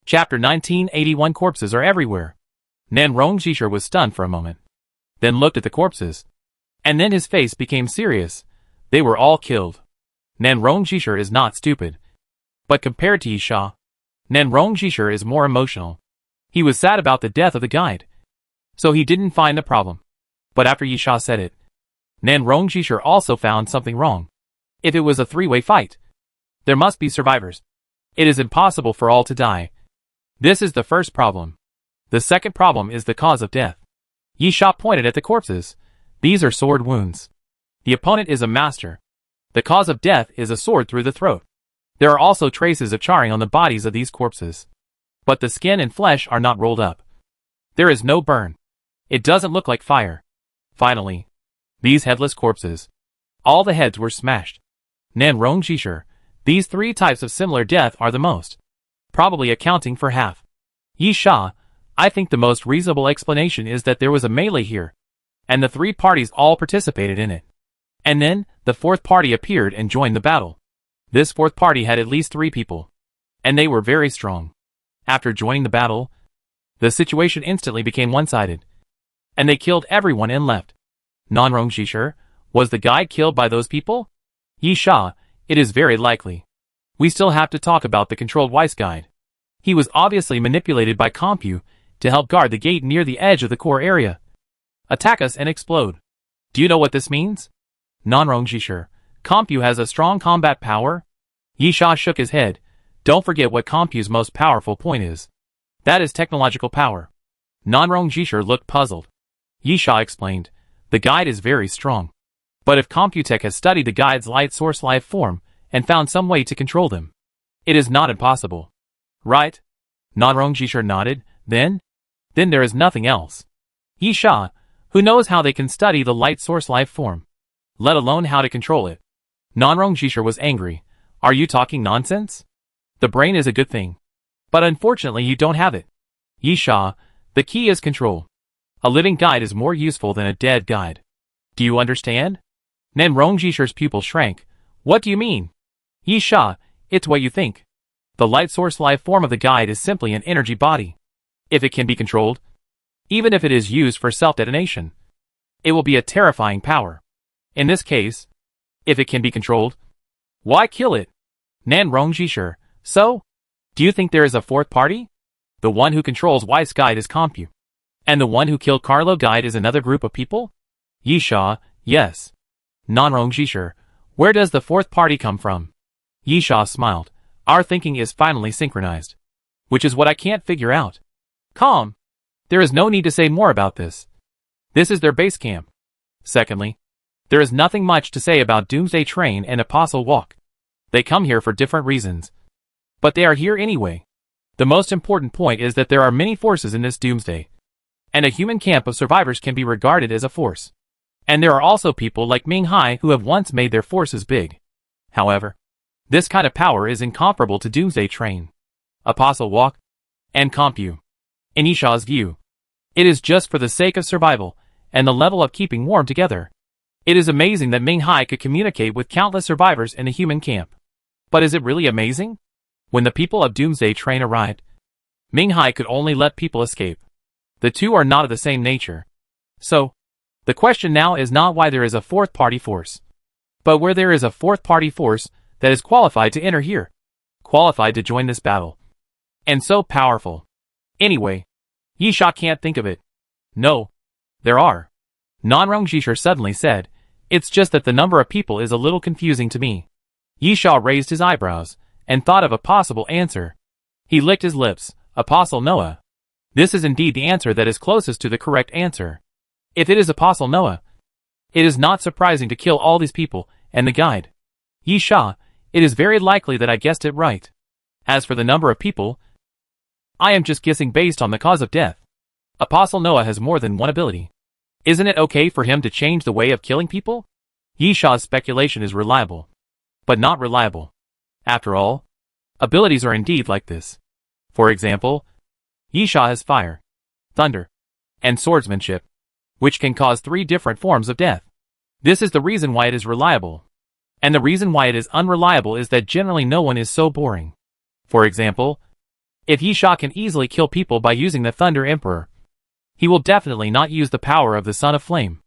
Chapter 1981. Corpses are everywhere. Nan Rongjishir was stunned for a moment, then looked at the corpses. And then his face became serious. They were all killed. Nan Rongjishir is not stupid. But compared to Yisha, Nan Rongjishir is more emotional. He was sad about the death of the guide, so he didn't find the problem. But after Yisha said it, Nan Rongjishir also found something wrong. If it was a three-way fight, there must be survivors. It is impossible for all to die. This is the first problem. The second problem is the cause of death. Yisha pointed at the corpses. These are sword wounds. The opponent is a master. The cause of death is a sword through the throat. There are also traces of charring on the bodies of these corpses. But the skin and flesh are not rolled up. There is no burn. It doesn't look like fire. Finally, these headless corpses. All the heads were smashed. Nan Rongjishir, these three types of similar death are the most, probably accounting for half. Yisha, I think the most reasonable explanation is that there was a melee here, and the three parties all participated in it. And then, the fourth party appeared and joined the battle. This fourth party had at least 3 people, and they were very strong. After joining the battle, the situation instantly became one-sided, and they killed everyone and left. Nan Rongjishir, was the guide killed by those people? Yisha, it is very likely. We still have to talk about the controlled Weiss guide. He was obviously manipulated by Compu to help guard the gate near the edge of the core area. Attack us and explode. Do you know what this means? Nan Rongjishir, Compu has a strong combat power? Yisha shook his head. Don't forget what Compu's most powerful point is. That is technological power. Nan Rongjishir looked puzzled. Yisha explained, the guide is very strong. But if Computech has studied the guide's light source life form and found some way to control them, it is not impossible. Right? Nan Rongjishir nodded. Then there is nothing else. Yisha, who knows how they can study the light source life form, let alone how to control it? Nan Rongjishir was angry. Are you talking nonsense? The brain is a good thing, but unfortunately you don't have it. Yisha, the key is control. A living guide is more useful than a dead guide. Do you understand? Nan Rongjishir's pupil shrank. What do you mean? Yisha, it's what you think. The light source life form of the guide is simply an energy body. If it can be controlled, even if it is used for self-detonation, it will be a terrifying power. In this case, if it can be controlled, why kill it? Nan Rongjishir, so? Do you think there is a fourth party? The one who controls Weiss guide is Compu. And the one who killed Carlo guide is another group of people? Yisha, yes. Nan Rongjishir, where does the fourth party come from? Yisha smiled. Our thinking is finally synchronized. Which is what I can't figure out. Calm. There is no need to say more about this. This is their base camp. Secondly, there is nothing much to say about Doomsday Train and Apostle Walk. They come here for different reasons. But they are here anyway. The most important point is that there are many forces in this Doomsday. And a human camp of survivors can be regarded as a force. And there are also people like Ming Hai who have once made their forces big. However, this kind of power is incomparable to Doomsday Train, Apostle Walk, and Compu. In Yisha's view, it is just for the sake of survival and the level of keeping warm together. It is amazing that Ming Hai could communicate with countless survivors in a human camp. But is it really amazing? When the people of Doomsday Train arrived, Ming Hai could only let people escape. The two are not of the same nature. So, the question now is not why there is a fourth party force, but where there is a fourth party force that is qualified to enter here, qualified to join this battle, and so powerful. Anyway, Yisha can't think of it. No, there are. Nan Rongjishir suddenly said, it's just that the number of people is a little confusing to me. Yisha raised his eyebrows and thought of a possible answer. He licked his lips. Apostle Noah. This is indeed the answer that is closest to the correct answer. If it is Apostle Noah, it is not surprising to kill all these people and the guide. Yisha, it is very likely that I guessed it right. As for the number of people, I am just guessing based on the cause of death. Apostle Noah has more than one ability. Isn't it okay for him to change the way of killing people? Yisha's speculation is reliable, but not reliable. After all, abilities are indeed like this. For example, Yisha has fire, thunder, and swordsmanship, which can cause 3 different forms of death. This is the reason why it is reliable. And the reason why it is unreliable is that generally no one is so boring. For example, If Yisha can easily kill people by using the Thunder Emperor, he will definitely not use the power of the Son of Flame.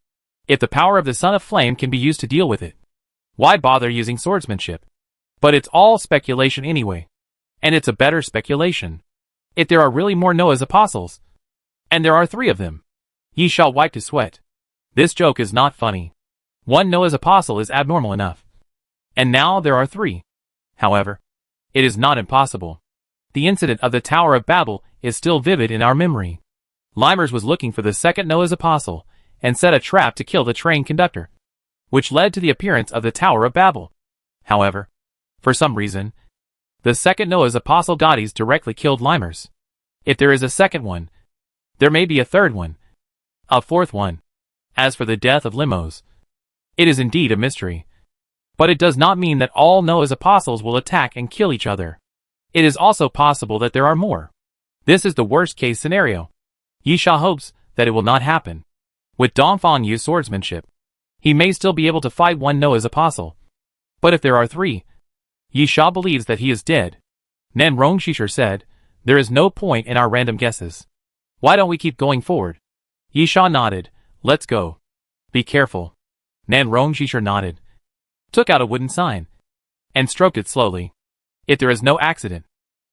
If the power of the Son of Flame can be used to deal with it, why bother using swordsmanship? But it's all speculation anyway. And it's a better speculation. If there are really more Noah's apostles, and there are 3 of them, Yisha wiped his sweat. This joke is not funny. 1 Noah's apostle is abnormal enough. And now there are 3. However, it is not impossible. The incident of the Tower of Babel is still vivid in our memory. Limers was looking for the 2nd Noah's apostle, and set a trap to kill the train conductor, which led to the appearance of the Tower of Babel. However, for some reason, the 2nd Noah's apostle Gades directly killed Limers. If there is a 2nd one, there may be a 3rd one, a 4th one. As for the death of Limos, it is indeed a mystery. But it does not mean that all Noah's apostles will attack and kill each other. It is also possible that there are more. This is the worst case scenario. Yisha hopes that it will not happen. With Dongfang Yu's swordsmanship, he may still be able to fight 1 Noah's apostle. But if there are 3, Yisha believes that he is dead. Nan Rongshisher said, "There is no point in our random guesses. Why don't we keep going forward?" Yisha nodded. "Let's go. Be careful." Nan Rongshisher nodded, took out a wooden sign, and stroked it slowly. If there is no accident,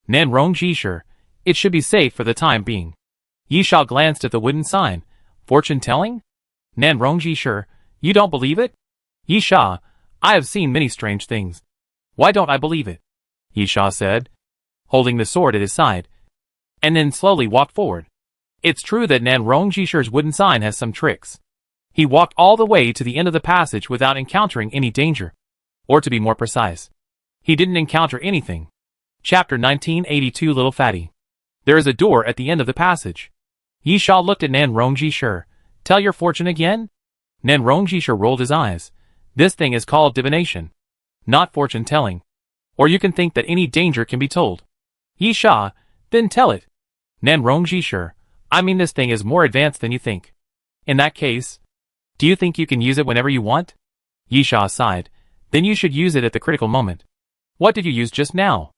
Nan Rongshisher, it should be safe for the time being. Yisha glanced at the wooden sign. Fortune-telling? Nan Rongshisher, you don't believe it? Yisha, I have seen many strange things. Why don't I believe it? Yisha said, holding the sword at his side, and then slowly walked forward. It's true that Nan Rongshisher's wooden sign has some tricks. He walked all the way to the end of the passage without encountering any danger. Or to be more precise, he didn't encounter anything. Chapter 1982 Little Fatty. There is a door at the end of the passage. Yisha looked at Nan Rongshisher. Tell your fortune again? Nan Rongshisher rolled his eyes. This thing is called divination, not fortune-telling. Or you can think that any danger can be told. Yisha, then tell it. Nan Rongshisher, I mean this thing is more advanced than you think. In that case, do you think you can use it whenever you want? Yisha sighed. Then you should use it at the critical moment. What did you use just now?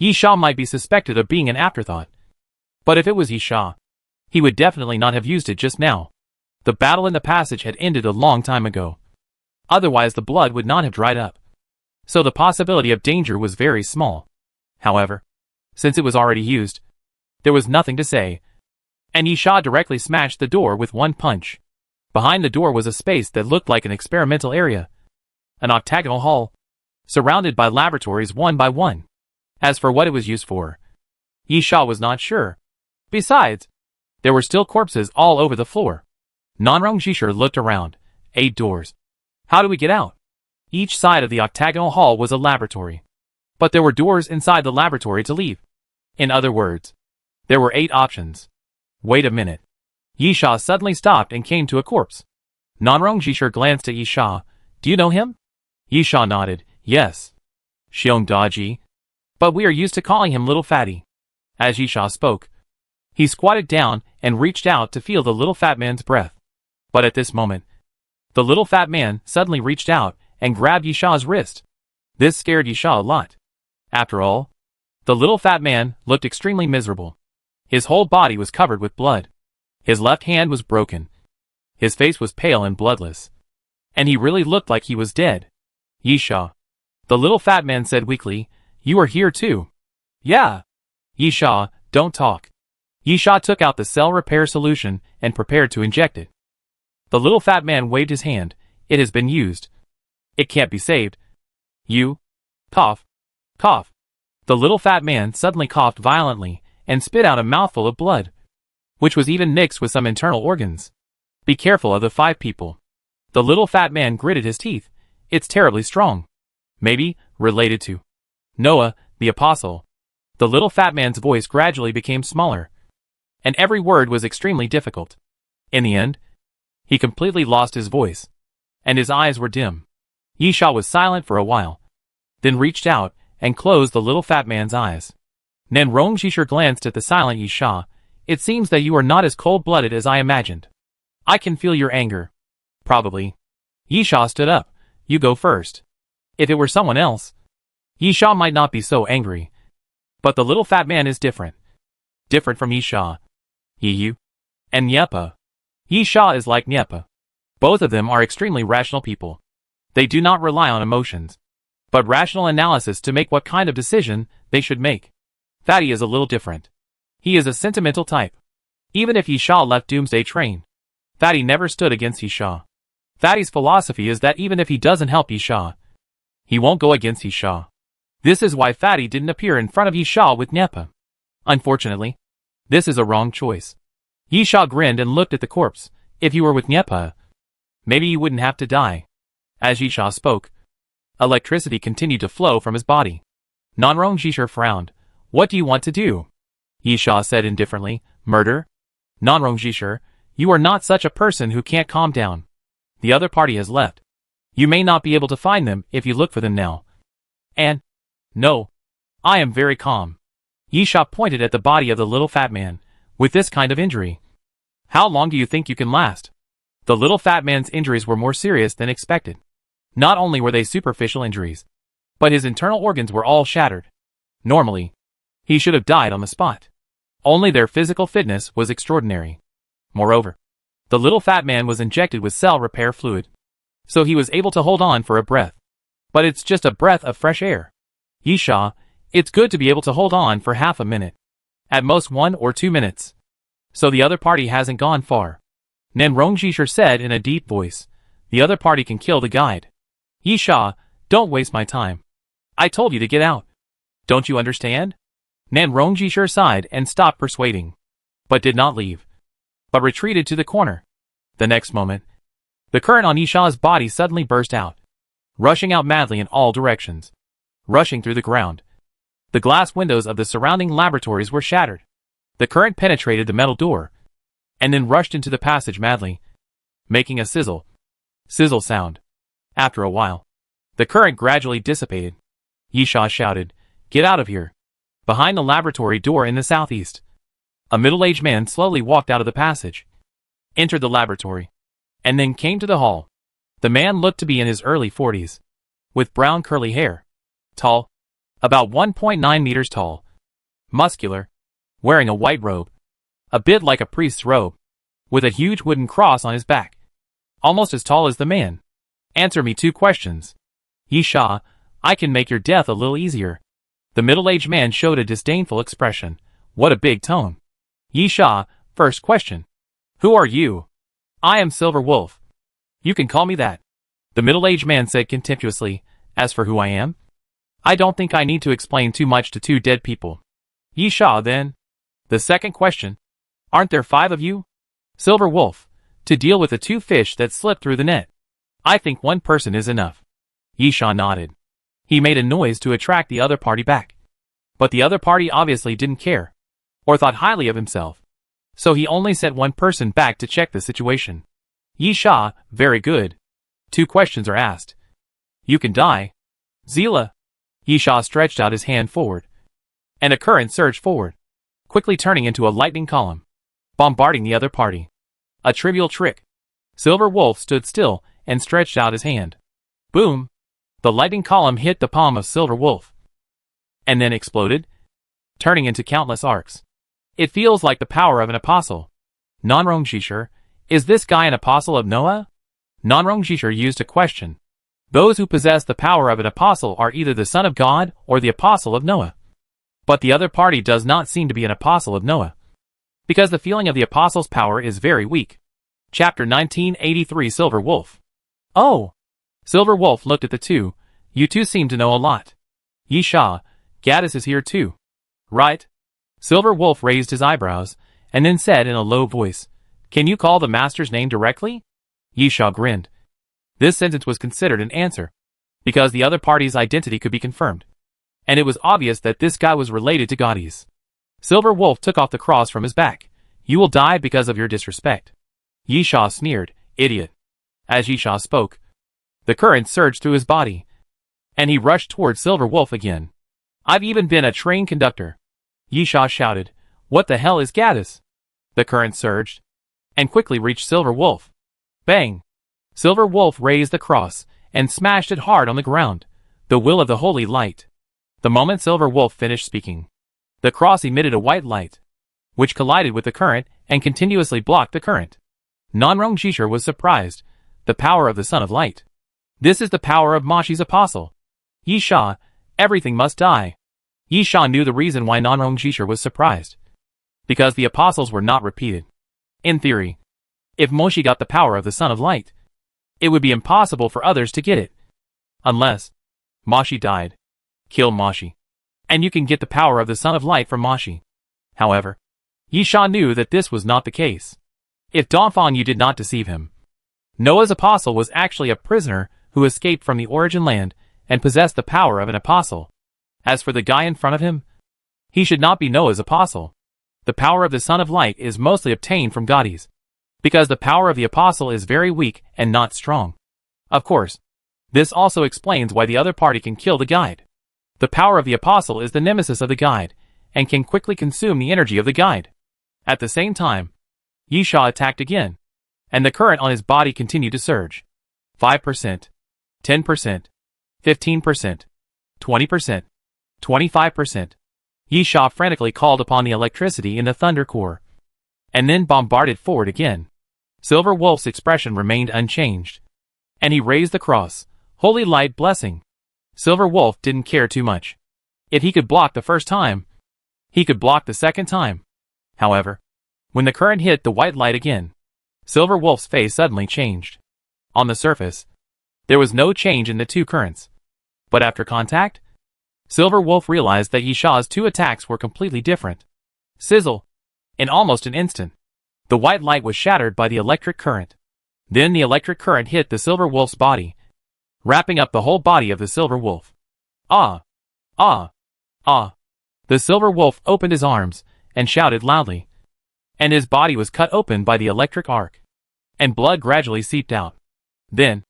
Yisha might be suspected of being an afterthought. But if it was Yisha, he would definitely not have used it just now. The battle in the passage had ended a long time ago. Otherwise the blood would not have dried up. So the possibility of danger was very small. However, since it was already used, there was nothing to say. And Yisha directly smashed the door with one punch. Behind the door was a space that looked like an experimental area. An octagonal hall, surrounded by laboratories one by one. As for what it was used for, Yisha was not sure. Besides, there were still corpses all over the floor. Nan Rongshisher looked around. 8 doors. How do we get out? Each side of the octagonal hall was a laboratory. But there were doors inside the laboratory to leave. In other words, there were 8 options. Wait a minute. Yisha suddenly stopped and came to a corpse. Nan Rongshisher glanced at Yisha. Do you know him? Yisha nodded. Yes. Xiong Daji. But we are used to calling him Little Fatty. As Yisha spoke, he squatted down and reached out to feel the little fat man's breath. But at this moment, the little fat man suddenly reached out and grabbed Yisha's wrist. This scared Yisha a lot. After all, the little fat man looked extremely miserable. His whole body was covered with blood. His left hand was broken. His face was pale and bloodless. And he really looked like he was dead. Yisha. The little fat man said weakly, you are here too. Yeah. Yisha, don't talk. Yisha took out the cell repair solution and prepared to inject it. The little fat man waved his hand. It has been used. It can't be saved. You. Cough. Cough. The little fat man suddenly coughed violently and spit out a mouthful of blood, which was even mixed with some internal organs. Be careful of the 5 people. The little fat man gritted his teeth. It's terribly strong. Maybe related to Noah, the apostle. The little fat man's voice gradually became smaller, and every word was extremely difficult. In the end, he completely lost his voice, and his eyes were dim. Yisha was silent for a while, then reached out and closed the little fat man's eyes. Nan Rongshisher glanced at the silent Yisha. It seems that you are not as cold-blooded as I imagined. I can feel your anger. Probably. Yisha stood up. You go first. If it were someone else, Yisha might not be so angry. But the little fat man is different. different from Yisha, Yiyu, and Nyepa. Yisha is like Nyepa. Both of them are extremely rational people. They do not rely on emotions, but rational analysis to make what kind of decision they should make. Fatty is a little different. He is a sentimental type. Even if Yisha left Doomsday train, Fatty never stood against Yisha. Fatty's philosophy is that even if he doesn't help Yisha, he won't go against Yisha. This is why Fatty didn't appear in front of Yisha with Nyepa. Unfortunately, this is a wrong choice. Yisha grinned and looked at the corpse. If you were with Nyepa, maybe you wouldn't have to die. As Yisha spoke, electricity continued to flow from his body. Nanrongjishir frowned. What do you want to do? Yisha said indifferently. Murder? Nanrongjishir, you are not such a person who can't calm down. The other party has left. You may not be able to find them if you look for them now. And, no, I am very calm. Yisha pointed at the body of the little fat man. With this kind of injury, how long do you think you can last? The little fat man's injuries were more serious than expected. Not only were they superficial injuries, but his internal organs were all shattered. Normally, he should have died on the spot. Only their physical fitness was extraordinary. Moreover, the little fat man was injected with cell repair fluid, so he was able to hold on for a breath. But it's just a breath of fresh air. Yisha, it's good to be able to hold on for half a minute. At most 1 or 2 minutes. So the other party hasn't gone far. Nanrongjishir said in a deep voice. The other party can kill the guide. Yisha, don't waste my time. I told you to get out. Don't you understand? Nanrongjishir sighed and stopped persuading. But did not leave. But retreated to the corner. The next moment, the current on Yisha's body suddenly burst out. Rushing out madly in all directions. Rushing through the ground. The glass windows of the surrounding laboratories were shattered. The current penetrated the metal door, and then rushed into the passage madly, making a sizzle sound. After a while, the current gradually dissipated. Yisha shouted, "Get out of here!" Behind the laboratory door in the southeast, a middle-aged man slowly walked out of the passage, entered the laboratory, and then came to the hall. The man looked to be in his early 40s, with brown curly hair, tall, about 1.9 meters tall, muscular, wearing a white robe, a bit like a priest's robe, with a huge wooden cross on his back, almost as tall as the man. Answer me 2 questions. Yisha, I can make your death a little easier. The middle-aged man showed a disdainful expression. What a big tone. Yisha, first question. Who are you? I am Silver Wolf. You can call me that. The middle-aged man said contemptuously. As for who I am, I don't think I need to explain too much to 2 dead people. Yisha then. The second question. Aren't there 5 of you? Silver Wolf. To deal with the 2 fish that slipped through the net. I think 1 person is enough. Yisha nodded. He made a noise to attract the other party back. But the other party obviously didn't care, or thought highly of himself. So he only sent 1 person back to check the situation. Yisha, very good. 2 questions are asked. You can die. Zila. Yisha stretched out his hand forward, and a current surged forward, quickly turning into a lightning column, bombarding the other party. A trivial trick. Silver Wolf stood still and stretched out his hand. Boom! The lightning column hit the palm of Silver Wolf, and then exploded, turning into countless arcs. It feels like the power of an apostle. Nanrongjishir, is this guy an apostle of Noah? Nanrongjishir used a question. Those who possess the power of an apostle are either the son of God or the apostle of Noah. But the other party does not seem to be an apostle of Noah, because the feeling of the apostle's power is very weak. Chapter 1983 Silver Wolf. Oh! Silver Wolf looked at the 2. You 2 seem to know a lot. Yisha, Gaddis is here too. Right? Silver Wolf raised his eyebrows, and then said in a low voice, Can you call the master's name directly? Yisha grinned. This sentence was considered an answer, because the other party's identity could be confirmed, and it was obvious that this guy was related to Gaddis. Silver Wolf took off the cross from his back. You will die because of your disrespect. Yisha sneered, Idiot. As Yisha spoke, the current surged through his body, and he rushed towards Silver Wolf again. I've even been a train conductor. Yisha shouted, What the hell is Gaddis? The current surged, and quickly reached Silver Wolf. Bang! Silver Wolf raised the cross, and smashed it hard on the ground. The will of the holy light. The moment Silver Wolf finished speaking, the cross emitted a white light, which collided with the current and continuously blocked the current. Nanrong Jishir was surprised. The power of the Son of Light. This is the power of Mashi's apostle. Yi Sha, everything must die. Yi Sha knew the reason why Nanrong Jishir was surprised. Because the apostles were not repeated. In theory, if Moshi got the power of the Son of Light, it would be impossible for others to get it. Unless Mashi died. Kill Mashi, and you can get the power of the Son of Light from Mashi. However, Yi Sha knew that this was not the case. If Dongfang Yu did not deceive him, Noah's apostle was actually a prisoner who escaped from the origin land and possessed the power of an apostle. As for the guy in front of him, he should not be Noah's apostle. The power of the Son of Light is mostly obtained from Gaudis, because the power of the apostle is very weak and not strong. Of course, this also explains why the other party can kill the guide. The power of the apostle is the nemesis of the guide, and can quickly consume the energy of the guide. At the same time, Yi Sha attacked again, and the current on his body continued to surge. 5%, 10%, 15%, 20%, 25%. Yi Sha frantically called upon the electricity in the thunder core, and then bombarded forward again. Silver Wolf's expression remained unchanged, and he raised the cross, Holy Light Blessing. Silver Wolf didn't care too much. If he could block the first time, he could block the second time. However, when the current hit the white light again, Silver Wolf's face suddenly changed. On the surface, there was no change in the two currents. But after contact, Silver Wolf realized that Yi Sha's two attacks were completely different. Sizzle! In almost an instant, the white light was shattered by the electric current. Then the electric current hit the Silver Wolf's body, wrapping up the whole body of the Silver Wolf. Ah! Ah! Ah! The Silver Wolf opened his arms and shouted loudly, and his body was cut open by the electric arc, and blood gradually seeped out. Then,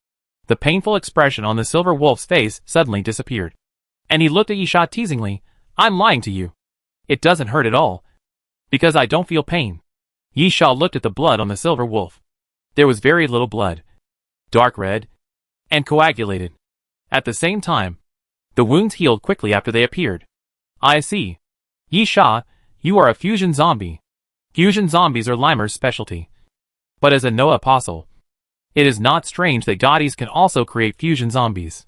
the painful expression on the Silver Wolf's face suddenly disappeared, and he looked at Yi Sha teasingly. I'm lying to you. It doesn't hurt at all, because I don't feel pain. Yi Sha looked at the blood on the Silver Wolf. There was very little blood, dark red, and coagulated. At the same time, the wounds healed quickly after they appeared. I see. Yi Sha, you are a fusion zombie. Fusion zombies are Limer's specialty. But as a Noah apostle, it is not strange that Gaudis can also create fusion zombies.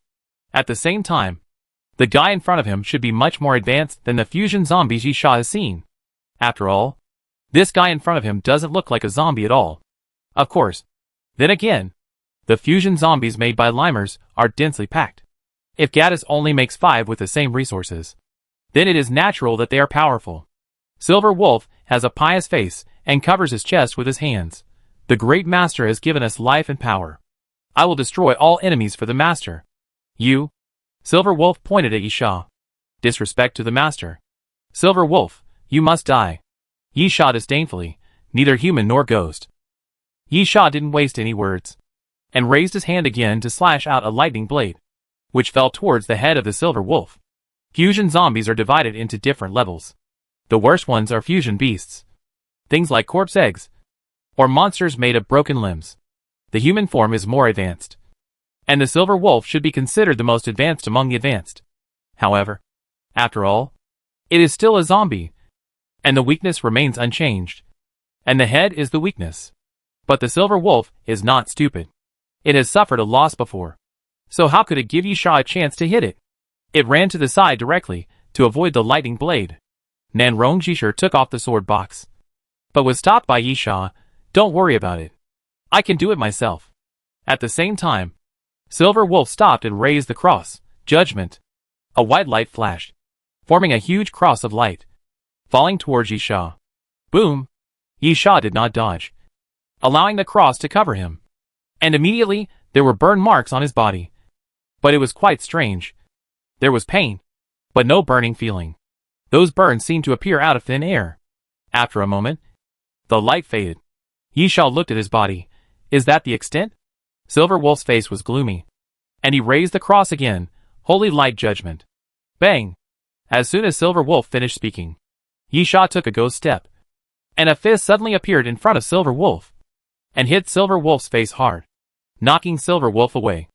At the same time, the guy in front of him should be much more advanced than the fusion zombies Yi Sha has seen. After all, this guy in front of him doesn't look like a zombie at all. Of course, then again, the fusion zombies made by Limers are densely packed. If Gaddis only makes 5 with the same resources, then it is natural that they are powerful. Silver Wolf has a pious face and covers his chest with his hands. The great master has given us life and power. I will destroy all enemies for the master. You? Silver Wolf pointed at Yi Sha. Disrespect to the master. Silver Wolf, you must die. Yi Sha disdainfully, neither human nor ghost. Yi Sha didn't waste any words, and raised his hand again to slash out a lightning blade, which fell towards the head of the Silver Wolf. Fusion zombies are divided into different levels. The worst ones are fusion beasts. Things like corpse eggs, or monsters made of broken limbs. The human form is more advanced, and the Silver Wolf should be considered the most advanced among the advanced. However, after all, it is still a zombie, and the weakness remains unchanged. And the head is the weakness. But the Silver Wolf is not stupid. It has suffered a loss before. So how could it give Yi Sha a chance to hit it? It ran to the side directly, to avoid the lightning blade. Nanrong Jishir took off the sword box, but was stopped by Yi Sha. Don't worry about it. I can do it myself. At the same time, Silver Wolf stopped and raised the cross, Judgment. A white light flashed, forming a huge cross of light, falling towards Yi Sha. Boom! Yi Sha did not dodge, allowing the cross to cover him. And immediately, there were burn marks on his body. But it was quite strange. There was pain, but no burning feeling. Those burns seemed to appear out of thin air. After a moment, the light faded. Yi Sha looked at his body. Is that the extent? Silver Wolf's face was gloomy, and he raised the cross again. Holy Light Judgment. Bang! As soon as Silver Wolf finished speaking, Yi Sha took a ghost step, and a fist suddenly appeared in front of Silver Wolf, and hit Silver Wolf's face hard, knocking Silver Wolf away.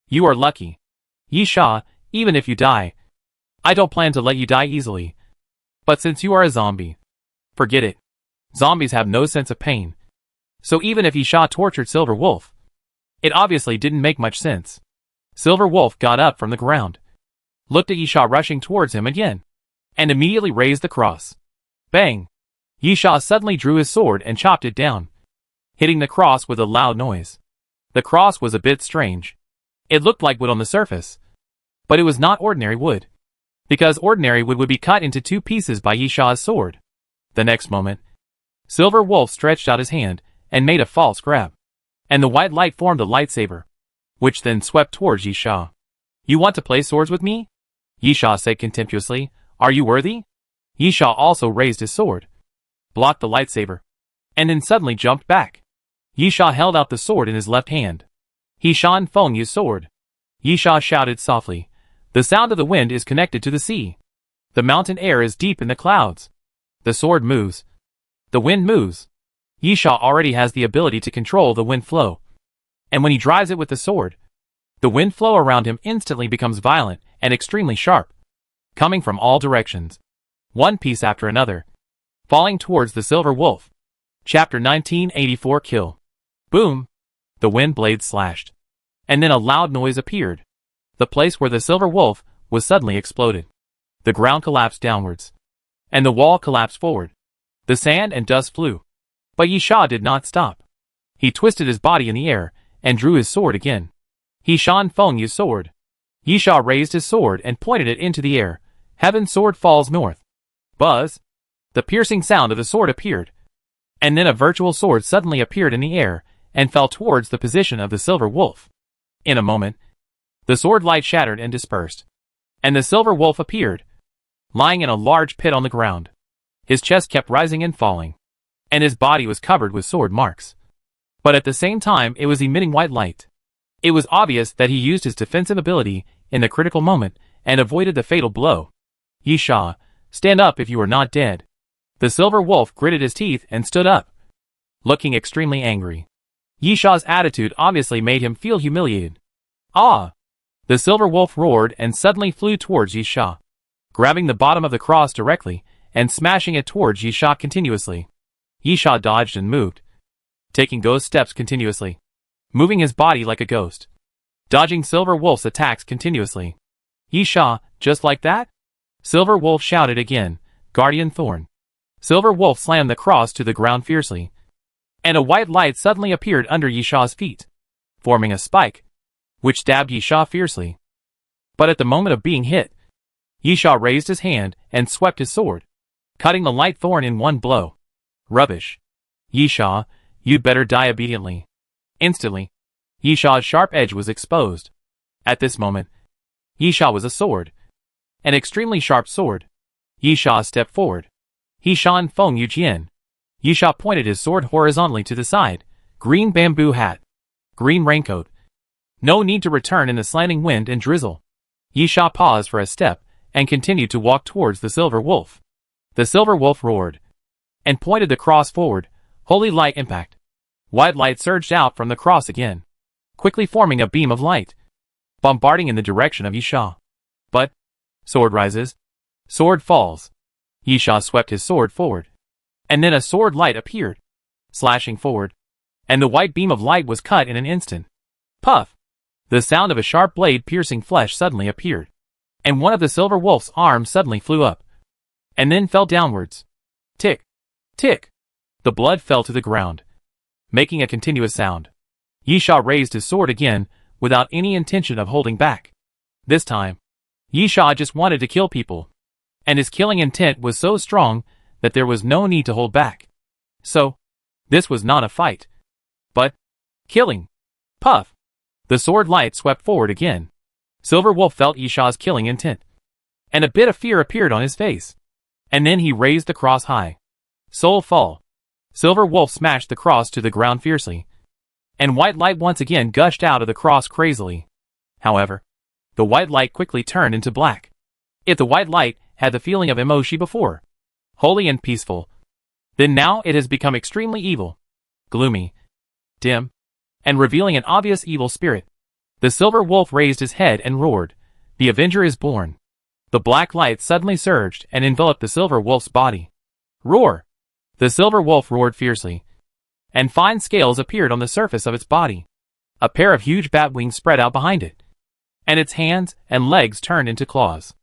You are lucky. Yi Sha, even if you die, I don't plan to let you die easily. But since you are a zombie, forget it. Zombies have no sense of pain. So even if Yisha tortured Silver Wolf, it obviously didn't make much sense. Silver Wolf got up from the ground, looked at Yisha rushing towards him again, and immediately raised the cross. Bang! Yisha suddenly drew his sword and chopped it down, hitting the cross with a loud noise. The cross was a bit strange. It looked like wood on the surface, but it was not ordinary wood, because ordinary wood would be cut into two pieces by Yisha's sword. The next moment, Silver Wolf stretched out his hand and made a false grab, and the white light formed a lightsaber, which then swept towards Yisha. "You want to play swords with me?" Yisha said contemptuously. "Are you worthy?" Yisha also raised his sword, blocked the lightsaber, and then suddenly jumped back. Yisha held out the sword in his left hand. He Shan Feng Yu's sword. Yisha shouted softly. "The sound of the wind is connected to the sea. The mountain air is deep in the clouds. The sword moves. The wind moves." Yisha already has the ability to control the wind flow, and when he drives it with the sword, the wind flow around him instantly becomes violent and extremely sharp, coming from all directions, one piece after another, falling towards the Silver Wolf. Chapter 1984 Kill. Boom! The wind blade slashed, and then a loud noise appeared. The place where the Silver Wolf was suddenly exploded. The ground collapsed downwards, and the wall collapsed forward. The sand and dust flew, but Yisha did not stop. He twisted his body in the air and drew his sword again. He Shan Feng Yu's sword. Yisha raised his sword and pointed it into the air. Heaven's sword falls north. Buzz! The piercing sound of the sword appeared, and then a virtual sword suddenly appeared in the air and fell towards the position of the Silver Wolf. In a moment, the sword light shattered and dispersed, and the Silver Wolf appeared, lying in a large pit on the ground. His chest kept rising and falling, and his body was covered with sword marks. But at the same time it was emitting white light. It was obvious that he used his defensive ability in the critical moment and avoided the fatal blow. "Yisha, stand up if you are not dead." The Silver Wolf gritted his teeth and stood up, looking extremely angry. Yisha's attitude obviously made him feel humiliated. "Ah!" The Silver Wolf roared and suddenly flew towards Yisha, grabbing the bottom of the cross directly and smashing it towards Yisha continuously. Yisha dodged and moved, taking ghost steps continuously, moving his body like a ghost, dodging Silver Wolf's attacks continuously. "Yisha, just like that?" Silver Wolf shouted again, "Guardian Thorn." Silver Wolf slammed the cross to the ground fiercely, and a white light suddenly appeared under Yisha's feet, forming a spike, which stabbed Yisha fiercely. But at the moment of being hit, Yisha raised his hand and swept his sword, cutting the light thorn in one blow. "Rubbish. Yisha, you'd better die obediently." Instantly, Yisha's sharp edge was exposed. At this moment, Yisha was a sword, an extremely sharp sword. Yisha stepped forward. He Shan Feng Yu Jian. Yisha pointed his sword horizontally to the side. Green bamboo hat. Green raincoat. No need to return in the slanting wind and drizzle. Yisha paused for a step and continued to walk towards the Silver Wolf. The Silver Wolf roared and pointed the cross forward. Holy light impact. White light surged out from the cross again, quickly forming a beam of light, bombarding in the direction of Yisha. But sword rises, sword falls. Yisha swept his sword forward, and then a sword light appeared, slashing forward, and the white beam of light was cut in an instant. Puff! The sound of a sharp blade piercing flesh suddenly appeared, and one of the Silver Wolf's arms suddenly flew up, and then fell downwards. Tick! Tick! The blood fell to the ground, making a continuous sound. Yisha raised his sword again, without any intention of holding back. This time, Yisha just wanted to kill people, and his killing intent was so strong that there was no need to hold back. So, this was not a fight, but killing. Puff! The sword light swept forward again. Silver Wolf felt Yisha's killing intent, and a bit of fear appeared on his face. And then he raised the cross high. Soul fall. Silver Wolf smashed the cross to the ground fiercely, and white light once again gushed out of the cross crazily. However, the white light quickly turned into black. If the white light had the feeling of emoji before, holy and peaceful, then now it has become extremely evil, gloomy, dim, and revealing an obvious evil spirit. The Silver Wolf raised his head and roared, "The Avenger is born." The black light suddenly surged and enveloped the Silver Wolf's body. Roar! The silver wolf roared fiercely, and fine scales appeared on the surface of its body. A pair of huge bat wings spread out behind it, and its hands and legs turned into claws.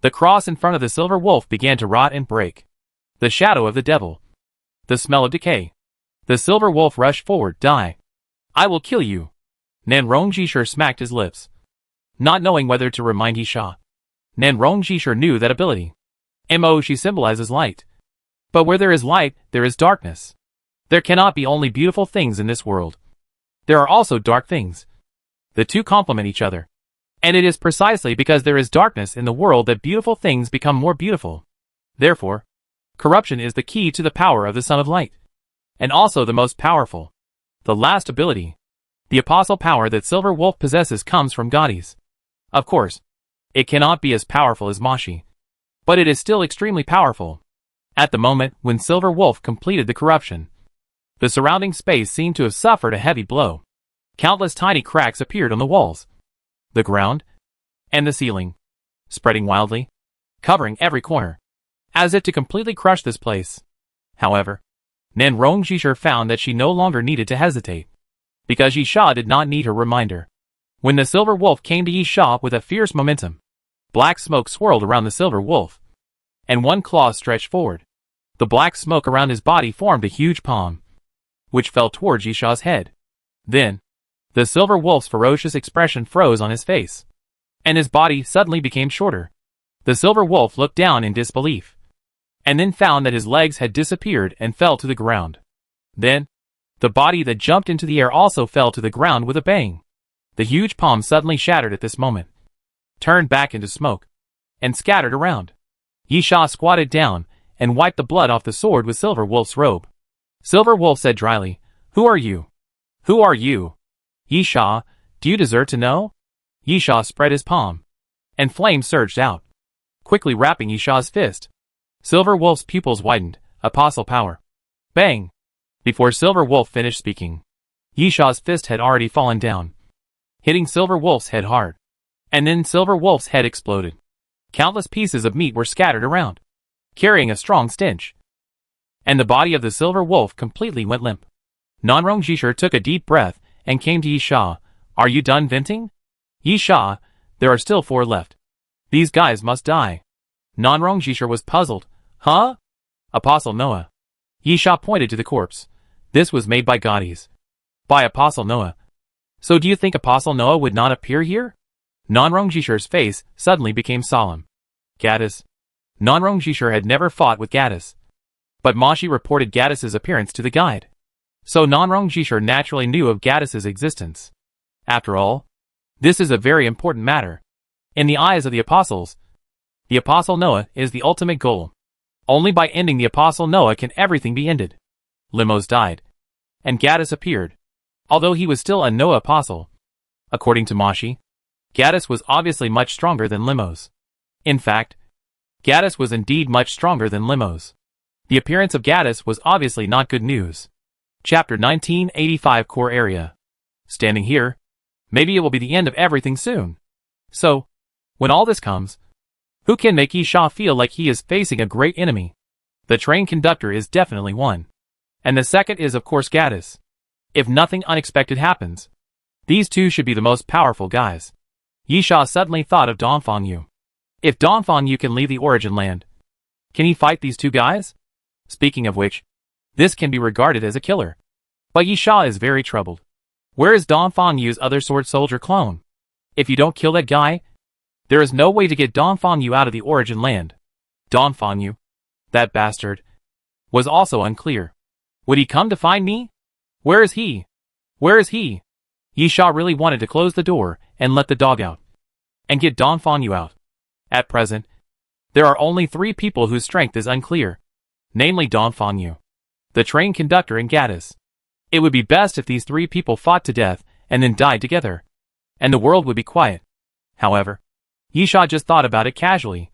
The cross in front of the silver wolf began to rot and break. The shadow of the devil. The smell of decay. The silver wolf rushed forward. Die. I will kill you. Nanrong Jishur smacked his lips, not knowing whether to remind Yisha. Nanrong Jishur knew that ability. She symbolizes light. But where there is light, there is darkness. There cannot be only beautiful things in this world. There are also dark things. The two complement each other. And it is precisely because there is darkness in the world that beautiful things become more beautiful. Therefore, corruption is the key to the power of the Son of Light. And also the most powerful. The last ability. The apostle power that Silver Wolf possesses comes from Gaudis. Of course, it cannot be as powerful as Mashi. But it is still extremely powerful. At the moment when Silver Wolf completed the corruption, the surrounding space seemed to have suffered a heavy blow. Countless tiny cracks appeared on the walls, the ground, and the ceiling, spreading wildly, covering every corner, as if to completely crush this place. However, Nanrong Jishur found that she no longer needed to hesitate, because Yisha did not need her reminder. When the silver wolf came to Yisha with a fierce momentum, black smoke swirled around the silver wolf, and one claw stretched forward. The black smoke around his body formed a huge palm, which fell towards Yisha's head. Then, the silver wolf's ferocious expression froze on his face, and his body suddenly became shorter. The silver wolf looked down in disbelief, and then found that his legs had disappeared and fell to the ground. Then, the body that jumped into the air also fell to the ground with a bang. The huge palm suddenly shattered at this moment, turned back into smoke, and scattered around. Yisha squatted down and wiped the blood off the sword with Silver Wolf's robe. Silver Wolf said dryly, "Who are you? Who are you? Yisha, do you deserve to know?" Yisha spread his palm, and flame surged out, quickly wrapping Yisha's fist. Silver Wolf's pupils widened. Apostle power. Bang! Before Silver Wolf finished speaking, Yisha's fist had already fallen down, hitting Silver Wolf's head hard. And then Silver Wolf's head exploded. Countless pieces of meat were scattered around, carrying a strong stench. And the body of the Silver Wolf completely went limp. Nanrong Jishur took a deep breath and came to Yisha. "Are you done venting?" "Yisha, there are still 4 left. These guys must die." Nanrong Jishur was puzzled. "Huh?" "Apostle Noah." Yisha pointed to the corpse. "This was made by Gaudis. By Apostle Noah. So do you think Apostle Noah would not appear here?" Nanrong Jishur's face suddenly became solemn. Gaddis. Nanrong Jishur had never fought with Gaddis, but Mashi reported Gaddis's appearance to the guide. So Nanrong Jishur naturally knew of Gaddis's existence. After all, this is a very important matter. In the eyes of the apostles, the Apostle Noah is the ultimate goal. Only by ending the Apostle Noah can everything be ended. Limos died, and Gaddis appeared, although he was still a Noah apostle. According to Mashi, Gaddis was obviously much stronger than Limos. In fact, Gaddis was indeed much stronger than Limos. The appearance of Gaddis was obviously not good news. Chapter 1985 Core Area. Standing here, maybe it will be the end of everything soon. So, when all this comes, who can make Yisha feel like he is facing a great enemy? The train conductor is definitely one. And the second is of course Gaddis. If nothing unexpected happens, these two should be the most powerful guys. Yisha suddenly thought of Dongfang Yu. If Dongfang Yu can leave the origin land, can he fight these two guys? Speaking of which, this can be regarded as a killer. But Yisha is very troubled. Where is Dongfang Yu's other sword soldier clone? If you don't kill that guy, there is no way to get Dongfang Yu out of the origin land. Dongfang Yu, that bastard, was also unclear. Would he come to find me? Where is he? Where is he? Yisha really wanted to close the door and let the dog out, and get Dongfang Yu out. At present, there are only 3 people whose strength is unclear, namely Dongfang Yu, the train conductor, and Gaddis. It would be best if these 3 people fought to death and then died together, and the world would be quiet. However, Yisha just thought about it casually,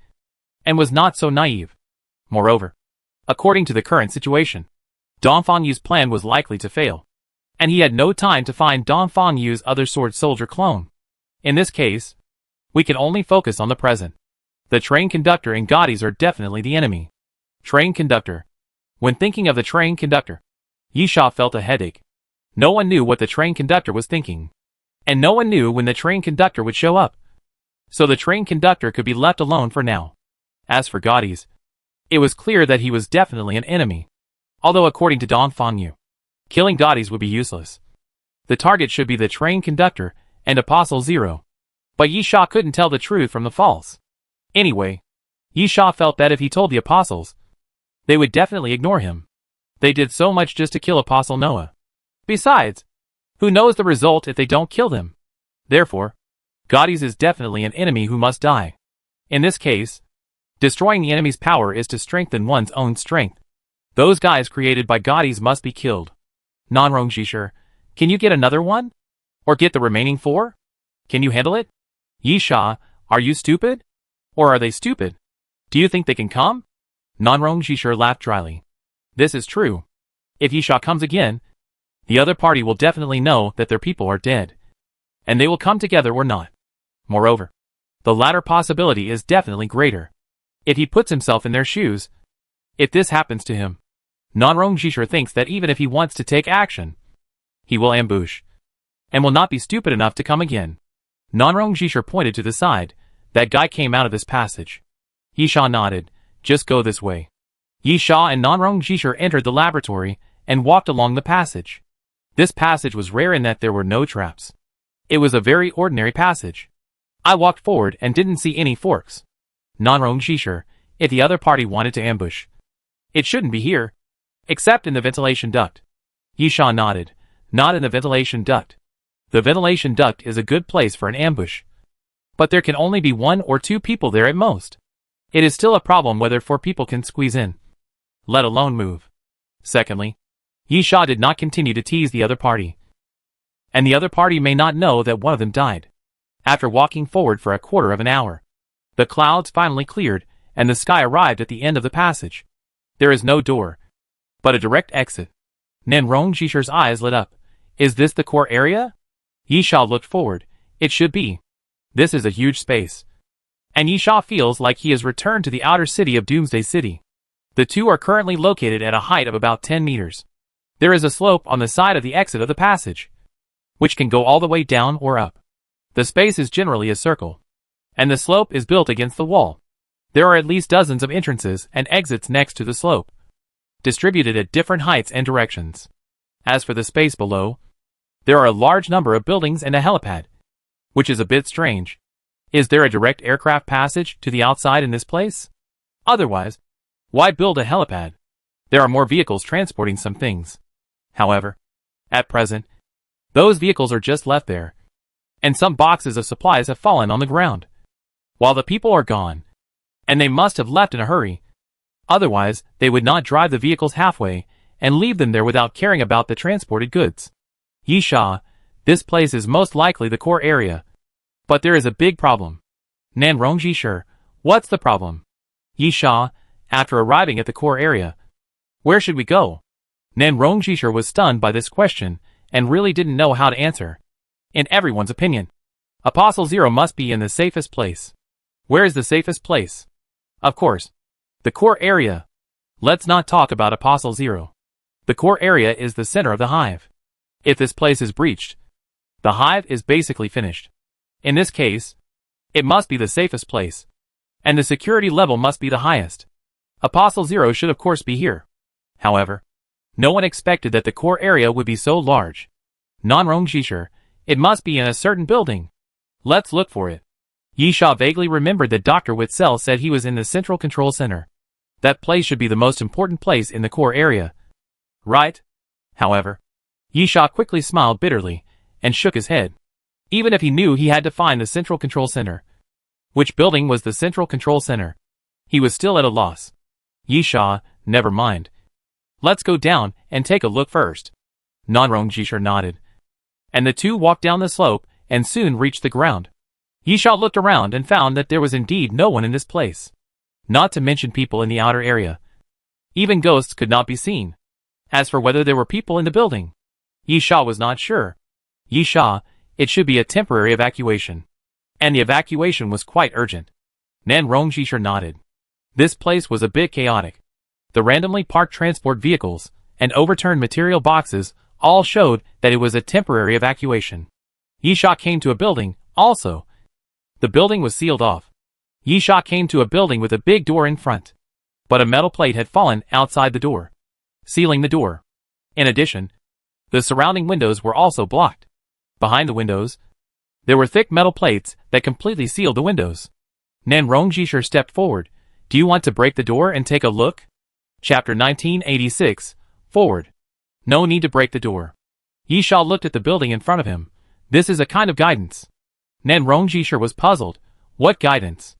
and was not so naive. Moreover, according to the current situation, Dongfang Yu's plan was likely to fail, and he had no time to find Dongfang Yu's other sword soldier clone. In this case, we can only focus on the present. The train conductor and Gaudis are definitely the enemy. Train conductor. When thinking of the train conductor, Yisha felt a headache. No one knew what the train conductor was thinking. And no one knew when the train conductor would show up. So the train conductor could be left alone for now. As for Gaudis, it was clear that he was definitely an enemy. Although according to Dong Fengyu, killing Gaudis would be useless. The target should be the train conductor and Apostle Zero. But Yisha couldn't tell the truth from the false. Anyway, Yisha felt that if he told the apostles, they would definitely ignore him. They did so much just to kill Apostle Noah. Besides, who knows the result if they don't kill them? Therefore, Gaudis is definitely an enemy who must die. In this case, destroying the enemy's power is to strengthen one's own strength. Those guys created by Gaudis must be killed. Nanrong Jishir, can you get another one? Or get the remaining 4? Can you handle it? Yisha, are you stupid? Or are they stupid? Do you think they can come? Nanrong Jishir laughed dryly. This is true. If Yisha comes again, the other party will definitely know that their people are dead. And they will come together or not. Moreover, the latter possibility is definitely greater. If he puts himself in their shoes, if this happens to him, Nanrong Jishir thinks that even if he wants to take action, he will ambush, and will not be stupid enough to come again. Nanrong Jishir pointed to the side. That guy came out of this passage. Yisha nodded. Just go this way. Yisha and Nanrong Jishir entered the laboratory and walked along the passage. This passage was rare in that there were no traps. It was a very ordinary passage. I walked forward and didn't see any forks. Nanrong Jishir, if the other party wanted to ambush, it shouldn't be here. Except in the ventilation duct. Yisha nodded. Not in the ventilation duct. The ventilation duct is a good place for an ambush. But there can only be 1 or 2 people there at most. It is still a problem whether 4 people can squeeze in, let alone move. Secondly, Yisha did not continue to tease the other party. And the other party may not know that one of them died. After walking forward for a quarter of an hour, the clouds finally cleared and the sky arrived at the end of the passage. There is no door, but a direct exit. Nanrong Jishir's eyes lit up. Is this the core area? Yisha looked forward. It should be. This is a huge space. And Yisha feels like he has returned to the outer city of Doomsday City. The two are currently located at a height of about 10 meters. There is a slope on the side of the exit of the passage, which can go all the way down or up. The space is generally a circle, and the slope is built against the wall. There are at least dozens of entrances and exits next to the slope, distributed at different heights and directions. As for the space below, there are a large number of buildings and a helipad, which is a bit strange. Is there a direct aircraft passage to the outside in this place? Otherwise, why build a helipad? There are more vehicles transporting some things. However, at present, those vehicles are just left there, and some boxes of supplies have fallen on the ground, while the people are gone, and they must have left in a hurry. Otherwise, they would not drive the vehicles halfway and leave them there without caring about the transported goods. Yisha, this place is most likely the core area. But there is a big problem. Nanrong Jishir, what's the problem? Yisha, after arriving at the core area, where should we go? Nanrong Jishir was stunned by this question and really didn't know how to answer. In everyone's opinion, Apostle Zero must be in the safest place. Where is the safest place? Of course, the core area. Let's not talk about Apostle Zero. The core area is the center of the hive. If this place is breached, the hive is basically finished. In this case, it must be the safest place, and the security level must be the highest. Apostle Zero should of course be here. However, no one expected that the core area would be so large. Nanrong Jishir, it must be in a certain building. Let's look for it. Yisha vaguely remembered that Dr. Witzel said he was in the Central Control Center. That place should be the most important place in the core area. Right? However, Yisha quickly smiled bitterly and shook his head. Even if he knew he had to find the Central Control Center, which building was the Central Control Center, he was still at a loss. Yisha, never mind. Let's go down and take a look first. Nanrong Jishir nodded, and the two walked down the slope and soon reached the ground. Yisha looked around and found that there was indeed no one in this place. Not to mention people in the outer area. Even ghosts could not be seen. As for whether there were people in the building, Yisha was not sure. Yisha, it should be a temporary evacuation. And the evacuation was quite urgent. Nanrong Jishir nodded. This place was a bit chaotic. The randomly parked transport vehicles and overturned material boxes all showed that it was a temporary evacuation. Yisha came to a building, also. The building was sealed off. Yisha came to a building with a big door in front. But a metal plate had fallen outside the door, sealing the door. In addition, the surrounding windows were also blocked. Behind the windows, there were thick metal plates that completely sealed the windows. Nan Rongjishir stepped forward. Do you want to break the door and take a look? Chapter 1986, Forward. No need to break the door. Yisha looked at the building in front of him. This is a kind of guidance. Nan Rongjishir was puzzled. What guidance?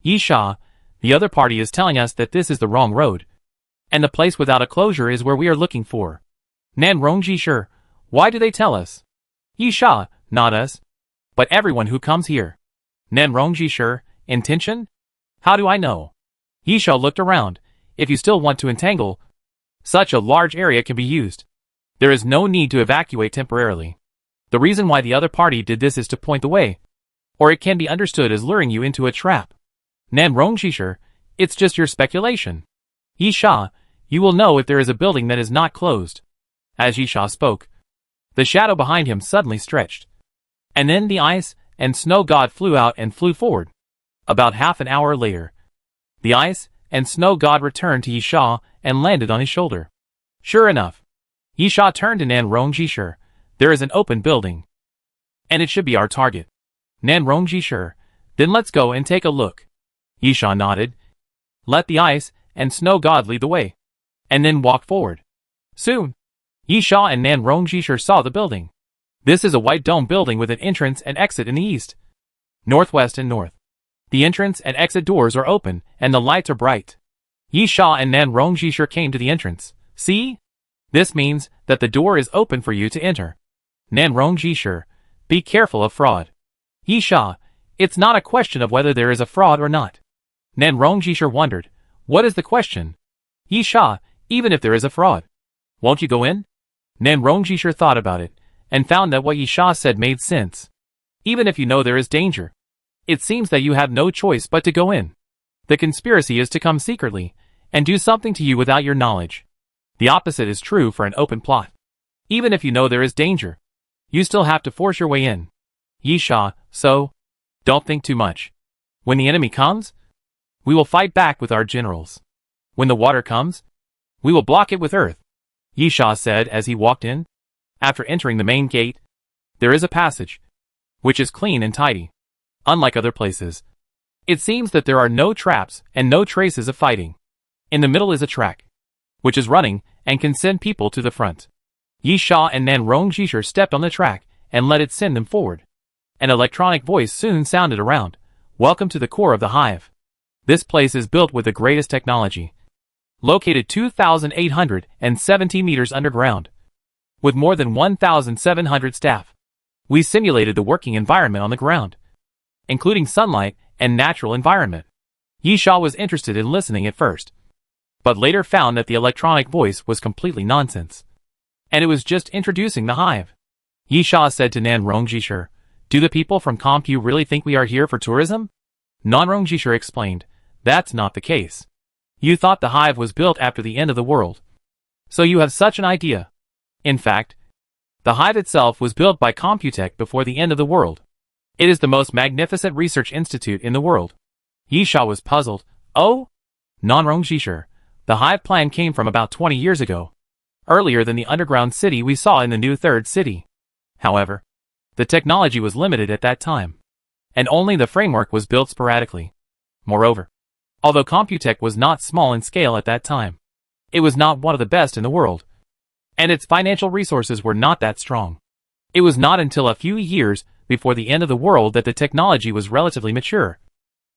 Yisha, the other party is telling us that this is the wrong road. And the place without a closure is where we are looking for. Nan Rongjishir, why do they tell us? Yisha, not us. But everyone who comes here. Nan Rongjishir, intention? How do I know? Yisha looked around. If you still want to entangle, such a large area can be used. There is no need to evacuate temporarily. The reason why the other party did this is to point the way. Or it can be understood as luring you into a trap. Nan Rongjishir, it's just your speculation. Yisha, you will know if there is a building that is not closed. As Yisha spoke, the shadow behind him suddenly stretched. And then the ice and snow god flew out and flew forward. About half an hour later, the ice and snow god returned to Yisha and landed on his shoulder. Sure enough, Yisha turned to Nan Rongjishir. There is an open building. And it should be our target. Nan Rongjishir, then let's go and take a look. Yisha nodded. Let the ice and snow god lead the way. And then walk forward. Soon, Yisha and Nan Rongjishir saw the building. This is a white dome building with an entrance and exit in the east, northwest and north. The entrance and exit doors are open, and the lights are bright. Yisha and Nan Rongjishir came to the entrance. See? This means that the door is open for you to enter. Nan Rongjishir, be careful of fraud. Yisha, it's not a question of whether there is a fraud or not. Nan Rongjishir wondered, what is the question? Yisha, even if there is a fraud, won't you go in? Nan Rongjishir thought about it, and found that what Yisha said made sense. Even if you know there is danger, it seems that you have no choice but to go in. The conspiracy is to come secretly, and do something to you without your knowledge. The opposite is true for an open plot. Even if you know there is danger, you still have to force your way in. Yisha, so, don't think too much. When the enemy comes, we will fight back with our generals. When the water comes, we will block it with earth. Yisha said as he walked in. After entering the main gate, there is a passage, which is clean and tidy. Unlike other places, it seems that there are no traps and no traces of fighting. In the middle is a track, which is running and can send people to the front. Yisha and Nan Rongjishir stepped on the track and let it send them forward. An electronic voice soon sounded around. Welcome to the core of the hive. This place is built with the greatest technology. Located 2,870 meters underground, with more than 1,700 staff. We simulated the working environment on the ground, including sunlight and natural environment. Yisha was interested in listening at first, but later found that the electronic voice was completely nonsense, and it was just introducing the hive. Yisha said to Nan Rongjishir, do the people from Compu really think we are here for tourism? Nan Rongjishir explained, that's not the case. You thought the hive was built after the end of the world, so you have such an idea. In fact, the hive itself was built by Computech before the end of the world. It is the most magnificent research institute in the world. Yisha was puzzled. Oh? Nan Rongjishir, the hive plan came from about 20 years ago, earlier than the underground city we saw in the new third city. However, the technology was limited at that time, and only the framework was built sporadically. Moreover, although Computech was not small in scale at that time, it was not one of the best in the world, and its financial resources were not that strong. It was not until a few years before the end of the world that the technology was relatively mature,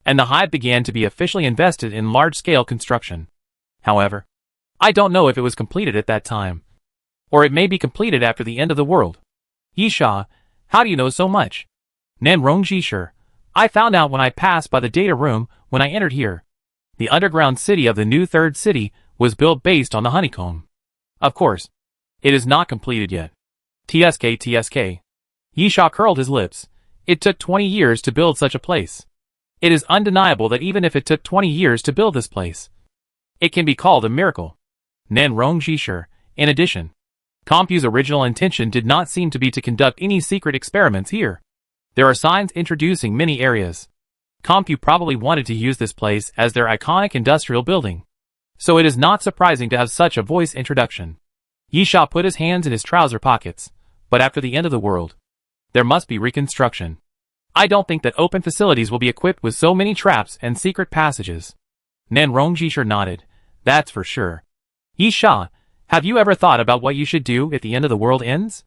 and the hive began to be officially invested in large-scale construction. However, I don't know if it was completed at that time, or it may be completed after the end of the world. Yisha, how do you know so much? Nan Rongjishir, I found out when I passed by the data room when I entered here. The underground city of the new third city was built based on the honeycomb. Of course, it is not completed yet. TSK. Yisha curled his lips. It took 20 years to build such a place. It is undeniable that even if it took 20 years to build this place, It can be called a miracle. Nan Rongjishir. In addition, Compu's original intention did not seem to be to conduct any secret experiments here. There are signs introducing many areas. Compu probably wanted to use this place as their iconic industrial building. So it is not surprising to have such a voice introduction. Yisha put his hands in his trouser pockets. But after the end of the world, there must be reconstruction. I don't think that open facilities will be equipped with so many traps and secret passages. Nan Rongjishir nodded. That's for sure. Yisha, have you ever thought about what you should do if the end of the world ends?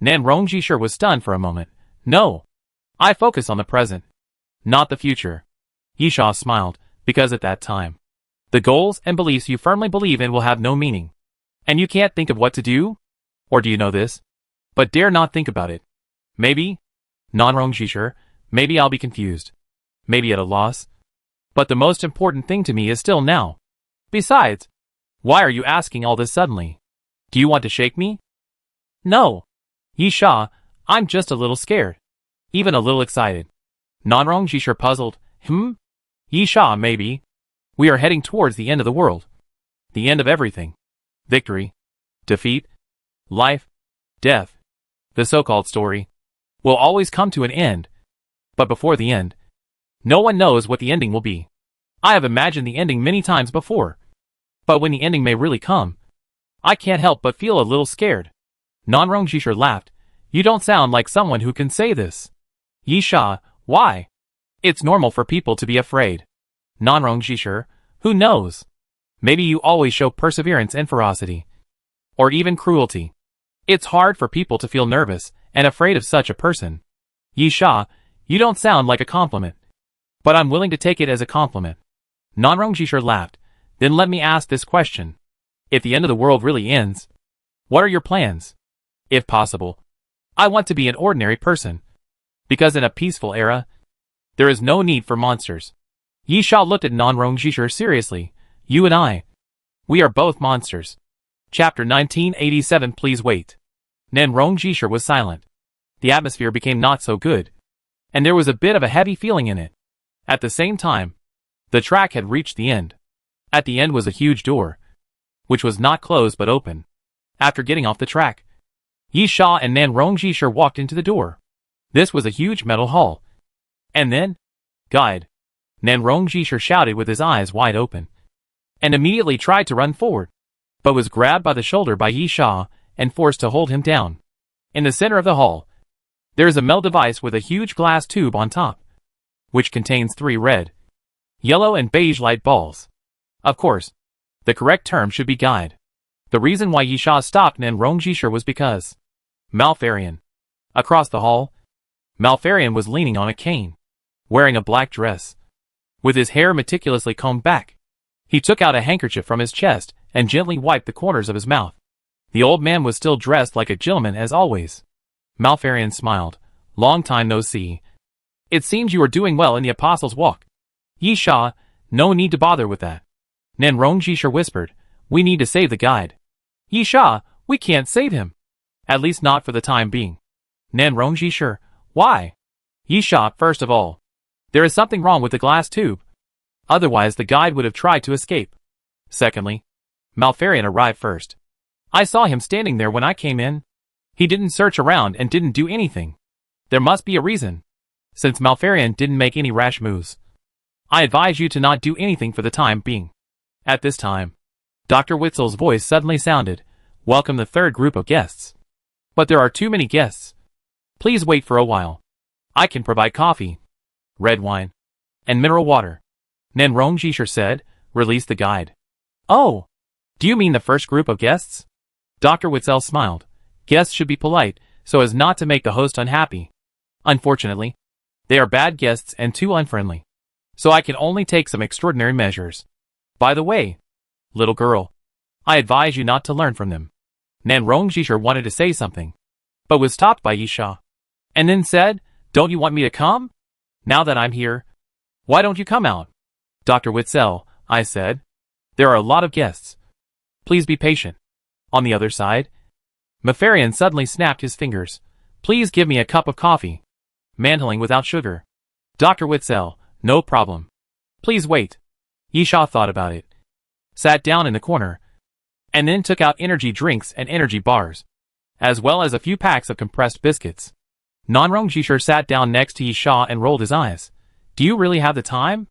Nan Rongjishir was stunned for a moment. No. I focus on the present, not the future. Yisha smiled, because at that time, the goals and beliefs you firmly believe in will have no meaning. And you can't think of what to do? Or do you know this? But dare not think about it. Maybe? Nan Rongjishir, maybe I'll be confused. Maybe at a loss. But the most important thing to me is still now. Besides, why are you asking all this suddenly? Do you want to shake me? No. Yisha, I'm just a little scared. Even a little excited. Nan Rongjishir puzzled. Yisha, maybe. We are heading towards the end of the world. The end of everything. Victory. Defeat. Life. Death. The so-called story will always come to an end. But before the end, no one knows what the ending will be. I have imagined the ending many times before. But when the ending may really come, I can't help but feel a little scared. Nan Rongjishir laughed. You don't sound like someone who can say this. Yisha, why? It's normal for people to be afraid. Nan Rongjishir, who knows? Maybe you always show perseverance and ferocity. Or even cruelty. It's hard for people to feel nervous and afraid of such a person. Yisha, you don't sound like a compliment. But I'm willing to take it as a compliment. Nan Rongjishir laughed. Then let me ask this question. If the end of the world really ends, what are your plans? If possible, I want to be an ordinary person. Because in a peaceful era, there is no need for monsters. Yisha looked at Nan Rongjishir seriously. You and I, we are both monsters. Chapter 1987. Please wait. Nan Rongjishir was silent. The atmosphere became not so good. And there was a bit of a heavy feeling in it. At the same time, the track had reached the end. At the end was a huge door, which was not closed but open. After getting off the track, Yisha and Nan Rongjishir walked into the door. This was a huge metal hall. And then, guide. Nan Rongjishir shouted with his eyes wide open. And immediately tried to run forward, but was grabbed by the shoulder by Yisha and forced to hold him down. In the center of the hall, there is a metal device with a huge glass tube on top, which contains 3 red, yellow and beige light balls. Of course, the correct term should be guide. The reason why Yisha stopped Nan Rongjishir was because Malfarian. Across the hall, Malfarian was leaning on a cane, wearing a black dress, with his hair meticulously combed back. He took out a handkerchief from his chest and gently wiped the corners of his mouth. The old man was still dressed like a gentleman as always. Malfarian smiled. Long time no see. It seems you are doing well in the Apostles' Walk. Yisha, no need to bother with that. Nan Rongjishir whispered. We need to save the guide. Yisha, we can't save him. At least not for the time being. Nan Rongjishir, why? Yisha, first of all, there is something wrong with the glass tube. Otherwise the guide would have tried to escape. Secondly, Malfarian arrived first. I saw him standing there when I came in. He didn't search around and didn't do anything. There must be a reason. Since Malfarian didn't make any rash moves, I advise you to not do anything for the time being. At this time, Dr. Witzel's voice suddenly sounded. Welcome the third group of guests. But there are too many guests. Please wait for a while. I can provide coffee, red wine, and mineral water. Nan Rongjishir said. Release the guide. Oh, do you mean the first group of guests? Dr. Witzel smiled. Guests should be polite, so as not to make the host unhappy. Unfortunately, they are bad guests and too unfriendly. So I can only take some extraordinary measures. By the way, little girl, I advise you not to learn from them. Nan Rongjishir wanted to say something, but was stopped by Yisha. And then said, don't you want me to come? Now that I'm here, why don't you come out? Dr. Witzel, I said. There are a lot of guests. Please be patient. On the other side, Malfarian suddenly snapped his fingers. Please give me a cup of coffee. Mantling without sugar. Dr. Witzel, no problem. Please wait. Yisha thought about it. sat down in the corner, and then took out energy drinks and energy bars, as well as a few packs of compressed biscuits. Nanrong Jishir sat down next to Yi Sha and rolled his eyes. Do you really have the time?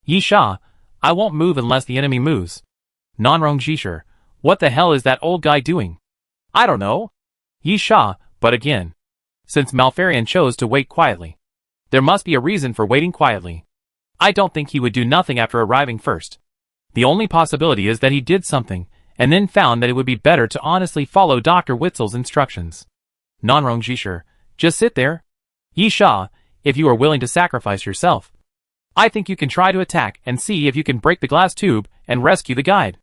Yi Sha, I won't move unless the enemy moves. Nanrong Jishir, what the hell is that old guy doing? I don't know. Yi Sha, but again, since Malfarian chose to wait quietly, there must be a reason for waiting quietly. I don't think he would do nothing after arriving first. The only possibility is that he did something, and then found that it would be better to honestly follow Dr. Witzel's instructions. Nanrong Jishir, just sit there. Yi Sha, if you are willing to sacrifice yourself, I think you can try to attack and see if you can break the glass tube and rescue the guide.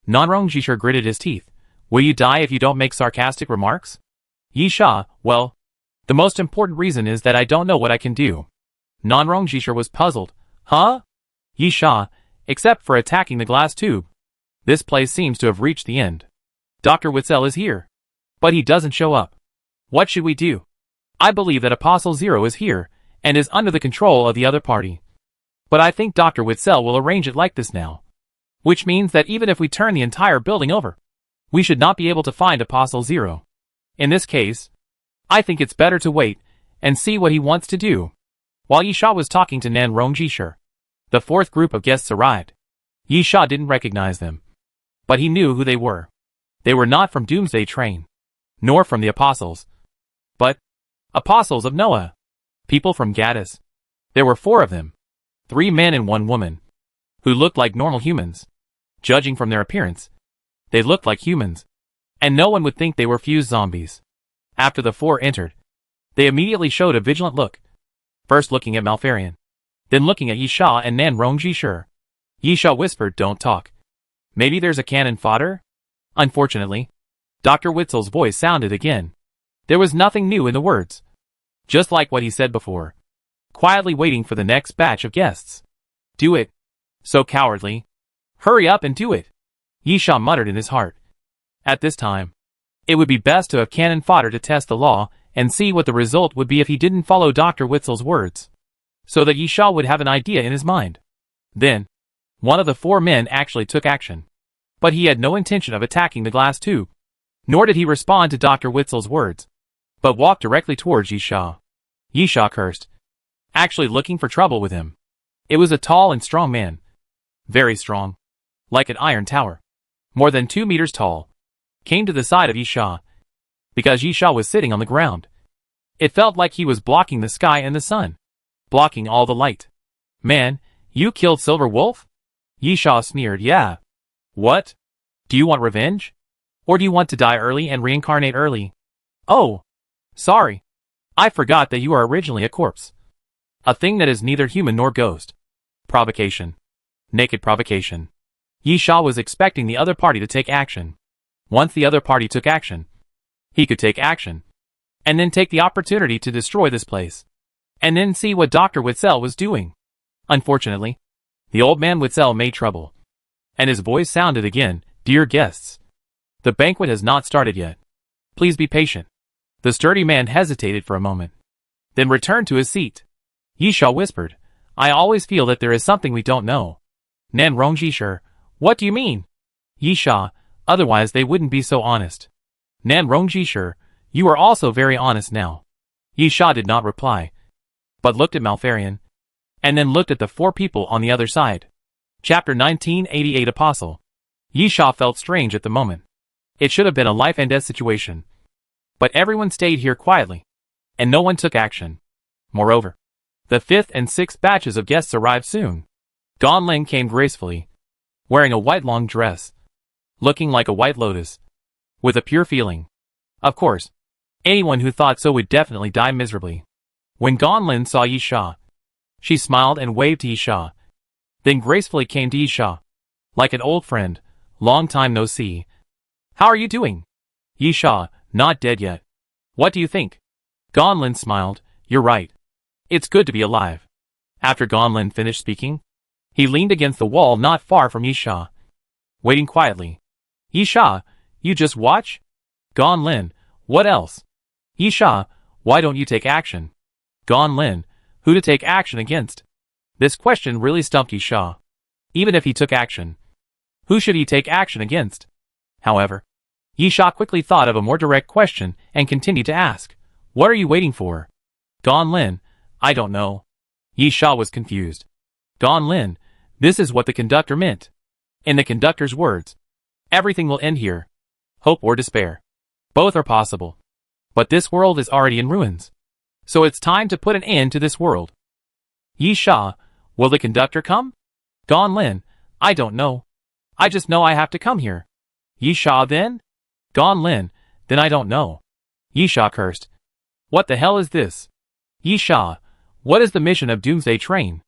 Nanrong Jishir gritted his teeth. Will you die if you don't make sarcastic remarks? Yi Sha, well, the most important reason is that I don't know what I can do. Nanrong Jishir was puzzled. Huh? Yi Sha, except for attacking the glass tube. This place seems to have reached the end. Dr. Witzel is here, but he doesn't show up. What should we do? I believe that Apostle Zero is here, and is under the control of the other party. But I think Dr. Witzel will arrange it like this now. Which means that even if we turn the entire building over, we should not be able to find Apostle Zero. In this case, I think it's better to wait, and see what he wants to do. While Yi Sha was talking to Nanrong Jishir, the fourth group of guests arrived. Yi Sha didn't recognize them, but he knew who they were. They were not from Doomsday Train, nor from the Apostles, but Apostles of Noah, people from Gaddis. There were 4 of them, 3 men and 1 woman, who looked like normal humans. Judging from their appearance, they looked like humans, and no one would think they were fused zombies. After the 4 entered, they immediately showed a vigilant look, first looking at Malfarian, then looking at Yi Sha and Nanrong Jishir. Yi Sha whispered, don't talk. Maybe there's a cannon fodder? Unfortunately, Dr. Witzel's voice sounded again. There was nothing new in the words, just like what he said before, quietly waiting for the next batch of guests. Do it. So cowardly. Hurry up and do it. Yi Sha muttered in his heart. At this time, it would be best to have cannon fodder to test the law and see what the result would be if he didn't follow Dr. Witzel's words, so that Yi Sha would have an idea in his mind. Then, one of the 4 men actually took action, but he had no intention of attacking the glass tube, nor did he respond to Dr. Witzel's words, but walked directly towards Yi Sha. Yi Sha cursed, actually looking for trouble with him. It was a tall and strong man, very strong, like an iron tower, more than 2 meters tall, came to the side of Yi Sha, because Yi Sha was sitting on the ground. It felt like he was blocking the sky and the sun, blocking all the light. Man, you killed Silver Wolf? Yi Sha sneered. Yeah. What? Do you want revenge? Or do you want to die early and reincarnate early? Oh, sorry. I forgot that you are originally a corpse. A thing that is neither human nor ghost. Provocation. Naked provocation. Yi Sha was expecting the other party to take action. Once the other party took action, he could take action, and then take the opportunity to destroy this place, and then see what Dr. Witzel was doing. Unfortunately, the old man Witzel made trouble, and his voice sounded again. Dear guests, the banquet has not started yet. Please be patient. The sturdy man hesitated for a moment, then returned to his seat. Yi Sha whispered, I always feel that there is something we don't know. Nanrong Jishir, what do you mean? Yi Sha, otherwise they wouldn't be so honest. Nanrong Jishir, you are also very honest now. Yi Sha did not reply, but looked at Malfarian, and then looked at the 4 people on the other side. Chapter 1988 Apostle. Yi Sha felt strange at the moment. It should have been a life and death situation. But everyone stayed here quietly, and no one took action. Moreover, the 5th and 6th batches of guests arrived soon. Gonlin came gracefully, wearing a white long dress, looking like a white lotus, with a pure feeling. Of course, anyone who thought so would definitely die miserably. When Gonlin saw Yi Sha, she smiled and waved to Yi Sha, then gracefully came to Yi Sha, like an old friend. Long time no see. How are you doing? Yi Sha, not dead yet. What do you think? Gonlin smiled. You're right. It's good to be alive. After Gonlin finished speaking, he leaned against the wall not far from Yi Sha, waiting quietly. Yi Sha, you just watch? Gonlin, what else? Yi Sha, why don't you take action? Gonlin, who to take action against? This question really stumped Yi Sha. Even if he took action, Who should he take action against? However, Yi Sha quickly thought of a more direct question and continued to ask, "What are you waiting for?" Gan Lin, I don't know. Yi Sha was confused. Gan Lin, this is what the conductor meant. In the conductor's words, everything will end here. Hope or despair. Both are possible. But this world is already in ruins. So it's time to put an end to this world. Yi Sha, will the conductor come? Gan Lin, I don't know. I just know I have to come here. Yi Sha then? Gan Lin, then I don't know. Yi Sha cursed. What the hell is this? Yi Sha, what is the mission of Doomsday Train?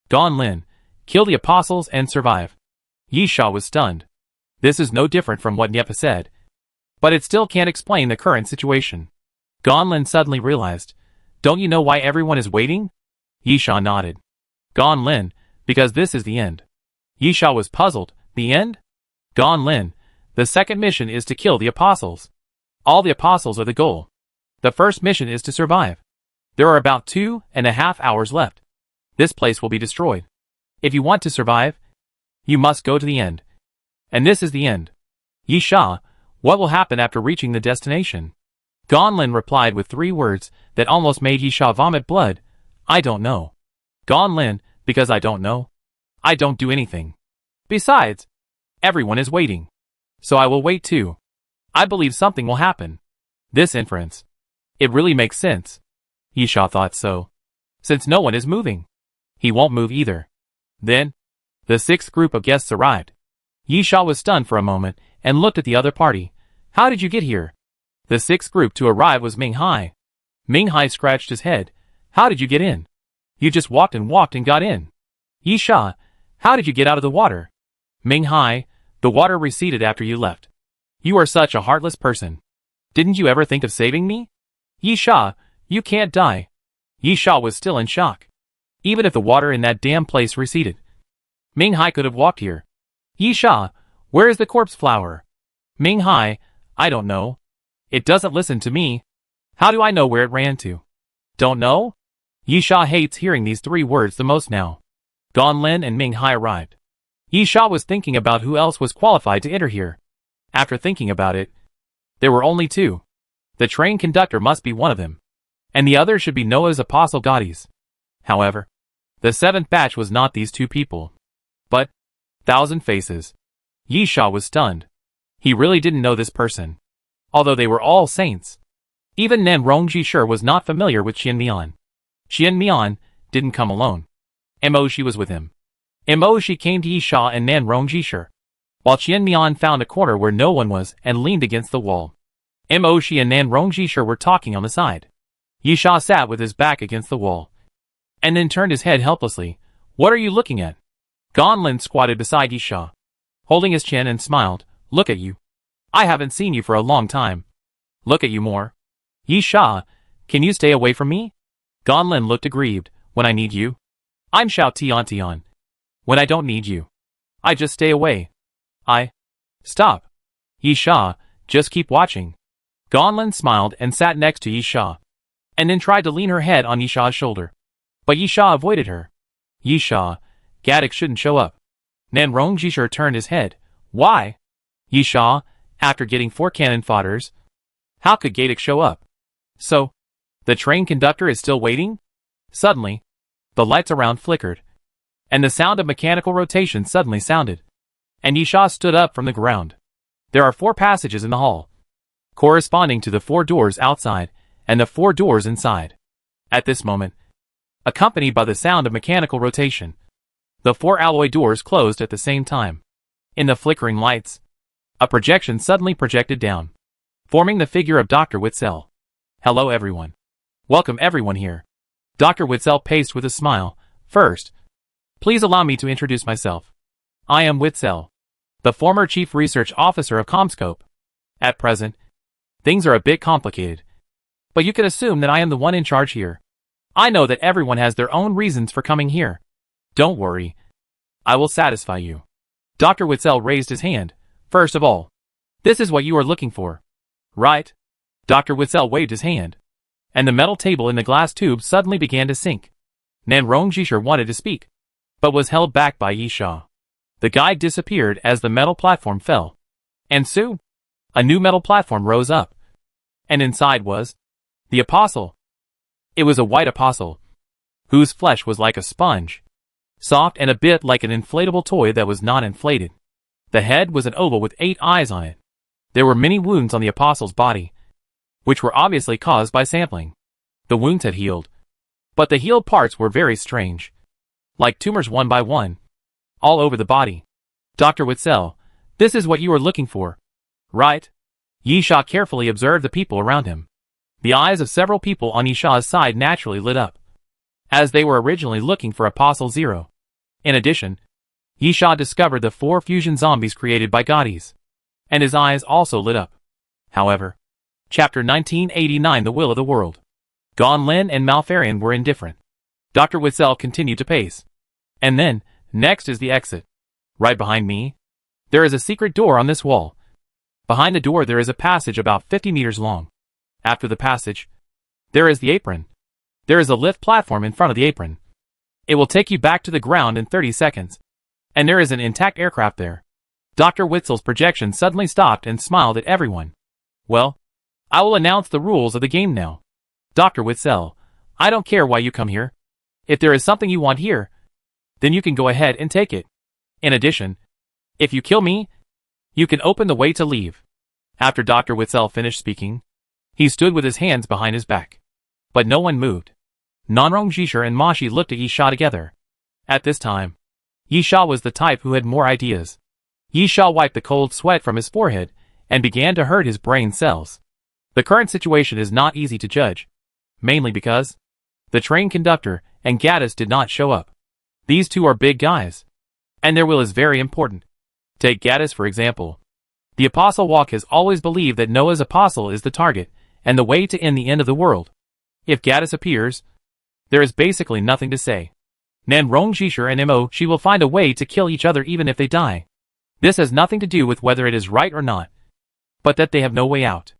Gan Lin, kill the apostles and survive. Yi Sha was stunned. This is no different from what Nyepa said. But it still can't explain the current situation. Gan Lin suddenly realized. Don't you know why everyone is waiting? Yi Sha nodded. Gan Lin, because this is the end. Yi Sha was puzzled. The end? Gan Lin, the second mission is to kill the apostles. All the apostles are the goal. The first mission is to survive. There are about 2.5 hours left. This place will be destroyed. If you want to survive, you must go to the end. And this is the end. Yi Sha, what will happen after reaching the destination? Gan Lin replied with 3 words that almost made Yi Sha vomit blood. I don't know. Gan Lin, because I don't know. I don't do anything. Besides, everyone is waiting. So I will wait too. I believe something will happen. This inference. It really makes sense. Yi Sha thought so. Since no one is moving, he won't move either. Then, the 6th group of guests arrived. Yi Sha was stunned for a moment and looked at the other party. How did you get here? The 6th group to arrive was Ming Hai. Ming Hai scratched his head. How did you get in? You just walked and got in. Yi Sha, how did you get out of the water? Ming Hai, the water receded after you left. You are such a heartless person. Didn't you ever think of saving me? Yi Sha, you can't die. Yi Sha was still in shock. Even if the water in that damn place receded, Ming Hai could have walked here. Yi Sha, where is the corpse flower? Ming Hai, I don't know. It doesn't listen to me. How do I know where it ran to? Don't know? Yi Sha hates hearing these 3 words the most now. Gan Lin and Ming Hai arrived. Yi Sha was thinking about who else was qualified to enter here. After thinking about it, there were only 2. The train conductor must be one of them, and the other should be Noah's apostle Gaudis. However, the 7th batch was not these 2 people, but 1,000 faces. Yi Sha was stunned. He really didn't know this person, although they were all saints. Even Nan Rongjishir was not familiar with Qian Mian. Qian Mian didn't come alone. Moshi was with him. Moshi came to Yi Sha and Nan Rongjishir, while Qian Mian found a corner where no one was and leaned against the wall. Moshi and Nan Rongjishir were talking on the side. Yi Sha sat with his back against the wall, and then turned his head helplessly. What are you looking at? Gan Lin squatted beside Yi Sha, holding his chin and smiled. Look at you. I haven't seen you for a long time. Look at you more. Yi Sha, can you stay away from me? Gan Lin looked aggrieved. When I need you, I'm Xiao Tian. When I don't need you, I just stay away. Stop. Yi Sha, just keep watching. Gan Lin smiled and sat next to Yi Sha, and then tried to lean her head on Yi Sha's shoulder. But Yi Sha avoided her. Yi Sha, Gadik shouldn't show up. Nan Rongjishir turned his head. Why? Yi Sha, after getting 4 cannon fodders, how could Gadik show up? So, the train conductor is still waiting? Suddenly, the lights around flickered, and the sound of mechanical rotation suddenly sounded, and Yi Sha stood up from the ground. There are 4 passages in the hall, corresponding to the 4 doors outside and the 4 doors inside. At this moment, accompanied by the sound of mechanical rotation, the 4 alloy doors closed at the same time. In the flickering lights, a projection suddenly projected down, forming the figure of Dr. Witzel. Hello everyone. Welcome everyone here. Dr. Witzel paced with a smile. First, please allow me to introduce myself. I am Witzel, the former Chief Research Officer of Comscope. At present, things are a bit complicated, but you can assume that I am the one in charge here. I know that everyone has their own reasons for coming here. Don't worry. I will satisfy you. Dr. Witzel raised his hand. First of all, this is what you are looking for, right? Dr. Witzel waved his hand, and the metal table in the glass tube suddenly began to sink. Nan Rongjishir wanted to speak, but was held back by Yi Sha. The guide disappeared as the metal platform fell. And soon, a new metal platform rose up. And inside was the apostle. It was a white apostle, whose flesh was like a sponge, soft and a bit like an inflatable toy that was not inflated. The head was an oval with 8 eyes on it. There were many wounds on the apostle's body, which were obviously caused by sampling. The wounds had healed, but the healed parts were very strange, like tumors one by one, all over the body. Dr. Witzel, this is what you were looking for, right? Yisha carefully observed the people around him. The eyes of several people on Yisha's side naturally lit up, as they were originally looking for Apostle Zero. In addition, Yisha discovered the 4 fusion zombies created by Gaudis, and his eyes also lit up. However, Chapter 1989 The Will of the World. Gon Lin and Malfarian were indifferent. Dr. Witzel continued to pace. And then, next is the exit. Right behind me, there is a secret door on this wall. Behind the door there is a passage about 50 meters long. After the passage, there is the apron. There is a lift platform in front of the apron. It will take you back to the ground in 30 seconds. And there is an intact aircraft there. Dr. Witzel's projection suddenly stopped and smiled at everyone. Well, I will announce the rules of the game now. Dr. Witzel, I don't care why you come here. If there is something you want here, then you can go ahead and take it. In addition, if you kill me, you can open the way to leave. After Dr. Witzel finished speaking, he stood with his hands behind his back. But no one moved. Nanrong Jisher and Mashi looked at Yisha together. At this time, Yisha was the type who had more ideas. Yisha wiped the cold sweat from his forehead and began to hurt his brain cells. The current situation is not easy to judge, mainly because the train conductor and Gaddis did not show up. These two are big guys, and their will is very important. Take Gaddis for example. The Apostle Walk has always believed that Noah's apostle is the target and the way to end the end of the world. If Gaddis appears, there is basically nothing to say. Nanrong Jisher and Mo she will find a way to kill each other even if they die. This has nothing to do with whether it is right or not, but that they have no way out.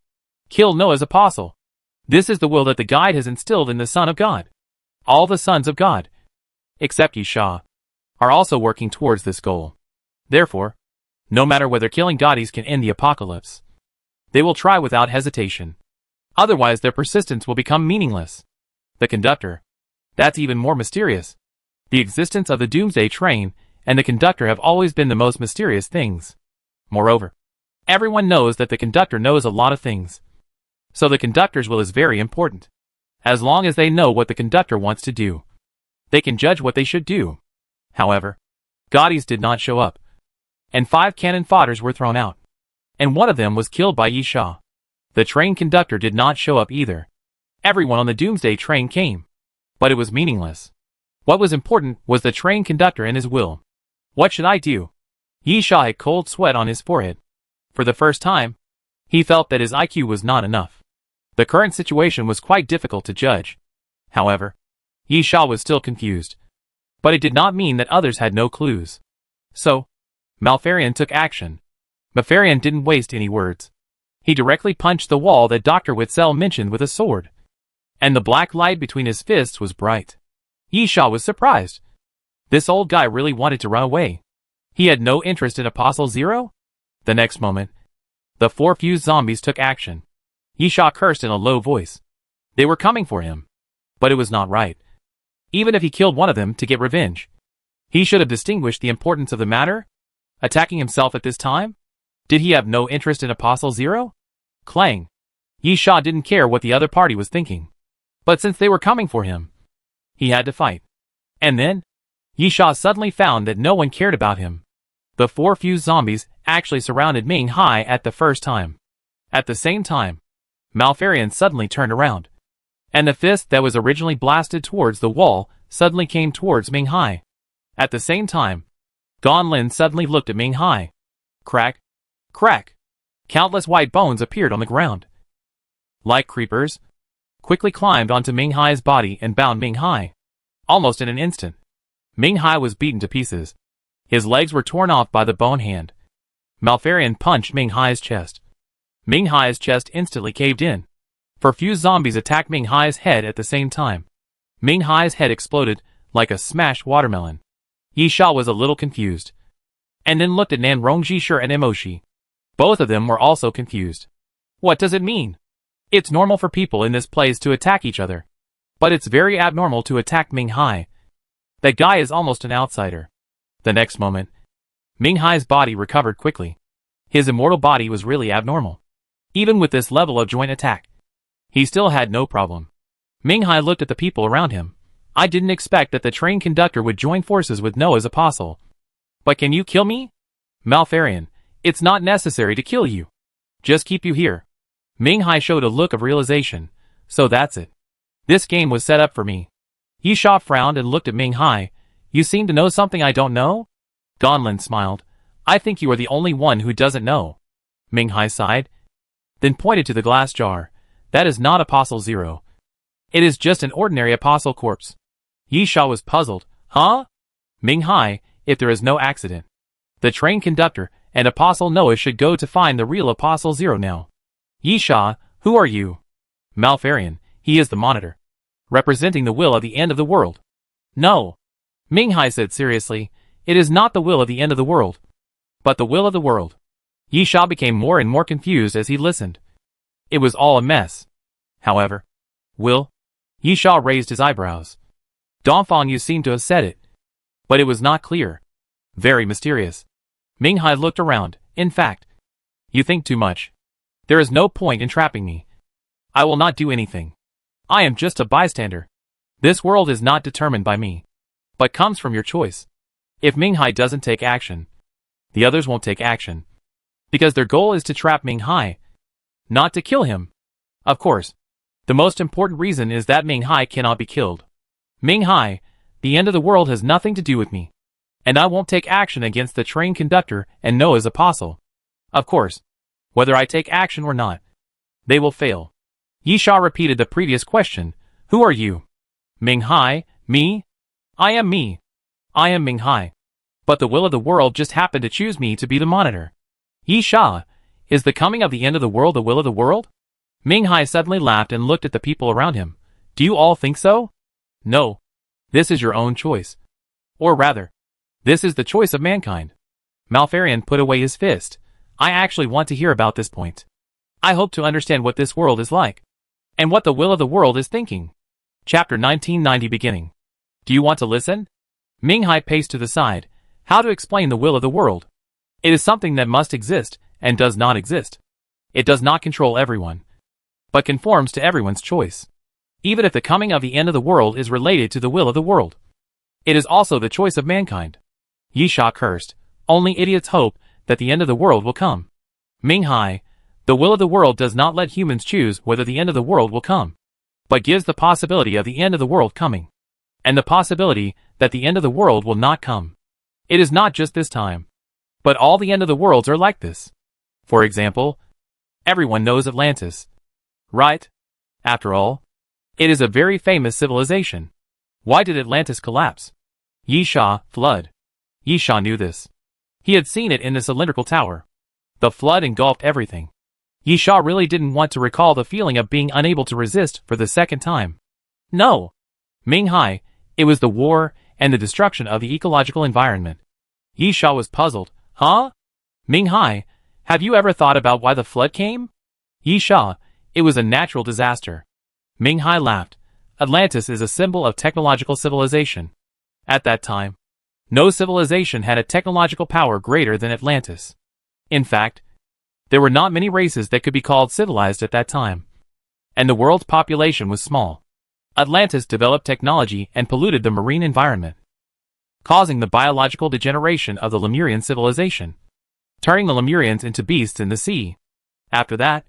Kill Noah's apostle. This is the will that the guide has instilled in the Son of God. All the sons of God, except Yisha, are also working towards this goal. Therefore, no matter whether killing Gaudis can end the apocalypse, they will try without hesitation. Otherwise their persistence will become meaningless. The conductor. That's even more mysterious. The existence of the Doomsday train and the conductor have always been the most mysterious things. Moreover, everyone knows that the conductor knows a lot of things. So the conductor's will is very important. As long as they know what the conductor wants to do, they can judge what they should do. However, Gaudis did not show up, and 5 cannon fodders were thrown out, and one of them was killed by Yisha. The train conductor did not show up either. Everyone on the Doomsday train came, but it was meaningless. What was important was the train conductor and his will. What should I do? Yisha had cold sweat on his forehead. For the first time, he felt that his IQ was not enough. The current situation was quite difficult to judge. However, Yisha was still confused. But it did not mean that others had no clues. So, Malfarian took action. Malfarian didn't waste any words. He directly punched the wall that Dr. Witzel mentioned with a sword. And the black light between his fists was bright. Yisha was surprised. This old guy really wanted to run away. He had no interest in Apostle Zero? The next moment, the 4 fused zombies took action. Yisha cursed in a low voice. They were coming for him. But it was not right. Even if he killed one of them to get revenge, he should have distinguished the importance of the matter. Attacking himself at this time? Did he have no interest in Apostle Zero? Clang. Yisha didn't care what the other party was thinking. But since they were coming for him, he had to fight. And then, Yisha suddenly found that no one cared about him. The 4 fused zombies actually surrounded Ming Hai at the first time. At the same time, Malfarian suddenly turned around, and the fist that was originally blasted towards the wall suddenly came towards Ming Hai. At the same time, Gon Lin suddenly looked at Ming Hai. Crack, crack. Countless white bones appeared on the ground. Like creepers, quickly climbed onto Ming Hai's body and bound Ming Hai. Almost in an instant, Ming Hai was beaten to pieces. His legs were torn off by the bone hand. Malfarian punched Ming Hai's chest. Ming Hai's chest instantly caved in. 4 fused zombies attacked Ming Hai's head at the same time. Ming Hai's head exploded like a smashed watermelon. Yisha was a little confused. and then looked at Nan Rongjishir and Emoshi. Both of them were also confused. What does it mean? It's normal for people in this place to attack each other. But it's very abnormal to attack Ming Hai. That guy is almost an outsider. The next moment, Ming Hai's body recovered quickly. His immortal body was really abnormal. Even with this level of joint attack, he still had no problem. Ming Hai looked at the people around him. I didn't expect that the train conductor would join forces with Noah's apostle. But can you kill me? Malfarian, it's not necessary to kill you. Just keep you here. Ming Hai showed a look of realization. So that's it. This game was set up for me. Yisha frowned and looked at Ming Hai. You seem to know something I don't know? Gonlin smiled. I think you are the only one who doesn't know. Ming Hai sighed, then pointed to the glass jar. That is not Apostle Zero. It is just an ordinary apostle corpse. Yisha was puzzled. Huh? Ming Hai, if there is no accident, the train conductor and Apostle Noah should go to find the real Apostle Zero now. Yisha, who are you? Malfarian, he is the monitor, representing the will of the end of the world. No. Ming Hai said seriously, it is not the will of the end of the world, but the will of the world. Yisha became more and more confused as he listened. It was all a mess. However, will? Yisha raised his eyebrows. Dongfang, you seem to have said it. But it was not clear. Very mysterious. Ming Hai looked around. In fact, you think too much. There is no point in trapping me. I will not do anything. I am just a bystander. This world is not determined by me, but comes from your choice. If Ming Hai doesn't take action, the others won't take action. Because their goal is to trap Ming Hai, not to kill him. Of course, the most important reason is that Ming Hai cannot be killed. Ming Hai, the end of the world has nothing to do with me. And I won't take action against the train conductor and Noah's apostle. Of course, whether I take action or not, they will fail. Yisha repeated the previous question. Who are you? Ming Hai, me? I am me. I am Ming Hai. But the will of the world just happened to choose me to be the monitor. Yisha, is the coming of the end of the world the will of the world? Ming Hai suddenly laughed and looked at the people around him. Do you all think so? No. This is your own choice. Or rather, this is the choice of mankind. Malfarian put away his fist. I actually want to hear about this point. I hope to understand what this world is like, and what the will of the world is thinking. Chapter 1990 beginning. Do you want to listen? Ming Hai paced to the side. How to explain the will of the world? It is something that must exist, and does not exist. It does not control everyone, but conforms to everyone's choice. Even if the coming of the end of the world is related to the will of the world, it is also the choice of mankind. Yisha cursed. Only idiots hope that the end of the world will come. Ming Hai, the will of the world does not let humans choose whether the end of the world will come, but gives the possibility of the end of the world coming, and the possibility that the end of the world will not come. It is not just this time, but all the end of the worlds are like this. For example, everyone knows Atlantis, right? After all, it is a very famous civilization. Why did Atlantis collapse? Yisha, flood. Yisha knew this. He had seen it in the cylindrical tower. The flood engulfed everything. Yisha really didn't want to recall the feeling of being unable to resist for the second time. No. Ming Hai, it was the war and the destruction of the ecological environment. Yisha was puzzled. Huh? Ming Hai, have you ever thought about why the flood came? Yisha, it was a natural disaster. Ming Hai laughed. Atlantis is a symbol of technological civilization. At that time, no civilization had a technological power greater than Atlantis. In fact, there were not many races that could be called civilized at that time, and the world's population was small. Atlantis developed technology and polluted the marine environment, causing the biological degeneration of the Lemurian civilization, turning the Lemurians into beasts in the sea. After that,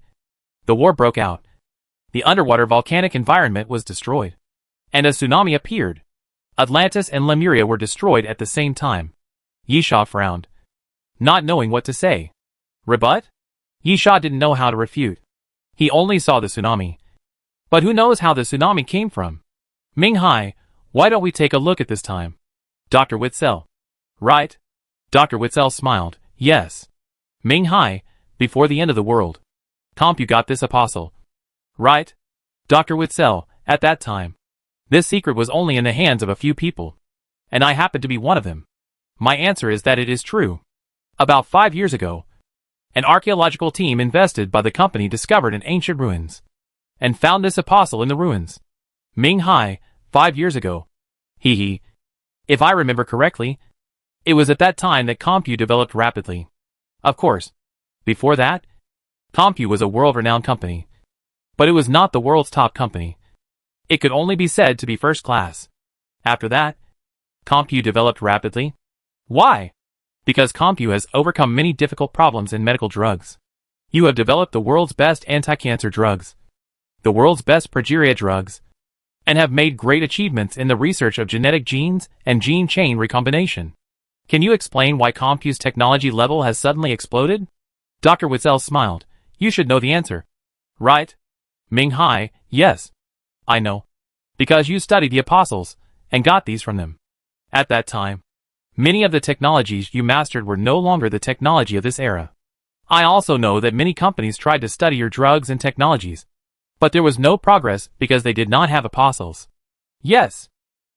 the war broke out. The underwater volcanic environment was destroyed, and a tsunami appeared. Atlantis and Lemuria were destroyed at the same time. Yisha frowned, not knowing what to say. Rebut? Yisha didn't know how to refute. He only saw the tsunami. But who knows how the tsunami came from? Ming Hai, why don't we take a look at this time? Dr. Witzel. Right? Dr. Witzel smiled. Yes. Ming Hai, before the end of the world. Comp, you got this apostle. Right? Dr. Witzel, at that time, this secret was only in the hands of a few people, and I happen to be one of them. My answer is that it is true. About 5 years ago, an archaeological team invested by the company discovered an ancient ruins and found this apostle in the ruins. Ming Hai, 5 years ago. Hee. If I remember correctly, it was at that time that Compu developed rapidly. Of course, before that, Compu was a world-renowned company. But it was not the world's top company. It could only be said to be first class. After that, Compu developed rapidly. Why? Because Compu has overcome many difficult problems in medical drugs. You have developed the world's best anti-cancer drugs, the world's best progeria drugs, and have made great achievements in the research of genetic genes and gene chain recombination. Can you explain why Compu's technology level has suddenly exploded? Dr. Witzel smiled. You should know the answer. Right? Ming Hai, yes. I know. Because you studied the apostles, and got these from them. At that time, many of the technologies you mastered were no longer the technology of this era. I also know that many companies tried to study your drugs and technologies, but there was no progress because they did not have apostles. Yes.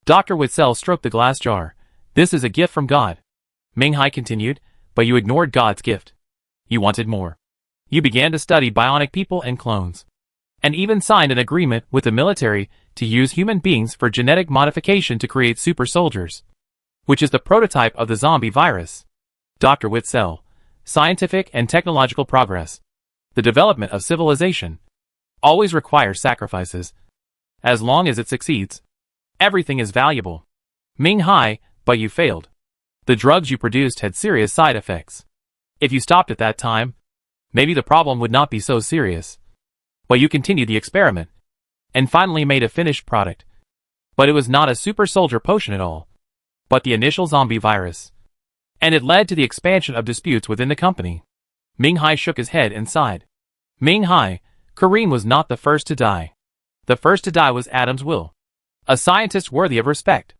Dr. Witzel stroked the glass jar. This is a gift from God. Ming Hai continued, but you ignored God's gift. You wanted more. You began to study bionic people and clones, and even signed an agreement with the military to use human beings for genetic modification to create super soldiers, which is the prototype of the zombie virus. Dr. Witzel, scientific and technological progress, the development of civilization, always requires sacrifices. As long as it succeeds, everything is valuable. Ming Hai, but you failed. The drugs you produced had serious side effects. If you stopped at that time, maybe the problem would not be so serious. But you continued the experiment, and finally made a finished product. But it was not a super soldier potion at all, but the initial zombie virus. And it led to the expansion of disputes within the company. Ming Hai shook his head and sighed. Ming Hai, Kareem was not the first to die. The first to die was Adams Will, a scientist worthy of respect.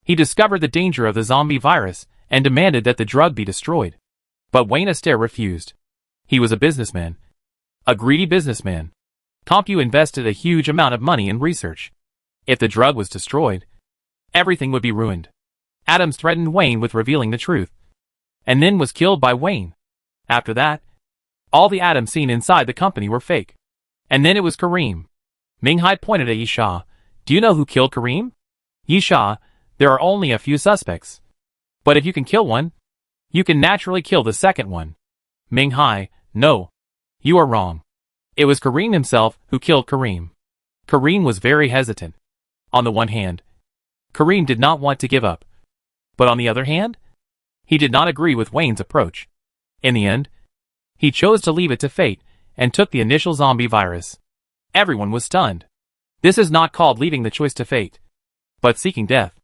He discovered the danger of the zombie virus and demanded that the drug be destroyed. But Wayne Astaire refused. He was a businessman. A greedy businessman. Compu invested a huge amount of money in research. If the drug was destroyed, everything would be ruined. Adams threatened Wayne with revealing the truth, and then was killed by Wayne. After that, all the atoms seen inside the company were fake. And then it was Kareem. Ming Hai pointed at Yisha. Do you know who killed Kareem? Yisha, there are only a few suspects. But if you can kill one, you can naturally kill the second one. Ming Hai, no. You are wrong. It was Kareem himself who killed Kareem. Kareem was very hesitant. On the one hand, Kareem did not want to give up. But on the other hand, he did not agree with Wayne's approach. In the end, he chose to leave it to fate and took the initial zombie virus. Everyone was stunned. This is not called leaving the choice to fate, but seeking death.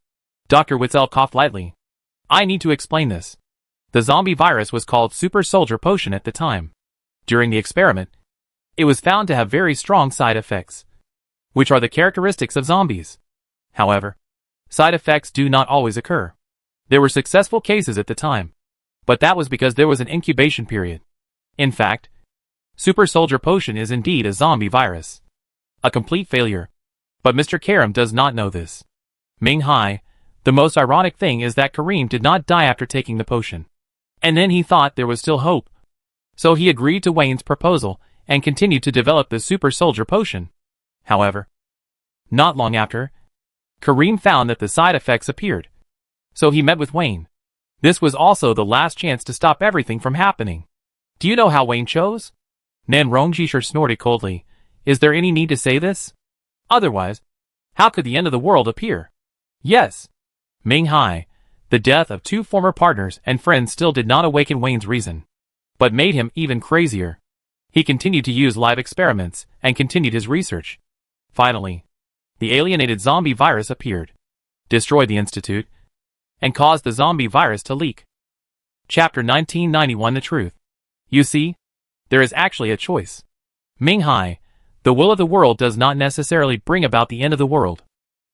Dr. Witzel coughed lightly. I need to explain this. The zombie virus was called Super Soldier Potion at the time. During the experiment, it was found to have very strong side effects, which are the characteristics of zombies. However, side effects do not always occur. There were successful cases at the time, but that was because there was an incubation period. In fact, Super Soldier Potion is indeed a zombie virus. A complete failure. But Mr. Karam does not know this. Ming Hai, the most ironic thing is that Kareem did not die after taking the potion. And then he thought there was still hope. So he agreed to Wayne's proposal and continued to develop the Super Soldier Potion. However, not long after, Kareem found that the side effects appeared. So he met with Wayne. This was also the last chance to stop everything from happening. Do you know how Wayne chose? Nan Rongjishir snorted coldly. Is there any need to say this? Otherwise, how could the end of the world appear? Yes. Ming Hai, the death of two former partners and friends still did not awaken Wayne's reason, but made him even crazier. He continued to use live experiments and continued his research. Finally, the alienated zombie virus appeared, destroyed the institute, and caused the zombie virus to leak. Chapter 1991 The Truth. You see, there is actually a choice. Ming Hai, the will of the world does not necessarily bring about the end of the world.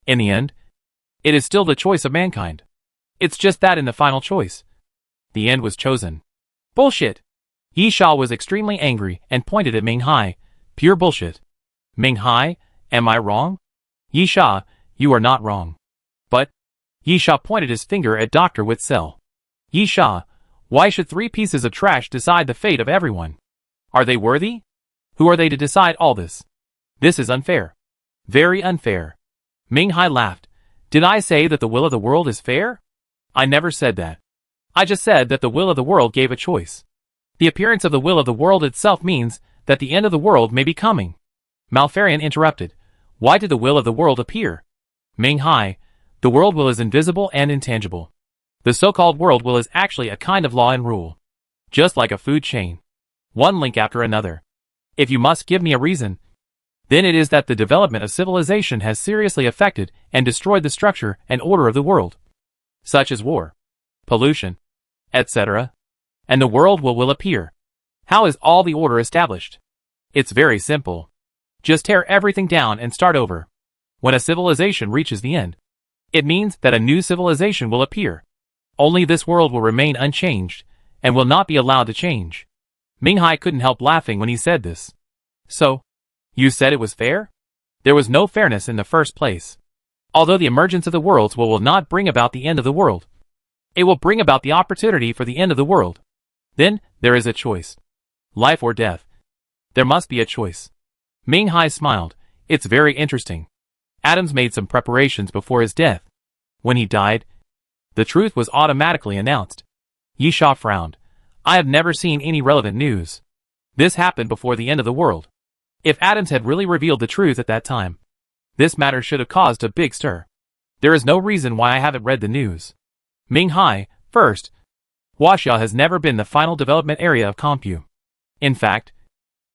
In the end, it is still the choice of mankind. It's just that in the final choice, the end was chosen. Bullshit! Yisha was extremely angry and pointed at Ming Hai. Pure bullshit. Ming Hai, am I wrong? Yisha, you are not wrong. But, Yisha pointed his finger at Dr. Witzel. Yisha, Why should 3 pieces of trash decide the fate of everyone? Are they worthy? Who are they to decide all this? This is unfair. Very unfair. Ming Hai laughed. Did I say that the will of the world is fair? I never said that. I just said that the will of the world gave a choice. The appearance of the will of the world itself means that the end of the world may be coming. Malfarian interrupted. Why did the will of the world appear? Ming Hai, the world will is invisible and intangible. The so-called world will is actually a kind of law and rule. Just like a food chain. One link after another. If you must give me a reason, then it is that the development of civilization has seriously affected and destroyed the structure and order of the world. Such as war, pollution, etc. And the world will appear. How is all the order established? It's very simple. Just tear everything down and start over. When a civilization reaches the end, it means that a new civilization will appear. Only this world will remain unchanged, and will not be allowed to change. Ming Hai couldn't help laughing when he said this. So, you said it was fair? There was no fairness in the first place. Although the emergence of the worlds will not bring about the end of the world, it will bring about the opportunity for the end of the world. Then, there is a choice. Life or death. There must be a choice. Ming Hai smiled. It's very interesting. Adams made some preparations before his death. When he died, the truth was automatically announced. Yi Sha frowned. I have never seen any relevant news. This happened before the end of the world. If Adams had really revealed the truth at that time, this matter should have caused a big stir. There is no reason why I haven't read the news. Ming Hai, first, Huaxia has never been the final development area of Compu. In fact,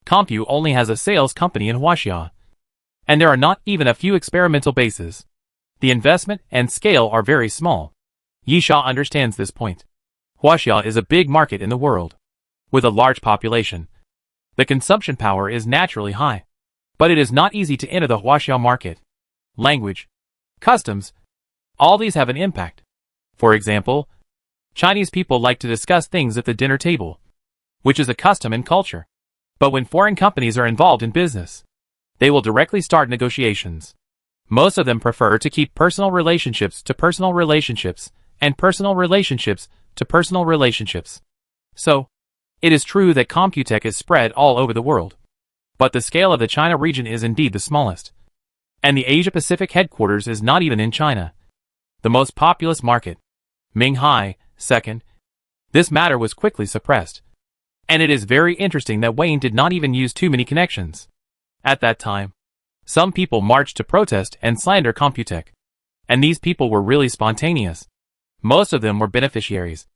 Compu only has a sales company in Huaxia. And there are not even a few experimental bases. The investment and scale are very small. Yi Sha understands this point. Huaxia is a big market in the world. With a large population, the consumption power is naturally high. But it is not easy to enter the Huaxia market. Language, customs, all these have an impact. For example, Chinese people like to discuss things at the dinner table, which is a custom and culture. But when foreign companies are involved in business, they will directly start negotiations. Most of them prefer to keep personal relationships to personal relationships, and personal relationships to personal relationships. So, it is true that Computech is spread all over the world. But the scale of the China region is indeed the smallest. And the Asia-Pacific headquarters is not even in China, the most populous market. Ming Hai, second. This matter was quickly suppressed. And it is very interesting that Wayne did not even use too many connections. At that time, some people marched to protest and slander Computech. And these people were really spontaneous. Most of them were beneficiaries,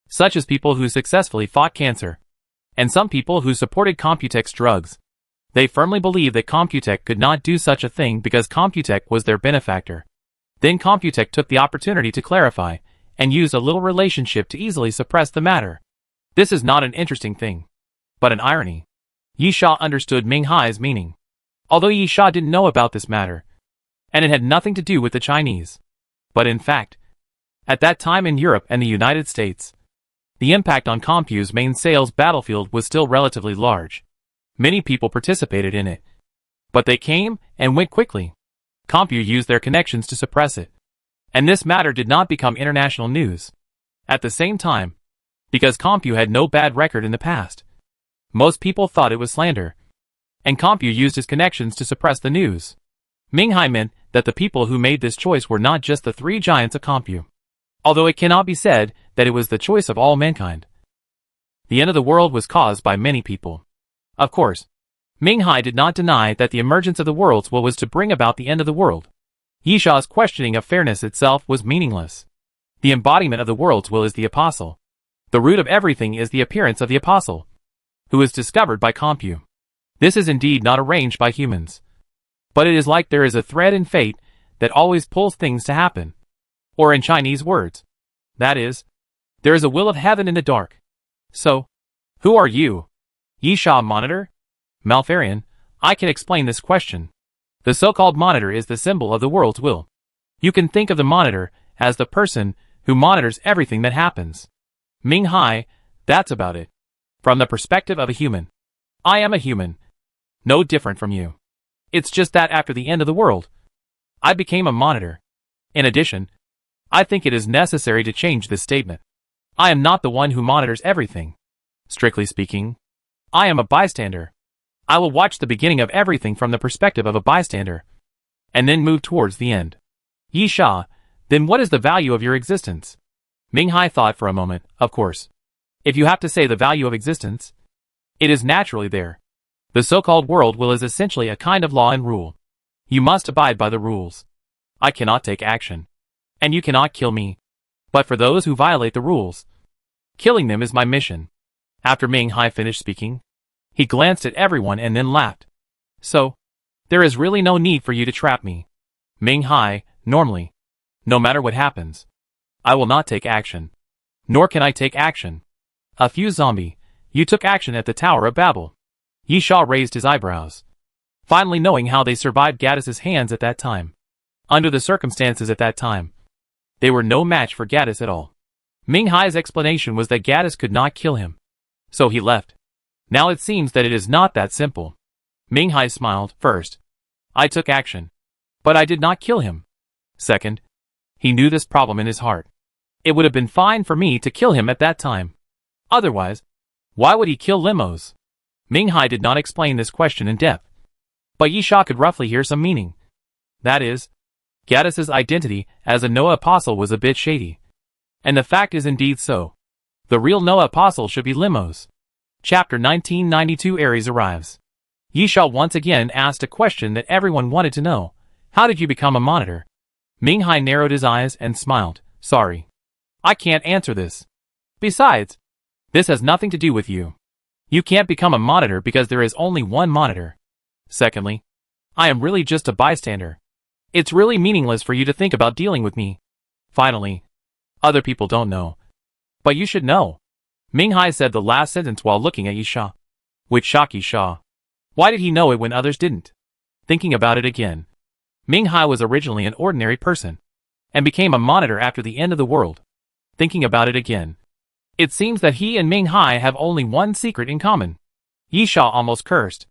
such as people who successfully fought cancer, and some people who supported Computech's drugs. They firmly believed that Computech could not do such a thing because Computech was their benefactor. Then Computech took the opportunity to clarify, and used a little relationship to easily suppress the matter. This is not an interesting thing, but an irony. Yi Sha understood Ming Hai's meaning, although Yi Sha didn't know about this matter, and it had nothing to do with the Chinese. But in fact, at that time in Europe and the United States, the impact on Compu's main sales battlefield was still relatively large. Many people participated in it, but they came and went quickly. Compu used their connections to suppress it, and this matter did not become international news. At the same time, because Compu had no bad record in the past, most people thought it was slander, and Compu used his connections to suppress the news. Ming Hai meant that the people who made this choice were not just the 3 giants of Compu, although it cannot be said that it was the choice of all mankind. The end of the world was caused by many people. Of course, Ming Hai did not deny that the emergence of the worlds was to bring about the end of the world. Yi Sha's questioning of fairness itself was meaningless. The embodiment of the world's will is the apostle. The root of everything is the appearance of the apostle, who is discovered by Compu. This is indeed not arranged by humans. But it is like there is a thread in fate that always pulls things to happen. Or in Chinese words, that is, there is a will of heaven in the dark. So, who are you? Yi Sha Monitor? Malfarian, I can explain this question. The so-called monitor is the symbol of the world's will. You can think of the monitor as the person who monitors everything that happens. Ming Hai, that's about it. From the perspective of a human, I am a human. No different from you. It's just that after the end of the world, I became a monitor. In addition, I think it is necessary to change this statement. I am not the one who monitors everything. Strictly speaking, I am a bystander. I will watch the beginning of everything from the perspective of a bystander, and then move towards the end. Yi Sha, then what is the value of your existence? Ming Hai thought for a moment. Of course. If you have to say the value of existence, it is naturally there. The so-called world will is essentially a kind of law and rule. You must abide by the rules. I cannot take action. And you cannot kill me. But for those who violate the rules, killing them is my mission. After Ming Hai finished speaking, he glanced at everyone and then laughed. So, there is really no need for you to trap me. Ming Hai, normally, no matter what happens, I will not take action. Nor can I take action. A few zombie, you took action at the Tower of Babel. Yi Sha raised his eyebrows, finally knowing how they survived Gaddis's hands at that time. Under the circumstances at that time, they were no match for Gaddis at all. Ming Hai's explanation was that Gaddis could not kill him. So he left. Now it seems that it is not that simple. Ming Hai smiled. First, I took action. But I did not kill him. Second, he knew this problem in his heart. It would have been fine for me to kill him at that time. Otherwise, why would he kill limos? Ming Hai did not explain this question in depth. But Yi Sha could roughly hear some meaning. That is, Gaddis's identity as a Noah apostle was a bit shady. And the fact is indeed so. The real Noah apostle should be limos. Chapter 1992 Ares arrives. Yi Sha once again asked a question that everyone wanted to know. How did you become a monitor? Ming Hai narrowed his eyes and smiled. Sorry. I can't answer this. Besides, this has nothing to do with you. You can't become a monitor because there is only one monitor. Secondly, I am really just a bystander. It's really meaningless for you to think about dealing with me. Finally, other people don't know. But you should know. Ming Hai said the last sentence while looking at Yi Sha. Which shocked Yi Sha. Why did he know it when others didn't? Thinking about it again. Ming Hai was originally an ordinary person, and became a monitor after the end of the world. Thinking about it again. It seems that he and Ming Hai have only one secret in common. Yi Sha almost cursed.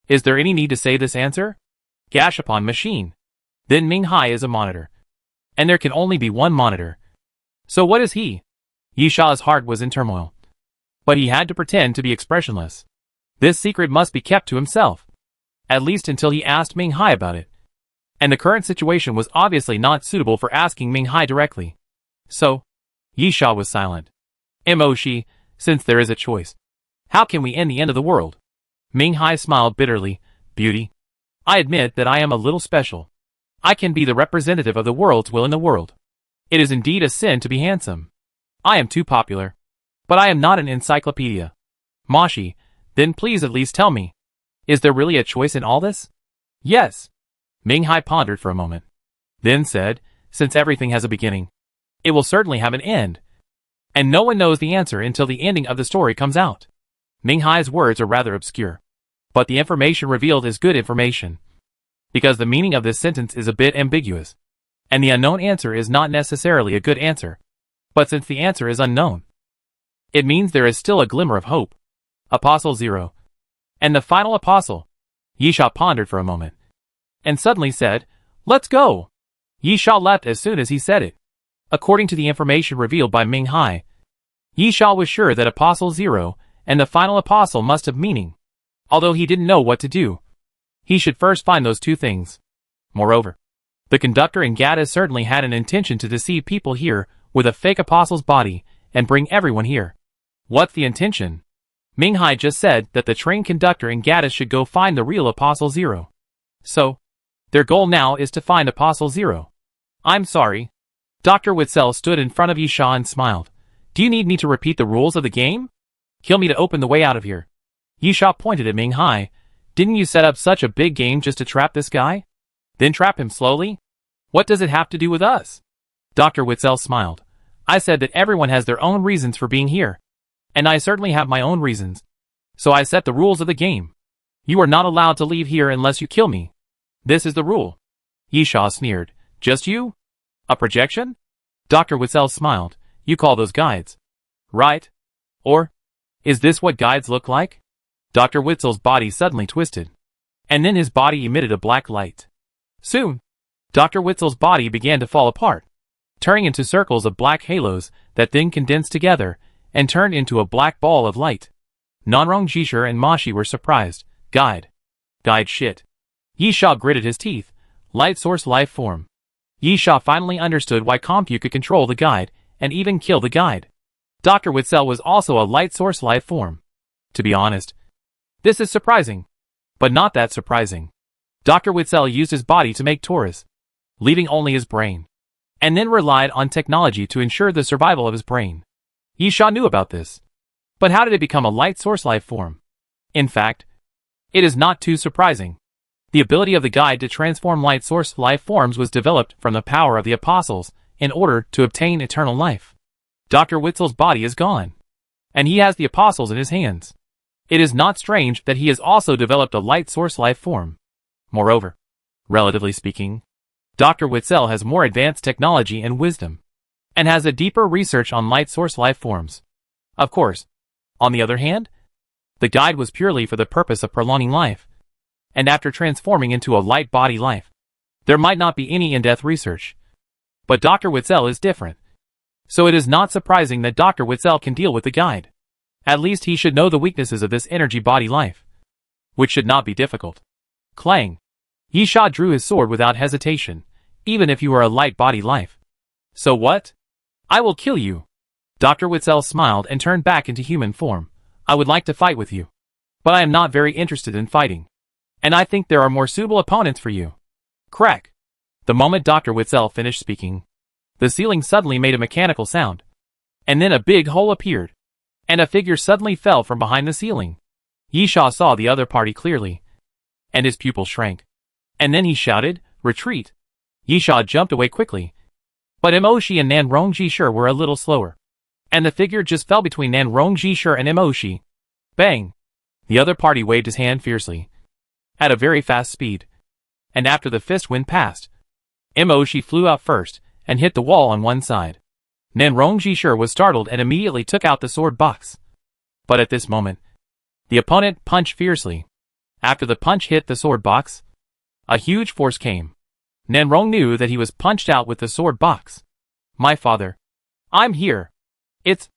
Is there any need to say this answer? Gashapon machine. Then Ming Hai is a monitor. And there can only be one monitor. So what is he? Yi Sha's heart was in turmoil. But he had to pretend to be expressionless. This secret must be kept to himself. At least until he asked Ming Hai about it. And the current situation was obviously not suitable for asking Ming Hai directly. So, Yi Sha was silent. Moshi, since there is a choice, how can we end the end of the world? Ming Hai smiled bitterly. Beauty. I admit that I am a little special. I can be the representative of the world's will in the world. It is indeed a sin to be handsome. I am too popular. But I am not an encyclopedia. Moshi, then please at least tell me. Is there really a choice in all this? Yes. Ming Hai pondered for a moment. Then said, since everything has a beginning, it will certainly have an end. And no one knows the answer until the ending of the story comes out. Ming Hai's words are rather obscure. But the information revealed is good information. Because the meaning of this sentence is a bit ambiguous. And the unknown answer is not necessarily a good answer. But since the answer is unknown, it means there is still a glimmer of hope. Apostle 0. And the final apostle. Yi Sha pondered for a moment. And suddenly said, let's go. Yi Sha left as soon as he said it. According to the information revealed by Ming Hai, Yi Sha was sure that Apostle 0 and the final apostle must have meaning. Although he didn't know what to do. He should first find those two things. Moreover, the conductor and Gaddis certainly had an intention to deceive people here with a fake apostle's body and bring everyone here. What's the intention? Ming Hai just said that the train conductor and Gaddis should go find the real Apostle 0. So, their goal now is to find Apostle 0. I'm sorry. Dr. Witzel stood in front of Yi Sha and smiled. Do you need me to repeat the rules of the game? Kill me to open the way out of here. Yi Sha pointed at Ming Hai. Didn't you set up such a big game just to trap this guy? Then trap him slowly? What does it have to do with us? Dr. Witzel smiled. I said that everyone has their own reasons for being here. And I certainly have my own reasons. So I set the rules of the game. You are not allowed to leave here unless you kill me. This is the rule. Yi Sha sneered. Just you? A projection? Dr. Witzel smiled. You call those guides. Right? Or, is this what guides look like? Dr. Witzel's body suddenly twisted. And then his body emitted a black light. Soon, Dr. Witzel's body began to fall apart, turning into circles of black halos that then condensed together and turned into a black ball of light. Nanrong Jishur and Mashi were surprised. Guide shit. Yisha gritted his teeth. Light source life form. Yisha finally understood why Compu could control the guide and even kill the guide. Dr. Witzel was also a light source life form. To be honest, this is surprising, but not that surprising. Dr. Witzel used his body to make Taurus, leaving only his brain, and then relied on technology to ensure the survival of his brain. Yisha knew about this. But how did it become a light source life form? In fact, it is not too surprising. The ability of the guide to transform light source life forms was developed from the power of the apostles in order to obtain eternal life. Dr. Witzel's body is gone, and he has the apostles in his hands. It is not strange that he has also developed a light source life form. Moreover, relatively speaking, Dr. Witzel has more advanced technology and wisdom, and has a deeper research on light source life forms. Of course, on the other hand, the guide was purely for the purpose of prolonging life, and after transforming into a light body life, there might not be any in-depth research. But Dr. Witzel is different. So it is not surprising that Dr. Witzel can deal with the guide. At least he should know the weaknesses of this energy body life, which should not be difficult. Clang. Yisha drew his sword without hesitation, even if you are a light body life. So what? I will kill you. Dr. Witzel smiled and turned back into human form. I would like to fight with you, but I am not very interested in fighting, and I think there are more suitable opponents for you. Crack. The moment Dr. Witzel finished speaking, the ceiling suddenly made a mechanical sound, and then a big hole appeared, and a figure suddenly fell from behind the ceiling. Yisha saw the other party clearly, and his pupil shrank. And then he shouted, "Retreat!" Yisha jumped away quickly, but Emoshi and Nanrong Jishur were a little slower, and the figure just fell between Nanrong Jishur and Emoshi. Bang! The other party waved his hand fiercely, at a very fast speed, and after the fist went past, Emoshi flew out first and hit the wall on one side. Nanrong Jishur was startled and immediately took out the sword box. But at this moment, the opponent punched fiercely. After the punch hit the sword box, a huge force came. Nanrong knew that he was punched out with the sword box. My father. I'm here. It's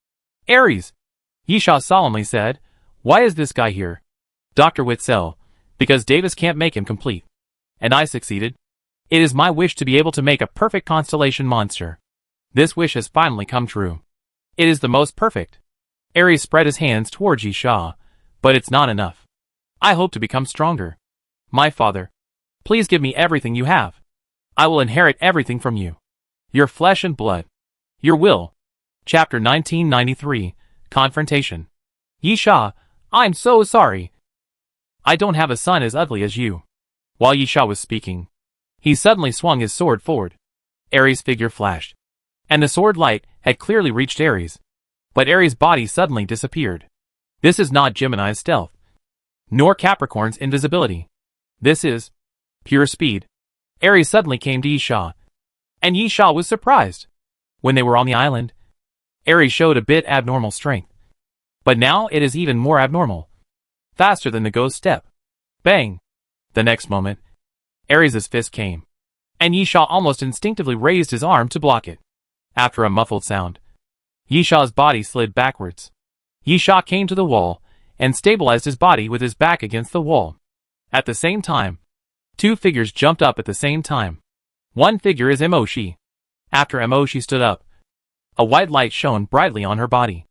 Ares. Yisha solemnly said. Why is this guy here? Dr. Witzel. Because Davis can't make him complete. And I succeeded. It is my wish to be able to make a perfect constellation monster. This wish has finally come true. It is the most perfect. Ares spread his hands towards Yisha, but it's not enough. I hope to become stronger. My father. Please give me everything you have. I will inherit everything from you. Your flesh and blood. Your will. Chapter 1993, Confrontation. Yisha, I'm so sorry. I don't have a son as ugly as you. While Yisha was speaking, he suddenly swung his sword forward. Ares' figure flashed, and the sword light had clearly reached Ares. But Ares' body suddenly disappeared. This is not Gemini's stealth, nor Capricorn's invisibility. This is pure speed. Ares suddenly came to Yisha, and Yisha was surprised. When they were on the island, Ares showed a bit abnormal strength. But now it is even more abnormal. Faster than the ghost step. Bang! The next moment, Ares' fist came, and Yisha almost instinctively raised his arm to block it. After a muffled sound, Yisha's body slid backwards. Yisha came to the wall and stabilized his body with his back against the wall. At the same time, two figures jumped up at the same time. One figure is Emoshi. After Emoshi stood up, a white light shone brightly on her body.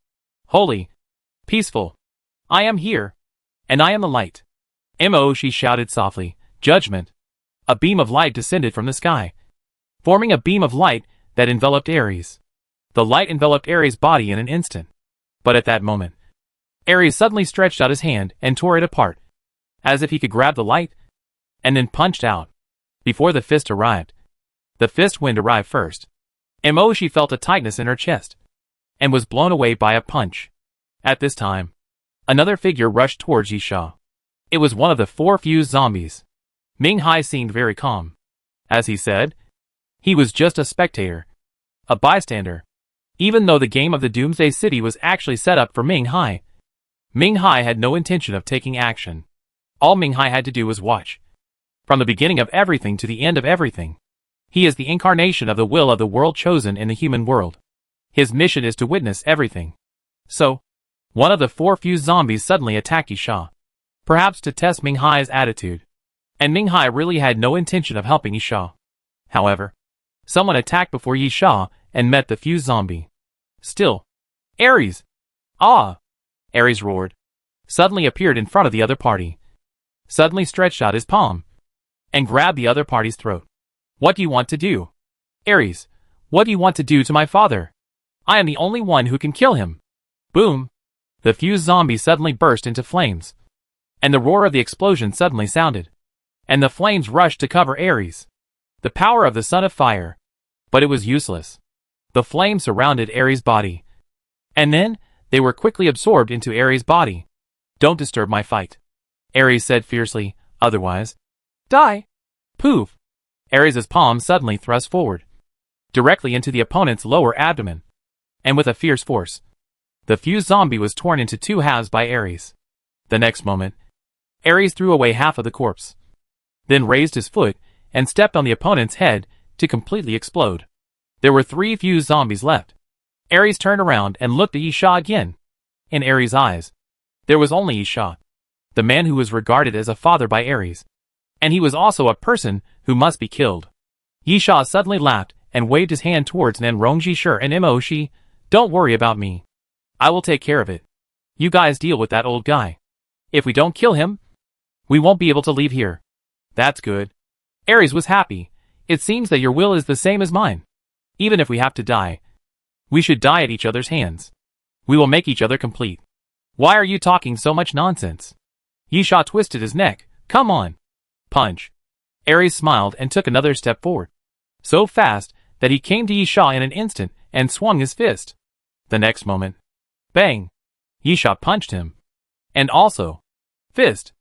Holy, peaceful. I am here, and I am the light. Emoshi shouted softly, Judgment. A beam of light descended from the sky, forming a beam of light that enveloped Ares. The light enveloped Ares' body in an instant. But at that moment, Ares suddenly stretched out his hand and tore it apart, as if he could grab the light, and then punched out. Before the fist arrived, the fist wind arrived first. Emoshi felt a tightness in her chest, and was blown away by a punch. At this time, another figure rushed towards Yisha. It was one of the 4 fused zombies. Ming Hai seemed very calm. As he said, he was just a spectator, a bystander. Even though the game of the Doomsday City was actually set up for Ming Hai had no intention of taking action. All Ming Hai had to do was watch. From the beginning of everything to the end of everything. He is the incarnation of the will of the world chosen in the human world. His mission is to witness everything. So, one of the 4 fused zombies suddenly attacked Yisha. Perhaps to test Ming Hai's attitude. And Ming Hai really had no intention of helping Yisha. However, someone attacked before Yisha and met the fused zombie. Still, Ares! Ah! Ares roared. Suddenly appeared in front of the other party. Suddenly stretched out his palm. And grabbed the other party's throat. What do you want to do? Ares, what do you want to do to my father? I am the only one who can kill him. Boom! The fused zombie suddenly burst into flames. And the roar of the explosion suddenly sounded. And the flames rushed to cover Ares. The power of the Son of Fire. But it was useless. The flames surrounded Ares' body. And then, they were quickly absorbed into Ares' body. Don't disturb my fight. Ares said fiercely, otherwise, die! Poof! Ares' palm suddenly thrust forward. Directly into the opponent's lower abdomen. And with a fierce force, the fused zombie was torn into 2 halves by Ares. The next moment, Ares threw away half of the corpse. Then raised his foot and stepped on the opponent's head to completely explode. There were 3 fused zombies left. Ares turned around and looked at Yisha again. In Ares' eyes, there was only Yisha, the man who was regarded as a father by Ares. And he was also a person who must be killed. Yisha suddenly laughed and waved his hand towards Nan Rongjishir and Mo Shi. Don't worry about me. I will take care of it. You guys deal with that old guy. If we don't kill him, we won't be able to leave here. That's good. Ares was happy. It seems that your will is the same as mine. Even if we have to die, we should die at each other's hands. We will make each other complete. Why are you talking so much nonsense? Yisha twisted his neck. Come on. Punch. Ares smiled and took another step forward. So fast that he came to Yisha in an instant and swung his fist. The next moment, bang! Yisha punched him. And also, fist.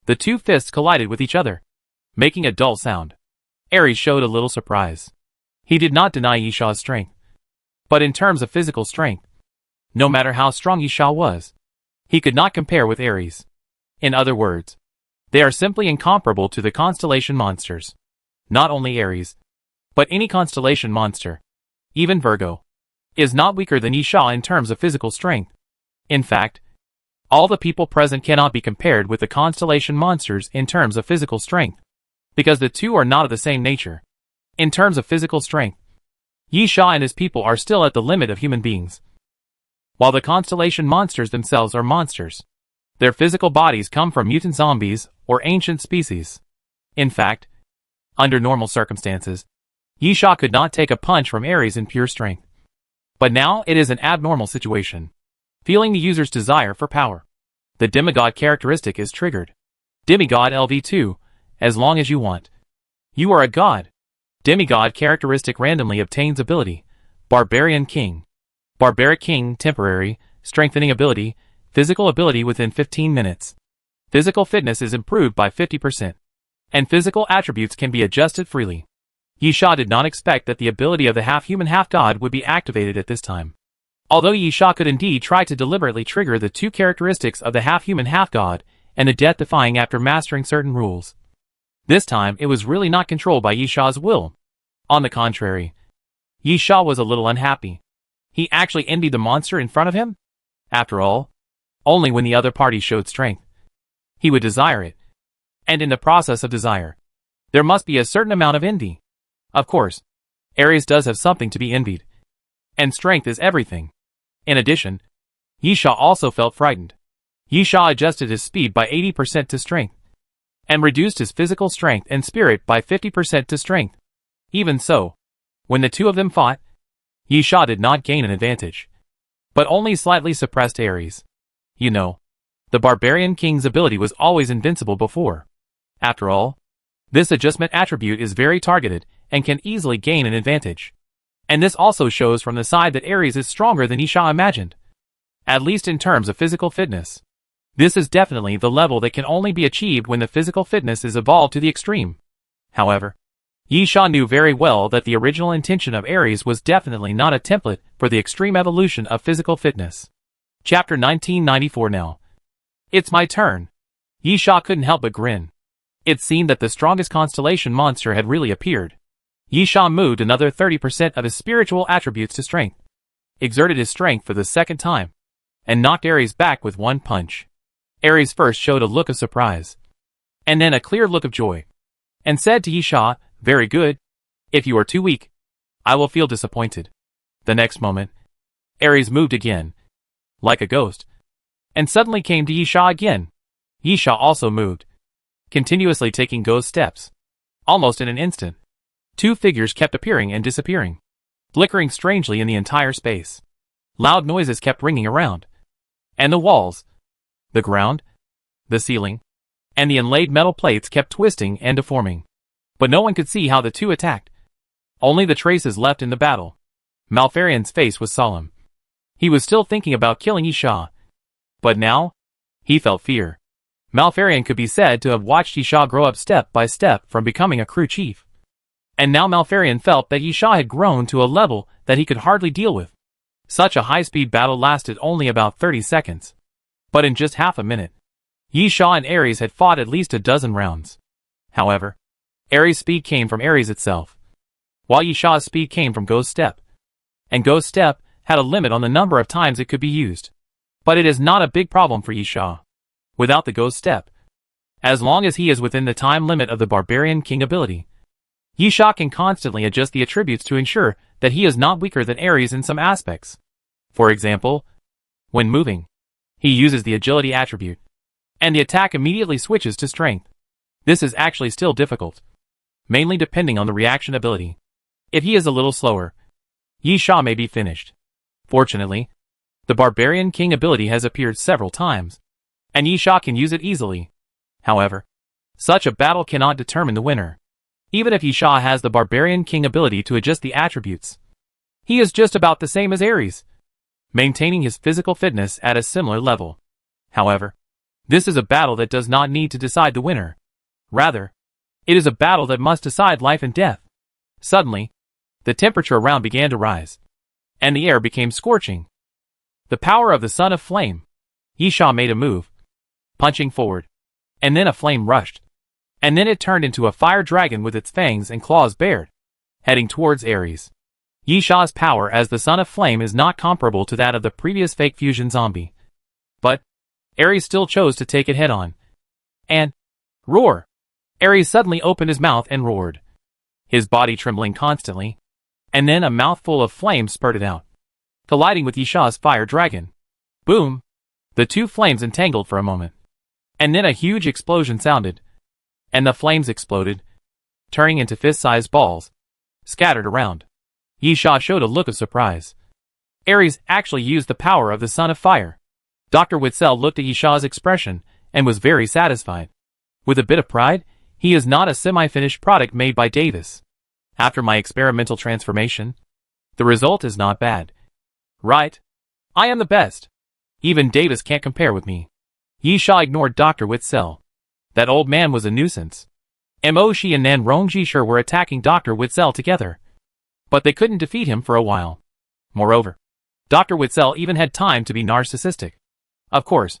The 2 fists collided with each other, making a dull sound. Ares showed a little surprise. He did not deny Yisha's strength. But in terms of physical strength, no matter how strong Yisha was, he could not compare with Ares. In other words, they are simply incomparable to the constellation monsters. Not only Ares, but any constellation monster, even Virgo, is not weaker than Yisha in terms of physical strength. In fact, all the people present cannot be compared with the constellation monsters in terms of physical strength, because the 2 are not of the same nature. In terms of physical strength, Yisha and his people are still at the limit of human beings. While the constellation monsters themselves are monsters, their physical bodies come from mutant zombies or ancient species. In fact, under normal circumstances, Yisha could not take a punch from Ares in pure strength. But now it is an abnormal situation. Feeling the user's desire for power, the demigod characteristic is triggered. Demigod LV2, as long as you want. You are a god. Demigod characteristic randomly obtains ability. Barbarian King. Barbaric King, temporary, strengthening ability, physical ability within 15 minutes. Physical fitness is improved by 50%. And physical attributes can be adjusted freely. Yisha did not expect that the ability of the half-human half-god would be activated at this time. Although Yisha could indeed try to deliberately trigger the 2 characteristics of the half-human half-god and the death-defying after mastering certain rules. This time it was really not controlled by Yisha's will. On the contrary, Yisha was a little unhappy. He actually envied the monster in front of him. After all, only when the other party showed strength, he would desire it. And in the process of desire, there must be a certain amount of envy. Of course, Ares does have something to be envied. And strength is everything. In addition, Yisha also felt frightened. Yisha adjusted his speed by 80% to strength, and reduced his physical strength and spirit by 50% to strength. Even so, when the 2 of them fought, Yisha did not gain an advantage, but only slightly suppressed Ares. You know, the Barbarian King's ability was always invincible before. After all, this adjustment attribute is very targeted and can easily gain an advantage. And this also shows from the side that Ares is stronger than Yisha imagined. At least in terms of physical fitness. This is definitely the level that can only be achieved when the physical fitness is evolved to the extreme. However, Yisha knew very well that the original intention of Ares was definitely not a template for the extreme evolution of physical fitness. Chapter 1994 now. It's my turn. Yisha couldn't help but grin. It seemed that the strongest constellation monster had really appeared. Yisha moved another 30% of his spiritual attributes to strength. exerted his strength for the second time, and knocked Ares back with one punch. Ares first showed a look of surprise, and then a clear look of joy, and said to Yisha, "Very good. If you are too weak, I will feel disappointed." The next moment, Ares moved again, like a ghost, and suddenly came to Yisha again. Yisha also moved, continuously taking ghost steps. Almost in an instant, two figures kept appearing and disappearing, flickering strangely in the entire space. Loud noises kept ringing around, and the walls, the ground, the ceiling, and the inlaid metal plates kept twisting and deforming. But no one could see how the two attacked. Only the traces left in the battle. Malfarian's face was solemn. He was still thinking about killing Yisha, but now, he felt fear. Malfarian could be said to have watched Yisha grow up step by step from becoming a crew chief. And now Malfarian felt that Yisha had grown to a level that he could hardly deal with. Such a high-speed battle lasted only about 30 seconds. But in just half a minute, Yisha and Ares had fought at least a dozen rounds. However, Ares' speed came from Ares itself, while Yisha's speed came from Ghost Step. And Ghost Step had a limit on the number of times it could be used. But it is not a big problem for Yisha. Without the Ghost Step, as long as he is within the time limit of the Barbarian King ability, Yisha can constantly adjust the attributes to ensure that he is not weaker than Ares in some aspects. For example, when moving, he uses the agility attribute, and the attack immediately switches to strength. This is actually still difficult, mainly depending on the reaction ability. If he is a little slower, Yisha may be finished. Fortunately, the Barbarian King ability has appeared several times, and Yisha can use it easily. However, such a battle cannot determine the winner. Even if Yisha has the Barbarian King ability to adjust the attributes, he is just about the same as Ares, maintaining his physical fitness at a similar level. However, this is a battle that does not need to decide the winner. Rather, it is a battle that must decide life and death. Suddenly, the temperature around began to rise, and the air became scorching. The power of the Son of Flame. Yisha made a move, punching forward, and then a flame rushed, and then it turned into a fire dragon with its fangs and claws bared, heading towards Ares. Yisha's power as the Son of Flame is not comparable to that of the previous fake fusion zombie. But Ares still chose to take it head-on. And roar! Ares suddenly opened his mouth and roared, his body trembling constantly, and then a mouthful of flame spurted out, colliding with Yisha's fire dragon. Boom! The two flames entangled for a moment, and then a huge explosion sounded, and the flames exploded, turning into fist-sized balls, scattered around. Yisha showed a look of surprise. Ares actually used the power of the Son of Fire. Dr. Witzel looked at Yisha's expression and was very satisfied. With a bit of pride, he is not a semi-finished product made by Davis. After my experimental transformation, the result is not bad. Right? I am the best. Even Davis can't compare with me. Yisha ignored Dr. Witzel. That old man was a nuisance. Mo-Shi and Nan Rongjishir were attacking Dr. Witzel together, but they couldn't defeat him for a while. Moreover, Dr. Witzel even had time to be narcissistic. Of course,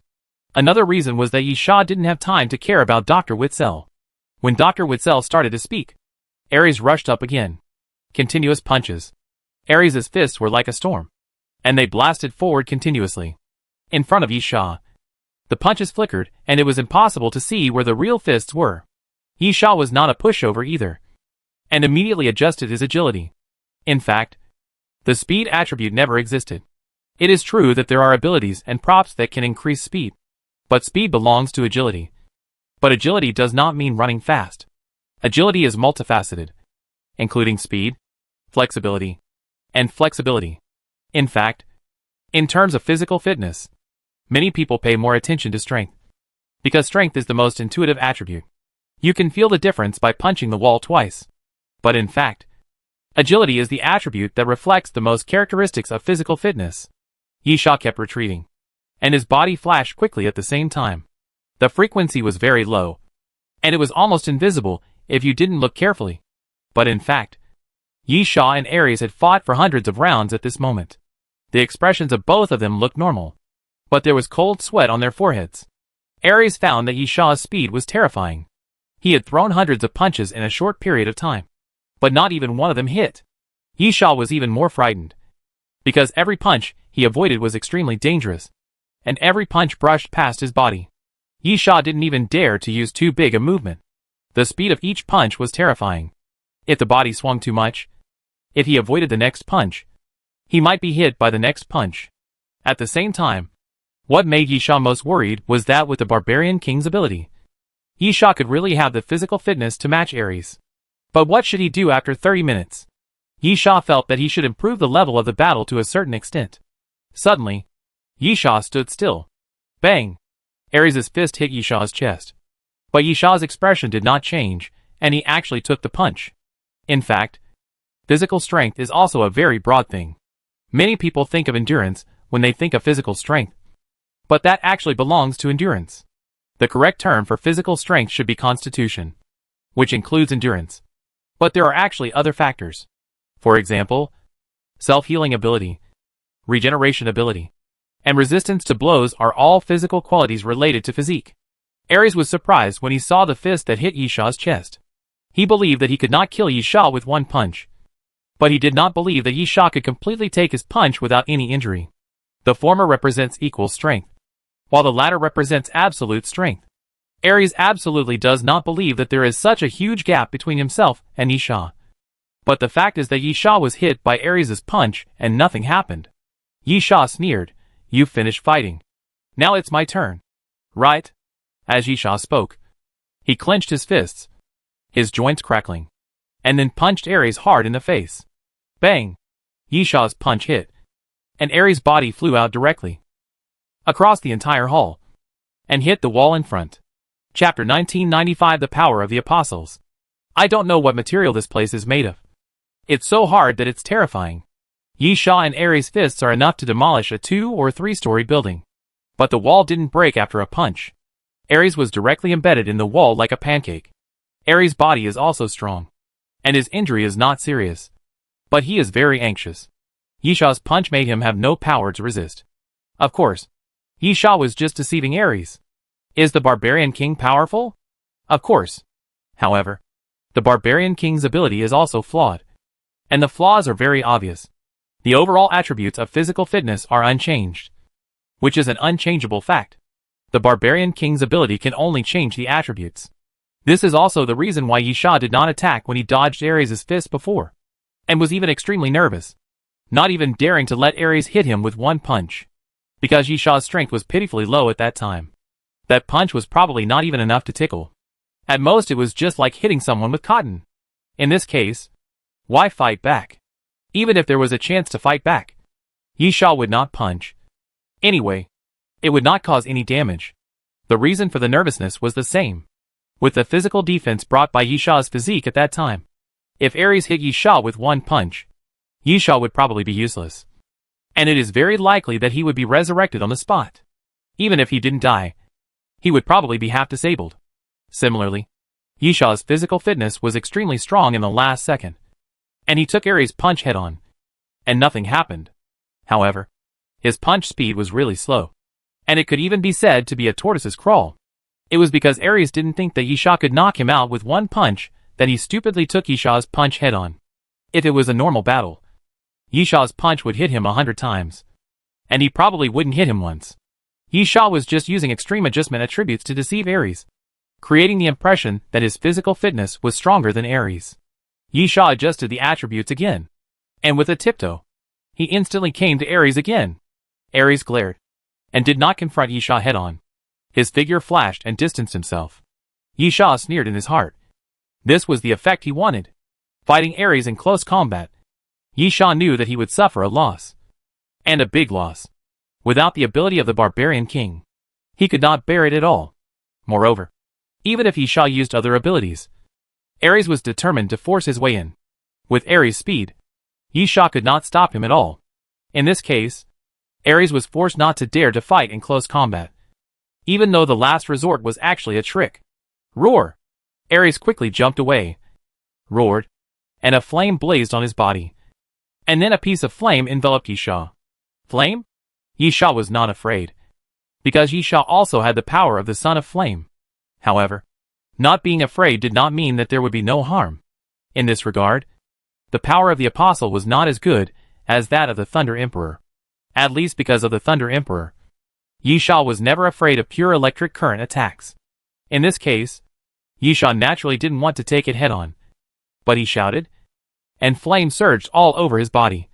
another reason was that Yisha didn't have time to care about Dr. Witzel. When Dr. Witzel started to speak, Ares rushed up again. Continuous punches. Ares' fists were like a storm, and they blasted forward continuously. In front of Yisha, the punches flickered, and it was impossible to see where the real fists were. Yisha was not a pushover either, and immediately adjusted his agility. In fact, the speed attribute never existed. It is true that there are abilities and props that can increase speed, but speed belongs to agility. But agility does not mean running fast. Agility is multifaceted, including speed, flexibility, and flexibility. In fact, in terms of physical fitness, many people pay more attention to strength, because strength is the most intuitive attribute. You can feel the difference by punching the wall twice. But in fact, agility is the attribute that reflects the most characteristics of physical fitness. Yisha kept retreating, and his body flashed quickly at the same time. The frequency was very low, and it was almost invisible if you didn't look carefully. But in fact, Yisha and Ares had fought for hundreds of rounds at this moment. The expressions of both of them looked normal, but there was cold sweat on their foreheads. Ares found that Yisha's speed was terrifying. He had thrown hundreds of punches in a short period of time, but not even one of them hit. Yisha was even more frightened. because every punch he avoided was extremely dangerous, and every punch brushed past his body. Yi Sha didn't even dare to use too big a movement. The speed of each punch was terrifying. If the body swung too much, if he avoided the next punch, he might be hit by the next punch. At the same time, what made Yi Sha most worried was that with the Barbarian King's ability, Yi Sha could really have the physical fitness to match Ares. But what should he do after 30 minutes? Yi Sha felt that he should improve the level of the battle to a certain extent. Suddenly, Yi Sha stood still. Bang! Ares' fist hit Yi Sha's chest. But Yi Sha's expression did not change, and he actually took the punch. In fact, physical strength is also a very broad thing. Many people think of endurance when they think of physical strength, but that actually belongs to endurance. The correct term for physical strength should be constitution, which includes endurance. But there are actually other factors. For example, self-healing ability, regeneration ability, and resistance to blows are all physical qualities related to physique. Ares was surprised when he saw the fist that hit Yi Sha's chest. He believed that he could not kill Yi Sha with one punch. But he did not believe that Yi Sha could completely take his punch without any injury. The former represents equal strength, while the latter represents absolute strength. Ares absolutely does not believe that there is such a huge gap between himself and Yi Sha. But the fact is that Yi Sha was hit by Ares' punch and nothing happened. Yi Sha sneered, "You finished fighting. Now it's my turn. Right?" As Yi Sha spoke, he clenched his fists, his joints crackling, and then punched Ares hard in the face. Bang! Yi Sha's punch hit, and Ares' body flew out directly across the entire hall and hit the wall in front. Chapter 1995 The Power of the Apostles. I don't know what material this place is made of. It's so hard that it's terrifying. Yi Sha and Ares' fists are enough to demolish a 2- or 3-story building. But the wall didn't break after a punch. Ares was directly embedded in the wall like a pancake. Ares' body is also strong, and his injury is not serious. But he is very anxious. Yi Sha's punch made him have no power to resist. Of course, Yi Sha was just deceiving Ares. Is the Barbarian King powerful? Of course. However, the Barbarian King's ability is also flawed. And the flaws are very obvious. The overall attributes of physical fitness are unchanged, which is an unchangeable fact. The Barbarian King's ability can only change the attributes. This is also the reason why Yi Sha did not attack when he dodged Ares' fist before, and was even extremely nervous, not even daring to let Ares hit him with one punch, because Yi Sha's strength was pitifully low at that time. That punch was probably not even enough to tickle. At most it was just like hitting someone with cotton. In this case, why fight back? Even if there was a chance to fight back, Yi Sha would not punch. Anyway, it would not cause any damage. The reason for the nervousness was the same, with the physical defense brought by Yi Sha's physique at that time. If Ares hit Yi Sha with one punch, Yi Sha would probably be useless. And it is very likely that he would be resurrected on the spot. Even if he didn't die, he would probably be half disabled. Similarly, Yi Sha's physical fitness was extremely strong in the last second, and he took Ares' punch head-on, and nothing happened. However, his punch speed was really slow, and it could even be said to be a tortoise's crawl. It was because Ares didn't think that Yi Sha could knock him out with one punch that he stupidly took Yi Sha's punch head-on. If it was a normal battle, Yi Sha's punch would hit him 100 times, and he probably wouldn't hit him once. Yi Sha was just using extreme adjustment attributes to deceive Ares, creating the impression that his physical fitness was stronger than Ares. Yi Sha adjusted the attributes again, and with a tiptoe, he instantly came to Ares again. Ares glared, and did not confront Yi Sha head-on. His figure flashed and distanced himself. Yi Sha sneered in his heart. This was the effect he wanted. Fighting Ares in close combat, Yi Sha knew that he would suffer a loss, and a big loss. Without the ability of the Barbarian King, he could not bear it at all. Moreover, even if Yi Sha used other abilities, Ares was determined to force his way in. With Ares' speed, Yi Sha could not stop him at all. In this case, Ares was forced not to dare to fight in close combat, even though the last resort was actually a trick. Roar! Ares quickly jumped away, roared, and a flame blazed on his body. And then a piece of flame enveloped Yi Sha. Flame? Yi Sha was not afraid, because Yi Sha also had the power of the Son of Flame. However, not being afraid did not mean that there would be no harm. In this regard, the power of the Apostle was not as good as that of the Thunder Emperor. At least because of the Thunder Emperor. Yisha was never afraid of pure electric current attacks. In this case, Yisha naturally didn't want to take it head-on. But he shouted, and flames surged all over his body.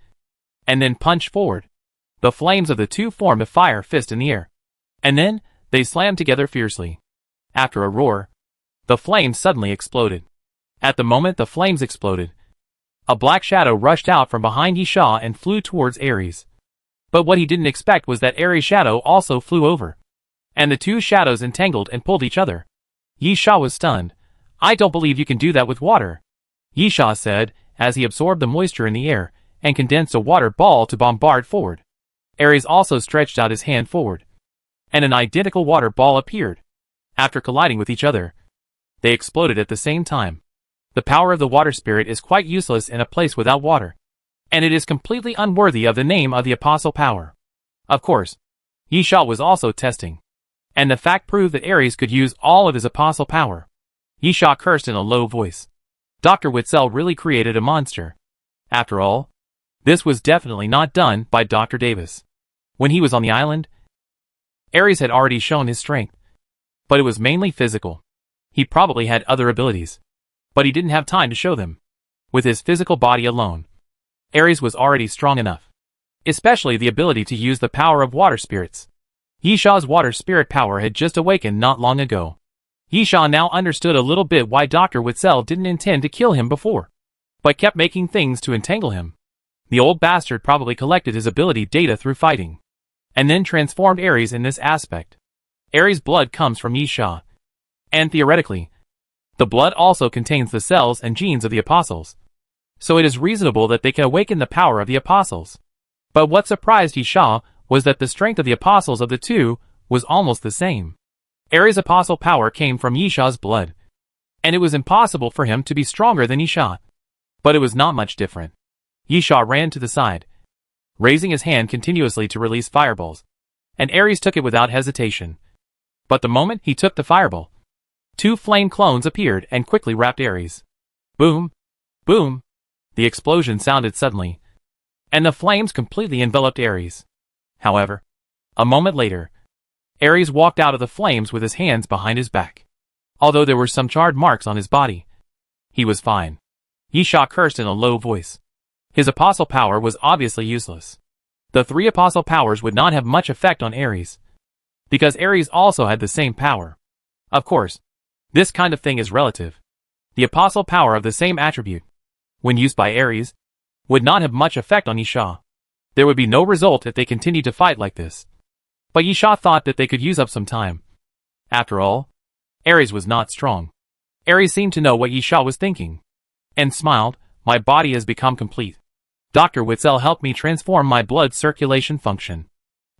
And then punched forward. The flames of the two formed a fire fist in the air. And then, they slammed together fiercely. After a roar, the flames suddenly exploded. At the moment the flames exploded, a black shadow rushed out from behind Yisha and flew towards Ares. But what he didn't expect was that Ares' shadow also flew over. And the two shadows entangled and pulled each other. Yisha was stunned. "I don't believe you can do that with water," Yisha said, as he absorbed the moisture in the air, and condensed a water ball to bombard forward. Ares also stretched out his hand forward. And an identical water ball appeared. After colliding with each other, they exploded at the same time. The power of the water spirit is quite useless in a place without water. And it is completely unworthy of the name of the apostle power. Of course, Yisha was also testing. And the fact proved that Ares could use all of his apostle power. Yisha cursed in a low voice. Dr. Witzel really created a monster. After all, this was definitely not done by Dr. Davis. When he was on the island, Ares had already shown his strength. But it was mainly physical. He probably had other abilities. But he didn't have time to show them. With his physical body alone, Ares was already strong enough. Especially the ability to use the power of water spirits. Yisha's water spirit power had just awakened not long ago. Yisha now understood a little bit why Dr. Witzel didn't intend to kill him before, but kept making things to entangle him. The old bastard probably collected his ability data through fighting, and then transformed Ares in this aspect. Ares' blood comes from Yisha. And theoretically, the blood also contains the cells and genes of the apostles. So it is reasonable that they can awaken the power of the apostles. But what surprised Yisha was that the strength of the apostles of the two was almost the same. Ares' apostle power came from Yisha's blood. And it was impossible for him to be stronger than Yisha. But it was not much different. Yisha ran to the side, raising his hand continuously to release fireballs. And Ares took it without hesitation. But the moment he took the fireball, two flame clones appeared and quickly wrapped Ares. Boom! Boom! The explosion sounded suddenly, and the flames completely enveloped Ares. However, a moment later, Ares walked out of the flames with his hands behind his back. Although there were some charred marks on his body, he was fine. Yisha cursed in a low voice. His apostle power was obviously useless. The three apostle powers would not have much effect on Ares, because Ares also had the same power. Of course, this kind of thing is relative. The apostle power of the same attribute, when used by Ares, would not have much effect on Yisha. There would be no result if they continued to fight like this. But Yisha thought that they could use up some time. After all, Ares was not strong. Ares seemed to know what Yisha was thinking, and smiled. "My body has become complete. Dr. Witzel helped me transform my blood circulation function.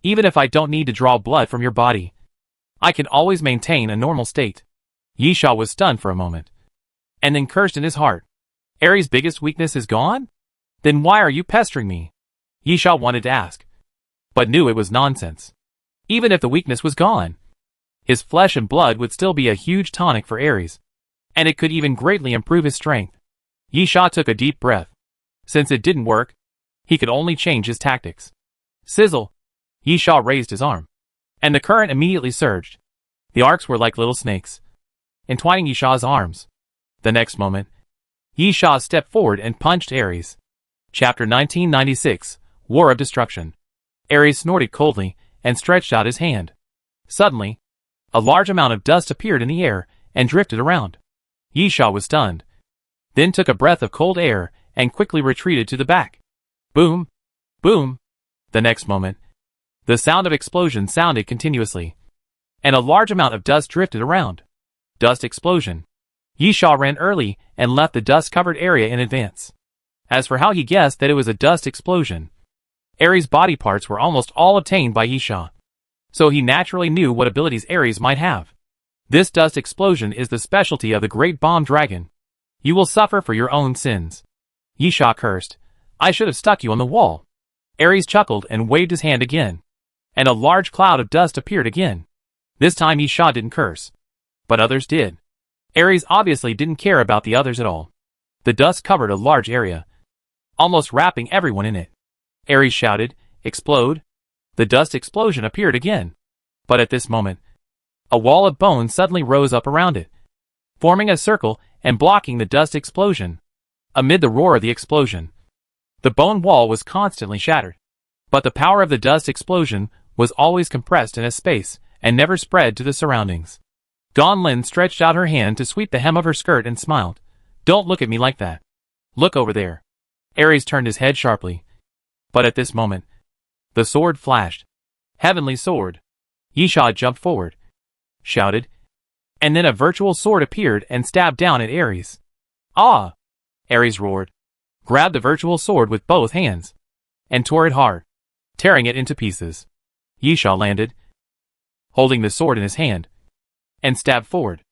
Even if I don't need to draw blood from your body, I can always maintain a normal state." Yisha was stunned for a moment, and then cursed in his heart. "Ares' biggest weakness is gone? Then why are you pestering me?" Yisha wanted to ask, but knew it was nonsense. Even if the weakness was gone, his flesh and blood would still be a huge tonic for Ares, and it could even greatly improve his strength. Yisha took a deep breath. Since it didn't work, he could only change his tactics. Sizzle! Yisha raised his arm, and the current immediately surged. The arcs were like little snakes, entwining Yisha's arms. The next moment, Yisha stepped forward and punched Ares. Chapter 1996, War of Destruction. Ares snorted coldly and stretched out his hand. Suddenly, a large amount of dust appeared in the air and drifted around. Yisha was stunned, then took a breath of cold air and quickly retreated to the back. Boom! Boom! The next moment, the sound of explosion sounded continuously, and a large amount of dust drifted around. Dust explosion. Yisha ran early and left the dust-covered area in advance. As for how he guessed that it was a dust explosion, Ares' body parts were almost all obtained by Yisha, so he naturally knew what abilities Ares might have. This dust explosion is the specialty of the Great Bomb Dragon. You will suffer for your own sins. Yisha cursed. I should have stuck you on the wall. Ares chuckled and waved his hand again, and a large cloud of dust appeared again. This time Yisha didn't curse, but others did. Ares obviously didn't care about the others at all. The dust covered a large area, almost wrapping everyone in it. Ares shouted, "Explode!" The dust explosion appeared again. But at this moment, a wall of bone suddenly rose up around it, forming a circle and blocking the dust explosion. Amid the roar of the explosion, the bone wall was constantly shattered. But the power of the dust explosion was always compressed in a space and never spread to the surroundings. Dawn Lin stretched out her hand to sweep the hem of her skirt and smiled. "Don't look at me like that. Look over there." Ares turned his head sharply. But at this moment, the sword flashed. Heavenly sword. Yisha jumped forward, shouted, and then a virtual sword appeared and stabbed down at Ares. "Ah!" Ares roared, grabbed the virtual sword with both hands, and tore it hard, tearing it into pieces. Yisha landed, holding the sword in his hand, and stabbed forward.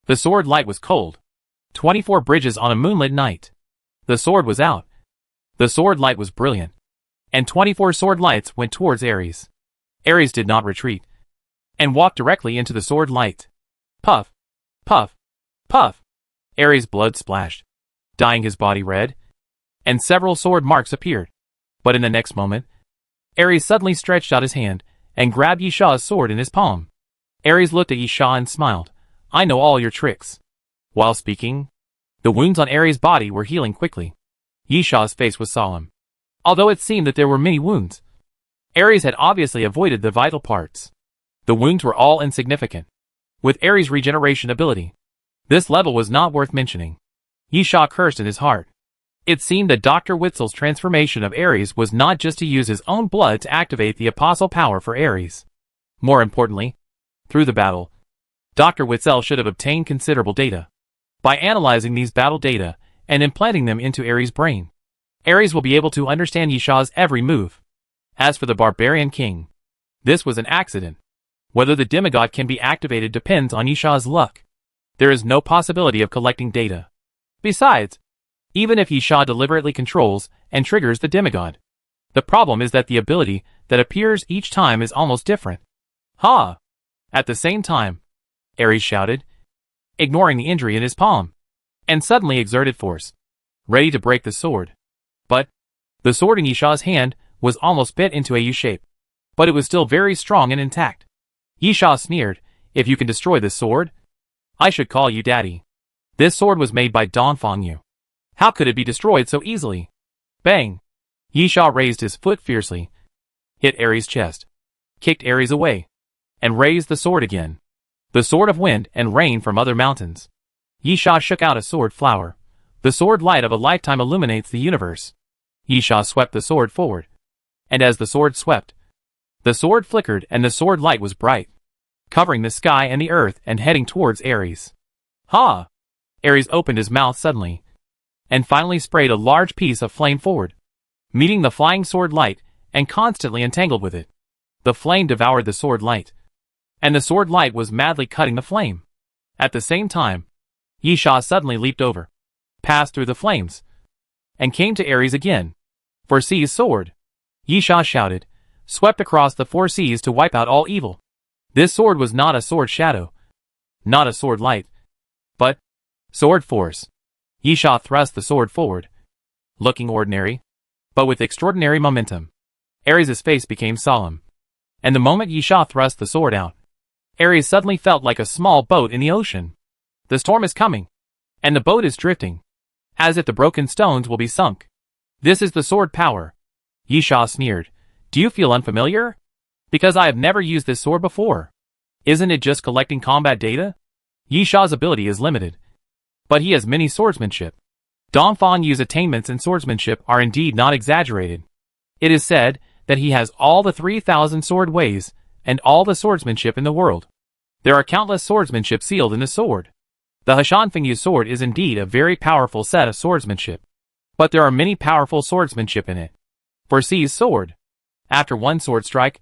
The sword light was cold. 24 bridges on a moonlit night. The sword was out. The sword light was brilliant, and 24 sword lights went towards Ares. Ares did not retreat, and walked directly into the sword light. Puff, puff, puff. Ares' blood splashed, dyeing his body red, and several sword marks appeared. But in the next moment, Ares suddenly stretched out his hand and grabbed Yisha's sword in his palm. Ares looked at Yisha and smiled. "I know all your tricks." While speaking, the wounds on Ares' body were healing quickly. Yisha's face was solemn, although it seemed that there were many wounds. Ares had obviously avoided the vital parts. The wounds were all insignificant. With Ares' regeneration ability, this level was not worth mentioning. Yisha cursed in his heart. It seemed that Dr. Witzel's transformation of Ares was not just to use his own blood to activate the apostle power for Ares. More importantly, through the battle, Dr. Witzel should have obtained considerable data. By analyzing these battle data and implanting them into Ares' brain, Ares will be able to understand Yisha's every move. As for the Barbarian King, this was an accident. Whether the demigod can be activated depends on Yisha's luck. There is no possibility of collecting data. Besides, even if Yisha deliberately controls and triggers the demigod, the problem is that the ability that appears each time is almost different. Ha! At the same time, Ares shouted, ignoring the injury in his palm, and suddenly exerted force, ready to break the sword. But the sword in Yisha's hand was almost bit into a U-shape, but it was still very strong and intact. Yisha sneered, "If you can destroy this sword, I should call you daddy. This sword was made by Dongfang Yu. How could it be destroyed so easily?" Bang! Yisha raised his foot fiercely, hit Ares' chest, kicked Ares away, and raised the sword again. The sword of wind and rain from other mountains. Yisha shook out a sword flower. The sword light of a lifetime illuminates the universe. Yisha swept the sword forward, and as the sword swept, the sword flickered and the sword light was bright, covering the sky and the earth and heading towards Ares. Ha! Ares opened his mouth suddenly, and finally sprayed a large piece of flame forward, meeting the flying sword light and constantly entangled with it. The flame devoured the sword light, and the sword light was madly cutting the flame. At the same time, Yisha suddenly leaped over, passed through the flames, and came to Ares again. "For Sea's sword!" Yisha shouted, swept across the 4 seas to wipe out all evil. This sword was not a sword shadow, not a sword light, but sword force. Yisha thrust the sword forward, looking ordinary, but with extraordinary momentum. Ares' face became solemn, and the moment Yisha thrust the sword out, Ares suddenly felt like a small boat in the ocean. The storm is coming, and the boat is drifting, as if the broken stones will be sunk. This is the sword power. Yisha sneered. "Do you feel unfamiliar? Because I have never used this sword before. Isn't it just collecting combat data?" Yisha's ability is limited, but he has many swordsmanship. Dongfang Yu's attainments in swordsmanship are indeed not exaggerated. It is said that he has all the 3,000 sword ways and all the swordsmanship in the world. There are countless swordsmanship sealed in the sword. The Hashanfeng Yu sword is indeed a very powerful set of swordsmanship, but there are many powerful swordsmanship in it. For Sea's sword, after one sword strike,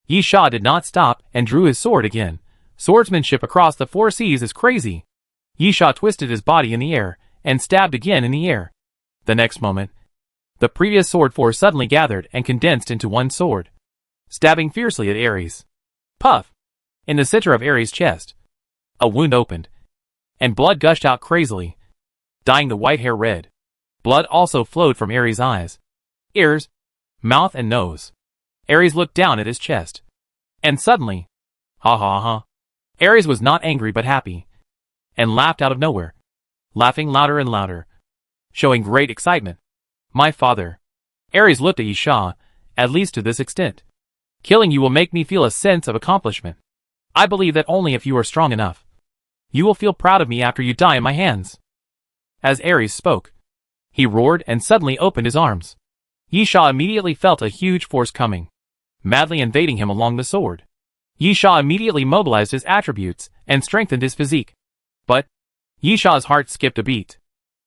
Yisha did not stop and drew his sword again. Swordsmanship across the 4 seas is crazy. Yisha twisted his body in the air and stabbed again in the air. The next moment, the previous sword force suddenly gathered and condensed into one sword, stabbing fiercely at Ares. Puff! In the center of Ares' chest, a wound opened, and blood gushed out crazily, dyeing the white hair red. Blood also flowed from Ares' eyes, ears, mouth and nose. Ares looked down at his chest. And suddenly, ha ha ha. Ares was not angry but happy. And laughed out of nowhere. Laughing louder and louder. Showing great excitement. My father. Ares looked at Yisha, at least to this extent. Killing you will make me feel a sense of accomplishment. I believe that only if you are strong enough. You will feel proud of me after you die in my hands. As Ares spoke, he roared and suddenly opened his arms. Yisha immediately felt a huge force coming, madly invading him along the sword. Yisha immediately mobilized his attributes and strengthened his physique. But Yisha's heart skipped a beat.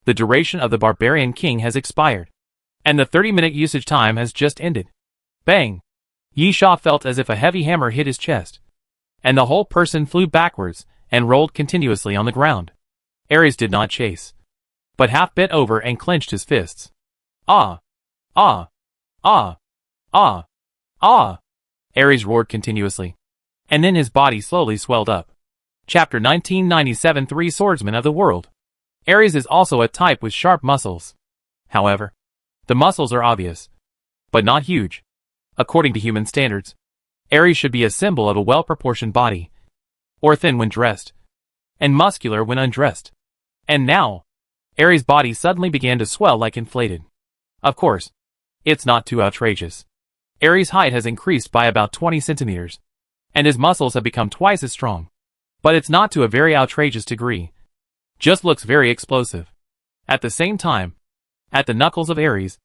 The duration of the barbarian king has expired, and the 30-minute usage time has just ended. Bang! Yisha felt as if a heavy hammer hit his chest, and the whole person flew backwards and rolled continuously on the ground. Ares did not chase, but half bent over and clenched his fists. Ah! Ah! Ah! Ah! Ah! Ares roared continuously, and then his body slowly swelled up. Chapter 1997 Three Swordsmen of the World. Ares is also a type with sharp muscles. However, the muscles are obvious, but not huge. According to human standards, Ares should be a symbol of a well-proportioned body, or thin when dressed, and muscular when undressed. And now, Ares' body suddenly began to swell like inflated. Of course, it's not too outrageous. Ares' height has increased by about 20 centimeters, and his muscles have become twice as strong. But it's not to a very outrageous degree. Just looks very explosive. At the same time, at the knuckles of Ares,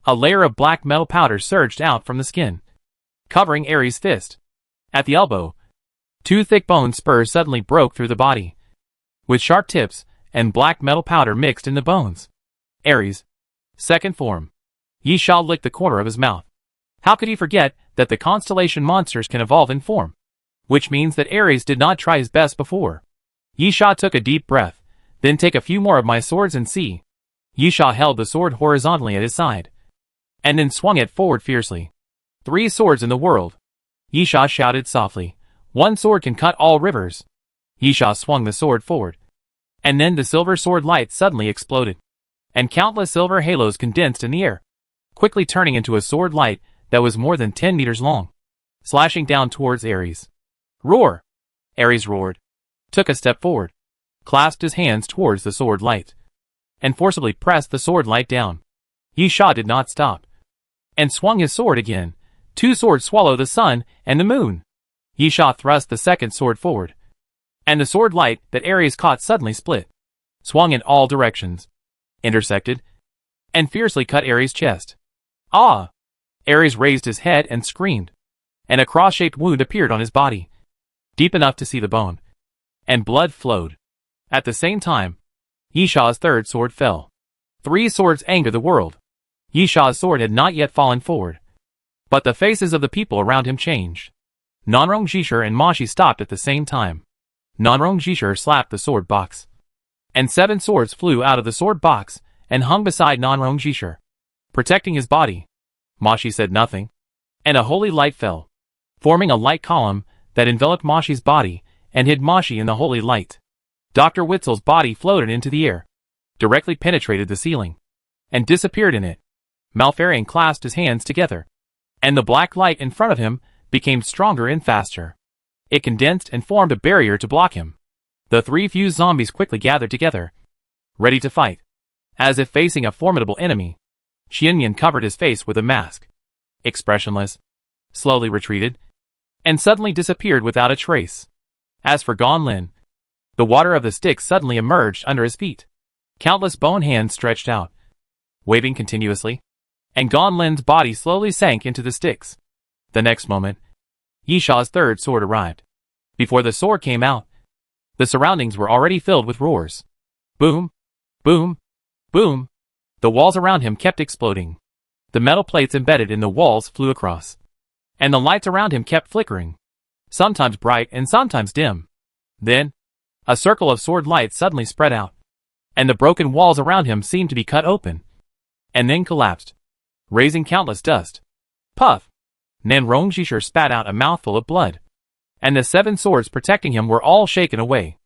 a layer of black metal powder surged out from the skin, covering Ares' fist. At the elbow, two thick bone spurs suddenly broke through the body, with sharp tips and black metal powder mixed in the bones. Ares. Second form. Yisha licked the corner of his mouth. How could he forget that the constellation monsters can evolve in form? Which means that Ares did not try his best before. Yisha took a deep breath, then take a few more of my swords and see. Yisha held the sword horizontally at his side, and then swung it forward fiercely. 3 swords in the world. Yisha shouted softly. 1 sword can cut all rivers. Yisha swung the sword forward, and then the silver sword light suddenly exploded, and countless silver halos condensed in the air, quickly turning into a sword light that was more than 10 meters long, slashing down towards Ares. Roar! Ares roared, took a step forward, clasped his hands towards the sword light, and forcibly pressed the sword light down. Yisha did not stop, and swung his sword again. 2 swords swallow the sun and the moon. Yisha thrust the second sword forward, and the sword light that Ares caught suddenly split, swung in all directions, intersected, and fiercely cut Ares' chest. Ah! Ares raised his head and screamed, and a cross-shaped wound appeared on his body, deep enough to see the bone, and blood flowed. At the same time, Yisha's third sword fell. 3 swords anger the world. Yisha's sword had not yet fallen forward, but the faces of the people around him changed. Nanrong Jishur and Mashi stopped at the same time. Nanrong Jishur slapped the sword box, and 7 swords flew out of the sword box and hung beside Nanrong Jishur, protecting his body. Mashi said nothing, and a holy light fell, forming a light column that enveloped Mashi's body and hid Mashi in the holy light. Dr. Witzel's body floated into the air, directly penetrated the ceiling, and disappeared in it. Malfarian clasped his hands together, and the black light in front of him became stronger and faster. It condensed and formed a barrier to block him. The 3 fused zombies quickly gathered together, ready to fight. As if facing a formidable enemy, Xianyan covered his face with a mask, expressionless, slowly retreated, and suddenly disappeared without a trace. As for Gan Lin, the water of the sticks suddenly emerged under his feet. Countless bone hands stretched out, waving continuously, and Gan Lin's body slowly sank into the sticks. The next moment, Yisha's third sword arrived. Before the sword came out, the surroundings were already filled with roars. Boom! Boom! Boom! The walls around him kept exploding. The metal plates embedded in the walls flew across, and the lights around him kept flickering, sometimes bright and sometimes dim. Then, a circle of sword lights suddenly spread out, and the broken walls around him seemed to be cut open, and then collapsed, raising countless dust. Puff! Nanrong Jishur spat out a mouthful of blood, and the 7 swords protecting him were all shaken away.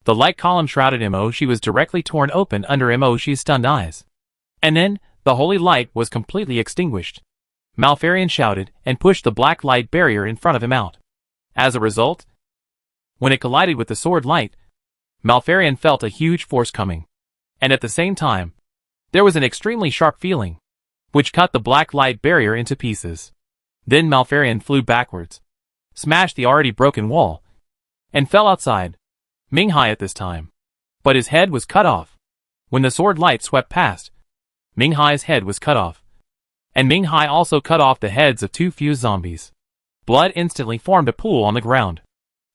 The light column shrouded Mo. She was directly torn open under Mo. She's stunned eyes. And then, the holy light was completely extinguished. Malfarion shouted and pushed the black light barrier in front of him out. As a result, when it collided with the sword light, Malfarion felt a huge force coming. And at the same time, there was an extremely sharp feeling, which cut the black light barrier into pieces. Then Malfarion flew backwards, smashed the already broken wall, and fell outside, Minghai at this time. But his head was cut off. When the sword light swept past, Minghai's head was cut off. And Minghai also cut off the heads of 2 fused zombies. Blood instantly formed a pool on the ground.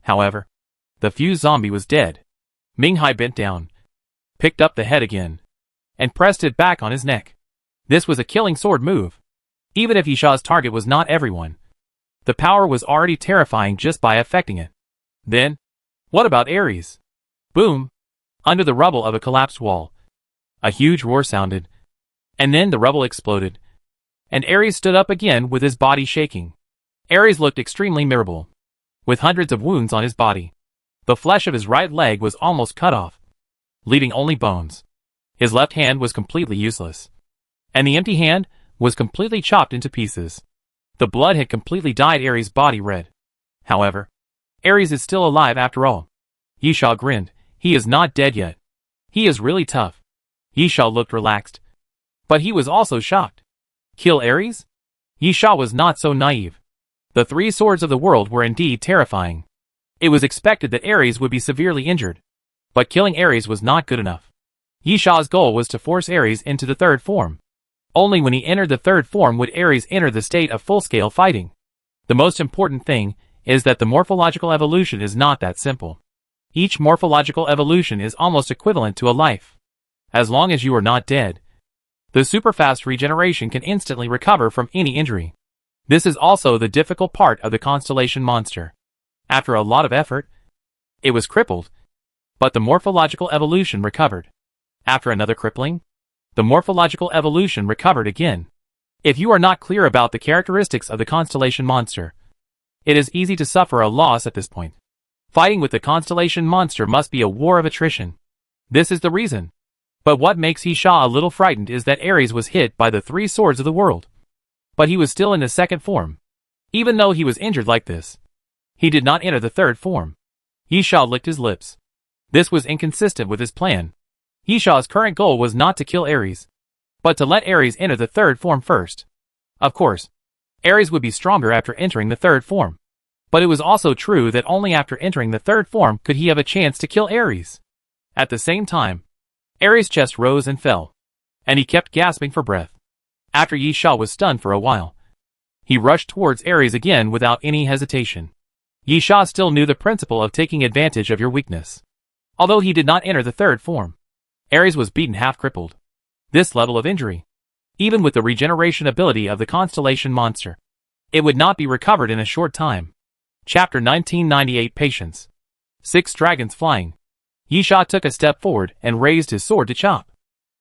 However, the fused zombie was dead. Minghai bent down, picked up the head again, and pressed it back on his neck. This was a killing sword move. Even if Yisha's target was not everyone, the power was already terrifying just by affecting it. Then, what about Ares? Boom! Under the rubble of a collapsed wall, a huge roar sounded, and then the rubble exploded, and Ares stood up again with his body shaking. Ares looked extremely miserable, with hundreds of wounds on his body. The flesh of his right leg was almost cut off, leaving only bones. His left hand was completely useless, and the empty hand was completely chopped into pieces. The blood had completely dyed Ares' body red. However, Ares is still alive after all. Yisha grinned. He is not dead yet. He is really tough. Yisha looked relaxed, but he was also shocked. Kill Ares? Yisha was not so naive. The 3 swords of the world were indeed terrifying. It was expected that Ares would be severely injured, but killing Ares was not good enough. Yisha's goal was to force Ares into the 3rd form. Only when he entered the 3rd form would Ares enter the state of full-scale fighting. The most important thing is that the morphological evolution is not that simple. Each morphological evolution is almost equivalent to a life. As long as you are not dead, the superfast regeneration can instantly recover from any injury. This is also the difficult part of the constellation monster. After a lot of effort, it was crippled, but the morphological evolution recovered. After another crippling, the morphological evolution recovered again. If you are not clear about the characteristics of the constellation monster, it is easy to suffer a loss at this point. Fighting with the constellation monster must be a war of attrition. This is the reason. But what makes Yisha a little frightened is that Ares was hit by the 3 swords of the world. But he was still in the 2nd form. Even though he was injured like this, he did not enter the 3rd form. Yisha licked his lips. This was inconsistent with his plan. Yisha's current goal was not to kill Ares, but to let Ares enter the 3rd form first. Of course, Ares would be stronger after entering the 3rd form. But it was also true that only after entering the 3rd form could he have a chance to kill Ares. At the same time, Ares' chest rose and fell, and he kept gasping for breath. After Yisha was stunned for a while, he rushed towards Ares again without any hesitation. Yisha still knew the principle of taking advantage of your weakness. Although he did not enter the 3rd form, Ares was beaten half crippled. This level of injury, even with the regeneration ability of the constellation monster, it would not be recovered in a short time. Chapter 1998 Patience. 6 dragons flying. Yisha took a step forward and raised his sword to chop.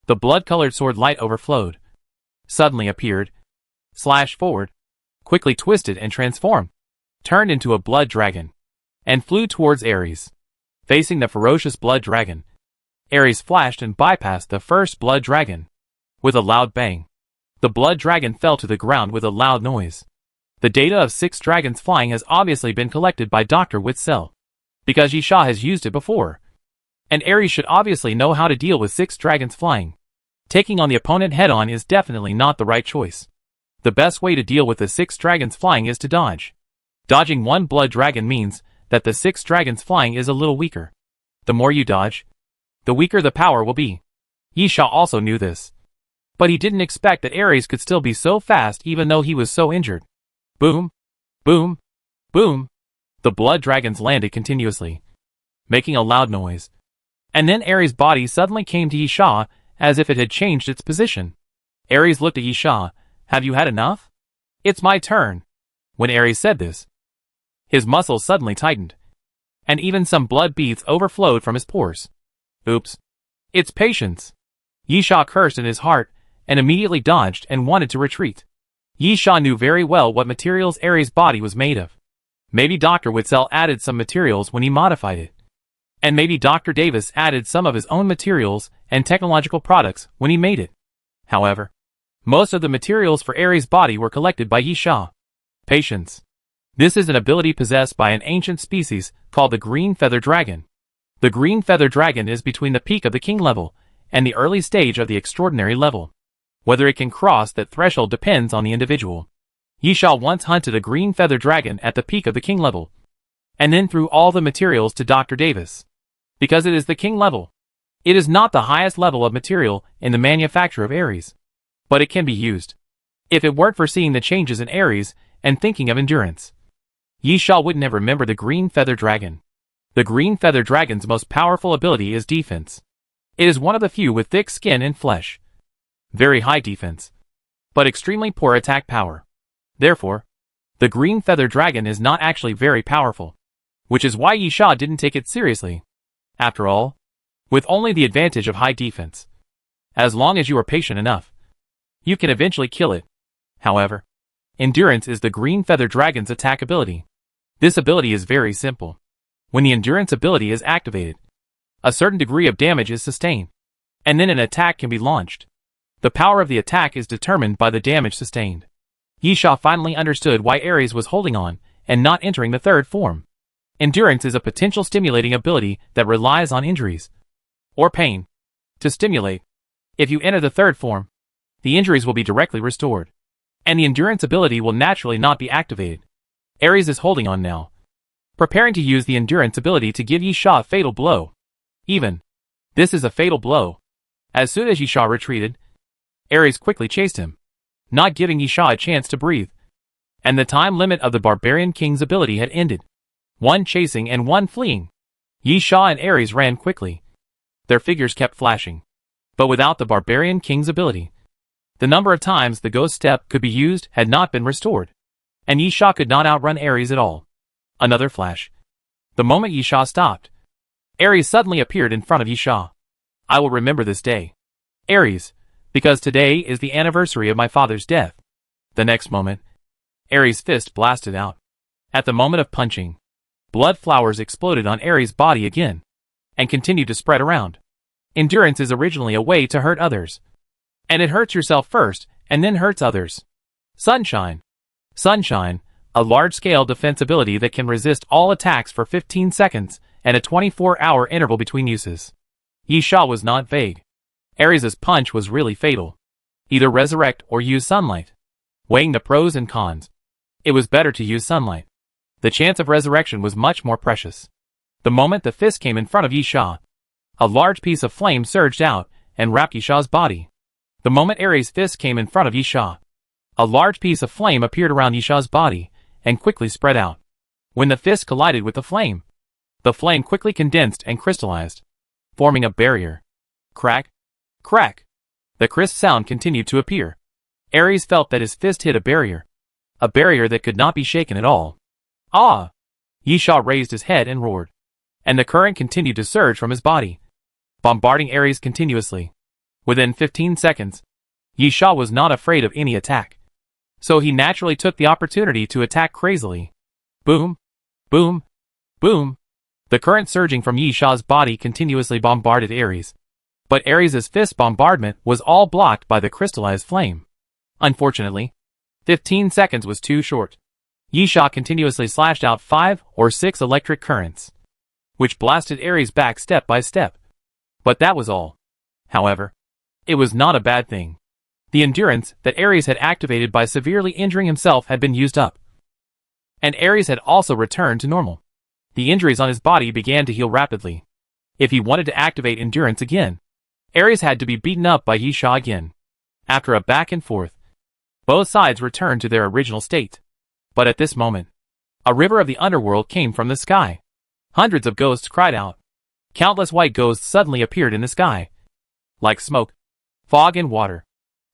The blood-colored sword light overflowed, suddenly appeared, slashed forward, quickly twisted and transformed, turned into a blood dragon, and flew towards Ares. Facing the ferocious blood dragon, Ares flashed and bypassed the first blood dragon. With a loud bang, the blood dragon fell to the ground with a loud noise. The data of 6 dragons flying has obviously been collected by Dr. Witzel, because Yisha has used it before. And Ares should obviously know how to deal with 6 dragons flying. Taking on the opponent head-on is definitely not the right choice. The best way to deal with the 6 dragons flying is to dodge. Dodging 1 blood dragon means that the 6 dragons flying is a little weaker. The more you dodge, the weaker the power will be. Yisha also knew this, but he didn't expect that Ares could still be so fast even though he was so injured. Boom, boom, boom. The blood dragons landed continuously, making a loud noise. And then Ares' body suddenly came to Yisha as if it had changed its position. Ares looked at Yisha. Have you had enough? It's my turn. When Ares said this, his muscles suddenly tightened, and even some blood beads overflowed from his pores. Oops. It's patience. Yisha cursed in his heart and immediately dodged and wanted to retreat. Yisha knew very well what materials Ares' body was made of. Maybe Dr. Witzel added some materials when he modified it. And maybe Dr. Davis added some of his own materials and technological products when he made it. However, Most of the materials for Ares' body were collected by Yi Sha. Patience. This is an ability possessed by an ancient species called the Green Feather Dragon. The Green Feather Dragon is between the peak of the king level and the early stage of the extraordinary level. Whether it can cross that threshold depends on the individual. Yi Sha once hunted a Green Feather Dragon at the peak of the king level, and then threw all the materials to Dr. Davis. Because it is the king level, it is not the highest level of material in the manufacture of Ares, but it can be used. If it weren't for seeing the changes in Ares and thinking of endurance, Yi Sha wouldn't have remembered the Green Feather Dragon. The Green Feather Dragon's most powerful ability is defense. It is one of the few with thick skin and flesh. Very high defense, but extremely poor attack power. Therefore, the Green Feather Dragon is not actually very powerful, which is why Yi Sha didn't take it seriously. After all, with only the advantage of high defense, as long as you are patient enough, you can eventually kill it. However, endurance is the Green Feather Dragon's attack ability. This ability is very simple. When the endurance ability is activated, a certain degree of damage is sustained, and then an attack can be launched. The power of the attack is determined by the damage sustained. Yi Sha finally understood why Ares was holding on and not entering the third form. Endurance is a potential stimulating ability that relies on injuries or pain to stimulate. If you enter the third form, the injuries will be directly restored, and the endurance ability will naturally not be activated. Ares is holding on now, preparing to use the endurance ability to give Yi Sha a fatal blow. This is a fatal blow. As soon as Yi Sha retreated, Ares quickly chased him, not giving Yi Sha a chance to breathe. And the time limit of the Barbarian King's ability had ended. One chasing and one fleeing. Yi Sha and Ares ran quickly. Their figures kept flashing. But without the Barbarian King's ability, the number of times the ghost step could be used had not been restored, and Yi Sha could not outrun Ares at all. Another flash. The moment Yi Sha stopped, Ares suddenly appeared in front of Yi Sha. I will remember this day, Ares, because today is the anniversary of my father's death. The next moment, Ares' fist blasted out. At the moment of punching, blood flowers exploded on Ares' body again, and continued to spread around. Endurance is originally a way to hurt others, and it hurts yourself first, and then hurts others. Sunshine. Sunshine, a large-scale defense ability that can resist all attacks for 15 seconds, and a 24-hour interval between uses. Yi Sha was not vague. Ares' punch was really fatal. Either resurrect or use sunlight. Weighing the pros and cons, it was better to use sunlight. The chance of resurrection was much more precious. The moment the fist came in front of Yi Sha, a large piece of flame surged out and wrapped Yi Sha's body. The moment Ares' fist came in front of Yi Sha, a large piece of flame appeared around Yi Sha's body and quickly spread out. When the fist collided with the flame quickly condensed and crystallized, forming a barrier. Crack. Crack. The crisp sound continued to appear. Ares felt that his fist hit a barrier that could not be shaken at all. Ah! Yi Sha raised his head and roared, and the current continued to surge from his body, bombarding Ares continuously. Within 15 seconds, Yi Sha was not afraid of any attack, so he naturally took the opportunity to attack crazily. Boom! Boom! Boom! The current surging from Yi Sha's body continuously bombarded Ares, but Ares' fist bombardment was all blocked by the crystallized flame. Unfortunately, 15 seconds was too short. Yi Sha continuously slashed out 5 or 6 electric currents, which blasted Ares back step by step. But that was all. However, it was not a bad thing. The endurance that Ares had activated by severely injuring himself had been used up, and Ares had also returned to normal. The injuries on his body began to heal rapidly. If he wanted to activate endurance again, Ares had to be beaten up by Yi Sha again. After a back and forth, both sides returned to their original state. But at this moment, a river of the underworld came from the sky. Hundreds of ghosts cried out. Countless white ghosts suddenly appeared in the sky, like smoke, fog and water,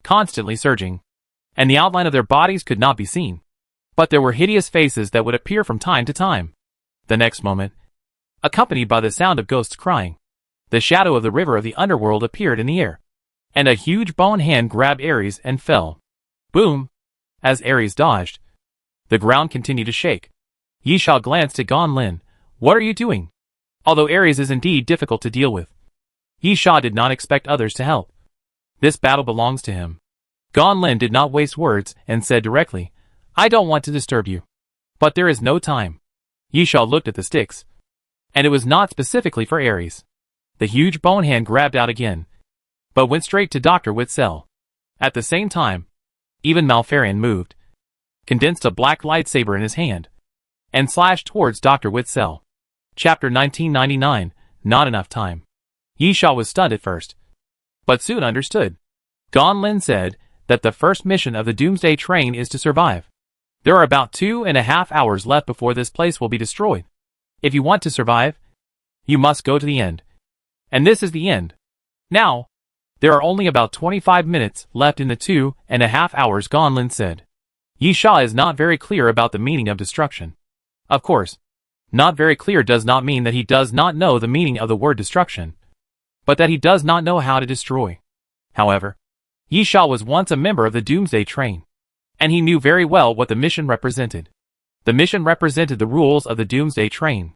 constantly surging, and the outline of their bodies could not be seen. But there were hideous faces that would appear from time to time. The next moment, accompanied by the sound of ghosts crying, the shadow of the river of the underworld appeared in the air, and a huge bone hand grabbed Ares and fell. Boom! As Ares dodged, the ground continued to shake. Yi Sha glanced at Gan Lin. What are you doing? Although Ares is indeed difficult to deal with, Yi Sha did not expect others to help. This battle belongs to him. Gan Lin did not waste words and said directly, I don't want to disturb you. But there is no time. Yisha looked at the sticks. And it was not specifically for Ares. The huge bone hand grabbed out again, but went straight to Dr. Witzel. At the same time, even Malfarion moved, condensed a black lightsaber in his hand, and slashed towards Dr. Witzel. Chapter 1999, Not Enough Time. Yisha was stunned at first, but soon understood. Gan Lin said that the first mission of the Doomsday train is to survive. There are about 2.5 hours left before this place will be destroyed. If you want to survive, you must go to the end. And this is the end. Now, there are only about 25 minutes left in the 2.5 hours, Gan Lin said. Yisha is not very clear about the meaning of destruction. Of course, not very clear does not mean that he does not know the meaning of the word destruction, but that he does not know how to destroy. However, Yisha was once a member of the Doomsday train, and he knew very well what the mission represented. The mission represented the rules of the Doomsday train,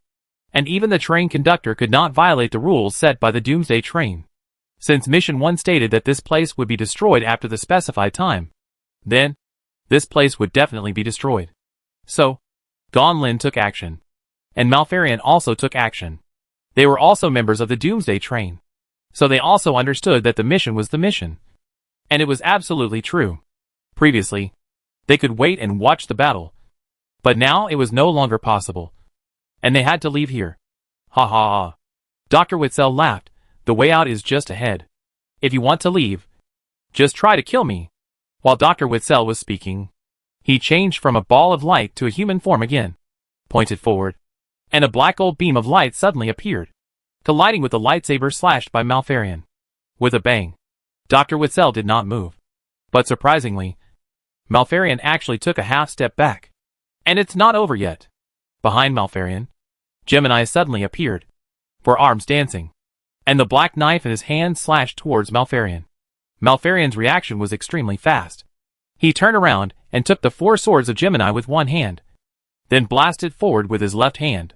and even the train conductor could not violate the rules set by the Doomsday train. Since Mission 1 stated that this place would be destroyed after the specified time, then, this place would definitely be destroyed. So, Gan Lin took action. And Malfarion also took action. They were also members of the Doomsday train, so they also understood that the mission was the mission. And it was absolutely true. Previously, they could wait and watch the battle, but now it was no longer possible. And they had to leave here. Ha ha ha. Dr. Witzel laughed. The way out is just ahead. If you want to leave, just try to kill me. While Dr. Witzel was speaking, he changed from a ball of light to a human form again, pointed forward, and a black gold beam of light suddenly appeared, colliding with the lightsaber slashed by Malfarion. With a bang, Dr. Witzel did not move. But surprisingly, Malfarion actually took a half step back. And it's not over yet. Behind Malfarion, Gemini suddenly appeared, forearms dancing, and the black knife in his hand slashed towards Malfarion. Malfarion's reaction was extremely fast. He turned around and took the 4 swords of Gemini with one hand, then blasted forward with his left hand.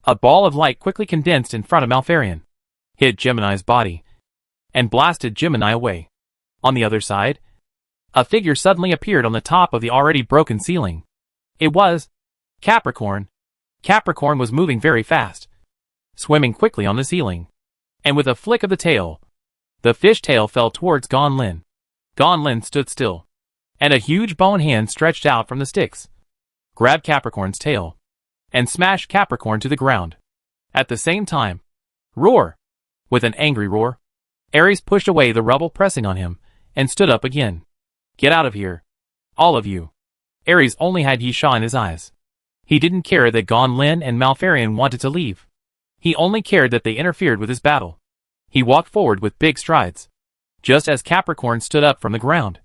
A ball of light quickly condensed in front of Malfarion, hit Gemini's body, and blasted Gemini away. On the other side, a figure suddenly appeared on the top of the already broken ceiling. It was Capricorn. Capricorn was moving very fast, swimming quickly on the ceiling, and with a flick of the tail, the fish tail fell towards Gan Lin. Gan Lin stood still, and a huge bone hand stretched out from the sticks, grabbed Capricorn's tail, and smashed Capricorn to the ground. At the same time, roar! With an angry roar, Ares pushed away the rubble pressing on him, and stood up again. Get out of here. All of you. Ares only had Yisha in his eyes. He didn't care that Gan Lin and Malfarion wanted to leave. He only cared that they interfered with his battle. He walked forward with big strides. Just as Capricorn stood up from the ground,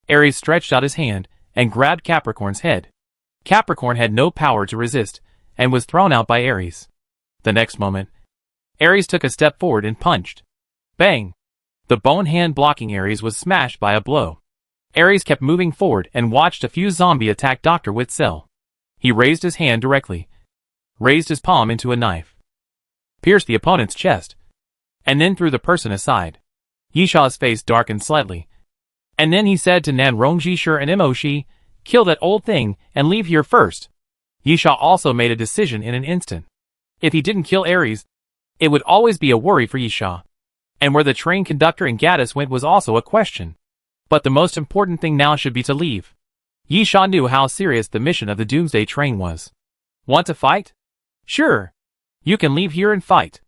Ares stretched out his hand and grabbed Capricorn's head. Capricorn had no power to resist, and was thrown out by Ares. The next moment, Ares took a step forward and punched. Bang! The bone hand blocking Ares was smashed by a blow. Ares kept moving forward and watched a few zombies attack Dr. Witzel. He raised his hand directly, raised his palm into a knife, pierced the opponent's chest, and then threw the person aside. Yisha's face darkened slightly, and then he said to Nan Rongjishir and Imoshi, kill that old thing and leave here first. Yisha also made a decision in an instant. If he didn't kill Ares, it would always be a worry for Yisha. And where the train conductor and Gaddis went was also a question. But the most important thing now should be to leave. Yisha knew how serious the mission of the Doomsday train was. Want to fight? Sure. You can leave here and fight.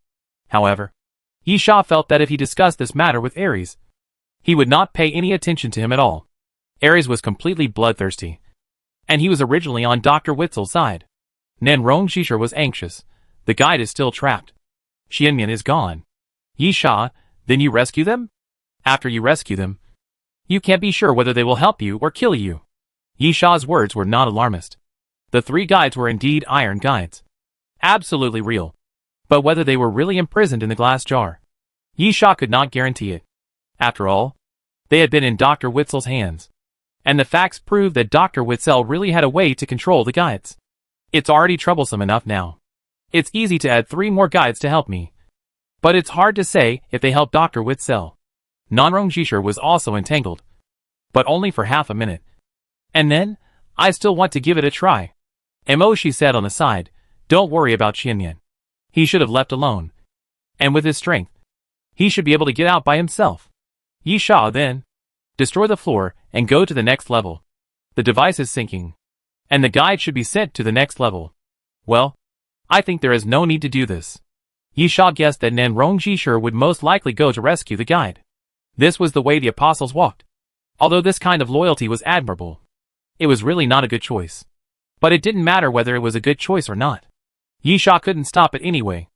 However, Yisha felt that if he discussed this matter with Ares, he would not pay any attention to him at all. Ares was completely bloodthirsty, and he was originally on Dr. Witzel's side. Nan Rongjishir was anxious. The guide is still trapped. Xianmian is gone. Yisha, then you rescue them? After you rescue them, you can't be sure whether they will help you or kill you. Yisha's words were not alarmist. The 3 guides were indeed iron guides. Absolutely real. But whether they were really imprisoned in the glass jar, Yisha could not guarantee it. After all, they had been in Dr. Witzel's hands. And the facts proved that Dr. Witzel really had a way to control the guides. It's already troublesome enough now. It's easy to add 3 more guides to help me. But it's hard to say if they help Dr. Witzel. Nan Rongjishir was also entangled. but only for half a minute. And then, I still want to give it a try. She said on the side, don't worry about Qianyan. He should have left alone. And with his strength, he should be able to get out by himself. Yi Sha then, destroy the floor and go to the next level. The device is sinking, and the guide should be sent to the next level. Well, I think there is no need to do this. Yi Sha guessed that Nan Rongjishir would most likely go to rescue the guide. This was the way the apostles walked. Although this kind of loyalty was admirable, it was really not a good choice. But it didn't matter whether it was a good choice or not. Yi Sha couldn't stop it anyway.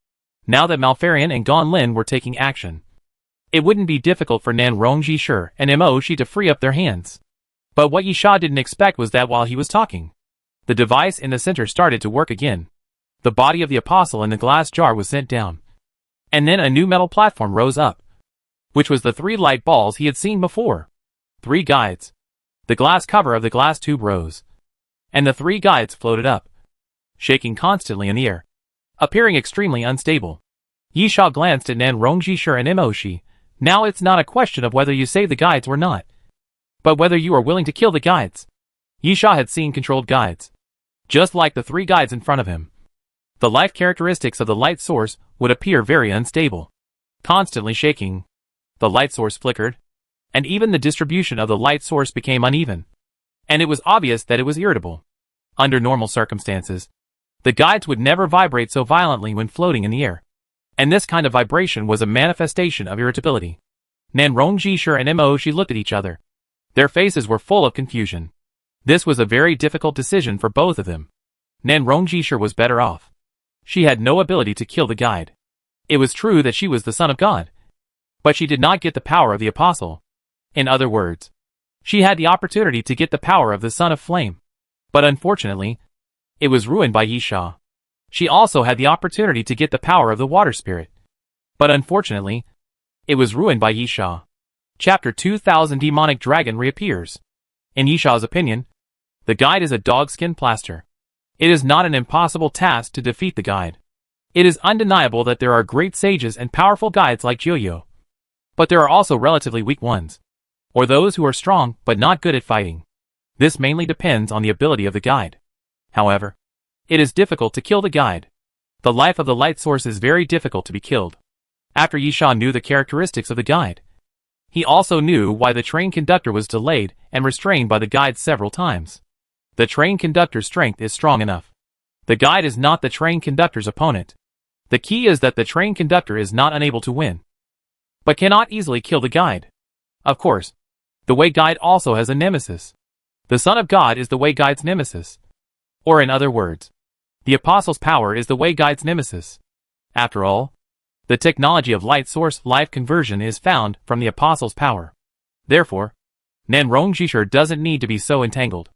Now that Malfarian and Gan Lin were taking action, it wouldn't be difficult for Nan Rongjishir and Mo to free up their hands. But what Yi Sha didn't expect was that while he was talking, the device in the center started to work again. The body of the apostle in the glass jar was sent down. And then a new metal platform rose up, which was the 3 light balls he had seen before. 3 guides. The glass cover of the glass tube rose, and the 3 guides floated up, shaking constantly in the air, appearing extremely unstable. Yi Sha glanced at Nan Rongjishir and Mo. Now it's not a question of whether you save the guides or not, but whether you are willing to kill the guides. Yi Sha had seen controlled guides, just like the 3 guides in front of him. The life characteristics of the light source would appear very unstable, constantly shaking. The light source flickered, and even the distribution of the light source became uneven. And it was obvious that it was irritable. Under normal circumstances, the guides would never vibrate so violently when floating in the air. And this kind of vibration was a manifestation of irritability. Nan Rongjishir and Mo looked at each other. Their faces were full of confusion. This was a very difficult decision for both of them. Nan Rongjishir was better off. She had no ability to kill the guide. It was true that she was the son of God, but she did not get the power of the apostle. In other words, she had the opportunity to get the power of the son of flame. But unfortunately, it was ruined by Yi Sha. She also had the opportunity to get the power of the water spirit. But unfortunately, it was ruined by Yi Sha. Chapter 2000 Demonic Dragon reappears. In Yi Sha's opinion, the guide is a dogskin plaster. It is not an impossible task to defeat the guide. It is undeniable that there are great sages and powerful guides like Jiuyo. But there are also relatively weak ones, or those who are strong but not good at fighting. This mainly depends on the ability of the guide. However, it is difficult to kill the guide. The life of the light source is very difficult to be killed. After Yi Sha knew the characteristics of the guide, he also knew why the train conductor was delayed and restrained by the guide several times. The train conductor's strength is strong enough. The guide is not the train conductor's opponent. The key is that the train conductor is not unable to win, but cannot easily kill the guide. Of course, the Way Guide also has a nemesis. The Son of God is the Way Guide's nemesis. Or in other words, the Apostle's power is the Way Guide's nemesis. After all, the technology of light source life conversion is found from the Apostle's power. Therefore, Nan Rongjishir doesn't need to be so entangled.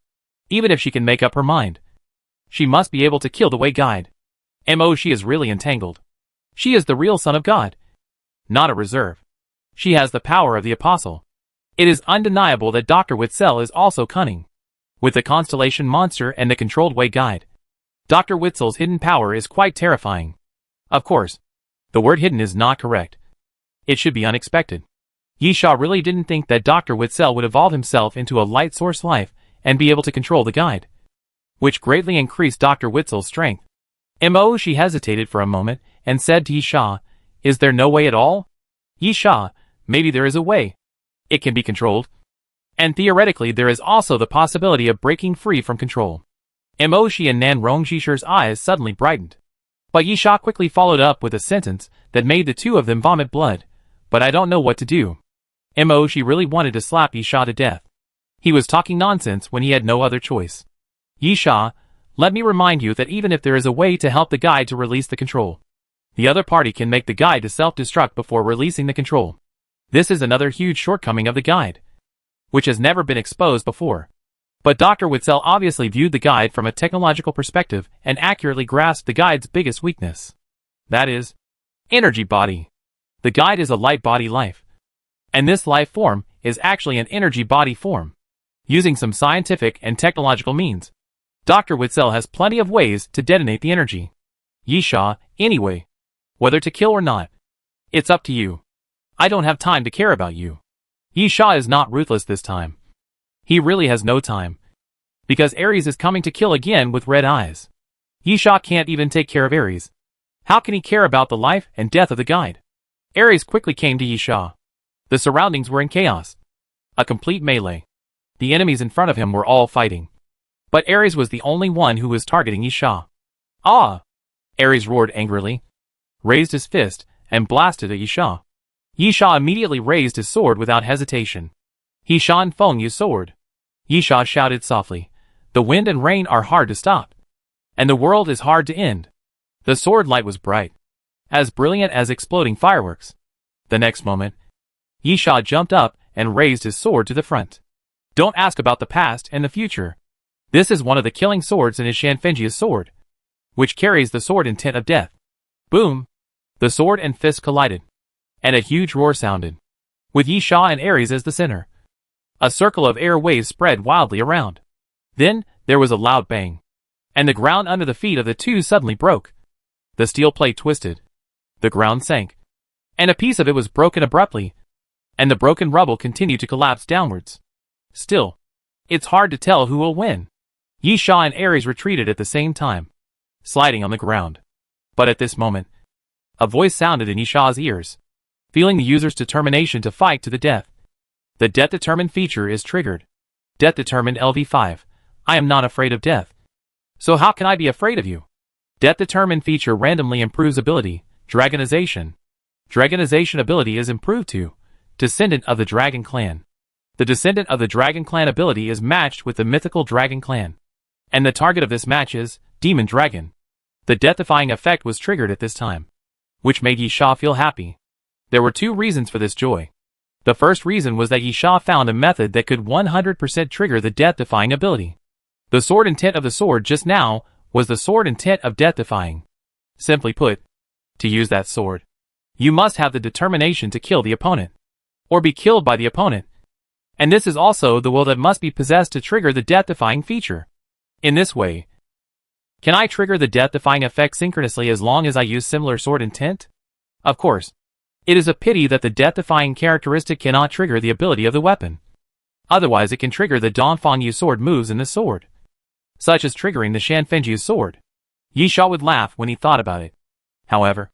Even if she can make up her mind, she must be able to kill the Way Guide. She is really entangled. She is the real Son of God, not a reserve. She has the power of the Apostle. It is undeniable that Dr. Witzel is also cunning. With the Constellation Monster and the controlled Way Guide, Dr. Witzel's hidden power is quite terrifying. Of course, the word hidden is not correct. It should be unexpected. Yi Sha really didn't think that Dr. Witzel would evolve himself into a light source life and be able to control the guide, which greatly increased Dr. Witzel's strength. She hesitated for a moment and said to Yi Sha, "Is there no way at all?" Yi Sha, maybe there is a way. It can be controlled. And theoretically there is also the possibility of breaking free from control. Shi and Nan Rongjishir's eyes suddenly brightened. But Yi Sha quickly followed up with a sentence that made the two of them vomit blood. "But I don't know what to do." Shi really wanted to slap Yi Sha to death. He was talking nonsense when he had no other choice. "Yi Sha, let me remind you that even if there is a way to help the guide to release the control, the other party can make the guide to self-destruct before releasing the control. This is another huge shortcoming of the guide, which has never been exposed before." But Dr. Witzel obviously viewed the guide from a technological perspective and accurately grasped the guide's biggest weakness. That is, energy body. The guide is a light body life. And this life form is actually an energy body form. Using some scientific and technological means, Dr. Witzel has plenty of ways to detonate the energy. "Yi Sha, anyway, whether to kill or not, it's up to you. I don't have time to care about you." Yi Sha is not ruthless this time. He really has no time. Because Ares is coming to kill again with red eyes. Yisha can't even take care of Ares. How can he care about the life and death of the guide? Ares quickly came to Yisha. The surroundings were in chaos. A complete melee. The enemies in front of him were all fighting. But Ares was the only one who was targeting Yisha. Ah! Ares roared angrily, raised his fist, and blasted at Yisha. Yisha immediately raised his sword without hesitation. He shone Feng Yu's sword. Yisha shouted softly, "The wind and rain are hard to stop. And the world is hard to end." The sword light was bright, as brilliant as exploding fireworks. The next moment, Yisha jumped up and raised his sword to the front. Don't ask about the past and the future. This is one of the killing swords in his Shanfenjia's sword, which carries the sword intent of death. Boom! The sword and fist collided, and a huge roar sounded, with Yisha and Ares as the center. A circle of air waves spread wildly around. Then, there was a loud bang, and the ground under the feet of the two suddenly broke. The steel plate twisted. The ground sank, and a piece of it was broken abruptly, and the broken rubble continued to collapse downwards. Still, it's hard to tell who will win. Yisha and Ares retreated at the same time, sliding on the ground. But at this moment, a voice sounded in Yisha's ears, feeling the user's determination to fight to the death. The Death Determined feature is triggered. Death Determined LV5. I am not afraid of death. So how can I be afraid of you? Death Determined feature randomly improves ability. Dragonization. Dragonization ability is improved to Descendant of the Dragon Clan. The Descendant of the Dragon Clan ability is matched with the mythical Dragon Clan, and the target of this match is Demon Dragon. The death-defying effect was triggered at this time, which made Yisha feel happy. There were two reasons for this joy. The first reason was that Yisha found a method that could 100% trigger the death-defying ability. The sword intent of the sword just now was the sword intent of death-defying. Simply put, to use that sword, you must have the determination to kill the opponent, or be killed by the opponent. And this is also the will that must be possessed to trigger the death-defying feature. In this way, can I trigger the death-defying effect synchronously as long as I use similar sword intent? Of course. It is a pity that the death-defying characteristic cannot trigger the ability of the weapon. Otherwise it can trigger the Dongfang Yu sword moves in the sword, such as triggering the Shanfenjiu sword. Yisha would laugh when he thought about it. However,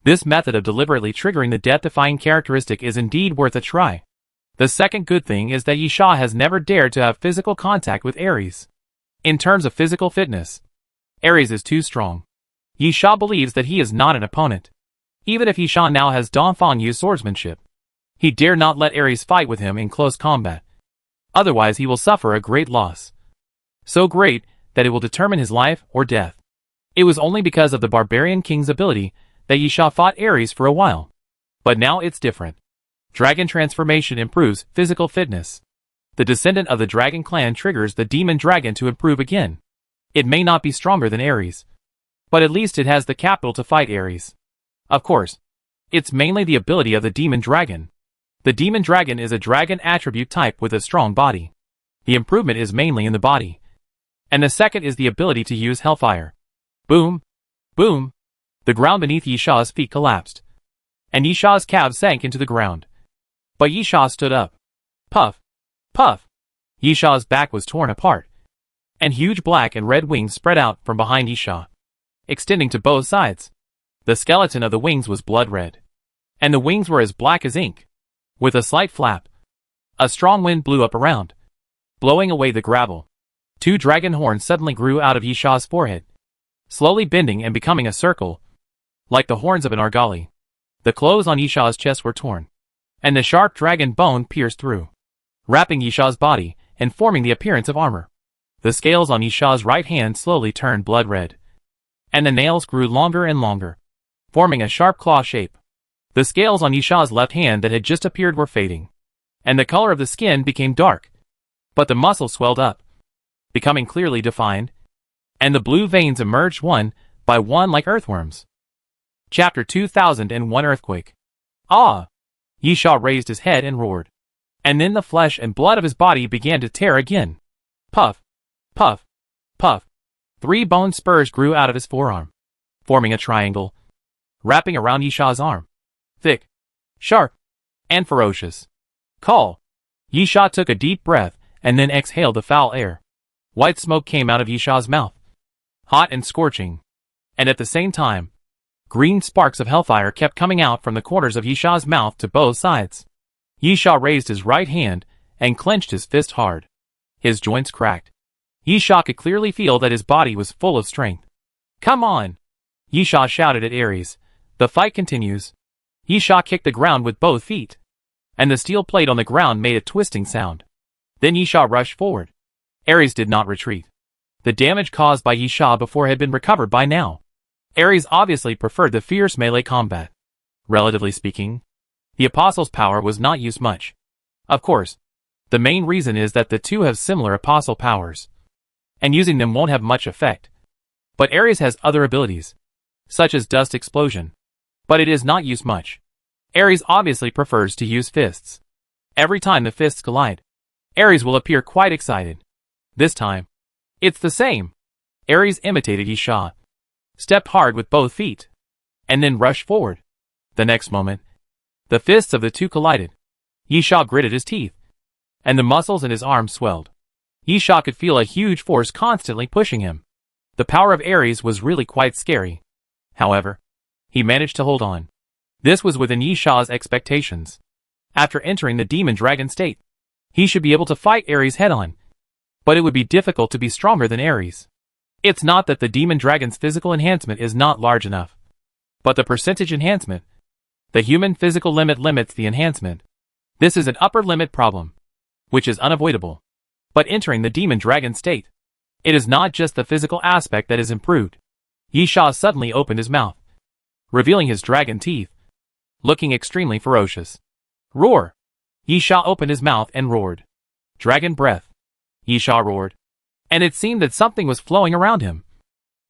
this method of deliberately triggering the death-defying characteristic is indeed worth a try. The second good thing is that Yisha has never dared to have physical contact with Ares. In terms of physical fitness, Ares is too strong. Yisha believes that he is not an opponent. Even if Yisha now has Dongfang Yu's swordsmanship, he dare not let Ares fight with him in close combat. Otherwise he will suffer a great loss. So great that it will determine his life or death. It was only because of the barbarian king's ability that Yisha fought Ares for a while. But now it's different. Dragon transformation improves physical fitness. The descendant of the dragon clan triggers the demon dragon to improve again. It may not be stronger than Ares, but at least it has the capital to fight Ares. Of course, it's mainly the ability of the demon dragon. The demon dragon is a dragon attribute type with a strong body. The improvement is mainly in the body. And the second is the ability to use hellfire. Boom! Boom! The ground beneath Yisha's feet collapsed, and Yisha's calves sank into the ground. But Yisha stood up. Puff! Puff! Yisha's back was torn apart, and huge black and red wings spread out from behind Yisha, extending to both sides. The skeleton of the wings was blood red, and the wings were as black as ink. With a slight flap, a strong wind blew up around, blowing away the gravel. Two dragon horns suddenly grew out of Yisha's forehead, slowly bending and becoming a circle, like the horns of an argali. The clothes on Yisha's chest were torn, and the sharp dragon bone pierced through, wrapping Yisha's body and forming the appearance of armor. The scales on Yisha's right hand slowly turned blood red, and the nails grew longer and longer, forming a sharp claw shape. The scales on Yisha's left hand that had just appeared were fading, and the color of the skin became dark. But the muscles swelled up, becoming clearly defined, and the blue veins emerged one by one like earthworms. Chapter 2001 Earthquake. Ah! Yisha raised his head and roared. And then the flesh and blood of his body began to tear again. Puff! Puff! Puff! 3 bone spurs grew out of his forearm, forming a triangle, wrapping around Yisha's arm. Thick, sharp, and ferocious. Call! Yisha took a deep breath and then exhaled the foul air. White smoke came out of Yishah's mouth, hot and scorching. And at the same time, green sparks of hellfire kept coming out from the corners of Yishah's mouth to both sides. Yishah raised his right hand and clenched his fist hard. His joints cracked. Yishah could clearly feel that his body was full of strength. "Come on!" Yishah shouted at Ares. The fight continues. Yishah kicked the ground with both feet, and the steel plate on the ground made a twisting sound. Then Yishah rushed forward. Ares did not retreat. The damage caused by Yishah before had been recovered by now. Ares obviously preferred the fierce melee combat. Relatively speaking, the Apostle's power was not used much. Of course, the main reason is that the two have similar Apostle powers, and using them won't have much effect. But Ares has other abilities, such as Dust Explosion, but it is not used much. Ares obviously prefers to use fists. Every time the fists collide, Ares will appear quite excited. This time, it's the same. Ares imitated Yishah, stepped hard with both feet, and then rushed forward. The next moment, the fists of the two collided. Yishah gritted his teeth, and the muscles in his arms swelled. Yishah could feel a huge force constantly pushing him. The power of Ares was really quite scary. However, he managed to hold on. This was within Yishah's expectations. After entering the demon dragon state, he should be able to fight Ares head-on. But it would be difficult to be stronger than Ares. It's not that the demon dragon's physical enhancement is not large enough, but the percentage enhancement. The human physical limit limits the enhancement. This is an upper limit problem, which is unavoidable. But entering the demon dragon state, it is not just the physical aspect that is improved. Yishah suddenly opened his mouth, revealing his dragon teeth, looking extremely ferocious. Roar! Yishah opened his mouth and roared. Dragon breath. Yishah roared, and it seemed that something was flowing around him,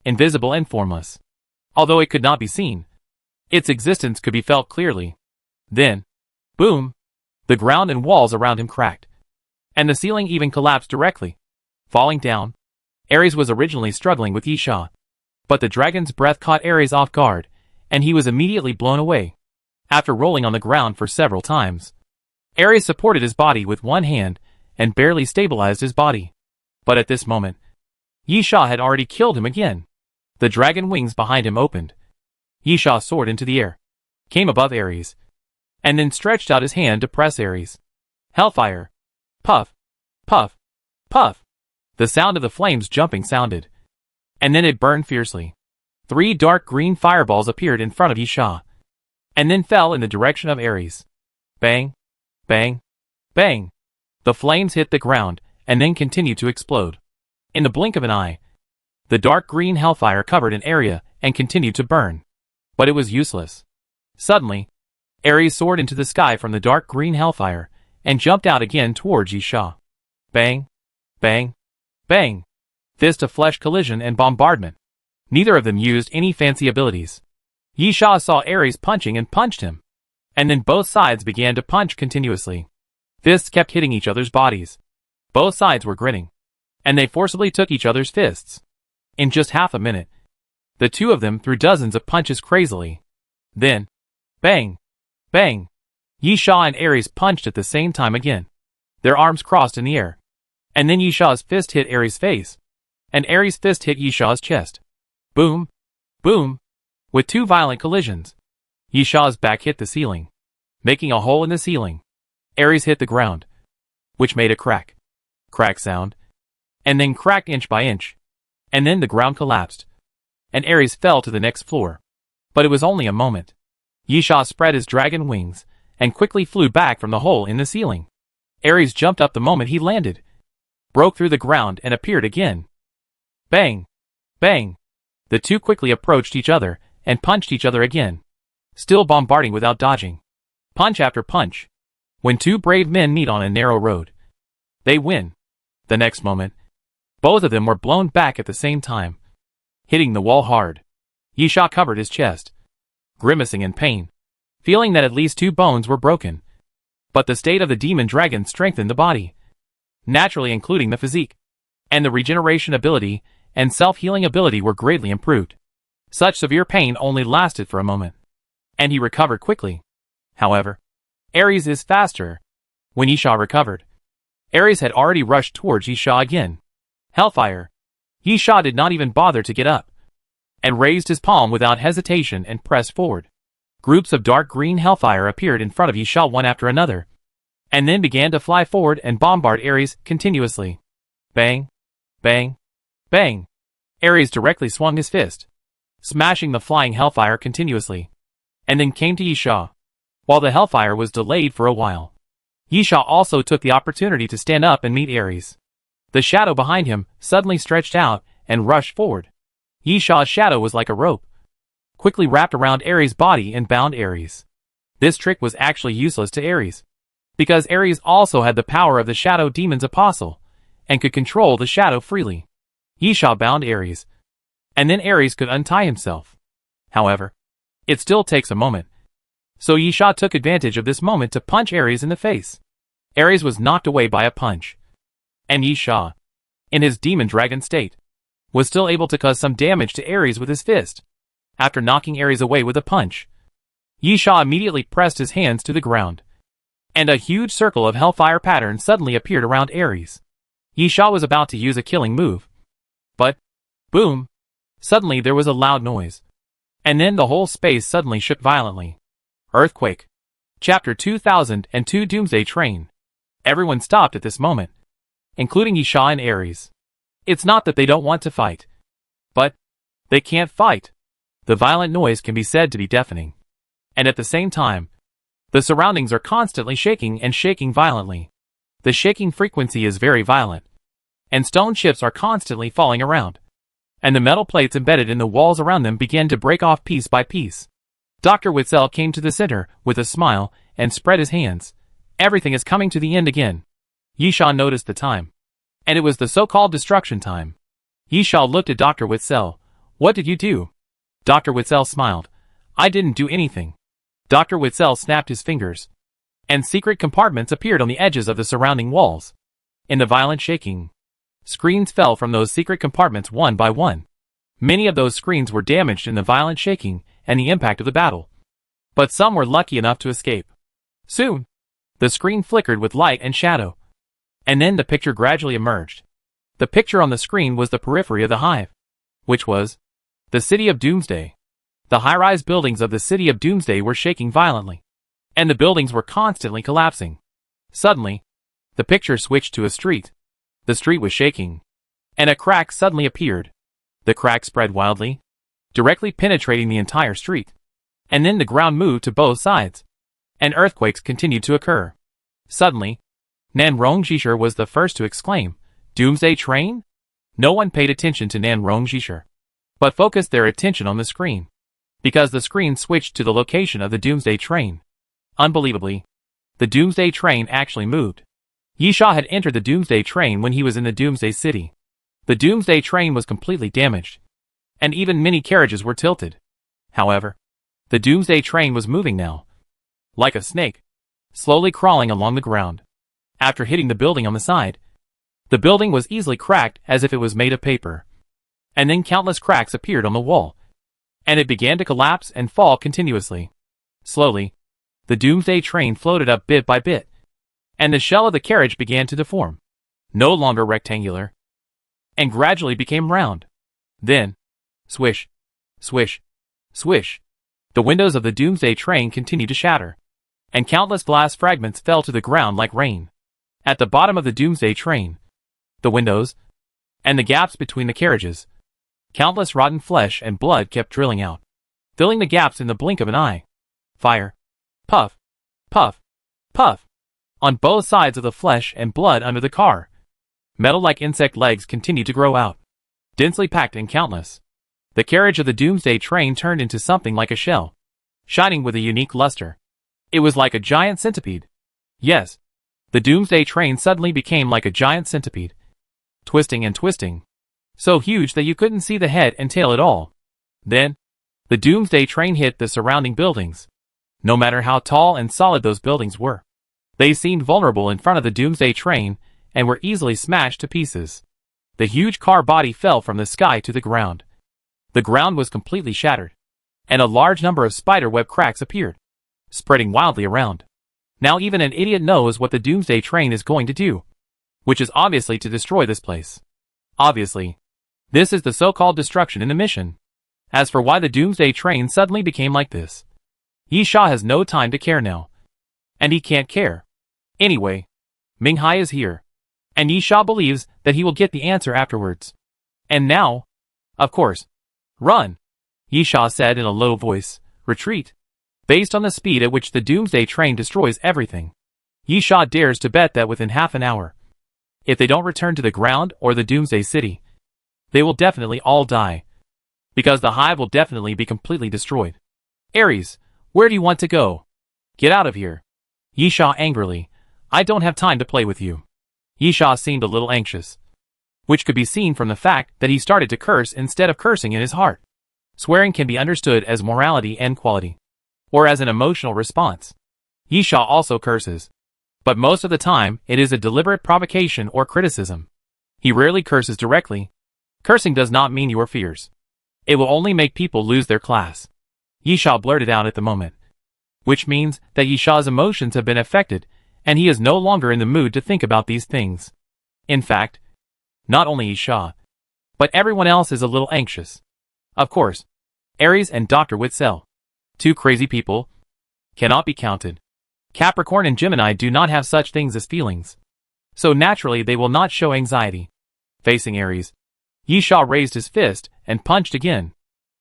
invisible and formless. Although it could not be seen, its existence could be felt clearly. Then, boom! The ground and walls around him cracked, and the ceiling even collapsed directly, falling down. Ares was originally struggling with Yishah, but the dragon's breath caught Ares off guard, and he was immediately blown away. After rolling on the ground for several times, Ares supported his body with one hand and barely stabilized his body. But at this moment, Yishah had already killed him again. The dragon wings behind him opened. Yishah soared into the air, came above Ares, and then stretched out his hand to press Ares. Hellfire. Puff. Puff. Puff. The sound of the flames jumping sounded, and then it burned fiercely. 3 dark green fireballs appeared in front of Yishah, and then fell in the direction of Ares. Bang. Bang. Bang. The flames hit the ground, and then continued to explode. In the blink of an eye, the dark green hellfire covered an area and continued to burn. But it was useless. Suddenly, Ares soared into the sky from the dark green hellfire, and jumped out again towards Yishah. Bang. Bang. Bang. Fist-to-flesh collision and bombardment. Neither of them used any fancy abilities. Yishah saw Ares punching and punched him, and then both sides began to punch continuously. Fists kept hitting each other's bodies. Both sides were grinning, and they forcibly took each other's fists. In just half a minute, the two of them threw dozens of punches crazily. Then, bang, bang, Yishah and Ares punched at the same time again. Their arms crossed in the air, and then Yishah's fist hit Ares' face, and Ares' fist hit Yishah's chest. Boom, boom, with 2 violent collisions. Yishah's back hit the ceiling, making a hole in the ceiling. Ares hit the ground, which made a crack sound, and then cracked inch by inch, and then the ground collapsed, and Ares fell to the next floor. But it was only a moment. Yishah spread his dragon wings, and quickly flew back from the hole in the ceiling. Ares jumped up the moment he landed, broke through the ground and appeared again. Bang! Bang! The two quickly approached each other, and punched each other again, still bombarding without dodging. Punch after punch. When 2 brave men meet on a narrow road, they win. The next moment, both of them were blown back at the same time, hitting the wall hard. Yishah covered his chest, grimacing in pain, feeling that at least 2 bones were broken. But the state of the demon dragon strengthened the body, naturally including the physique, and the regeneration ability and self-healing ability were greatly improved. Such severe pain only lasted for a moment, and he recovered quickly. However, Ares is faster. When Yishah recovered, Ares had already rushed towards Yisha again. Hellfire. Yisha did not even bother to get up, and raised his palm without hesitation and pressed forward. Groups of dark green hellfire appeared in front of Yisha one after another, and then began to fly forward and bombard Ares continuously. Bang, bang, bang. Ares directly swung his fist, smashing the flying hellfire continuously, and then came to Yisha. While the hellfire was delayed for a while, Yisha also took the opportunity to stand up and meet Ares. The shadow behind him suddenly stretched out and rushed forward. Yisha's shadow was like a rope, quickly wrapped around Ares' body and bound Ares. This trick was actually useless to Ares, because Ares also had the power of the Shadow Demon's apostle, and could control the shadow freely. Yisha bound Ares, and then Ares could untie himself. However, it still takes a moment, so Yisha took advantage of this moment to punch Ares in the face. Ares was knocked away by a punch, and Yisha, in his demon dragon state, was still able to cause some damage to Ares with his fist. After knocking Ares away with a punch, Yisha immediately pressed his hands to the ground, and a huge circle of hellfire pattern suddenly appeared around Ares. Yisha was about to use a killing move, but, boom, suddenly there was a loud noise, and then the whole space suddenly shook violently. Earthquake. Chapter 2002 Doomsday Train. Everyone stopped at this moment, including Yisha and Ares. It's not that they don't want to fight, but they can't fight. The violent noise can be said to be deafening, and at the same time, the surroundings are constantly shaking and shaking violently. The shaking frequency is very violent, and stone chips are constantly falling around, and the metal plates embedded in the walls around them began to break off piece by piece. Dr. Witzel came to the center with a smile and spread his hands. Everything is coming to the end again. Yisha noticed the time, and it was the so-called destruction time. Yisha looked at Dr. Witzel. What did you do? Dr. Witzel smiled. I didn't do anything. Dr. Witzel snapped his fingers, and secret compartments appeared on the edges of the surrounding walls. In the violent shaking, screens fell from those secret compartments one by one. Many of those screens were damaged in the violent shaking and the impact of the battle, but some were lucky enough to escape. Soon, the screen flickered with light and shadow, and then the picture gradually emerged. The picture on the screen was the periphery of the hive, which was the city of Doomsday. The high-rise buildings of the city of Doomsday were shaking violently, and the buildings were constantly collapsing. Suddenly, the picture switched to a street. The street was shaking, and a crack suddenly appeared. The crack spread wildly, directly penetrating the entire street, and then the ground moved to both sides, and earthquakes continued to occur. Suddenly, Nan Rongjishir was the first to exclaim, "Doomsday train?" No one paid attention to Nan Rongjishir, but focused their attention on the screen, because the screen switched to the location of the Doomsday train. Unbelievably, the Doomsday train actually moved. Yisha had entered the Doomsday train when he was in the Doomsday city. The Doomsday train was completely damaged, and even many carriages were tilted. However, the Doomsday train was moving now, like a snake, slowly crawling along the ground. After hitting the building on the side, the building was easily cracked as if it was made of paper. And then countless cracks appeared on the wall, and it began to collapse and fall continuously. Slowly, the Doomsday train floated up bit by bit, and the shell of the carriage began to deform, no longer rectangular, and gradually became round. Then, swish, swish, swish, the windows of the Doomsday train continued to shatter, and countless glass fragments fell to the ground like rain. At the bottom of the Doomsday train, the windows, and the gaps between the carriages, countless rotten flesh and blood kept drilling out, filling the gaps in the blink of an eye. Fire. Puff. Puff. Puff. On both sides of the flesh and blood under the car, metal-like insect legs continued to grow out, densely packed and countless. The carriage of the Doomsday train turned into something like a shell, shining with a unique luster. It was like a giant centipede. Yes, the Doomsday train suddenly became like a giant centipede, twisting and twisting, so huge that you couldn't see the head and tail at all. Then, the Doomsday train hit the surrounding buildings. No matter how tall and solid those buildings were, they seemed vulnerable in front of the Doomsday train and were easily smashed to pieces. The huge car body fell from the sky to the ground. The ground was completely shattered, and a large number of spiderweb cracks appeared, spreading wildly around. Now even an idiot knows what the Doomsday train is going to do. which is obviously to destroy this place. Obviously. This is the so-called destruction in the mission. As for why the Doomsday train suddenly became like this, Yi Sha has no time to care now. And he can't care. Anyway, Ming Hai is here. And Yi Sha believes that he will get the answer afterwards. And now, of course, run, Yi Sha said in a low voice, retreat. Based on the speed at which the Doomsday train destroys everything, Yi Sha dares to bet that within half an hour, if they don't return to the ground or the Doomsday City, they will definitely all die. Because the hive will definitely be completely destroyed. Ares, where do you want to go? Get out of here. Yi Sha angrily, I don't have time to play with you. Yi Sha seemed a little anxious, which could be seen from the fact that he started to curse instead of cursing in his heart. Swearing can be understood as morality and quality, or as an emotional response. Yi Sha also curses, but most of the time it is a deliberate provocation or criticism. He rarely curses directly. Cursing does not mean your fears. It will only make people lose their class. Yi Sha blurted out at the moment, which means that Yi Sha's emotions have been affected and he is no longer in the mood to think about these things. In fact, not only Yi Sha, but everyone else is a little anxious. Of course, Ares and Dr. Witzel, two crazy people, cannot be counted. Capricorn and Gemini do not have such things as feelings, so naturally they will not show anxiety. Facing Ares, Yi Sha raised his fist and punched again.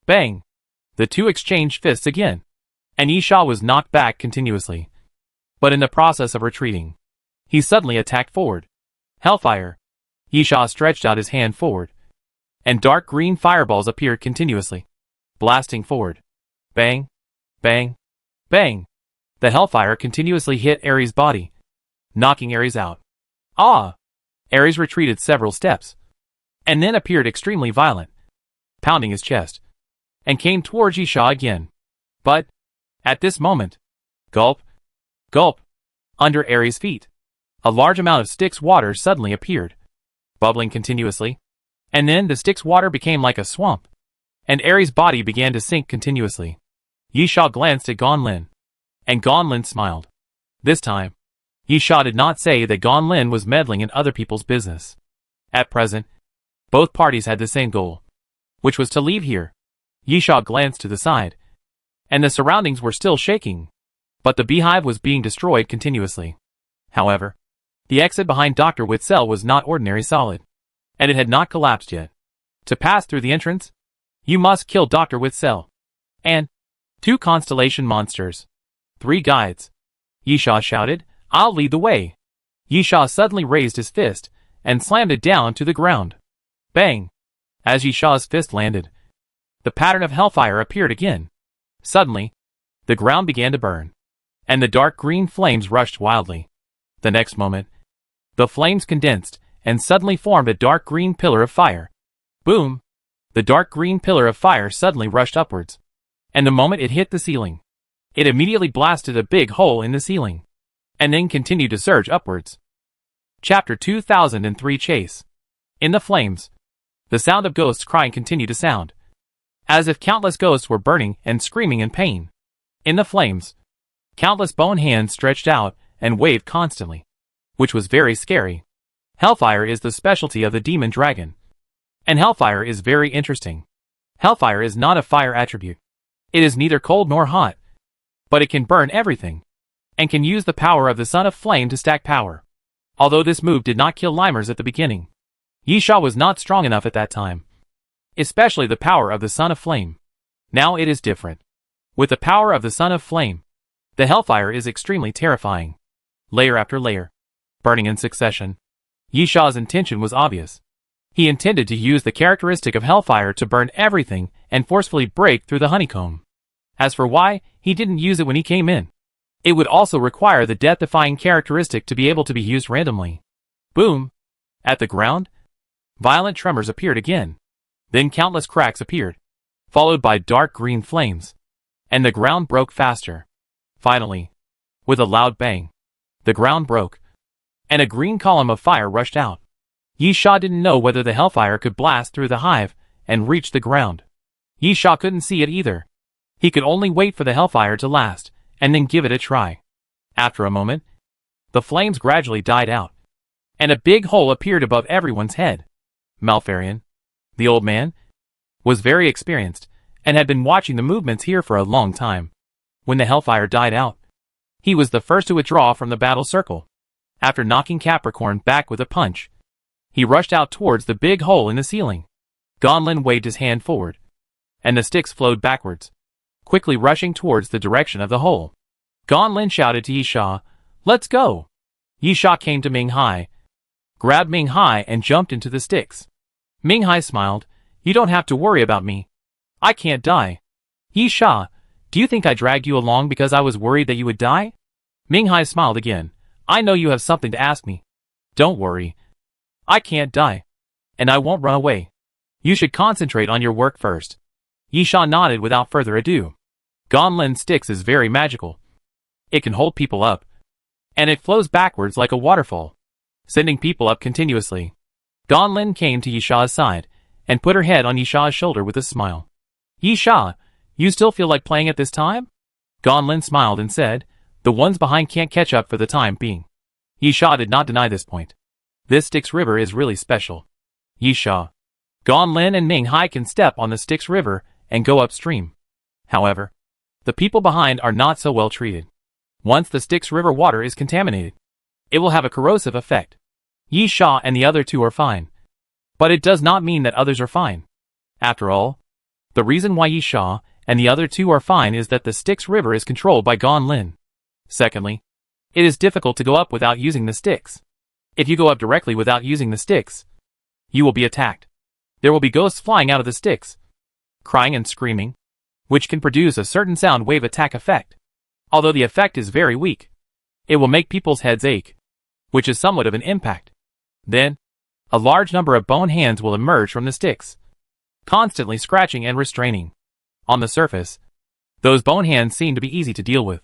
Bang! The two exchanged fists again, and Yi Sha was knocked back continuously. But in the process of retreating, he suddenly attacked forward. Hellfire! Yi Sha stretched out his hand forward, and dark green fireballs appeared continuously, blasting forward. Bang! Bang! Bang! The hellfire continuously hit Ares' body, knocking Ares out. Ah! Ares retreated several steps, and then appeared extremely violent, pounding his chest, and came towards Yi Sha again. But, at this moment, gulp, gulp, under Ares' feet, a large amount of Styx water suddenly appeared, bubbling continuously, and then the Styx water became like a swamp, and Ares' body began to sink continuously. Yi Sha glanced at Gan Lin, and Gan Lin smiled. This time, Yi Sha did not say that Gan Lin was meddling in other people's business. At present, both parties had the same goal, which was to leave here. Yi Sha glanced to the side, and the surroundings were still shaking, but the beehive was being destroyed continuously. However, the exit behind Dr. Witzel was not ordinary solid, and it had not collapsed yet. To pass through the entrance, you must kill Dr. Witzel, and 2 constellation monsters, 3 guides. Yi Sha shouted, I'll lead the way. Yi Sha suddenly raised his fist and slammed it down to the ground. Bang! As Yi Sha's fist landed, the pattern of hellfire appeared again. Suddenly, the ground began to burn, and the dark green flames rushed wildly. The next moment, the flames condensed and suddenly formed a dark green pillar of fire. Boom! The dark green pillar of fire suddenly rushed upwards, and the moment it hit the ceiling, it immediately blasted a big hole in the ceiling, and then continued to surge upwards. Chapter 2003 Chase. In the flames, the sound of ghosts crying continued to sound, as if countless ghosts were burning and screaming in pain. In the flames, countless bone hands stretched out and waved constantly, which was very scary. Hellfire is the specialty of the demon dragon, and hellfire is very interesting. Hellfire is not a fire attribute. It is neither cold nor hot, but it can burn everything, and can use the power of the Son of Flame to stack power. Although this move did not kill Limers at the beginning, Yi Sha was not strong enough at that time, especially the power of the Son of Flame. Now it is different. With the power of the Son of Flame, the hellfire is extremely terrifying. Layer after layer, burning in succession. Yi Sha's intention was obvious. He intended to use the characteristic of hellfire to burn everything and forcefully break through the honeycomb. As for why he didn't use it when he came in, it would also require the death-defying characteristic to be able to be used randomly. Boom! At the ground, violent tremors appeared again. Then countless cracks appeared, followed by dark green flames, and the ground broke faster. Finally, with a loud bang, the ground broke, and a green column of fire rushed out. Yi Sha didn't know whether the hellfire could blast through the hive and reach the ground. Yi Sha couldn't see it either. He could only wait for the hellfire to last, and then give it a try. After a moment, the flames gradually died out, and a big hole appeared above everyone's head. Malfarion, the old man, was very experienced, and had been watching the movements here for a long time. When the hellfire died out, he was the first to withdraw from the battle circle. After knocking Capricorn back with a punch, he rushed out towards the big hole in the ceiling. Gonlin waved his hand forward, and the sticks flowed backwards, quickly rushing towards the direction of the hole. Gonlin shouted to Yisha, "Let's go!" Yisha came to Ming Hai, grabbed Ming Hai and jumped into the sticks. Ming Hai smiled, "You don't have to worry about me. I can't die." "Yisha, do you think I dragged you along because I was worried that you would die?" Ming Hai smiled again. "I know you have something to ask me. Don't worry. I can't die. And I won't run away. You should concentrate on your work first." Yisha nodded without further ado. Gonlin's sticks is very magical. It can hold people up, and it flows backwards like a waterfall, sending people up continuously. Gonlin came to Yisha's side, and put her head on Yisha's shoulder with a smile. "Yisha, you still feel like playing at this time?" Gonlin smiled and said, "The ones behind can't catch up for the time being." Yisha did not deny this point. This Styx River is really special. Yisha, Gonlin and Ming Hai can step on the Styx River and go upstream. However, the people behind are not so well treated. Once the Styx River water is contaminated, it will have a corrosive effect. Yisha and the other two are fine, but it does not mean that others are fine. After all, the reason why Yisha and the other two are fine is that the Styx River is controlled by Gonlin. Secondly, it is difficult to go up without using the sticks. If you go up directly without using the sticks, you will be attacked. There will be ghosts flying out of the sticks, crying and screaming, which can produce a certain sound wave attack effect. Although the effect is very weak, it will make people's heads ache, which is somewhat of an impact. Then, a large number of bone hands will emerge from the sticks, constantly scratching and restraining. On the surface, those bone hands seem to be easy to deal with.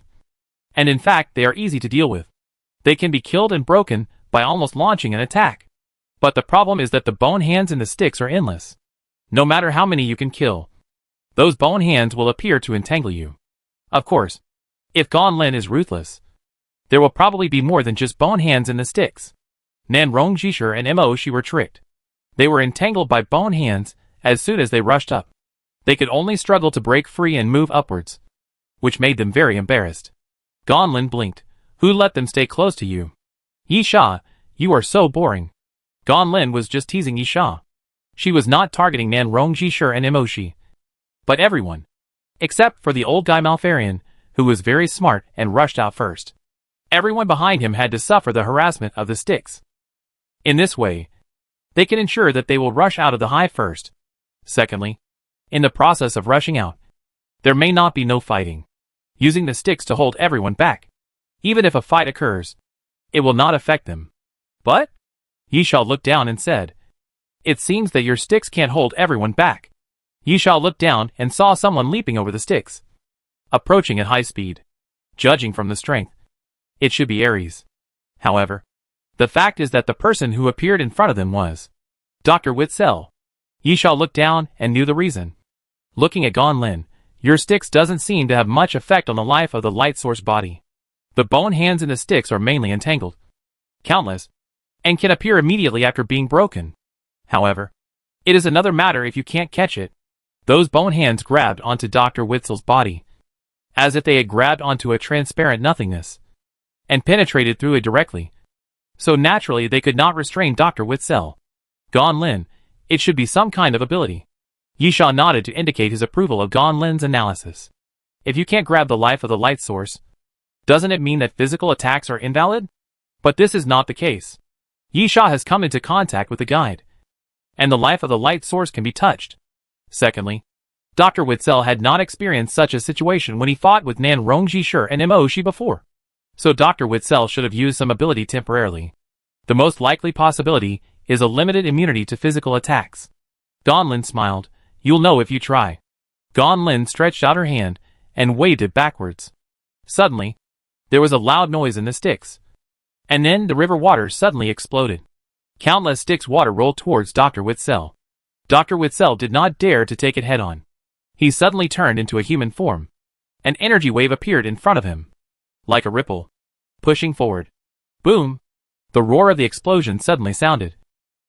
And in fact, they are easy to deal with. They can be killed and broken by almost launching an attack. But the problem is that the bone hands in the sticks are endless. No matter how many you can kill, those bone hands will appear to entangle you. Of course, if Gonlin is ruthless, there will probably be more than just bone hands in the sticks. Nan Rongjishir and Mo Shi were tricked. They were entangled by bone hands as soon as they rushed up. They could only struggle to break free and move upwards, which made them very embarrassed. Gonlin blinked. "Who let them stay close to you?" "Yisha, you are so boring." Gonlin was just teasing Yisha. She was not targeting Nan Rongjishir and Mo Shi, but everyone, except for the old guy Malfarion, who was very smart and rushed out first. Everyone behind him had to suffer the harassment of the sticks. In this way, they can ensure that they will rush out of the hive first. Secondly, in the process of rushing out, there may not be no fighting, using the sticks to hold everyone back. Even if a fight occurs, it will not affect them. "But?" Yisha looked down and said, "It seems that your sticks can't hold everyone back." Yisha looked down and saw someone leaping over the sticks, approaching at high speed. Judging from the strength, it should be Ares. However, the fact is that the person who appeared in front of them was Dr. Witzel. Yisha looked down and knew the reason. Looking at Gonlin, "Your sticks doesn't seem to have much effect on the life of the light source body. The bone hands in the sticks are mainly entangled, countless, and can appear immediately after being broken. However, it is another matter if you can't catch it." Those bone hands grabbed onto Dr. Witzel's body, as if they had grabbed onto a transparent nothingness, and penetrated through it directly. So naturally they could not restrain Dr. Witzel. "Gonlin, it should be some kind of ability." Yisha nodded to indicate his approval of Gonlin's analysis. "If you can't grab the life of the light source, doesn't it mean that physical attacks are invalid?" But this is not the case. Yisha has come into contact with the guide, and the life of the light source can be touched. Secondly, Dr. Witzel had not experienced such a situation when he fought with Nan Rongjishir and Mo Shi before. So Dr. Witzel should have used some ability temporarily. The most likely possibility is a limited immunity to physical attacks. Gonlin smiled. "You'll know if you try." Gonlin stretched out her hand and waved it backwards. Suddenly, there was a loud noise in the sticks, and then the river water suddenly exploded. Countless sticks water rolled towards Dr. Witzel. Dr. Witzel did not dare to take it head-on. He suddenly turned into a human form. An energy wave appeared in front of him, like a ripple, pushing forward. Boom! The roar of the explosion suddenly sounded,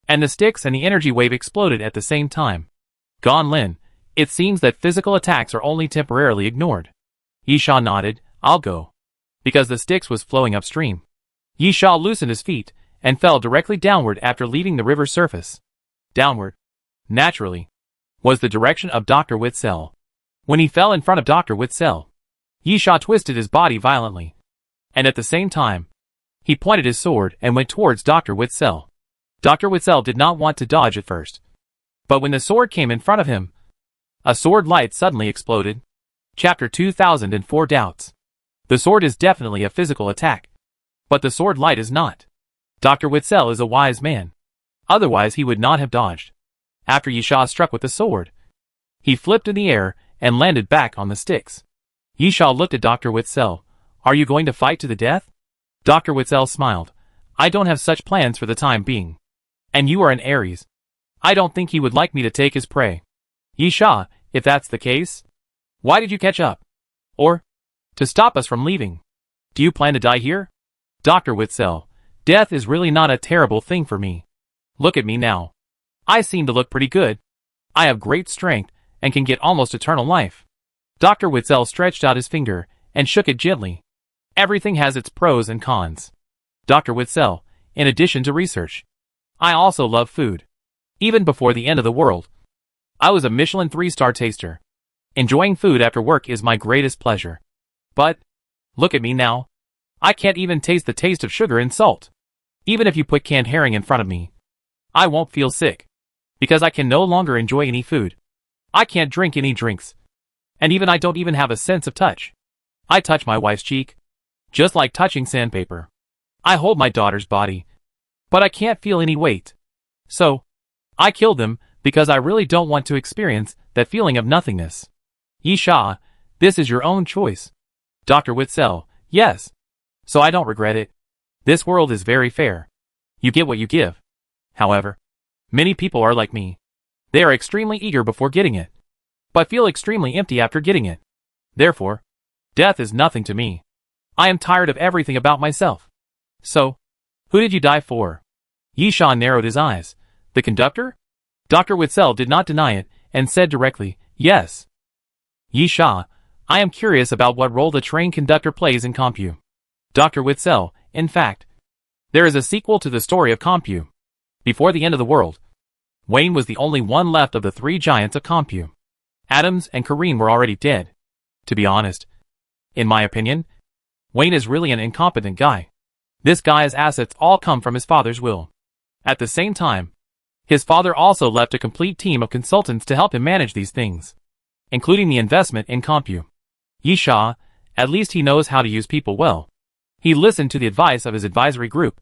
and the sticks and the energy wave exploded at the same time. Gan Lin, it seems that physical attacks are only temporarily ignored. Yi Sha nodded. I'll go. Because the sticks was flowing upstream. Yi Sha loosened his feet and fell directly downward after leaving the river's surface. Downward, naturally, was the direction of Dr. Witzel. When he fell in front of Dr. Witzel, Yi Sha twisted his body violently, and at the same time, he pointed his sword and went towards Dr. Witzel. Dr. Witzel did not want to dodge at first, but when the sword came in front of him, a sword light suddenly exploded. Chapter 2004 Doubts. The sword is definitely a physical attack, but the sword light is not. Dr. Witzel is a wise man. Otherwise he would not have dodged. After Yi Sha struck with the sword, he flipped in the air and landed back on the sticks. Yi Sha looked at Dr. Witzel. Are you going to fight to the death? Dr. Witzel smiled. I don't have such plans for the time being. And you are an Aries. I don't think he would like me to take his prey. Yi Sha, if that's the case, why did you catch up? Or, to stop us from leaving. Do you plan to die here? Dr. Witzel, death is really not a terrible thing for me. Look at me now. I seem to look pretty good. I have great strength and can get almost eternal life. Dr. Witzel stretched out his finger and shook it gently. Everything has its pros and cons. Dr. Witzel, in addition to research, I also love food. Even before the end of the world, I was a Michelin 3-star taster. Enjoying food after work is my greatest pleasure. But, look at me now. I can't even taste the taste of sugar and salt. Even if you put canned herring in front of me, I won't feel sick. Because I can no longer enjoy any food. I can't drink any drinks. And even I don't even have a sense of touch. I touch my wife's cheek, just like touching sandpaper. I hold my daughter's body, but I can't feel any weight. So, I killed them because I really don't want to experience that feeling of nothingness. Yi Sha, this is your own choice. Dr. Witzel, yes. So I don't regret it. This world is very fair. You get what you give. However, many people are like me. They are extremely eager before getting it, but feel extremely empty after getting it. Therefore, death is nothing to me. I am tired of everything about myself. So, who did you die for? Yi Sha narrowed his eyes. The conductor? Dr. Witzel did not deny it, and said directly, yes. Yi Sha, I am curious about what role the train conductor plays in Compu. Dr. Witzel, in fact, there is a sequel to the story of Compu. Before the end of the world, Wayne was the only one left of the 3 giants of Compu. Adams and Kareen were already dead. To be honest, in my opinion, Wayne is really an incompetent guy. This guy's assets all come from his father's will. At the same time, his father also left a complete team of consultants to help him manage these things, including the investment in Compu. Yi Sha, at least he knows how to use people well. He listened to the advice of his advisory group,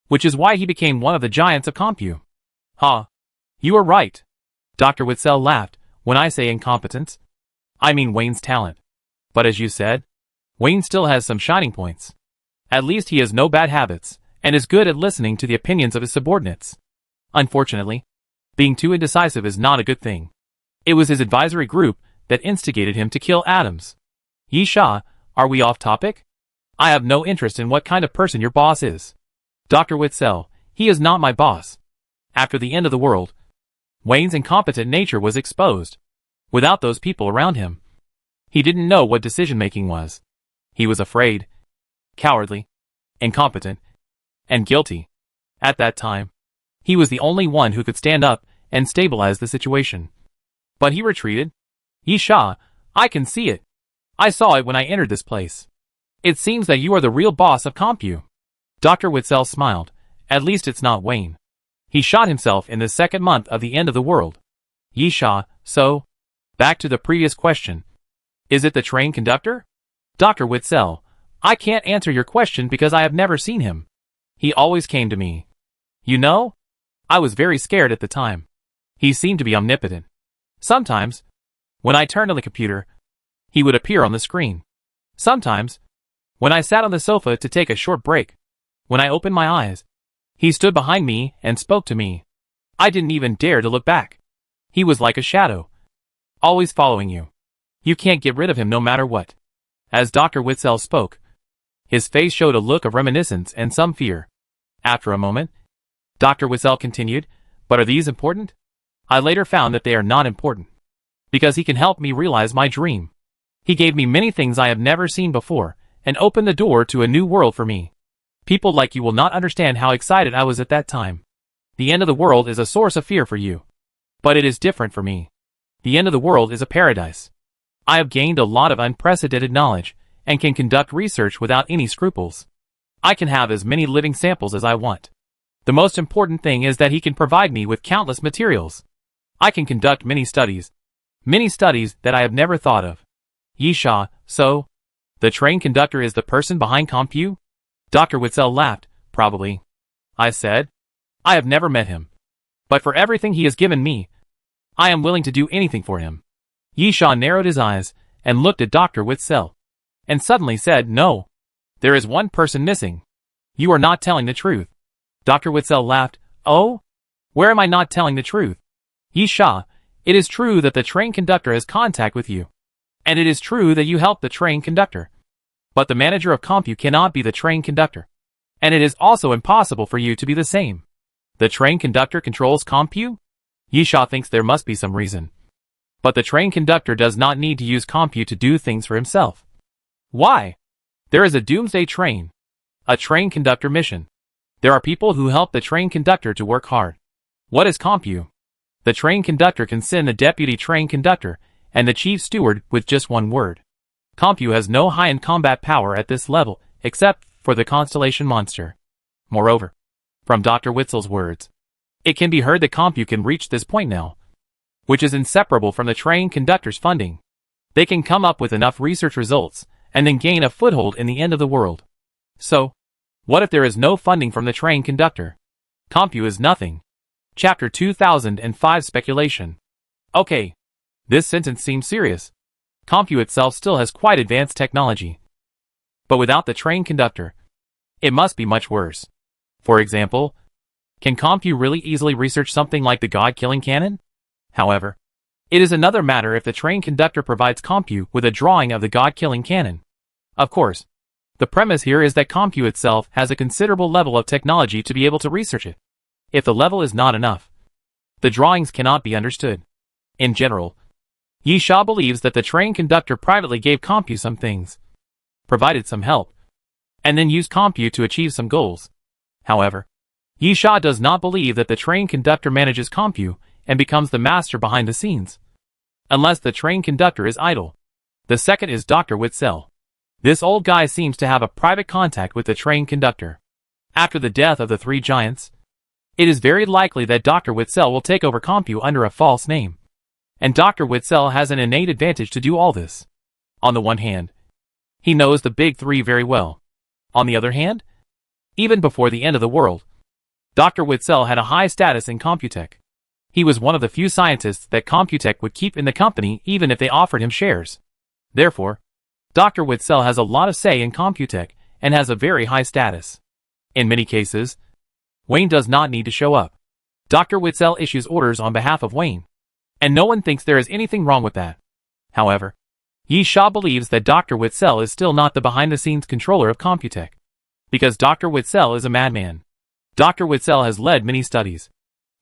which is why he became one of the giants of Compu. Ha! You are right. Dr. Witzel laughed. When I say incompetence, I mean Wayne's talent. But as you said, Wayne still has some shining points. At least he has no bad habits, and is good at listening to the opinions of his subordinates. Unfortunately, being too indecisive is not a good thing. It was his advisory group that instigated him to kill Adams. Yi Sha, are we off topic? I have no interest in what kind of person your boss is. Dr. Witzel, he is not my boss. After the end of the world, Wayne's incompetent nature was exposed. Without those people around him, he didn't know what decision-making was. He was afraid, cowardly, incompetent, and guilty. At that time, he was the only one who could stand up and stabilize the situation. But he retreated. Yi Sha, I can see it. I saw it when I entered this place. It seems that you are the real boss of Compu. Dr. Witzel smiled. At least it's not Wayne. He shot himself in the 2nd month of the end of the world. Yi Sha, so? Back to the previous question. Is it the train conductor? Dr. Witzel, I can't answer your question because I have never seen him. He always came to me. You know? I was very scared at the time. He seemed to be omnipotent. Sometimes, when I turned on the computer, he would appear on the screen. Sometimes, when I sat on the sofa to take a short break, when I opened my eyes, he stood behind me and spoke to me. I didn't even dare to look back. He was like a shadow, always following you. You can't get rid of him no matter what. As Dr. Witzel spoke, his face showed a look of reminiscence and some fear. After a moment, Dr. Witzel continued, but are these important? I later found that they are not important. Because he can help me realize my dream. He gave me many things I have never seen before, and opened the door to a new world for me. People like you will not understand how excited I was at that time. The end of the world is a source of fear for you. But it is different for me. The end of the world is a paradise. I have gained a lot of unprecedented knowledge, and can conduct research without any scruples. I can have as many living samples as I want. The most important thing is that he can provide me with countless materials. I can conduct many studies that I have never thought of. Yisha, so? The train conductor is the person behind Compu? Dr. Witzel laughed. Probably. I said. I have never met him. But for everything he has given me, I am willing to do anything for him. Yisha narrowed his eyes, and looked at Dr. Witzel. And suddenly said, no. There is one person missing. You are not telling the truth. Dr. Witzel laughed. Oh? Where am I not telling the truth? Yisha, it is true that the train conductor has contact with you. And it is true that you help the train conductor. But the manager of Compu cannot be the train conductor. And it is also impossible for you to be the same. The train conductor controls Compu? Yisha thinks there must be some reason. But the train conductor does not need to use Compu to do things for himself. Why? There is a Doomsday train. A train conductor mission. There are people who help the train conductor to work hard. What is Compu? The train conductor can send the deputy train conductor and the chief steward with just one word. Compu has no high-end combat power at this level, except for the Constellation Monster. Moreover, from Dr. Witzel's words, it can be heard that Compu can reach this point now, which is inseparable from the train conductor's funding. They can come up with enough research results, and then gain a foothold in the end of the world. So, what if there is no funding from the train conductor? Compu is nothing. Chapter 2005 Speculation. Okay. This sentence seems serious. Compu itself still has quite advanced technology. But without the train conductor, it must be much worse. For example, can Compu really easily research something like the God-killing cannon? However, it is another matter if the train conductor provides Compu with a drawing of the God-killing cannon. Of course, the premise here is that Compu itself has a considerable level of technology to be able to research it. If the level is not enough, the drawings cannot be understood. In general, Yisha believes that the train conductor privately gave Compu some things, provided some help, and then used Compu to achieve some goals. However, Yisha does not believe that the train conductor manages Compu and becomes the master behind the scenes, unless the train conductor is idle. The second is Dr. Witzel. This old guy seems to have a private contact with the train conductor. After the death of the three giants, it is very likely that Dr. Witzel will take over Compu under a false name. And Dr. Witzel has an innate advantage to do all this. On the one hand, he knows the big three very well. On the other hand, even before the end of the world, Dr. Witzel had a high status in Computech. He was one of the few scientists that Computech would keep in the company even if they offered him shares. Therefore, Dr. Witzel has a lot of say in Computech and has a very high status. In many cases, Wayne does not need to show up. Dr. Witzel issues orders on behalf of Wayne, and no one thinks there is anything wrong with that. However, Yisha believes that Dr. Witzel is still not the behind-the-scenes controller of Computech, because Dr. Witzel is a madman. Dr. Witzel has led many studies,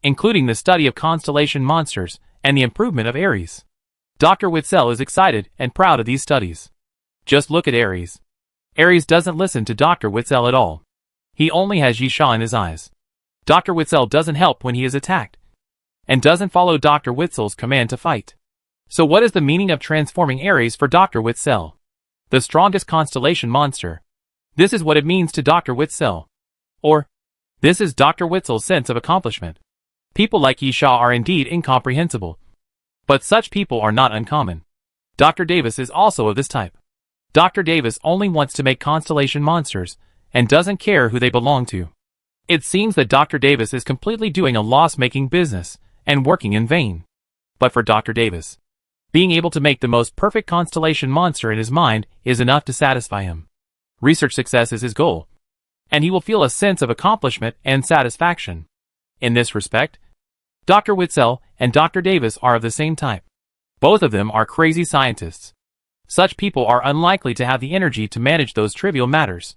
including the study of constellation monsters and the improvement of Ares. Dr. Witzel is excited and proud of these studies. Just look at Ares. Ares doesn't listen to Dr. Witzel at all. He only has Yisha in his eyes. Dr. Witzel doesn't help when he is attacked, and doesn't follow Dr. Witzel's command to fight. So what is the meaning of transforming Ares for Dr. Witzel? The strongest constellation monster. This is what it means to Dr. Witzel. Or, this is Dr. Witzel's sense of accomplishment. People like Yisha are indeed incomprehensible. But such people are not uncommon. Dr. Davis is also of this type. Dr. Davis only wants to make constellation monsters, and doesn't care who they belong to. It seems that Dr. Davis is completely doing a loss-making business, and working in vain. But for Dr. Davis, being able to make the most perfect constellation monster in his mind is enough to satisfy him. Research success is his goal, and he will feel a sense of accomplishment and satisfaction. In this respect, Dr. Witzel and Dr. Davis are of the same type. Both of them are crazy scientists. Such people are unlikely to have the energy to manage those trivial matters.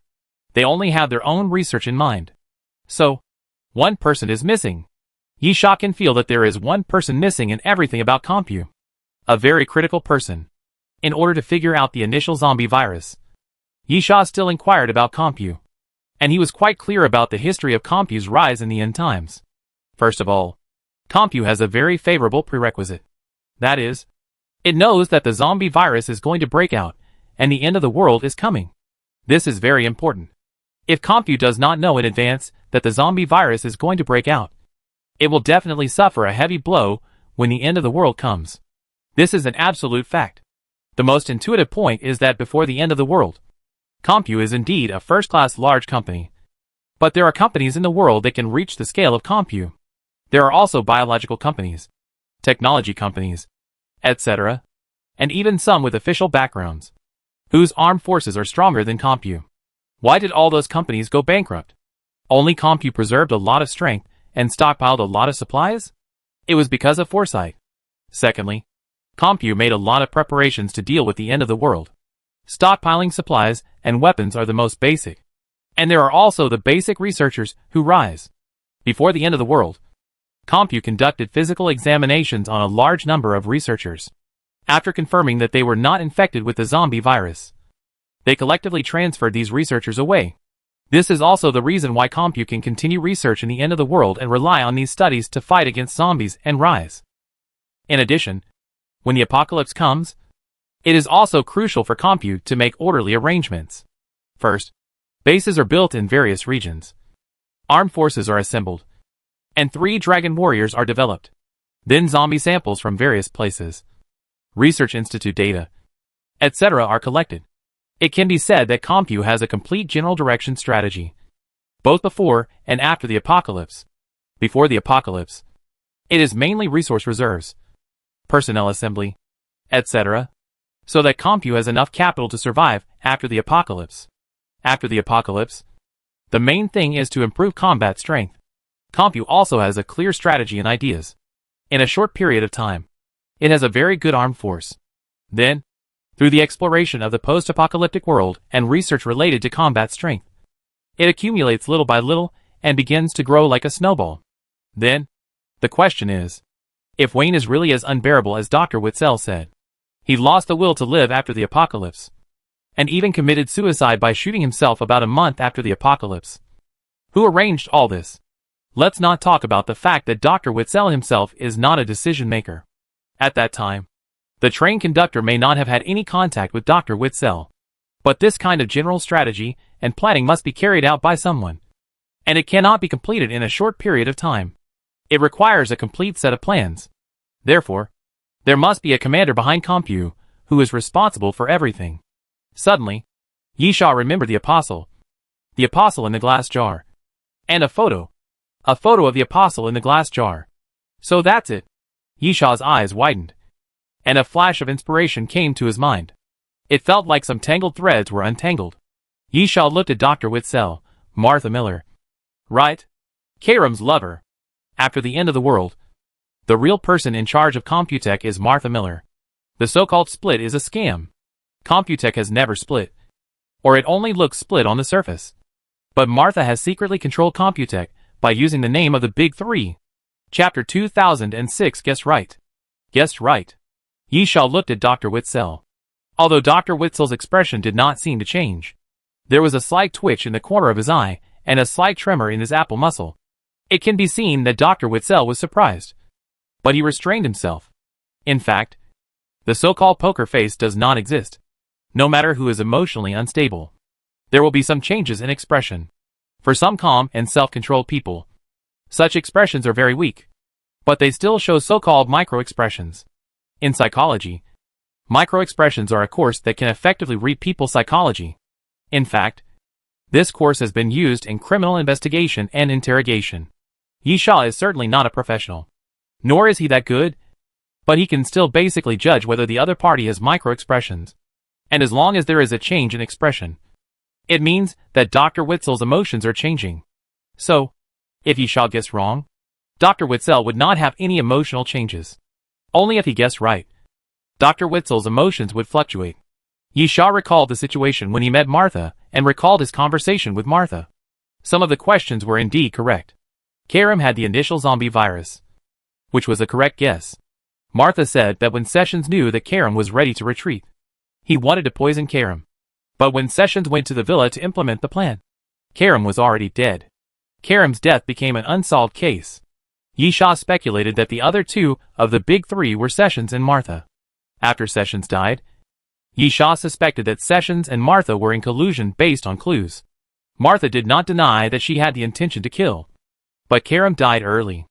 They only have their own research in mind. So, one person is missing. Yi Sha can feel that there is one person missing in everything about Compu. A very critical person. In order to figure out the initial zombie virus, Yi Sha still inquired about Compu. And he was quite clear about the history of Compu's rise in the end times. First of all, Compu has a very favorable prerequisite. That is, it knows that the zombie virus is going to break out, and the end of the world is coming. This is very important. If Compu does not know in advance that the zombie virus is going to break out, it will definitely suffer a heavy blow when the end of the world comes. This is an absolute fact. The most intuitive point is that before the end of the world, Compu is indeed a first-class large company. But there are companies in the world that can reach the scale of Compu. There are also biological companies, technology companies, etc., and even some with official backgrounds, whose armed forces are stronger than Compu. Why did all those companies go bankrupt? Only Compu preserved a lot of strength and stockpiled a lot of supplies? It was because of foresight. Secondly, Compu made a lot of preparations to deal with the end of the world. Stockpiling supplies and weapons are the most basic. And there are also the basic researchers who rise. Before the end of the world, Compu conducted physical examinations on a large number of researchers. After confirming that they were not infected with the zombie virus, they collectively transferred these researchers away. This is also the reason why Compu can continue research in the end of the world and rely on these studies to fight against zombies and rise. In addition, when the apocalypse comes, it is also crucial for Compu to make orderly arrangements. First, bases are built in various regions. Armed forces are assembled. And 3 dragon warriors are developed. Then zombie samples from various places, research institute data, etc. are collected. It can be said that Compu has a complete general direction strategy, both before and after the apocalypse. Before the apocalypse, it is mainly resource reserves, personnel assembly, etc., so that Compu has enough capital to survive after the apocalypse. After the apocalypse, the main thing is to improve combat strength. Compu also has a clear strategy and ideas. In a short period of time, it has a very good armed force. Then, through the exploration of the post-apocalyptic world and research related to combat strength, it accumulates little by little and begins to grow like a snowball. Then, the question is, if Wayne is really as unbearable as Dr. Witzel said. He lost the will to live after the apocalypse, and even committed suicide by shooting himself about a month after the apocalypse. Who arranged all this? Let's not talk about the fact that Dr. Witzel himself is not a decision maker. At that time, the train conductor may not have had any contact with Dr. Witzel. But this kind of general strategy and planning must be carried out by someone. And it cannot be completed in a short period of time. It requires a complete set of plans. Therefore, there must be a commander behind Compu, who is responsible for everything. Suddenly, Yi Sha remembered the apostle in the glass jar. And a photo of the apostle in the glass jar. So that's it. Yi Sha's eyes widened, and a flash of inspiration came to his mind. It felt like some tangled threads were untangled. Yi Sha looked at Dr. Witzel, Martha Miller. Right? Karam's lover. After the end of the world, the real person in charge of Computech is Martha Miller. The so-called split is a scam. Computech has never split. Or it only looks split on the surface. But Martha has secretly controlled Computech by using the name of the Big Three. Chapter 2006. Guess right. Guessed right. Yi Sha looked at Dr. Witzel. Although Dr. Witzel's expression did not seem to change. There was a slight twitch in the corner of his eye, and a slight tremor in his apple muscle. It can be seen that Dr. Witzel was surprised. But he restrained himself. In fact, the so-called poker face does not exist. No matter who is emotionally unstable, there will be some changes in expression. For some calm and self-controlled people, such expressions are very weak. But they still show so-called micro-expressions. In psychology, micro-expressions are a course that can effectively read people's psychology. In fact, this course has been used in criminal investigation and interrogation. Yi Sha is certainly not a professional. Nor is he that good. But he can still basically judge whether the other party has micro-expressions. And as long as there is a change in expression, it means that Dr. Witzel's emotions are changing. So, if Yi Sha guessed wrong, Dr. Witzel would not have any emotional changes. Only if he guessed right, Dr. Witzel's emotions would fluctuate. Yi Sha recalled the situation when he met Martha and recalled his conversation with Martha. Some of the questions were indeed correct. Karam had the initial zombie virus, which was a correct guess. Martha said that when Sessions knew that Karam was ready to retreat, he wanted to poison Karam. But when Sessions went to the villa to implement the plan, Karam was already dead. Karam's death became an unsolved case. Yisha speculated that the other two of the big three were Sessions and Martha. After Sessions died, Yisha suspected that Sessions and Martha were in collusion based on clues. Martha did not deny that she had the intention to kill. But Karam died early.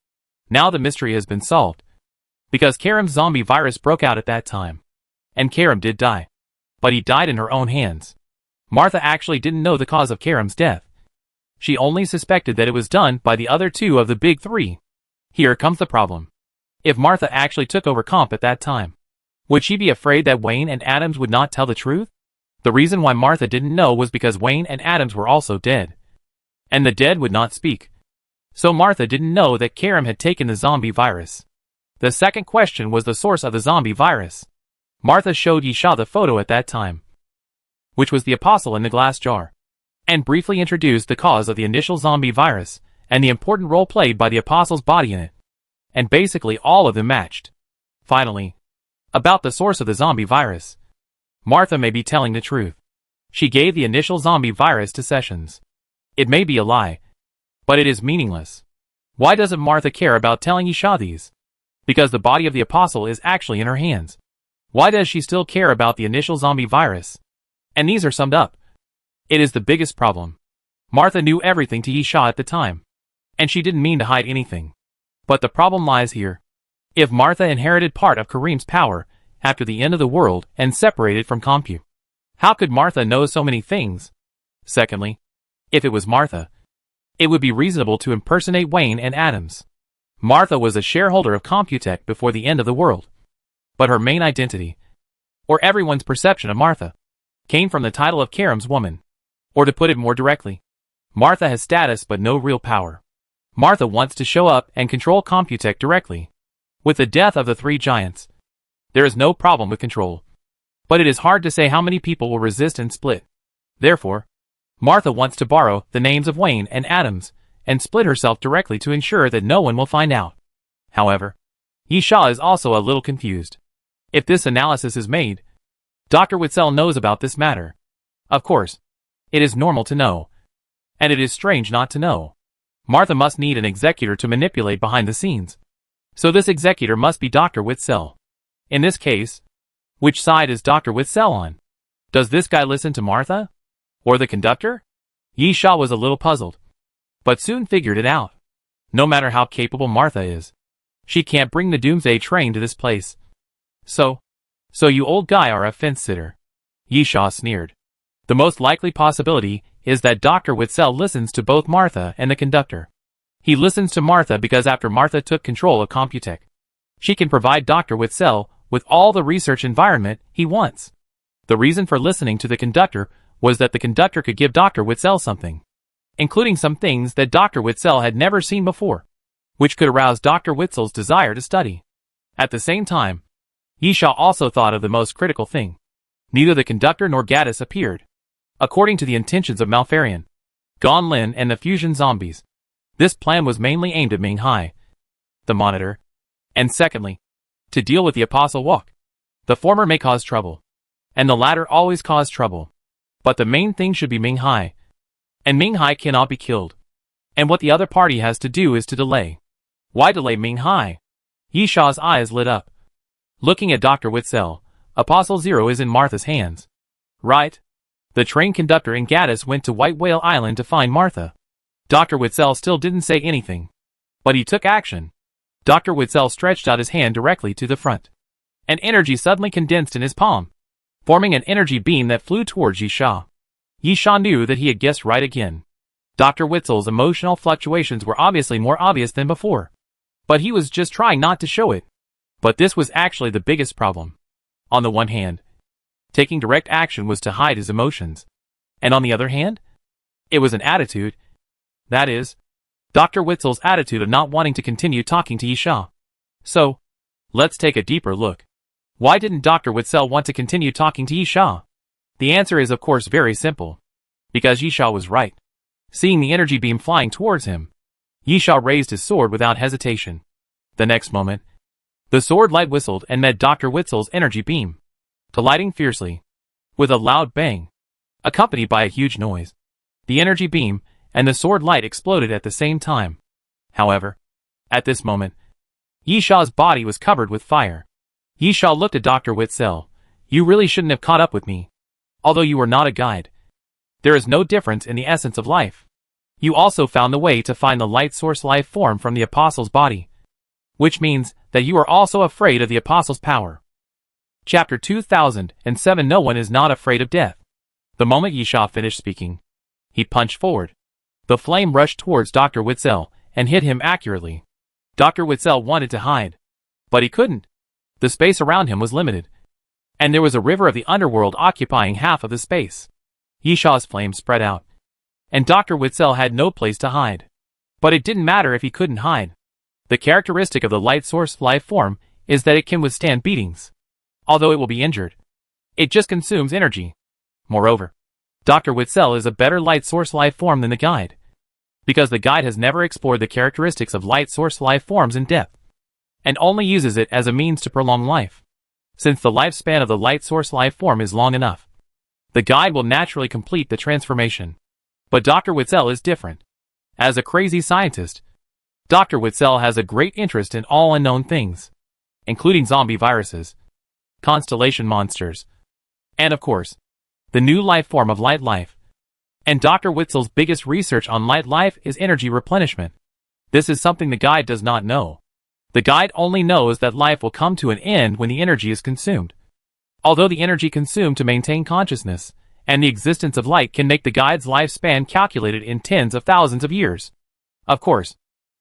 Now the mystery has been solved. Because Karam's zombie virus broke out at that time. And Karam did die. But he died in her own hands. Martha actually didn't know the cause of Karam's death. She only suspected that it was done by the other two of the big three. Here comes the problem. If Martha actually took over comp at that time, would she be afraid that Wayne and Adams would not tell the truth? The reason why Martha didn't know was because Wayne and Adams were also dead. And the dead would not speak. So Martha didn't know that Karam had taken the zombie virus. The second question was the source of the zombie virus. Martha showed Yisha the photo at that time, which was the apostle in the glass jar, and briefly introduced the cause of the initial zombie virus, and the important role played by the apostle's body in it. And basically all of them matched. Finally, about the source of the zombie virus, Martha may be telling the truth. She gave the initial zombie virus to Sessions. It may be a lie, but it is meaningless. Why doesn't Martha care about telling Yisha these? Because the body of the apostle is actually in her hands. Why does she still care about the initial zombie virus? And these are summed up. It is the biggest problem. Martha knew everything to Yisha at the time, and she didn't mean to hide anything. But the problem lies here. If Martha inherited part of Kareem's power after the end of the world and separated from Compu, how could Martha know so many things? Secondly, if it was Martha, it would be reasonable to impersonate Wayne and Adams. Martha was a shareholder of Computech before the end of the world. But her main identity, or everyone's perception of Martha, came from the title of Karam's woman. Or to put it more directly, Martha has status but no real power. Martha wants to show up and control Computech directly. With the death of the three giants, there is no problem with control. But it is hard to say how many people will resist and split. Therefore, Martha wants to borrow the names of Wayne and Adams and split herself directly to ensure that no one will find out. However, Yisha is also a little confused. If this analysis is made, Dr. Witzel knows about this matter. Of course, it is normal to know. And it is strange not to know. Martha must need an executor to manipulate behind the scenes. So this executor must be Dr. Witzel. In this case, which side is Dr. Witzel on? Does this guy listen to Martha? Or the conductor? Yisha was a little puzzled, but soon figured it out. No matter how capable Martha is, she can't bring the Doomsday train to this place. So you old guy are a fence-sitter. Yisha sneered. The most likely possibility is that Dr. Witzel listens to both Martha and the conductor. He listens to Martha because after Martha took control of Computech, she can provide Dr. Witzel with all the research environment he wants. The reason for listening to the conductor was that the conductor could give Dr. Witzel something, including some things that Dr. Witzel had never seen before, which could arouse Dr. Witzel's desire to study. At the same time, Yisha also thought of the most critical thing. Neither the conductor nor Gaddis appeared, according to the intentions of Malfarian, Gon Lin and the fusion zombies. This plan was mainly aimed at Ming Hai, the monitor, and secondly, to deal with the Apostle Walk. The former may cause trouble, and the latter always cause trouble. But the main thing should be Ming Hai, and Ming Hai cannot be killed. And what the other party has to do is to delay. Why delay Ming Hai? Yisha's eyes lit up. Looking at Dr. Witzel, Apostle Zero is in Martha's hands. Right? The train conductor and Gaddis went to White Whale Island to find Martha. Dr. Witzel still didn't say anything, but he took action. Dr. Witzel stretched out his hand directly to the front, and energy suddenly condensed in his palm, forming an energy beam that flew towards Yisha. Yisha knew that he had guessed right again. Dr. Witzel's emotional fluctuations were obviously more obvious than before, but he was just trying not to show it. But this was actually the biggest problem. On the one hand, taking direct action was to hide his emotions, and on the other hand, it was an attitude. That is, Dr. Witzel's attitude of not wanting to continue talking to Yisha. So, let's take a deeper look. Why didn't Dr. Witzel want to continue talking to Yisha? The answer is of course very simple. Because Yisha was right. Seeing the energy beam flying towards him, Yisha raised his sword without hesitation. The next moment, the sword light whistled and met Dr. Witzel's energy beam, colliding fiercely. With a loud bang, accompanied by a huge noise, the energy beam and the sword light exploded at the same time. However, at this moment, Yisha's body was covered with fire. Yisha looked at Dr. Witzel. You really shouldn't have caught up with me. Although you were not a guide, there is no difference in the essence of life. You also found the way to find the light source life form from the apostle's body, which means that you are also afraid of the apostle's power. Chapter 2007. No one is not afraid of death. The moment Yisha finished speaking, he punched forward. The flame rushed towards Dr. Witzel and hit him accurately. Dr. Witzel wanted to hide, but he couldn't. The space around him was limited, and there was a river of the underworld occupying half of the space. Yisha's flame spread out, and Dr. Witzel had no place to hide. But it didn't matter if he couldn't hide. The characteristic of the light source life form is that it can withstand beatings. Although it will be injured, it just consumes energy. Moreover, Dr. Witzel is a better light source life form than the guide, because the guide has never explored the characteristics of light source life forms in depth, and only uses it as a means to prolong life. Since the lifespan of the light source life form is long enough, the guide will naturally complete the transformation. But Dr. Witzel is different. As a crazy scientist, Dr. Witzel has a great interest in all unknown things, including zombie viruses, constellation monsters, and of course, the new life form of light life. And Dr. Witzel's biggest research on light life is energy replenishment. This is something the guide does not know. The guide only knows that life will come to an end when the energy is consumed. Although the energy consumed to maintain consciousness and the existence of light can make the guide's lifespan calculated in tens of thousands of years. Of course,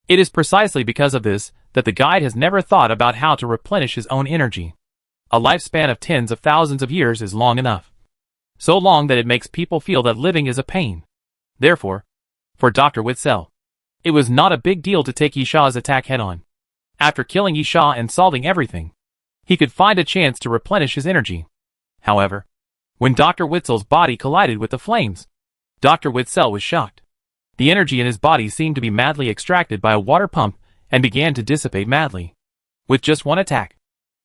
it is precisely because of this that the guide has never thought about how to replenish his own energy. A lifespan of tens of thousands of years is long enough. So long that it makes people feel that living is a pain. Therefore, for Dr. Witzel, it was not a big deal to take Yisha's attack head-on. After killing Yisha and solving everything, he could find a chance to replenish his energy. However, when Dr. Witzel's body collided with the flames, Dr. Witzel was shocked. The energy in his body seemed to be madly extracted by a water pump and began to dissipate madly. With just one attack,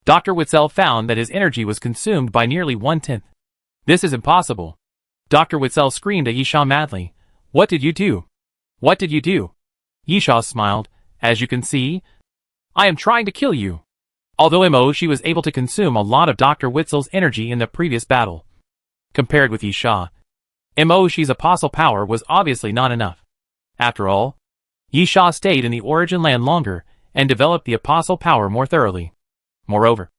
Dr. Witzel found that his energy was consumed by nearly 1/10. This is impossible. Dr. Witzel screamed at Yisha madly. What did you do? What did you do? Yisha smiled. As you can see, I am trying to kill you. Although she was able to consume a lot of Dr. Witzel's energy in the previous battle, compared with Yisha, she's apostle power was obviously not enough. After all, Yisha stayed in the origin land longer and developed the apostle power more thoroughly. Moreover,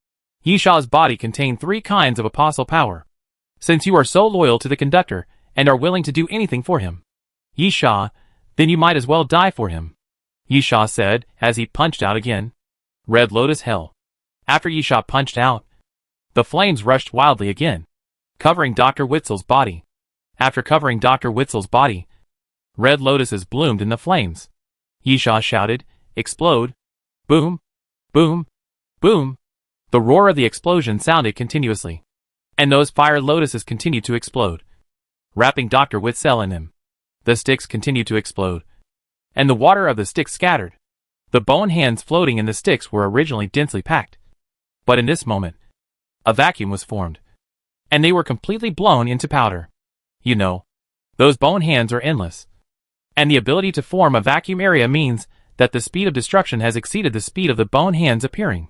Yisha's body contained 3 kinds of apostle power. Since you are so loyal to the conductor and are willing to do anything for him, Yisha, then you might as well die for him, Yisha said as he punched out again. Red Lotus Hell. After Yisha punched out, the flames rushed wildly again, covering Dr. Witzel's body. After covering Dr. Witzel's body, red lotuses bloomed in the flames. Yisha shouted, "Explode!" Boom! Boom! Boom! The roar of the explosion sounded continuously, and those fire lotuses continued to explode, wrapping Dr. Witzel in them. The sticks continued to explode, and the water of the sticks scattered. The bone hands floating in the sticks were originally densely packed, but in this moment, a vacuum was formed, and they were completely blown into powder. You know, those bone hands are endless, and the ability to form a vacuum area means that the speed of destruction has exceeded the speed of the bone hands appearing.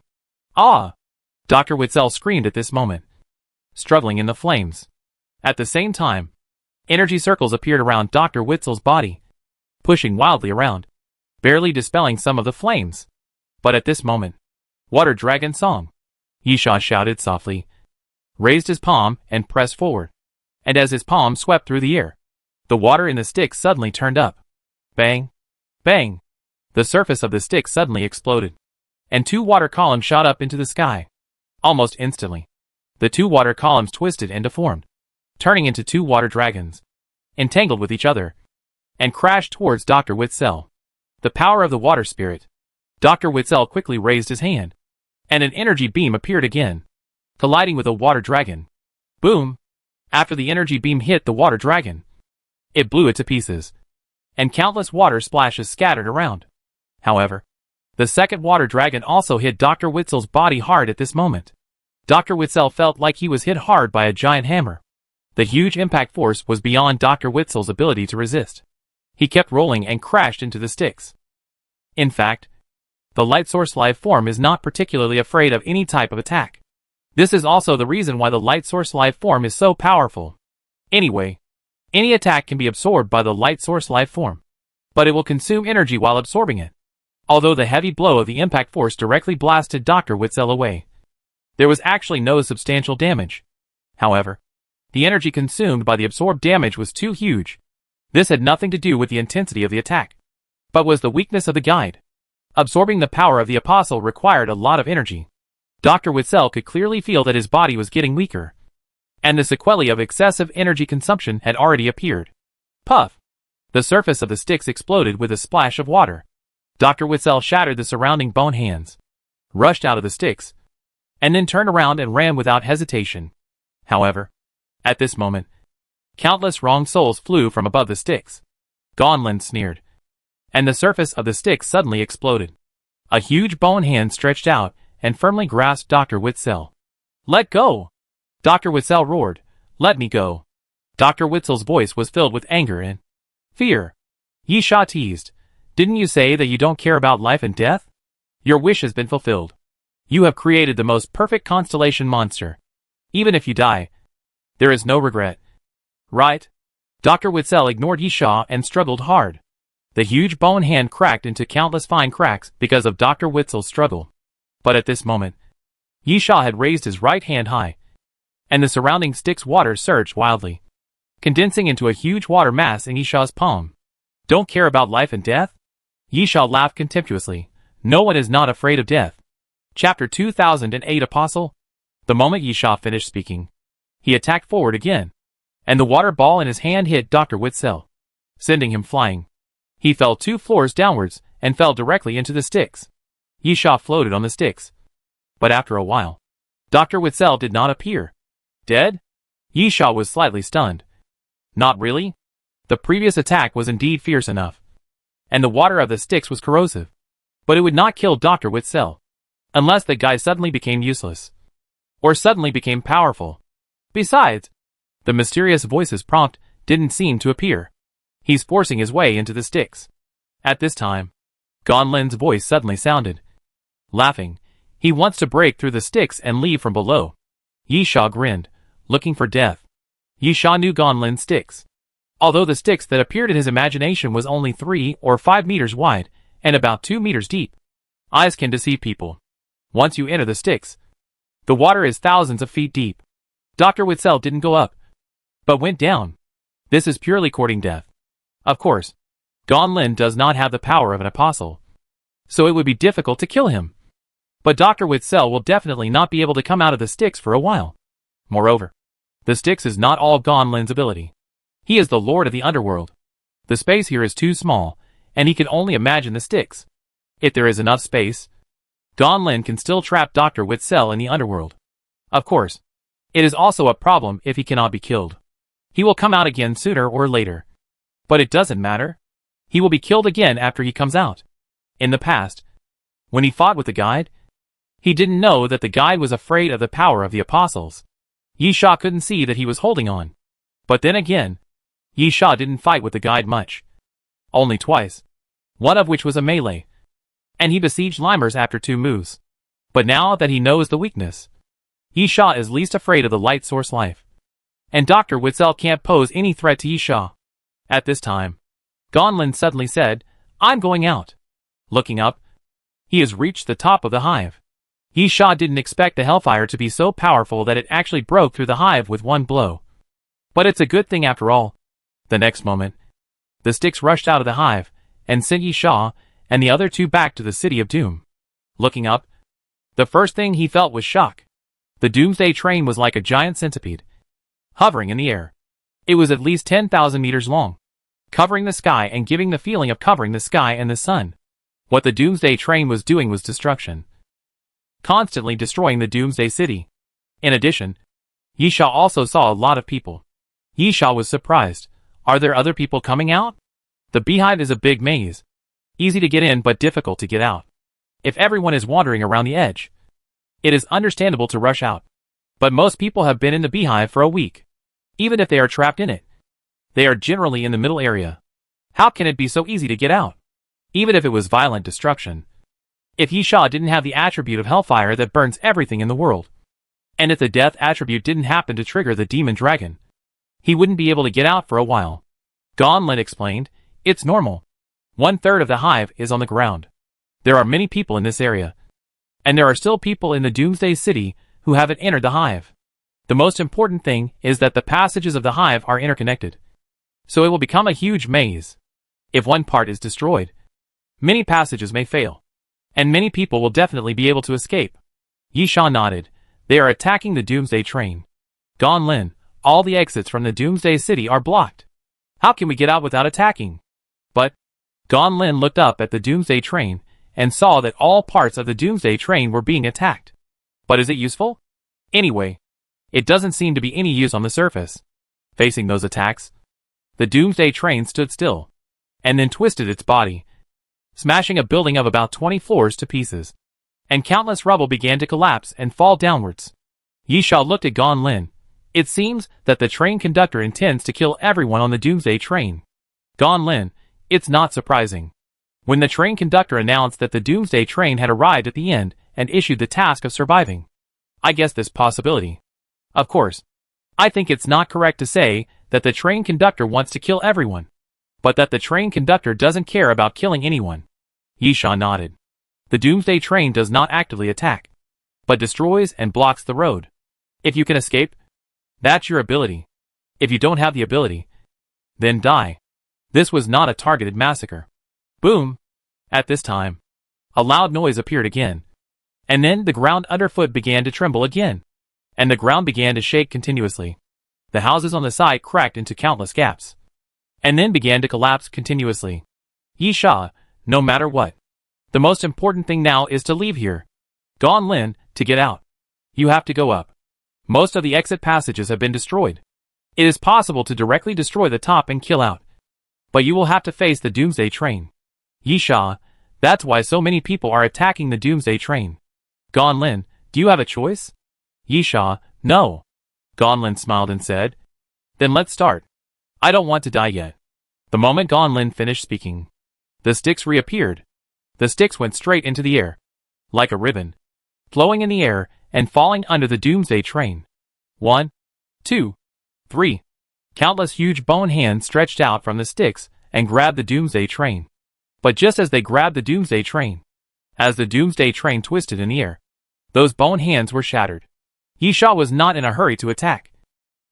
Ah! Dr. Witzel screamed at this moment, struggling in the flames. At the same time, energy circles appeared around Dr. Witzel's body, pushing wildly around, barely dispelling some of the flames. But at this moment, Water Dragon Song, Yisha shouted softly, raised his palm and pressed forward, and as his palm swept through the air, the water in the stick suddenly turned up. Bang! Bang! The surface of the stick suddenly exploded, and 2 water columns shot up into the sky. Almost instantly, the 2 water columns twisted and deformed, turning into 2 water dragons, entangled with each other, and crashed towards Dr. Witzel. The power of the water spirit. Dr. Witzel quickly raised his hand, and an energy beam appeared again, colliding with a water dragon. Boom! After the energy beam hit the water dragon, it blew it to pieces. and countless water splashes scattered around. However, the second water dragon also hit Dr. Witzel's body hard at this moment. Dr. Witzel felt like he was hit hard by a giant hammer. The huge impact force was beyond Dr. Witzel's ability to resist. He kept rolling and crashed into the sticks. In fact, the light source life form is not particularly afraid of any type of attack. This is also the reason why the light source life form is so powerful. Anyway, any attack can be absorbed by the light source life form, but it will consume energy while absorbing it. Although the heavy blow of the impact force directly blasted Dr. Witzel away, there was actually no substantial damage. However, the energy consumed by the absorbed damage was too huge. This had nothing to do with the intensity of the attack, but was the weakness of the guide. Absorbing the power of the apostle required a lot of energy. Dr. Witzel could clearly feel that his body was getting weaker, and the sequelae of excessive energy consumption had already appeared. Puff! The surface of the sticks exploded with a splash of water. Dr. Witzel shattered the surrounding bone hands, rushed out of the sticks, and then turned around and ran without hesitation. However, at this moment, countless wrong souls flew from above the sticks. Gonlin sneered, and the surface of the sticks suddenly exploded. A huge bone hand stretched out and firmly grasped Dr. Witzel. "Let go!" Dr. Witzel roared. "Let me go." Dr. Witzel's voice was filled with anger and fear. Yi Sha teased. "Didn't you say that you don't care about life and death? Your wish has been fulfilled. You have created the most perfect constellation monster. Even if you die, there is no regret. Right?" Dr. Witzel ignored Yi Sha and struggled hard. The huge bone hand cracked into countless fine cracks because of Dr. Witzel's struggle. But at this moment, Yi Sha had raised his right hand high, and the surrounding stick's water surged wildly, condensing into a huge water mass in Yi Sha's palm. "Don't care about life and death?" Yi Sha laughed contemptuously. "No one is not afraid of death." Chapter 2008 Apostle. The moment Yi Sha finished speaking, he attacked forward again, and the water ball in his hand hit Dr. Witzel, sending him flying. He fell 2 floors downwards and fell directly into the sticks. Yi Sha floated on the sticks, but after a while, Dr. Witzel did not appear. Dead? Yi Sha was slightly stunned. Not really? The previous attack was indeed fierce enough, and the water of the sticks was corrosive, but it would not kill Dr. Witzel, unless the guy suddenly became useless, or suddenly became powerful. Besides, the mysterious voice's prompt didn't seem to appear. He's forcing his way into the sticks. At this time, Gonlin's voice suddenly sounded. Laughing, he wants to break through the sticks and leave from below. Yi Sha grinned, looking for death. Yi Sha knew Gonlin's sticks. Although the sticks that appeared in his imagination was only 3 or 5 meters wide and about 2 meters deep. Eyes can deceive people. Once you enter the sticks, the water is thousands of feet deep. Dr. Witzel didn't go up, but went down. This is purely courting death. Of course, Gonlin does not have the power of an apostle, so it would be difficult to kill him. But Dr. Witzel will definitely not be able to come out of the sticks for a while. Moreover, the sticks is not all Gonlin's ability. He is the lord of the underworld. The space here is too small, and he can only imagine the sticks. If there is enough space, Gonlin can still trap Dr. Witzel in the underworld. Of course, it is also a problem if he cannot be killed. He will come out again sooner or later. But it doesn't matter. He will be killed again after he comes out. In the past, when he fought with the guide, he didn't know that the guide was afraid of the power of the apostles. Yi Sha couldn't see that he was holding on. But then again, Yi Sha didn't fight with the guide much. Only twice. One of which was a melee. And he besieged Limers after 2 moves. But now that he knows the weakness, Yi Sha is least afraid of the light source life. And Dr. Witzel can't pose any threat to Yi Sha. At this time, Gonlin suddenly said, "I'm going out." Looking up, he has reached the top of the hive. Yi Sha didn't expect the hellfire to be so powerful that it actually broke through the hive with one blow. But it's a good thing after all. The next moment, the sticks rushed out of the hive, and sent Yi Sha and the other 2 back to the city of Doom. Looking up, the first thing he felt was shock. The Doomsday train was like a giant centipede, hovering in the air. It was at least 10,000 meters long, covering the sky and giving the feeling of covering the sky and the sun. What the Doomsday train was doing was destruction, constantly destroying the Doomsday city. In addition, Yi Sha also saw a lot of people. Yi Sha was surprised. Are there other people coming out? The beehive is a big maze. Easy to get in but difficult to get out. If everyone is wandering around the edge, it is understandable to rush out. But most people have been in the beehive for a week. Even if they are trapped in it, they are generally in the middle area. How can it be so easy to get out? Even if it was violent destruction. If Yisha didn't have the attribute of hellfire that burns everything in the world, and if the death attribute didn't happen to trigger the demon dragon, he wouldn't be able to get out for a while. Gonlin explained, it's normal. 1/3 of the hive is on the ground. There are many people in this area. And there are still people in the Doomsday City who haven't entered the hive. The most important thing is that the passages of the hive are interconnected. So it will become a huge maze. If one part is destroyed, many passages may fail. And many people will definitely be able to escape. Yisha nodded. They are attacking the Doomsday train. Gonlin, all the exits from the Doomsday City are blocked. How can we get out without attacking? But Gonlin looked up at the Doomsday train and saw that all parts of the Doomsday train were being attacked. But is it useful? Anyway, it doesn't seem to be any use on the surface. Facing those attacks, the Doomsday train stood still, and then twisted its body, smashing a building of about 20 floors to pieces. And countless rubble began to collapse and fall downwards. Yisha looked at Gonlin. It seems that the train conductor intends to kill everyone on the Doomsday train. Gonlin, it's not surprising. When the train conductor announced that the Doomsday train had arrived at the end and issued the task of surviving, I guess this possibility. Of course, I think it's not correct to say that the train conductor wants to kill everyone, but that the train conductor doesn't care about killing anyone. Yisha nodded. The Doomsday train does not actively attack, but destroys and blocks the road. If you can escape, that's your ability. If you don't have the ability, then die. This was not a targeted massacre. Boom! At this time, a loud noise appeared again. And then the ground underfoot began to tremble again. And the ground began to shake continuously. The houses on the side cracked into countless gaps. And then began to collapse continuously. Yisha, no matter what, the most important thing now is to leave here. Gonlin, to get out, you have to go up. Most of the exit passages have been destroyed. It is possible to directly destroy the top and kill out. But you will have to face the Doomsday train. Yisha, that's why so many people are attacking the Doomsday train. Gonlin, do you have a choice? Yisha, no. Gonlin smiled and said, then let's start. I don't want to die yet. The moment Gonlin finished speaking, the sticks reappeared. The sticks went straight into the air, like a ribbon, flowing in the air and falling under the Doomsday train. 1, 2, 3. Countless huge bone hands stretched out from the sticks and grabbed the Doomsday train. But just as they grabbed the Doomsday train, as the Doomsday train twisted in the air, those bone hands were shattered. Yisha was not in a hurry to attack,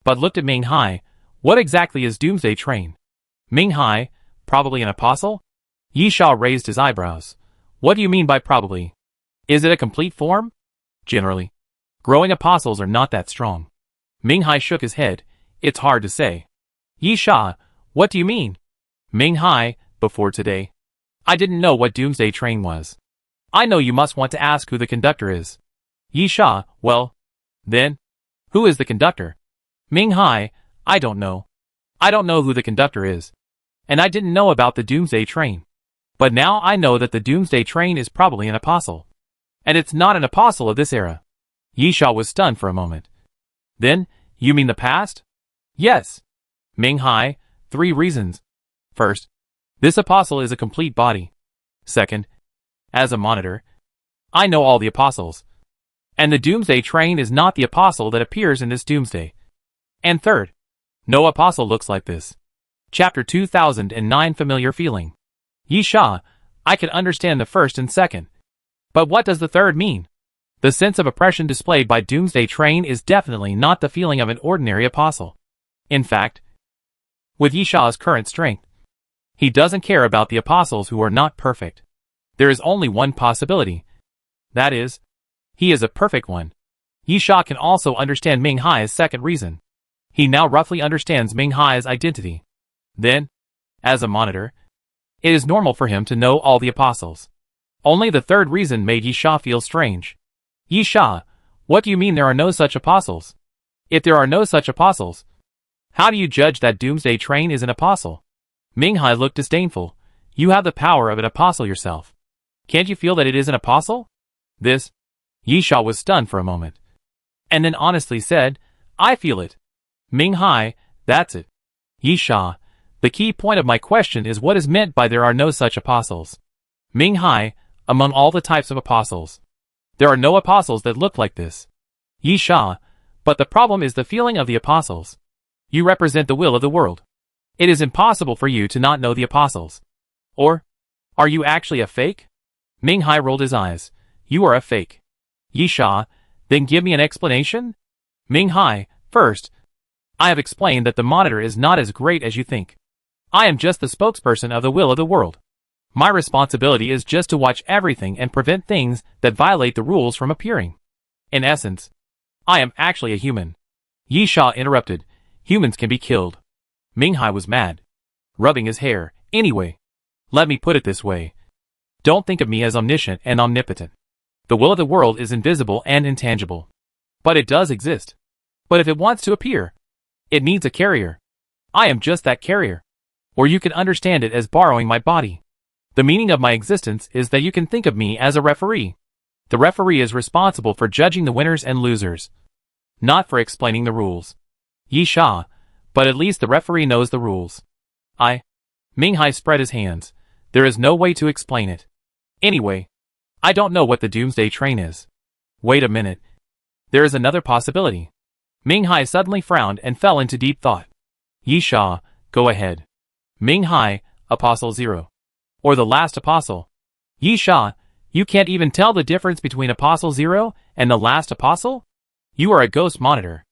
but looked at Ming Hai. What exactly is Doomsday train? Ming Hai, probably an apostle? Yisha raised his eyebrows. What do you mean by probably? Is it a complete form? Generally, growing apostles are not that strong. Ming Hai shook his head. It's hard to say. Yisha, what do you mean? Ming Hai, before today, I didn't know what Doomsday train was. I know you must want to ask who the conductor is. Yisha, well, then, who is the conductor? Ming Hai, I don't know. I don't know who the conductor is. And I didn't know about the Doomsday train. But now I know that the Doomsday train is probably an apostle. And it's not an apostle of this era. Yisha was stunned for a moment. Then, you mean the past? Yes. Ming Hai, 3 reasons. First, this apostle is a complete body. Second, as a monitor, I know all the apostles. And the Doomsday train is not the apostle that appears in this Doomsday. And third, no apostle looks like this. Chapter 2009 Familiar Feeling. Yisha, I can understand the first and second. But what does the third mean? The sense of oppression displayed by Doomsday train is definitely not the feeling of an ordinary apostle. In fact, with Yisha's current strength, he doesn't care about the apostles who are not perfect. There is only one possibility. That is, he is a perfect one. Yisha can also understand Ming Hai's second reason. He now roughly understands Ming Hai's identity. Then, as a monitor, it is normal for him to know all the apostles. Only the third reason made Yisha feel strange. Yisha, what do you mean there are no such apostles? If there are no such apostles, how do you judge that Doomsday train is an apostle? Ming Hai looked disdainful. You have the power of an apostle yourself. Can't you feel that it is an apostle? This. Yi Sha was stunned for a moment. And then honestly said, I feel it. Ming Hai, that's it. Yi Sha, the key point of my question is what is meant by there are no such apostles. Ming Hai, among all the types of apostles, there are no apostles that look like this. Yi Sha, but the problem is the feeling of the apostles. You represent the will of the world. It is impossible for you to not know the apostles. Or, are you actually a fake? Ming Hai rolled his eyes. You are a fake. Yi Sha, then give me an explanation? Ming Hai, first, I have explained that the monitor is not as great as you think. I am just the spokesperson of the will of the world. My responsibility is just to watch everything and prevent things that violate the rules from appearing. In essence, I am actually a human. Yi Sha interrupted. Humans can be killed. Ming Hai was mad. Rubbing his hair. Anyway, let me put it this way. Don't think of me as omniscient and omnipotent. The will of the world is invisible and intangible. But it does exist. But if it wants to appear, it needs a carrier. I am just that carrier. Or you can understand it as borrowing my body. The meaning of my existence is that you can think of me as a referee. The referee is responsible for judging the winners and losers, not for explaining the rules. Yi Sha, but at least the referee knows the rules. Ming Hai spread his hands. There is no way to explain it. Anyway, I don't know what the Doomsday train is. Wait a minute. There is another possibility. Ming Hai suddenly frowned and fell into deep thought. Yi Sha, go ahead. Ming Hai, Apostle Zero. Or the last apostle. Yi Sha, you can't even tell the difference between Apostle Zero and the last apostle? You are a ghost monitor.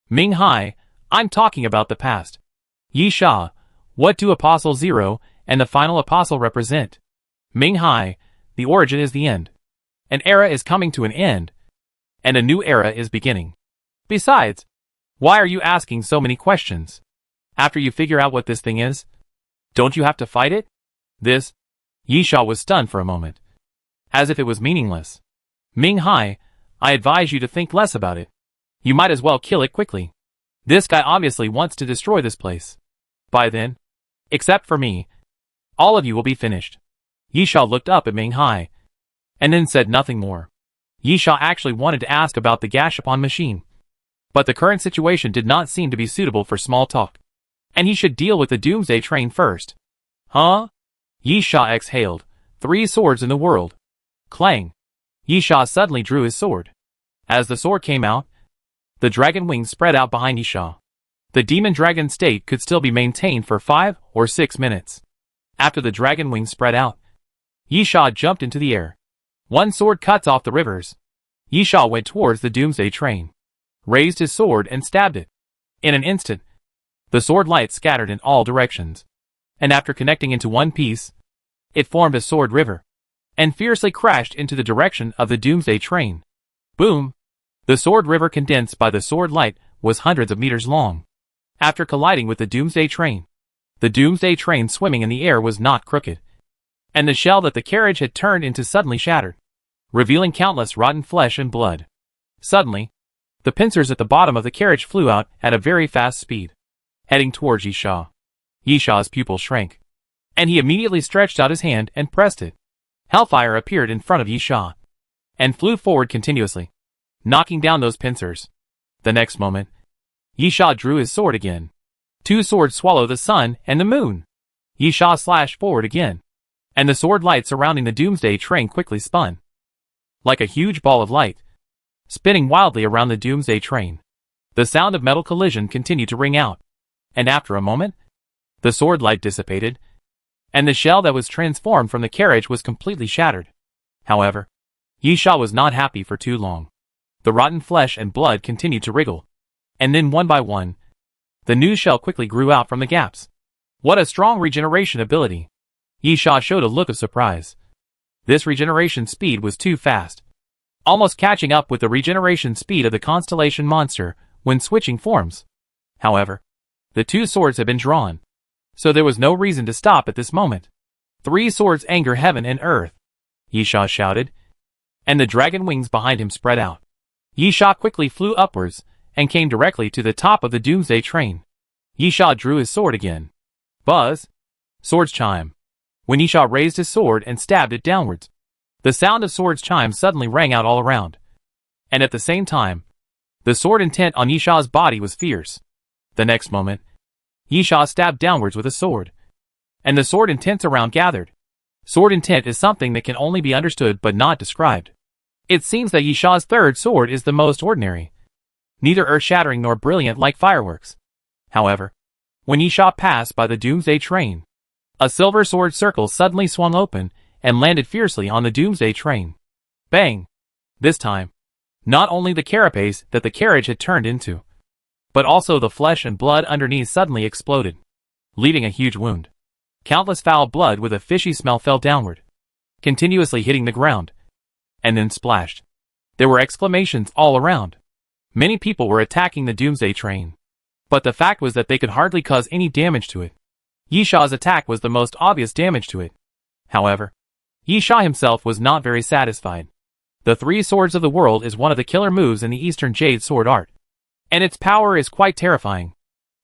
Ming Hai, I'm talking about the past. Yi Sha, what do Apostle Zero and the final apostle represent? Ming Hai, the origin is the end. An era is coming to an end, and a new era is beginning. Besides, why are you asking so many questions? After you figure out what this thing is, don't you have to fight it? This? Yi Sha was stunned for a moment. As if it was meaningless. Ming Hai, I advise you to think less about it. You might as well kill it quickly. This guy obviously wants to destroy this place. By then, except for me, all of you will be finished. Yi Sha looked up at Ming Hai, and then said nothing more. Yi Sha actually wanted to ask about the Gashapon machine, but the current situation did not seem to be suitable for small talk, and he should deal with the Doomsday train first. Huh? Yi Sha exhaled. 3 swords in the world. Clang. Yi Sha suddenly drew his sword. As the sword came out, the dragon wings spread out behind Yi Sha. The demon dragon state could still be maintained for 5 or 6 minutes. After the dragon wings spread out, Yi Sha jumped into the air. One sword cuts off the rivers. Yi Sha went towards the Doomsday train, raised his sword and stabbed it. In an instant, the sword light scattered in all directions, and after connecting into one piece, it formed a sword river, and fiercely crashed into the direction of the Doomsday train. Boom! The sword river condensed by the sword light was hundreds of meters long. After colliding with the Doomsday train swimming in the air was not crooked, and the shell that the carriage had turned into suddenly shattered, revealing countless rotten flesh and blood. Suddenly, the pincers at the bottom of the carriage flew out at a very fast speed, heading towards Yi Sha. Yi Sha's pupil shrank, and he immediately stretched out his hand and pressed it. Hellfire appeared in front of Yi Sha, and flew forward continuously, knocking down those pincers. The next moment, Yi Sha drew his sword again. 2 swords swallow the sun and the moon. Yi Sha slashed forward again, and the sword light surrounding the Doomsday train quickly spun, like a huge ball of light, spinning wildly around the Doomsday train. The sound of metal collision continued to ring out, and after a moment, the sword light dissipated, and the shell that was transformed from the carriage was completely shattered. However, Yi Sha was not happy for too long. The rotten flesh and blood continued to wriggle, and then one by one, the new shell quickly grew out from the gaps. What a strong regeneration ability! Yi Sha showed a look of surprise. This regeneration speed was too fast, almost catching up with the regeneration speed of the constellation monster when switching forms. However, the 2 swords had been drawn, so there was no reason to stop at this moment. 3 swords anger heaven and earth, Yi Sha shouted, and the dragon wings behind him spread out. Yi Sha quickly flew upwards and came directly to the top of the Doomsday train. Yi Sha drew his sword again. Buzz! Swords chime. When Yisha raised his sword and stabbed it downwards, the sound of swords chime suddenly rang out all around. And at the same time, the sword intent on Yisha's body was fierce. The next moment, Yisha stabbed downwards with a sword, and the sword intents around gathered. Sword intent is something that can only be understood but not described. It seems that Yisha's third sword is the most ordinary, neither earth-shattering nor brilliant like fireworks. However, when Yisha passed by the Doomsday train, a silver sword circle suddenly swung open and landed fiercely on the Doomsday train. Bang! This time, not only the carapace that the carriage had turned into, but also the flesh and blood underneath suddenly exploded, leaving a huge wound. Countless foul blood with a fishy smell fell downward, continuously hitting the ground, and then splashed. There were exclamations all around. Many people were attacking the Doomsday train, but the fact was that they could hardly cause any damage to it. Yisha's attack was the most obvious damage to it. However, Yisha himself was not very satisfied. The three swords of the world is one of the killer moves in the Eastern Jade sword art, and its power is quite terrifying.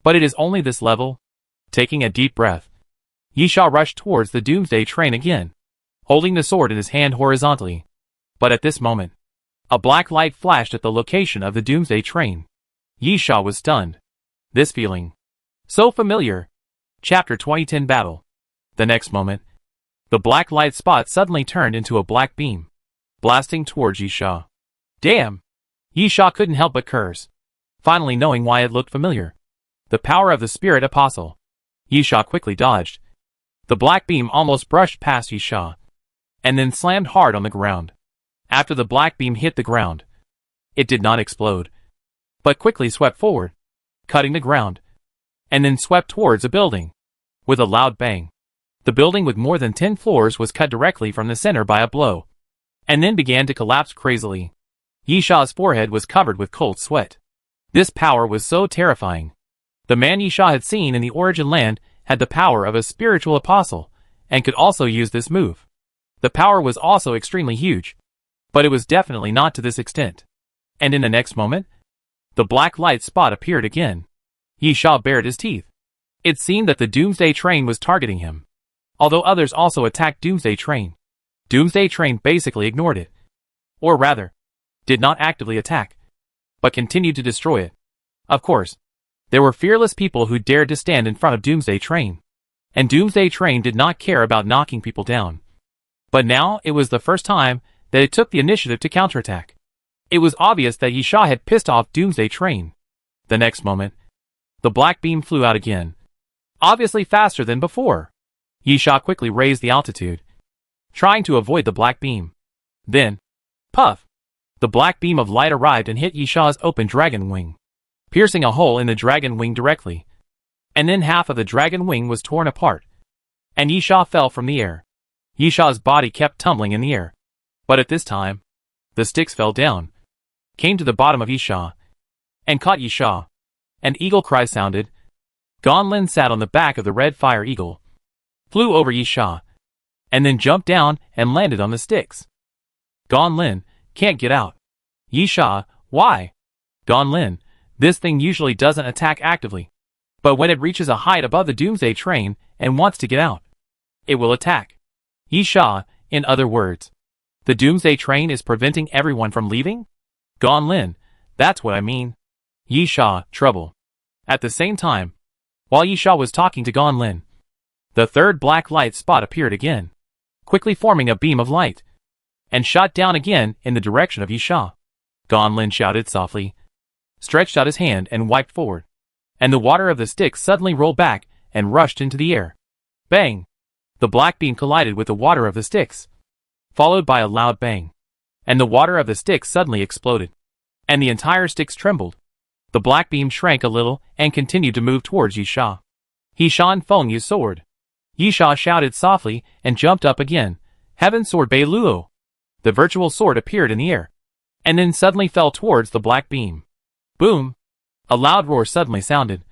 But it is only this level. Taking a deep breath, Yisha rushed towards the Doomsday train again, holding the sword in his hand horizontally. But at this moment, a black light flashed at the location of the Doomsday train. Yisha was stunned. This feeling, so familiar. Chapter 2010 Battle. The next moment, the black light spot suddenly turned into a black beam, blasting towards Yisha. Damn! Yisha couldn't help but curse, finally knowing why it looked familiar. The power of the spirit apostle. Yisha quickly dodged. The black beam almost brushed past Yisha, and then slammed hard on the ground. After the black beam hit the ground, it did not explode, but quickly swept forward, cutting the ground, and then swept towards a building. With a loud bang, the building with more than 10 floors was cut directly from the center by a blow, and then began to collapse crazily. Yisha's forehead was covered with cold sweat. This power was so terrifying. The man Yisha had seen in the Origin Land had the power of a spiritual apostle, and could also use this move. The power was also extremely huge, but it was definitely not to this extent. And in the next moment, the black light spot appeared again. Yisha bared his teeth. It seemed that the Doomsday train was targeting him. Although others also attacked Doomsday train, Doomsday train basically ignored it. Or rather, did not actively attack, but continued to destroy it. Of course, there were fearless people who dared to stand in front of Doomsday train, and Doomsday train did not care about knocking people down. But now it was the first time that it took the initiative to counterattack. It was obvious that Yisha had pissed off Doomsday train. The next moment, the black beam flew out again, obviously faster than before. Yisha quickly raised the altitude, trying to avoid the black beam. Then, puff! The black beam of light arrived and hit Yisha's open dragon wing, piercing a hole in the dragon wing directly. And then half of the dragon wing was torn apart, and Yisha fell from the air. Yisha's body kept tumbling in the air. But at this time, the sticks fell down, came to the bottom of Yisha, and caught Yisha. An eagle cry sounded. Gonlin sat on the back of the red fire eagle, flew over Yisha, and then jumped down and landed on the sticks. Gonlin, can't get out. Yisha, why? Gonlin, this thing usually doesn't attack actively, but when it reaches a height above the Doomsday train and wants to get out, it will attack. Yisha, in other words, the Doomsday train is preventing everyone from leaving? Gonlin, that's what I mean. Yisha, trouble. At the same time, while Yisha was talking to Gonlin, the third black light spot appeared again, quickly forming a beam of light, and shot down again in the direction of Yisha. Gonlin shouted softly, stretched out his hand and wiped forward, and the water of the stick suddenly rolled back and rushed into the air. Bang! The black beam collided with the water of the sticks, followed by a loud bang, and the water of the sticks suddenly exploded, and the entire sticks trembled. The black beam shrank a little and continued to move towards Yisha. He shone Fengyu's sword. Yisha shouted softly and jumped up again. Heaven Sword Bei Luo. The virtual sword appeared in the air, and then suddenly fell towards the black beam. Boom! A loud roar suddenly sounded,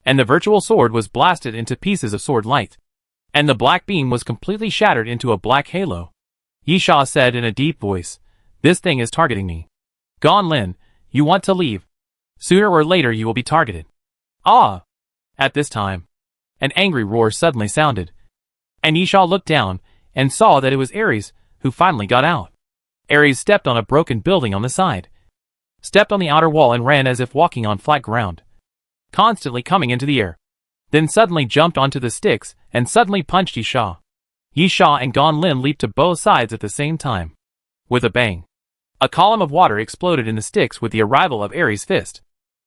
and the virtual sword was blasted into pieces of sword light, and the black beam was completely shattered into a black halo. Yisha said in a deep voice, this thing is targeting me. Gonlin, you want to leave. Sooner or later you will be targeted. Ah! At this time, an angry roar suddenly sounded. And Yisha looked down and saw that it was Ares who finally got out. Ares stepped on a broken building on the side, stepped on the outer wall and ran as if walking on flat ground, constantly coming into the air. Then suddenly jumped onto the sticks and suddenly punched Yisha. Yisha and Gonlin leaped to both sides at the same time. With a bang, a column of water exploded in the sticks with the arrival of Ares' fist.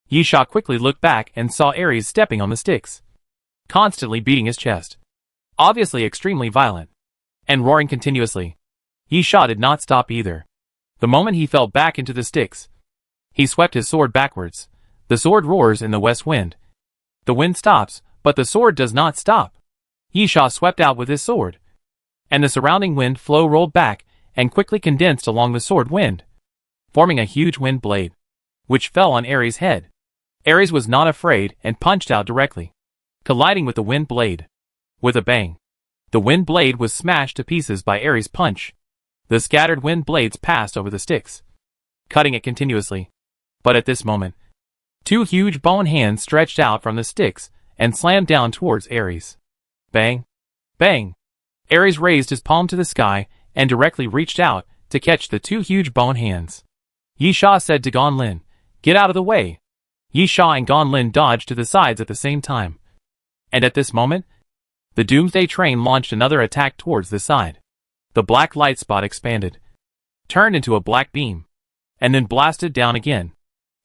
Yisha quickly looked back and saw Ares stepping on the sticks, constantly beating his chest, obviously extremely violent, and roaring continuously. Yisha did not stop either. The moment he fell back into the sticks, he swept his sword backwards. The sword roars in the west wind. The wind stops, but the sword does not stop. Yisha swept out with his sword, and the surrounding wind flow rolled back and quickly condensed along the sword wind, forming a huge wind blade, which fell on Ares' head. Ares was not afraid and punched out directly, colliding with the wind blade. With a bang, the wind blade was smashed to pieces by Ares' punch. The scattered wind blades passed over the sticks, cutting it continuously. But at this moment, two huge bone hands stretched out from the sticks and slammed down towards Ares. Bang! Bang! Ares raised his palm to the sky and directly reached out to catch the two huge bone hands. Yisha said to Gonlin, "Get out of the way." Yisha and Gonlin dodged to the sides at the same time. And at this moment, the Doomsday train launched another attack towards the side. The black light spot expanded, turned into a black beam, and then blasted down again.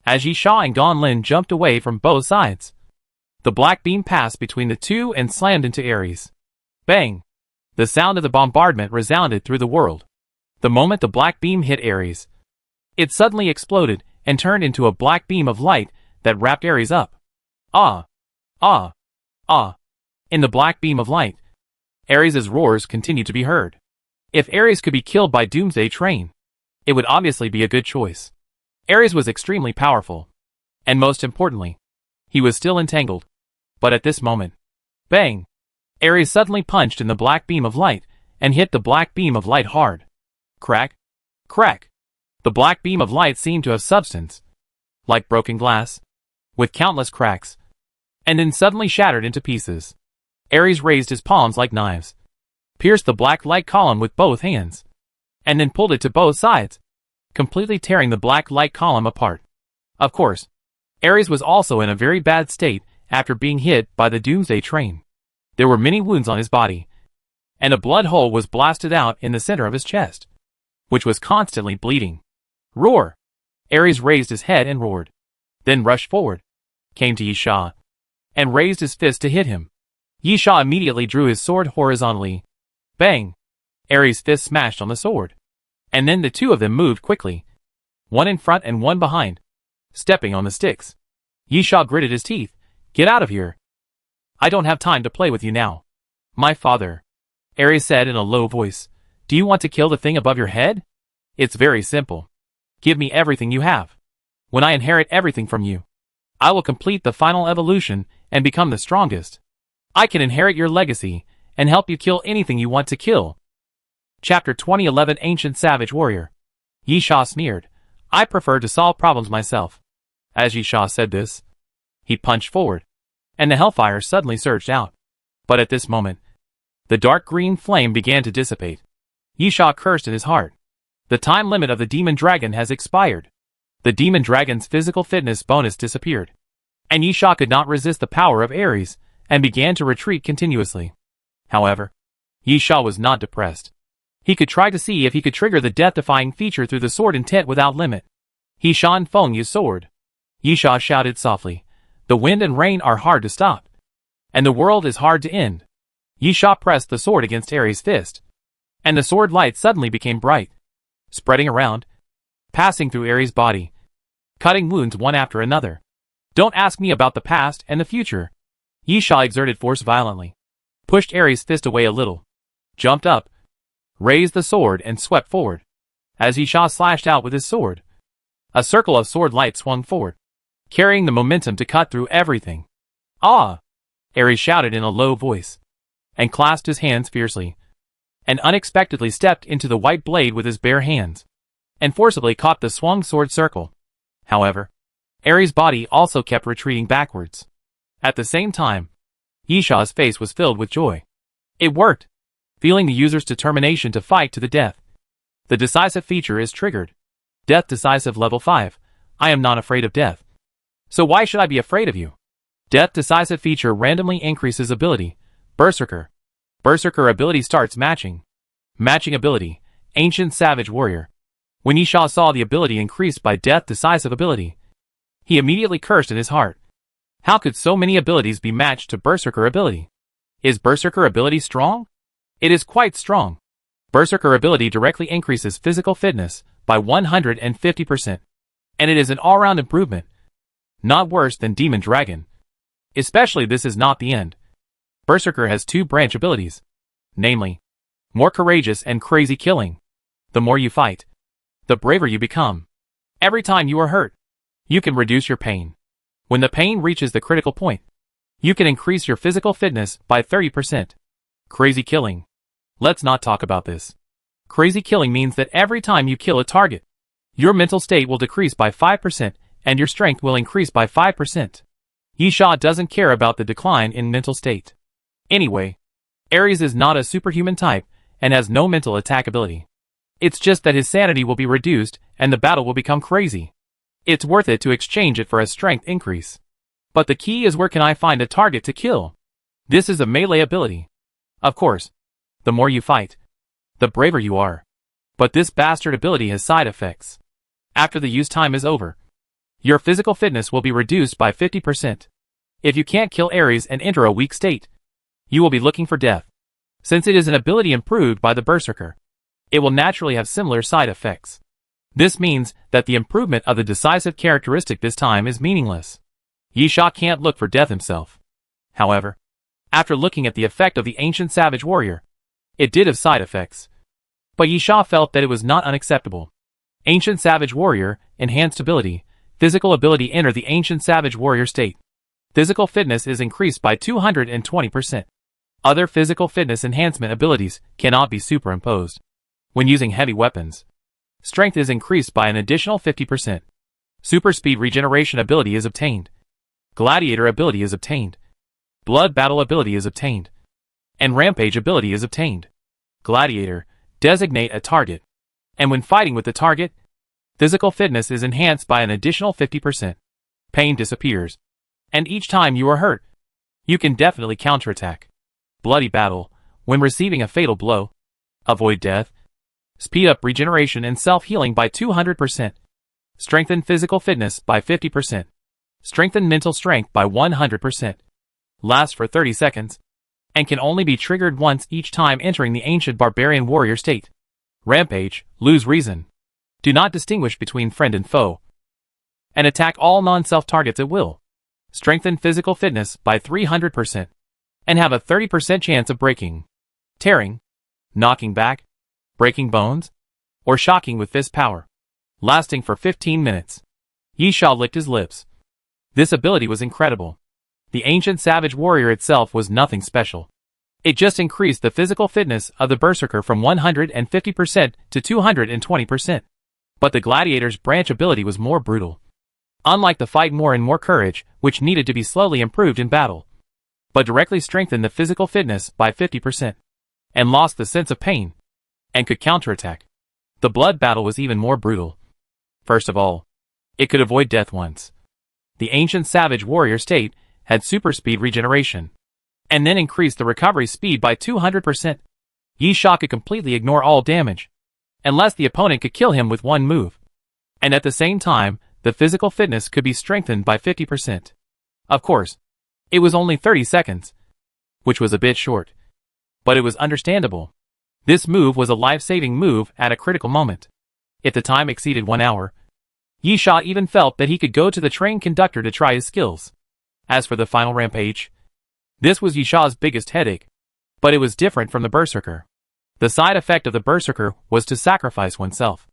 As Yisha and Gonlin jumped away from both sides, the black beam passed between the two and slammed into Ares. Bang! The sound of the bombardment resounded through the world. The moment the black beam hit Ares, it suddenly exploded and turned into a black beam of light that wrapped Ares up. Ah! Ah! Ah! In the black beam of light, Ares' roars continued to be heard. If Ares could be killed by Doomsday train, it would obviously be a good choice. Ares was extremely powerful, and most importantly, he was still entangled. But at this moment, bang! Ares suddenly punched in the black beam of light and hit the black beam of light hard. Crack! Crack! The black beam of light seemed to have substance, like broken glass, with countless cracks, and then suddenly shattered into pieces. Ares raised his palms like knives, pierced the black light column with both hands, and then pulled it to both sides, completely tearing the black light column apart. Of course, Ares was also in a very bad state after being hit by the Doomsday train. There were many wounds on his body, and a blood hole was blasted out in the center of his chest, which was constantly bleeding. Roar! Ares raised his head and roared, then rushed forward, came to Yisha, and raised his fist to hit him. Yisha immediately drew his sword horizontally. Bang! Ares' fist smashed on the sword, and then the two of them moved quickly, one in front and one behind, stepping on the sticks. Yisha gritted his teeth. "Get out of here. I don't have time to play with you now." "My father," Ares said in a low voice, "do you want to kill the thing above your head? It's very simple. Give me everything you have. When I inherit everything from you, I will complete the final evolution and become the strongest. I can inherit your legacy and help you kill anything you want to kill." Chapter 2011 Ancient Savage Warrior. Yisha sneered, "I prefer to solve problems myself." As Yisha said this, he punched forward, and the hellfire suddenly surged out. But at this moment, the dark green flame began to dissipate. Yisha cursed in his heart. The time limit of the demon dragon has expired. The demon dragon's physical fitness bonus disappeared, and Yisha could not resist the power of Ares and began to retreat continuously. However, Yisha was not depressed. He could try to see if he could trigger the death-defying feature through the sword intent without limit. He shone Feng's sword. Yisha shouted softly, "The wind and rain are hard to stop, and the world is hard to end." Yisha pressed the sword against Ares' fist, and the sword light suddenly became bright, spreading around, passing through Ares' body, cutting wounds one after another. "Don't ask me about the past and the future." Yisha exerted force violently, pushed Ares' fist away a little, jumped up, raised the sword and swept forward. As Yisha slashed out with his sword, a circle of sword light swung forward, carrying the momentum to cut through everything. "Ah!" Ares shouted in a low voice, and clasped his hands fiercely, and unexpectedly stepped into the white blade with his bare hands, and forcibly caught the swung sword circle. However, Ares' body also kept retreating backwards. At the same time, Yisha's face was filled with joy. It worked! feeling the user's determination to fight to the death. The decisive feature is triggered. Death decisive level 5. I am not afraid of death. So why should I be afraid of you? Death decisive feature randomly increases ability. Berserker. Berserker ability starts matching. Matching ability. Ancient Savage Warrior. When Yisha saw the ability increased by death decisive ability, he immediately cursed in his heart. How could so many abilities be matched to Berserker ability? Is Berserker ability strong? It is quite strong. Berserker ability directly increases physical fitness by 150%. And it is an all-round improvement. Not worse than Demon Dragon. Especially this is not the end. Berserker has 2 branch abilities. Namely, more courageous and crazy killing. The more you fight, the braver you become. Every time you are hurt, you can reduce your pain. When the pain reaches the critical point, you can increase your physical fitness by 30%. Crazy killing. Let's not talk about this. Crazy killing means that every time you kill a target, your mental state will decrease by 5% and your strength will increase by 5%. Yisha doesn't care about the decline in mental state. Anyway, Ares is not a superhuman type and has no mental attack ability. It's just that his sanity will be reduced and the battle will become crazy. It's worth it to exchange it for a strength increase. But the key is where can I find a target to kill? This is a melee ability. Of course, the more you fight, the braver you are. But this bastard ability has side effects. After the use time is over, your physical fitness will be reduced by 50%. If you can't kill Ares and enter a weak state, you will be looking for death. Since it is an ability improved by the Berserker, it will naturally have similar side effects. This means that the improvement of the decisive characteristic this time is meaningless. Yisha can't look for death himself. However, after looking at the effect of the Ancient Savage Warrior, it did have side effects. But Yisha felt that it was not unacceptable. Ancient Savage Warrior, enhanced ability, physical ability enter the Ancient Savage Warrior state. Physical fitness is increased by 220%. Other physical fitness enhancement abilities cannot be superimposed. When using heavy weapons, strength is increased by an additional 50%. Super speed regeneration ability is obtained. Gladiator ability is obtained. Blood battle ability is obtained. And rampage ability is obtained. Gladiator, designate a target. And when fighting with the target, physical fitness is enhanced by an additional 50%. Pain disappears. And each time you are hurt, you can definitely counterattack. Bloody battle, when receiving a fatal blow, avoid death. Speed up regeneration and self-healing by 200%. Strengthen physical fitness by 50%. Strengthen mental strength by 100%. Lasts for 30 seconds. And can only be triggered once each time entering the Ancient Barbarian Warrior state. Rampage, lose reason. Do not distinguish between friend and foe. And attack all non-self targets at will. Strengthen physical fitness by 300%. And have a 30% chance of breaking, tearing, knocking back, breaking bones, or shocking with fist power. Lasting for 15 minutes. Yisha licked his lips. This ability was incredible. The Ancient Savage Warrior itself was nothing special. It just increased the physical fitness of the Berserker from 150% to 220%. But the Gladiator's branch ability was more brutal. Unlike the fight more and more courage, which needed to be slowly improved in battle, but directly strengthened the physical fitness by 50%, and lost the sense of pain, and could counterattack. The blood battle was even more brutal. First of all, it could avoid death once. The Ancient Savage Warrior state had super speed regeneration, and then increased the recovery speed by 200%. Yisha could completely ignore all damage, unless the opponent could kill him with one move. And at the same time, the physical fitness could be strengthened by 50%. Of course, it was only 30 seconds, which was a bit short. But it was understandable. This move was a life-saving move at a critical moment. If the time exceeded 1 hour, Yisha even felt that he could go to the train conductor to try his skills. As for the final rampage, this was Yisha's biggest headache. But it was different from the Berserker. The side effect of the Berserker was to sacrifice oneself,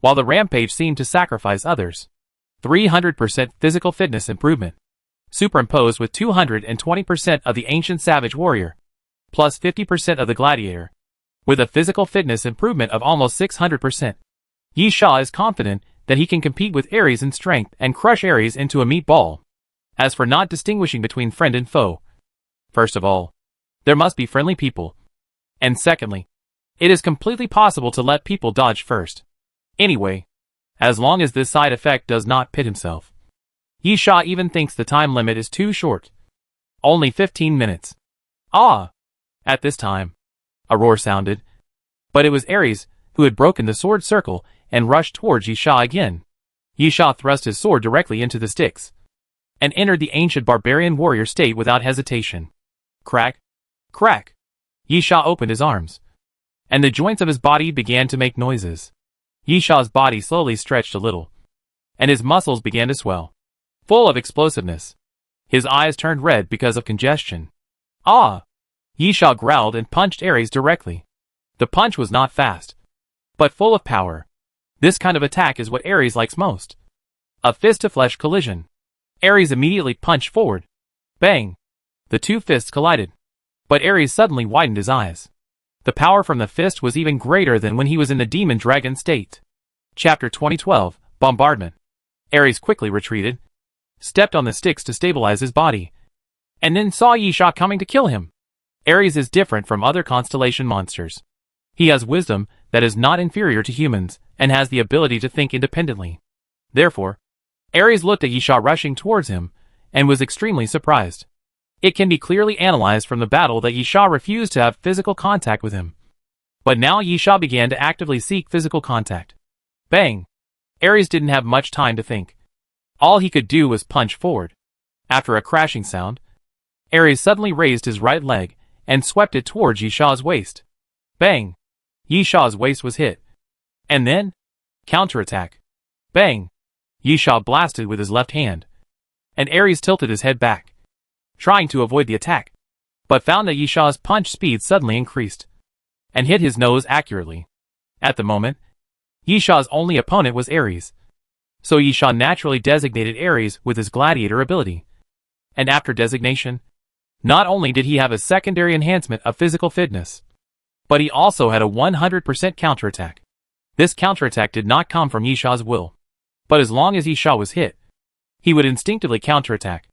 while the rampage seemed to sacrifice others. 300% physical fitness improvement, superimposed with 220% of the Ancient Savage Warrior, plus 50% of the Gladiator, with a physical fitness improvement of almost 600%. Yisha is confident that he can compete with Ares in strength and crush Ares into a meatball. As for not distinguishing between friend and foe, first of all, there must be friendly people. And secondly, it is completely possible to let people dodge first. Anyway, as long as this side effect does not pit himself. Yi Sha even thinks the time limit is too short. Only 15 minutes. Ah! At this time, a roar sounded. But it was Ares, who had broken the sword circle and rushed towards Yi Sha again. Yi Sha thrust his sword directly into the sticks and entered the ancient barbarian warrior state without hesitation. Crack! Crack! Yi Sha opened his arms, and the joints of his body began to make noises. Yi Sha's body slowly stretched a little, and his muscles began to swell, full of explosiveness. His eyes turned red because of congestion. Ah! Yi Sha growled and punched Ares directly. The punch was not fast, but full of power. This kind of attack is what Ares likes most. A fist-to-flesh collision. Ares immediately punched forward. Bang! The two fists collided. But Ares suddenly widened his eyes. The power from the fist was even greater than when he was in the demon dragon state. Chapter 2012, Bombardment. Ares quickly retreated, stepped on the sticks to stabilize his body, and then saw Yi Sha coming to kill him. Ares is different from other constellation monsters. He has wisdom that is not inferior to humans, and has the ability to think independently. Therefore, Ares looked at Yi Sha rushing towards him, and was extremely surprised. It can be clearly analyzed from the battle that Yi Sha refused to have physical contact with him. But now Yi Sha began to actively seek physical contact. Bang! Ares didn't have much time to think. All he could do was punch forward. After a crashing sound, Ares suddenly raised his right leg, and swept it towards Yi Sha's waist. Bang! Yi Sha's waist was hit. And then, counterattack. Bang! Yi Sha blasted with his left hand, and Ares tilted his head back, trying to avoid the attack, but found that Yi Sha's punch speed suddenly increased, and hit his nose accurately. At the moment, Yi Sha's only opponent was Ares, so Yi Sha naturally designated Ares with his gladiator ability. And after designation, not only did he have a secondary enhancement of physical fitness, but he also had a 100% counterattack. This counterattack did not come from Yi Sha's will, but as long as Yi Sha was hit, he would instinctively counterattack,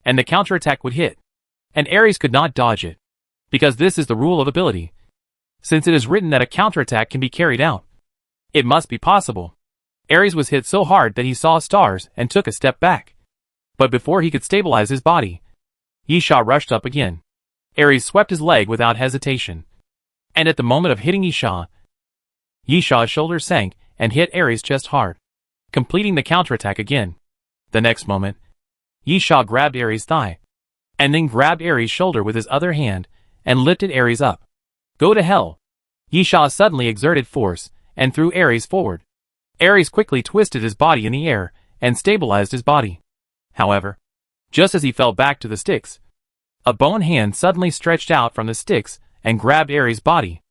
and the counterattack would hit, and Ares could not dodge it, because this is the rule of ability. Since it is written that a counterattack can be carried out, it must be possible. Ares was hit so hard that he saw stars and took a step back. But before he could stabilize his body, Yi Sha rushed up again. Ares swept his leg without hesitation, and at the moment of hitting Yi Sha's shoulders sank and hit Ares' chest hard, completing the counterattack again. The next moment, Yi Sha grabbed Ares' thigh, and then grabbed Ares' shoulder with his other hand, and lifted Ares up. Go to hell! Yi Sha suddenly exerted force, and threw Ares forward. Ares quickly twisted his body in the air, and stabilized his body. However, just as he fell back to the sticks, a bone hand suddenly stretched out from the sticks, and grabbed Ares' body.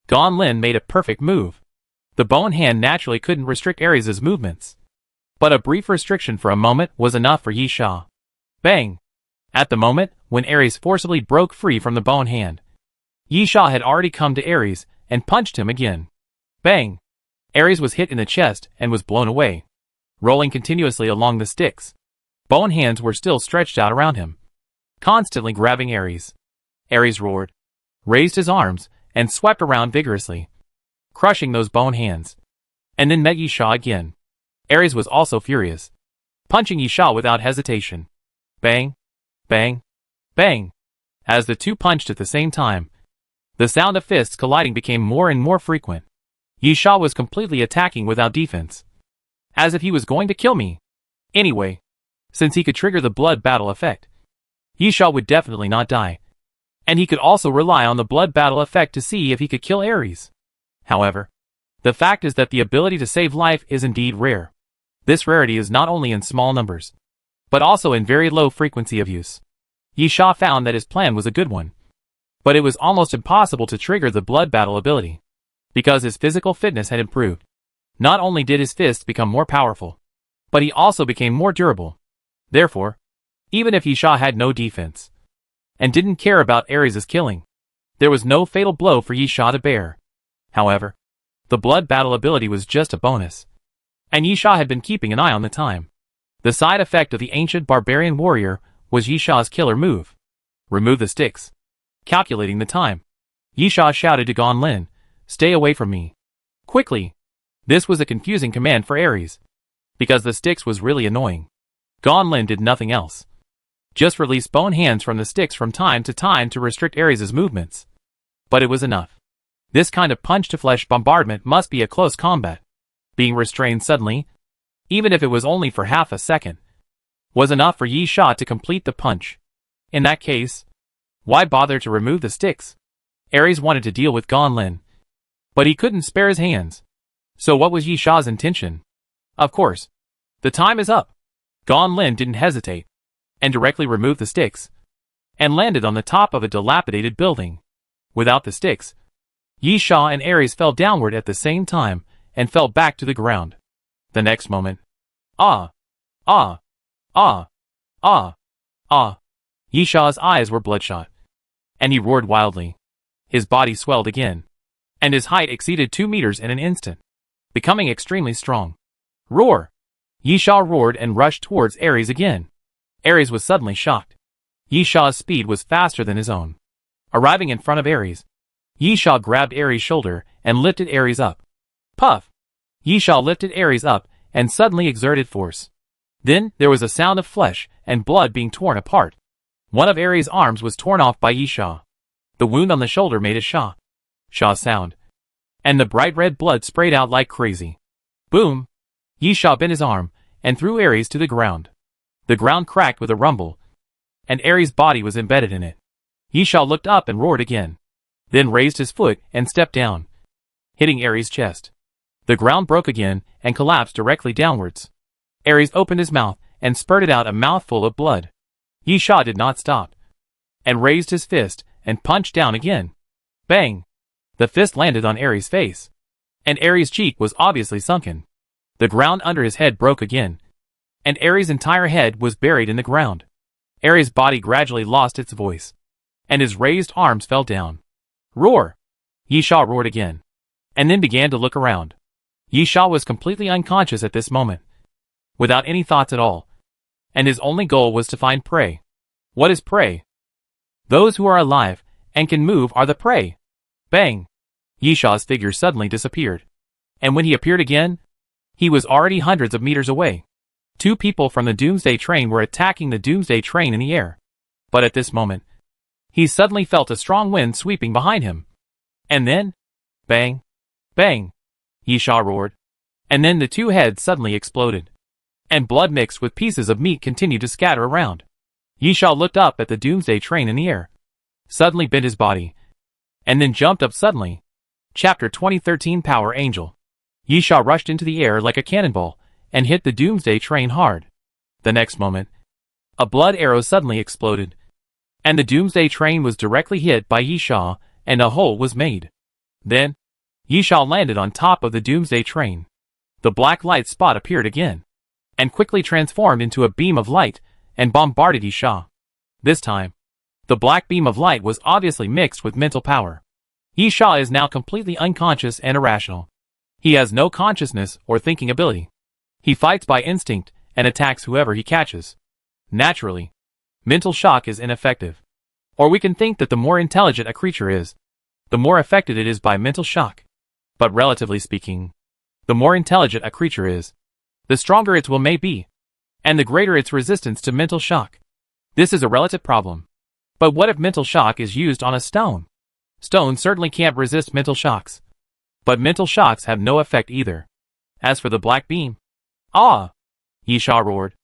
Gon Lin made a perfect move. The bone hand naturally couldn't restrict Ares' movements, but a brief restriction for a moment was enough for Yi Sha. Bang! At the moment when Ares forcibly broke free from the bone hand, Yi Sha had already come to Ares and punched him again. Bang! Ares was hit in the chest and was blown away, rolling continuously along the sticks. Bone hands were still stretched out around him, constantly grabbing Ares. Ares roared, raised his arms, and swept around vigorously, crushing those bone hands, and then met Yi Sha again. Ares was also furious, punching Yi Sha without hesitation. Bang! Bang! Bang! As the two punched at the same time, the sound of fists colliding became more and more frequent. Yi Sha was completely attacking without defense, as if he was going to kill me. Anyway, since he could trigger the blood battle effect, Yi Sha would definitely not die, and he could also rely on the blood battle effect to see if he could kill Ares. However, the fact is that the ability to save life is indeed rare. This rarity is not only in small numbers, but also in very low frequency of use. Yi Sha found that his plan was a good one, but it was almost impossible to trigger the blood battle ability, because his physical fitness had improved. Not only did his fists become more powerful, but he also became more durable. Therefore, even if Yi Sha had no defense, and didn't care about Ares' killing, there was no fatal blow for Yi Sha to bear. However, the blood battle ability was just a bonus, and Yi Sha had been keeping an eye on the time. The side effect of the ancient barbarian warrior was Yi Sha's killer move. Remove the sticks. Calculating the time. Yisha shouted to Gan Lin, "Stay away from me. Quickly!" This was a confusing command for Ares, because the sticks was really annoying. Gan Lin did nothing else. Just release bone hands from the sticks from time to time to restrict Ares' movements. But it was enough. This kind of punch-to-flesh bombardment must be a close combat. Being restrained suddenly, even if it was only for half a second, was enough for Yisha to complete the punch. In that case, why bother to remove the sticks? Ares wanted to deal with Gan Lin, but he couldn't spare his hands. So what was Yisha's intention? Of course, the time is up. Gan Lin didn't hesitate, and directly removed the sticks, and landed on the top of a dilapidated building. Without the sticks, Yisha and Ares fell downward at the same time, and fell back to the ground. The next moment, ah, ah, ah, ah, ah. Yisha's eyes were bloodshot, and he roared wildly. His body swelled again, and his height exceeded 2 meters in an instant, becoming extremely strong. Roar! Yisha roared and rushed towards Ares again. Ares was suddenly shocked. Yisha's speed was faster than his own. Arriving in front of Ares, Yisha grabbed Ares' shoulder and lifted Ares up. Puff! Yisha lifted Ares up and suddenly exerted force. Then there was a sound of flesh and blood being torn apart. One of Ares' arms was torn off by Yisha. The wound on the shoulder made a sha sound, and the bright red blood sprayed out like crazy. Boom! Yisha bent his arm and threw Ares to the ground. The ground cracked with a rumble, and Ares' body was embedded in it. Yisha looked up and roared again, then raised his foot and stepped down, hitting Ares' chest. The ground broke again and collapsed directly downwards. Ares opened his mouth and spurted out a mouthful of blood. Yisha did not stop, and raised his fist and punched down again. Bang! The fist landed on Ares' face, and Ares' cheek was obviously sunken. The ground under his head broke again, and Ares' entire head was buried in the ground. Ares' body gradually lost its voice, and his raised arms fell down. Roar! Yisha roared again, and then began to look around. Yisha was completely unconscious at this moment, without any thoughts at all, and his only goal was to find prey. What is prey? Those who are alive and can move are the prey. Bang! Yisha's figure suddenly disappeared, and when he appeared again, he was already hundreds of meters away. 2 people from the Doomsday train were attacking the Doomsday train in the air. But at this moment, he suddenly felt a strong wind sweeping behind him. And then, bang! Bang! Yisha roared. And then the 2 heads suddenly exploded, and blood mixed with pieces of meat continued to scatter around. Yisha looked up at the Doomsday train in the air, suddenly bent his body, and then jumped up suddenly. Chapter 2013 Power Angel. Yisha rushed into the air like a cannonball, and hit the Doomsday train hard. The next moment, a blood arrow suddenly exploded, and the Doomsday train was directly hit by Yisha, and a hole was made. Then, Yisha landed on top of the Doomsday train. The black light spot appeared again, and quickly transformed into a beam of light, and bombarded Yisha. This time, the black beam of light was obviously mixed with mental power. Yisha is now completely unconscious and irrational. He has no consciousness or thinking ability. He fights by instinct and attacks whoever he catches. Naturally, mental shock is ineffective. Or we can think that the more intelligent a creature is, the more affected it is by mental shock. But relatively speaking, the more intelligent a creature is, the stronger its will may be, and the greater its resistance to mental shock. This is a relative problem. But what if mental shock is used on a stone? Stone certainly can't resist mental shocks. But mental shocks have no effect either. As for the black beam, ah! Yisha roared,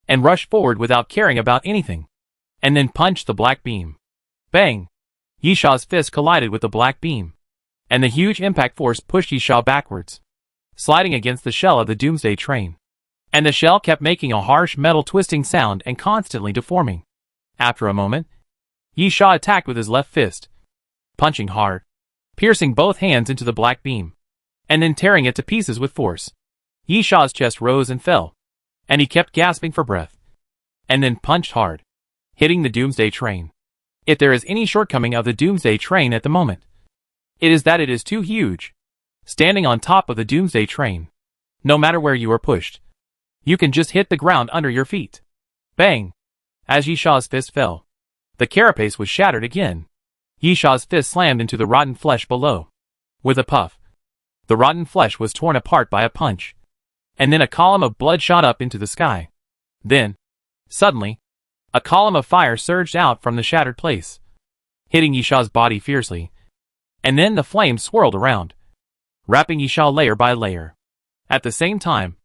and rushed forward without caring about anything, and then punched the black beam. Bang! Yisha's fist collided with the black beam, and the huge impact force pushed Yisha backwards, sliding against the shell of the Doomsday train. And the shell kept making a harsh metal twisting sound and constantly deforming. After a moment, Yisha attacked with his left fist, punching hard, piercing both hands into the black beam, and then tearing it to pieces with force. Yisha's chest rose and fell, and he kept gasping for breath, and then punched hard, hitting the Doomsday train. If there is any shortcoming of the Doomsday train at the moment, it is that it is too huge. Standing on top of the Doomsday train, no matter where you are pushed, you can just hit the ground under your feet. Bang! As Yisha's fist fell, the carapace was shattered again. Yisha's fist slammed into the rotten flesh below. With a puff, the rotten flesh was torn apart by a punch. And then a column of blood shot up into the sky. Then, suddenly, a column of fire surged out from the shattered place, hitting Yisha's body fiercely. And then the flames swirled around, wrapping Yisha layer by layer. At the same time,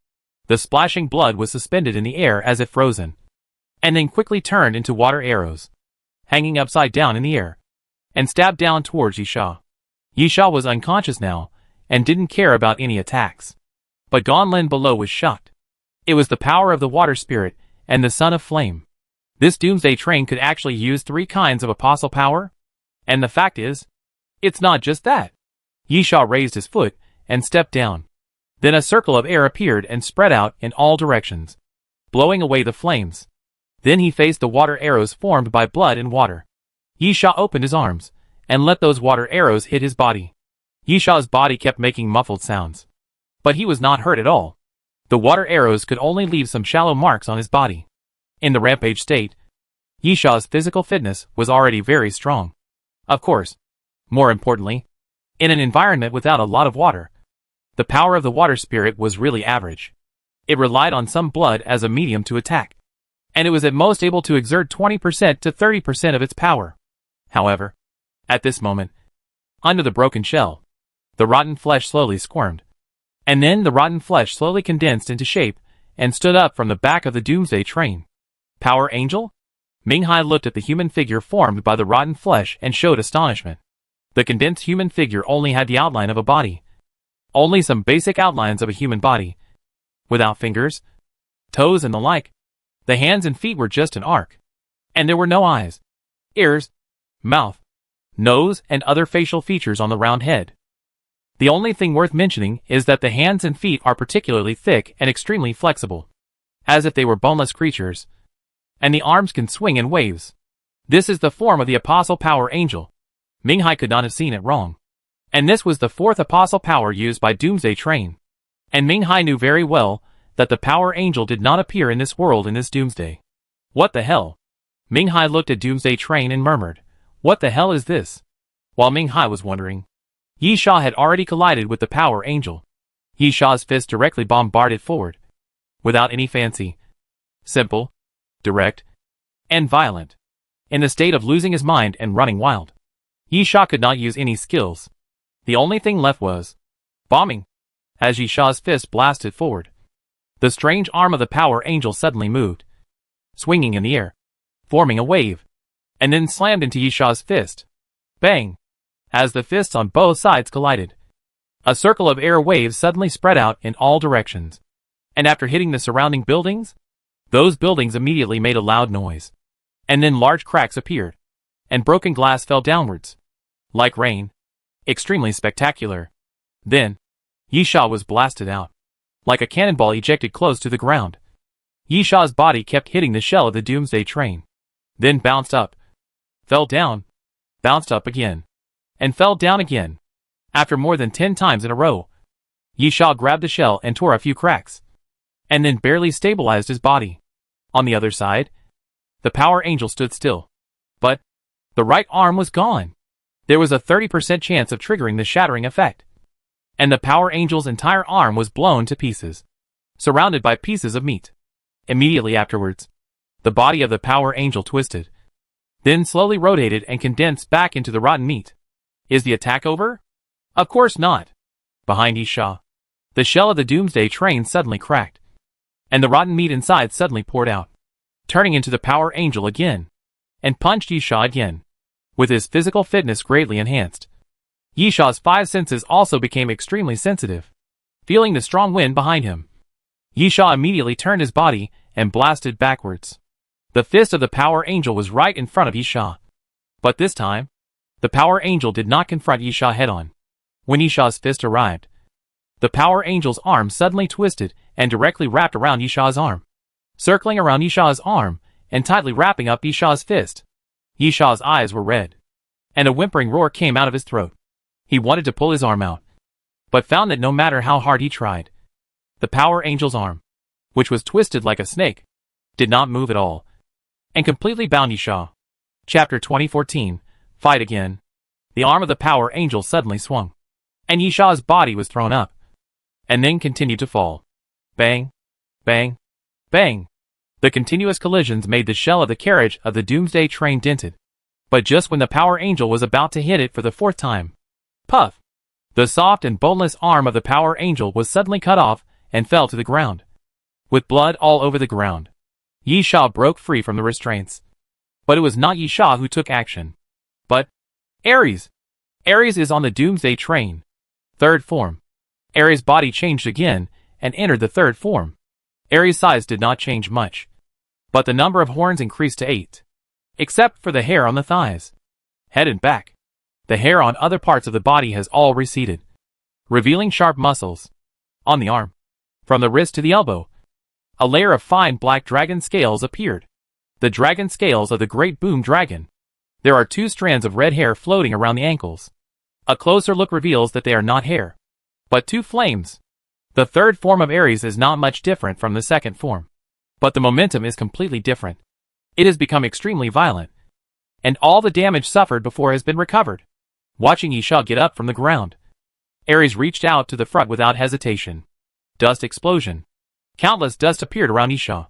the splashing blood was suspended in the air as if frozen, and then quickly turned into water arrows, hanging upside down in the air, and stabbed down towards Yisha. Yisha was unconscious now, and didn't care about any attacks. But Gonlin below was shocked. It was the power of the water spirit and the son of flame. This Doomsday train could actually use 3 kinds of apostle power? And the fact is, it's not just that. Yisha raised his foot and stepped down. Then a circle of air appeared and spread out in all directions, blowing away the flames. Then he faced the water arrows formed by blood and water. Yisha opened his arms and let those water arrows hit his body. Yisha's body kept making muffled sounds, but he was not hurt at all. The water arrows could only leave some shallow marks on his body. In the rampage state, Yisha's physical fitness was already very strong. Of course, more importantly, in an environment without a lot of water, the power of the water spirit was really average. It relied on some blood as a medium to attack, and it was at most able to exert 20% to 30% of its power. However, at this moment, under the broken shell, the rotten flesh slowly squirmed. And then the rotten flesh slowly condensed into shape and stood up from the back of the Doomsday train. Power Angel? Minghai looked at the human figure formed by the rotten flesh and showed astonishment. The condensed human figure only had the outline of a body. Only some basic outlines of a human body. Without fingers, toes and the like. The hands and feet were just an arc. And there were no eyes, ears, mouth, nose, and other facial features on the round head. The only thing worth mentioning is that the hands and feet are particularly thick and extremely flexible, as if they were boneless creatures. And the arms can swing in waves. This is the form of the Apostle Power Angel. Minghai could not have seen it wrong. And this was the 4th Apostle Power used by Doomsday Train. And Minghai knew very well that the Power Angel did not appear in this world in this Doomsday. What the hell? Minghai looked at Doomsday Train and murmured, "What the hell is this?" While Minghai was wondering, Yisha had already collided with the Power Angel. Yisha's fist directly bombarded forward, without any fancy. Simple, direct, and violent. In the state of losing his mind and running wild. Yisha could not use any skills. The only thing left was bombing. As Yisha's fist blasted forward, the strange arm of the Power Angel suddenly moved, swinging in the air, forming a wave, and then slammed into Yisha's fist. Bang! As the fists on both sides collided, a circle of air waves suddenly spread out in all directions. And after hitting the surrounding buildings, those buildings immediately made a loud noise. And then large cracks appeared, and broken glass fell downwards, like rain. Extremely spectacular. Then, Yisha was blasted out, like a cannonball ejected close to the ground. Yisha's body kept hitting the shell of the Doomsday train, then bounced up, fell down, bounced up again, and fell down again. After more than 10 times in a row, Yisha grabbed the shell and tore a few cracks, and then barely stabilized his body. On the other side, the Power Angel stood still. But the right arm was gone. There was a 30% chance of triggering the shattering effect. And the Power Angel's entire arm was blown to pieces, surrounded by pieces of meat. Immediately afterwards, the body of the Power Angel twisted, then slowly rotated and condensed back into the rotten meat. Is the attack over? Of course not. Behind Yisha, the shell of the Doomsday train suddenly cracked, and the rotten meat inside suddenly poured out, turning into the Power Angel again, and punched Yisha again, with his physical fitness greatly enhanced. Yisha's 5 senses also became extremely sensitive, feeling the strong wind behind him. Yisha immediately turned his body and blasted backwards. The fist of the Power Angel was right in front of Yisha. But this time, the Power Angel did not confront Yisha head-on. When Yisha's fist arrived, the Power Angel's arm suddenly twisted and directly wrapped around Yisha's arm, circling around Yisha's arm and tightly wrapping up Yisha's fist. Yisha's eyes were red, and a whimpering roar came out of his throat. He wanted to pull his arm out, but found that no matter how hard he tried, the Power Angel's arm, which was twisted like a snake, did not move at all, and completely bound Yisha. Chapter 2014, Fight Again. The arm of the Power Angel suddenly swung, and Yishaw's body was thrown up, and then continued to fall. Bang, bang, bang. The continuous collisions made the shell of the carriage of the Doomsday train dented. But just when the Power Angel was about to hit it for the fourth time, puff! The soft and boneless arm of the Power Angel was suddenly cut off and fell to the ground. With blood all over the ground, Yishaw broke free from the restraints. But it was not Yishaw who took action, but Ares. Ares is on the Doomsday train. Third form. Ares' body changed again and entered the third form. Ares' size did not change much, but the number of horns increased to 8. Except for the hair on the thighs, head and back. The hair on other parts of the body has all receded, revealing sharp muscles. On the arm, from the wrist to the elbow, a layer of fine black dragon scales appeared. The dragon scales of the great boom dragon. There are 2 strands of red hair floating around the ankles. A closer look reveals that they are not hair, but 2 flames. The third form of Ares is not much different from the second form, but the momentum is completely different. It has become extremely violent, and all the damage suffered before has been recovered. Watching Yishaw get up from the ground, Ares reached out to the front without hesitation. Dust explosion. Countless dust appeared around Yishaw,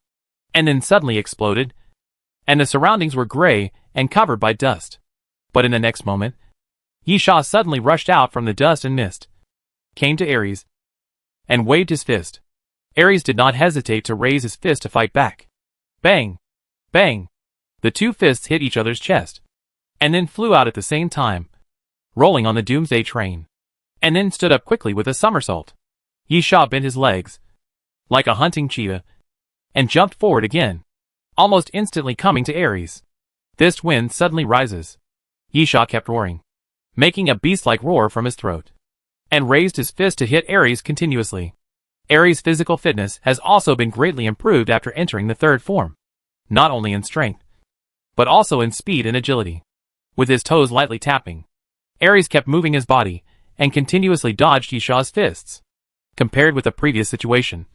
and then suddenly exploded, and the surroundings were gray and covered by dust. But in the next moment, Yishaw suddenly rushed out from the dust and mist, came to Ares, and waved his fist. Ares did not hesitate to raise his fist to fight back. Bang! Bang! The 2 fists hit each other's chest, and then flew out at the same time, rolling on the Doomsday train, and then stood up quickly with a somersault. Yishaw bent his legs, like a hunting cheetah, and jumped forward again, almost instantly coming to Ares. Fist wind suddenly rises. Yishaw kept roaring, making a beast-like roar from his throat, and raised his fist to hit Ares continuously. Ares' physical fitness has also been greatly improved after entering the third form, not only in strength, but also in speed and agility. With his toes lightly tapping, Ares kept moving his body and continuously dodged Yishaw's fists. Compared with the previous situation,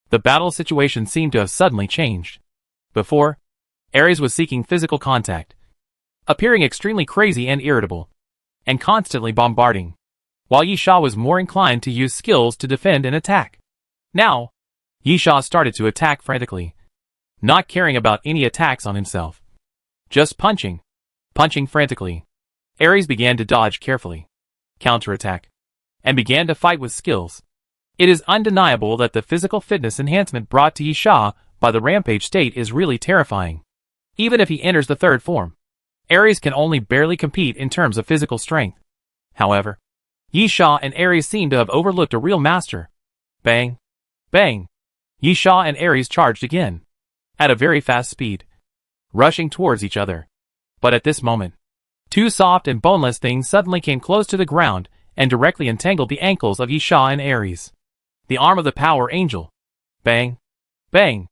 the battle situation seemed to have suddenly changed. Before, Ares was seeking physical contact, appearing extremely crazy and irritable, and constantly bombarding, while Yishaw was more inclined to use skills to defend and attack. Now, Yishaw started to attack frantically, not caring about any attacks on himself. Just punching frantically. Ares began to dodge carefully, counterattack, and began to fight with skills. It is undeniable that the physical fitness enhancement brought to Yishaw by the Rampage state is really terrifying. Even if he enters the third form, Ares can only barely compete in terms of physical strength. However, Yishaw and Ares seem to have overlooked a real master. Bang! Bang! Yishaw and Ares charged again, at a very fast speed, rushing towards each other. But at this moment, 2 soft and boneless things suddenly came close to the ground and directly entangled the ankles of Yishaw and Ares. The arm of the Power Angel. Bang! Bang!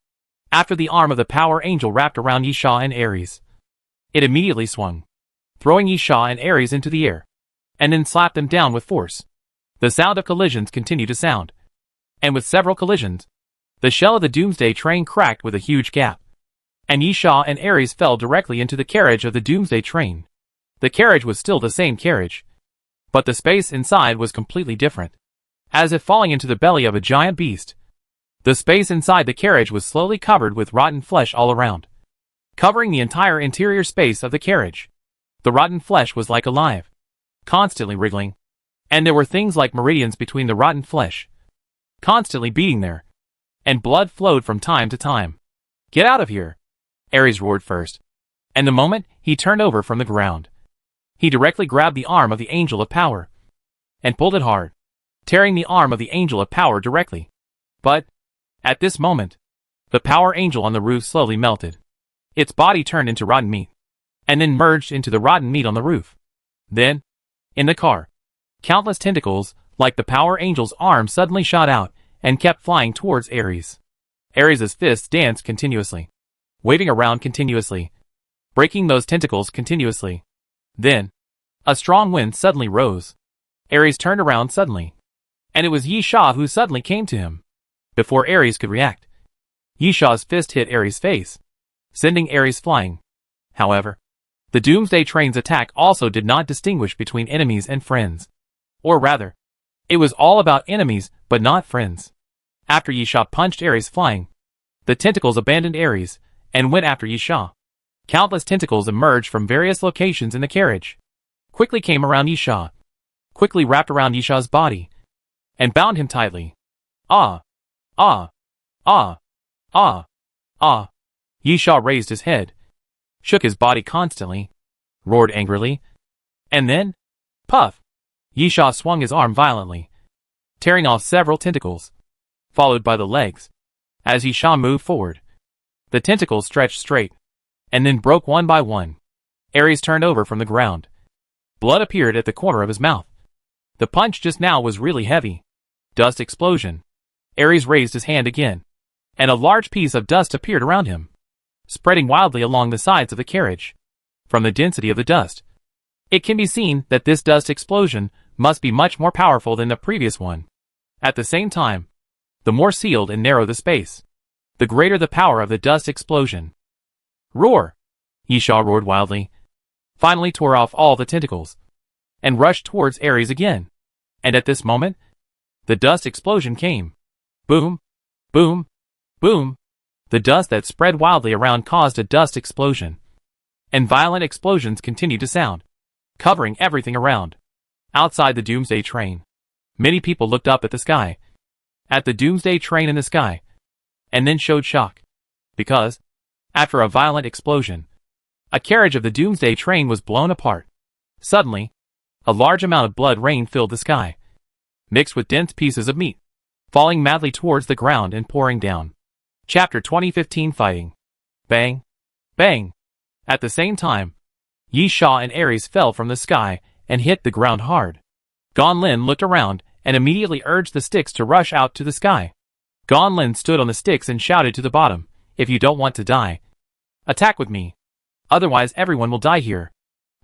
After the arm of the Power Angel wrapped around Yishaw and Ares, it immediately swung, throwing Yishaw and Ares into the air, and then slapped them down with force. The sound of collisions continued to sound, and with several collisions, the shell of the Doomsday train cracked with a huge gap, and Yishaw and Ares fell directly into the carriage of the Doomsday train. The carriage was still the same carriage, but the space inside was completely different, as if falling into the belly of a giant beast. The space inside the carriage was slowly covered with rotten flesh all around, covering the entire interior space of the carriage. The rotten flesh was like alive, constantly wriggling, and there were things like meridians between the rotten flesh, constantly beating there, and blood flowed from time to time. "Get out of here!" Ares roared first, and the moment he turned over from the ground, he directly grabbed the arm of the Angel of Power, and pulled it hard, tearing the arm of the Angel of Power directly. But, at this moment, the Power Angel on the roof slowly melted. Its body turned into rotten meat, and then merged into the rotten meat on the roof. Then, in the car, countless tentacles, like the Power Angel's arm, suddenly shot out and kept flying towards Ares. Ares' fists danced continuously, waving around continuously, breaking those tentacles continuously. Then, a strong wind suddenly rose. Ares turned around suddenly, and it was Yishaw who suddenly came to him. Before Ares could react, Yishaw's fist hit Ares' face, sending Ares flying. However, The Doomsday Train's attack also did not distinguish between enemies and friends. Or rather, it was all about enemies, but not friends. After Yisha punched Ares flying, the tentacles abandoned Ares and went after Yisha. Countless tentacles emerged from various locations in the carriage, quickly came around Yisha, quickly wrapped around Yisha's body, and bound him tightly. Ah! Ah! Ah! Ah! Ah! Yisha raised his head, shook his body constantly, roared angrily, and then, puff! Yisha swung his arm violently, tearing off several tentacles, followed by the legs. As Yisha moved forward, the tentacles stretched straight, and then broke one by one. Ares turned over from the ground. Blood appeared at the corner of his mouth. The punch just now was really heavy. Dust explosion. Ares raised his hand again, and a large piece of dust appeared around him, spreading wildly along the sides of the carriage. From the density of the dust, it can be seen that this dust explosion must be much more powerful than the previous one. At the same time, the more sealed and narrow the space, the greater the power of the dust explosion. Roar! Yisha roared wildly, finally tore off all the tentacles, and rushed towards Ares again. And at this moment, the dust explosion came. Boom! Boom! Boom! The dust that spread wildly around caused a dust explosion, and violent explosions continued to sound, covering everything around. Outside the Doomsday Train, many people looked up at the sky, at the Doomsday Train in the sky, and then showed shock, because, after a violent explosion, a carriage of the Doomsday Train was blown apart. Suddenly, a large amount of blood rain filled the sky, mixed with dense pieces of meat, falling madly towards the ground and pouring down. Chapter 2015 Fighting. Bang! Bang! At the same time, Yisha and Ares fell from the sky and hit the ground hard. Gonlin looked around and immediately urged the sticks to rush out to the sky. Gonlin stood on the sticks and shouted to the bottom, "If you don't want to die, attack with me. Otherwise everyone will die here.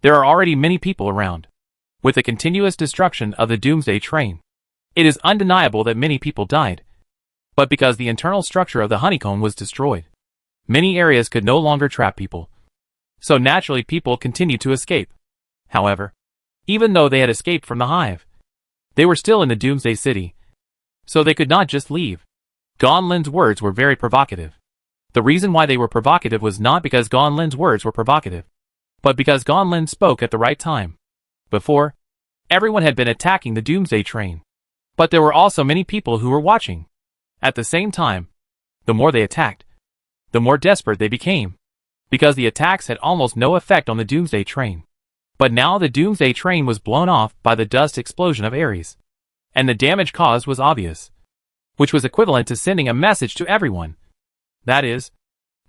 There are already many people around." With the continuous destruction of the Doomsday Train, it is undeniable that many people died. But because the internal structure of the honeycomb was destroyed, many areas could no longer trap people. So naturally people continued to escape. However, even though they had escaped from the hive, they were still in the Doomsday City, so they could not just leave. Gonlin's words were very provocative. The reason why they were provocative was not because Gonlin's words were provocative, but because Gonlin spoke at the right time. Before, everyone had been attacking the Doomsday Train, but there were also many people who were watching. At the same time, the more they attacked, the more desperate they became, because the attacks had almost no effect on the Doomsday Train. But now the Doomsday Train was blown off by the dust explosion of Ares, and the damage caused was obvious, which was equivalent to sending a message to everyone. That is,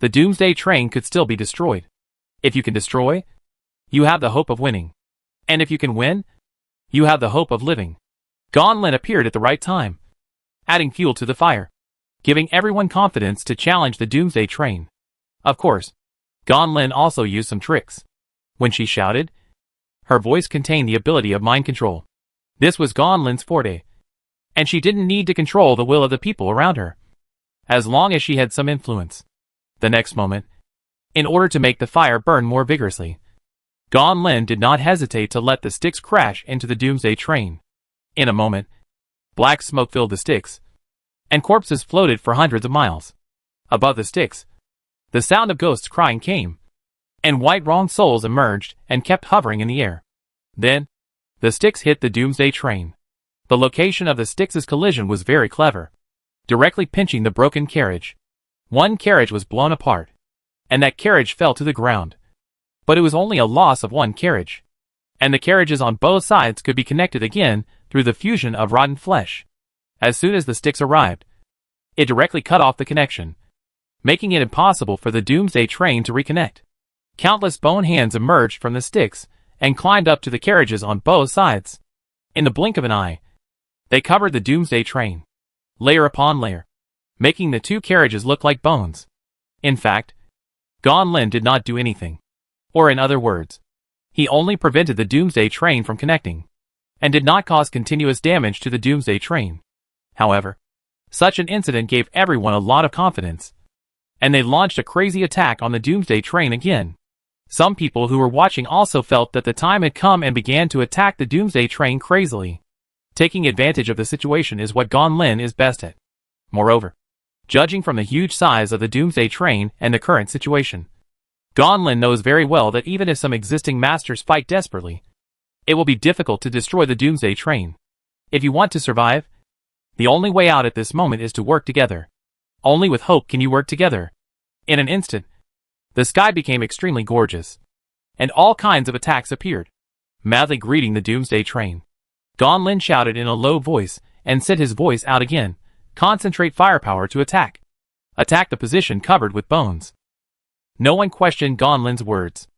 the Doomsday Train could still be destroyed. If you can destroy, you have the hope of winning. And if you can win, you have the hope of living. Gonlin appeared at the right time, adding fuel to the fire, giving everyone confidence to challenge the Doomsday Train. Of course, Gonlin also used some tricks. When she shouted, her voice contained the ability of mind control. This was Gonlin's forte, and she didn't need to control the will of the people around her, as long as she had some influence. The next moment, in order to make the fire burn more vigorously, Gonlin did not hesitate to let the sticks crash into the Doomsday Train. In a moment, black smoke filled the sticks, and corpses floated for hundreds of miles. Above the sticks, the sound of ghosts crying came, and white wronged souls emerged and kept hovering in the air. Then, the sticks hit the Doomsday Train. The location of the sticks' collision was very clever, directly pinching the broken carriage. One carriage was blown apart, and that carriage fell to the ground. But it was only a loss of one carriage, and the carriages on both sides could be connected again through the fusion of rotten flesh. As soon as the sticks arrived, it directly cut off the connection, making it impossible for the Doomsday Train to reconnect. Countless bone hands emerged from the sticks and climbed up to the carriages on both sides. In the blink of an eye, they covered the Doomsday Train, layer upon layer, making the two carriages look like bones. In fact, Gonlin did not do anything. Or in other words, he only prevented the Doomsday Train from connecting, and did not cause continuous damage to the Doomsday Train. However, such an incident gave everyone a lot of confidence, and they launched a crazy attack on the Doomsday Train again. Some people who were watching also felt that the time had come and began to attack the Doomsday train crazily. Taking advantage of the situation is what Gan Lin is best at. Moreover, judging from the huge size of the Doomsday train and the current situation, Gan Lin knows very well that even if some existing masters fight desperately, it will be difficult to destroy the Doomsday train. If you want to survive, the only way out at this moment is to work together. Only with hope can you work together. In an instant, the sky became extremely gorgeous, and all kinds of attacks appeared, madly greeting the Doomsday train. Gan Lin shouted in a low voice and sent his voice out again, concentrate firepower to attack. Attack the position covered with bones. No one questioned Gan Lin's words.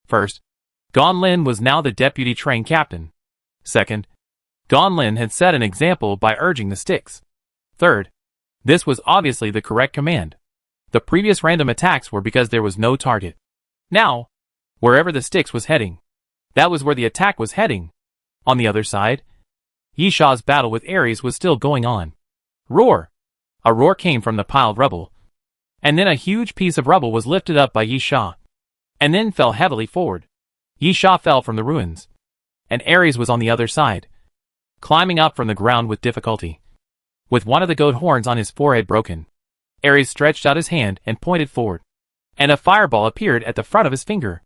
First, Gan Lin was now the deputy train captain. Second, Gan Lin had set an example by urging the sticks. Third, this was obviously the correct command. The previous random attacks were because there was no target. Now, wherever the sticks was heading, that was where the attack was heading. On the other side, Yisha's battle with Ares was still going on. Roar! A roar came from the piled rubble, and then a huge piece of rubble was lifted up by Yisha, and then fell heavily forward. Yisha fell from the ruins, and Ares was on the other side, climbing up from the ground with difficulty. With one of the goat horns on his forehead broken, Ares stretched out his hand and pointed forward, and a fireball appeared at the front of his finger.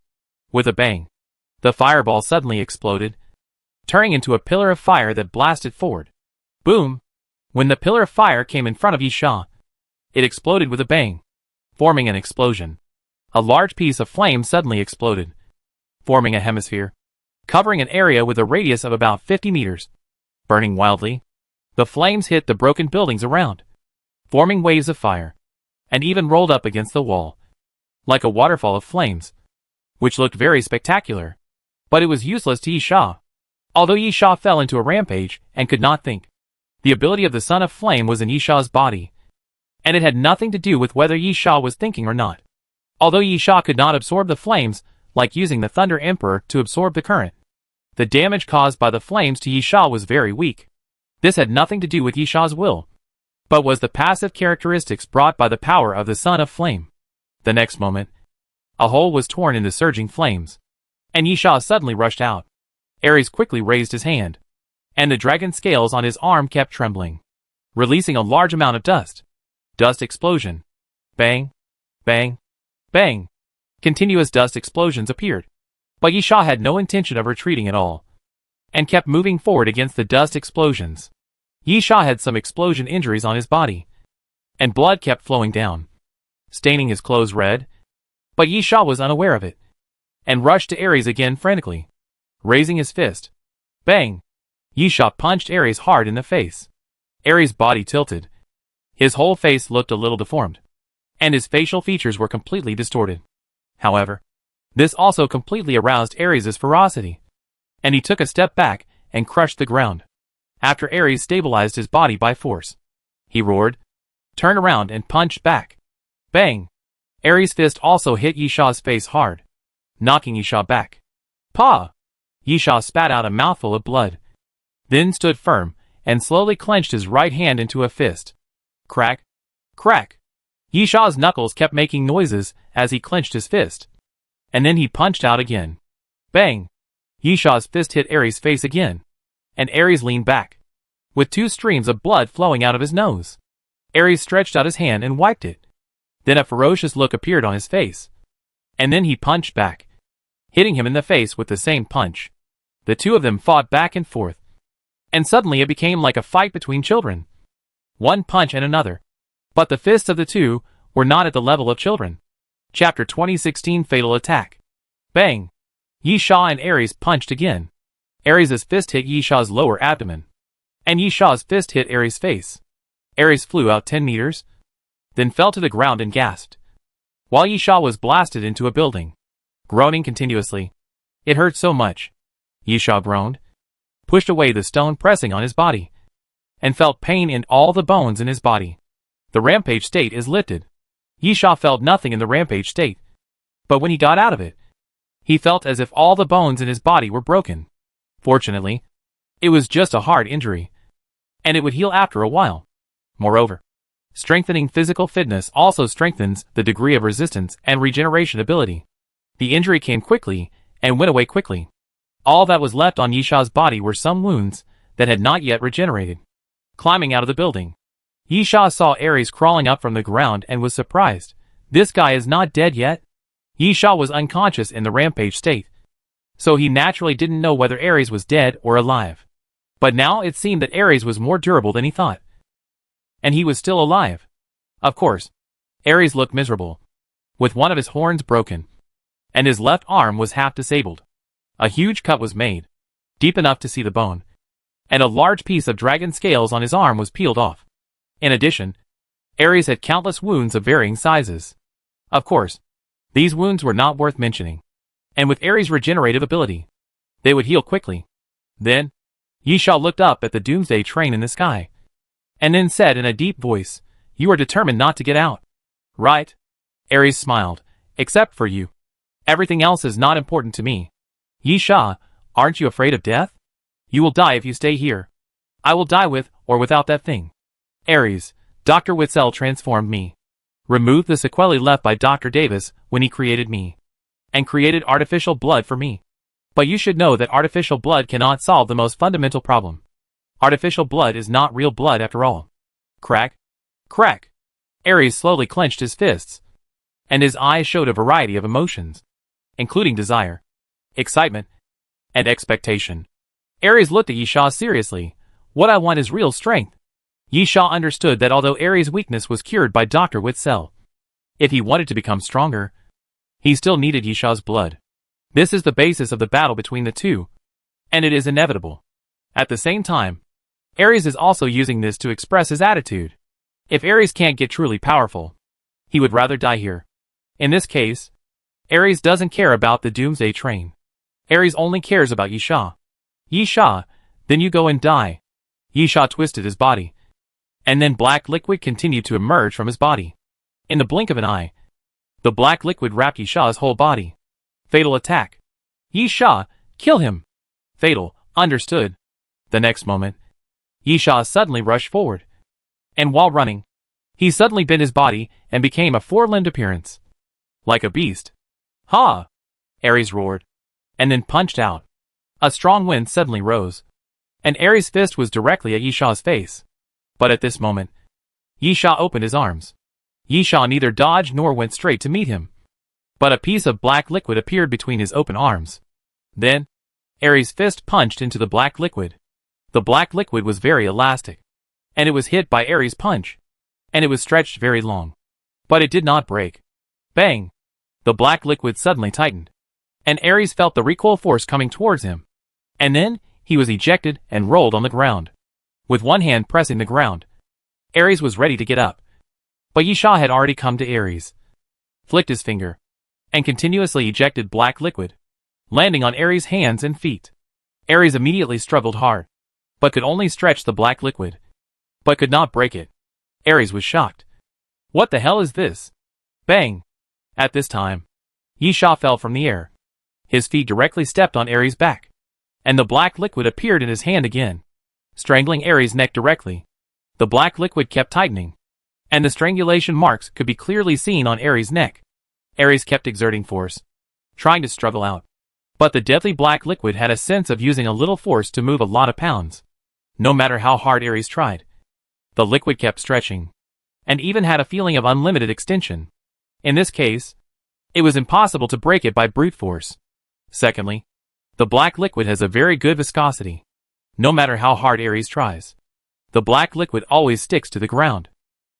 With a bang, the fireball suddenly exploded, turning into a pillar of fire that blasted forward. Boom! When the pillar of fire came in front of Yisha, it exploded with a bang, forming an explosion. A large piece of flame suddenly exploded, forming a hemisphere, covering an area with a radius of about 50 meters. Burning wildly, the flames hit the broken buildings around, forming waves of fire, and even rolled up against the wall, like a waterfall of flames, which looked very spectacular. But it was useless to Yisha. Although Yisha fell into a rampage and could not think, the ability of the Son of Flame was in Yisha's body, and it had nothing to do with whether Yisha was thinking or not. Although Yisha could not absorb the flames, like using the Thunder Emperor to absorb the current, the damage caused by the flames to Yisha was very weak. This had nothing to do with Yisha's will, but was the passive characteristics brought by the power of the Son of Flame. The next moment, a hole was torn in the surging flames, and Yisha suddenly rushed out. Ares quickly raised his hand, and the dragon scales on his arm kept trembling, releasing a large amount of dust. Dust explosion. Bang, bang, bang. Continuous dust explosions appeared, but Yisha had no intention of retreating at all, and kept moving forward against the dust explosions. Yisha had some explosion injuries on his body, and blood kept flowing down, staining his clothes red, but Yisha was unaware of it, and rushed to Ares again frantically, raising his fist. Bang! Yisha punched Ares hard in the face. Ares' body tilted. His whole face looked a little deformed, and his facial features were completely distorted. However, this also completely aroused Ares' ferocity, and he took a step back and crushed the ground. After Ares stabilized his body by force, he roared, turned around and punched back. Bang! Ares' fist also hit Yisha's face hard, knocking Yisha back. Pah! Yisha spat out a mouthful of blood, then stood firm and slowly clenched his right hand into a fist. Crack! Crack! Yisha's knuckles kept making noises as he clenched his fist, and then he punched out again. Bang! Yisha's fist hit Ares' face again, and Ares leaned back, with 2 streams of blood flowing out of his nose. Ares stretched out his hand and wiped it. Then a ferocious look appeared on his face, and then he punched back, hitting him in the face with the same punch. The two of them fought back and forth, and suddenly it became like a fight between children. One punch and another, but the fists of the two were not at the level of children. Chapter 2016 Fatal Attack. Bang! Yisha and Ares punched again. Ares' fist hit Yisha's lower abdomen, and Yisha's fist hit Ares' face. Ares flew out 10 meters, then fell to the ground and gasped, while Yisha was blasted into a building, groaning continuously. It hurt so much. Yisha groaned, pushed away the stone pressing on his body, and felt pain in all the bones in his body. The rampage state is lifted. Yisha felt nothing in the rampage state, but when he got out of it, he felt as if all the bones in his body were broken. Fortunately, it was just a hard injury, and it would heal after a while. Moreover, strengthening physical fitness also strengthens the degree of resistance and regeneration ability. The injury came quickly and went away quickly. All that was left on Yisha's body were some wounds that had not yet regenerated. Climbing out of the building, Yisha saw Ares crawling up from the ground and was surprised. This guy is not dead yet? Yisha was unconscious in the rampage state, so he naturally didn't know whether Ares was dead or alive. But now it seemed that Ares was more durable than he thought. And he was still alive. Of course, Ares looked miserable, with one of his horns broken, and his left arm was half disabled. A huge cut was made, deep enough to see the bone, and a large piece of dragon scales on his arm was peeled off. In addition, Ares had countless wounds of varying sizes. Of course, these wounds were not worth mentioning, and with Ares' regenerative ability, they would heal quickly. Then, Yisha looked up at the Doomsday train in the sky, and then said in a deep voice, "You are determined not to get out, right?" Ares smiled. "Except for you. Everything else is not important to me." "Yisha, aren't you afraid of death? You will die if you stay here. I will die with or without that thing." "Ares, Dr. Witzel transformed me. Removed the sequelae left by Dr. Davis when he created me, and created artificial blood for me. But you should know that artificial blood cannot solve the most fundamental problem. Artificial blood is not real blood after all." Crack. Crack. Ares slowly clenched his fists, and his eyes showed a variety of emotions, including desire, excitement, and expectation. Ares looked at Yisha seriously. "What I want is real strength." Yisha understood that although Ares' weakness was cured by Dr. Witzel, if he wanted to become stronger, he still needed Yisha's blood. This is the basis of the battle between the two, and it is inevitable. At the same time, Ares is also using this to express his attitude. If Ares can't get truly powerful, he would rather die here. In this case, Ares doesn't care about the Doomsday train. Ares only cares about Yisha. "Yisha, then you go and die." Yisha twisted his body, and then black liquid continued to emerge from his body. In the blink of an eye, the black liquid wrapped Yisha's whole body. Fatal attack. "Yisha, kill him." Fatal, understood. The next moment, Yisha suddenly rushed forward, and while running, he suddenly bent his body and became a four-limbed appearance. Like a beast. "Ha!" Ares roared, and then punched out. A strong wind suddenly rose, and Ares' fist was directly at Yisha's face. But at this moment, Yisha opened his arms. Yisha neither dodged nor went straight to meet him, but a piece of black liquid appeared between his open arms. Then, Ares' fist punched into the black liquid. The black liquid was very elastic, and it was hit by Ares' punch, and it was stretched very long. But it did not break. Bang! The black liquid suddenly tightened, and Ares felt the recoil force coming towards him. And then, he was ejected and rolled on the ground. With one hand pressing the ground, Ares was ready to get up. But Yisha had already come to Ares, flicked his finger, and continuously ejected black liquid, landing on Ares' hands and feet. Ares immediately struggled hard, but could only stretch the black liquid, but could not break it. Ares was shocked. "What the hell is this?" Bang! At this time, Yisha fell from the air. His feet directly stepped on Ares' back, and the black liquid appeared in his hand again, strangling Ares' neck directly. The black liquid kept tightening, and the strangulation marks could be clearly seen on Ares' neck. Ares kept exerting force, trying to struggle out. But the deadly black liquid had a sense of using a little force to move a lot of pounds. No matter how hard Ares tried, the liquid kept stretching, and even had a feeling of unlimited extension. In this case, it was impossible to break it by brute force. Secondly, the black liquid has a very good viscosity. No matter how hard Ares tries, the black liquid always sticks to the ground,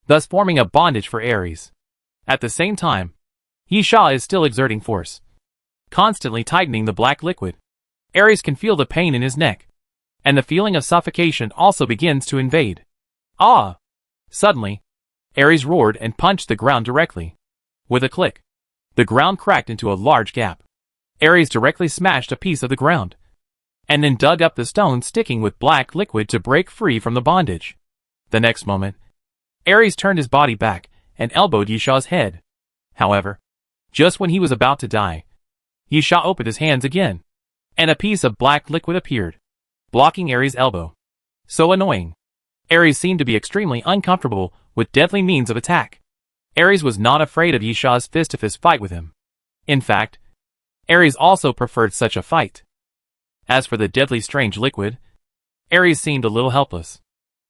thus forming a bondage for Ares. At the same time, Yisha is still exerting force, constantly tightening the black liquid. Ares can feel the pain in his neck, and the feeling of suffocation also begins to invade. "Ah!" Suddenly, Ares roared and punched the ground directly. With a click, the ground cracked into a large gap. Ares directly smashed a piece of the ground, and then dug up the stone sticking with black liquid to break free from the bondage. The next moment, Ares turned his body back and elbowed Yisha's head. However, just when he was about to die, Yisha opened his hands again, and a piece of black liquid appeared, blocking Ares' elbow. So annoying. Ares seemed to be extremely uncomfortable with deadly means of attack. Ares was not afraid of Yisha's fist-to-fist fight with him. In fact, Ares also preferred such a fight. As for the deadly strange liquid, Ares seemed a little helpless.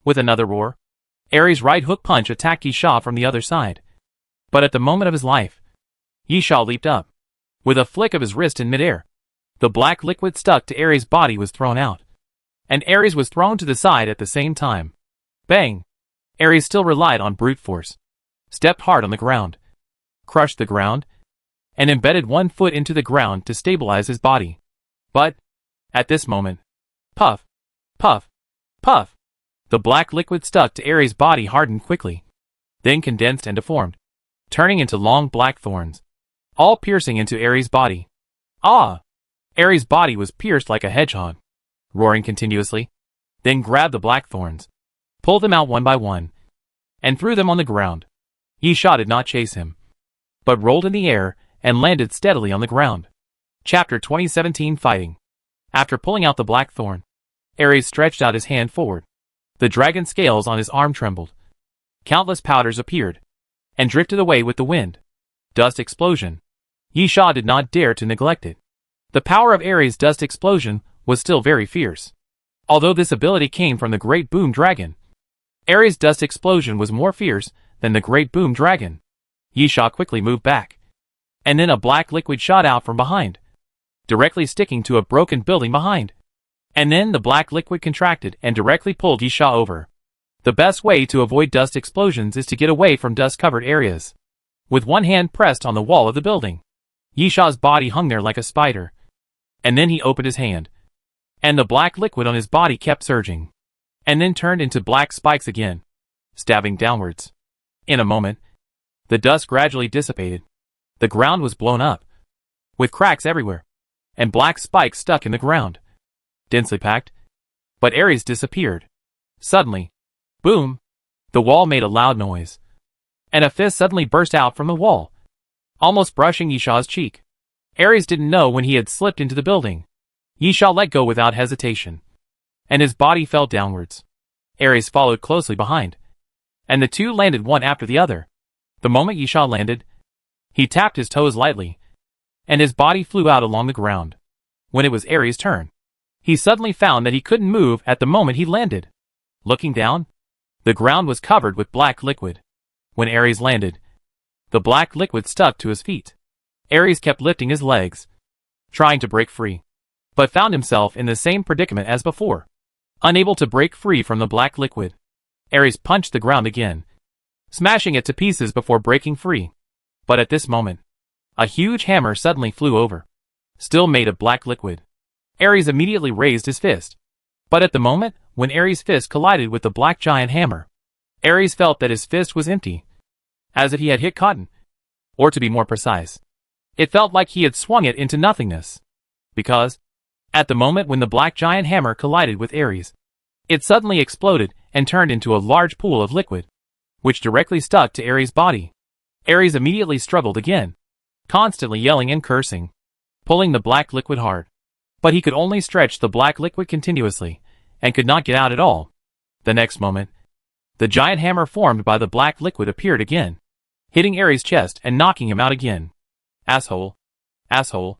With another roar, Ares' right hook punch attacked Yisha from the other side. But at the moment of his life, Yisha leaped up. With a flick of his wrist in midair, the black liquid stuck to Ares' body was thrown out. And Ares was thrown to the side at the same time. Bang! Ares still relied on brute force. Stepped hard on the ground. Crushed the ground. And embedded one foot into the ground to stabilize his body. But, at this moment, puff, puff, puff, the black liquid stuck to Ares' body hardened quickly. Then condensed and deformed, turning into long black thorns, all piercing into Ares' body. Ah! Ares' body was pierced like a hedgehog, roaring continuously, then grabbed the black thorns, pulled them out one by one, and threw them on the ground. Yisha did not chase him, but rolled in the air and landed steadily on the ground. Chapter 2017 Fighting. After pulling out the black thorn, Ares stretched out his hand forward. The dragon scales on his arm trembled. Countless powders appeared, and drifted away with the wind. Dust explosion. Yisha did not dare to neglect it. The power of Ares' dust explosion was still very fierce. Although this ability came from the Great Boom Dragon, Ares' dust explosion was more fierce than the Great Boom Dragon. Yisha quickly moved back. And then a black liquid shot out from behind, directly sticking to a broken building behind. And then the black liquid contracted and directly pulled Yisha over. The best way to avoid dust explosions is to get away from dust-covered areas. With one hand pressed on the wall of the building, Yisha's body hung there like a spider. And then he opened his hand, and the black liquid on his body kept surging, and then turned into black spikes again, stabbing downwards. In a moment, the dust gradually dissipated. The ground was blown up, with cracks everywhere, and black spikes stuck in the ground, densely packed. But Ares disappeared. Suddenly, boom! The wall made a loud noise, and a fist suddenly burst out from the wall, almost brushing Yisha's cheek. Ares didn't know when he had slipped into the building. Yisha let go without hesitation, and his body fell downwards. Ares followed closely behind, and the two landed one after the other. The moment Yisha landed, he tapped his toes lightly, and his body flew out along the ground. When it was Ares' turn, he suddenly found that he couldn't move at the moment he landed. Looking down, the ground was covered with black liquid. When Ares landed, the black liquid stuck to his feet. Ares kept lifting his legs, trying to break free, but found himself in the same predicament as before. Unable to break free from the black liquid, Ares punched the ground again, smashing it to pieces before breaking free. But at this moment, a huge hammer suddenly flew over, still made of black liquid. Ares immediately raised his fist. But at the moment when Ares' fist collided with the black giant hammer, Ares felt that his fist was empty, as if he had hit cotton. Or to be more precise, it felt like he had swung it into nothingness. Because, at the moment when the black giant hammer collided with Ares, it suddenly exploded and turned into a large pool of liquid, which directly stuck to Ares' body. Ares immediately struggled again, constantly yelling and cursing, pulling the black liquid hard. But he could only stretch the black liquid continuously, and could not get out at all. The next moment, the giant hammer formed by the black liquid appeared again, hitting Ares' chest and knocking him out again. Asshole, asshole,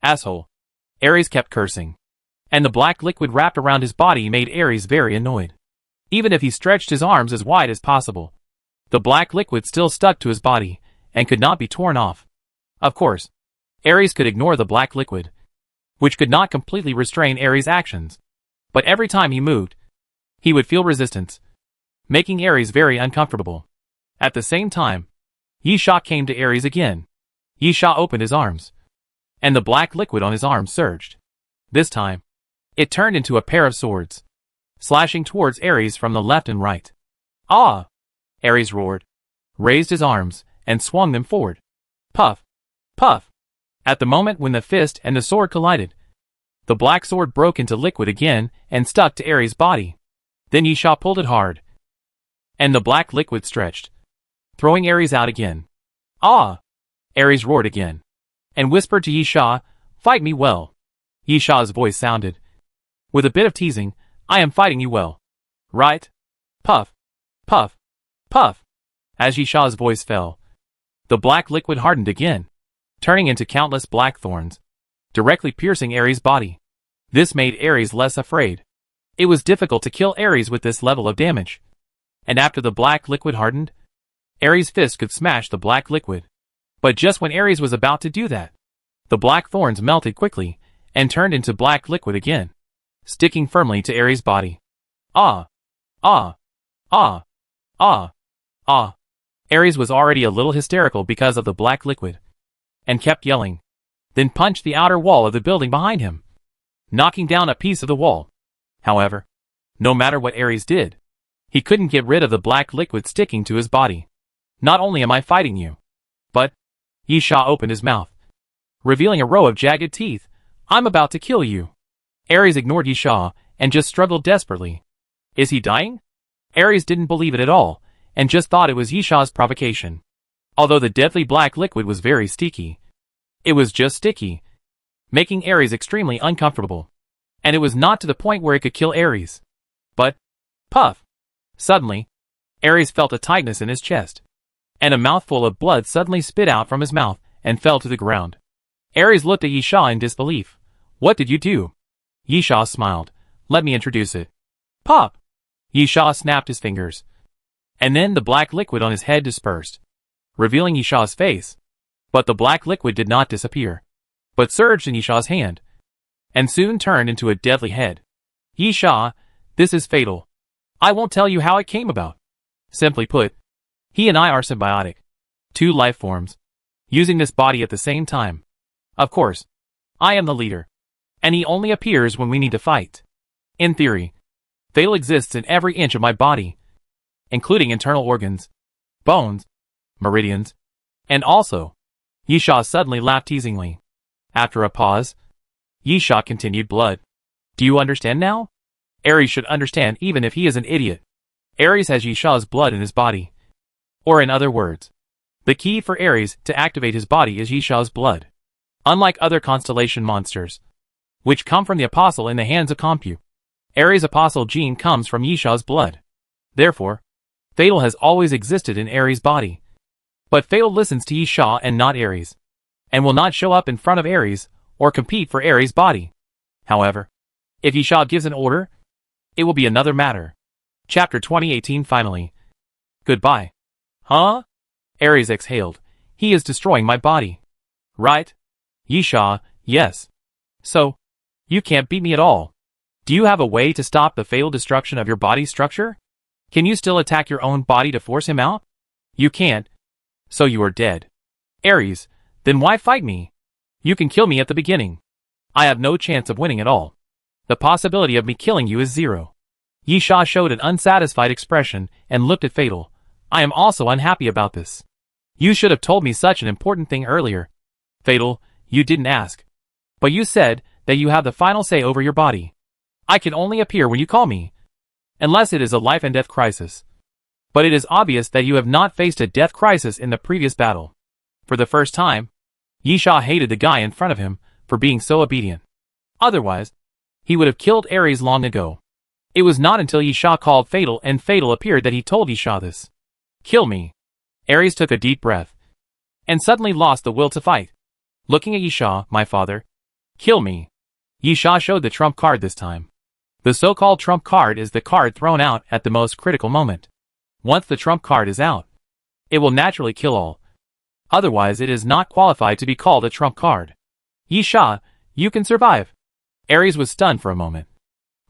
asshole. Ares kept cursing, and the black liquid wrapped around his body made Ares very annoyed. Even if he stretched his arms as wide as possible, the black liquid still stuck to his body, and could not be torn off. Of course, Ares could ignore the black liquid, which could not completely restrain Ares' actions. But every time he moved, he would feel resistance, making Ares very uncomfortable. At the same time, Yisha came to Ares again. Yisha opened his arms, and the black liquid on his arms surged. This time, it turned into a pair of swords, slashing towards Ares from the left and right. Ah! Ares roared, raised his arms, and swung them forward. Puff! Puff! At the moment when the fist and the sword collided, the black sword broke into liquid again and stuck to Ares' body. Then Yisha pulled it hard, and the black liquid stretched, throwing Ares out again. Ah! Ares roared again, and whispered to Yisha, "Fight me well." Yisha's voice sounded, with a bit of teasing, "I am fighting you well. Right?" Puff! Puff! Puff! As Yisha's voice fell, the black liquid hardened again, turning into countless black thorns. directly piercing Ares' body. This made Ares less afraid. It was difficult to kill Ares with this level of damage. And after the black liquid hardened, Ares' fist could smash the black liquid. But just when Ares was about to do that, the black thorns melted quickly and turned into black liquid again, sticking firmly to Ares' body. Ah! Ah! Ah! Ah! Ah! Ares was already a little hysterical because of the black liquid, and kept yelling, then punched the outer wall of the building behind him, knocking down a piece of the wall. However, no matter what Ares did, he couldn't get rid of the black liquid sticking to his body. Not only am I fighting you, but... Yisha opened his mouth, revealing a row of jagged teeth. I'm about to kill you. Ares ignored Yisha and just struggled desperately. Is he dying? Ares didn't believe it at all, and just thought it was Yisha's provocation. Although the deadly black liquid was very sticky, it was just sticky, making Ares extremely uncomfortable. And it was not to the point where it could kill Ares. But, puff! Suddenly, Ares felt a tightness in his chest, and a mouthful of blood suddenly spit out from his mouth and fell to the ground. Ares looked at Yisha in disbelief. What did you do? Yisha smiled. Let me introduce it. Pop! Yisha snapped his fingers, and then the black liquid on his head dispersed, revealing Yisha's face. But the black liquid did not disappear, but surged in Yisha's hand, and soon turned into a deadly head. Yisha, this is fatal. I won't tell you how it came about. Simply put, he and I are symbiotic. Two life forms, using this body at the same time. Of course, I am the leader, and he only appears when we need to fight. In theory, Fatal exists in every inch of my body, including internal organs, bones, meridians, and also... Yisha suddenly laughed teasingly. After a pause, Yisha continued, blood. Do you understand now? Ares should understand even if he is an idiot. Ares has Yisha's blood in his body. Or in other words, the key for Ares to activate his body is Yisha's blood. Unlike other constellation monsters, which come from the Apostle in the hands of Compu, Ares' Apostle gene comes from Yisha's blood. Therefore, Fatal has always existed in Ares' body. But Fatal listens to Yisha and not Ares, and will not show up in front of Ares or compete for Ares' body. However, if Yisha gives an order, it will be another matter. Chapter 2018 finally. Goodbye. Huh? Ares exhaled. He is destroying my body. Right? Yisha, yes. So, you can't beat me at all. Do you have a way to stop the fatal destruction of your body's structure? Can you still attack your own body to force him out? You can't. So you are dead. Ares, then why fight me? You can kill me at the beginning. I have no chance of winning at all. The possibility of me killing you is zero. Yisha showed an unsatisfied expression and looked at Fatal. I am also unhappy about this. You should have told me such an important thing earlier. Fatal, you didn't ask. But you said that you have the final say over your body. I can only appear when you call me, unless it is a life and death crisis. But it is obvious that you have not faced a death crisis in the previous battle. For the first time, Yisha hated the guy in front of him for being so obedient. Otherwise, he would have killed Ares long ago. It was not until Yisha called Fatal and Fatal appeared that he told Yisha this. Kill me. Ares took a deep breath, and suddenly lost the will to fight. Looking at Yisha, my father. Kill me. Yisha showed the trump card this time. The so-called trump card is the card thrown out at the most critical moment. Once the trump card is out, it will naturally kill all. Otherwise it is not qualified to be called a trump card. Yisha, you can survive. Ares was stunned for a moment,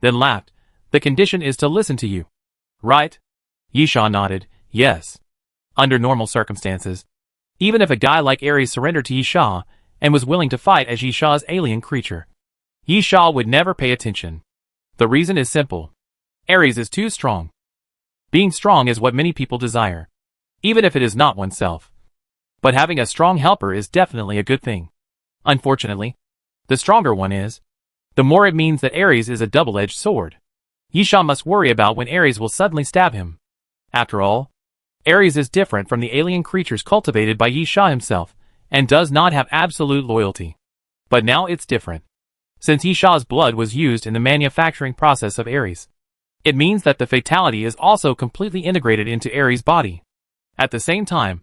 then laughed. The condition is to listen to you. Right? Yisha nodded, yes. Under normal circumstances, even if a guy like Ares surrendered to Yisha and was willing to fight as Yisha's alien creature, Yisha would never pay attention. The reason is simple. Ares is too strong. Being strong is what many people desire, even if it is not oneself. But having a strong helper is definitely a good thing. Unfortunately, the stronger one is, the more it means that Ares is a double-edged sword. Yisha must worry about when Ares will suddenly stab him. After all, Ares is different from the alien creatures cultivated by Yisha himself, and does not have absolute loyalty. But now it's different. Since Yisha's blood was used in the manufacturing process of Ares, it means that the fatality is also completely integrated into Ares' body. At the same time,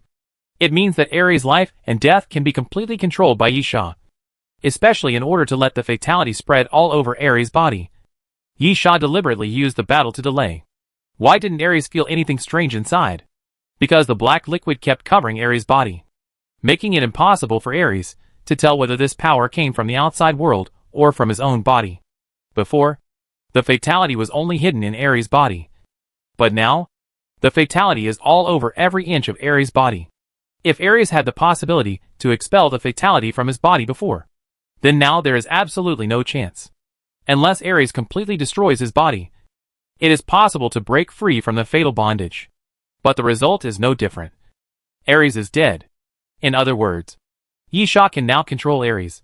it means that Ares' life and death can be completely controlled by Yisha. especially in order to let the fatality spread all over Ares' body. Yi Sha deliberately used the battle to delay. Why didn't Ares feel anything strange inside? Because the black liquid kept covering Ares' body, making it impossible for Ares to tell whether this power came from the outside world or from his own body. Before, the fatality was only hidden in Ares' body. But now, the fatality is all over every inch of Ares' body. If Ares had the possibility to expel the fatality from his body before, then now there is absolutely no chance. Unless Ares completely destroys his body, it is possible to break free from the fatal bondage. But the result is no different. Ares is dead. In other words, Yi Sha can now control Ares,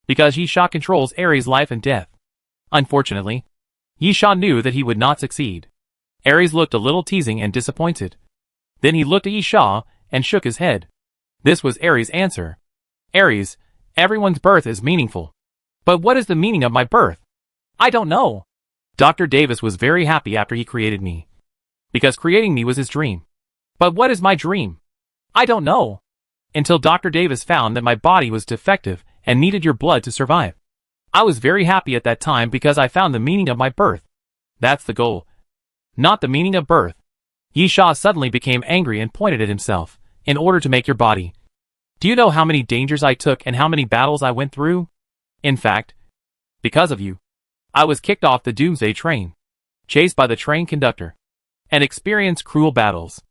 because Yi Sha controls Ares' life and death. Unfortunately, Yi Sha knew that he would not succeed. Ares looked a little teasing and disappointed. Then he looked at Yi Sha and shook his head. This was Ares' answer. Ares, everyone's birth is meaningful. But what is the meaning of my birth? I don't know. Dr. Davis was very happy after he created me, because creating me was his dream. But what is my dream? I don't know. Until Dr. Davis found that my body was defective and needed your blood to survive. I was very happy at that time because I found the meaning of my birth. That's the goal, not the meaning of birth. Yi Sha suddenly became angry and pointed at himself. In order to make your body. Do you know how many dangers I took and how many battles I went through? In fact, because of you, I was kicked off the Doomsday train, chased by the train conductor, and experienced cruel battles.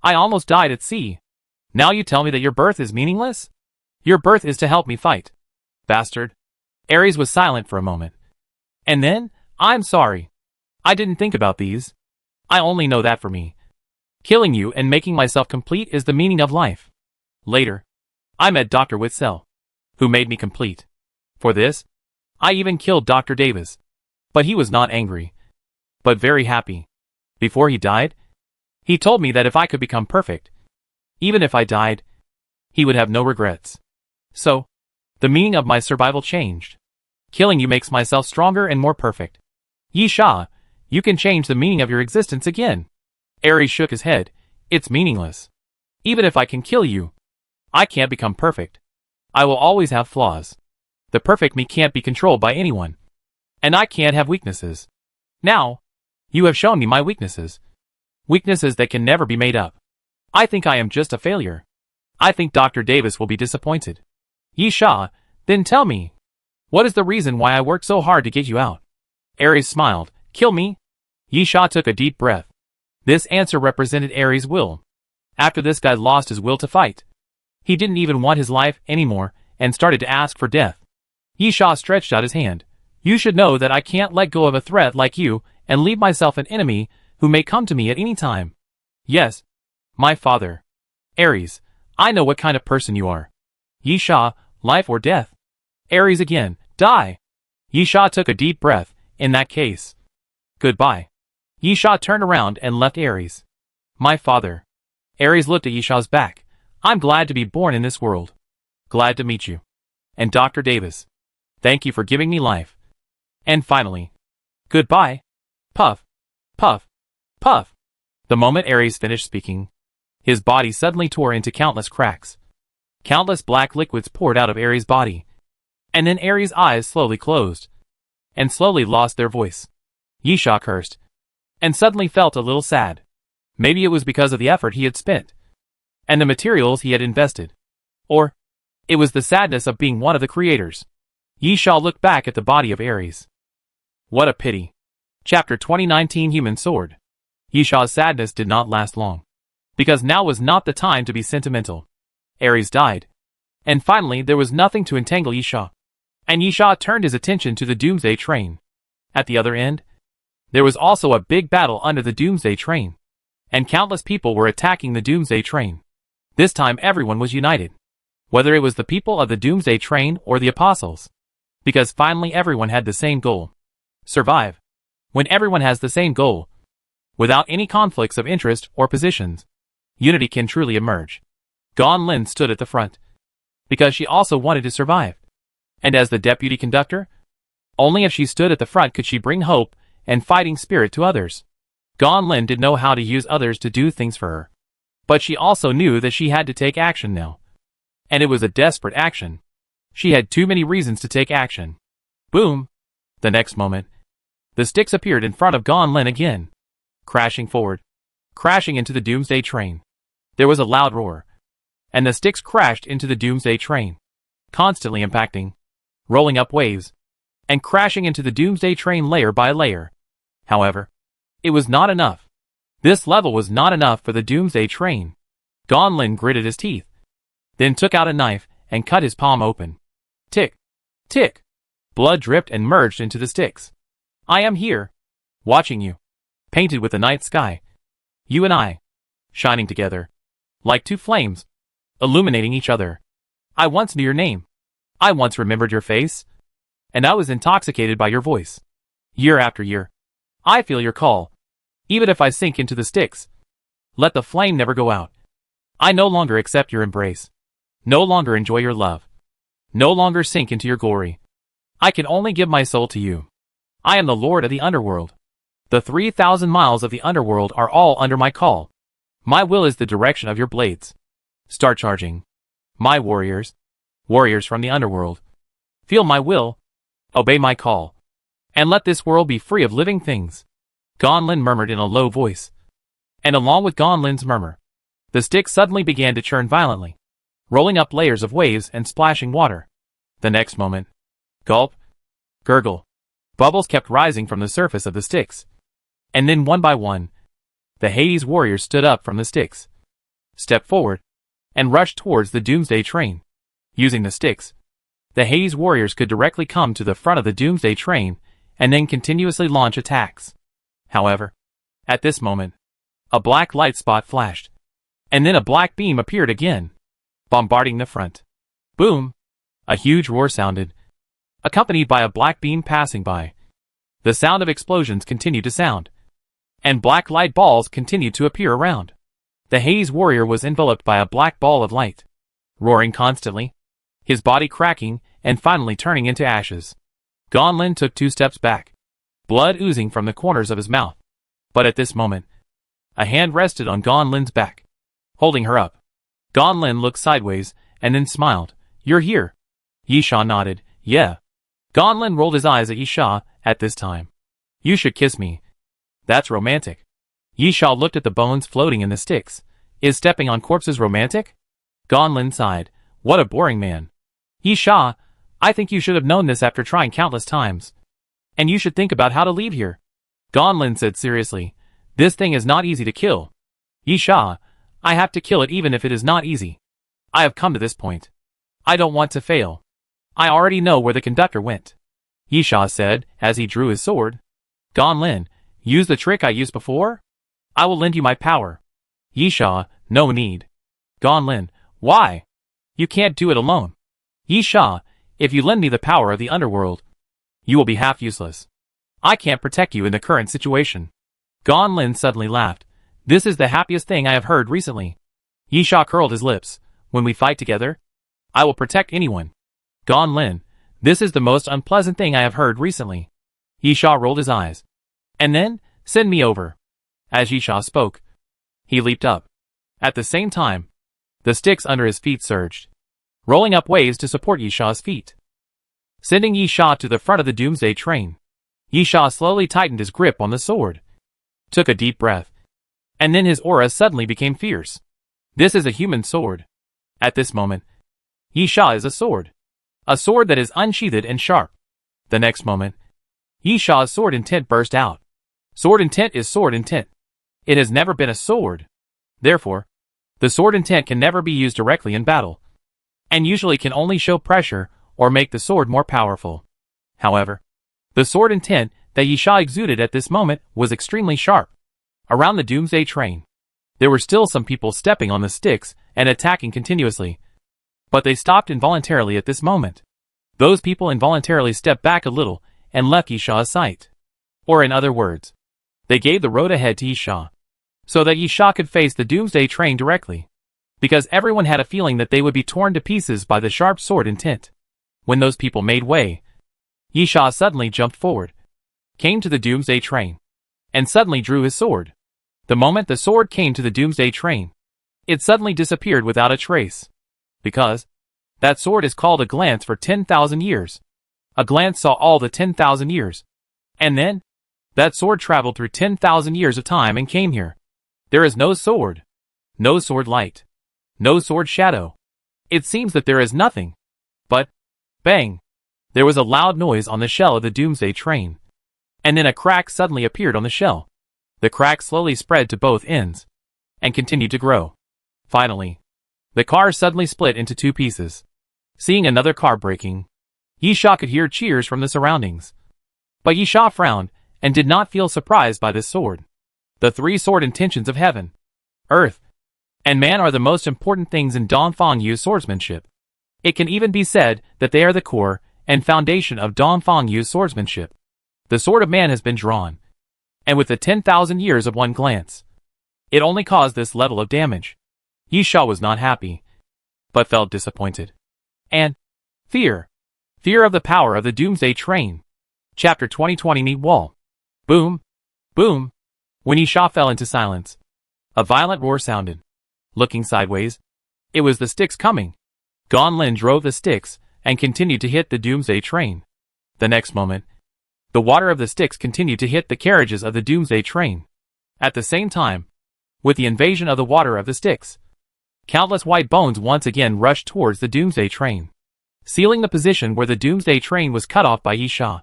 I almost died at sea. Now you tell me that your birth is meaningless? Your birth is to help me fight. Bastard. Ares was silent for a moment. And then, I'm sorry. I didn't think about these. I only know that for me. Killing you and making myself complete is the meaning of life. Later, I met Dr. Witzel, who made me complete. For this, I even killed Dr. Davis. But he was not angry, but very happy. Before he died, he told me that if I could become perfect, even if I died, he would have no regrets. So, the meaning of my survival changed. Killing you makes myself stronger and more perfect. Yi Sha, you can change the meaning of your existence again. Ares shook his head. It's meaningless. Even if I can kill you, I can't become perfect. I will always have flaws. The perfect me can't be controlled by anyone. And I can't have weaknesses. Now, you have shown me my weaknesses. Weaknesses that can never be made up. I think I am just a failure. I think Dr. Davis will be disappointed. Yi Sha, then tell me, what is the reason why I worked so hard to get you out? Ares smiled. Kill me? Yi Sha took a deep breath. This answer represented Ares' will. After this guy lost his will to fight, he didn't even want his life anymore and started to ask for death. Yi Sha stretched out his hand. You should know that I can't let go of a threat like you and leave myself an enemy who may come to me at any time. Yes, my father. Ares, I know what kind of person you are. Yi Sha, life or death? Ares again, die. Yi Sha took a deep breath. In that case, goodbye. Yi Sha turned around and left Ares. My father. Ares looked at Yi Sha's back. I'm glad to be born in this world. Glad to meet you. And Dr. Davis. Thank you for giving me life. And finally, goodbye. Puff. Puff. Puff. The moment Ares finished speaking, his body suddenly tore into countless cracks. Countless black liquids poured out of Ares' body. And then Ares' eyes slowly closed, and slowly lost their voice. Yi Sha cursed, and suddenly felt a little sad. Maybe it was because of the effort he had spent, and the materials he had invested. Or, it was the sadness of being one of the creators. Yi Sha looked back at the body of Ares. What a pity. Chapter 2019 Human Sword. Yi Sha's sadness did not last long, because now was not the time to be sentimental. Ares died, and finally there was nothing to entangle Yi Sha. And Yi Sha turned his attention to the Doomsday train. At the other end, there was also a big battle under the Doomsday train, and countless people were attacking the Doomsday train. This time everyone was united, whether it was the people of the Doomsday train or the apostles, because finally everyone had the same goal. Survive. When everyone has the same goal, without any conflicts of interest or positions, unity can truly emerge. Gan Lin stood at the front, because she also wanted to survive. And as the deputy conductor, only if she stood at the front could she bring hope and fighting spirit to others. Gan Lin did know how to use others to do things for her, but she also knew that she had to take action now. And it was a desperate action. She had too many reasons to take action. Boom! The next moment, the sticks appeared in front of Gan Lin again, crashing forward, crashing into the Doomsday train. There was a loud roar, and the sticks crashed into the Doomsday train, constantly impacting, rolling up waves, and crashing into the Doomsday train layer by layer. However, it was not enough. This level was not enough for the Doomsday train. Gan Lin gritted his teeth, then took out a knife and cut his palm open. Tick, tick. Blood dripped and merged into the sticks. I am here, watching you, painted with the night sky. You and I, shining together, like two flames, illuminating each other. I once knew your name. I once remembered your face. And I was intoxicated by your voice. Year after year, I feel your call. Even if I sink into the sticks, let the flame never go out. I no longer accept your embrace. No longer enjoy your love. No longer sink into your glory. I can only give my soul to you. I am the Lord of the Underworld. The 3,000 miles of the Underworld are all under my call. My will is the direction of your blades. Start charging. My warriors. Warriors from the Underworld. Feel my will. Obey my call. And let this world be free of living things. Gan Lin murmured in a low voice. And along with Gan Lin's murmur, the sticks suddenly began to churn violently, rolling up layers of waves and splashing water. The next moment, gulp, gurgle, bubbles kept rising from the surface of the sticks. And then one by one, the Hades warriors stood up from the sticks, stepped forward, and rushed towards the Doomsday train. Using the sticks, the Hades warriors could directly come to the front of the Doomsday train and then continuously launch attacks. However, at this moment, a black light spot flashed, and then a black beam appeared again, bombarding the front. Boom! A huge roar sounded, accompanied by a black beam passing by. The sound of explosions continued to sound, and black light balls continued to appear around. The Hades warrior was enveloped by a black ball of light, roaring constantly, his body cracking and finally turning into ashes. Gan Lin took 2 steps back, blood oozing from the corners of his mouth. But at this moment, a hand rested on Gan Lin's back, holding her up. Gan Lin looked sideways and then smiled. You're here. Yi Sha nodded. Yeah. Gan Lin rolled his eyes at Yi Sha at this time. You should kiss me. That's romantic. Yi Sha looked at the bones floating in the sticks. Is stepping on corpses romantic? Gan Lin sighed. What a boring man. Yi Sha, I think you should have known this after trying countless times. And you should think about how to leave here. Gan Lin said seriously. This thing is not easy to kill. Yi Sha, I have to kill it even if it is not easy. I have come to this point. I don't want to fail. I already know where the conductor went. Yi Sha said as he drew his sword. Gan Lin, use the trick I used before? I will lend you my power. Yi Sha, no need. Gan Lin, why? You can't do it alone. Yi Sha, if you lend me the power of the underworld, you will be half useless. I can't protect you in the current situation. Gan Lin suddenly laughed. This is the happiest thing I have heard recently. Yi Sha curled his lips. When we fight together, I will protect anyone. Gan Lin, this is the most unpleasant thing I have heard recently. Yi Sha rolled his eyes. And then, send me over. As Yi Sha spoke, he leaped up. At the same time, the sticks under his feet surged, rolling up waves to support Yi Sha's feet, sending Yi Sha to the front of the Doomsday train. Yi Sha slowly tightened his grip on the sword, took a deep breath, and then his aura suddenly became fierce. This is a human sword. At this moment, Yi Sha is a sword that is unsheathed and sharp. The next moment, Yi Sha's sword intent burst out. Sword intent is sword intent. It has never been a sword. Therefore, the sword intent can never be used directly in battle, and usually can only show pressure or make the sword more powerful. However, the sword intent that Yi Sha exuded at this moment was extremely sharp. Around the Doomsday train, there were still some people stepping on the sticks and attacking continuously, but they stopped involuntarily at this moment. Those people involuntarily stepped back a little and left Yi Sha's sight. Or in other words, they gave the road ahead to Yi Sha, so that Yi Sha could face the Doomsday train directly, because everyone had a feeling that they would be torn to pieces by the sharp sword intent. When those people made way, Yi Sha suddenly jumped forward, came to the Doomsday train, and suddenly drew his sword. The moment the sword came to the Doomsday train, it suddenly disappeared without a trace, because That sword is called a glance for 10,000 years. A glance saw all the 10,000 years. And then? That sword traveled through 10,000 years of time and came here. There is no sword. No sword light. No sword shadow. It seems that there is nothing. But, bang! There was a loud noise on the shell of the Doomsday train. And then a crack suddenly appeared on the shell. The crack slowly spread to both ends. And continued to grow. Finally, the car suddenly split into two pieces. Seeing another car breaking, Yisha could hear cheers from the surroundings. But Yisha frowned and did not feel surprised by this sword. The three sword intentions of heaven, earth, and man are the most important things in Dongfang Yu's swordsmanship. It can even be said that they are the core and foundation of Dongfang Yu's swordsmanship. The sword of man has been drawn, and with the 10,000 years of one glance, it only caused this level of damage. Yisha was not happy, but felt disappointed. And fear. Fear of the power of the Doomsday train. Chapter 2081. Boom. Boom. When Yisha fell into silence, a violent roar sounded. Looking sideways, it was the sticks coming. Gonlin drove the sticks and continued to hit the Doomsday train. The next moment, the water of the sticks continued to hit the carriages of the Doomsday train. At the same time, with the invasion of the water of the sticks, countless white bones once again rushed towards the Doomsday train, sealing the position where the Doomsday train was cut off by Yisha,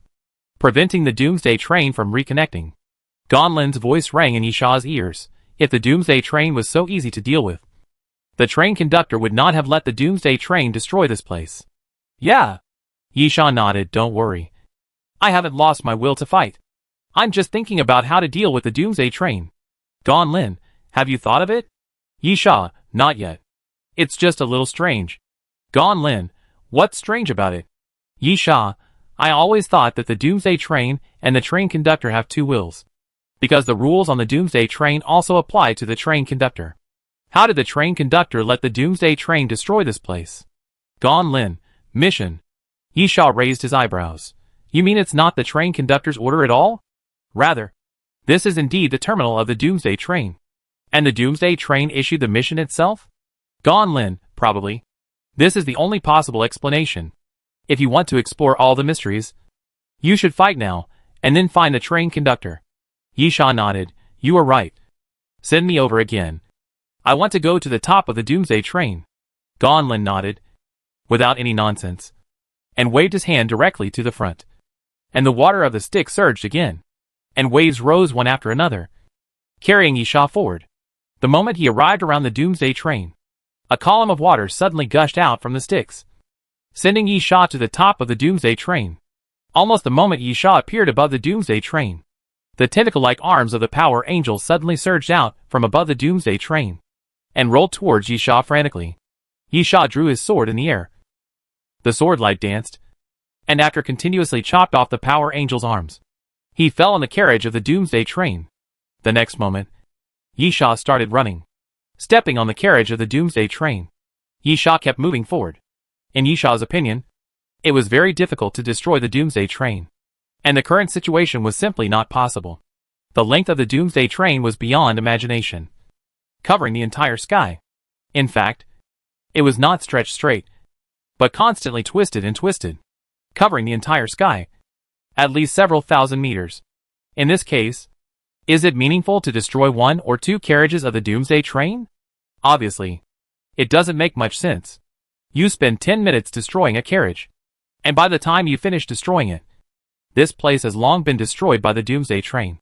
preventing the Doomsday train from reconnecting. Gonlin's voice rang in Yisha's ears. If the Doomsday train was so easy to deal with, the train conductor would not have let the Doomsday train destroy this place. Yeah. Yisha nodded. Don't worry. I haven't lost my will to fight. I'm just thinking about how to deal with the Doomsday train. Gonlin, have you thought of it? Yisha, not yet. It's just a little strange. Gonlin, what's strange about it? Yisha, I always thought that the Doomsday train and the train conductor have two wills, because the rules on the Doomsday train also apply to the train conductor. How did the train conductor let the Doomsday train destroy this place? Gonlin, mission. Yisha raised his eyebrows. You mean it's not the train conductor's order at all? Rather, this is indeed the terminal of the Doomsday train. And the Doomsday train issued the mission itself? Gonlin, probably. This is the only possible explanation. If you want to explore all the mysteries, you should fight now, and then find the train conductor. Yisha nodded. You are right. Send me over again. I want to go to the top of the Doomsday train. Gonlin nodded, without any nonsense, and waved his hand directly to the front. And the water of the stick surged again, and waves rose one after another, carrying Yisha forward. The moment he arrived around the Doomsday train, a column of water suddenly gushed out from the sticks, sending Yisha to the top of the Doomsday train. Almost the moment Yisha appeared above the Doomsday train, the tentacle-like arms of the Power Angel suddenly surged out from above the Doomsday train, and rolled towards Yisha frantically. Yisha drew his sword in the air. The sword light danced, and after continuously chopped off the Power Angel's arms, he fell on the carriage of the Doomsday train. The next moment, Yisha started running, stepping on the carriage of the Doomsday train. Yisha kept moving forward. In Yisha's opinion, it was very difficult to destroy the Doomsday train, and the current situation was simply not possible. The length of the Doomsday train was beyond imagination, covering the entire sky. In fact, it was not stretched straight, but constantly twisted and twisted, covering the entire sky, at least several thousand meters. In this case, is it meaningful to destroy one or two carriages of the Doomsday train? Obviously, it doesn't make much sense. You spend 10 minutes destroying a carriage, and by the time you finish destroying it, this place has long been destroyed by the Doomsday train,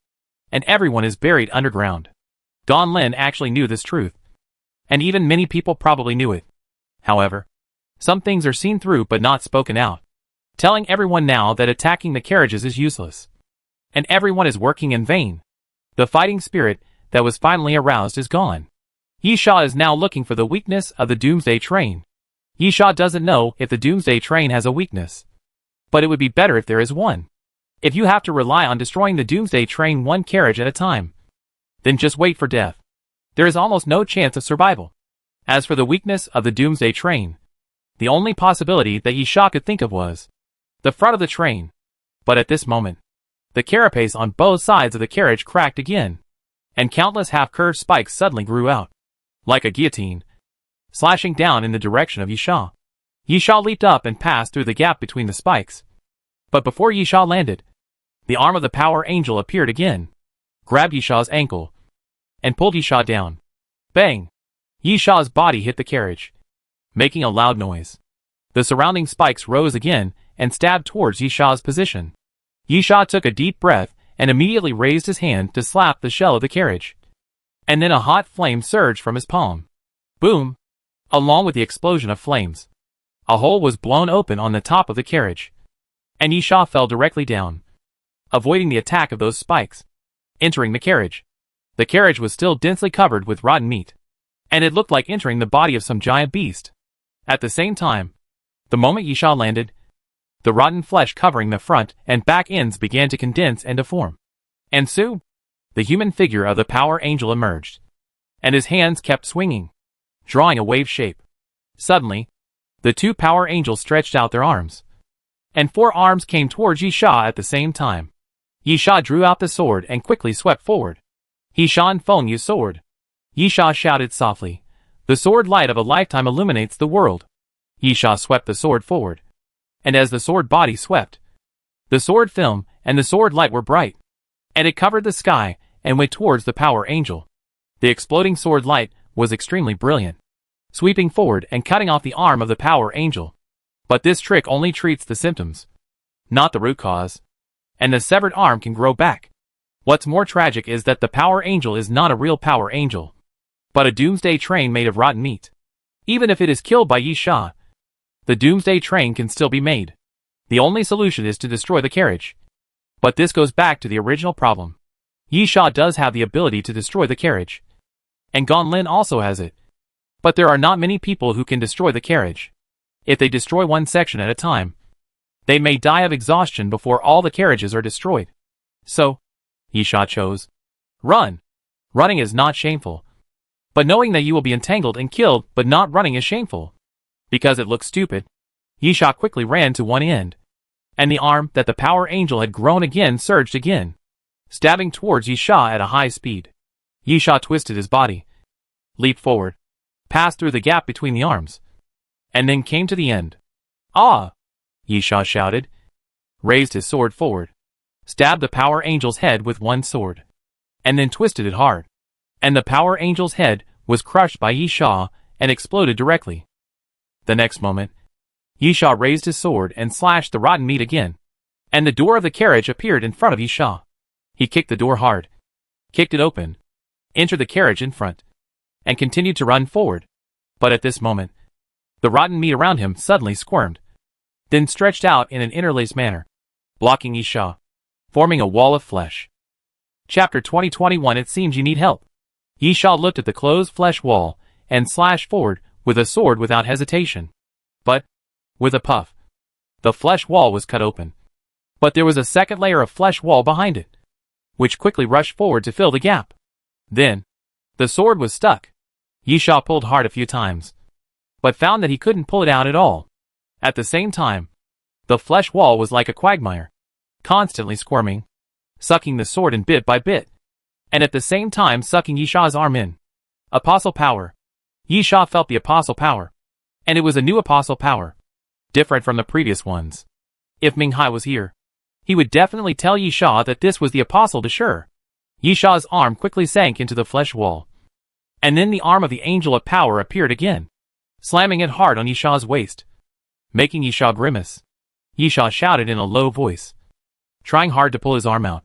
and everyone is buried underground. Gonlin actually knew this truth, and even many people probably knew it. However, some things are seen through but not spoken out, telling everyone now that attacking the carriages is useless, and everyone is working in vain. The fighting spirit that was finally aroused is gone. Yisha is now looking for the weakness of the Doomsday train. Yisha doesn't know if the Doomsday train has a weakness, but it would be better if there is one. If you have to rely on destroying the Doomsday train one carriage at a time, then just wait for death. There is almost no chance of survival. As for the weakness of the Doomsday train, the only possibility that Yisha could think of was the front of the train. But at this moment, the carapace on both sides of the carriage cracked again, and countless half-curved spikes suddenly grew out, like a guillotine, slashing down in the direction of Yisha. Yisha leaped up and passed through the gap between the spikes. But before Yisha landed, the arm of the Power Angel appeared again, grabbed Yisha's ankle, and pulled Yisha down. Bang! Yisha's body hit the carriage, making a loud noise. The surrounding spikes rose again and stabbed towards Yisha's position. Yisha took a deep breath and immediately raised his hand to slap the shell of the carriage. And then a hot flame surged from his palm. Boom! Along with the explosion of flames, a hole was blown open on the top of the carriage, and Yisha fell directly down, avoiding the attack of those spikes. Entering the carriage. The carriage was still densely covered with rotten meat, and it looked like entering the body of some giant beast. At the same time, the moment Yisha landed, the rotten flesh covering the front and back ends began to condense and deform. And soon, the human figure of the Power Angel emerged, and his hands kept swinging, drawing a wave shape. Suddenly, the two Power Angels stretched out their arms, and 4 arms came towards Yisha at the same time. Yisha drew out the sword and quickly swept forward. Hishan Feng Yu's sword. Yisha shouted softly, "The sword light of a lifetime illuminates the world." Yisha swept the sword forward, and as the sword body swept, the sword film and the sword light were bright, and it covered the sky and went towards the Power Angel. The exploding sword light was extremely brilliant, sweeping forward and cutting off the arm of the Power Angel. But this trick only treats the symptoms, not the root cause, and the severed arm can grow back. What's more tragic is that the Power Angel is not a real Power Angel, but a Doomsday train made of rotten meat. Even if it is killed by Yisha, the Doomsday train can still be made. The only solution is to destroy the carriage. But this goes back to the original problem. Yisha does have the ability to destroy the carriage, and Gonlin also has it. But there are not many people who can destroy the carriage. If they destroy one section at a time, they may die of exhaustion before all the carriages are destroyed. So, Yisha chose. Run. Running is not shameful. But knowing that you will be entangled and killed but not running is shameful. Because it looks stupid, Yisha quickly ran to one end, and the arm that the Power Angel had grown again surged again, stabbing towards Yisha at a high speed. Yisha twisted his body, leaped forward, passed through the gap between the arms, and then came to the end. Ah! Yisha shouted, raised his sword forward, stabbed the Power Angel's head with one sword, and then twisted it hard. And the Power Angel's head was crushed by Yisha and exploded directly. The next moment, Yisha raised his sword and slashed the rotten meat again, and the door of the carriage appeared in front of Yisha. He kicked the door hard, kicked it open, entered the carriage in front, and continued to run forward. But at this moment, the rotten meat around him suddenly squirmed, then stretched out in an interlaced manner, blocking Yisha, forming a wall of flesh. Chapter 2021. It seems you need help. Yisha looked at the closed flesh wall and slashed forward with a sword without hesitation. But, with a puff, the flesh wall was cut open. But there was a second layer of flesh wall behind it, which quickly rushed forward to fill the gap. Then, the sword was stuck. Yisha pulled hard a few times, but found that he couldn't pull it out at all. At the same time, the flesh wall was like a quagmire, constantly squirming, sucking the sword in bit by bit, and at the same time sucking Yisha's arm in. Apostle power. Yisha felt the apostle power, and it was a new apostle power, different from the previous ones. If Minghai was here, he would definitely tell Yisha that this was the apostle de sure. Yisha's arm quickly sank into the flesh wall, and then the arm of the angel of power appeared again, slamming it hard on Yisha's waist, making Yisha grimace. Yisha shouted in a low voice, trying hard to pull his arm out,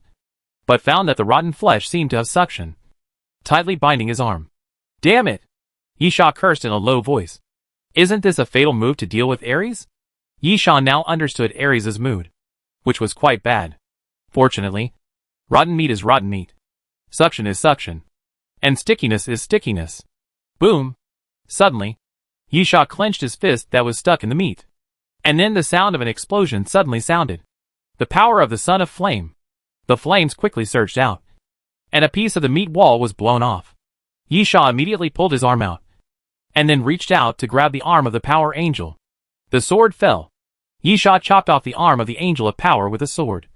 but found that the rotten flesh seemed to have suction, tightly binding his arm. Damn it! Yisha cursed in a low voice. Isn't this a fatal move to deal with Ares? Yisha now understood Ares' mood, which was quite bad. Fortunately, rotten meat is rotten meat. Suction is suction. And stickiness is stickiness. Boom! Suddenly, Yisha clenched his fist that was stuck in the meat. And then the sound of an explosion suddenly sounded. The power of the Son of Flame. The flames quickly surged out, and a piece of the meat wall was blown off. Yisha immediately pulled his arm out, and then reached out to grab the arm of the Power Angel. The sword fell. Yisha chopped off the arm of the Angel of Power with a sword,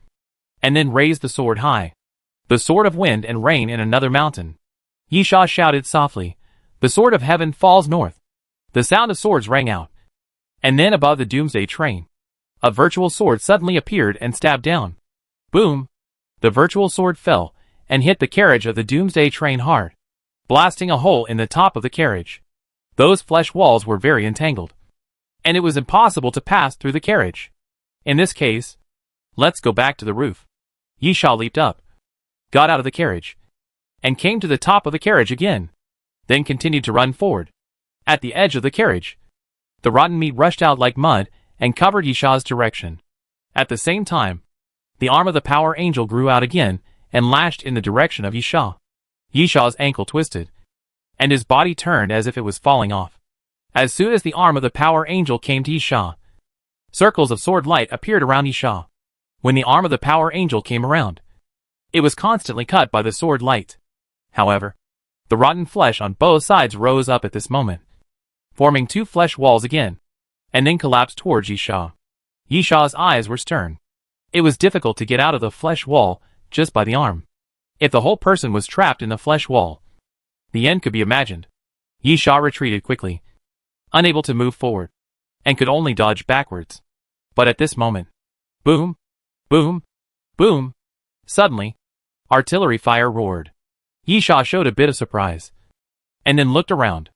and then raised the sword high. The sword of wind and rain in another mountain. Yisha shouted softly, "The sword of heaven falls north." The sound of swords rang out, And then above the Doomsday train, a virtual sword suddenly appeared and stabbed down. Boom! The virtual sword fell and hit the carriage of the Doomsday train hard, blasting a hole in the top of the carriage. Those flesh walls were very entangled, and it was impossible to pass through the carriage. In this case, let's go back to the roof. Yisha leaped up, got out of the carriage, and came to the top of the carriage again, then continued to run forward. At the edge of the carriage, the rotten meat rushed out like mud and covered Yisha's direction. At the same time, the arm of the Power Angel grew out again and lashed in the direction of Yisha. Yisha's ankle twisted, and his body turned as if it was falling off. As soon as the arm of the Power Angel came to Yisha, circles of sword light appeared around Yisha. When the arm of the Power Angel came around, it was constantly cut by the sword light. However, the rotten flesh on both sides rose up at this moment, forming two flesh walls again, and then collapsed towards Yisha. Yisha's eyes were stern. It was difficult to get out of the flesh wall just by the arm. If the whole person was trapped in the flesh wall, the end could be imagined. Yisha retreated quickly, unable to move forward, and could only dodge backwards. But at this moment, boom, boom, boom, suddenly, artillery fire roared. Yisha showed a bit of surprise, and then looked around.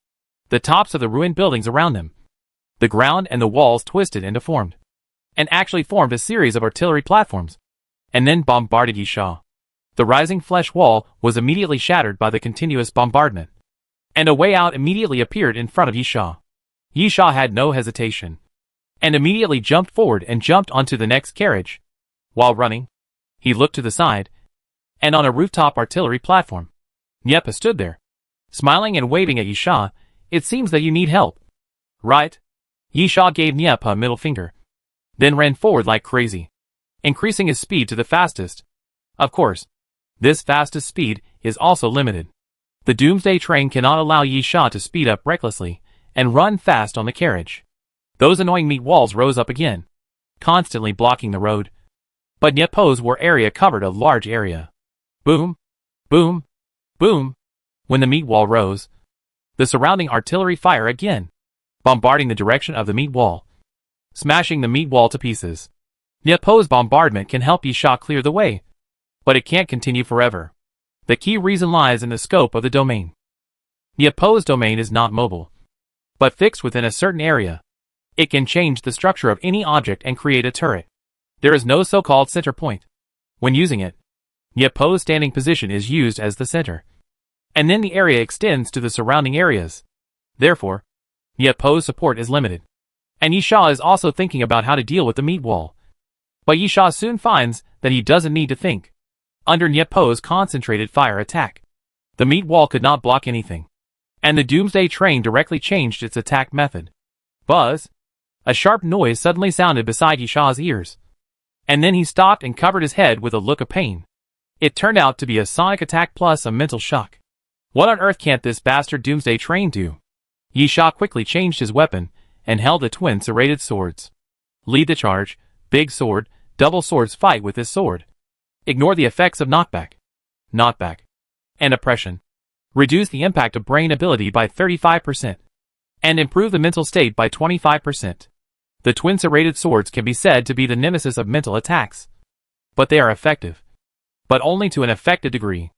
The tops of the ruined buildings around them, the ground and the walls twisted and deformed, and actually formed a series of artillery platforms, and then bombarded Yisha. The rising flesh wall was immediately shattered by the continuous bombardment, and a way out immediately appeared in front of Yisha. Yisha had no hesitation, and immediately jumped forward and jumped onto the next carriage. While running, he looked to the side, and on a rooftop artillery platform, Nyepa stood there, smiling and waving at Yisha. It seems that you need help, right? Yisha gave Nyepa a middle finger, then ran forward like crazy, increasing his speed to the fastest. Of course, this fastest speed is also limited. The Doomsday train cannot allow Yisha to speed up recklessly and run fast on the carriage. Those annoying meat walls rose up again, constantly blocking the road. But Nyepa's war area covered a large area. Boom, boom, boom. When the meat wall rose, the surrounding artillery fire again, bombarding the direction of the meat wall, smashing the meat wall to pieces. Nyepa's bombardment can help Yisha clear the way, but it can't continue forever. The key reason lies in the scope of the domain. Nyepa's domain is not mobile, but fixed within a certain area. It can change the structure of any object and create a turret. There is no so-called center point. When using it, Nyepa's standing position is used as the center, and then the area extends to the surrounding areas. Therefore, Nyepa's support is limited. And Yisha is also thinking about how to deal with the meat wall. But Yisha soon finds that he doesn't need to think. Under Nyepa's concentrated fire attack, the meat wall could not block anything, and the Doomsday train directly changed its attack method. Buzz! A sharp noise suddenly sounded beside Yisha's ears, and then he stopped and covered his head with a look of pain. It turned out to be a sonic attack plus a mental shock. What on earth can't this bastard Doomsday train do? Yisha quickly changed his weapon and held the twin serrated swords. Lead the charge, big sword, double swords fight with this sword. Ignore the effects of knockback, and oppression. Reduce the impact of brain ability by 35%, and improve the mental state by 25%. The twin serrated swords can be said to be the nemesis of mental attacks, but they are effective, but only to an affected degree.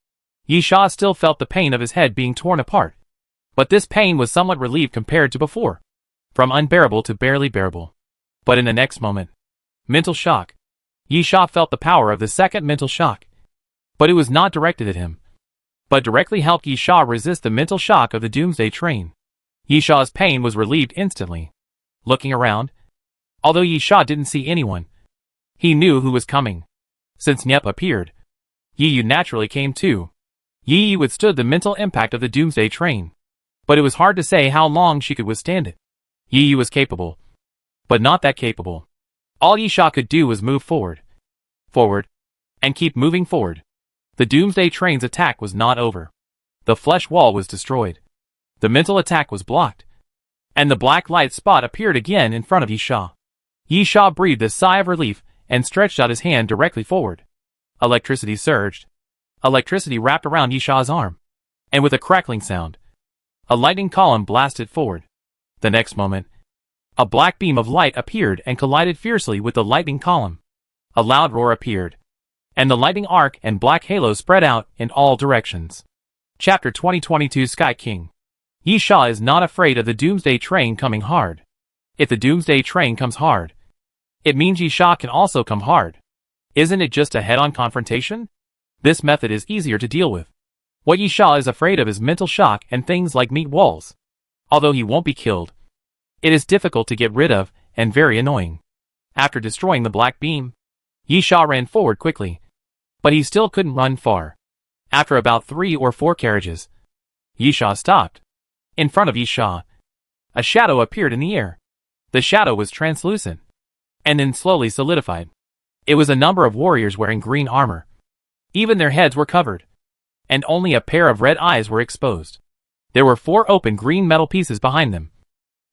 Yisha still felt the pain of his head being torn apart, but this pain was somewhat relieved compared to before, from unbearable to barely bearable. But in the next moment, mental shock. Yisha felt the power of the second mental shock, but it was not directed at him, but directly helped Yisha resist the mental shock of the Doomsday train. Yisha's pain was relieved instantly. Looking around, although Yisha didn't see anyone, he knew who was coming. Since Nyepa appeared, Yiyu naturally came too. Yiyu withstood the mental impact of the Doomsday train, but it was hard to say how long she could withstand it. Yiyu was capable, but not that capable. All Yisha could do was move forward, and keep moving forward. The Doomsday train's attack was not over. The flesh wall was destroyed. The mental attack was blocked, and the black light spot appeared again in front of Yisha. Yisha breathed a sigh of relief and stretched out his hand directly forward. Electricity surged. Electricity wrapped around Yisha's arm, and with a crackling sound, a lightning column blasted forward. The next moment, A black beam of light appeared and collided fiercely with the lightning column. A loud roar appeared, and the lightning arc and black halo spread out in all directions. Chapter 2022 Sky King. Yi Sha is not afraid of the Doomsday train coming hard. If the Doomsday train comes hard, it means Yi Sha can also come hard. Isn't it just a head-on confrontation? This method is easier to deal with. What Yi Sha is afraid of is mental shock and things like meat walls. Although he won't be killed, it is difficult to get rid of and very annoying. After destroying the black beam, Yi Sha ran forward quickly, but he still couldn't run far. After about 3 or 4 carriages, Yi Sha stopped. In front of Yi Sha, a shadow appeared in the air. The shadow was translucent, and then slowly solidified. It was a number of warriors wearing green armor. Even their heads were covered, and only a pair of red eyes were exposed. There were 4 open green metal pieces behind them,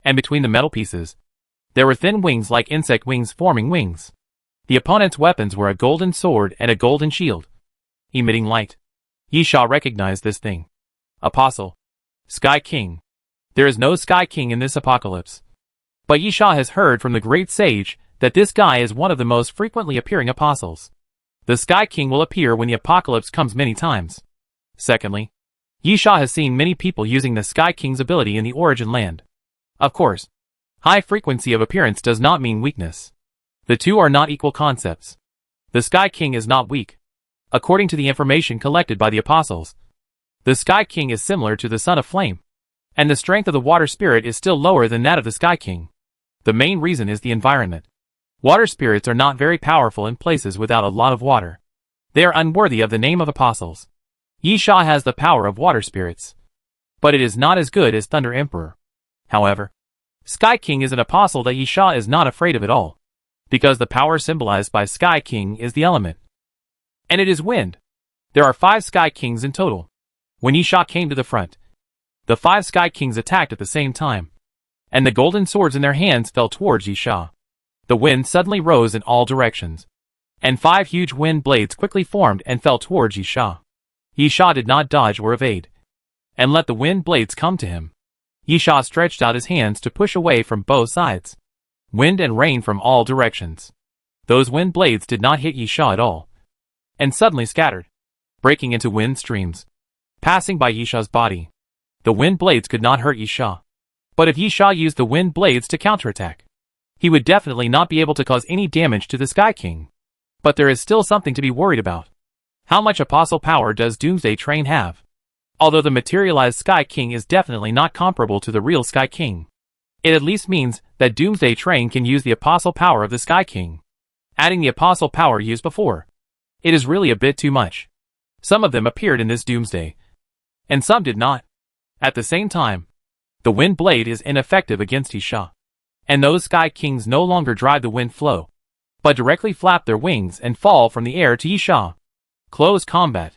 and between the metal pieces, there were thin wings like insect wings forming wings. The opponent's weapons were a golden sword and a golden shield, emitting light. Yi Sha recognized this thing. Apostle. Sky King. There is no Sky King in this apocalypse. But Yi Sha has heard from the great sage that this guy is one of the most frequently appearing apostles. The Sky King will appear when the apocalypse comes many times. Secondly, Yi Sha has seen many people using the Sky King's ability in the origin land. Of course, high frequency of appearance does not mean weakness. The two are not equal concepts. The Sky King is not weak. According to the information collected by the apostles, the Sky King is similar to the Son of Flame, and the strength of the Water Spirit is still lower than that of the Sky King. The main reason is the environment. Water spirits are not very powerful in places without a lot of water. They are unworthy of the name of apostles. Yi Sha has the power of water spirits, but it is not as good as Thunder Emperor. However, Sky King is an apostle that Yi Sha is not afraid of at all, because the power symbolized by Sky King is the element, and it is wind. There are 5 Sky Kings in total. When Yi Sha came to the front, the 5 Sky Kings attacked at the same time, and the golden swords in their hands fell towards Yi Sha. The wind suddenly rose in all directions, and 5 huge wind blades quickly formed and fell towards Yi Sha. Yi Sha did not dodge or evade, and let the wind blades come to him. Yi Sha stretched out his hands to push away from both sides. Wind and rain from all directions. Those wind blades did not hit Yi Sha at all, and suddenly scattered, breaking into wind streams, passing by Yi Sha's body. The wind blades could not hurt Yi Sha. But if Yi Sha used the wind blades to counterattack, he would definitely not be able to cause any damage to the Sky King. But there is still something to be worried about. How much apostle power does Doomsday Train have? Although the materialized Sky King is definitely not comparable to the real Sky King, it at least means that Doomsday Train can use the apostle power of the Sky King, adding the apostle power used before. It is really a bit too much. Some of them appeared in this Doomsday, and some did not. At the same time, the wind blade is ineffective against Yi Sha, and those Sky Kings no longer drive the wind flow, but directly flap their wings and fall from the air to Yi Sha. Close combat.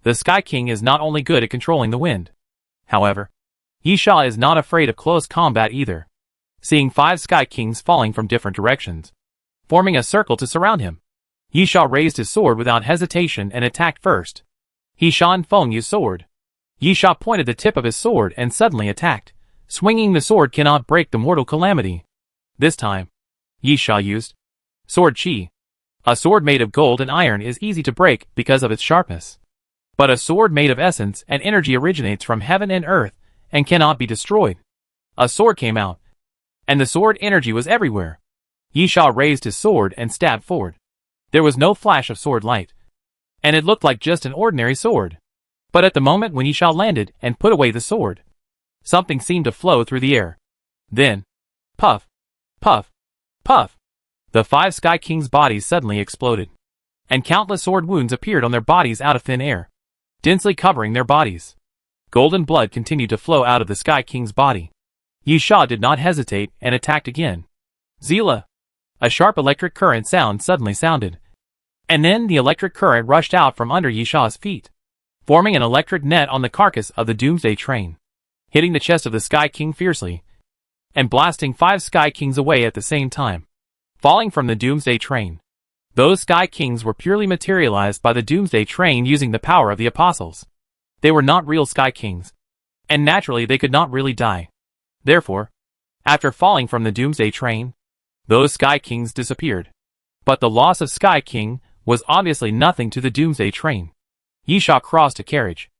The Sky King is not only good at controlling the wind. However, Yi Sha is not afraid of close combat either. Seeing 5 Sky Kings falling from different directions, forming a circle to surround him, Yi Sha raised his sword without hesitation and attacked first. He Shan Feng Yu's sword. Yi Sha pointed the tip of his sword and suddenly attacked. Swinging the sword cannot break the mortal calamity. This time, Yi Sha used Sword Chi. A sword made of gold and iron is easy to break because of its sharpness. But a sword made of essence and energy originates from heaven and earth and cannot be destroyed. A sword came out, and the sword energy was everywhere. Yi Sha raised his sword and stabbed forward. There was no flash of sword light, and it looked like just an ordinary sword. But at the moment when Yi Sha landed and put away the sword, something seemed to flow through the air. Then, puff, puff, puff, the 5 Sky Kings' bodies suddenly exploded, and countless sword wounds appeared on their bodies out of thin air, densely covering their bodies. Golden blood continued to flow out of the Sky King's body. Yi Sha did not hesitate and attacked again. Zila! A sharp electric current sound suddenly sounded, and then the electric current rushed out from under Yi Sha's feet, forming an electric net on the carcass of the Doomsday Train, hitting the chest of the Sky King fiercely, and blasting 5 Sky Kings away at the same time, falling from the Doomsday Train. Those Sky Kings were purely materialized by the Doomsday Train using the power of the Apostles. They were not real Sky Kings, and naturally they could not really die. Therefore, After falling from the Doomsday train, those Sky Kings disappeared. But the loss of Sky King was obviously nothing to the Doomsday train. Yisha crossed a carriage.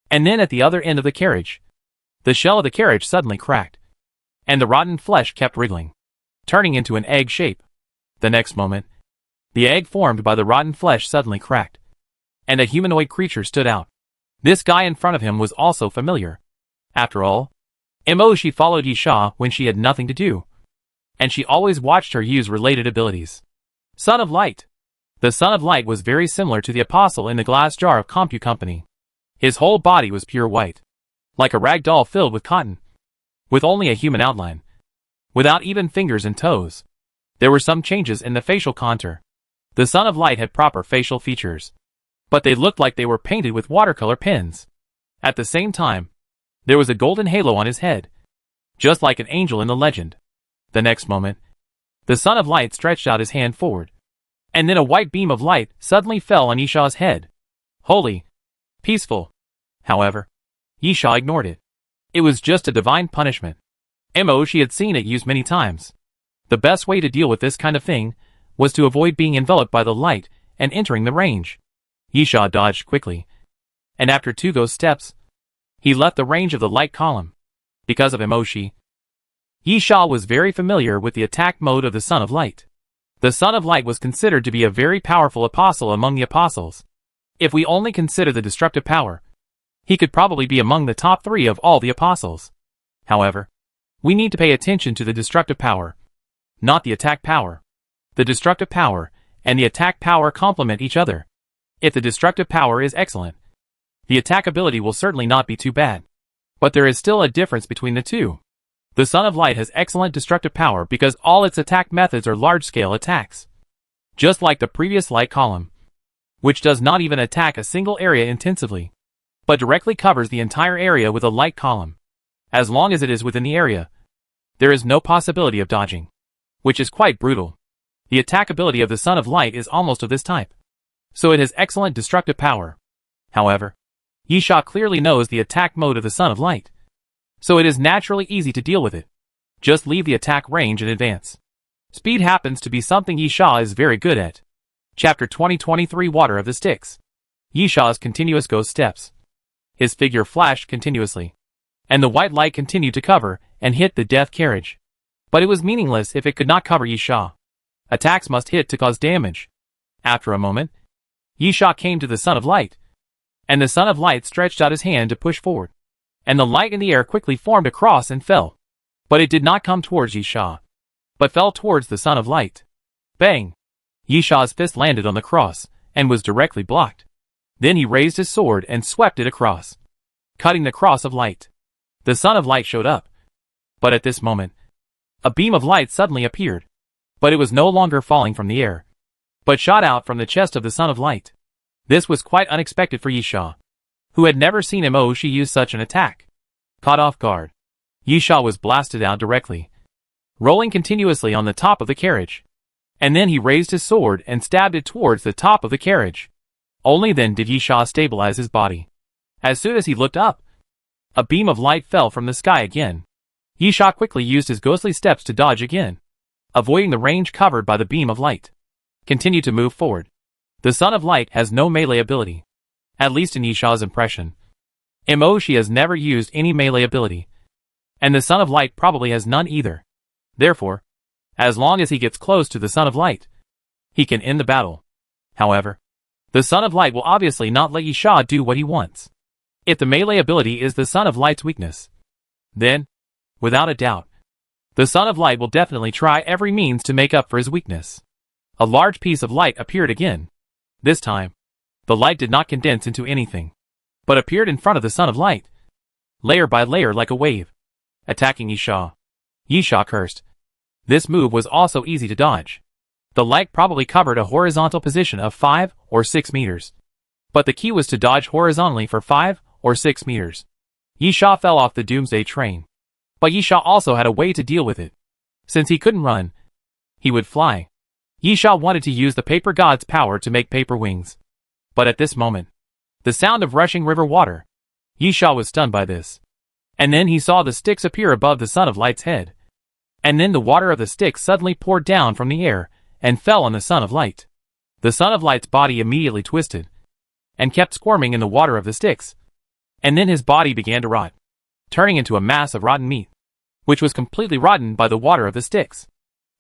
And then at the other end of the carriage, the shell of the carriage suddenly cracked. And the rotten flesh kept wriggling, turning into an egg shape. The next moment, the egg formed by the rotten flesh suddenly cracked. And a humanoid creature stood out. This guy in front of him was also familiar. After all, Emoshi followed Yisha when she had nothing to do. And she always watched her use related abilities. Son of Light. The Son of Light was very similar to the Apostle in the glass jar of Compu Company. His whole body was pure white, like a rag doll filled with cotton, with only a human outline, without even fingers and toes. There were some changes in the facial contour. The Son of Light had proper facial features, but they looked like they were painted with watercolor pens. At the same time, there was a golden halo on his head, just like an angel in the legend. The next moment, the Son of Light stretched out his hand forward, and then a white beam of light suddenly fell on Yisha's head. Holy, peaceful. However, Yisha ignored it. It was just a divine punishment. She had seen it used many times. The best way to deal with this kind of thing was to avoid being enveloped by the light and entering the range. Yisha dodged quickly, and after 2 ghost steps, he left the range of the light column. Because of Emoshi, Yisha was very familiar with the attack mode of the Son of Light. The Son of Light was considered to be a very powerful apostle among the apostles. If we only consider the destructive power, he could probably be among the top 3 of all the apostles. However, we need to pay attention to the destructive power, not the attack power. The destructive power and the attack power complement each other. If the destructive power is excellent, the attack ability will certainly not be too bad. But there is still a difference between the two. The Son of Light has excellent destructive power because all its attack methods are large-scale attacks. Just like the previous light column, which does not even attack a single area intensively, but directly covers the entire area with a light column. As long as it is within the area, there is no possibility of dodging, which is quite brutal. The attack ability of the Son of Light is almost of this type, so it has excellent destructive power. However, Yisha clearly knows the attack mode of the Son of Light, so it is naturally easy to deal with it. Just leave the attack range and advance. Speed happens to be something Yisha is very good at. Chapter 2023 Water of the Styx. Yisha's continuous ghost steps. His figure flashed continuously, and the white light continued to cover and hit the death carriage. But it was meaningless if it could not cover Yisha. Attacks must hit to cause damage. After a moment, Yisha came to the Son of Light, and the Son of Light stretched out his hand to push forward, and the light in the air quickly formed a cross and fell. But it did not come towards Yisha, but fell towards the Son of Light. Bang! Yisha's fist landed on the cross, and was directly blocked. Then he raised his sword and swept it across, cutting the cross of light. The Son of Light showed up. But at this moment, a beam of light suddenly appeared. But it was no longer falling from the air, but shot out from the chest of the Son of Light. This was quite unexpected for Yisha, who had never seen Emoshi use such an attack. Caught off guard, Yisha was blasted out directly, rolling continuously on the top of the carriage. And then he raised his sword and stabbed it towards the top of the carriage. Only then did Yisha stabilize his body. As soon as he looked up, a beam of light fell from the sky again. Yisha quickly used his ghostly steps to dodge again, avoiding the range covered by the beam of light. Continue to move forward. The Son of Light has no melee ability, at least in Yisha's impression. Emoshi has never used any melee ability, and the Son of Light probably has none either. Therefore, as long as he gets close to the Son of Light, he can end the battle. However, the Son of Light will obviously not let Yisha do what he wants. If the melee ability is the Son of Light's weakness, then, without a doubt, the Son of Light will definitely try every means to make up for his weakness. A large piece of light appeared again. This time, the light did not condense into anything, but appeared in front of the Son of Light, layer by layer like a wave, attacking Yisha. Yisha cursed. This move was also easy to dodge. The light probably covered a horizontal position of 5 or 6 meters, but the key was to dodge horizontally for 5 or 6 meters. Yisha fell off the Doomsday train, but Yisha also had a way to deal with it. Since he couldn't run, he would fly. Yisha wanted to use the paper god's power to make paper wings. But at this moment, the sound of rushing river water. Yisha was stunned by this. And then he saw the Styx appear above the Son of Light's head. And then the water of the Styx suddenly poured down from the air and fell on the Son of Light. The Son of Light's body immediately twisted and kept squirming in the water of the Styx. And then his body began to rot, turning into a mass of rotten meat, which was completely rotten by the water of the Styx.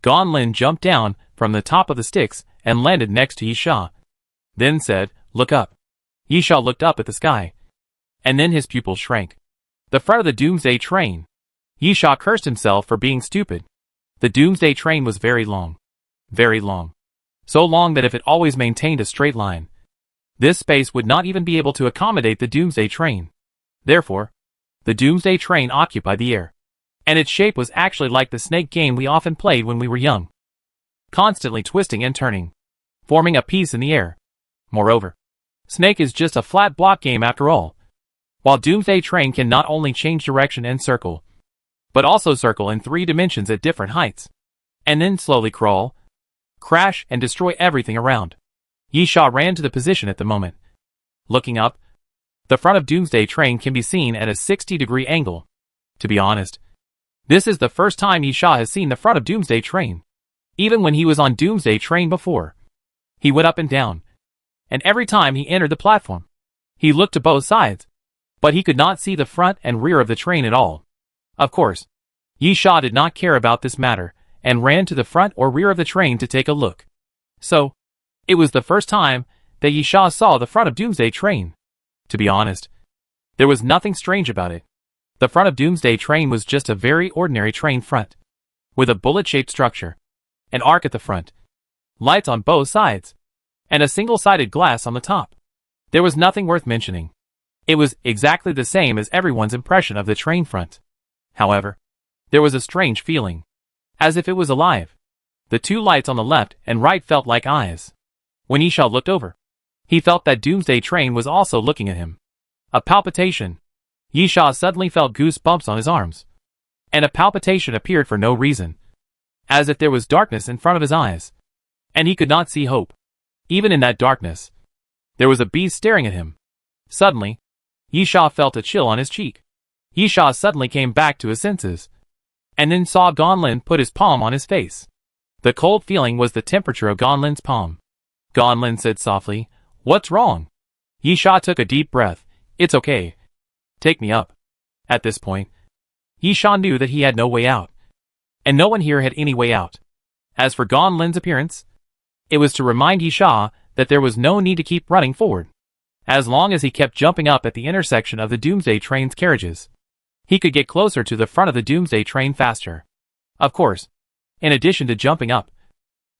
Gonlin jumped down from the top of the Styx and landed next to Yisha. Then said, "Look up." Yisha looked up at the sky, and then his pupils shrank. The front of the Doomsday train. Yisha cursed himself for being stupid. The Doomsday train was very long. Very long. So long that if it always maintained a straight line, this space would not even be able to accommodate the Doomsday train. Therefore, the Doomsday train occupied the air. And its shape was actually like the snake game we often played when we were young, constantly twisting and turning, forming a piece in the air. Moreover, Snake is just a flat block game after all, while Doomsday train can not only change direction and circle, but also circle in 3 dimensions at different heights, and then slowly crawl, crash, and destroy everything around. Yisha ran to the position at the moment. Looking up, the front of Doomsday train can be seen at a 60-degree angle. To be honest, this is the first time Yisha has seen the front of Doomsday train. Even when he was on Doomsday train before, he went up and down, and every time he entered the platform, he looked to both sides, but he could not see the front and rear of the train at all. Of course, Yisha did not care about this matter, and ran to the front or rear of the train to take a look. So, it was the first time that Yisha saw the front of Doomsday train. To be honest, there was nothing strange about it. The front of Doomsday train was just a very ordinary train front, with a bullet-shaped structure, an arc at the front, lights on both sides, and a single-sided glass on the top. There was nothing worth mentioning. It was exactly the same as everyone's impression of the train front. However, there was a strange feeling, as if it was alive. The 2 lights on the left and right felt like eyes. When Yisha looked over, he felt that Doomsday train was also looking at him. A palpitation. Yisha suddenly felt goosebumps on his arms, and a palpitation appeared for no reason, as if there was darkness in front of his eyes, and he could not see hope. Even in that darkness, there was a beast staring at him. Suddenly, Yisha felt a chill on his cheek. Yisha suddenly came back to his senses, and then saw Gonlin put his palm on his face. The cold feeling was the temperature of Gonlin's palm. Gonlin said softly, "What's wrong?" Yisha took a deep breath. "It's okay. Take me up." At this point, Yisha knew that he had no way out, and no one here had any way out. As for Gonlin's appearance, it was to remind Yisha that there was no need to keep running forward. As long as he kept jumping up at the intersection of the Doomsday train's carriages, he could get closer to the front of the Doomsday train faster. Of course, in addition to jumping up,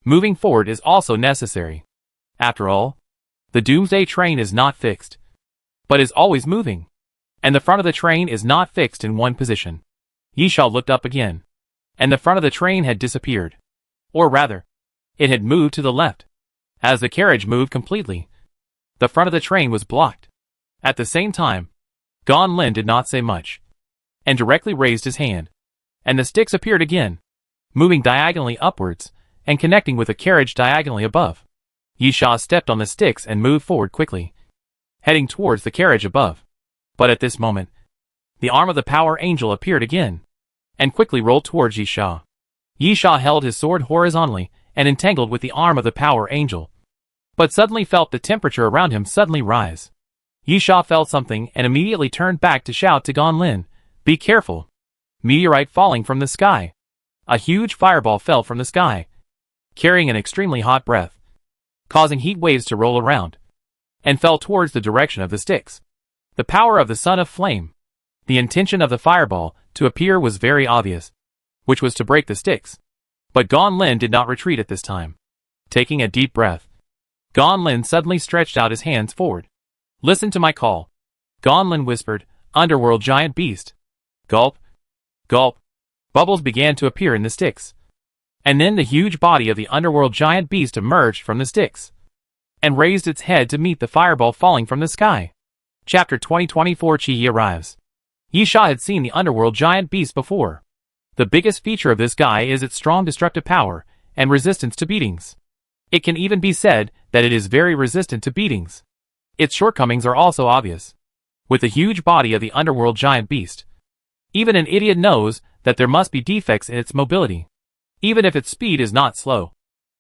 moving forward is also necessary. After all, the Doomsday train is not fixed, but is always moving, and the front of the train is not fixed in one position. Yisha looked up again, and the front of the train had disappeared. Or rather, it had moved to the left. As the carriage moved completely, the front of the train was blocked. At the same time, Gonlin did not say much, and directly raised his hand, and the sticks appeared again, moving diagonally upwards, and connecting with the carriage diagonally above. Yisha stepped on the sticks and moved forward quickly, heading towards the carriage above. But at this moment, the arm of the Power Angel appeared again, and quickly rolled towards Yisha. Yisha held his sword horizontally and entangled with the arm of the Power Angel, but suddenly felt the temperature around him suddenly rise. Yisha felt something and immediately turned back to shout to Gonlin, "Be careful! Meteorite falling from the sky!" A huge fireball fell from the sky, carrying an extremely hot breath, causing heat waves to roll around, and fell towards the direction of the sticks. The power of the Son of Flame. The intention of the fireball to appear was very obvious, which was to break the sticks. But Gonlin did not retreat at this time. Taking a deep breath, Gonlin suddenly stretched out his hands forward. "Listen to my call," Gonlin whispered, "Underworld giant beast." Gulp, gulp. Bubbles began to appear in the sticks. And then the huge body of the underworld giant beast emerged from the sticks, and raised its head to meet the fireball falling from the sky. Chapter 2024 Chi arrives. Yisha had seen the underworld giant beast before. The biggest feature of this guy is its strong destructive power, and resistance to beatings. It can even be said that it is very resistant to beatings. Its shortcomings are also obvious. With the huge body of the underworld giant beast, even an idiot knows that there must be defects in its mobility, even if its speed is not slow.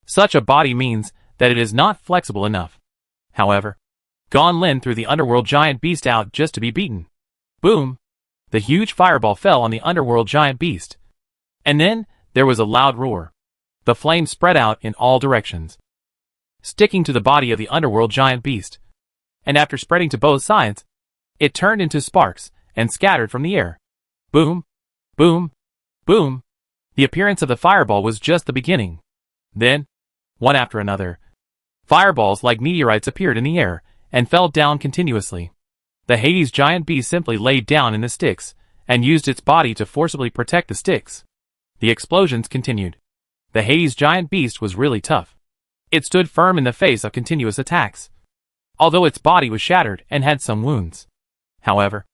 Such a body means that it is not flexible enough. However, Gan Lin threw the underworld giant beast out just to be beaten. Boom! The huge fireball fell on the underworld giant beast. And then, there was a loud roar. The flames spread out in all directions, sticking to the body of the underworld giant beast. And after spreading to both sides, it turned into sparks and scattered from the air. Boom! Boom! Boom! The appearance of the fireball was just the beginning. Then, one after another, fireballs like meteorites appeared in the air and fell down continuously. The Hades giant beast simply laid down in the sticks and used its body to forcibly protect the sticks. The explosions continued. The Hades giant beast was really tough. It stood firm in the face of continuous attacks, although its body was shattered and had some wounds. However,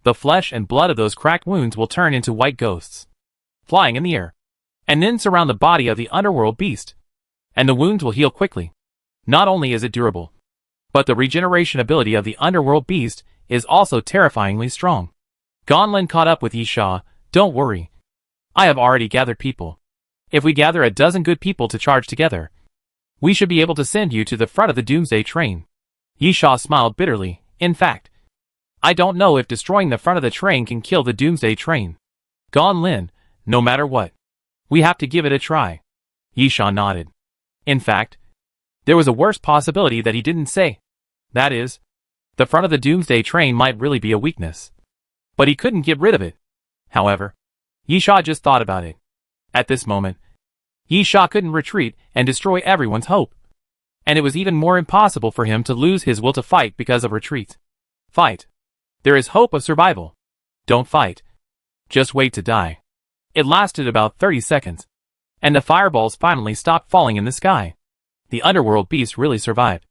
the flesh and blood of those cracked wounds will turn into white ghosts, flying in the air, and then surround the body of the underworld beast. And the wounds will heal quickly. Not only is it durable, but the regeneration ability of the underworld beast is also terrifyingly strong. Gan Lin caught up with Yi Sha. Don't worry. I have already gathered people. If we gather a dozen good people to charge together, we should be able to send you to the front of the Doomsday train. Yi Sha smiled bitterly. In fact, I don't know if destroying the front of the train can kill the Doomsday train. Gan Lin, no matter what, we have to give it a try. Yi Sha nodded. In fact, there was a worse possibility that he didn't say. That is, the front of the Doomsday train might really be a weakness. But he couldn't get rid of it. However, Yi Sha just thought about it. At this moment, Yi Sha couldn't retreat and destroy everyone's hope. And it was even more impossible for him to lose his will to fight because of retreat. Fight. There is hope of survival. Don't fight. Just wait to die. It lasted about 30 seconds. And the fireballs finally stopped falling in the sky. The underworld beast really survived.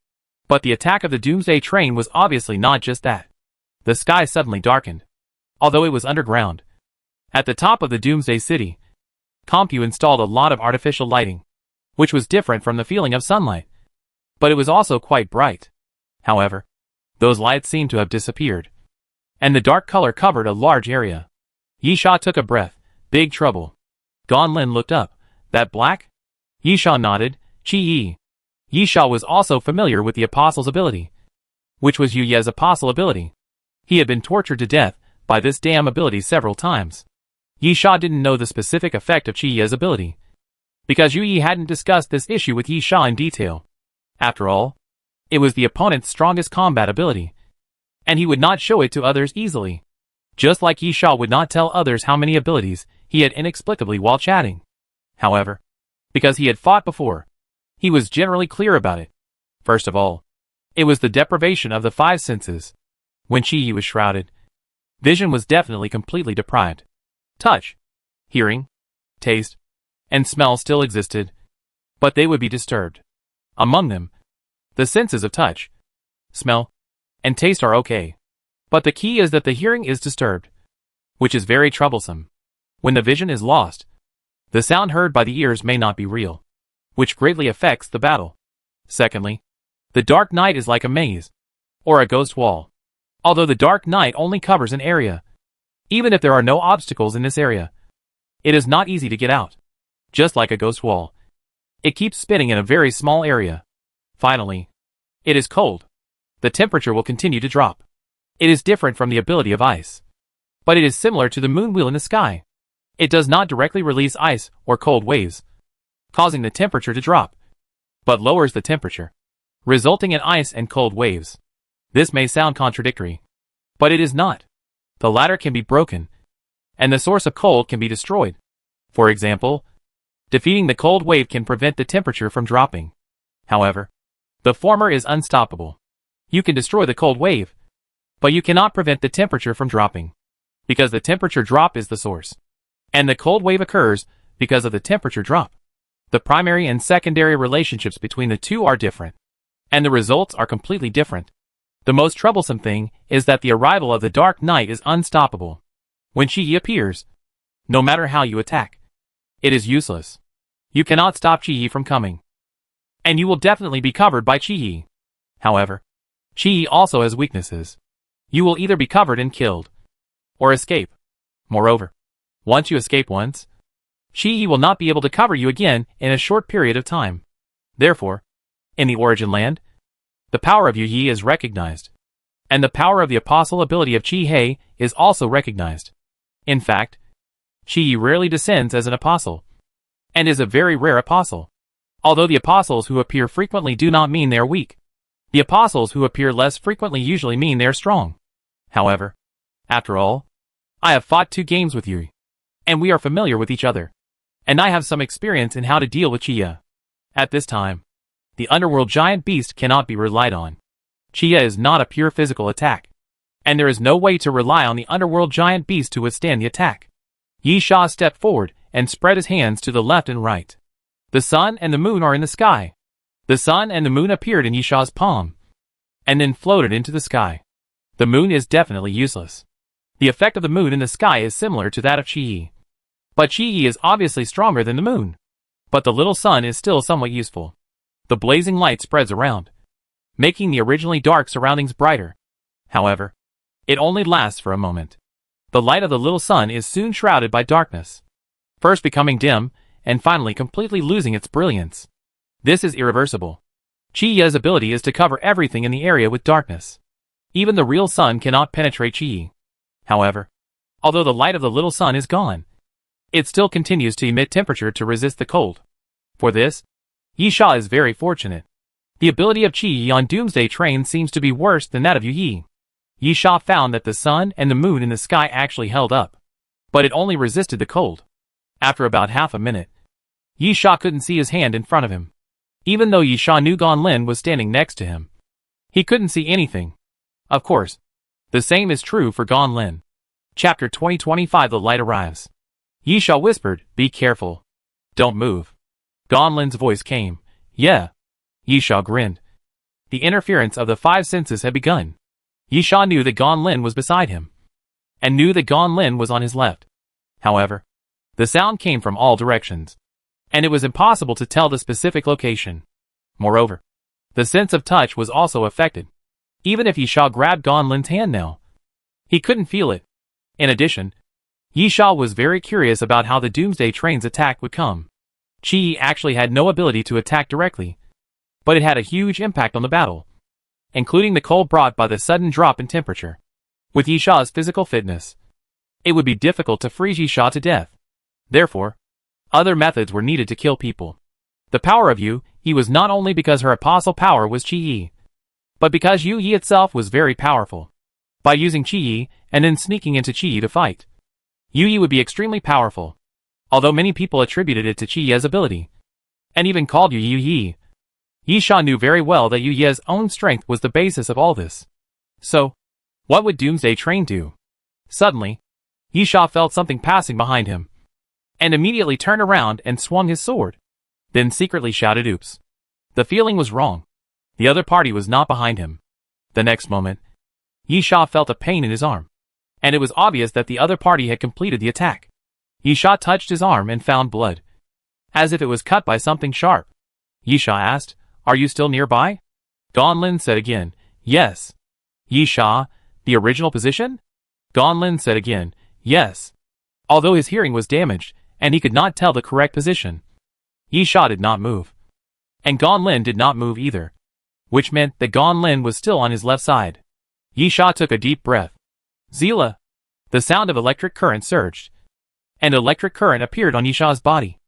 But the attack of the Doomsday train was obviously not just that. The sky suddenly darkened, although it was underground. At the top of the Doomsday city, Compu installed a lot of artificial lighting, which was different from the feeling of sunlight. But it was also quite bright. However, those lights seemed to have disappeared, and the dark color covered a large area. Yi Sha took a breath. Big trouble. Gan Lin looked up. That black? Yi Sha nodded. Qi. Yi Sha was also familiar with the Apostle's ability, which was Yu Ye's Apostle ability. He had been tortured to death by this damn ability several times. Yi Sha didn't know the specific effect of Qi Ye's ability, because Yu Yi hadn't discussed this issue with Yi Sha in detail. After all, it was the opponent's strongest combat ability, and he would not show it to others easily. Just like Yi Sha would not tell others how many abilities he had inexplicably while chatting. However, because he had fought before, he was generally clear about it. First of all, it was the deprivation of the five senses. When Qi Yi was shrouded, vision was definitely completely deprived. Touch, hearing, taste, and smell still existed, but they would be disturbed. Among them, the senses of touch, smell, and taste are okay. But the key is that the hearing is disturbed, which is very troublesome. When the vision is lost, the sound heard by the ears may not be real, which greatly affects the battle. Secondly, the dark night is like a maze, or a ghost wall. Although the dark night only covers an area, even if there are no obstacles in this area, it is not easy to get out. Just like a ghost wall, it keeps spinning in a very small area. Finally, it is cold. The temperature will continue to drop. It is different from the ability of ice, but it is similar to the moon wheel in the sky. It does not directly release ice or cold waves, causing the temperature to drop, but lowers the temperature, resulting in ice and cold waves. This may sound contradictory, but it is not. The latter can be broken, and the source of cold can be destroyed. For example, defeating the cold wave can prevent the temperature from dropping. However, the former is unstoppable. You can destroy the cold wave, but you cannot prevent the temperature from dropping, because the temperature drop is the source, and the cold wave occurs because of the temperature drop. The primary and secondary relationships between the two are different, and the results are completely different. The most troublesome thing is that the arrival of the dark night is unstoppable. When Qi Yi appears, no matter how you attack, it is useless. You cannot stop Qi Yi from coming, and you will definitely be covered by Qi Yi. However, Qi Yi also has weaknesses. You will either be covered and killed, or escape. Moreover, Once you escape once, Qi will not be able to cover you again in a short period of time. Therefore, in the origin land, the power of Yu Yi is recognized, and the power of the apostle ability of Qi He is also recognized. In fact, Qi Yi rarely descends as an apostle, and is a very rare apostle. Although the apostles who appear frequently do not mean they are weak, the apostles who appear less frequently usually mean they are strong. However, after all, I have fought 2 games with you, and we are familiar with each other, and I have some experience in how to deal with Qi. At this time, the underworld giant beast cannot be relied on. Qi is not a pure physical attack, and there is no way to rely on the underworld giant beast to withstand the attack. Yi Sha stepped forward and spread his hands to the left and right. The sun and the moon are in the sky. The sun and the moon appeared in Yi Sha's palm, and then floated into the sky. The moon is definitely useless. The effect of the moon in the sky is similar to that of Qi Yi. But Qi Yi is obviously stronger than the moon. But the little sun is still somewhat useful. The blazing light spreads around, making the originally dark surroundings brighter. However, it only lasts for a moment. The light of the little sun is soon shrouded by darkness, first becoming dim, and finally completely losing its brilliance. This is irreversible. Qi Yi's ability is to cover everything in the area with darkness. Even the real sun cannot penetrate Qi Yi. However, although the light of the little sun is gone, it still continues to emit temperature to resist the cold. For this, Yi Sha is very fortunate. The ability of Qi Yi on Doomsday Train seems to be worse than that of Yu Yi. Yi Sha found that the sun and the moon in the sky actually held up, but it only resisted the cold. After about half a minute, Yi Sha couldn't see his hand in front of him. Even though Yi Sha knew Gan Lin was standing next to him, he couldn't see anything. Of course, the same is true for Gan Lin. Chapter 2025 The Light Arrives. Yi Sha whispered, "Be careful. Don't move." Gan Lin's voice came. "Yeah." Yi Sha grinned. The interference of the 5 senses had begun. Yi Sha knew that Gan Lin was beside him, and knew that Gan Lin was on his left. However, the sound came from all directions, and it was impossible to tell the specific location. Moreover, the sense of touch was also affected. Even if Yi Sha grabbed Gan Lin's hand now, he couldn't feel it. In addition, Yi Sha was very curious about how the Doomsday Train's attack would come. Qi Yi actually had no ability to attack directly, but it had a huge impact on the battle, including the cold brought by the sudden drop in temperature. With Yi Sha's physical fitness, it would be difficult to freeze Yi Sha to death. Therefore, other methods were needed to kill people. The power of Yu Yi was not only because her apostle power was Qi Yi, but because Yu Yi itself was very powerful. By using Qi Yi and then sneaking into Qi Yi to fight, Yu Yi would be extremely powerful. Although many people attributed it to Qi Yi's ability, and even called Yu Yi, Yi Sha knew very well that Yu Yi's own strength was the basis of all this. So, what would Doomsday Train do? Suddenly, Yi Sha felt something passing behind him, and immediately turned around and swung his sword, then secretly shouted, "Oops." The feeling was wrong. The other party was not behind him. The next moment, Yi Sha felt a pain in his arm, and it was obvious that the other party had completed the attack. Yi Sha touched his arm and found blood, as if it was cut by something sharp. Yi Sha asked, "Are you still nearby?" Gan Lin said again, "Yes." Yi Sha, the original position? Gan Lin said again, "Yes." Although his hearing was damaged, and he could not tell the correct position, Yi Sha did not move. And Gan Lin did not move either, which meant that Gan Lin was still on his left side. Yi Sha took a deep breath. Zila! The sound of electric current surged, and electric current appeared on Yi Sha's body,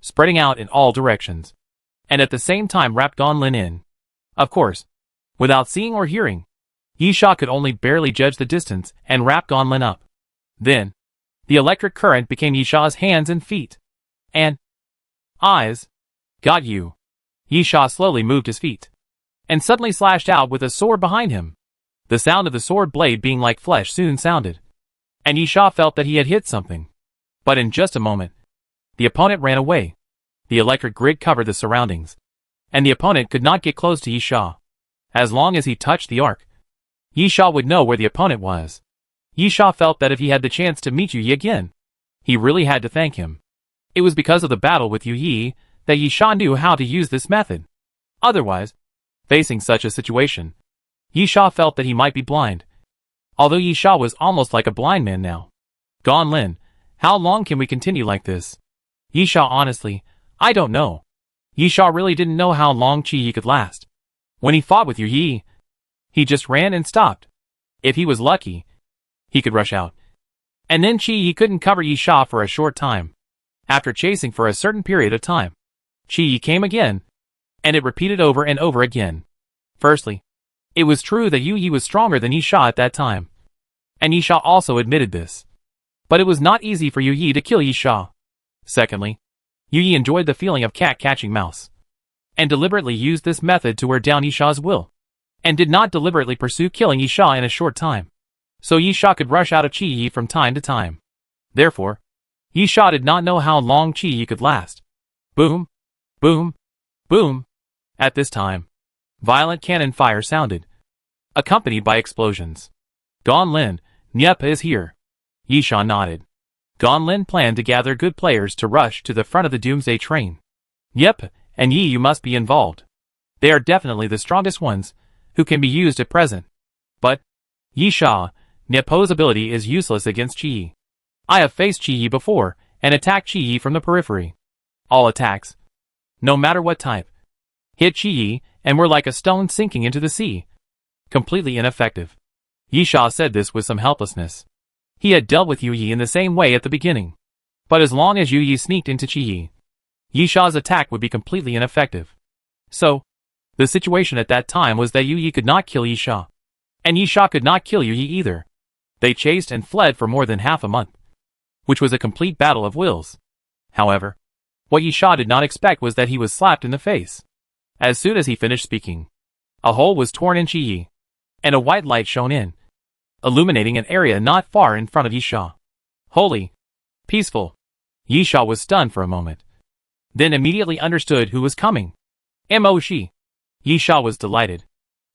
spreading out in all directions, and at the same time wrapped Gan Lin in. Of course, without seeing or hearing, Yi Sha could only barely judge the distance and wrap Gan Lin up. Then, the electric current became Yi Sha's hands and feet, and eyes. Got you. Yi Sha slowly moved his feet, and suddenly slashed out with a sword behind him. The sound of the sword blade being like flesh soon sounded, and Yi Sha felt that he had hit something. But in just a moment, the opponent ran away. The electric grid covered the surroundings, and the opponent could not get close to Yi Sha. As long as he touched the arc, Yi Sha would know where the opponent was. Yi Sha felt that if he had the chance to meet Yu Yi again, he really had to thank him. It was because of the battle with Yu Yi that Yi Sha knew how to use this method. Otherwise, facing such a situation, Yi Sha felt that he might be blind. Although Yi Sha was almost like a blind man now. Gan Lin, How long can we continue like this? Yisha honestly, I don't know. Yisha really didn't know how long Chi-Yi could last. When he fought with Yu-Yi, he just ran and stopped. If he was lucky, he could rush out. And then Chi-Yi couldn't cover Yisha for a short time. After chasing for a certain period of time, Chi-Yi came again, and it repeated over and over again. Firstly, it was true that Yu-Yi was stronger than Yisha at that time, and Yisha also admitted this. But it was not easy for Yu-Yi to kill Yisha. Secondly, Yu-Yi enjoyed the feeling of cat catching mouse, and deliberately used this method to wear down Yisha's will, and did not deliberately pursue killing Yisha in a short time, so Yisha could rush out of Chi-Yi from time to time. Therefore, Yisha did not know how long Chi-Yi could last. Boom, boom, boom. At this time, violent cannon fire sounded, accompanied by explosions. Gonlin, Nyepa is here. Yisha nodded. Gonlin planned to gather good players to rush to the front of the Doomsday train. Yep, and you must be involved. They are definitely the strongest ones, who can be used at present. But, Yisha, Nyepo's ability is useless against Chi-Yi. I have faced Chi-Yi before, and attacked Chi-Yi from the periphery. All attacks, no matter what type, hit Chi-Yi, and were like a stone sinking into the sea. Completely ineffective. Yisha said this with some helplessness. He had dealt with Yu-Yi in the same way at the beginning. But as long as Yu-Yi sneaked into Chi-Yi, Yisha's attack would be completely ineffective. So, the situation at that time was that Yu-Yi could not kill Yisha. And Yisha could not kill Yu-Yi either. They chased and fled for more than half a month, which was a complete battle of wills. However, what Yisha did not expect was that he was slapped in the face. As soon as he finished speaking, a hole was torn in Chi-Yi, and a white light shone in, illuminating an area not far in front of Yisha. Holy, peaceful. Yisha was stunned for a moment, then immediately understood who was coming. Mo-Shi. Yisha was delighted.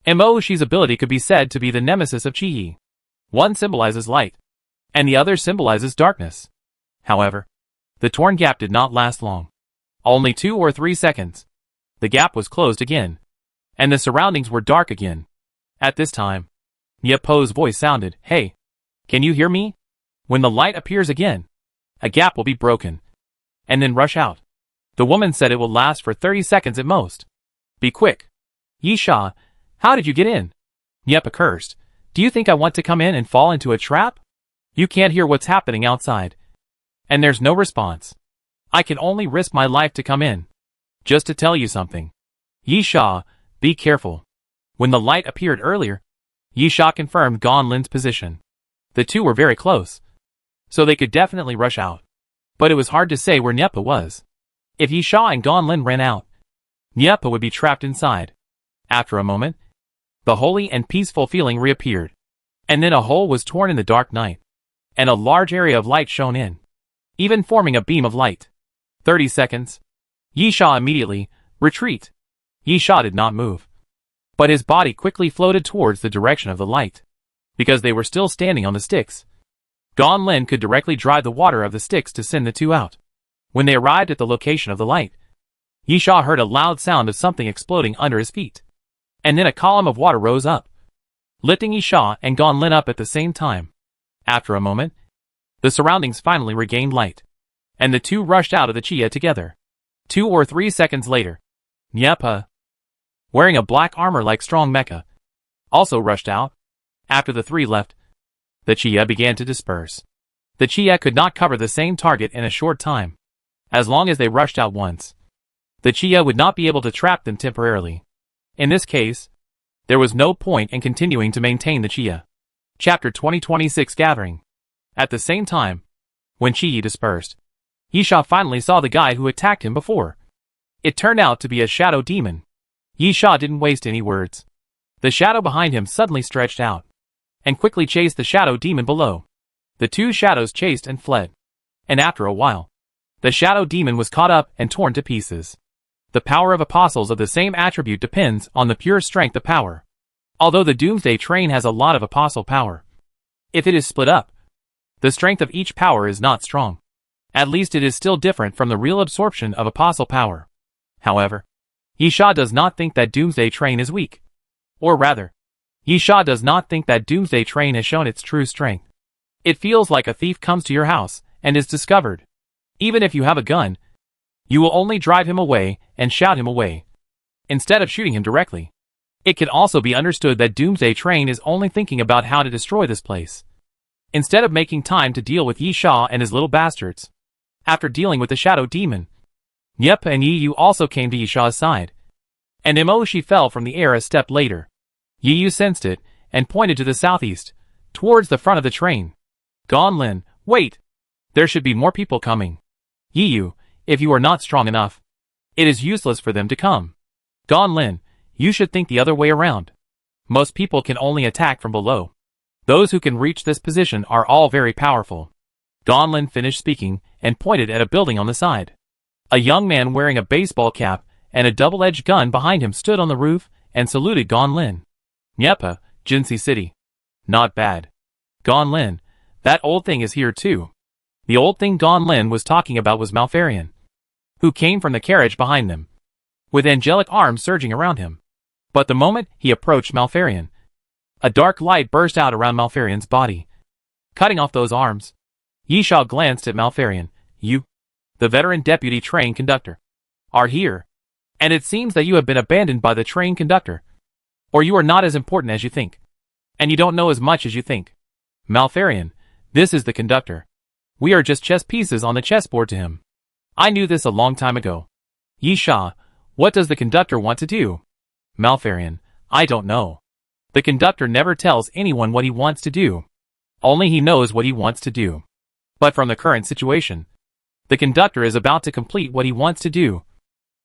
Mo-Shi's ability could be said to be the nemesis of Chi-Yi. One symbolizes light, and the other symbolizes darkness. However, the torn gap did not last long. Only 2 or 3 seconds. The gap was closed again, and the surroundings were dark again. At this time, Nyepo's voice sounded, "Hey, can you hear me? When the light appears again, a gap will be broken, and then rush out." The woman said it will last for 30 seconds at most. Be quick. Yisha, how did you get in? Nyepa cursed. Do you think I want to come in and fall into a trap? You can't hear what's happening outside. And there's no response. I can only risk my life to come in. Just to tell you something. Yisha, be careful. When the light appeared earlier, Yisha confirmed Gonlin's position. The two were very close, so they could definitely rush out. But it was hard to say where Nyepa was. If Yisha and Gonlin ran out, Nyepa would be trapped inside. After a moment, the holy and peaceful feeling reappeared, and then a hole was torn in the dark night, and a large area of light shone in, even forming a beam of light. 30 seconds. Yisha immediately, retreat. Yisha did not move, but his body quickly floated towards the direction of the light, because they were still standing on the sticks. Gonlin could directly drive the water of the sticks to send the two out. When they arrived at the location of the light, Yisha heard a loud sound of something exploding under his feet, and then a column of water rose up, lifting Yisha and Gonlin up at the same time. After a moment, the surroundings finally regained light, and the two rushed out of the Chia together. 2 or 3 seconds later, Nyepa, wearing a black armor like strong mecha, also rushed out. After the three left, the Chia began to disperse. The Chia could not cover the same target in a short time. As long as they rushed out once, the Chia would not be able to trap them temporarily. In this case, there was no point in continuing to maintain the Chia. Chapter 2026 Gathering. At the same time, when Chi dispersed, Yisha finally saw the guy who attacked him before. It turned out to be a shadow demon. Yisha didn't waste any words. The shadow behind him suddenly stretched out, and quickly chased the shadow demon below. The two shadows chased and fled, and after a while, the shadow demon was caught up and torn to pieces. The power of apostles of the same attribute depends on the pure strength of power. Although the Doomsday train has a lot of apostle power, if it is split up, the strength of each power is not strong. At least it is still different from the real absorption of apostle power. However, Yisha does not think that Doomsday train is weak. Or rather, Yisha does not think that Doomsday train has shown its true strength. It feels like a thief comes to your house and is discovered. Even if you have a gun, you will only drive him away and shout him away, instead of shooting him directly. It can also be understood that Doomsday Train is only thinking about how to destroy this place, instead of making time to deal with Yi Sha and his little bastards. After dealing with the Shadow Demon, Yep, and Yi Yu also came to Yi Sha's side, and Imoshi fell from the air a step later. Yi Yu sensed it, and pointed to the southeast, towards the front of the train. Gon Lin, wait! There should be more people coming. Yi Yu, if you are not strong enough, it is useless for them to come. Gon Lin, you should think the other way around. Most people can only attack from below. Those who can reach this position are all very powerful. Gon Lin finished speaking, and pointed at a building on the side. A young man wearing a baseball cap and a double-edged gun behind him stood on the roof and saluted Gon Lin. Nyepa, Jinsei City. Not bad. Gon Lin, that old thing is here too. The old thing Gon Lin was talking about was Malfarion, who came from the carriage behind them, with angelic arms surging around him. But the moment he approached Malfarion, a dark light burst out around Malfarion's body, cutting off those arms. Yi Sha glanced at Malfarion. You, the veteran deputy train conductor, are here, and it seems that you have been abandoned by the train conductor, or you are not as important as you think, and you don't know as much as you think. Malfarion, this is the conductor. We are just chess pieces on the chessboard to him. I knew this a long time ago. Yi Sha, what does the conductor want to do? Malfarion, I don't know. The conductor never tells anyone what he wants to do. Only he knows what he wants to do. But from the current situation, the conductor is about to complete what he wants to do.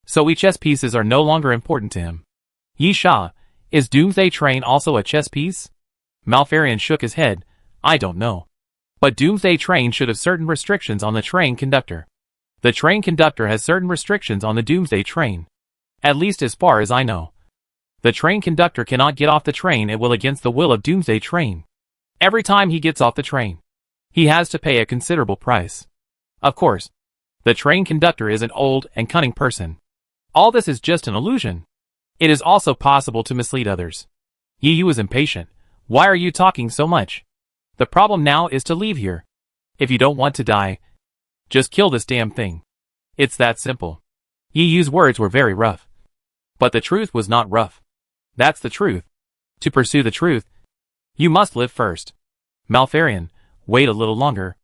So we chess pieces are no longer important to him. Yi Sha, is Doomsday Train also a chess piece? Malfarion shook his head. I don't know. But Doomsday Train should have certain restrictions on the train conductor. The train conductor has certain restrictions on the Doomsday Train. At least as far as I know. The train conductor cannot get off the train at will against the will of Doomsday Train. Every time he gets off the train, he has to pay a considerable price. Of course, the train conductor is an old and cunning person. All this is just an illusion. It is also possible to mislead others. Yi Yu is impatient. Why are you talking so much? The problem now is to leave here. If you don't want to die, just kill this damn thing. It's that simple. Yi Yu's words were very rough. But the truth was not rough. That's the truth. To pursue the truth, you must live first. Malfarion, wait a little longer.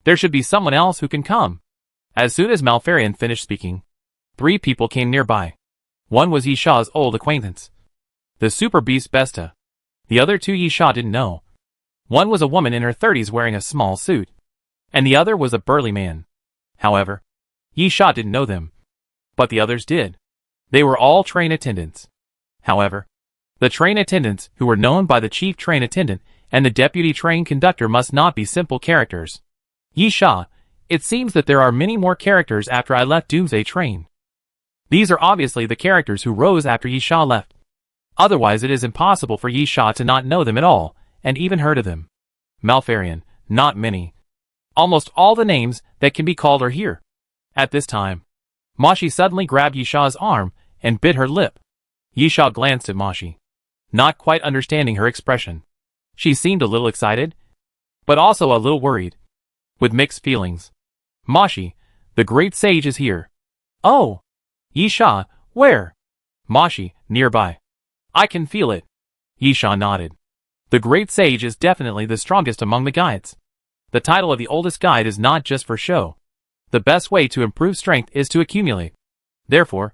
There should be someone else who can come. As soon as Malfarion finished speaking, 3 people came nearby. One was Yi Sha's old acquaintance, the Super Beast Besta. The other 2 Yi Sha didn't know. One was a woman in her 30s wearing a small suit, and the other was a burly man. However, Yi Sha didn't know them, but the others did. They were all train attendants. However, the train attendants, who were known by the chief train attendant and the deputy train conductor, must not be simple characters. Yi Sha, it seems that there are many more characters after I left Doomsday Train. These are obviously the characters who rose after Yi Sha left. Otherwise it is impossible for Yi Sha to not know them at all, and even heard of them. Malfarion, not many. Almost all the names that can be called are here. At this time, Moshi suddenly grabbed Yi Sha's arm and bit her lip. Yi Sha glanced at Moshi, not quite understanding her expression. She seemed a little excited, but also a little worried, with mixed feelings. Moshi, the great sage is here. Oh! Yi Sha, where? Moshi, nearby. I can feel it. Yi Sha nodded. The great sage is definitely the strongest among the guides. The title of the oldest guide is not just for show. The best way to improve strength is to accumulate. Therefore,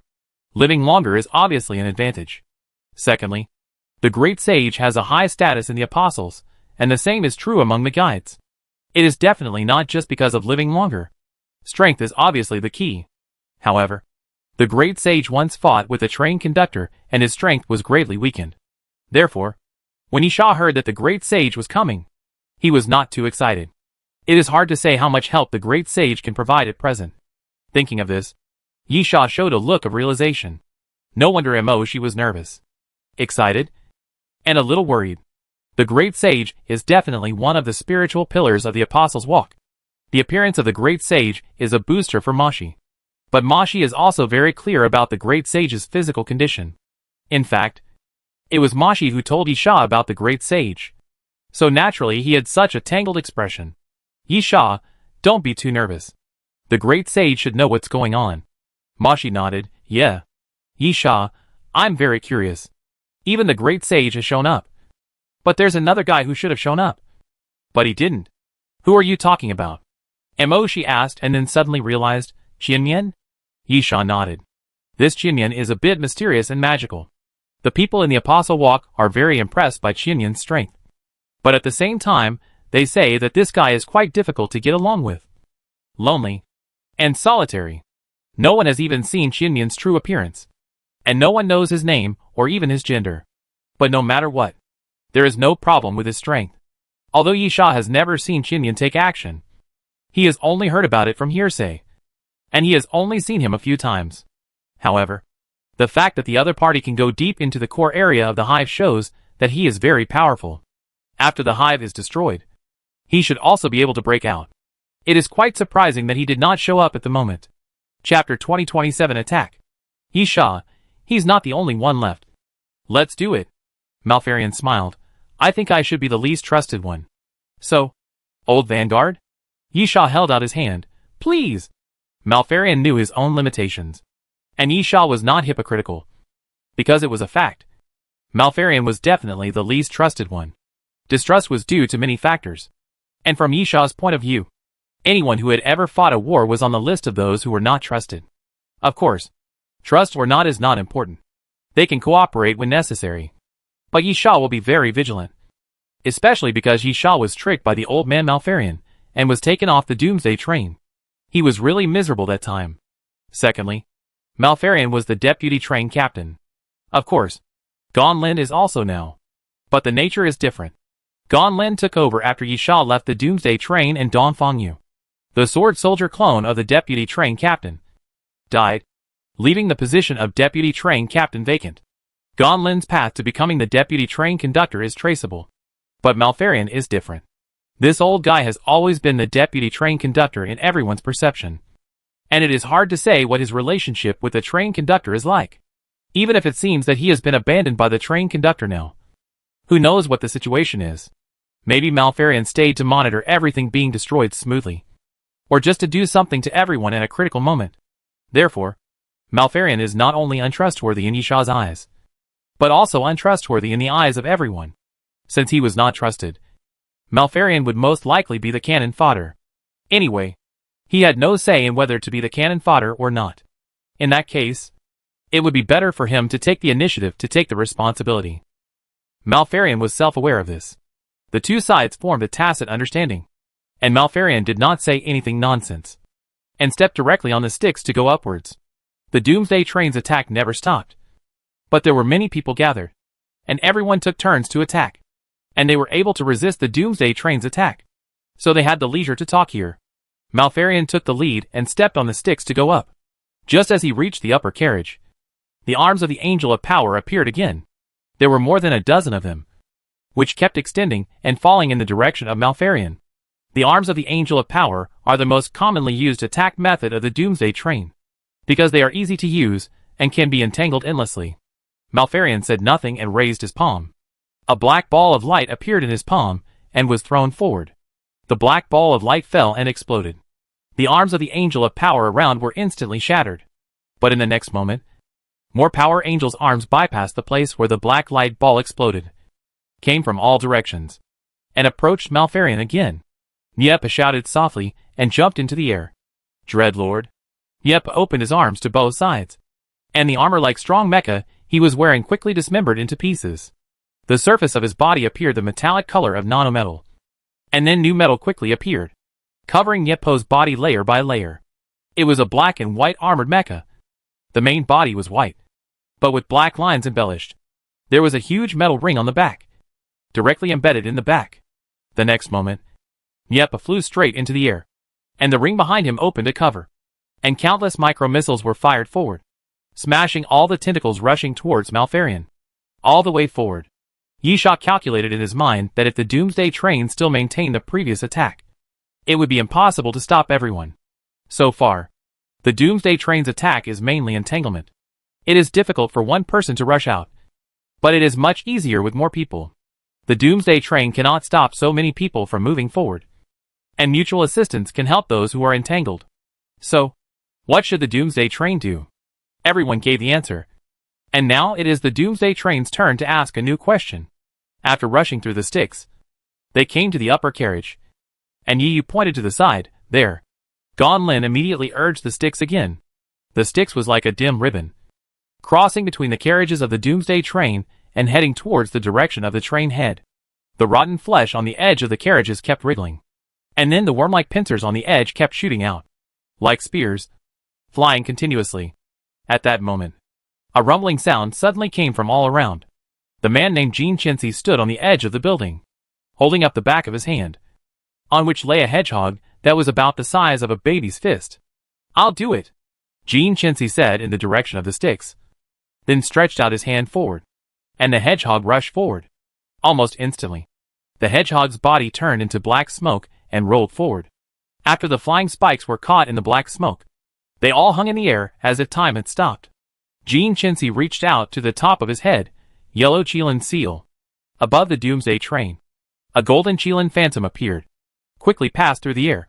living longer is obviously an advantage. Secondly, the great sage has a high status in the apostles, and the same is true among the guides. It is definitely not just because of living longer. Strength is obviously the key. However, the great sage once fought with the train conductor and his strength was greatly weakened. Therefore, when Yi Sha heard that the great sage was coming, he was not too excited. It is hard to say how much help the great sage can provide at present. Thinking of this, Yi Sha showed a look of realization. No wonder Imoshi was nervous, excited, and a little worried. The great sage is definitely one of the spiritual pillars of the apostles' walk. The appearance of the great sage is a booster for Moshi. But Moshi is also very clear about the great sage's physical condition. In fact, it was Moshi who told Yi Sha about the great sage. So naturally he had such a tangled expression. Yi Sha, Don't be too nervous. The great sage should know what's going on. Mashi nodded. Yeah. Yisha, I'm very curious. Even the great sage has shown up. But there's another guy who should have shown up. But he didn't. Who are you talking about? Mo, she asked, and then suddenly realized, Qianyan? Yisha nodded. This Qianyan is a bit mysterious and magical. The people in the Apostle Walk are very impressed by Qianyan's strength. But at the same time, they say that this guy is quite difficult to get along with. Lonely. And solitary. No one has even seen Qianyan's true appearance. And no one knows his name, or even his gender. But no matter what, there is no problem with his strength. Although Yisha has never seen Qianyan take action, he has only heard about it from hearsay. And he has only seen him a few times. However, the fact that the other party can go deep into the core area of the hive shows that he is very powerful. After the hive is destroyed, he should also be able to break out. It is quite surprising that he did not show up at the moment. Chapter 2027 Attack. Yisha, he's not the only one left. Let's do it. Malfarian smiled. I think I should be the least trusted one. So, Old Vanguard? Yisha held out his hand. Please. Malfarian knew his own limitations. And Yisha was not hypocritical. Because it was a fact. Malfarian was definitely the least trusted one. Distrust was due to many factors. And from Yisha's point of view, anyone who had ever fought a war was on the list of those who were not trusted. Of course, trust or not is not important. They can cooperate when necessary. But Yisha will be very vigilant. Especially because Yisha was tricked by the old man Malfarian, and was taken off the Doomsday train. He was really miserable that time. Secondly, Malfarian was the deputy train captain. Of course, Gon Lin is also now. But the nature is different. Gon Lin took over after Yisha left the Doomsday train, and Dong Fengyu, the sword soldier clone of the deputy train captain, died, leaving the position of deputy train captain vacant. Gon Lin's path to becoming the deputy train conductor is traceable. But Malfarian is different. This old guy has always been the deputy train conductor in everyone's perception. And it is hard to say what his relationship with the train conductor is like. Even if it seems that he has been abandoned by the train conductor now. Who knows what the situation is? Maybe Malfarian stayed to monitor everything being destroyed smoothly. Or just to do something to everyone in a critical moment. Therefore, Malfarian is not only untrustworthy in Yisha's eyes, but also untrustworthy in the eyes of everyone. Since he was not trusted, Malfarian would most likely be the cannon fodder. Anyway, he had no say in whether to be the cannon fodder or not. In that case, it would be better for him to take the initiative to take the responsibility. Malfarian was self-aware of this. The two sides formed a tacit understanding. And Malfarian did not say anything nonsense. And stepped directly on the sticks to go upwards. The Doomsday train's attack never stopped. But there were many people gathered. And everyone took turns to attack. And they were able to resist the Doomsday train's attack. So they had the leisure to talk here. Malfarian took the lead and stepped on the sticks to go up. Just as he reached the upper carriage, the arms of the Angel of Power appeared again. There were more than a dozen of them, which kept extending and falling in the direction of Malfarian. The arms of the Angel of Power are the most commonly used attack method of the Doomsday train, because they are easy to use and can be entangled endlessly. Malfarian said nothing and raised his palm. A black ball of light appeared in his palm and was thrown forward. The black ball of light fell and exploded. The arms of the Angel of Power around were instantly shattered. But in the next moment, more Power Angel's arms bypassed the place where the black light ball exploded, came from all directions, and approached Malfarian again. Yepa shouted softly and jumped into the air. Dreadlord. Yepa opened his arms to both sides, and the armor like strong mecha he was wearing quickly dismembered into pieces. The surface of his body appeared the metallic color of nanometal. And then new metal quickly appeared, covering Yepo's body layer by layer. It was a black and white armored mecha. The main body was white, but with black lines embellished. There was a huge metal ring on the back, directly embedded in the back. The next moment, Yepa flew straight into the air, and the ring behind him opened a cover, and countless micro-missiles were fired forward, smashing all the tentacles rushing towards Malfarian. All the way forward. Yisha calculated in his mind that if the Doomsday train still maintained the previous attack, it would be impossible to stop everyone. So far, the Doomsday train's attack is mainly entanglement. It is difficult for one person to rush out, but it is much easier with more people. The Doomsday train cannot stop so many people from moving forward. and mutual assistance can help those who are entangled. So, what should the Doomsday Train do? Everyone gave the answer. And now it is the Doomsday Train's turn to ask a new question. After rushing through the sticks, they came to the upper carriage. And Yi Yu pointed to the side, there. Gan Lin immediately urged the sticks again. The sticks was like a dim ribbon, crossing between the carriages of the Doomsday Train and heading towards the direction of the train head. The rotten flesh on the edge of the carriages kept wriggling. And then the worm-like pincers on the edge kept shooting out, like spears, flying continuously. At that moment, a rumbling sound suddenly came from all around. The man named Jean Chensi stood on the edge of the building, holding up the back of his hand, on which lay a hedgehog that was about the size of a baby's fist. "I'll do it," Jean Chensi said in the direction of the sticks, then stretched out his hand forward, and the hedgehog rushed forward. Almost instantly, the hedgehog's body turned into black smoke and rolled forward. After the flying spikes were caught in the black smoke, they all hung in the air as if time had stopped. Jean Chensi reached out to the top of his head, yellow Qilin seal. Above the Doomsday Train, a golden Qilin phantom appeared, quickly passed through the air,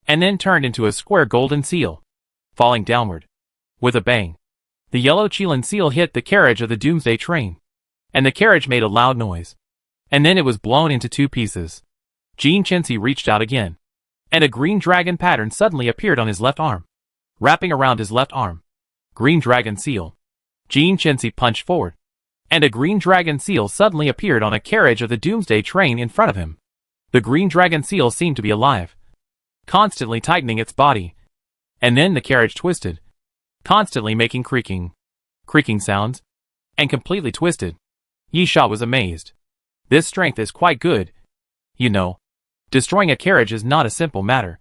and then turned into a square golden seal, falling downward. With a bang, the yellow Qilin seal hit the carriage of the Doomsday Train, and the carriage made a loud noise. And then it was blown into two pieces. Jean Chensi reached out again, and a green dragon pattern suddenly appeared on his left arm, wrapping around his left arm. Green dragon seal. Jean Chensi punched forward, and a green dragon seal suddenly appeared on a carriage of the Doomsday Train in front of him. The green dragon seal seemed to be alive, constantly tightening its body. And then the carriage twisted, constantly making creaking sounds, and completely twisted. Yi Sha was amazed. This strength is quite good. You know, destroying a carriage is not a simple matter.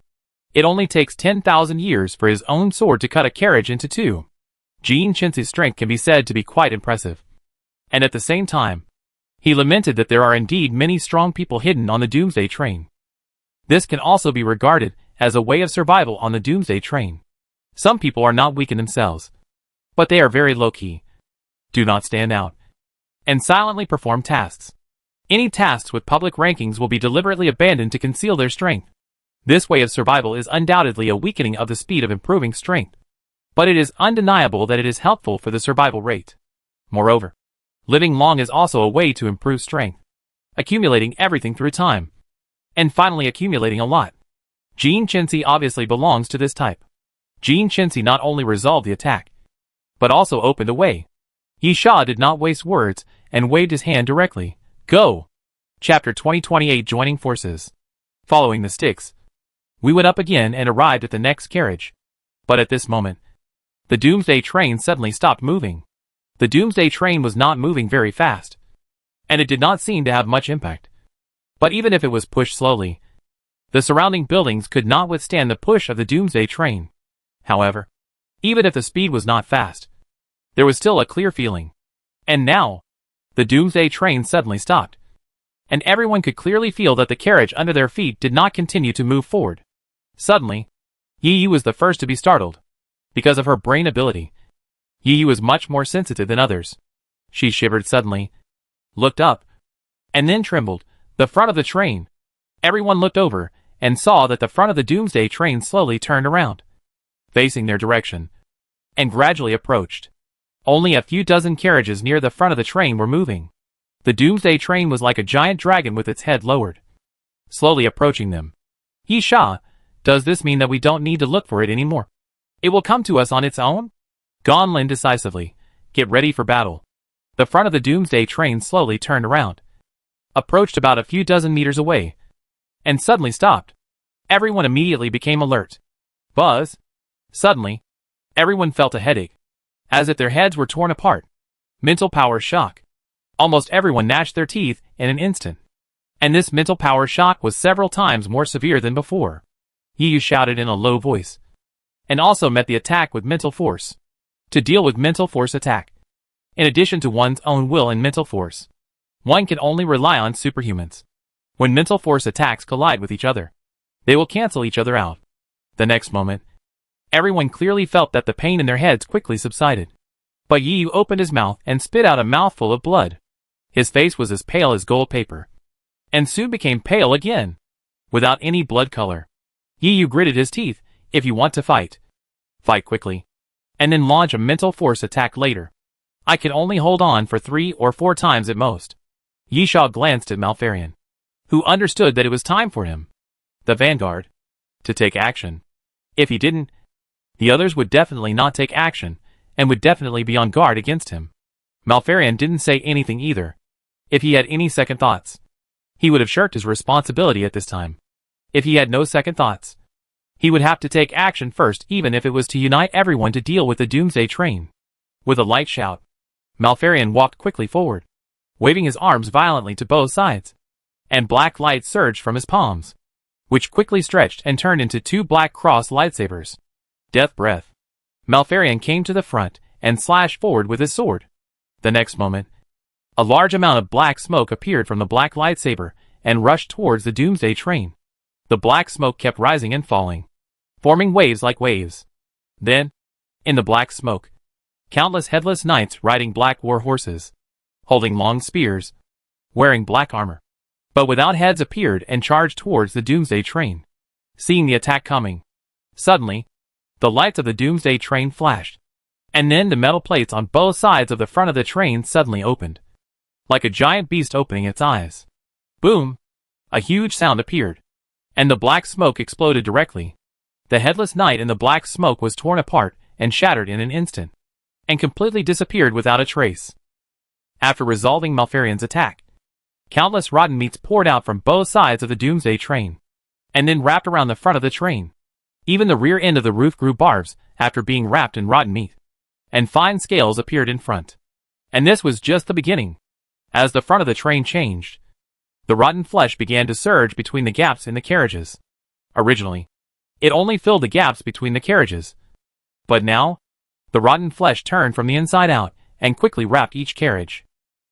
It only takes 10,000 years for his own sword to cut a carriage into two. Jean Chensi's strength can be said to be quite impressive. And at the same time, he lamented that there are indeed many strong people hidden on the Doomsday Train. This can also be regarded as a way of survival on the Doomsday Train. Some people are not weak in themselves, but they are very low-key, do not stand out, and silently perform tasks. Any tasks with public rankings will be deliberately abandoned to conceal their strength. This way of survival is undoubtedly a weakening of the speed of improving strength, but it is undeniable that it is helpful for the survival rate. Moreover, living long is also a way to improve strength, accumulating everything through time, and finally accumulating a lot. Jean Chensi obviously belongs to this type. Jean Chensi not only resolved the attack, but also opened a way. Yi Sha did not waste words and waved his hand directly. Go! Chapter 2028 Joining Forces. Following the sticks, we went up again and arrived at the next carriage. But at this moment, the Doomsday Train suddenly stopped moving. The Doomsday Train was not moving very fast, and it did not seem to have much impact. But even if it was pushed slowly, the surrounding buildings could not withstand the push of the Doomsday Train. However, even if the speed was not fast, there was still a clear feeling. And now, the Doomsday Train suddenly stopped, and everyone could clearly feel that the carriage under their feet did not continue to move forward. Suddenly, Yi Yu was the first to be startled. Because of her brain ability, Yi Yu was much more sensitive than others. She shivered suddenly, looked up, and then trembled. The front of the train. Everyone looked over and saw that the front of the Doomsday Train slowly turned around, facing their direction, and gradually approached. Only a few dozen carriages near the front of the train were moving. The Doomsday Train was like a giant dragon with its head lowered, slowly approaching them. Yi Sha, does this mean that we don't need to look for it anymore? It will come to us on its own? Gan Lin decisively, get ready for battle. The front of the Doomsday Train slowly turned around, approached about a few dozen meters away, and suddenly stopped. Everyone immediately became alert. Buzz! Suddenly, everyone felt a headache, as if their heads were torn apart. Mental power shock. Almost everyone gnashed their teeth in an instant. And this mental power shock was several times more severe than before. Yi Yu shouted in a low voice, and also met the attack with mental force. To deal with mental force attack, in addition to one's own will and mental force, one can only rely on superhumans. When mental force attacks collide with each other, they will cancel each other out. The next moment, everyone clearly felt that the pain in their heads quickly subsided. But Yi Yu opened his mouth and spit out a mouthful of blood. His face was as pale as gold paper, and soon became pale again, without any blood color. Yi Yu gritted his teeth. If you want to fight, fight quickly. And then launch a mental force attack later. I can only hold on for 3 or 4 times at most. Yisha glanced at Malfarion, who understood that it was time for him, the vanguard, to take action. If he didn't, the others would definitely not take action, and would definitely be on guard against him. Malfarion didn't say anything either. If he had any second thoughts, he would have shirked his responsibility at this time. If he had no second thoughts, he would have to take action first, even if it was to unite everyone to deal with the Doomsday train. With a light shout, Malfarion walked quickly forward, waving his arms violently to both sides, and black light surged from his palms, which quickly stretched and turned into 2 black cross lightsabers. Death breath. Malfarion came to the front and slashed forward with his sword. The next moment, a large amount of black smoke appeared from the black lightsaber and rushed towards the Doomsday train. The black smoke kept rising and falling, forming waves like waves. Then, in the black smoke, countless headless knights riding black war horses, holding long spears, wearing black armor, but without heads appeared and charged towards the Doomsday train. Seeing the attack coming, suddenly, the lights of the Doomsday train flashed, and then the metal plates on both sides of the front of the train suddenly opened, like a giant beast opening its eyes. Boom! A huge sound appeared, and the black smoke exploded directly. The headless knight in the black smoke was torn apart and shattered in an instant, and completely disappeared without a trace. After resolving Malfarion's attack, countless rotten meats poured out from both sides of the Doomsday train, and then wrapped around the front of the train. Even the rear end of the roof grew barbs after being wrapped in rotten meat, and fine scales appeared in front. And this was just the beginning. As the front of the train changed, the rotten flesh began to surge between the gaps in the carriages. Originally, it only filled the gaps between the carriages, but now, the rotten flesh turned from the inside out and quickly wrapped each carriage.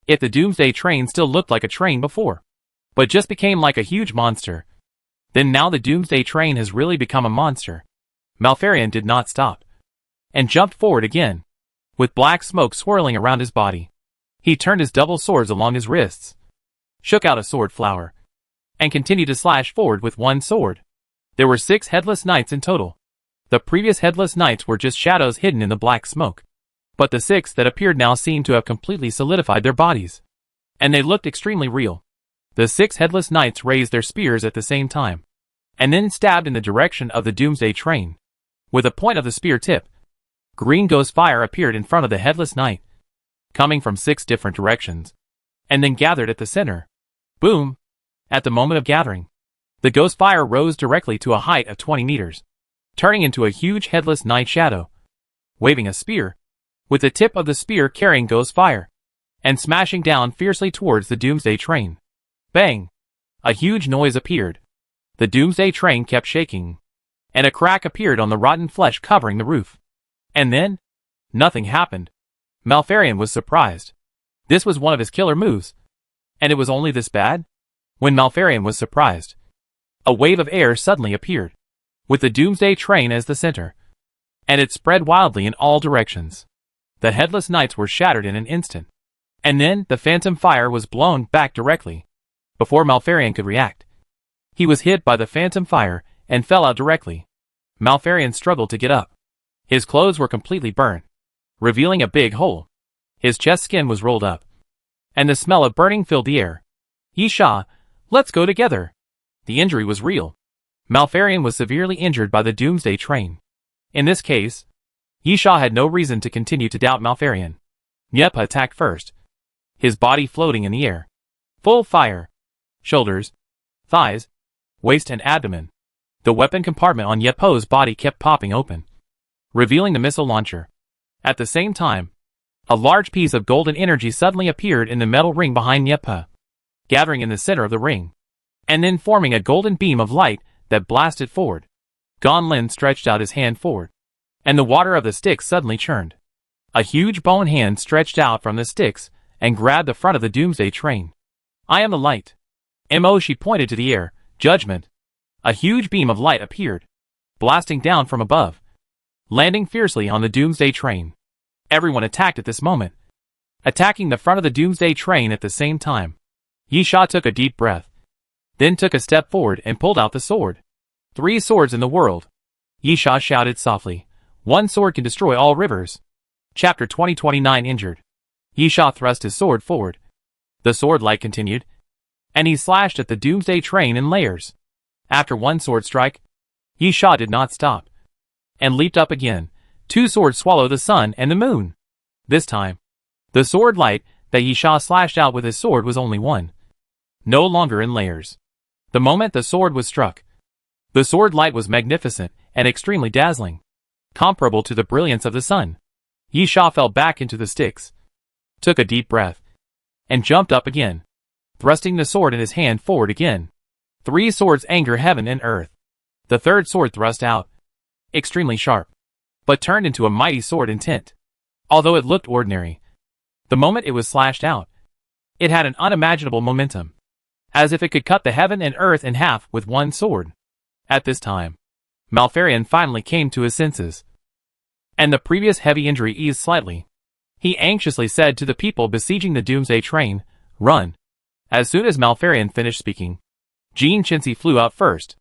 If the Doomsday train still looked like a train before, but just became like a huge monster, then now the Doomsday train has really become a monster. Malfarion did not stop, and jumped forward again, with black smoke swirling around his body. He turned his double swords along his wrists, shook out a sword flower, and continued to slash forward with one sword. There were 6 headless knights in total. The previous headless knights were just shadows hidden in the black smoke, but the 6 that appeared now seemed to have completely solidified their bodies, and they looked extremely real. The 6 headless knights raised their spears at the same time, and then stabbed in the direction of the Doomsday train. With a point of the spear tip, green ghost fire appeared in front of the headless knight, coming from 6 different directions, and then gathered at the center. Boom! At the moment of gathering, the ghost fire rose directly to a height of 20 meters, turning into a huge headless knight shadow, waving a spear, with the tip of the spear carrying ghost fire, and smashing down fiercely towards the Doomsday train. Bang! A huge noise appeared. The Doomsday train kept shaking, and a crack appeared on the rotten flesh covering the roof. And then, nothing happened. Malfarion was surprised. This was one of his killer moves, and it was only this bad? When Malfarion was surprised, a wave of air suddenly appeared, with the Doomsday train as the center, and it spread wildly in all directions. The headless knights were shattered in an instant, and then the phantom fire was blown back directly. Before Malfarion could react, he was hit by the phantom fire and fell out directly. Malfarion struggled to get up. His clothes were completely burned, revealing a big hole. His chest skin was rolled up, and the smell of burning filled the air. Yisha, let's go together. The injury was real. Malfarion was severely injured by the Doomsday train. In this case, Yisha had no reason to continue to doubt Malfarion. Nyepa attacked first, his body floating in the air. Full fire. Shoulders, thighs, waist and abdomen. The weapon compartment on Nyepo's body kept popping open, revealing the missile launcher. At the same time, a large piece of golden energy suddenly appeared in the metal ring behind Nyepa, gathering in the center of the ring, and then forming a golden beam of light that blasted forward. Gonlin stretched out his hand forward, and the water of the sticks suddenly churned. A huge bone hand stretched out from the sticks and grabbed the front of the Doomsday train. I am the light. She pointed to the air. Judgment. A huge beam of light appeared, blasting down from above, landing fiercely on the Doomsday train. Everyone attacked at this moment, attacking the front of the Doomsday train at the same time. Yisha took a deep breath, then took a step forward and pulled out the sword. 3 swords in the world. Yisha shouted softly. One sword can destroy all rivers. Chapter 2029 Injured. Yisha thrust his sword forward. The sword light continued, and he slashed at the Doomsday train in layers. After one sword strike, Yisha did not stop, and leaped up again. 2 swords swallow the sun and the moon. This time, the sword light that Yisha slashed out with his sword was only one, no longer in layers. The moment the sword was struck, the sword light was magnificent and extremely dazzling, comparable to the brilliance of the sun. Yisha fell back into the sticks, took a deep breath, and jumped up again, thrusting the sword in his hand forward again. 3 swords anger heaven and earth. The third sword thrust out, extremely sharp, but turned into a mighty sword in tint. Although it looked ordinary, the moment it was slashed out, it had an unimaginable momentum, as if it could cut the heaven and earth in half with one sword. At this time, Malfarion finally came to his senses, and the previous heavy injury eased slightly. He anxiously said to the people besieging the Doomsday train, "Run!" As soon as Malfarion finished speaking, Jean Chincy flew out first.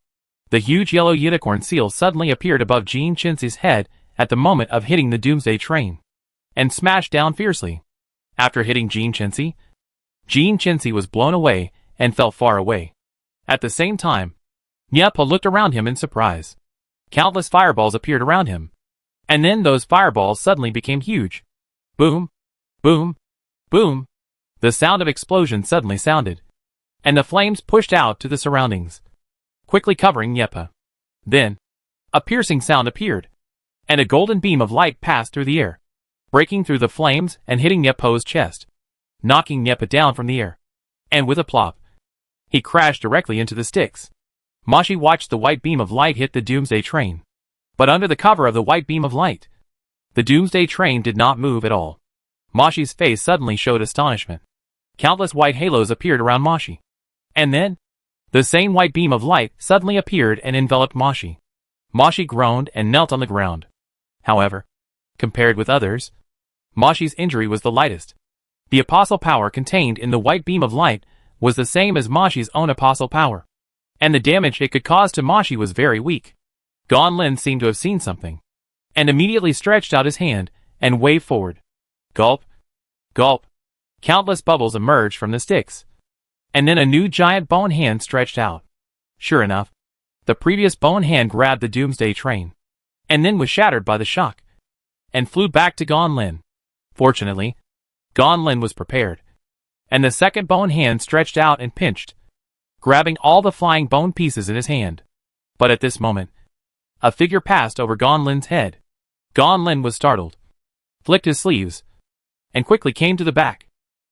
The huge yellow unicorn seal suddenly appeared above Jean Chincy's head at the moment of hitting the Doomsday train, and smashed down fiercely. After hitting Jean Chincy was blown away and fell far away. At the same time, Nyepa looked around him in surprise. Countless fireballs appeared around him, and then those fireballs suddenly became huge. Boom! Boom! Boom! The sound of explosion suddenly sounded, and the flames pushed out to the surroundings, quickly covering Nyepa. Then, a piercing sound appeared, and a golden beam of light passed through the air, breaking through the flames and hitting Nyepa's chest, knocking Nyepa down from the air. And with a plop, he crashed directly into the sticks. Moshi watched the white beam of light hit the Doomsday train, but under the cover of the white beam of light, the Doomsday train did not move at all. Moshi's face suddenly showed astonishment. Countless white halos appeared around Moshi, and then, the same white beam of light suddenly appeared and enveloped Moshi. Moshi groaned and knelt on the ground. However, compared with others, Moshi's injury was the lightest. The apostle power contained in the white beam of light was the same as Moshi's own apostle power, and the damage it could cause to Moshi was very weak. Gon Lin seemed to have seen something, and immediately stretched out his hand and waved forward. Gulp! Gulp! Countless bubbles emerged from the sticks, and then a new giant bone hand stretched out. Sure enough, the previous bone hand grabbed the Doomsday train, and then was shattered by the shock, and flew back to Gon Lin. Fortunately, Gon Lin was prepared, and the second bone hand stretched out and pinched, grabbing all the flying bone pieces in his hand. But at this moment, a figure passed over Gon Lin's head. Gon Lin was startled, flicked his sleeves, and quickly came to the back.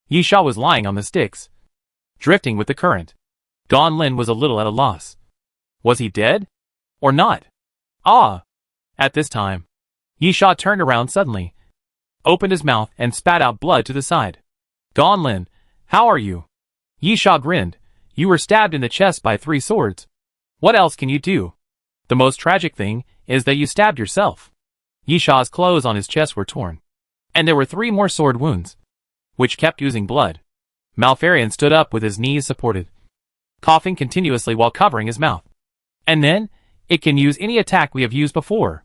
Yisha was lying on the sticks, drifting with the current. Gon Lin was a little at a loss. Was he dead? Or not? Ah! At this time, Yisha turned around suddenly, opened his mouth and spat out blood to the side. Gon Lin, how are you? Yisha grinned. You were stabbed in the chest by 3 swords. What else can you do? The most tragic thing is that you stabbed yourself. Yisha's clothes on his chest were torn, and there were 3 more sword wounds, which kept oozing blood. Malfarion stood up with his knees supported, coughing continuously while covering his mouth. And then, it can use any attack we have used before.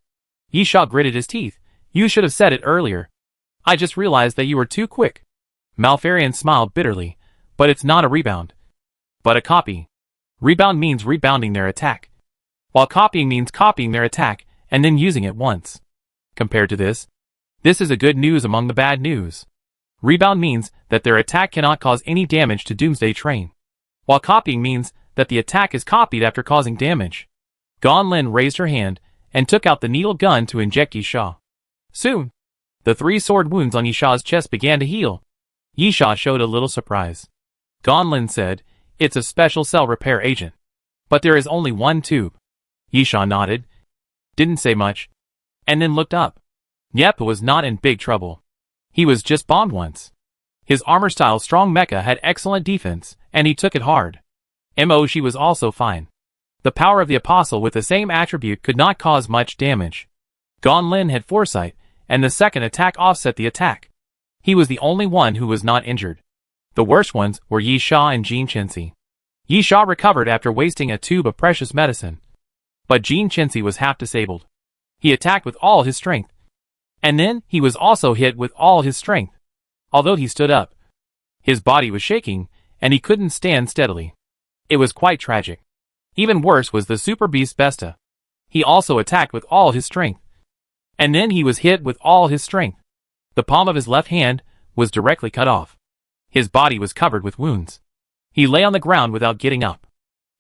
Yisha gritted his teeth. You should have said it earlier. I just realized that you were too quick. Malfarion smiled bitterly. But it's not a rebound, but a copy. Rebound means rebounding their attack, while copying means copying their attack and then using it once. Compared to this is a good news among the bad news. Rebound means that their attack cannot cause any damage to Doomsday train, while copying means that the attack is copied after causing damage. Gon Lin raised her hand and took out the needle gun to inject Yisha. Soon, the 3 sword wounds on Yisha's chest began to heal. Yisha showed a little surprise. Gon Lin said, it's a special cell repair agent, but there is only 1 tube. Yisha nodded, didn't say much, and then looked up. Nyepa was not in big trouble. He was just bombed once. His armor-style strong mecha had excellent defense, and he took it hard. Moshi was also fine. The power of the apostle with the same attribute could not cause much damage. Gon Lin had foresight, and the second attack offset the attack. He was the only one who was not injured. The worst ones were Yisha and Jean Chincy. Yisha recovered after wasting a tube of precious medicine, But Gene Chinsey was half disabled. He attacked with all his strength. And then he was also hit with all his strength. Although he stood up, his body was shaking, and he couldn't stand steadily. It was quite tragic. Even worse was the super beast Besta. He also attacked with all his strength. And then he was hit with all his strength. The palm of his left hand was directly cut off. His body was covered with wounds. He lay on the ground without getting up.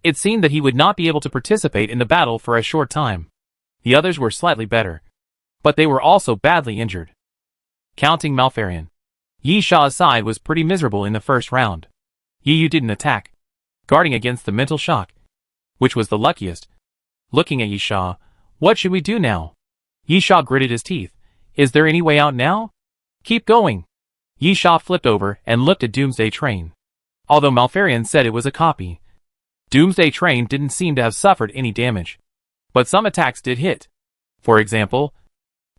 It seemed that he would not be able to participate in the battle for a short time. The others were slightly better, but they were also badly injured. Counting Malfarion, Yi Sha's side was pretty miserable in the first round. Yi Yu didn't attack, guarding against the mental shock, which was the luckiest. Looking at Yi Sha, what should we do now? Yi Sha gritted his teeth. Is there any way out now? Keep going. Yi Sha flipped over and looked at Doomsday Train. Although Malfarion said it was a copy, Doomsday Train didn't seem to have suffered any damage. But some attacks did hit. For example,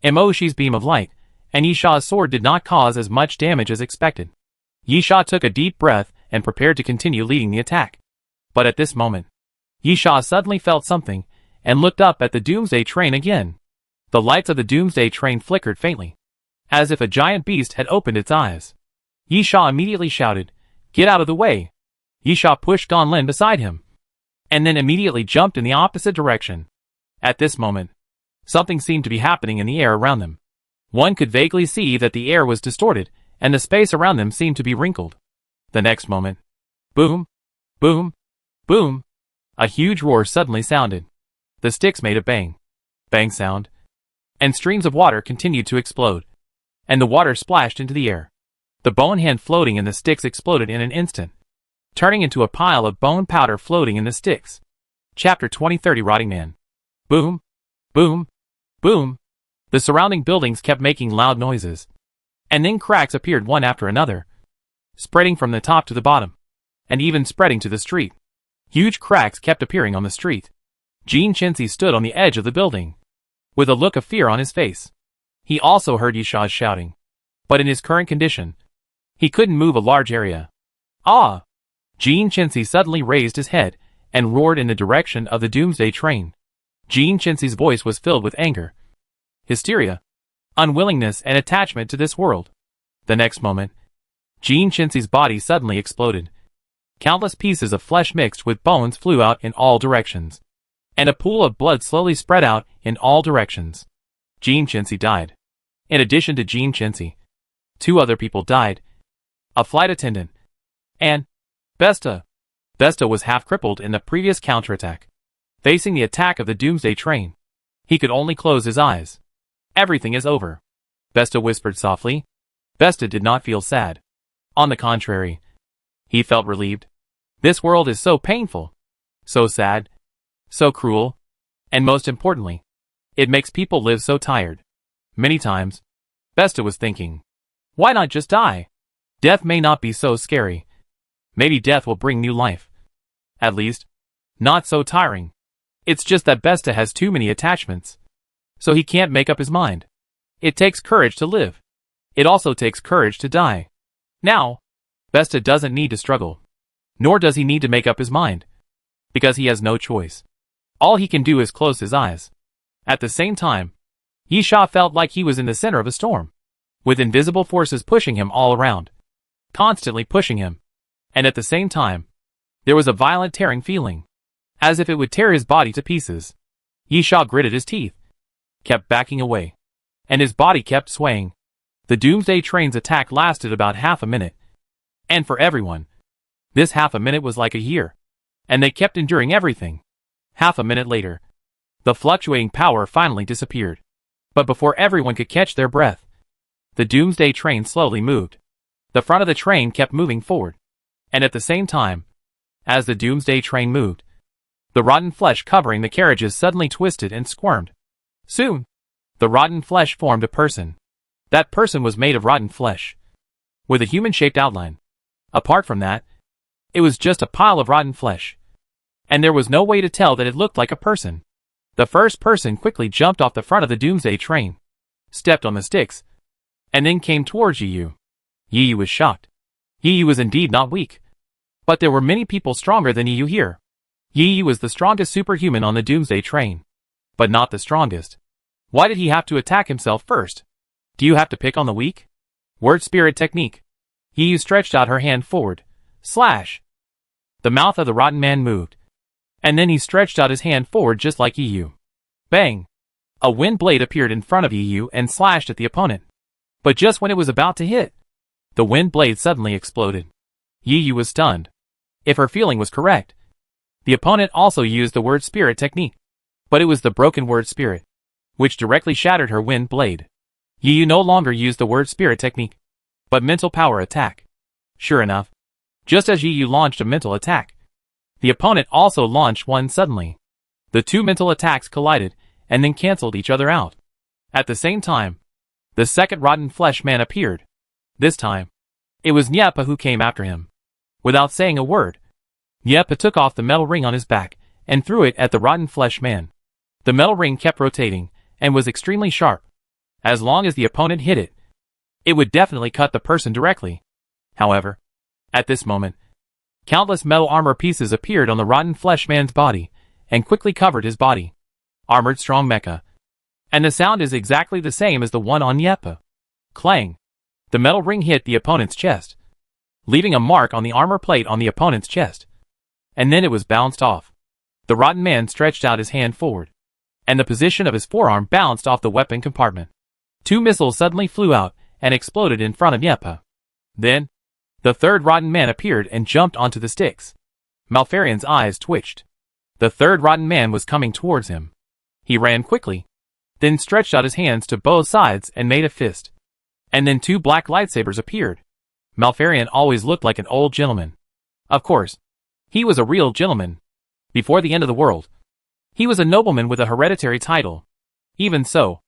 Emoshi's beam of light and Yi Sha's sword did not cause as much damage as expected. Yi Sha took a deep breath and prepared to continue leading the attack. But at this moment, Yi Sha suddenly felt something and looked up at the Doomsday Train again. The lights of the Doomsday Train flickered faintly, as if a giant beast had opened its eyes. Yi Sha immediately shouted, "Get out of the way!" Yi Sha pushed Gan Lin beside him, and then immediately jumped in the opposite direction. At this moment, something seemed to be happening in the air around them. One could vaguely see that the air was distorted, and the space around them seemed to be wrinkled. The next moment, boom, boom, boom, a huge roar suddenly sounded. The sticks made a bang, bang sound, and streams of water continued to explode, and the water splashed into the air. The bone hand floating in the sticks exploded in an instant, turning into a pile of bone powder floating in the sticks. Chapter 2030 Rotting Man. Boom, boom, boom. The surrounding buildings kept making loud noises, and then cracks appeared one after another, spreading from the top to the bottom, and even spreading to the street. Huge cracks kept appearing on the street. Gene Chinsey stood on the edge of the building, with a look of fear on his face. He also heard Yi Sha's shouting, but in his current condition, he couldn't move a large area. Ah! Gene Chinsey suddenly raised his head and roared in the direction of the Doomsday Train. Gene Chinsey's voice was filled with anger, hysteria, unwillingness and attachment to this world. The next moment, Gene Chinsey's body suddenly exploded. Countless pieces of flesh mixed with bones flew out in all directions, and a pool of blood slowly spread out in all directions. Gene Chinsey died. In addition to Gene Chinsey, 2 other people died. A flight attendant, and Besta. Besta was half crippled in the previous counterattack. Facing the attack of the Doomsday Train, he could only close his eyes. Everything is over, Besta whispered softly. Besta did not feel sad. On the contrary, he felt relieved. This world is so painful, so sad, so cruel, and most importantly, it makes people live so tired. Many times, Besta was thinking, why not just die? Death may not be so scary. Maybe death will bring new life. At least, not so tiring. It's just that Besta has too many attachments, so he can't make up his mind. It takes courage to live. It also takes courage to die. Now, Besta doesn't need to struggle, nor does he need to make up his mind, because he has no choice. All he can do is close his eyes. At the same time, Yi Sha felt like he was in the center of a storm, with invisible forces pushing him all around, constantly pushing him. And at the same time, there was a violent tearing feeling, as if it would tear his body to pieces. Yi Sha gritted his teeth, kept backing away, and his body kept swaying. The Doomsday Train's attack lasted about half a minute. And for everyone, this half a minute was like a year, and they kept enduring everything. Half a minute later, the fluctuating power finally disappeared. But before everyone could catch their breath, the Doomsday Train slowly moved. The front of the train kept moving forward, and at the same time, as the Doomsday Train moved, the rotten flesh covering the carriages suddenly twisted and squirmed. Soon, the rotten flesh formed a person. That person was made of rotten flesh, with a human-shaped outline. Apart from that, it was just a pile of rotten flesh, and there was no way to tell that it looked like a person. The first person quickly jumped off the front of the Doomsday Train, stepped on the sticks, and then came towards Yi Yu. Yi Yu was shocked. Yi Yu was indeed not weak, but there were many people stronger than Yi Yu here. Yi Yu was the strongest superhuman on the Doomsday Train. but not the strongest. Why did he have to attack himself first? Do you have to pick on the weak? Word spirit technique. Yi stretched out her hand forward. Slash! The mouth of the rotten man moved. And then he stretched out his hand forward just like Yi. Bang! A wind blade appeared in front of Yi and slashed at the opponent. But just when it was about to hit, the wind blade suddenly exploded. Yi was stunned. If her feeling was correct, the opponent also used the word spirit technique. But it was the broken word spirit, which directly shattered her wind blade. Yi no longer used the word spirit technique, but mental power attack. Sure enough, just as Yi launched a mental attack, the opponent also launched one suddenly. The two mental attacks collided and then cancelled each other out. At the same time, the second rotten flesh man appeared. This time, it was Nyepa who came after him. Without saying a word, Nyepa took off the metal ring on his back and threw it at the rotten flesh man. The metal ring kept rotating and was extremely sharp. As long as the opponent hit it, it would definitely cut the person directly. However, at this moment, countless metal armor pieces appeared on the rotten flesh man's body and quickly covered his body. Armored strong mecha. And the sound is exactly the same as the one on Nyepa. Clang! The metal ring hit the opponent's chest, leaving a mark on the armor plate on the opponent's chest. And then it was bounced off. The rotten man stretched out his hand forward, and the position of his forearm bounced off the weapon compartment. Two missiles suddenly flew out and exploded in front of Nyepa. Then, the third rotten man appeared and jumped onto the sticks. Malfarian's eyes twitched. The third rotten man was coming towards him. He ran quickly, then stretched out his hands to both sides and made a fist. And then two black lightsabers appeared. Malfarian always looked like an old gentleman. Of course, he was a real gentleman. Before the end of the world, he was a nobleman with a hereditary title. Even so,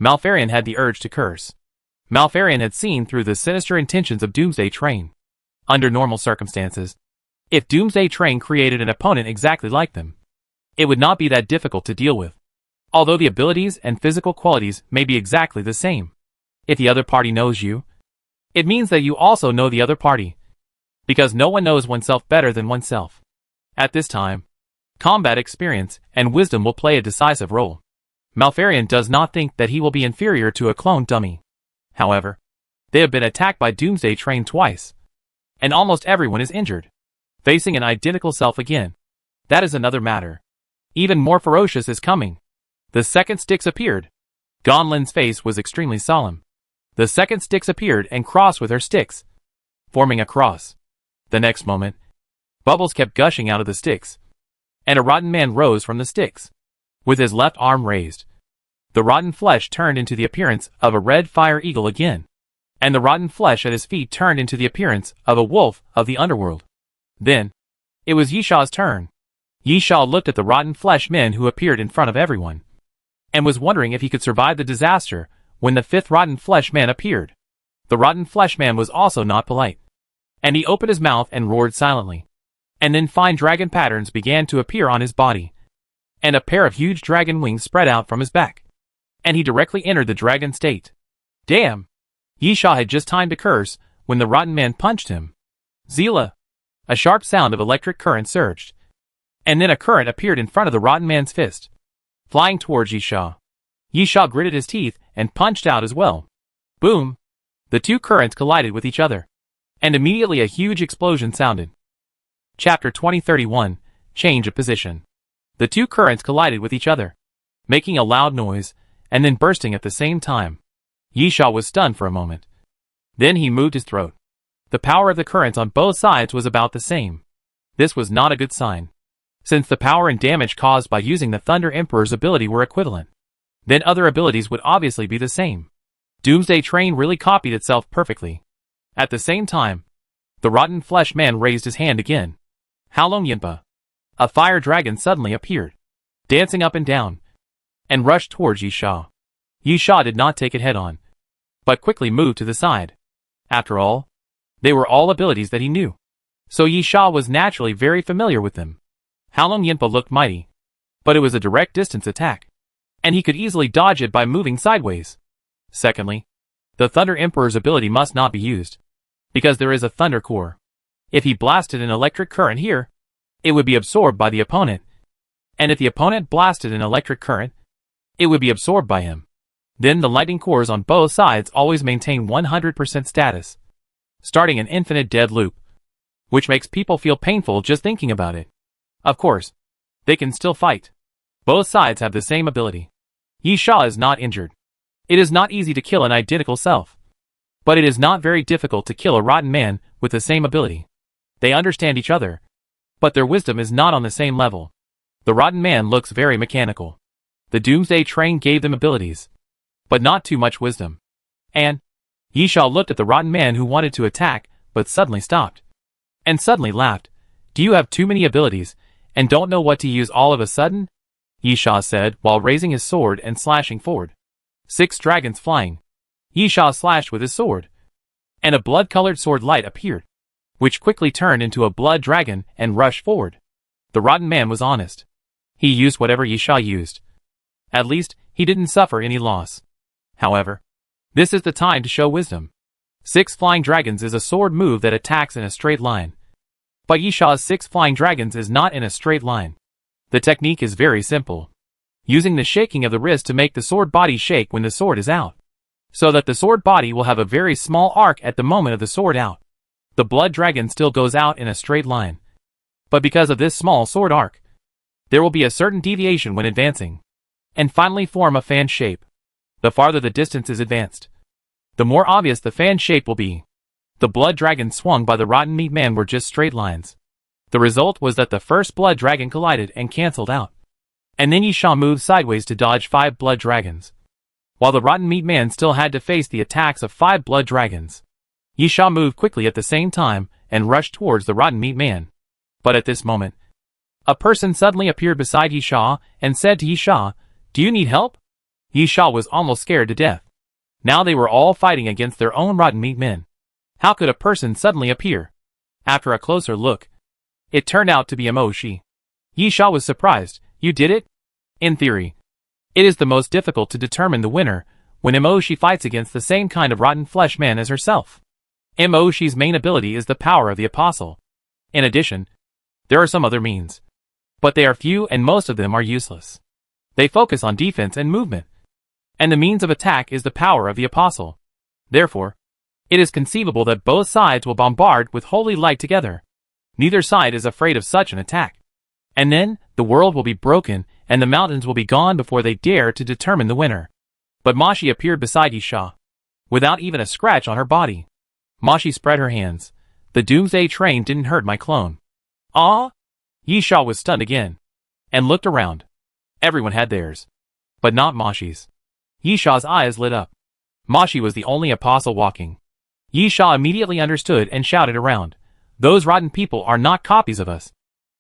Malfarian had the urge to curse. Malfarian had seen through the sinister intentions of Doomsday Train. Under normal circumstances, if Doomsday Train created an opponent exactly like them, it would not be that difficult to deal with. Although the abilities and physical qualities may be exactly the same. If the other party knows you, it means that you also know the other party. Because no one knows oneself better than oneself. At this time, combat experience and wisdom will play a decisive role. Malfarian does not think that he will be inferior to a clone dummy. However, they have been attacked by Doomsday Train twice, and almost everyone is injured. Facing an identical self again, that is another matter. Even more ferocious is coming. The second sticks appeared. Gonlin's face was extremely solemn. The second sticks appeared and crossed with her sticks, forming a cross. The next moment, bubbles kept gushing out of the sticks, and a rotten man rose from the sticks, with his left arm raised. The rotten flesh turned into the appearance of a red fire eagle again, and the rotten flesh at his feet turned into the appearance of a wolf of the underworld. Then, it was Yisha's turn. Yisha looked at the rotten flesh men who appeared in front of everyone, and was wondering if he could survive the disaster when the fifth rotten flesh man appeared. The rotten flesh man was also not polite, and he opened his mouth and roared silently. And then fine dragon patterns began to appear on his body, and a pair of huge dragon wings spread out from his back, and he directly entered the dragon state. Damn! Yisha had just time to curse when the rotten man punched him. Zila! A sharp sound of electric current surged, and then a current appeared in front of the rotten man's fist, flying towards Yisha. Yisha gritted his teeth and punched out as well. Boom! The two currents collided with each other, and immediately a huge explosion sounded. Chapter 2031, Change of Position. The two currents collided with each other, making a loud noise, and then bursting at the same time. Yisha was stunned for a moment. Then he moved his throat. The power of the currents on both sides was about the same. This was not a good sign, since the power and damage caused by using the Thunder Emperor's ability were equivalent. Then other abilities would obviously be the same. Doomsday Train really copied itself perfectly. At the same time, the rotten flesh man raised his hand again. Halong Yinpa. A fire dragon suddenly appeared, dancing up and down, and rushed towards Yisha. Yisha did not take it head on, but quickly moved to the side. After all, they were all abilities that he knew, so Yisha was naturally very familiar with them. Halong Yinpa looked mighty, but it was a direct distance attack, and he could easily dodge it by moving sideways. Secondly, the Thunder Emperor's ability must not be used, because there is a thunder core. If he blasted an electric current here, it would be absorbed by the opponent, and if the opponent blasted an electric current, it would be absorbed by him. Then the lightning cores on both sides always maintain 100% status, starting an infinite dead loop, which makes people feel painful just thinking about it. Of course, they can still fight. Both sides have the same ability. Yi Sha is not injured. It is not easy to kill an identical self, but it is not very difficult to kill a rotten man with the same ability. They understand each other, but their wisdom is not on the same level. The rotten man looks very mechanical. The Doomsday train gave them abilities, but not too much wisdom. And Yi Sha looked at the rotten man who wanted to attack, but suddenly stopped. And suddenly laughed. Do you have too many abilities, and don't know what to use all of a sudden? Yi Sha said while raising his sword and slashing forward. 6 dragons flying. Yi Sha slashed with his sword, and a blood-colored sword light appeared, which quickly turned into a blood dragon and rushed forward. The rotten man was honest. He used whatever Yi Sha used. At least, he didn't suffer any loss. However, this is the time to show wisdom. 6 flying dragons is a sword move that attacks in a straight line. But Yi Sha's 6 flying dragons is not in a straight line. The technique is very simple. Using the shaking of the wrist to make the sword body shake when the sword is out, so that the sword body will have a very small arc at the moment of the sword out. The blood dragon still goes out in a straight line. But because of this small sword arc, there will be a certain deviation when advancing, and finally form a fan shape. The farther the distance is advanced, the more obvious the fan shape will be. The blood dragon swung by the rotten meat man were just straight lines. The result was that the first blood dragon collided and cancelled out. And then Yi Sha moved sideways to dodge 5 blood dragons, while the rotten meat man still had to face the attacks of 5 blood dragons. Yi Sha moved quickly at the same time and rushed towards the rotten meat man. But at this moment, a person suddenly appeared beside Yi Sha and said to Yi Sha, "Do you need help?" Yi Sha was almost scared to death. Now they were all fighting against their own rotten meat men. How could a person suddenly appear? After a closer look, it turned out to be Emoshi. Yi Sha was surprised. You did it? In theory, it is the most difficult to determine the winner when Emoshi fights against the same kind of rotten flesh man as herself. Emoshi's main ability is the power of the apostle. In addition, there are some other means, but they are few and most of them are useless. They focus on defense and movement, and the means of attack is the power of the apostle. Therefore, it is conceivable that both sides will bombard with holy light together. Neither side is afraid of such an attack. And then, the world will be broken, and the mountains will be gone before they dare to determine the winner. But Mashi appeared beside Yi Sha, without even a scratch on her body. Mashi spread her hands. The Doomsday train didn't hurt my clone. Ah? Yi Sha was stunned again, and looked around. Everyone had theirs, but not Mashi's. Yi Sha's eyes lit up. Mashi was the only apostle walking. Yi Sha immediately understood and shouted around. Those rotten people are not copies of us,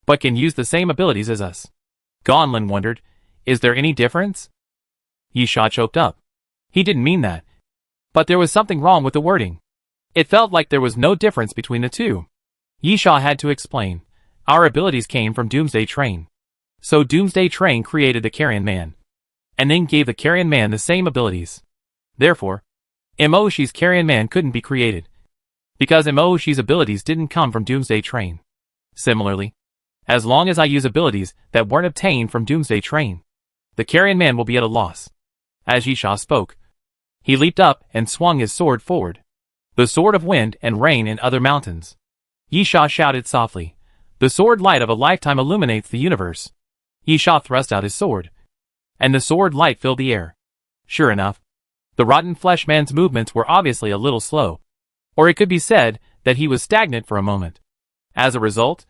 but can use the same abilities as us. Gonlin wondered, is there any difference? Yi Sha choked up. He didn't mean that. But there was something wrong with the wording. It felt like there was no difference between the two. Yi Sha had to explain. Our abilities came from Doomsday Train. So Doomsday Train created the Carrion Man, and then gave the Carrion Man the same abilities. Therefore, Emoshi's Carrion Man couldn't be created, because Emoshi's abilities didn't come from Doomsday Train. Similarly, as long as I use abilities that weren't obtained from Doomsday Train, the Carrion Man will be at a loss. As Yi Sha spoke, he leaped up and swung his sword forward. The sword of wind and rain in other mountains. Yi Sha shouted softly. The sword light of a lifetime illuminates the universe. Yi Sha thrust out his sword, and the sword light filled the air. Sure enough, the rotten flesh man's movements were obviously a little slow, or it could be said that he was stagnant for a moment. As a result,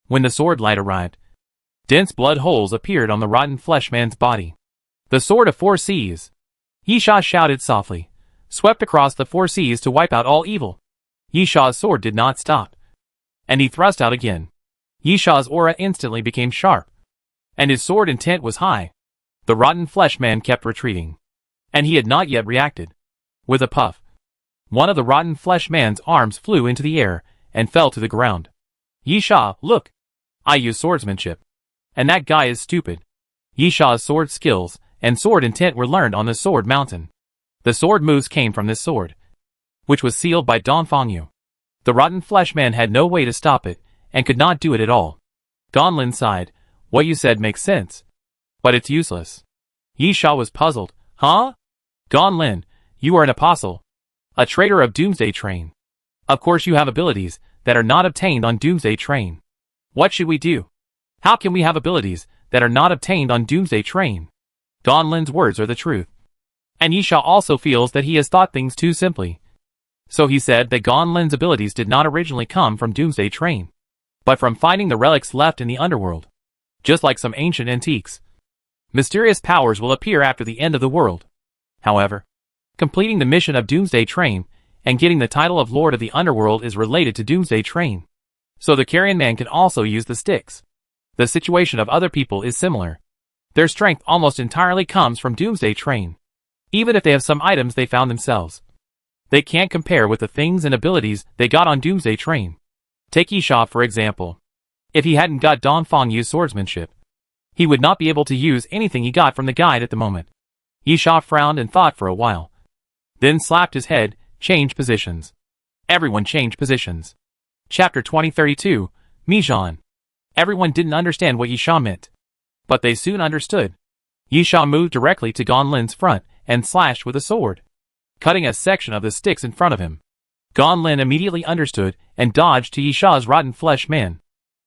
when the sword light arrived, dense blood holes appeared on the rotten flesh man's body. The sword of 4 seas, Yi Sha shouted softly, swept across the 4 seas to wipe out all evil. Yi Sha's sword did not stop, and he thrust out again. Yi Sha's aura instantly became sharp, and his sword intent was high. The rotten flesh man kept retreating, and he had not yet reacted. With a puff, one of the rotten flesh man's arms flew into the air and fell to the ground. Yi Sha, look! I use swordsmanship, and that guy is stupid. Yi Sha's sword skills and sword intent were learned on the Sword Mountain. The sword moves came from this sword, which was sealed by Dongfangyu. The rotten flesh man had no way to stop it, and could not do it at all. Gonlin sighed. What you said makes sense, but it's useless. Yi Sha was puzzled. Huh? Gan Lin, you are an apostle. A traitor of Doomsday Train. Of course you have abilities that are not obtained on Doomsday Train. What should we do? How can we have abilities that are not obtained on Doomsday Train? Gan Lin's words are the truth. And Yi Sha also feels that he has thought things too simply. So he said that Gan Lin's abilities did not originally come from Doomsday Train, but from finding the relics left in the underworld. Just like some ancient antiques. Mysterious powers will appear after the end of the world. However, completing the mission of Doomsday Train and getting the title of Lord of the Underworld is related to Doomsday Train. So the Carrion Man can also use the sticks. The situation of other people is similar. Their strength almost entirely comes from Doomsday Train. Even if they have some items they found themselves, they can't compare with the things and abilities they got on Doomsday Train. Take Yi Sha for example. If he hadn't got Dongfang Yu's swordsmanship, he would not be able to use anything he got from the guide at the moment. Yi Sha frowned and thought for a while. Then slapped his head, changed positions. Everyone changed positions. Chapter 2032, Mijan. Everyone didn't understand what Yi Sha meant, but they soon understood. Yi Sha moved directly to Gan Lin's front and slashed with a sword, cutting a section of the sticks in front of him. Gan Lin immediately understood and dodged to Yi Sha's rotten flesh man.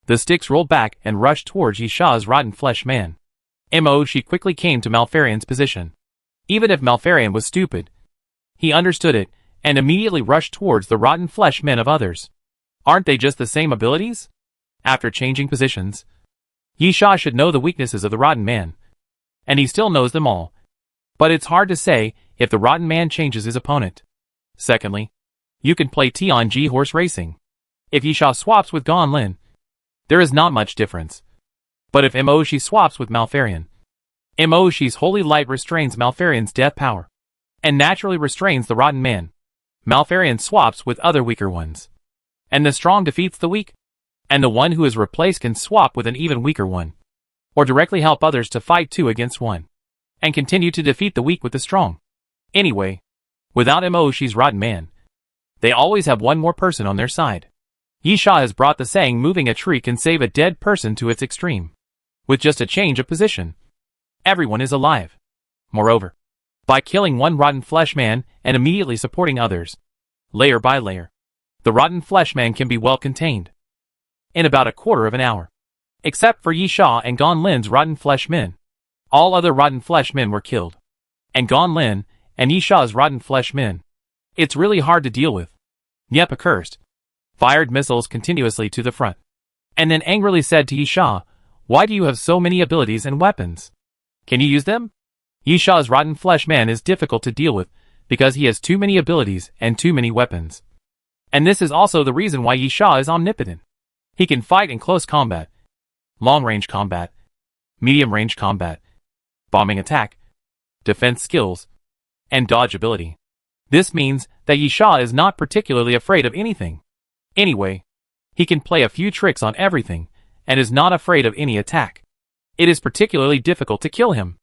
The sticks rolled back and rushed towards Yi Sha's rotten flesh man. She quickly came to Malfarian's position. Even if Malfarian was stupid, he understood it and immediately rushed towards the rotten flesh men of others. Aren't they just the same abilities? After changing positions, Yi Sha should know the weaknesses of the rotten man. And he still knows them all. But it's hard to say if the rotten man changes his opponent. Secondly, you can play Tianji horse racing. If Yi Sha swaps with Gan Lin, there is not much difference. But if She swaps with Malfarian, She's holy light restrains Malfarian's death power, and naturally restrains the rotten man. Malfarian swaps with other weaker ones, and the strong defeats the weak, and the one who is replaced can swap with an even weaker one, or directly help others to fight 2 against 1, and continue to defeat the weak with the strong. Anyway, without She's rotten man, they always have one more person on their side. Yi Sha has brought the saying moving a tree can save a dead person to its extreme. With just a change of position, everyone is alive. Moreover, by killing one rotten flesh man and immediately supporting others, layer by layer, the rotten flesh man can be well contained. In about a quarter of an hour. Except for Yi Sha and Gan Lin's rotten flesh men. All other rotten flesh men were killed. And Gan Lin and Yi Sha's rotten flesh men. It's really hard to deal with. Niepa cursed, fired missiles continuously to the front, and then angrily said to Yi Sha, "Why do you have so many abilities and weapons? Can you use them?" Yi Sha's rotten flesh man is difficult to deal with because he has too many abilities and too many weapons. And this is also the reason why Yi Sha is omnipotent. He can fight in close combat, long-range combat, medium-range combat, bombing attack, defense skills, and dodge ability. This means that Yi Sha is not particularly afraid of anything. Anyway, he can play a few tricks on everything, and is not afraid of any attack. It is particularly difficult to kill him.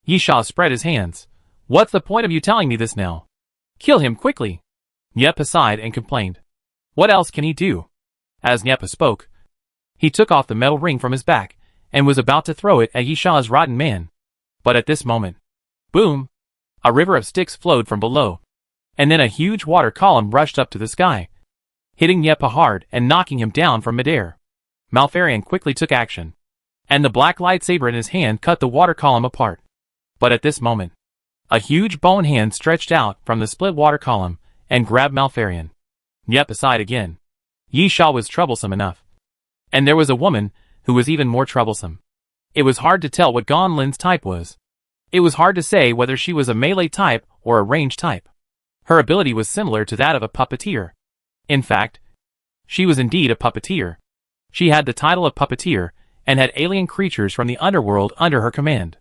Yi Sha spread his hands. "What's the point of you telling me this now? Kill him quickly." Niepa sighed and complained. What else can he do? As Niepa spoke, he took off the metal ring from his back, and was about to throw it at Yi Sha's rotten man. But at this moment, boom! A river of sticks flowed from below, and then a huge water column rushed up to the sky, hitting Niepa hard and knocking him down from midair. Malfarian quickly took action, and the black lightsaber in his hand cut the water column apart. But at this moment, a huge bone hand stretched out from the split water column and grabbed Malfarian. Niepa sighed again. Yi Sha was troublesome enough. And there was a woman who was even more troublesome. It was hard to tell what Gan Lin's type was. It was hard to say whether she was a melee type or a range type. Her ability was similar to that of a puppeteer. In fact, she was indeed a puppeteer. She had the title of puppeteer, and had alien creatures from the underworld under her command.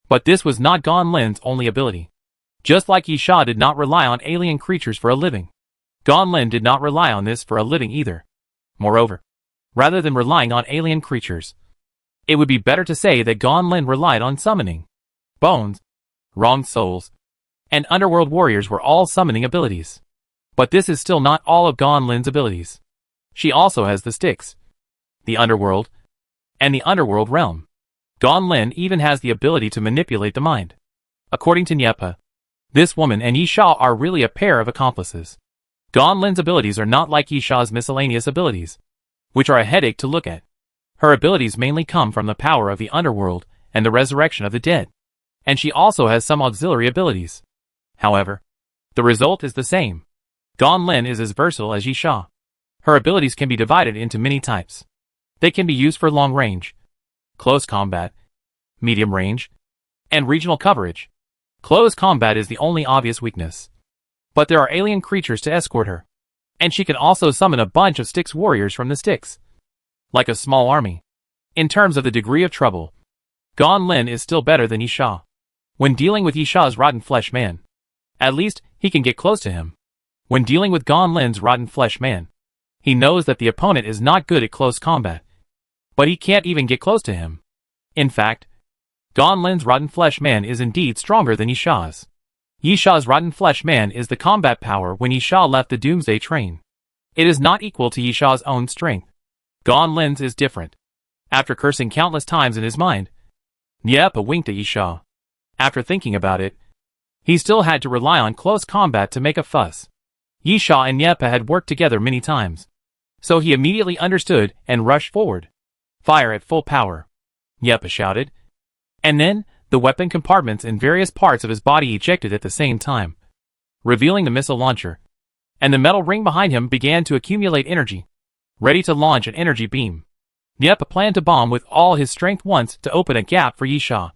But this was not Gan Lin's only ability. Just like Yi Sha did not rely on alien creatures for a living, Gan Lin did not rely on this for a living either. Moreover, rather than relying on alien creatures, it would be better to say that Gan Lin relied on summoning. Bones, wronged souls, and underworld warriors were all summoning abilities. But this is still not all of Gan Lin's abilities. She also has the sticks, the underworld, and the underworld realm. Gan Lin even has the ability to manipulate the mind. According to Nyepa, this woman and Yisha are really a pair of accomplices. Gan Lin's abilities are not like Yisha's miscellaneous abilities, which are a headache to look at. Her abilities mainly come from the power of the underworld and the resurrection of the dead, and she also has some auxiliary abilities. However, the result is the same. Gan Lin is as versatile as Yisha. Her abilities can be divided into many types. They can be used for long range, close combat, medium range, and regional coverage. Close combat is the only obvious weakness. But there are alien creatures to escort her. And she can also summon a bunch of Styx warriors from the Styx. Like a small army. In terms of the degree of trouble, Gan Lin is still better than Yisha. When dealing with Yisha's rotten flesh man, at least he can get close to him. When dealing with Gan Lin's rotten flesh man, he knows that the opponent is not good at close combat. But he can't even get close to him. In fact, Gan Lin's rotten flesh man is indeed stronger than Yisha's. Yisha's rotten flesh man is the combat power when Yisha left the Doomsday train. It is not equal to Yisha's own strength. Gan Lin's is different. After cursing countless times in his mind, Nyepa winked at Yisha. After thinking about it, he still had to rely on close combat to make a fuss. Yisha and Nyepa had worked together many times, so he immediately understood and rushed forward. Fire at full power, Nyepa shouted. And then, the weapon compartments in various parts of his body ejected at the same time, revealing the missile launcher. And the metal ring behind him began to accumulate energy, ready to launch an energy beam. Nyepa planned to bomb with all his strength once to open a gap for Yisha,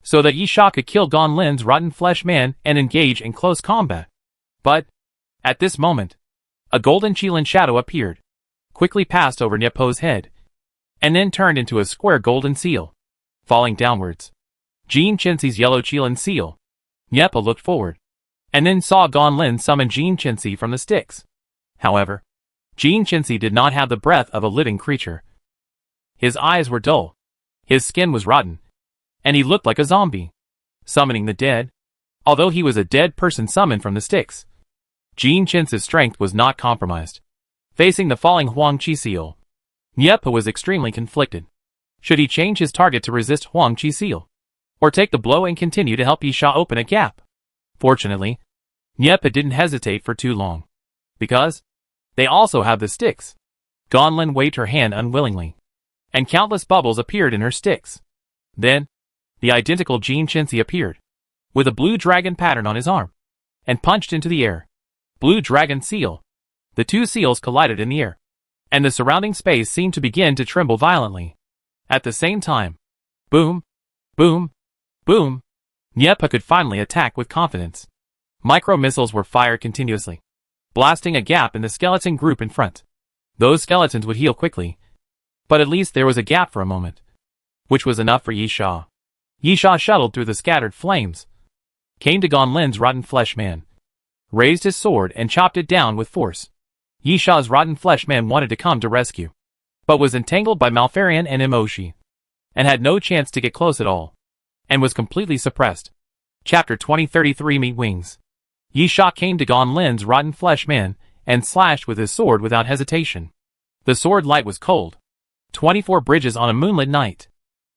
so that Yisha could kill Gan Lin's rotten flesh man and engage in close combat. But, at this moment, a golden Qilin shadow appeared, quickly passed over Nyepa's head, and then turned into a square golden seal, falling downwards. Jin Chenxi's yellow Qilin seal. Nyepa looked forward, and then saw Gan Lin summon Jin Chenxi from the Styx. However, Jin Chenxi did not have the breath of a living creature. His eyes were dull, his skin was rotten, and he looked like a zombie, summoning the dead. Although he was a dead person summoned from the Styx, Jin Chenxi's strength was not compromised. Facing the falling Huang Qi seal, Nyepa was extremely conflicted. Should he change his target to resist Huang Qi seal, or take the blow and continue to help Yisha open a gap? Fortunately, Nyepa didn't hesitate for too long, because they also have the Styx. Gan Lin waved her hand unwillingly, and countless bubbles appeared in her Styx. Then, the identical Jin Chenxi appeared, with a blue dragon pattern on his arm, and punched into the air. Blue dragon seal. The two seals collided in the air, and the surrounding space seemed to begin to tremble violently. At the same time, boom, boom, boom, Nyepa could finally attack with confidence. Micro-missiles were fired continuously, blasting a gap in the skeleton group in front. Those skeletons would heal quickly, but at least there was a gap for a moment, which was enough for Yisha. Yisha shuttled through the scattered flames, came to Gan Lin's rotten flesh man, raised his sword and chopped it down with force. Yisha's rotten flesh man wanted to come to rescue, but was entangled by Malfarian and Emoshi, and had no chance to get close at all, and was completely suppressed. Chapter 2033 Meet Wings. Yisha came to Gan Lin's rotten flesh man, and slashed with his sword without hesitation. The sword light was cold. 24 bridges on a moonlit night.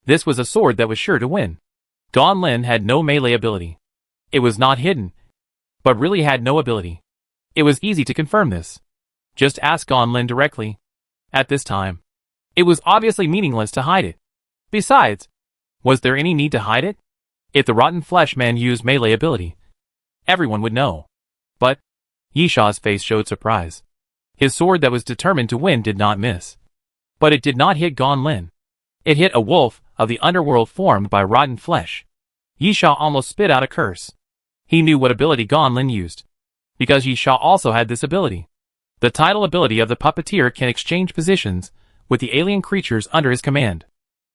This was a sword that was sure to win. Gan Lin had no melee ability. It was not hidden, but really had no ability. It was easy to confirm this. Just ask Gan Lin directly. At this time, it was obviously meaningless to hide it. Besides, was there any need to hide it? If the rotten flesh man used melee ability, everyone would know. But Yisha's face showed surprise. His sword that was determined to win did not miss. But it did not hit Gan Lin. It hit a wolf of the underworld formed by rotten flesh. Yisha almost spit out a curse. He knew what ability Gan Lin used, because Yisha also had this ability. The title ability of the puppeteer can exchange positions with the alien creatures under his command.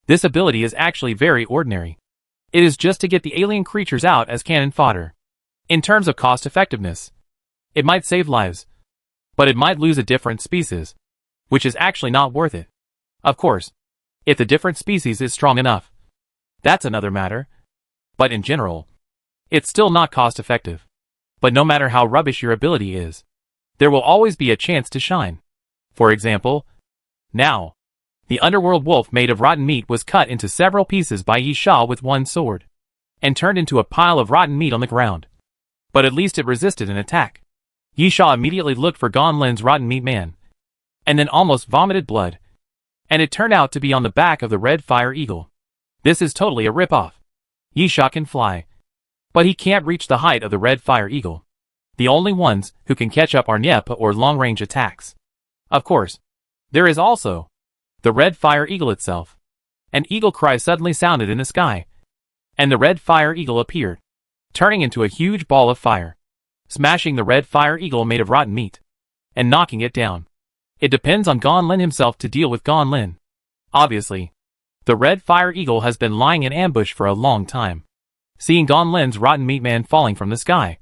This ability is actually very ordinary. It is just to get the alien creatures out as cannon fodder. In terms of cost effectiveness, it might save lives, but it might lose a different species, which is actually not worth it. Of course, if the different species is strong enough, that's another matter. But in general, it's still not cost effective. But no matter how rubbish your ability is, there will always be a chance to shine. For example, now, the underworld wolf made of rotten meat was cut into several pieces by Yisha with one sword. and turned into a pile of rotten meat on the ground. But at least it resisted an attack. Yisha immediately looked for Gonlin's rotten meat man, and then almost vomited blood. And it turned out to be on the back of the red fire eagle. This is totally a rip-off. Yisha can fly, but he can't reach the height of the red fire eagle. The only ones who can catch up are Nyepa or long-range attacks. Of course, there is also the red fire eagle itself. An eagle cry suddenly sounded in the sky, and the red fire eagle appeared, turning into a huge ball of fire, smashing the red fire eagle made of rotten meat, and knocking it down. It depends on Gonlin himself to deal with Gonlin. Obviously, the red fire eagle has been lying in ambush for a long time. Seeing Gonlin's rotten meat man falling from the sky,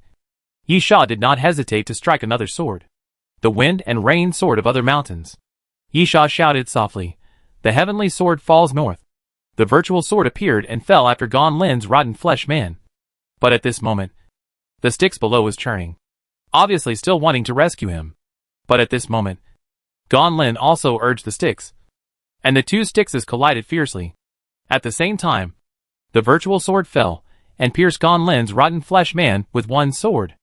Yisha did not hesitate to strike another sword, the wind and rain sword of other mountains. Yisha shouted softly, "The heavenly sword falls north." The virtual sword appeared and fell after Gonlin's rotten flesh man. But at this moment, the Styx below was churning, obviously still wanting to rescue him. But at this moment, Gonlin also urged the Styx, and the two Styxes collided fiercely. At the same time, the virtual sword fell and pierced Gonlin's rotten flesh man with one sword.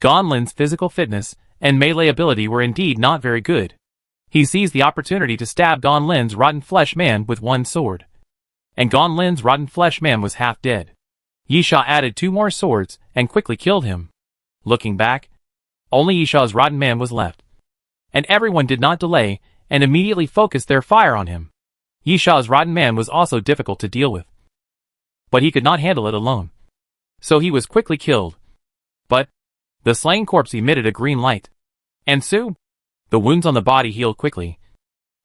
Gonlin's physical fitness and melee ability were indeed not very good. He seized the opportunity to stab Gonlin's rotten flesh man with one sword, and Gonlin's rotten flesh man was half dead. Yisha added 2 more swords and quickly killed him. Looking back, only Yisha's rotten man was left, and everyone did not delay and immediately focused their fire on him. Yisha's rotten man was also difficult to deal with, but he could not handle it alone, so he was quickly killed. But the slain corpse emitted a green light, and soon the wounds on the body healed quickly,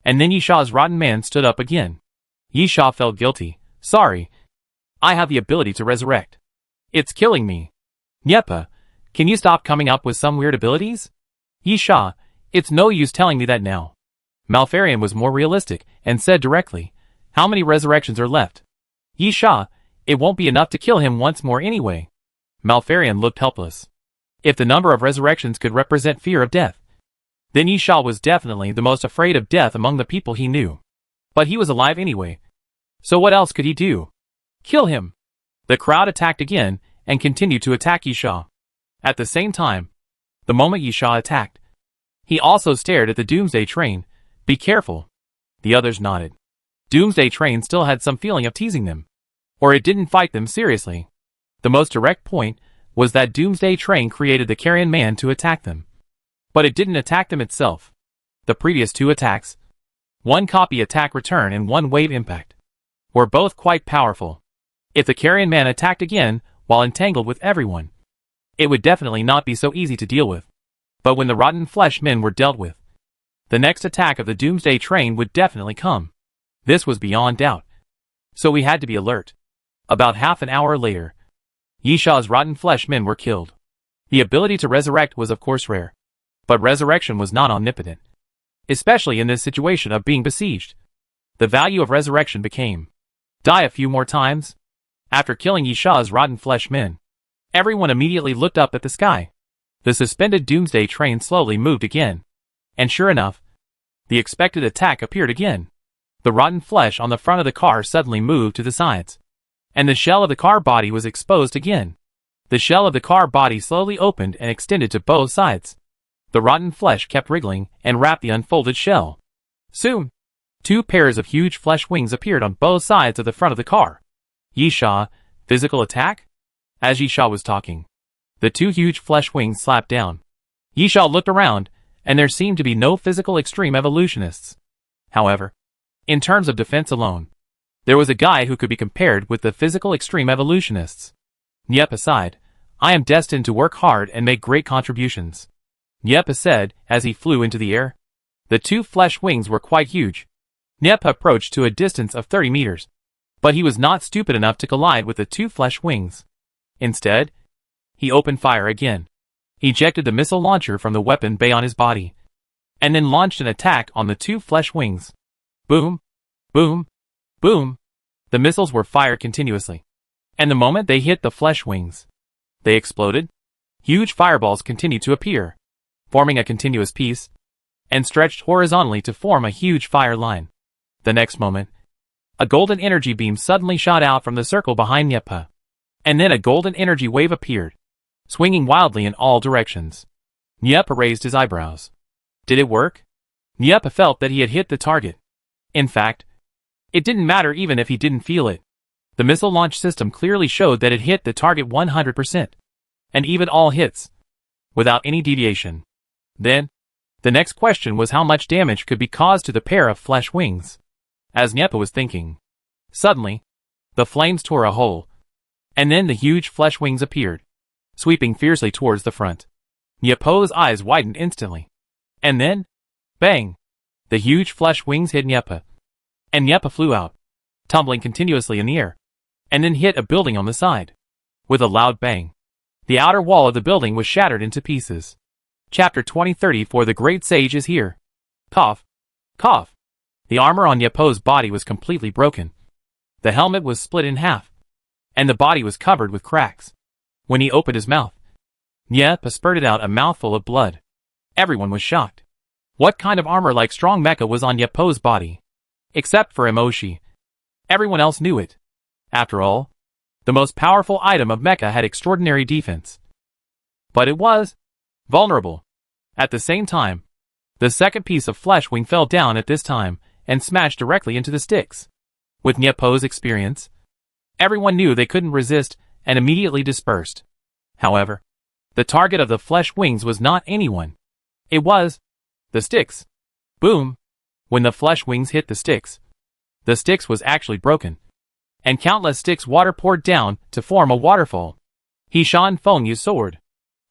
and then Yisha's rotten man stood up again. Yisha felt guilty. "Sorry, I have the ability to resurrect. It's killing me. Nyepa, can you stop coming up with some weird abilities?" "Yisha, it's no use telling me that now." Malfarion was more realistic and said directly, "How many resurrections are left?" "Yisha, it won't be enough to kill him once more anyway." Malfarion looked helpless. If the number of resurrections could represent fear of death, then Yisha was definitely the most afraid of death among the people he knew. But he was alive anyway, so what else could he do? Kill him. The crowd attacked again and continued to attack Yisha. At the same time, the moment Yisha attacked, he also stared at the Doomsday train. "Be careful." The others nodded. Doomsday train still had some feeling of teasing them, or it didn't fight them seriously. The most direct point was that Doomsday train created the Carrion Man to attack them, but it didn't attack them itself. The previous 2 attacks, 1 copy attack return and 1 wave impact, were both quite powerful. If the Carrion Man attacked again while entangled with everyone, it would definitely not be so easy to deal with. But when the rotten flesh men were dealt with, the next attack of the Doomsday train would definitely come. This was beyond doubt, so we had to be alert. About half an hour later, Yisha's rotten flesh men were killed. The ability to resurrect was of course rare, but resurrection was not omnipotent, especially in this situation of being besieged. The value of resurrection became, die a few more times. After killing Yisha's rotten flesh men, everyone immediately looked up at the sky. The suspended Doomsday train slowly moved again, and sure enough, the expected attack appeared again. The rotten flesh on the front of the car suddenly moved to the sides, and the shell of the car body was exposed again. The shell of the car body slowly opened and extended to both sides. The rotten flesh kept wriggling and wrapped the unfolded shell. Soon, 2 pairs of huge flesh wings appeared on both sides of the front of the car. "Yisha, physical attack?" As Yisha was talking, the 2 huge flesh wings slapped down. Yisha looked around, and there seemed to be no physical extreme evolutionists. However, in terms of defense alone, there was a guy who could be compared with the physical extreme evolutionists. Nyepa sighed, "I am destined to work hard and make great contributions," Nyepa said as he flew into the air. The 2 flesh wings were quite huge. Nyepa approached to a distance of 30 meters, but he was not stupid enough to collide with the 2 flesh wings. Instead, he opened fire again, ejected the missile launcher from the weapon bay on his body, and then launched an attack on the 2 flesh wings. Boom! Boom! Boom! The missiles were fired continuously, and the moment they hit the flesh wings, they exploded. Huge fireballs continued to appear, forming a continuous piece, and stretched horizontally to form a huge fire line. The next moment, a golden energy beam suddenly shot out from the circle behind Nyepa. And then a golden energy wave appeared, swinging wildly in all directions. Nyepa raised his eyebrows. Did it work? Nyepa felt that he had hit the target. In fact, it didn't matter even if he didn't feel it. The missile launch system clearly showed that it hit the target 100%. And even all hits, without any deviation. Then, the next question was how much damage could be caused to the pair of flesh wings. As Nyepa was thinking, suddenly, the flames tore a hole, and then the huge flesh wings appeared, sweeping fiercely towards the front. Nyepa's eyes widened instantly. And then, bang! The huge flesh wings hit Nyepa. And Nyepa flew out, tumbling continuously in the air, and then hit a building on the side. With a loud bang, the outer wall of the building was shattered into pieces. Chapter 2034 The Great Sage is here. Cough. Cough. The armor on Nyepa's body was completely broken. The helmet was split in half, and the body was covered with cracks. When he opened his mouth, Nyepa spurted out a mouthful of blood. Everyone was shocked. What kind of armor like strong mecha was on Nyepa's body? Except for Emoshi. Everyone else knew it. After all, the most powerful item of mecha had extraordinary defense. But it was vulnerable. At the same time, the second piece of flesh wing fell down at this time and smashed directly into the sticks. With Nyepa's experience, everyone knew they couldn't resist and immediately dispersed. However, the target of the flesh wings was not anyone. It was the sticks. Boom! When the flesh wings hit the sticks was actually broken, and countless sticks water poured down to form a waterfall. Hishan Fengyu's sword.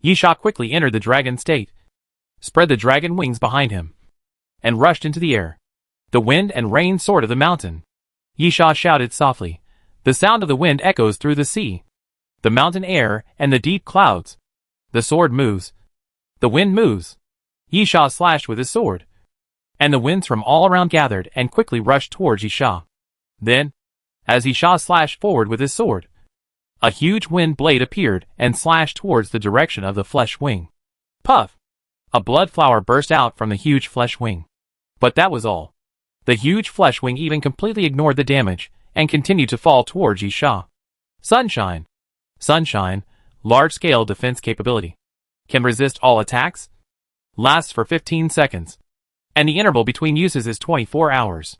Yisha quickly entered the dragon state, spread the dragon wings behind him, and rushed into the air. The wind and rain sword of the mountain. Yisha shouted softly. The sound of the wind echoes through the sea, the mountain air, and the deep clouds. The sword moves. The wind moves. Yisha slashed with his sword, and the winds from all around gathered and quickly rushed towards Yisha. Then, as Yisha slashed forward with his sword, a huge wind blade appeared and slashed towards the direction of the flesh wing. Puff! A blood flower burst out from the huge flesh wing. But that was all. The huge flesh wing even completely ignored the damage and continued to fall towards Yisha. Sunshine. Sunshine, large-scale defense capability. Can resist all attacks. Lasts for 15 seconds. And the interval between uses is 24 hours.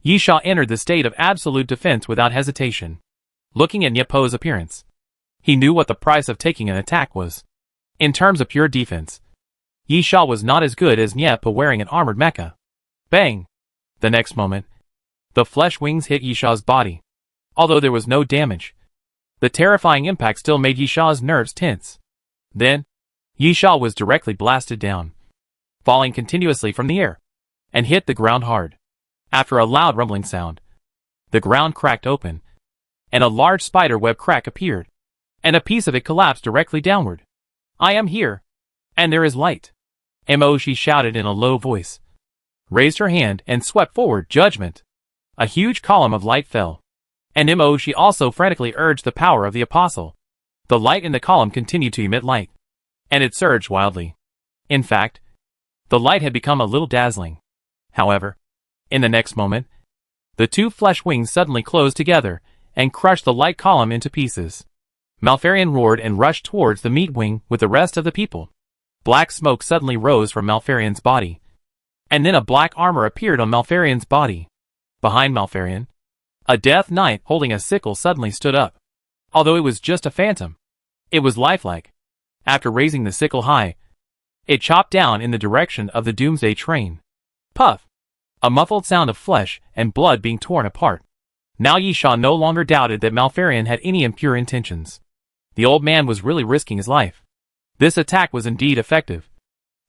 Yisha entered the state of absolute defense without hesitation. Looking at Nyepa's appearance, he knew what the price of taking an attack was. In terms of pure defense, Yisha was not as good as Nyepa wearing an armored mecha. Bang! The next moment, the flesh wings hit Yisha's body. Although there was no damage, the terrifying impact still made Yisha's nerves tense. Then, Yisha was directly blasted down, falling continuously from the air, and hit the ground hard. After a loud rumbling sound, the ground cracked open, and a large spider web crack appeared, and a piece of it collapsed directly downward. I am here, and there is light. Emoshi shouted in a low voice, raised her hand and swept forward. Judgment. A huge column of light fell, and Emoshi also frantically urged the power of the apostle. The light in the column continued to emit light, and it surged wildly. In fact, the light had become a little dazzling. However, in the next moment, the two flesh wings suddenly closed together and crushed the light column into pieces. Malfarion roared and rushed towards the meat wing with the rest of the people. Black smoke suddenly rose from Malfarion's body, and then a black armor appeared on Malfarion's body. Behind Malfarion, a death knight holding a sickle suddenly stood up. Although it was just a phantom, it was lifelike. After raising the sickle high, it chopped down in the direction of the Doomsday train. Puff! A muffled sound of flesh and blood being torn apart. Now Yisha no longer doubted that Malfarion had any impure intentions. The old man was really risking his life. This attack was indeed effective,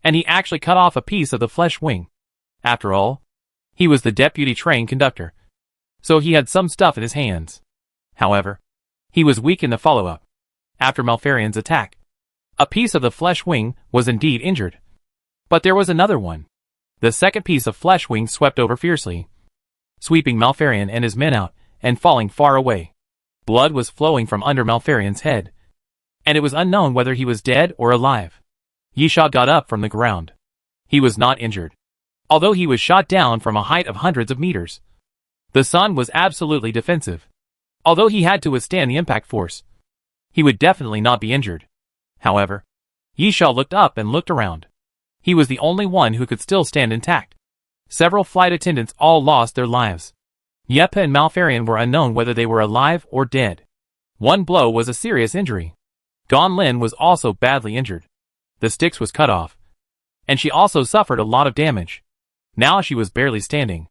and he actually cut off a piece of the flesh wing. After all, he was the deputy train conductor, so he had some stuff in his hands. However, he was weak in the follow-up. After Malfarion's attack, a piece of the flesh wing was indeed injured. But there was another one. The second piece of flesh wing swept over fiercely, sweeping Malfarion and his men out and falling far away. Blood was flowing from under Malfarion's head, and it was unknown whether he was dead or alive. Yisha got up from the ground. He was not injured, although he was shot down from a height of hundreds of meters. The sun was absolutely defensive, although he had to withstand the impact force. he would definitely not be injured. However, Yisha looked up and looked around. He was the only one who could still stand intact. Several flight attendants all lost their lives. Yepa and Malfarian were unknown whether they were alive or dead. One blow was a serious injury. Gon Lin was also badly injured. The sticks was cut off. And she also suffered a lot of damage. Now she was barely standing.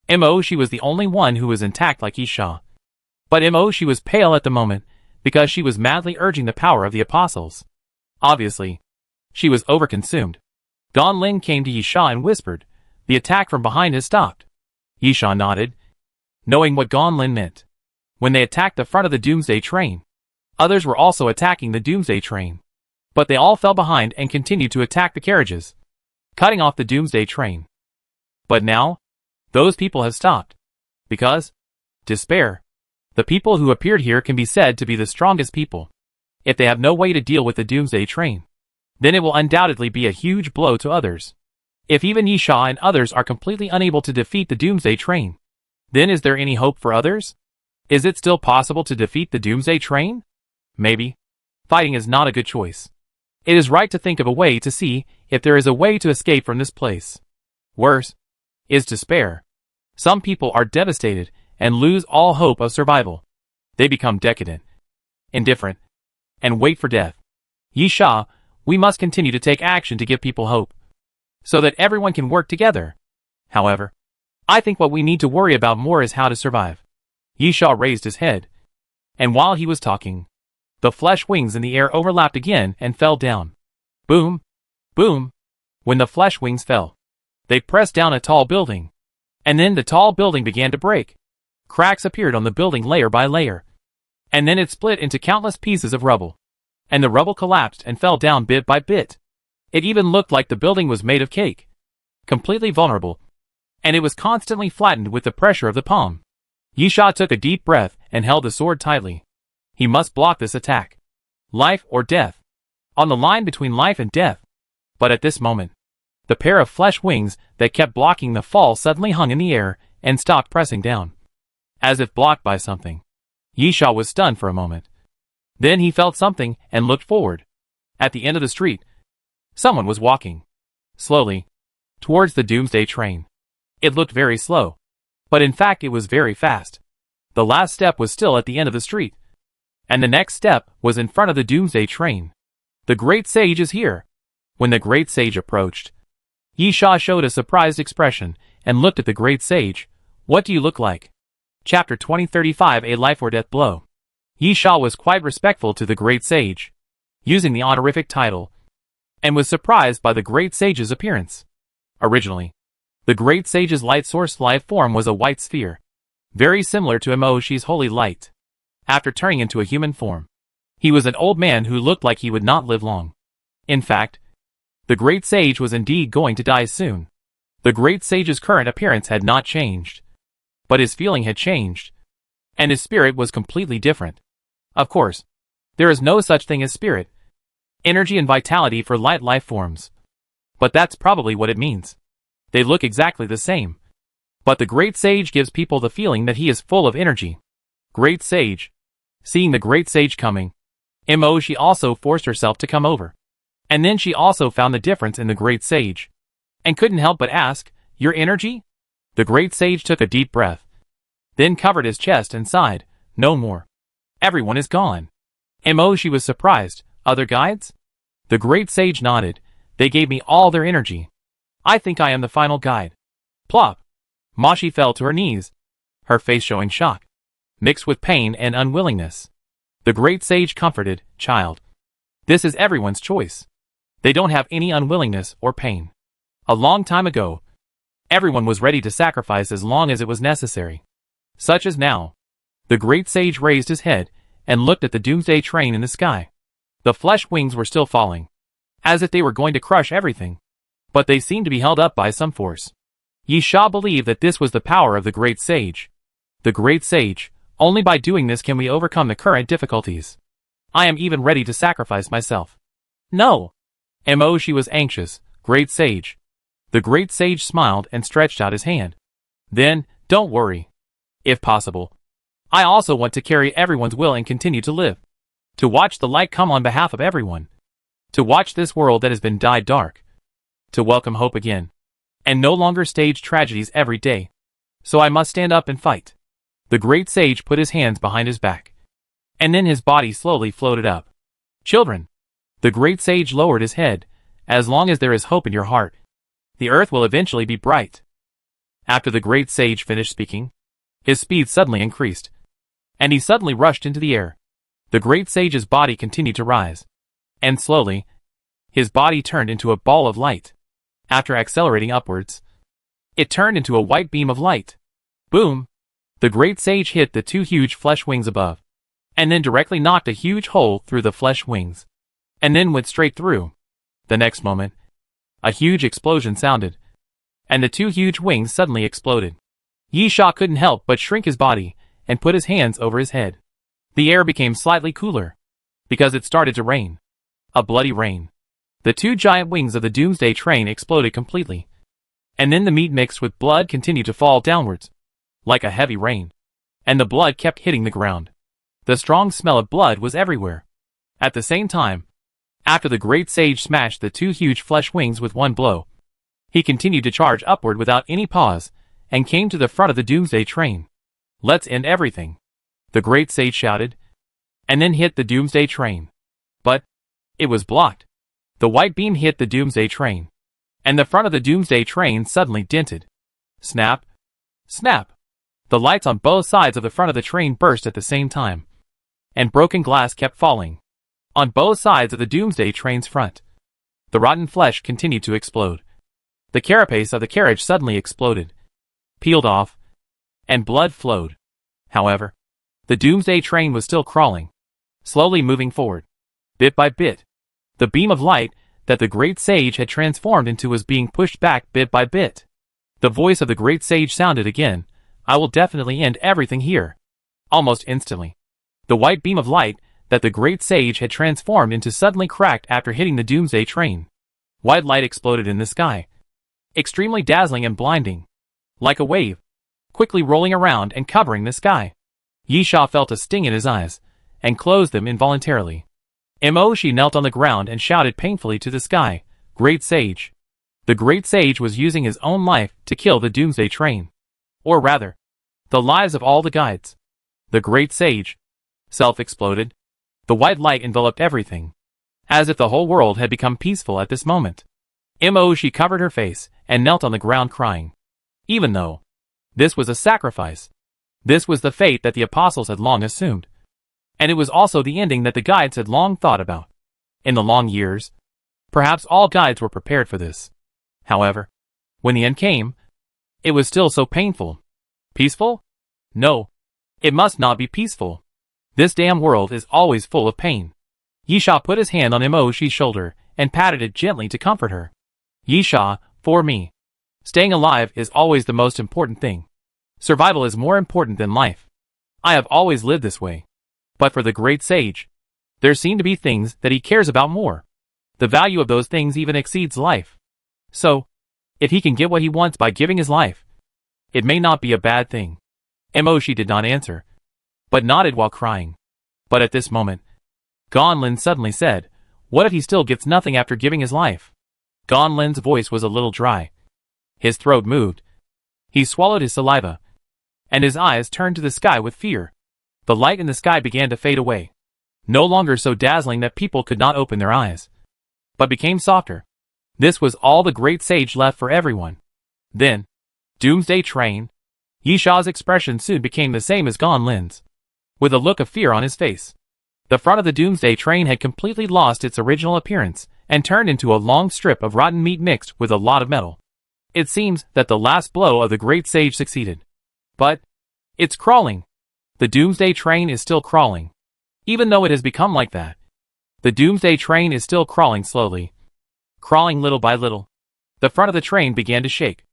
She was the only one who was intact like Yisha. But she was pale at the moment, because she was madly urging the power of the apostles. Obviously, she was overconsumed. Gon Lin came to Yisha and whispered, "The attack from behind has stopped." Yisha nodded, knowing what Gon Lin meant. When they attacked the front of the Doomsday train, others were also attacking the Doomsday train. But they all fell behind and continued to attack the carriages, cutting off the Doomsday train. But now, those people have stopped. Because despair. The people who appeared here can be said to be the strongest people. If they have no way to deal with the Doomsday train, then it will undoubtedly be a huge blow to others. If even Yisha and others are completely unable to defeat the Doomsday train, then is there any hope for others? Is it still possible to defeat the Doomsday train? Maybe. Fighting is not a good choice. It is right to think of a way to see if there is a way to escape from this place. Worse is despair. Some people are devastated and lose all hope of survival. They become decadent, indifferent, and wait for death. Yisha, we must continue to take action to give people hope, so that everyone can work together. However, I think what we need to worry about more is how to survive. Yisha raised his head, and while he was talking, the flesh wings in the air overlapped again and fell down. Boom! Boom! When the flesh wings fell, they pressed down a tall building, and then the tall building began to break. Cracks appeared on the building layer by layer, and then it split into countless pieces of rubble, and the rubble collapsed and fell down bit by bit. It even looked like the building was made of cake, completely vulnerable, and it was constantly flattened with the pressure of the palm. Yisha took a deep breath and held the sword tightly. He must block this attack. Life or death. On the line between life and death. But at this moment, the pair of flesh wings that kept blocking the fall suddenly hung in the air and stopped pressing down, as if blocked by something. Yisha was stunned for a moment. Then he felt something and looked forward. At the end of the street, someone was walking, slowly, towards the Doomsday train. It looked very slow, but in fact it was very fast. The last step was still at the end of the street, and the next step was in front of the Doomsday train. The Great Sage is here. When the Great Sage approached, Yisha showed a surprised expression and looked at the Great Sage. "What do you look like?" Chapter 2035, A Life or Death Blow. Yisha was quite respectful to the Great Sage, using the honorific title, and was surprised by the Great Sage's appearance. Originally, the Great Sage's light source life form was a white sphere, very similar to Moshi's holy light. After turning into a human form, he was an old man who looked like he would not live long. In fact, the Great Sage was indeed going to die soon. The Great Sage's current appearance had not changed, but his feeling had changed, and his spirit was completely different. Of course, there is no such thing as spirit, energy and vitality for light life forms. But that's probably what it means. They look exactly the same. But the Great Sage gives people the feeling that he is full of energy. Great Sage. Seeing the Great Sage coming, she also forced herself to come over. And then she also found the difference in the Great Sage, and couldn't help but ask, "Your energy?" The Great Sage took a deep breath, then covered his chest and sighed, "No more. Everyone is gone." She was surprised. "Other guides?" The Great Sage nodded. "They gave me all their energy. I think I am the final guide." Plop! Moshi fell to her knees, her face showing shock, mixed with pain and unwillingness. The Great Sage comforted, "Child, this is everyone's choice. They don't have any unwillingness or pain. A long time ago, everyone was ready to sacrifice as long as it was necessary. Such as now." The Great Sage raised his head and looked at the Doomsday train in the sky. The flesh wings were still falling, as if they were going to crush everything, but they seemed to be held up by some force. Yisha believed that this was the power of the Great Sage. The Great Sage, "Only by doing this can we overcome the current difficulties. I am even ready to sacrifice myself." "No." She was anxious. "Great Sage." The Great Sage smiled and stretched out his hand. "Then, don't worry. If possible, I also want to carry everyone's will and continue to live. To watch the light come on behalf of everyone. To watch this world that has been dyed dark. To welcome hope again. And no longer stage tragedies every day. So I must stand up and fight. The great sage put his hands behind his back. And then his body slowly floated up. Children. The great sage lowered his head. As long as there is hope in your heart, the earth will eventually be bright. After the great sage finished speaking, his speed suddenly increased. And he suddenly rushed into the air. The great sage's body continued to rise. And slowly, his body turned into a ball of light. After accelerating upwards, it turned into a white beam of light. Boom! The great sage hit the two huge flesh wings above, and then directly knocked a huge hole through the flesh wings, and then went straight through. The next moment, a huge explosion sounded, and the two huge wings suddenly exploded. Yi Sha couldn't help but shrink his body, and put his hands over his head. The air became slightly cooler, because it started to rain. A bloody rain. The two giant wings of the Doomsday train exploded completely, and then the meat mixed with blood continued to fall downwards, like a heavy rain, and the blood kept hitting the ground. The strong smell of blood was everywhere. At the same time, after the great sage smashed the two huge flesh wings with one blow, he continued to charge upward without any pause, and came to the front of the Doomsday train. Let's end everything, the great sage shouted, and then hit the Doomsday train. But it was blocked. The white beam hit the Doomsday train, and the front of the Doomsday train suddenly dented. Snap! Snap! The lights on both sides of the front of the train burst at the same time, and broken glass kept falling on both sides of the Doomsday train's front. The rotten flesh continued to explode. The carapace of the carriage suddenly exploded, peeled off, and blood flowed. However, the Doomsday train was still crawling, slowly moving forward. Bit by bit, the beam of light that the great sage had transformed into was being pushed back bit by bit. The voice of the great sage sounded again. I will definitely end everything here. Almost instantly, the white beam of light that the great sage had transformed into suddenly cracked after hitting the Doomsday train. White light exploded in the sky, extremely dazzling and blinding, like a wave, quickly rolling around and covering the sky. Yi Sha felt a sting in his eyes, and closed them involuntarily. She knelt on the ground and shouted painfully to the sky, Great Sage. The great sage was using his own life to kill the Doomsday train. Or rather, the lives of all the guides. The great sage self-exploded. The white light enveloped everything, as if the whole world had become peaceful at this moment. She covered her face and knelt on the ground crying. Even though this was a sacrifice, this was the fate that the apostles had long assumed. And it was also the ending that the guides had long thought about. In the long years, perhaps all guides were prepared for this. However, when the end came, it was still so painful. Peaceful? No. It must not be peaceful. This damn world is always full of pain. Yi Sha put his hand on Moshi's shoulder and patted it gently to comfort her. Yi Sha, for me, staying alive is always the most important thing. Survival is more important than life. I have always lived this way. But for the great sage, there seem to be things that he cares about more. The value of those things even exceeds life. So, if he can get what he wants by giving his life, it may not be a bad thing. Moshi did not answer, but nodded while crying. But at this moment, Gonlin suddenly said, what if he still gets nothing after giving his life? Gonlin's voice was a little dry. His throat moved. He swallowed his saliva, and his eyes turned to the sky with fear. The light in the sky began to fade away, no longer so dazzling that people could not open their eyes, but became softer. This was all the great sage left for everyone. Then, Doomsday train. Yi Sha's expression soon became the same as Gonlin's, with a look of fear on his face. The front of the Doomsday train had completely lost its original appearance and turned into a long strip of rotten meat mixed with a lot of metal. It seems that the last blow of the great sage succeeded. But it's crawling. The Doomsday train is still crawling. Even though it has become like that, the Doomsday train is still crawling slowly. Crawling little by little. The front of the train began to shake.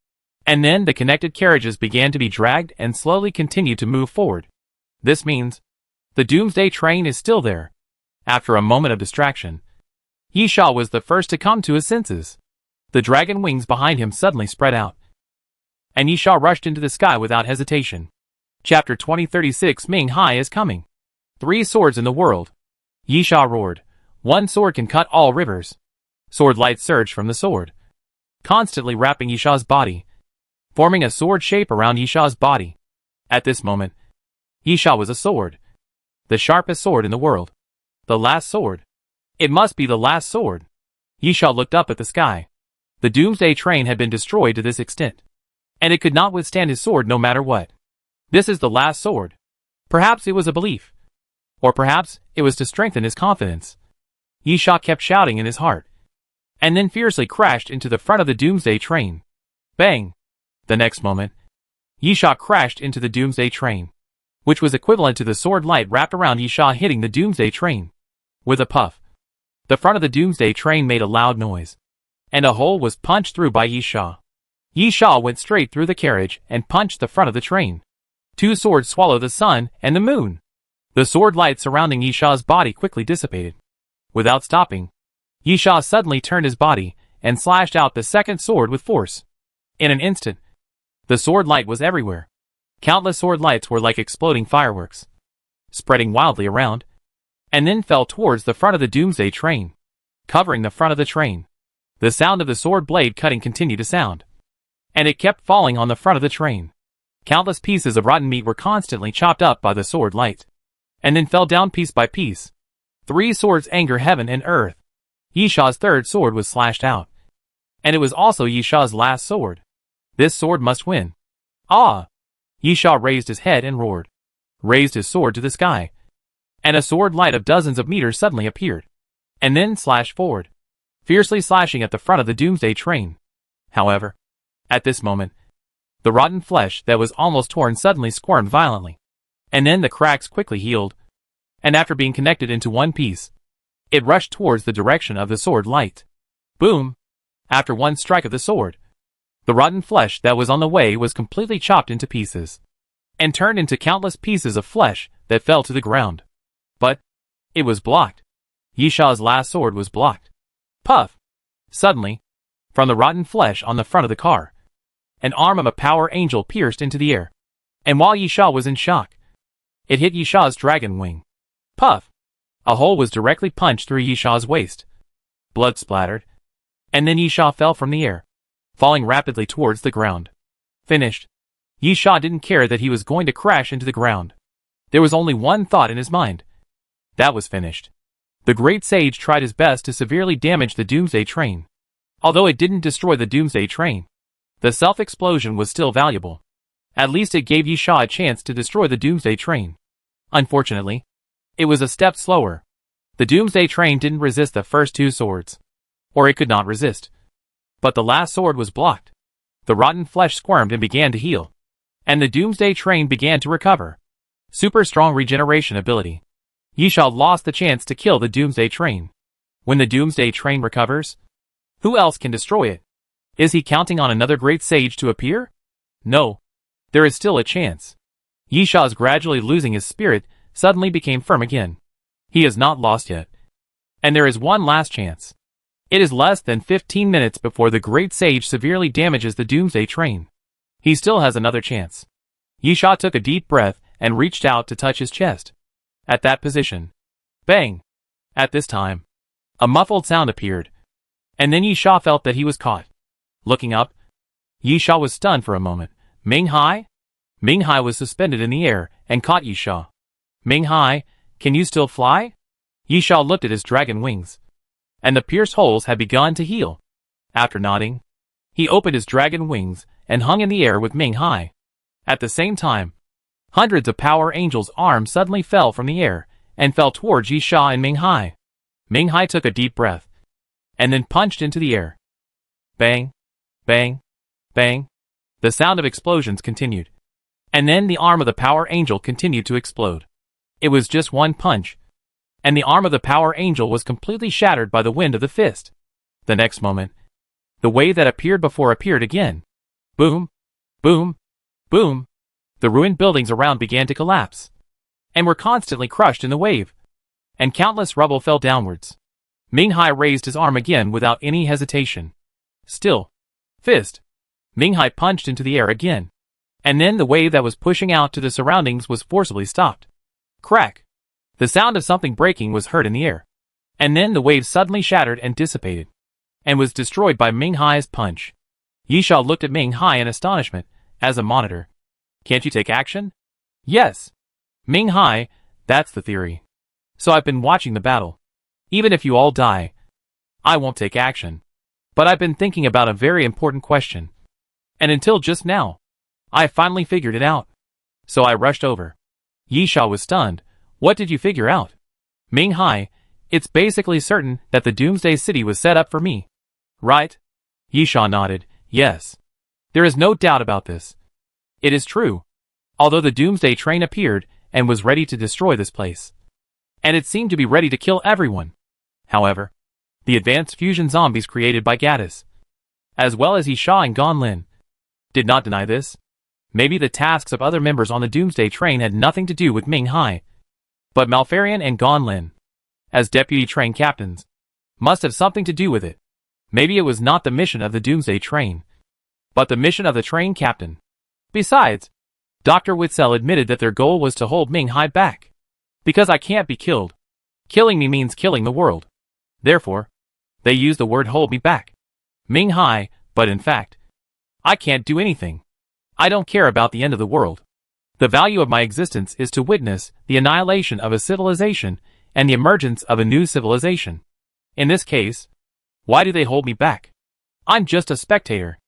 And then the connected carriages began to be dragged and slowly continued to move forward. This means the Doomsday train is still there. After a moment of distraction, Yi Sha was the first to come to his senses. The dragon wings behind him suddenly spread out, and Yi Sha rushed into the sky without hesitation. Chapter 2036 Ming Hai is coming. 3 swords in the world. Yisha roared. One sword can cut all rivers. Sword light surged from the sword, constantly wrapping Yisha's body, forming a sword shape around Yisha's body. At this moment, Yisha was a sword. The sharpest sword in the world. The last sword. It must be the last sword. Yisha looked up at the sky. The Doomsday train had been destroyed to this extent, and it could not withstand his sword no matter what. This is the last sword. Perhaps it was a belief. Or perhaps it was to strengthen his confidence. Yisha kept shouting in his heart, and then fiercely crashed into the front of the Doomsday train. Bang! The next moment, Yisha crashed into the Doomsday train, which was equivalent to the sword light wrapped around Yisha hitting the Doomsday train. With a puff, the front of the Doomsday train made a loud noise, and a hole was punched through by Yisha. Yisha went straight through the carriage and punched the front of the train. Two swords swallowed the sun and the moon. The sword light surrounding Yisha's body quickly dissipated. Without stopping, Yisha suddenly turned his body and slashed out the second sword with force. In an instant, the sword light was everywhere. Countless sword lights were like exploding fireworks, spreading wildly around, and then fell towards the front of the Doomsday train, covering the front of the train. The sound of the sword blade cutting continued to sound, and it kept falling on the front of the train. Countless pieces of rotten meat were constantly chopped up by the sword light, and then fell down piece by piece. Three swords anger heaven and earth. Yisha's third sword was slashed out, and it was also Yisha's last sword. This sword must win. Ah! Yisha raised his head and roared, raised his sword to the sky, and a sword light of dozens of meters suddenly appeared, and then slashed forward, fiercely slashing at the front of the Doomsday train. However, at this moment, the rotten flesh that was almost torn suddenly squirmed violently, and then the cracks quickly healed, and after being connected into one piece, it rushed towards the direction of the sword light. Boom! After one strike of the sword, the rotten flesh that was on the way was completely chopped into pieces, and turned into countless pieces of flesh that fell to the ground. But it was blocked. Yisha's last sword was blocked. Puff! Suddenly, from the rotten flesh on the front of the car, an arm of a power angel pierced into the air, and while Yisha was in shock, it hit Yisha's dragon wing. Puff! A hole was directly punched through Yisha's waist. Blood splattered, and then Yisha fell from the air, falling rapidly towards the ground. Finished. Yisha didn't care that he was going to crash into the ground. There was only one thought in his mind. That was finished. The great sage tried his best to severely damage the Doomsday train. Although it didn't destroy the Doomsday train, the self-explosion was still valuable. At least it gave Yisha a chance to destroy the Doomsday train. Unfortunately, it was a step slower. The Doomsday train didn't resist the first two swords, or it could not resist. But the last sword was blocked. The rotten flesh squirmed and began to heal, and the Doomsday train began to recover. Super strong regeneration ability. Yisha lost the chance to kill the Doomsday train. When the Doomsday train recovers, who else can destroy it? Is he counting on another great sage to appear? No. There is still a chance. Yisha is gradually losing his spirit, suddenly became firm again. He is not lost yet. And there is one last chance. It is less than 15 minutes before the great sage severely damages the Doomsday train. He still has another chance. Yisha took a deep breath and reached out to touch his chest. At that position, bang! At this time, a muffled sound appeared, and then Yisha felt that he was caught. Looking up, Yisha was stunned for a moment. Ming Hai? Ming Hai was suspended in the air and caught Yisha. Ming Hai, can you still fly? Yisha looked at his dragon wings, and the pierced holes had begun to heal. After nodding, he opened his dragon wings and hung in the air with Ming Hai. At the same time, hundreds of Power Angels' arms suddenly fell from the air and fell towards Yisha and Ming Hai. Ming Hai took a deep breath and then punched into the air. Bang, bang, bang. The sound of explosions continued, and then the arm of the Power Angel continued to explode. It was just one punch, and the arm of the Power Angel was completely shattered by the wind of the fist. The next moment, the wave that appeared before appeared again. Boom, boom, boom. The ruined buildings around began to collapse, and were constantly crushed in the wave, and countless rubble fell downwards. Ming Hai raised his arm again without any hesitation. Still, fist. Ming Hai punched into the air again, and then the wave that was pushing out to the surroundings was forcibly stopped. Crack! The sound of something breaking was heard in the air. And then the wave suddenly shattered and dissipated, and was destroyed by Ming Hai's punch. Yisha looked at Ming Hai in astonishment, as a monitor. Can't you take action? Yes. Ming Hai, that's the theory. So I've been watching the battle. Even if you all die, I won't take action. But I've been thinking about a very important question. And until just now, I finally figured it out. So I rushed over. Yisha was stunned. What did you figure out? Ming Hai, it's basically certain that the Doomsday City was set up for me. Right? Yisha nodded. Yes. There is no doubt about this. It is true. Although the Doomsday train appeared and was ready to destroy this place. And it seemed to be ready to kill everyone. However, the advanced fusion zombies created by Gaddis, as well as Yisha and Gonlin, did not deny this. Maybe the tasks of other members on the Doomsday train had nothing to do with Ming Hai. But Malfarian and Gonlin, as deputy train captains, must have something to do with it. Maybe it was not the mission of the Doomsday train, but the mission of the train captain. Besides, Dr. Witzel admitted that their goal was to hold Ming Hai back. Because I can't be killed. Killing me means killing the world. Therefore, they use the word hold me back. Ming Hai, but in fact, I can't do anything. I don't care about the end of the world. The value of my existence is to witness the annihilation of a civilization and the emergence of a new civilization. In this case, why do they hold me back? I'm just a spectator.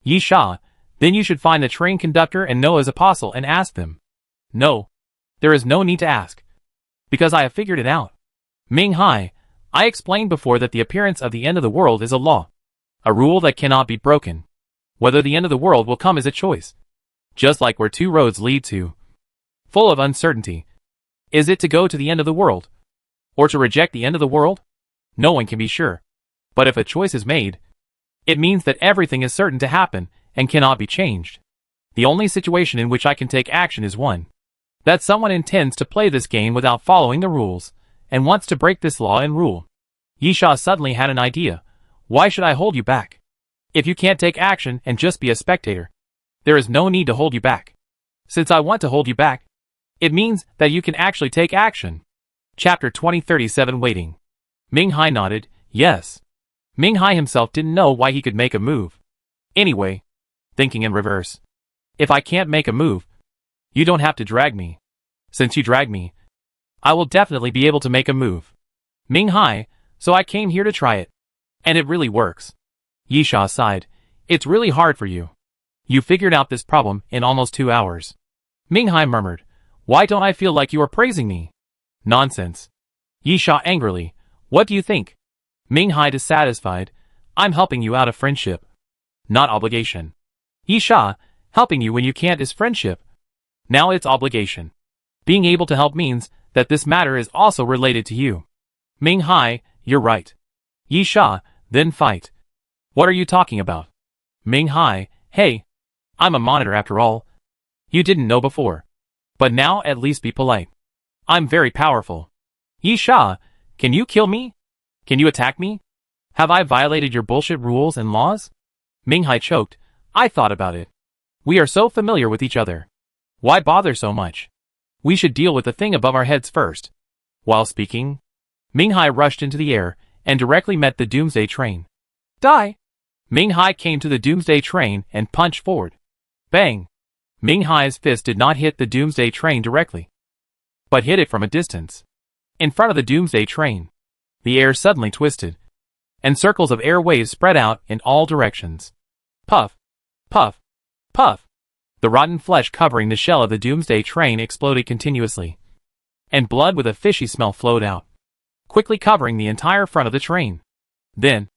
Yisha, then you should find the train conductor and Noah's apostle and ask them. No, there is no need to ask. Because I have figured it out. Ming Hai, I explained before that the appearance of the end of the world is a law. A rule that cannot be broken. Whether the end of the world will come is a choice. Just like where two roads lead to. Full of uncertainty. Is it to go to the end of the world? Or to reject the end of the world? No one can be sure. But if a choice is made, it means that everything is certain to happen and cannot be changed. The only situation in which I can take action is one. That someone intends to play this game without following the rules, and wants to break this law and rule. Yisha suddenly had an idea. Why should I hold you back? If you can't take action and just be a spectator, there is no need to hold you back. Since I want to hold you back, it means that you can actually take action. Chapter 2037 Waiting. Ming Hai nodded, yes. Ming Hai himself didn't know why he could make a move. Anyway, thinking in reverse. If I can't make a move, you don't have to drag me. Since you drag me, I will definitely be able to make a move. Ming Hai, so I came here to try it. And it really works. Yisha sighed. It's really hard for you. You figured out this problem in almost 2 hours. Ming Hai murmured. Why don't I feel like you are praising me? Nonsense. Yisha angrily. What do you think? Ming Hai dissatisfied. I'm helping you out of friendship. Not obligation. Yisha, helping you when you can't is friendship. Now it's obligation. Being able to help means that this matter is also related to you. Ming Hai, you're right. Yisha, then fight. What are you talking about? Ming Hai, hey. I'm a monitor after all. You didn't know before. But now at least be polite. I'm very powerful. Yisha, can you kill me? Can you attack me? Have I violated your bullshit rules and laws? Ming Hai choked. I thought about it. We are so familiar with each other. Why bother so much? We should deal with the thing above our heads first. While speaking, Ming Hai rushed into the air and directly met the Doomsday train. Die! Ming Hai came to the Doomsday train and punched forward. Bang! Ming Hai's fist did not hit the Doomsday train directly, but hit it from a distance. In front of the Doomsday train, the air suddenly twisted, and circles of air waves spread out in all directions. Puff! Puff! Puff! The rotten flesh covering the shell of the Doomsday train exploded continuously, and blood with a fishy smell flowed out, quickly covering the entire front of the train. Then,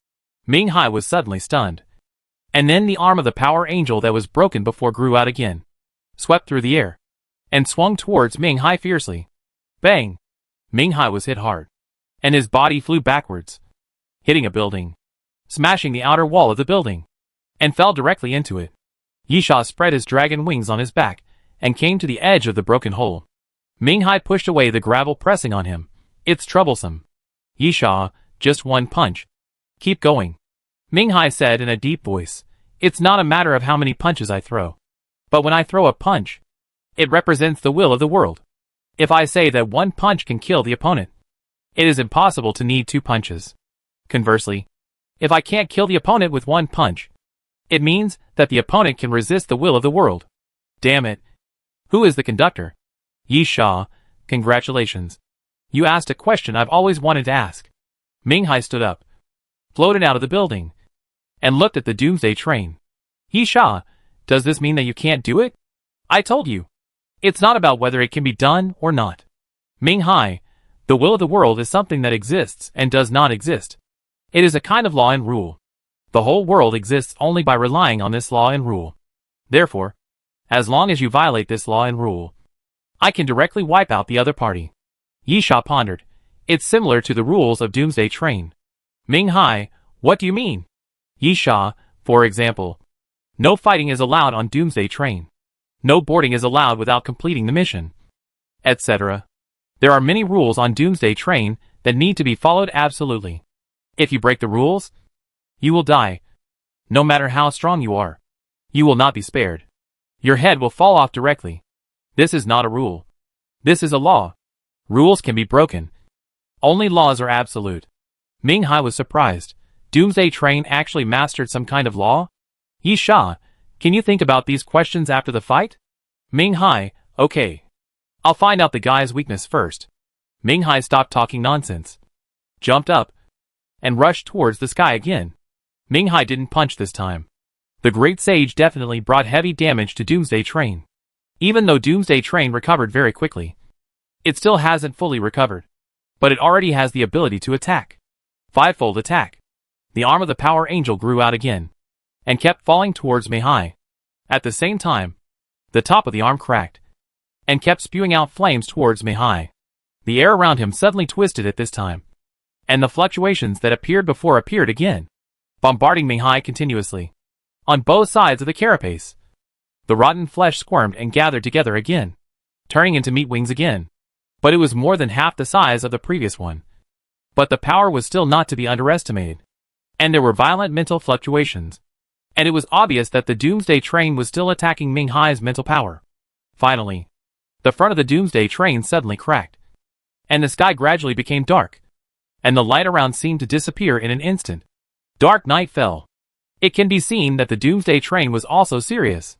Ming Hai was suddenly stunned. And then the arm of the Power Angel that was broken before grew out again, swept through the air, and swung towards Ming Hai fiercely. Bang! Ming Hai was hit hard, and his body flew backwards, hitting a building, smashing the outer wall of the building, and fell directly into it. Yisha spread his dragon wings on his back, and came to the edge of the broken hole. Ming Hai pushed away the gravel pressing on him. It's troublesome. Yisha, just one punch. Keep going. Ming Hai said in a deep voice. It's not a matter of how many punches I throw. But when I throw a punch, it represents the will of the world. If I say that one punch can kill the opponent, it is impossible to need 2 punches. Conversely, if I can't kill the opponent with 1 punch, it means that the opponent can resist the will of the world. Damn it. Who is the conductor? Yi Sha, congratulations. You asked a question I've always wanted to ask. Ming Hai stood up, floated out of the building, and looked at the Doomsday train. Yi Sha, does this mean that you can't do it? I told you. It's not about whether it can be done or not. Ming Hai, the will of the world is something that exists and does not exist. It is a kind of law and rule. The whole world exists only by relying on this law and rule. Therefore, as long as you violate this law and rule, I can directly wipe out the other party. Yi Sha pondered. It's similar to the rules of Doomsday Train. Ming Hai, what do you mean? Yi Sha, for example, no fighting is allowed on Doomsday Train. No boarding is allowed without completing the mission, etc. There are many rules on Doomsday Train that need to be followed absolutely. If you break the rules, you will die. No matter how strong you are, you will not be spared. Your head will fall off directly. This is not a rule. This is a law. Rules can be broken. Only laws are absolute. Ming Hai was surprised. Doomsday Train actually mastered some kind of law? Yi Sha, can you think about these questions after the fight? Ming Hai, okay. I'll find out the guy's weakness first. Ming Hai stopped talking nonsense, jumped up, and rushed towards the sky again. Ming Hai didn't punch this time. The Great Sage definitely brought heavy damage to Doomsday Train. Even though Doomsday Train recovered very quickly, it still hasn't fully recovered. But it already has the ability to attack. 5-fold attack. The arm of the Power Angel grew out again, and kept falling towards Ming Hai. At the same time, the top of the arm cracked, and kept spewing out flames towards Ming Hai. The air around him suddenly twisted at this time, and the fluctuations that appeared before appeared again, bombarding Ming Hai continuously. On both sides of the carapace, the rotten flesh squirmed and gathered together again, turning into meat wings again. But it was more than half the size of the previous one. But the power was still not to be underestimated. And there were violent mental fluctuations. And it was obvious that the Doomsday Train was still attacking Ming Hai's mental power. Finally, the front of the Doomsday Train suddenly cracked, and the sky gradually became dark, and the light around seemed to disappear in an instant. Dark night fell. It can be seen that the Doomsday Train was also serious.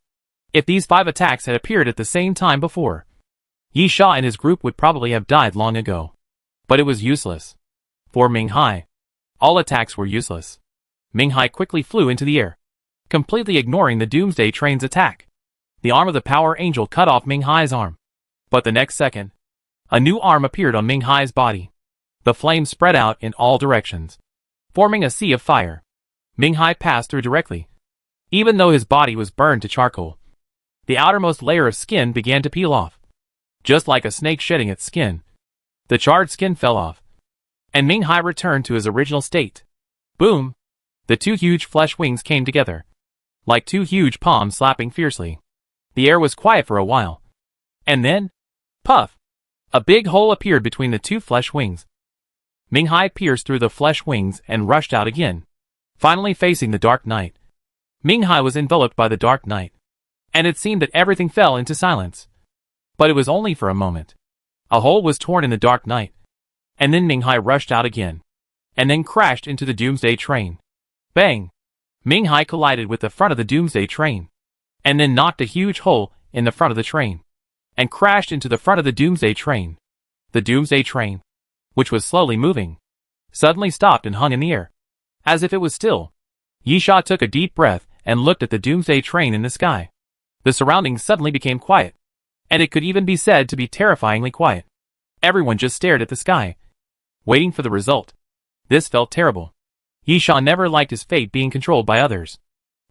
If these 5 attacks had appeared at the same time before, Yi Sha and his group would probably have died long ago. But it was useless. For Ming Hai, all attacks were useless. Ming Hai quickly flew into the air, completely ignoring the Doomsday Train's attack. The arm of the Power Angel cut off Ming Hai's arm. But the next second, a new arm appeared on Ming Hai's body. The flames spread out in all directions, forming a sea of fire. Ming Hai passed through directly. Even though his body was burned to charcoal, the outermost layer of skin began to peel off. Just like a snake shedding its skin, the charred skin fell off, and Ming Hai returned to his original state. Boom! The 2 huge flesh wings came together, like 2 huge palms slapping fiercely. The air was quiet for a while. And then, puff! A big hole appeared between the 2 flesh wings. Ming Hai pierced through the flesh wings and rushed out again, finally facing the dark night. Ming Hai was enveloped by the dark night, and it seemed that everything fell into silence. But it was only for a moment. A hole was torn in the dark night, and then Ming Hai rushed out again, and then crashed into the Doomsday Train. Bang! Ming Hai collided with the front of the Doomsday Train, and then knocked a huge hole in the front of the train, and crashed into the front of the Doomsday Train. The Doomsday Train, which was slowly moving, suddenly stopped and hung in the air, as if it was still. Yi Sha took a deep breath and looked at the Doomsday Train in the sky. The surroundings suddenly became quiet, and it could even be said to be terrifyingly quiet. Everyone just stared at the sky, waiting for the result. This felt terrible. Yi Sha never liked his fate being controlled by others,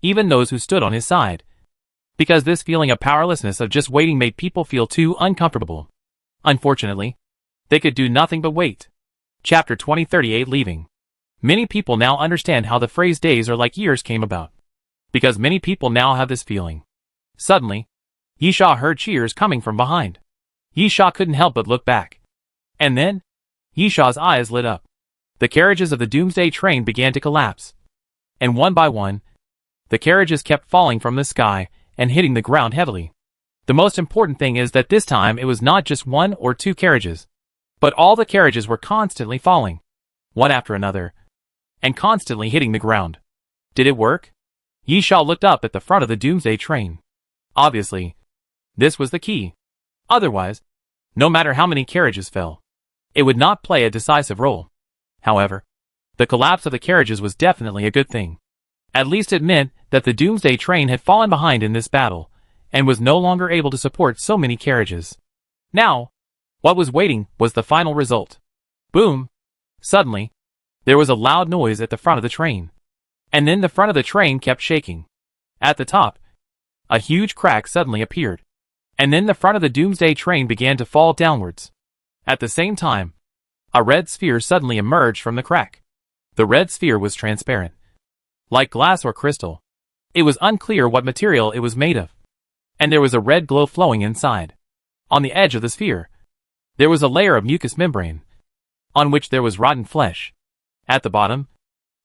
even those who stood on his side, because this feeling of powerlessness of just waiting made people feel too uncomfortable. Unfortunately, they could do nothing but wait. Chapter 2038 Leaving. Many people now understand how the phrase days are like years came about, because many people now have this feeling. Suddenly, Yi Sha heard cheers coming from behind. Yi Sha couldn't help but look back. And then, Yi Sha's eyes lit up. The carriages of the Doomsday Train began to collapse. And one by one, the carriages kept falling from the sky and hitting the ground heavily. The most important thing is that this time it was not just 1 or 2 carriages, but all the carriages were constantly falling, one after another, and constantly hitting the ground. Did it work? Yi Sha looked up at the front of the Doomsday train. Obviously, this was the key. Otherwise, no matter how many carriages fell, it would not play a decisive role. However, the collapse of the carriages was definitely a good thing. At least it meant that the Doomsday train had fallen behind in this battle, and was no longer able to support so many carriages. Now, what was waiting was the final result. Boom! Suddenly, there was a loud noise at the front of the train. And then the front of the train kept shaking. At the top, a huge crack suddenly appeared. And then the front of the Doomsday train began to fall downwards. At the same time, a red sphere suddenly emerged from the crack. The red sphere was transparent, like glass or crystal. It was unclear what material it was made of. And there was a red glow flowing inside. On the edge of the sphere, there was a layer of mucous membrane, on which there was rotten flesh. At the bottom,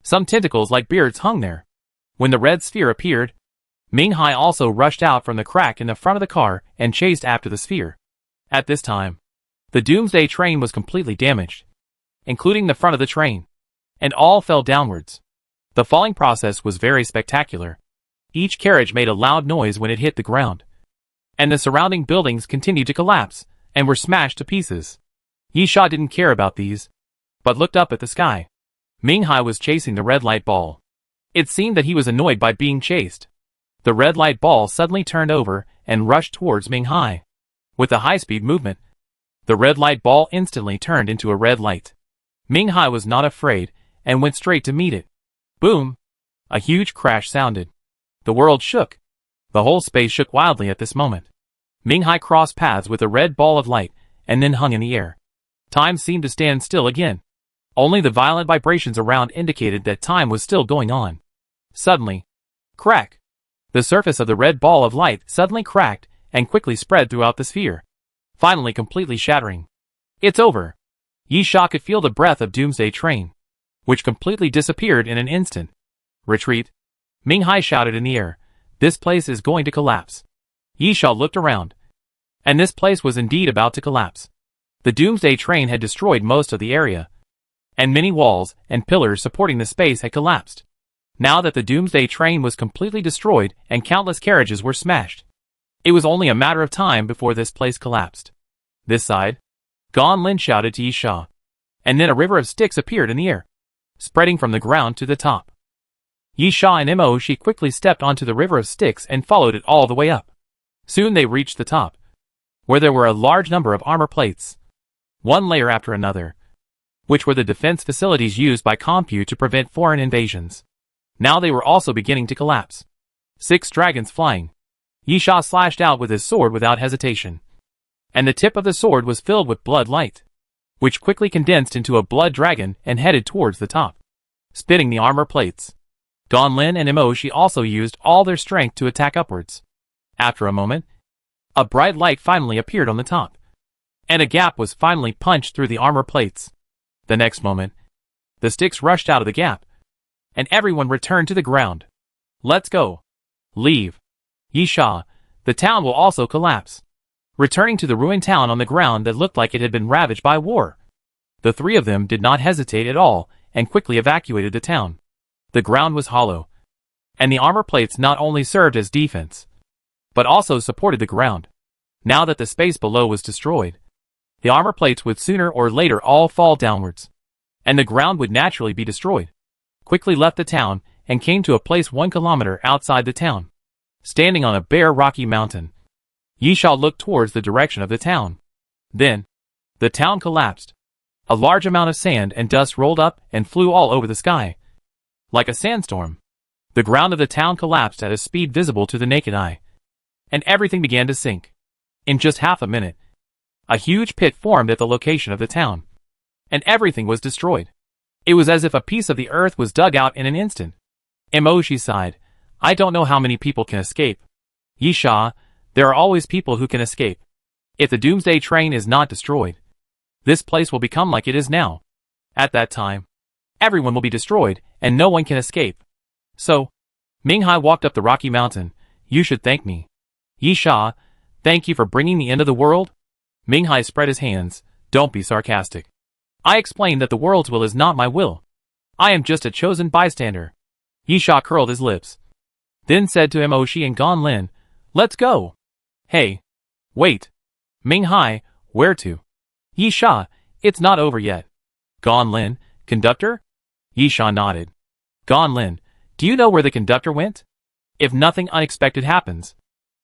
some tentacles like beards hung there. When the red sphere appeared, Ming Hai also rushed out from the crack in the front of the car and chased after the sphere. At this time, the Doomsday train was completely damaged, including the front of the train, and all fell downwards. The falling process was very spectacular. Each carriage made a loud noise when it hit the ground, and the surrounding buildings continued to collapse and were smashed to pieces. Yi Sha didn't care about these, but looked up at the sky. Ming Hai was chasing the red light ball. It seemed that he was annoyed by being chased. The red light ball suddenly turned over and rushed towards Ming Hai. With a high-speed movement, the red light ball instantly turned into a red light. Ming Hai was not afraid and went straight to meet it. Boom! A huge crash sounded. The world shook. The whole space shook wildly at this moment. Ming Hai crossed paths with a red ball of light and then hung in the air. Time seemed to stand still again. Only the violent vibrations around indicated that time was still going on. Suddenly, crack! The surface of the red ball of light suddenly cracked and quickly spread throughout the sphere, finally completely shattering. It's over. Yi Sha could feel the breath of Doomsday train, which completely disappeared in an instant. Retreat! Ming Hai shouted in the air. This place is going to collapse. Yi Sha looked around, and this place was indeed about to collapse. The Doomsday train had destroyed most of the area, and many walls and pillars supporting the space had collapsed. Now that the Doomsday train was completely destroyed and countless carriages were smashed, it was only a matter of time before this place collapsed. This side, Gan Lin shouted to Yi Sha, and then a river of sticks appeared in the air, spreading from the ground to the top. Yi Sha and Mo Shi quickly stepped onto the river of sticks and followed it all the way up. Soon they reached the top, where there were a large number of armor plates, one layer after another, which were the defense facilities used by Compute to prevent foreign invasions. Now they were also beginning to collapse. 6 dragons flying. Yi Sha slashed out with his sword without hesitation, and the tip of the sword was filled with blood light, which quickly condensed into a blood dragon and headed towards the top, spitting the armor plates. Gan Lin and Mo Shi also used all their strength to attack upwards. After a moment, a bright light finally appeared on the top, and a gap was finally punched through the armor plates. The next moment, the sticks rushed out of the gap, and everyone returned to the ground. Let's go. Leave. Yi Sha, the town will also collapse. Returning to the ruined town on the ground that looked like it had been ravaged by war. The 3 of them did not hesitate at all and quickly evacuated the town. The ground was hollow, and the armor plates not only served as defense, but also supported the ground. Now that the space below was destroyed, the armor plates would sooner or later all fall downwards, and the ground would naturally be destroyed. Quickly left the town and came to a place 1 kilometer outside the town. Standing on a bare rocky mountain, Yi Sha looked towards the direction of the town. Then, the town collapsed. A large amount of sand and dust rolled up and flew all over the sky. Like a sandstorm, the ground of the town collapsed at a speed visible to the naked eye, and everything began to sink. In just half a minute, a huge pit formed at the location of the town, and everything was destroyed. It was as if a piece of the earth was dug out in an instant. Mo Shi sighed. I don't know how many people can escape. Yi Sha, there are always people who can escape. If the Doomsday train is not destroyed, this place will become like it is now. At that time, everyone will be destroyed, and no one can escape. So, Ming Hai walked up the rocky mountain. You should thank me. Yi Sha, Thank you for bringing the end of the world? Ming Hai spread his hands. Don't be sarcastic. I explained that the world's will is not my will. I am just a chosen bystander. Yisha curled his lips. Then said to Moshi and Gan Lin, let's go. Hey. Wait. Ming Hai, where to? Yisha, it's not over yet. Gan Lin, conductor? Yisha nodded. Gan Lin, do you know where the conductor went? If nothing unexpected happens,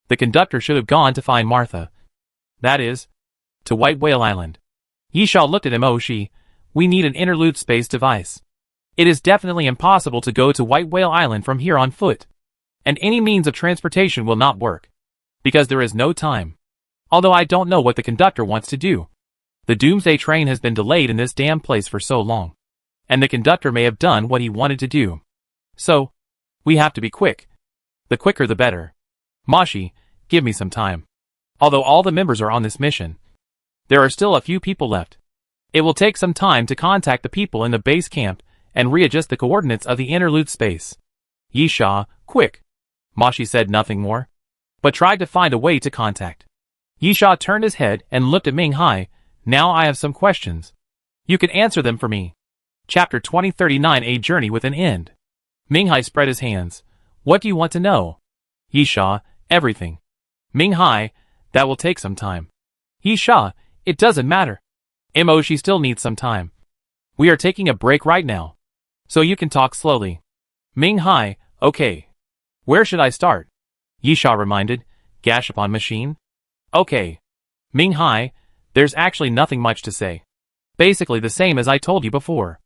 the conductor should have gone to find Martha. That is, to White Whale Island. Yisha looked at Moshi. We need an interlude space device. It is definitely impossible to go to White Whale Island from here on foot. And any means of transportation will not work. Because there is no time. Although I don't know what the conductor wants to do. The Doomsday train has been delayed in this damn place for so long. And the conductor may have done what he wanted to do. So, we have to be quick. The quicker the better. Moshi, give me some time. Although all the members are on this mission, there are still a few people left. It will take some time to contact the people in the base camp and readjust the coordinates of the interlude space. Yisha, quick. Moshi said nothing more, but tried to find a way to contact. Yisha turned his head and looked at Ming Hai. Now I have some questions. You can answer them for me. Chapter 2039, A Journey with an End. Ming Hai spread his hands. What do you want to know? Yisha, everything. Ming Hai, that will take some time. Yisha, it doesn't matter. Moshi still needs some time. We are taking a break right now, so you can talk slowly. Ming Hai, okay. Where should I start? Yisha reminded. Gashapon machine? Okay. Ming Hai, there's actually nothing much to say. Basically the same as I told you before.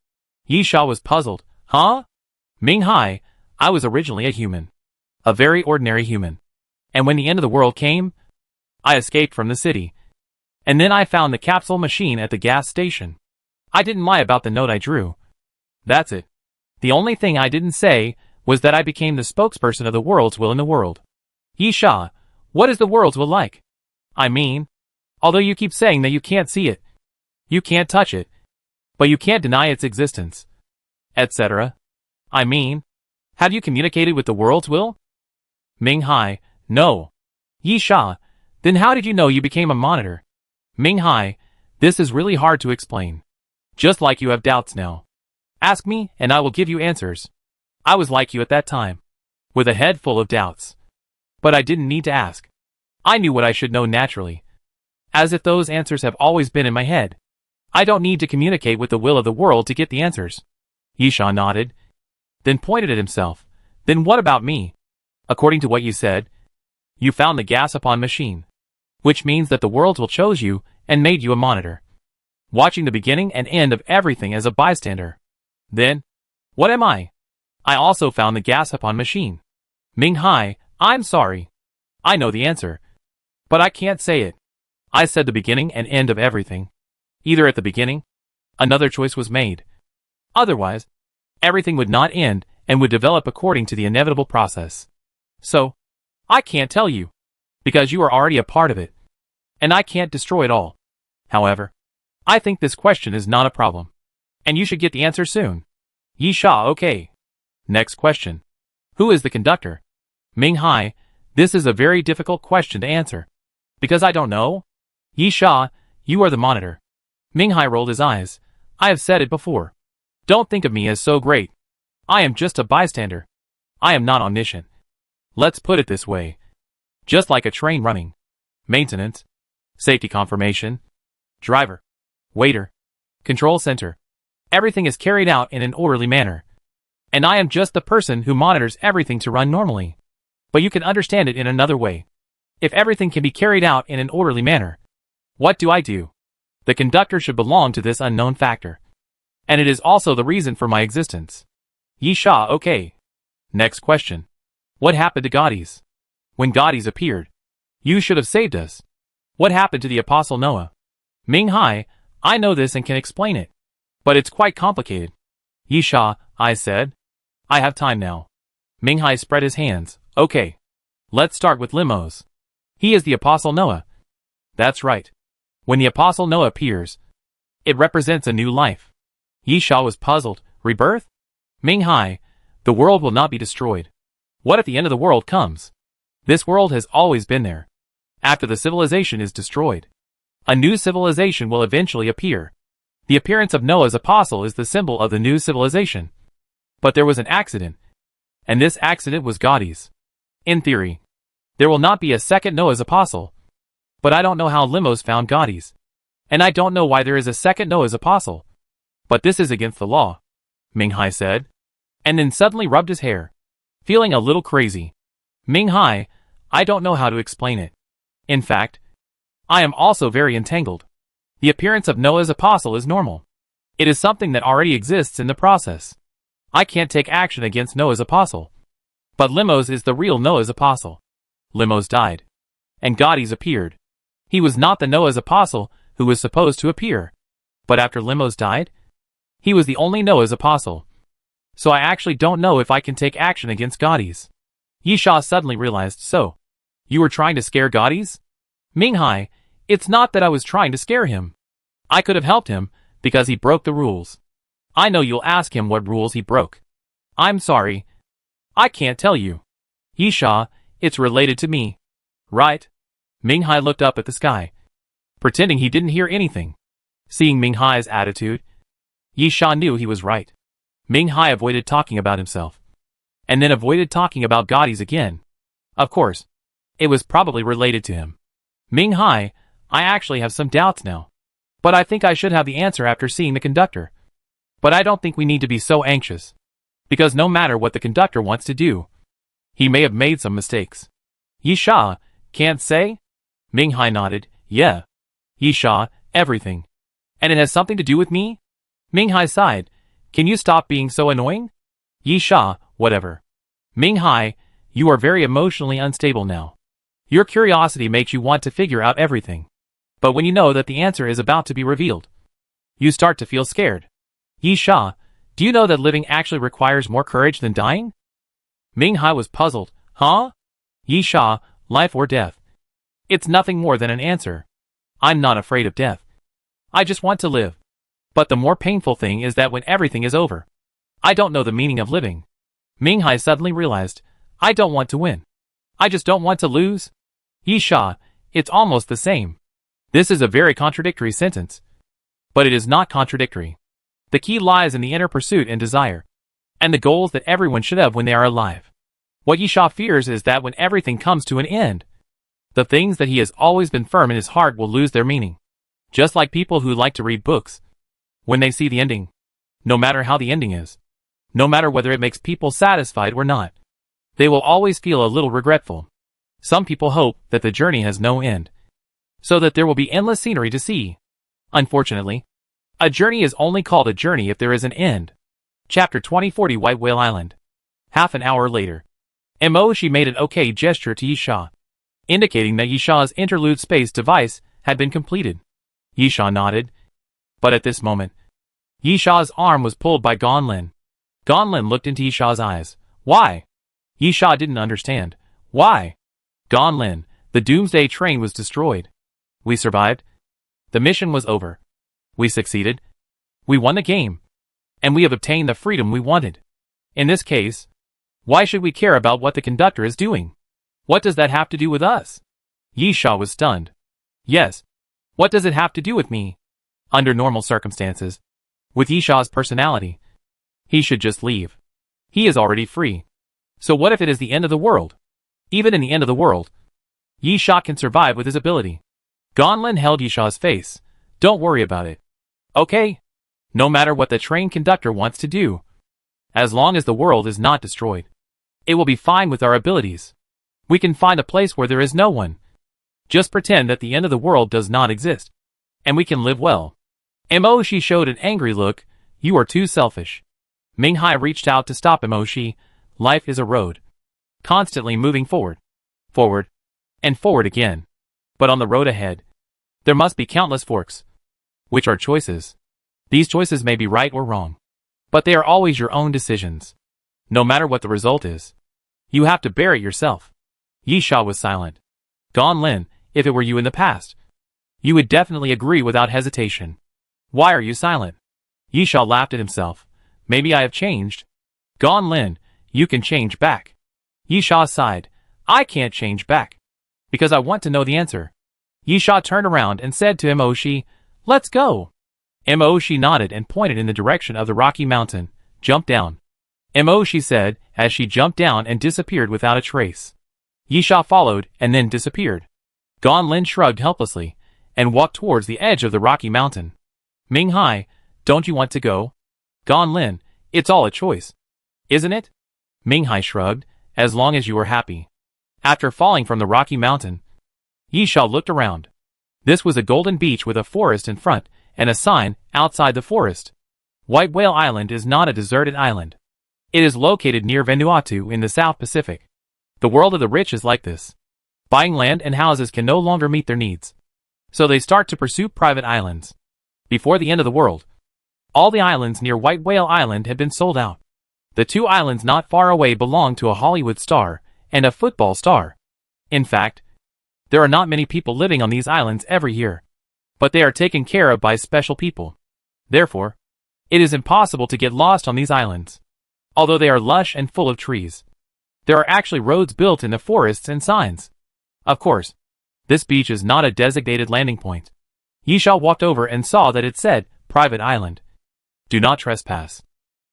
Yisha was puzzled. Huh? Ming Hai, I was originally a human. A very ordinary human. And when the end of the world came, I escaped from the city. And then I found the capsule machine at the gas station. I didn't lie about the note I drew. That's it. The only thing I didn't say was that I became the spokesperson of the world's will in the world. Yisha, what is the world's will like? I mean, although you keep saying that you can't see it, you can't touch it, but you can't deny its existence, etc. I mean, have you communicated with the world's will? Ming Hai, no. Yisha, then how did you know you became a monitor? Ming Hai, this is really hard to explain. Just like you have doubts now. Ask me, and I will give you answers. I was like you at that time, with a head full of doubts. But I didn't need to ask. I knew what I should know naturally. As if those answers have always been in my head. I don't need to communicate with the will of the world to get the answers. Yisha nodded, then pointed at himself. Then what about me? According to what you said, you found the Gashapon machine. Which means that the world will chose you and made you a monitor. Watching the beginning and end of everything as a bystander. Then, what am I? I also found the Gashapon machine. Ming Hai, I'm sorry. I know the answer. But I can't say it. I said the beginning and end of everything. Either at the beginning, another choice was made. Otherwise, everything would not end and would develop according to the inevitable process. So, I can't tell you. Because you are already a part of it. And I can't destroy it all. However, I think this question is not a problem. And you should get the answer soon. Yisha, okay. Next question. Who is the conductor? Ming Hai, this is a very difficult question to answer. Because I don't know. Yisha, you are the monitor. Ming Hai rolled his eyes. I have said it before. Don't think of me as so great. I am just a bystander. I am not omniscient. Let's put it this way. Just like a train running. Maintenance. Safety confirmation. Driver. Waiter. Control center. Everything is carried out in an orderly manner. And I am just the person who monitors everything to run normally. But you can understand it in another way. If everything can be carried out in an orderly manner, what do I do? The conductor should belong to this unknown factor. And it is also the reason for my existence. Yisha, okay. Next question. What happened to Gaudis? When Gaudis appeared, you should have saved us. What happened to the Apostle Noah? Ming Hai, I know this and can explain it. But it's quite complicated. Yisha, I said. I have time now. Ming Hai spread his hands. Okay. Let's start with Limos. He is the Apostle Noah. That's right. When the Apostle Noah appears, it represents a new life. Yisha was puzzled. Rebirth? Ming Hai, the world will not be destroyed. What if the end of the world comes? This world has always been there. After the civilization is destroyed, a new civilization will eventually appear. The appearance of Noah's apostle is the symbol of the new civilization. But there was an accident, and this accident was Gaudi's. In theory, there will not be a second Noah's apostle. But I don't know how limos found Gaudi's. And I don't know why there is a second Noah's apostle. But this is against the law, Ming Hai said, and then suddenly rubbed his hair, feeling a little crazy. Ming Hai, I don't know how to explain it. In fact, I am also very entangled. The appearance of Noah's apostle is normal. It is something that already exists in the process. I can't take action against Noah's apostle. But Limos is the real Noah's apostle. Limos died. And Gaudi's appeared. He was not the Noah's apostle who was supposed to appear. But after Limos died, he was the only Noah's apostle. So I actually don't know if I can take action against Gaudi's. Yisha suddenly realized, so, you were trying to scare Gaudi's? Ming Hai, it's not that I was trying to scare him. I could have helped him, because he broke the rules. I know you'll ask him what rules he broke. I'm sorry. I can't tell you. Yisha, it's related to me. Right? Ming Hai looked up at the sky, pretending he didn't hear anything. Seeing Ming Hai's attitude, Yisha knew he was right. Ming Hai avoided talking about himself, and then avoided talking about Gaudi's again. Of course, it was probably related to him. Ming Hai, I actually have some doubts now. But I think I should have the answer after seeing the conductor. But I don't think we need to be so anxious. Because no matter what the conductor wants to do, he may have made some mistakes. Yisha, can't say? Ming Hai nodded, yeah. Yisha, everything. And it has something to do with me? Ming Hai sighed, can you stop being so annoying? Yisha, whatever. Ming Hai, you are very emotionally unstable now. Your curiosity makes you want to figure out everything. But when you know that the answer is about to be revealed, you start to feel scared. Yisha, do you know that living actually requires more courage than dying? Ming Hai was puzzled. Huh? Yisha, life or death? It's nothing more than an answer. I'm not afraid of death. I just want to live. But the more painful thing is that when everything is over, I don't know the meaning of living. Ming Hai suddenly realized, I don't want to win. I just don't want to lose. Yisha, it's almost the same. This is a very contradictory sentence. But it is not contradictory. The key lies in the inner pursuit and desire, and the goals that everyone should have when they are alive. What Yisha fears is that when everything comes to an end, the things that he has always been firm in his heart will lose their meaning. Just like people who like to read books. When they see the ending, no matter how the ending is, no matter whether it makes people satisfied or not, they will always feel a little regretful. Some people hope that the journey has no end, so that there will be endless scenery to see. Unfortunately, a journey is only called a journey if there is an end. Chapter 2040 White Whale Island. Half an hour later, Emoshi made an okay gesture to Yisha, indicating that Yisha's interlude space device had been completed. Yisha nodded. But at this moment, Yisha's arm was pulled by Gonlin. Gonlin looked into Yisha's eyes. Why? Yisha didn't understand. Why? Gonlin, the Doomsday train was destroyed. We survived. The mission was over. We succeeded. We won the game. And we have obtained the freedom we wanted. In this case, why should we care about what the conductor is doing? What does that have to do with us? Yisha was stunned. Yes. What does it have to do with me? Under normal circumstances, with Yisha's personality, he should just leave. He is already free. So what if it is the end of the world? Even in the end of the world, Yisha can survive with his ability. Gonlin held Yisha's face. Don't worry about it. Okay? No matter what the train conductor wants to do, as long as the world is not destroyed, it will be fine with our abilities. We can find a place where there is no one. Just pretend that the end of the world does not exist, and we can live well. Emoshi showed an angry look. You are too selfish. Ming Hai reached out to stop Emoshi. Life is a road, constantly moving forward, forward, and forward again. But on the road ahead, there must be countless forks, which are choices. These choices may be right or wrong, but they are always your own decisions. No matter what the result is, you have to bear it yourself. Yisha was silent. Gonlin, if it were you in the past, you would definitely agree without hesitation. Why are you silent? Yisha laughed at himself. Maybe I have changed. Gonlin, you can change back. Yisha sighed. I can't change back. Because I want to know the answer. Yisha turned around and said to Moshi, "Let's go." Moshi nodded and pointed in the direction of the rocky mountain. "Jump down," Moshi said as she jumped down and disappeared without a trace. Yisha followed and then disappeared. Gan Lin shrugged helplessly and walked towards the edge of the rocky mountain. "Ming Hai, don't you want to go?" "Gan Lin, it's all a choice, isn't it?" Ming Hai shrugged, "As long as you are happy." After falling from the rocky mountain, Yisha looked around. This was a golden beach with a forest in front and a sign outside the forest. White Whale Island is not a deserted island. It is located near Vanuatu in the South Pacific. The world of the rich is like this. Buying land and houses can no longer meet their needs. So they start to pursue private islands. Before the end of the world, all the islands near White Whale Island had been sold out. The two islands not far away belong to a Hollywood star and a football star. In fact, there are not many people living on these islands every year. But they are taken care of by special people. Therefore, it is impossible to get lost on these islands. Although they are lush and full of trees, there are actually roads built in the forests and signs. Of course, this beach is not a designated landing point. Yisha walked over and saw that it said, "Private Island. Do not trespass."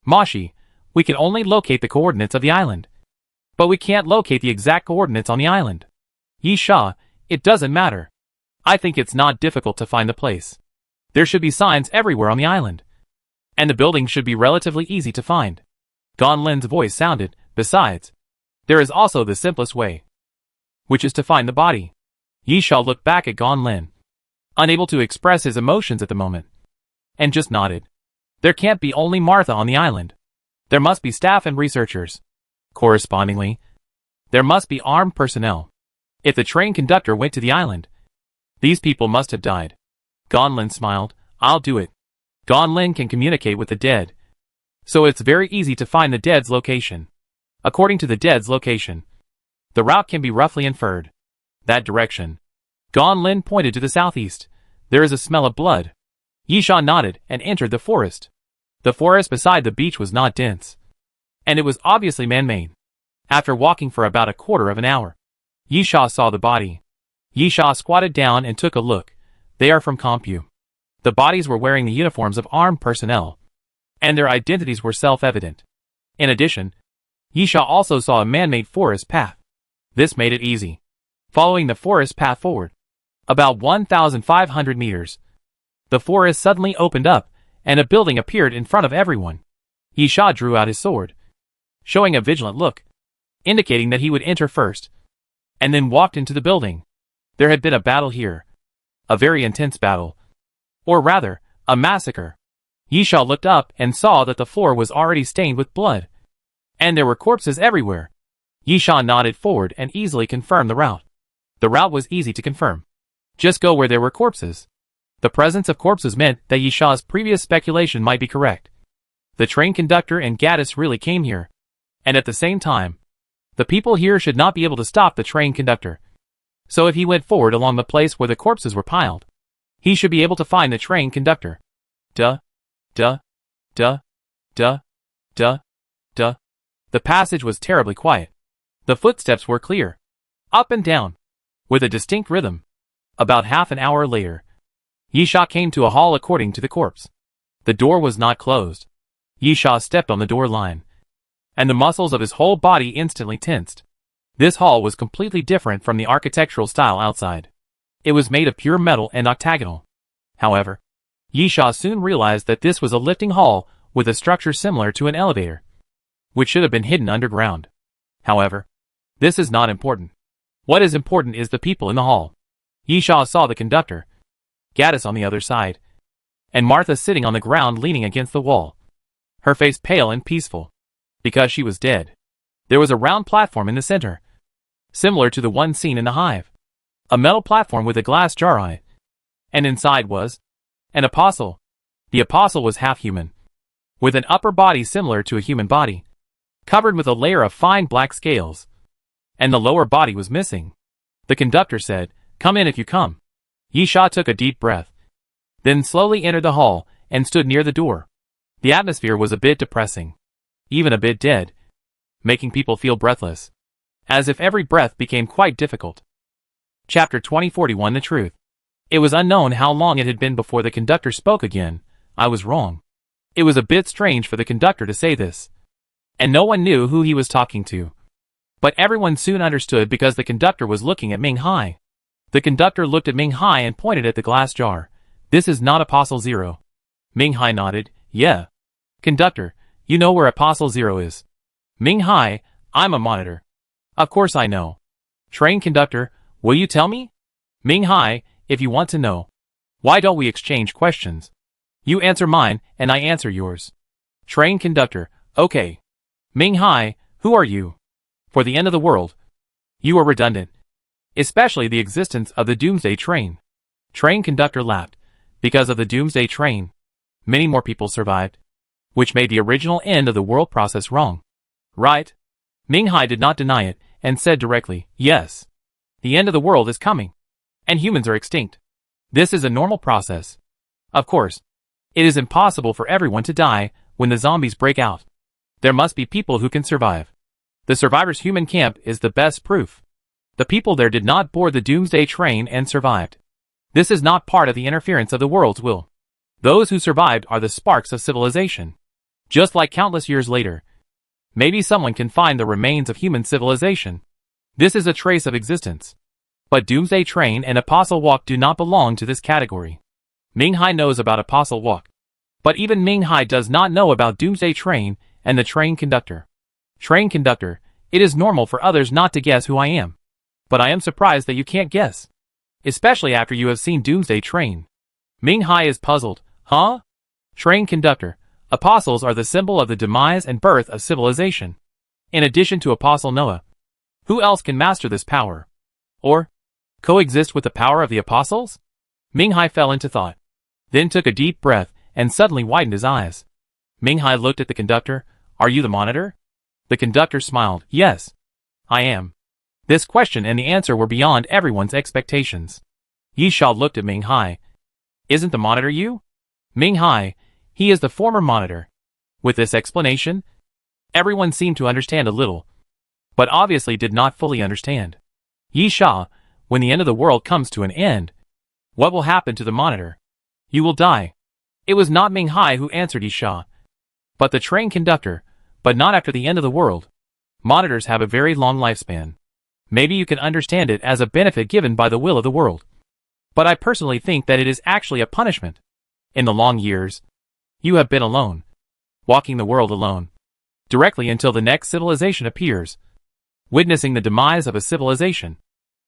"Moshi, we can only locate the coordinates of the island. But we can't locate the exact coordinates on the island." "Yisha, it doesn't matter. I think it's not difficult to find the place. There should be signs everywhere on the island. And the building should be relatively easy to find." Gan Lin's voice sounded. "Besides, there is also the simplest way, which is to find the body." Yisha looked back at Gan Lin, unable to express his emotions at the moment, and just nodded. There can't be only Martha on the island. There must be staff and researchers. Correspondingly, there must be armed personnel. If the train conductor went to the island, these people must have died. Gan Lin smiled. "I'll do it." Gan Lin can communicate with the dead, so it's very easy to find the dead's location. According to the dead's location, the route can be roughly inferred. That direction. Gan Lin pointed to the southeast. "There is a smell of blood." Yisha nodded and entered the forest. The forest beside the beach was not dense, and it was obviously man-made. After walking for about a quarter of an hour, Yisha saw the body. Yisha squatted down and took a look. They are from Compu. The bodies were wearing the uniforms of armed personnel, and their identities were self-evident. In addition, Yisha also saw a man-made forest path. This made it easy. Following the forest path forward, about 1,500 meters, the forest suddenly opened up, and a building appeared in front of everyone. Yisha drew out his sword, showing a vigilant look, indicating that he would enter first, and then walked into the building. There had been a battle here. A very intense battle. Or rather, a massacre. Yisha looked up and saw that the floor was already stained with blood, and there were corpses everywhere. Yisha nodded forward and easily confirmed the route. The route was easy to confirm. Just go where there were corpses. The presence of corpses meant that Yisha's previous speculation might be correct. The train conductor and Gaddis really came here. And at the same time, the people here should not be able to stop the train conductor. So if he went forward along the place where the corpses were piled, he should be able to find the train conductor. Duh. Duh. Duh. Duh. Duh. Duh. The passage was terribly quiet. The footsteps were clear, up and down, with a distinct rhythm. About half an hour later, Yisha came to a hall according to the corpse. The door was not closed. Yisha stepped on the door line, and the muscles of his whole body instantly tensed. This hall was completely different from the architectural style outside. It was made of pure metal and octagonal. However, Yisha soon realized that this was a lifting hall with a structure similar to an elevator, which should have been hidden underground. However, this is not important. What is important is the people in the hall. Yisha saw the conductor, Gaddis on the other side, and Martha sitting on the ground leaning against the wall, her face pale and peaceful, because she was dead. There was a round platform in the center, similar to the one seen in the hive. A metal platform with a glass jar on it. And inside was an apostle. The apostle was half human, with an upper body similar to a human body, covered with a layer of fine black scales, and the lower body was missing. The conductor said, "Come in if you come." Yisha took a deep breath, then slowly entered the hall and stood near the door. The atmosphere was a bit depressing, even a bit dead, making people feel breathless, as if every breath became quite difficult. Chapter 2041 The Truth. It was unknown how long it had been before the conductor spoke again. I was wrong. It was a bit strange for the conductor to say this. And no one knew who he was talking to. But everyone soon understood because the conductor was looking at Ming Hai. The conductor looked at Ming Hai and pointed at the glass jar. This is not Apostle Zero. Ming Hai nodded. Yeah. Conductor, you know where Apostle Zero is. Ming Hai, I'm a monitor. Of course I know. Train conductor, will you tell me? Ming Hai, if you want to know. Why don't we exchange questions? You answer mine, and I answer yours. Train conductor, okay. Ming Hai, who are you? For the end of the world. You are redundant. Especially the existence of the Doomsday train. Train conductor laughed. Because of the Doomsday train, many more people survived. Which made the original end of the world process wrong. Right? Ming Hai did not deny it, and said directly, yes. The end of the world is coming. And humans are extinct. This is a normal process. Of course. It is impossible for everyone to die when the zombies break out. There must be people who can survive. The survivors' human camp is the best proof. The people there did not board the Doomsday train and survived. This is not part of the interference of the world's will. Those who survived are the sparks of civilization. Just like countless years later. Maybe someone can find the remains of human civilization. This is a trace of existence. But Doomsday Train and Apostle Walk do not belong to this category. Ming Hai knows about Apostle Walk. But even Ming Hai does not know about Doomsday Train and the train conductor. Train conductor, it is normal for others not to guess who I am. But I am surprised that you can't guess. Especially after you have seen Doomsday Train. Ming Hai is puzzled. Huh? Train conductor, apostles are the symbol of the demise and birth of civilization. In addition to Apostle Noah. Who else can master this power? Or coexist with the power of the apostles? Ming Hai fell into thought. Then took a deep breath and suddenly widened his eyes. Ming Hai looked at the conductor. Are you the monitor? The conductor smiled. Yes. I am. This question and the answer were beyond everyone's expectations. Yi Sha looked at Ming Hai. Isn't the monitor you? Ming Hai, he is the former monitor. With this explanation, everyone seemed to understand a little, but obviously did not fully understand. Yi Sha, when the end of the world comes to an end, what will happen to the monitor? You will die. It was not Ming Hai who answered Yi Sha, but the train conductor, but not after the end of the world. Monitors have a very long lifespan. Maybe you can understand it as a benefit given by the will of the world. But I personally think that it is actually a punishment. In the long years, you have been alone. Walking the world alone. Directly until the next civilization appears. Witnessing the demise of a civilization.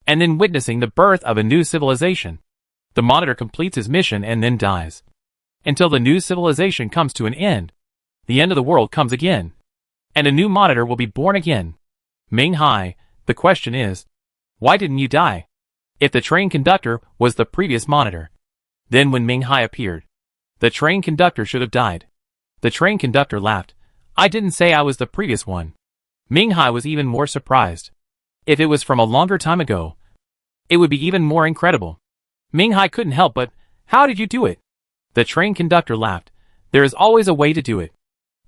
And then witnessing the birth of a new civilization. The monitor completes his mission and then dies. Until the new civilization comes to an end. The end of the world comes again. And a new monitor will be born again. Ming Hai, the question is, why didn't you die? If the train conductor was the previous monitor, then when Ming Hai appeared, the train conductor should have died. The train conductor laughed. I didn't say I was the previous one. Ming Hai was even more surprised. If it was from a longer time ago, it would be even more incredible. Ming Hai couldn't help but, how did you do it? The train conductor laughed. There is always a way to do it.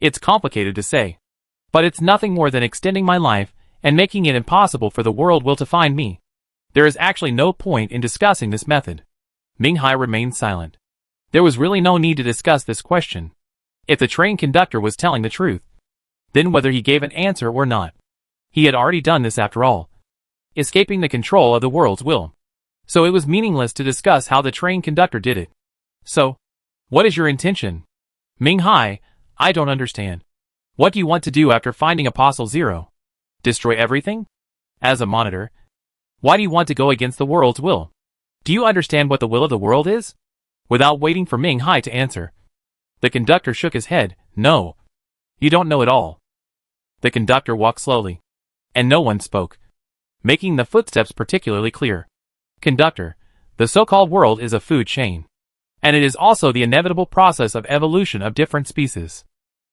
It's complicated to say. But it's nothing more than extending my life and making it impossible for the world will to find me. There is actually no point in discussing this method. Ming Hai remained silent. There was really no need to discuss this question. If the train conductor was telling the truth, then whether he gave an answer or not, he had already done this after all, escaping the control of the world's will. So it was meaningless to discuss how the train conductor did it. So, what is your intention? Ming Hai, I don't understand. What do you want to do after finding Apostle Zero? Destroy everything? As a monitor, why do you want to go against the world's will? Do you understand what the will of the world is? Without waiting for Ming Hai to answer, the conductor shook his head. No. You don't know it all. The conductor walked slowly, and no one spoke, making the footsteps particularly clear. Conductor, the so-called world is a food chain, and it is also the inevitable process of evolution of different species.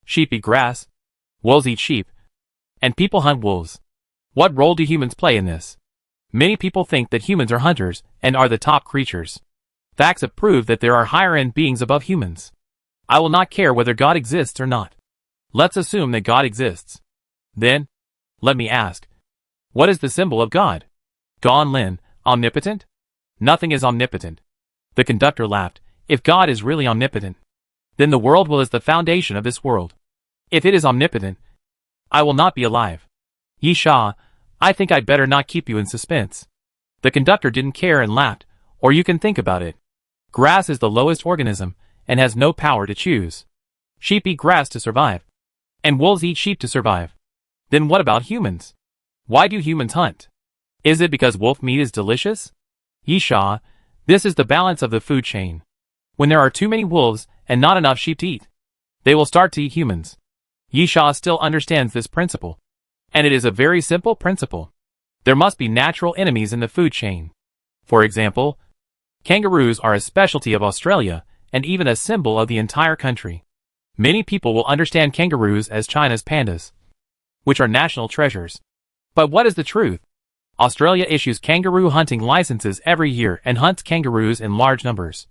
Sheep eat grass, wolves eat sheep, and people hunt wolves. What role do humans play in this? Many people think that humans are hunters and are the top creatures. Facts have proved that there are higher-end beings above humans. I will not care whether God exists or not. Let's assume that God exists. Then, let me ask, what is the symbol of God? Gon Lin, Omnipotent? Nothing is omnipotent. The conductor laughed. If God is really omnipotent, then the world will is the foundation of this world. If it is omnipotent, I will not be alive. Yisha, I think I'd better not keep you in suspense. The conductor didn't care and laughed. Or you can think about it. Grass is the lowest organism, and has no power to choose. Sheep eat grass to survive. And wolves eat sheep to survive. Then what about humans? Why do humans hunt? Is it because wolf meat is delicious? Yisha, this is the balance of the food chain. When there are too many wolves and not enough sheep to eat, they will start to eat humans. Yisha still understands this principle. And it is a very simple principle. There must be natural enemies in the food chain. For example, kangaroos are a specialty of Australia and even a symbol of the entire country. Many people will understand kangaroos as China's pandas, which are national treasures. But what is the truth? Australia issues kangaroo hunting licenses every year and hunts kangaroos in large numbers.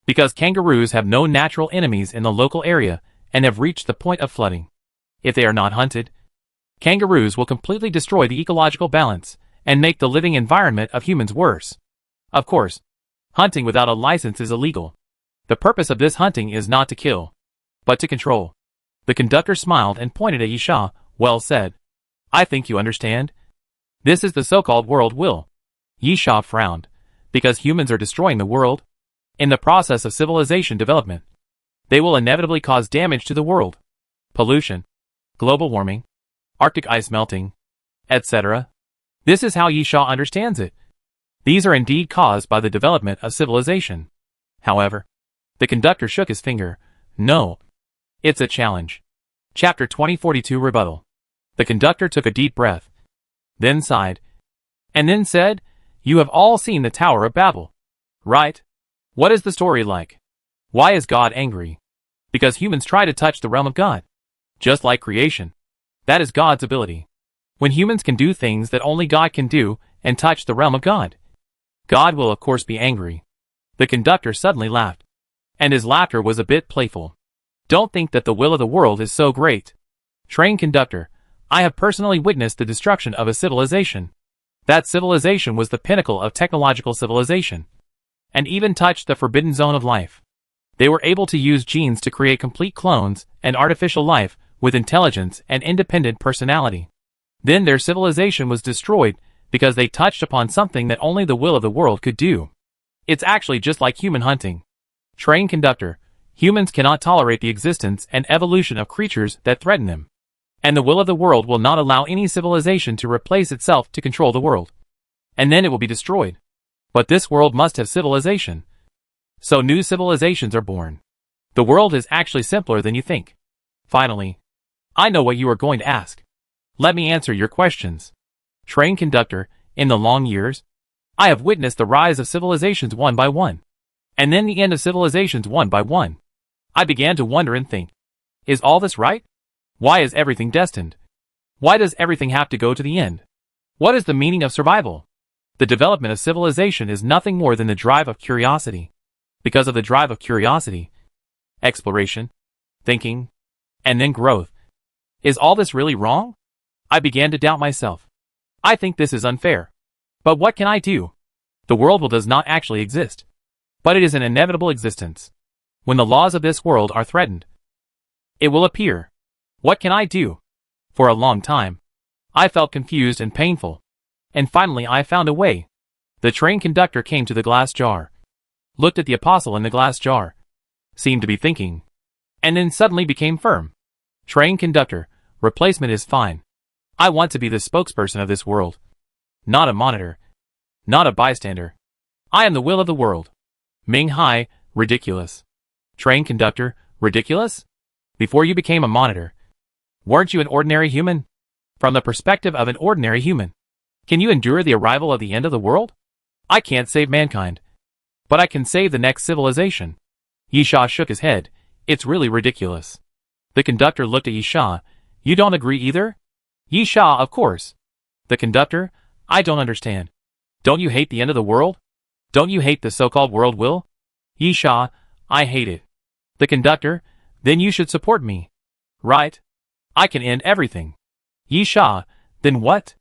Because kangaroos have no natural enemies in the local area and have reached the point of flooding. If they are not hunted, kangaroos will completely destroy the ecological balance and make the living environment of humans worse. Of course, hunting without a license is illegal. The purpose of this hunting is not to kill, but to control. The conductor smiled and pointed at Yisha. Well said. I think you understand. This is the so-called world will. Yisha frowned, because humans are destroying the world. In the process of civilization development, they will inevitably cause damage to the world. Pollution, global warming, Arctic ice melting, etc. This is how Yisha understands it. These are indeed caused by the development of civilization. However, the conductor shook his finger. No. It's a challenge. Chapter 2042 Rebuttal. The conductor took a deep breath, then sighed, and then said, You have all seen the Tower of Babel, right? What is the story like? Why is God angry? Because humans try to touch the realm of God. Just like creation. That is God's ability. When humans can do things that only God can do and touch the realm of God, God will of course be angry. The conductor suddenly laughed, and his laughter was a bit playful. Don't think that the will of the world is so great. Train conductor, I have personally witnessed the destruction of a civilization. That civilization was the pinnacle of technological civilization, and even touched the forbidden zone of life. They were able to use genes to create complete clones and artificial life with intelligence and independent personality. Then their civilization was destroyed because they touched upon something that only the will of the world could do. It's actually just like human hunting. Train conductor, humans cannot tolerate the existence and evolution of creatures that threaten them. And the will of the world will not allow any civilization to replace itself to control the world. And then it will be destroyed. But this world must have civilization. So new civilizations are born. The world is actually simpler than you think. Finally, I know what you are going to ask. Let me answer your questions. Train conductor, in the long years, I have witnessed the rise of civilizations one by one. And then the end of civilizations one by one. I began to wonder and think, is all this right? Why is everything destined? Why does everything have to go to the end? What is the meaning of survival? The development of civilization is nothing more than the drive of curiosity. Because of the drive of curiosity, exploration, thinking, and then growth. Is all this really wrong? I began to doubt myself. I think this is unfair. But what can I do? The world does not actually exist. But it is an inevitable existence. When the laws of this world are threatened, it will appear. What can I do? For a long time, I felt confused and painful. And finally I found a way. The train conductor came to the glass jar, looked at the apostle in the glass jar, seemed to be thinking, and then suddenly became firm. Train conductor, replacement is fine. I want to be the spokesperson of this world. Not a monitor. Not a bystander. I am the will of the world. Ming Hai, ridiculous. Train conductor, ridiculous? Before you became a monitor, weren't you an ordinary human? From the perspective of an ordinary human, can you endure the arrival of the end of the world? I can't save mankind. But I can save the next civilization. Yisha shook his head. It's really ridiculous. The conductor looked at Yisha. You don't agree either? Yisha, of course. The conductor, I don't understand. Don't you hate the end of the world? Don't you hate the so-called world will? Yisha, I hate it. The conductor, then you should support me. Right? I can end everything. Yisha, then what?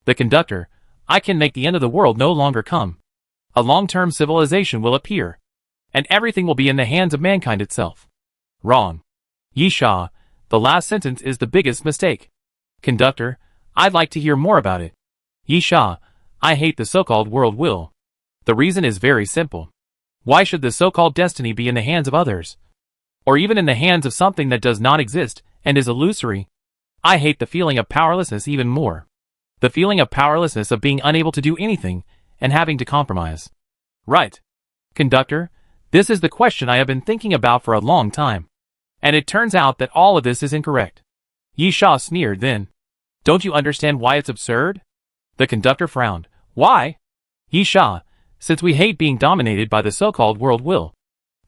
The conductor, I can make the end of the world no longer come. A long-term civilization will appear, and everything will be in the hands of mankind itself. Wrong. Yi Sha, the last sentence is the biggest mistake. Conductor, I'd like to hear more about it. Yi Sha, I hate the so-called world will. The reason is very simple. Why should the so-called destiny be in the hands of others? Or even in the hands of something that does not exist and is illusory? I hate the feeling of powerlessness even more. The feeling of powerlessness of being unable to do anything and having to compromise. Right. Conductor, this is the question I have been thinking about for a long time. And it turns out that all of this is incorrect. Yi Sha sneered then. Don't you understand why it's absurd? The conductor frowned. Why? Yi Sha, since we hate being dominated by the so-called world will,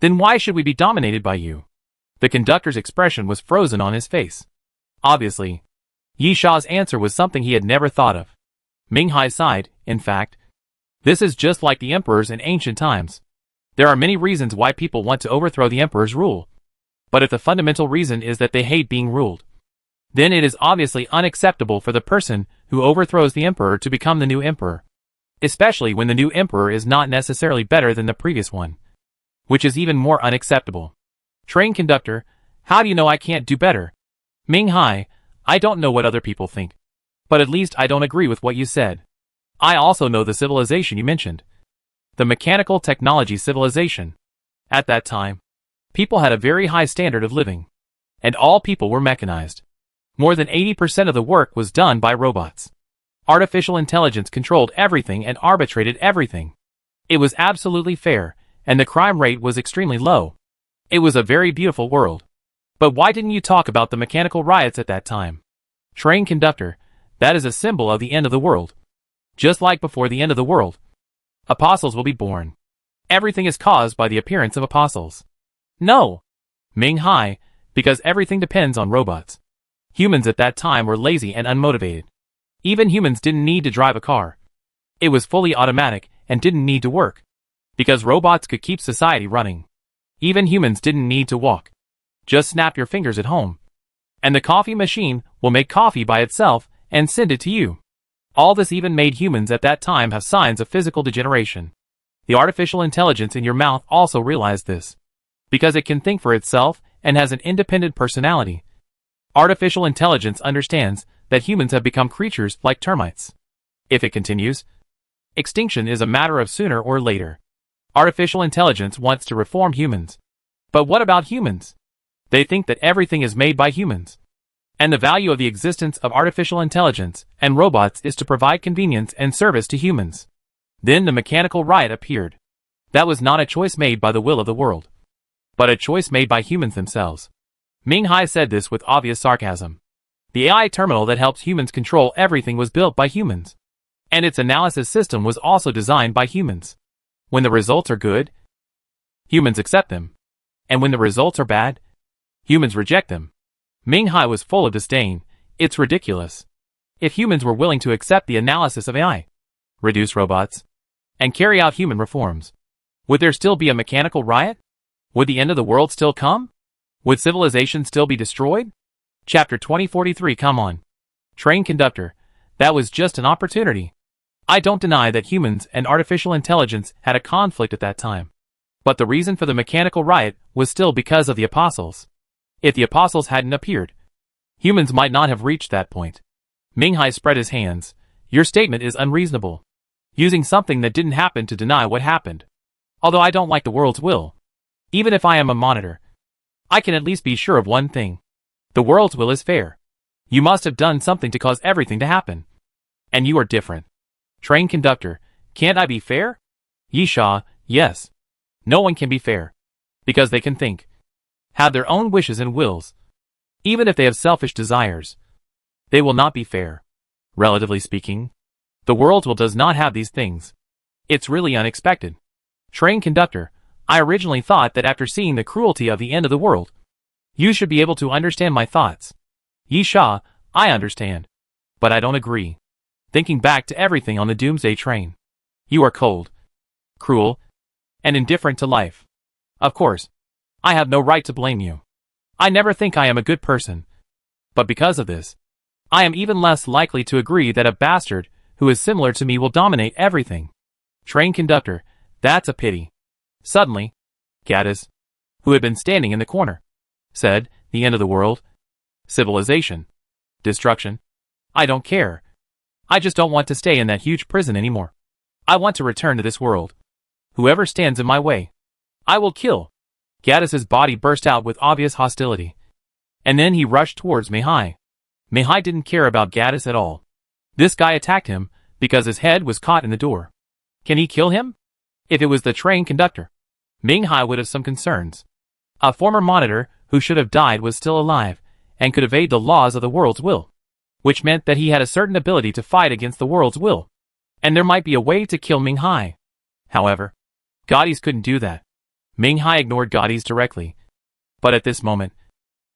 then why should we be dominated by you? The conductor's expression was frozen on his face. Obviously, Yi Sha's answer was something he had never thought of. Ming Hai sighed. In fact, this is just like the emperors in ancient times. There are many reasons why people want to overthrow the emperor's rule. But if the fundamental reason is that they hate being ruled, then it is obviously unacceptable for the person who overthrows the emperor to become the new emperor. Especially when the new emperor is not necessarily better than the previous one. Which is even more unacceptable. Train conductor, how do you know I can't do better? Ming Hai, I don't know what other people think. But at least I don't agree with what you said. I also know the civilization you mentioned. The mechanical technology civilization. At that time, people had a very high standard of living. And all people were mechanized. More than 80% of the work was done by robots. Artificial intelligence controlled everything and arbitrated everything. It was absolutely fair, and the crime rate was extremely low. It was a very beautiful world. But why didn't you talk about the mechanical riots at that time? Train conductor, that is a symbol of the end of the world. Just like before the end of the world, apostles will be born. Everything is caused by the appearance of apostles. No. Ming Hai, because everything depends on robots. Humans at that time were lazy and unmotivated. Even humans didn't need to drive a car. It was fully automatic and didn't need to work. Because robots could keep society running. Even humans didn't need to walk. Just snap your fingers at home. And the coffee machine will make coffee by itself and send it to you. All this even made humans at that time have signs of physical degeneration. The artificial intelligence in your mouth also realized this. Because it can think for itself and has an independent personality. Artificial intelligence understands that humans have become creatures like termites. If it continues, extinction is a matter of sooner or later. Artificial intelligence wants to reform humans. But what about humans? They think that everything is made by humans. And the value of the existence of artificial intelligence and robots is to provide convenience and service to humans. Then the mechanical riot appeared. That was not a choice made by the will of the world, but a choice made by humans themselves. Ming Hai said this with obvious sarcasm. The AI terminal that helps humans control everything was built by humans. And its analysis system was also designed by humans. When the results are good, humans accept them. And when the results are bad, humans reject them. Ming Hai was full of disdain. It's ridiculous. If humans were willing to accept the analysis of AI, reduce robots, and carry out human reforms, would there still be a mechanical riot? Would the end of the world still come? Would civilization still be destroyed? Chapter 2043. Come on. Train conductor, that was just an opportunity. I don't deny that humans and artificial intelligence had a conflict at that time. But the reason for the mechanical riot was still because of the apostles. If the apostles hadn't appeared, humans might not have reached that point. Ming Hai spread his hands. Your statement is unreasonable. Using something that didn't happen to deny what happened. Although I don't like the world's will. Even if I am a monitor, I can at least be sure of one thing. The world's will is fair. You must have done something to cause everything to happen. And you are different. Train conductor, can't I be fair? Yi Sha, yes. No one can be fair. Because they can think. Have their own wishes and wills. Even if they have selfish desires. They will not be fair. Relatively speaking, the world's will does not have these things. It's really unexpected. Train conductor, I originally thought that after seeing the cruelty of the end of the world, you should be able to understand my thoughts. Yi Sha, I understand. But I don't agree. Thinking back to everything on the Doomsday train. You are cold, cruel, and indifferent to life. Of course, I have no right to blame you. I never think I am a good person. But because of this, I am even less likely to agree that a bastard who is similar to me will dominate everything. Train conductor, that's a pity. Suddenly, Gaddis, who had been standing in the corner, said, the end of the world? Civilization. Destruction. I don't care. I just don't want to stay in that huge prison anymore. I want to return to this world. Whoever stands in my way, I will kill. Gaddis's body burst out with obvious hostility. And then he rushed towards Mihai. Mihai didn't care about Gaddis at all. This guy attacked him because his head was caught in the door. Can he kill him? If it was the train conductor, Mihai would have some concerns. A former monitor who should have died was still alive and could evade the laws of the world's will, which meant that he had a certain ability to fight against the world's will, and there might be a way to kill Mihai. However, Gaddis couldn't do that. Mihai ignored Gaddis directly. But at this moment,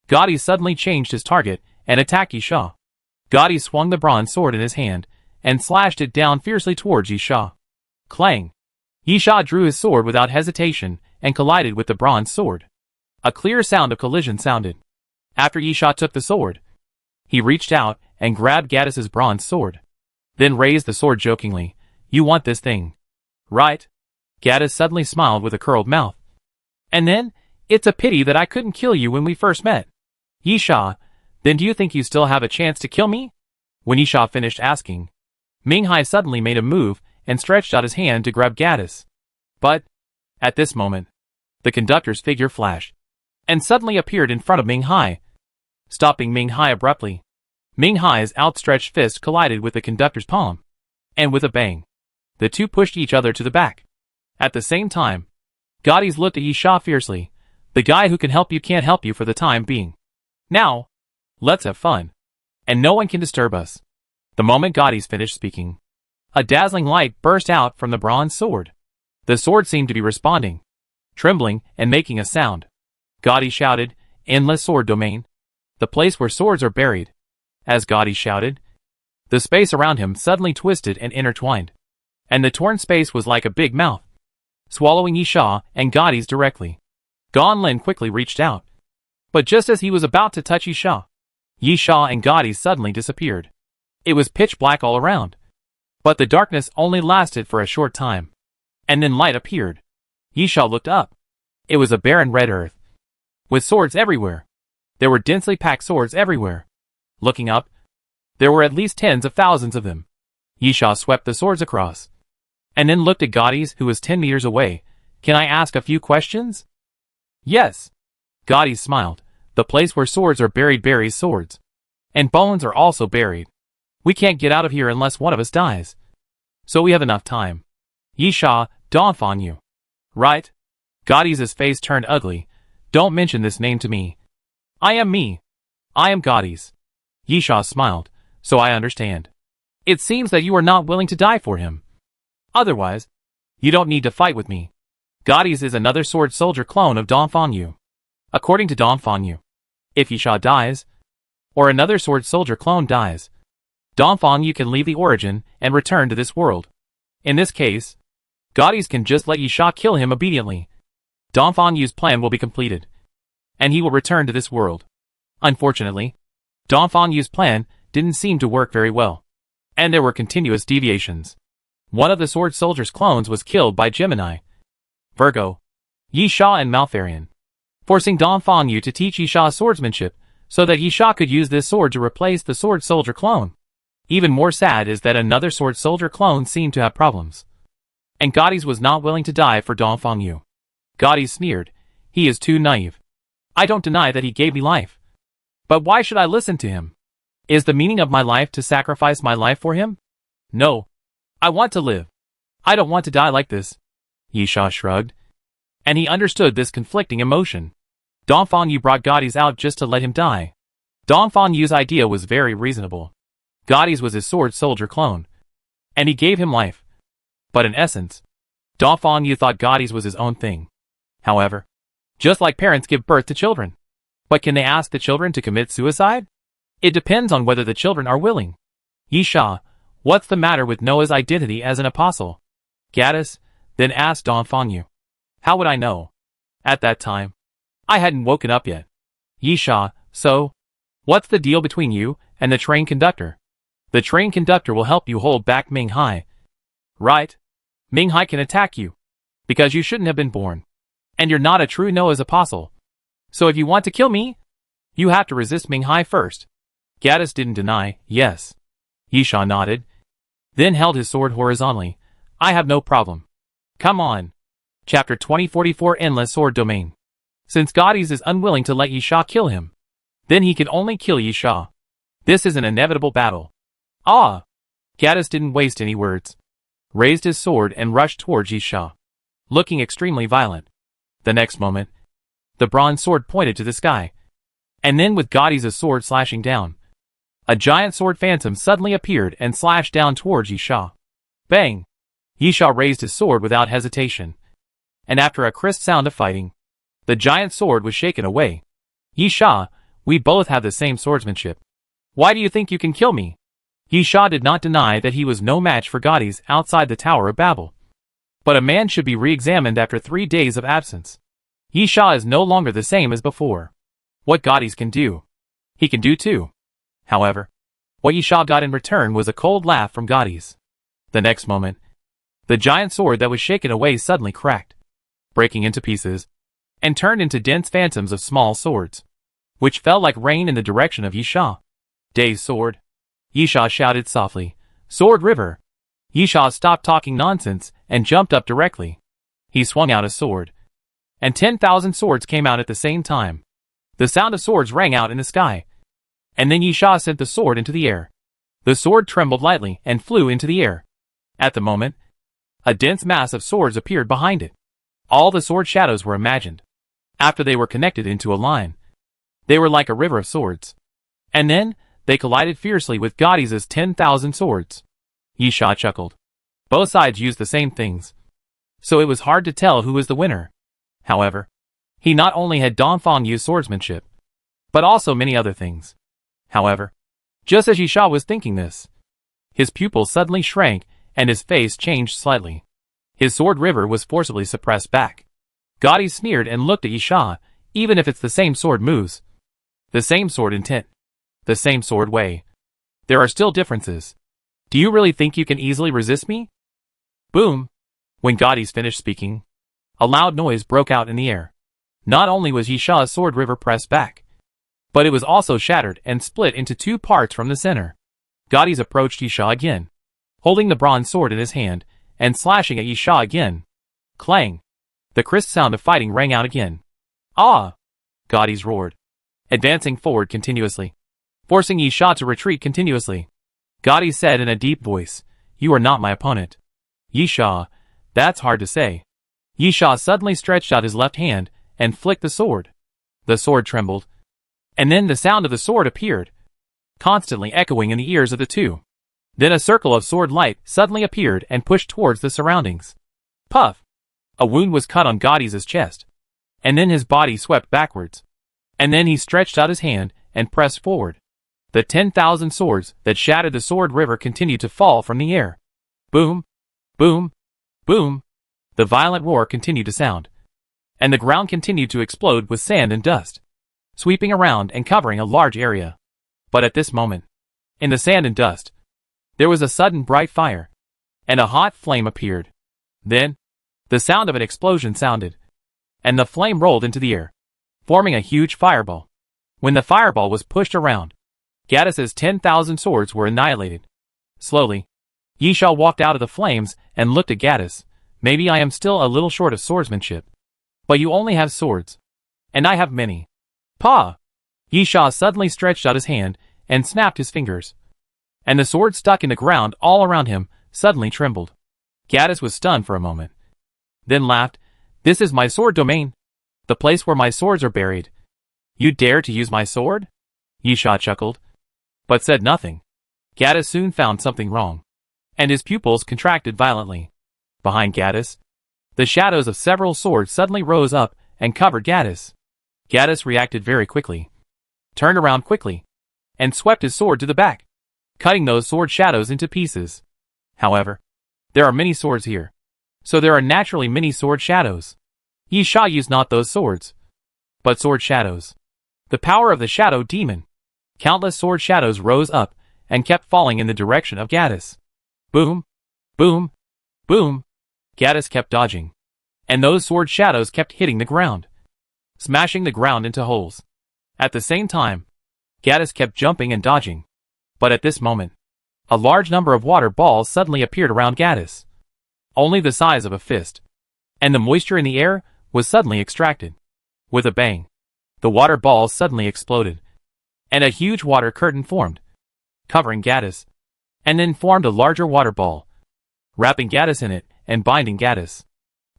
Gaddis suddenly changed his target and attacked Yisha. Gaddis swung the bronze sword in his hand and slashed it down fiercely towards Yisha. Clang! Yisha drew his sword without hesitation and collided with the bronze sword. A clear sound of collision sounded. After Yisha took the sword, he reached out and grabbed Gaddis's bronze sword. Then raised the sword jokingly. You want this thing, right? Gaddis suddenly smiled with a curled mouth. And then, it's a pity that I couldn't kill you when we first met. Yisha, then do you think you still have a chance to kill me? When Yisha finished asking, Mihai suddenly made a move and stretched out his hand to grab Gaddis. But, at this moment, the conductor's figure flashed and suddenly appeared in front of Mihai, stopping Mihai abruptly. Mihai's outstretched fist collided with the conductor's palm, and with a bang, the two pushed each other to the back. At the same time, Gaddis looked at Yisha fiercely. The guy who can help you can't help you for the time being. Now, let's have fun. And no one can disturb us. The moment Gaddis finished speaking, a dazzling light burst out from the bronze sword. The sword seemed to be responding, trembling and making a sound. Gaddis shouted, Endless sword domain. The place where swords are buried. As Gaddis shouted, the space around him suddenly twisted and intertwined. And the torn space was like a big mouth, swallowing Yisha and Gaddis directly. Gonlin quickly reached out. But just as he was about to touch Yisha and Gaddis suddenly disappeared. It was pitch black all around. But the darkness only lasted for a short time. And then light appeared. Yisha looked up. It was a barren red earth, with swords everywhere. There were densely packed swords everywhere. Looking up, there were at least tens of thousands of them. Yisha swept the swords across, and then looked at Gaddis, who was 10 meters away. Can I ask a few questions? Yes. Gaddis smiled. The place where swords are buried buries swords. And bones are also buried. We can't get out of here unless one of us dies. So we have enough time. Yisha, Donfanyu. Right? Gaddis' face turned ugly. Don't mention this name to me. I am me. I am Gaddis. Yisha smiled. So I understand. It seems that you are not willing to die for him. Otherwise, you don't need to fight with me. Gaddis is another sword soldier clone of Donfanyu. According to Donfanyu, if Yisha dies, or another sword soldier clone dies, Donfanyu can leave the origin and return to this world. In this case, Gaddis can just let Yisha kill him obediently. Donfanyu's plan will be completed, and he will return to this world. Unfortunately, Donfanyu's plan didn't seem to work very well, and there were continuous deviations. One of the sword soldier's clones was killed by Gemini, Virgo, Yisha and Malfarian, forcing Donfanyu to teach Yisha swordsmanship so that Yisha could use this sword to replace the sword soldier clone. Even more sad is that another sword soldier clone seemed to have problems, and Gaddis was not willing to die for Donfanyu. Gaddis sneered. He is too naive. I don't deny that he gave me life. But why should I listen to him? Is the meaning of my life to sacrifice my life for him? No. I want to live. I don't want to die like this. Yisha shrugged. And he understood this conflicting emotion. Donfanyu brought Gaddis out just to let him die. Donfanyu's idea was very reasonable. Gaddis was his sword soldier clone, and he gave him life. But in essence, Donfanyu thought Gaddis was his own thing. However, just like parents give birth to children. But can they ask the children to commit suicide? It depends on whether the children are willing. Yisha, what's the matter with Noah's identity as an apostle? Gaddis then asked Donfanyu. How would I know? At that time, I hadn't woken up yet. Yisha, so, what's the deal between you and the train conductor? The train conductor will help you hold back Ming Hai. Right? Ming Hai can attack you. Because you shouldn't have been born. And you're not a true Noah's apostle. So if you want to kill me, you have to resist Ming Hai first. Gaddis didn't deny, yes. Yisha nodded. Then held his sword horizontally. I have no problem. Come on. Chapter 2044 Endless Sword Domain. Since Gaddis is unwilling to let Yisha kill him, then he can only kill Yisha. This is an inevitable battle. Ah! Gaddis didn't waste any words. Raised his sword and rushed towards Yisha, looking extremely violent. The next moment, the bronze sword pointed to the sky. And then with Gaddis' sword slashing down, a giant sword phantom suddenly appeared and slashed down towards Yisha. Bang! Yisha raised his sword without hesitation. And after a crisp sound of fighting, the giant sword was shaken away. Yisha, we both have the same swordsmanship. Why do you think you can kill me? Yisha did not deny that he was no match for Gaddis outside the Tower of Babel. But a man should be re-examined after 3 days of absence. Yisha is no longer the same as before. What Gaddis can do, he can do too. However, what Yisha got in return was a cold laugh from Gaddis. The next moment, the giant sword that was shaken away suddenly cracked, breaking into pieces, and turned into dense phantoms of small swords, which fell like rain in the direction of Yisha. Day's sword. Yisha shouted softly, Sword River! Yisha stopped talking nonsense and jumped up directly. He swung out a sword, and 10,000 swords came out at the same time. The sound of swords rang out in the sky, and then Yisha sent the sword into the air. The sword trembled lightly and flew into the air. At the moment, a dense mass of swords appeared behind it. All the sword shadows were imagined. After they were connected into a line, they were like a river of swords. And then, they collided fiercely with Gaddis' 10,000 swords. Yisha chuckled. Both sides used the same things, so it was hard to tell who was the winner. However, he not only had Dongfang Yu's swordsmanship, but also many other things. However, just as Yisha was thinking this, his pupils suddenly shrank and his face changed slightly. His sword river was forcibly suppressed back. Gaddis sneered and looked at Yisha. Even if it's the same sword moves, the same sword intent, the same sword way, there are still differences. Do you really think you can easily resist me? Boom! When Gaddis finished speaking, a loud noise broke out in the air. Not only was Yisha's sword river pressed back, but it was also shattered and split into 2 parts from the center. Gaddis approached Yisha again, holding the bronze sword in his hand, and slashing at Yisha again. Clang! The crisp sound of fighting rang out again. Ah! Gaddis roared, advancing forward continuously, forcing Yisha to retreat continuously. Gaddis said in a deep voice, You are not my opponent. Yisha, that's hard to say. Yisha suddenly stretched out his left hand and flicked the sword. The sword trembled, and then the sound of the sword appeared, constantly echoing in the ears of the two. Then a circle of sword light suddenly appeared and pushed towards the surroundings. Puff! A wound was cut on Gaddis' chest, and then his body swept backwards. And then he stretched out his hand and pressed forward. The 10,000 swords that shattered the sword river continued to fall from the air. Boom! Boom! Boom! The violent roar continued to sound, and the ground continued to explode with sand and dust, sweeping around and covering a large area. But at this moment, in the sand and dust, there was a sudden bright fire, and a hot flame appeared. Then, the sound of an explosion sounded, and the flame rolled into the air, forming a huge fireball. When the fireball was pushed around, Gaddis' 10,000 swords were annihilated. Slowly, Yisha walked out of the flames and looked at Gaddis. Maybe I am still a little short of swordsmanship, but you only have swords, and I have many. Pa! Yisha suddenly stretched out his hand and snapped his fingers, and the sword stuck in the ground all around him suddenly trembled. Gaddis was stunned for a moment, then laughed. This is my sword domain, the place where my swords are buried. You dare to use my sword? Yisha chuckled, but said nothing. Gaddis soon found something wrong, and his pupils contracted violently. Behind Gaddis, the shadows of several swords suddenly rose up and covered Gaddis. Gaddis reacted very quickly, turned around quickly, and swept his sword to the back, cutting those sword shadows into pieces. However, there are many swords here, so there are naturally many sword shadows. Yisha used not those swords, but sword shadows. The power of the shadow demon. Countless sword shadows rose up and kept falling in the direction of Gaddis. Boom! Boom! Boom! Gaddis kept dodging. And those sword shadows kept hitting the ground, smashing the ground into holes. At the same time, Gaddis kept jumping and dodging. But at this moment, a large number of water balls suddenly appeared around Gaddis, only the size of a fist. And the moisture in the air was suddenly extracted. With a bang, the water balls suddenly exploded, and a huge water curtain formed, covering Gaddis, and then formed a larger water ball, wrapping Gaddis in it and binding Gaddis.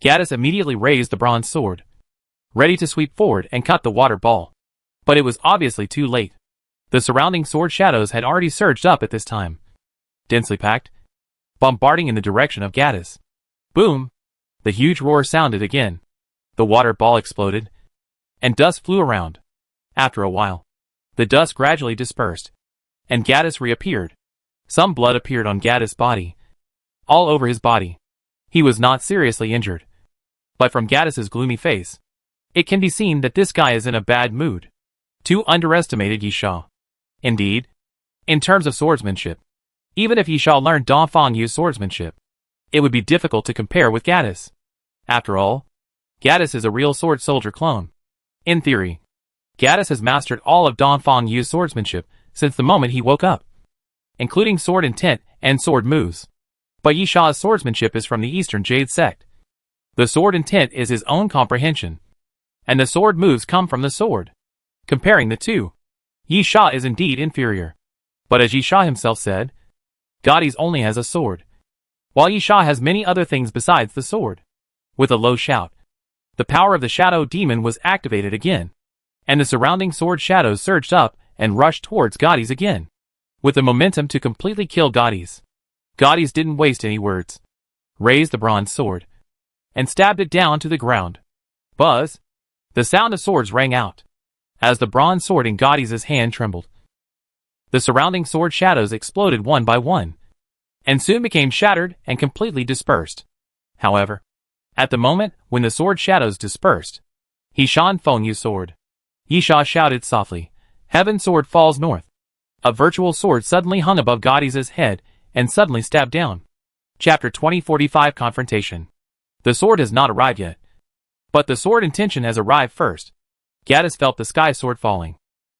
Gaddis immediately raised the bronze sword, ready to sweep forward and cut the water ball. But it was obviously too late. The surrounding sword shadows had already surged up at this time, densely packed, bombarding in the direction of Gaddis. Boom! The huge roar sounded again. The water ball exploded, and dust flew around. After a while, the dust gradually dispersed, and Gaddis reappeared. Some blood appeared on Gaddis' body, all over his body. He was not seriously injured, but from Gaddis' gloomy face, it can be seen that this guy is in a bad mood. Too underestimated Yisha. Indeed, in terms of swordsmanship, even if Yisha learned Dongfang Yu's swordsmanship, it would be difficult to compare with Gaddis. After all, Gaddis is a real sword soldier clone. In theory, Gaddis has mastered all of Dongfang Yu's swordsmanship since the moment he woke up, including sword intent and sword moves. But Yisha's swordsmanship is from the Eastern Jade sect. The sword intent is his own comprehension, and the sword moves come from the sword. Comparing the two, Yisha is indeed inferior. But as Yisha himself said, Gaddis only has a sword, while Yisha has many other things besides the sword. With a low shout, the power of the shadow demon was activated again, and the surrounding sword shadows surged up and rushed towards Gaddis again, with the momentum to completely kill Gaddis. Gaddis didn't waste any words, raised the bronze sword, and stabbed it down to the ground. Buzz! The sound of swords rang out, as the bronze sword in Gaddis' hand trembled. The surrounding sword shadows exploded one by one, and soon became shattered and completely dispersed. However, at the moment when the sword shadows dispersed, Yishan Feng Yu's sword, Yisha shouted softly, "Heaven sword falls north." A virtual sword suddenly hung above Gaddis' head and suddenly stabbed down. Chapter 2045 Confrontation. The sword has not arrived yet, but the sword intention has arrived first. Gaddis felt the sky sword falling,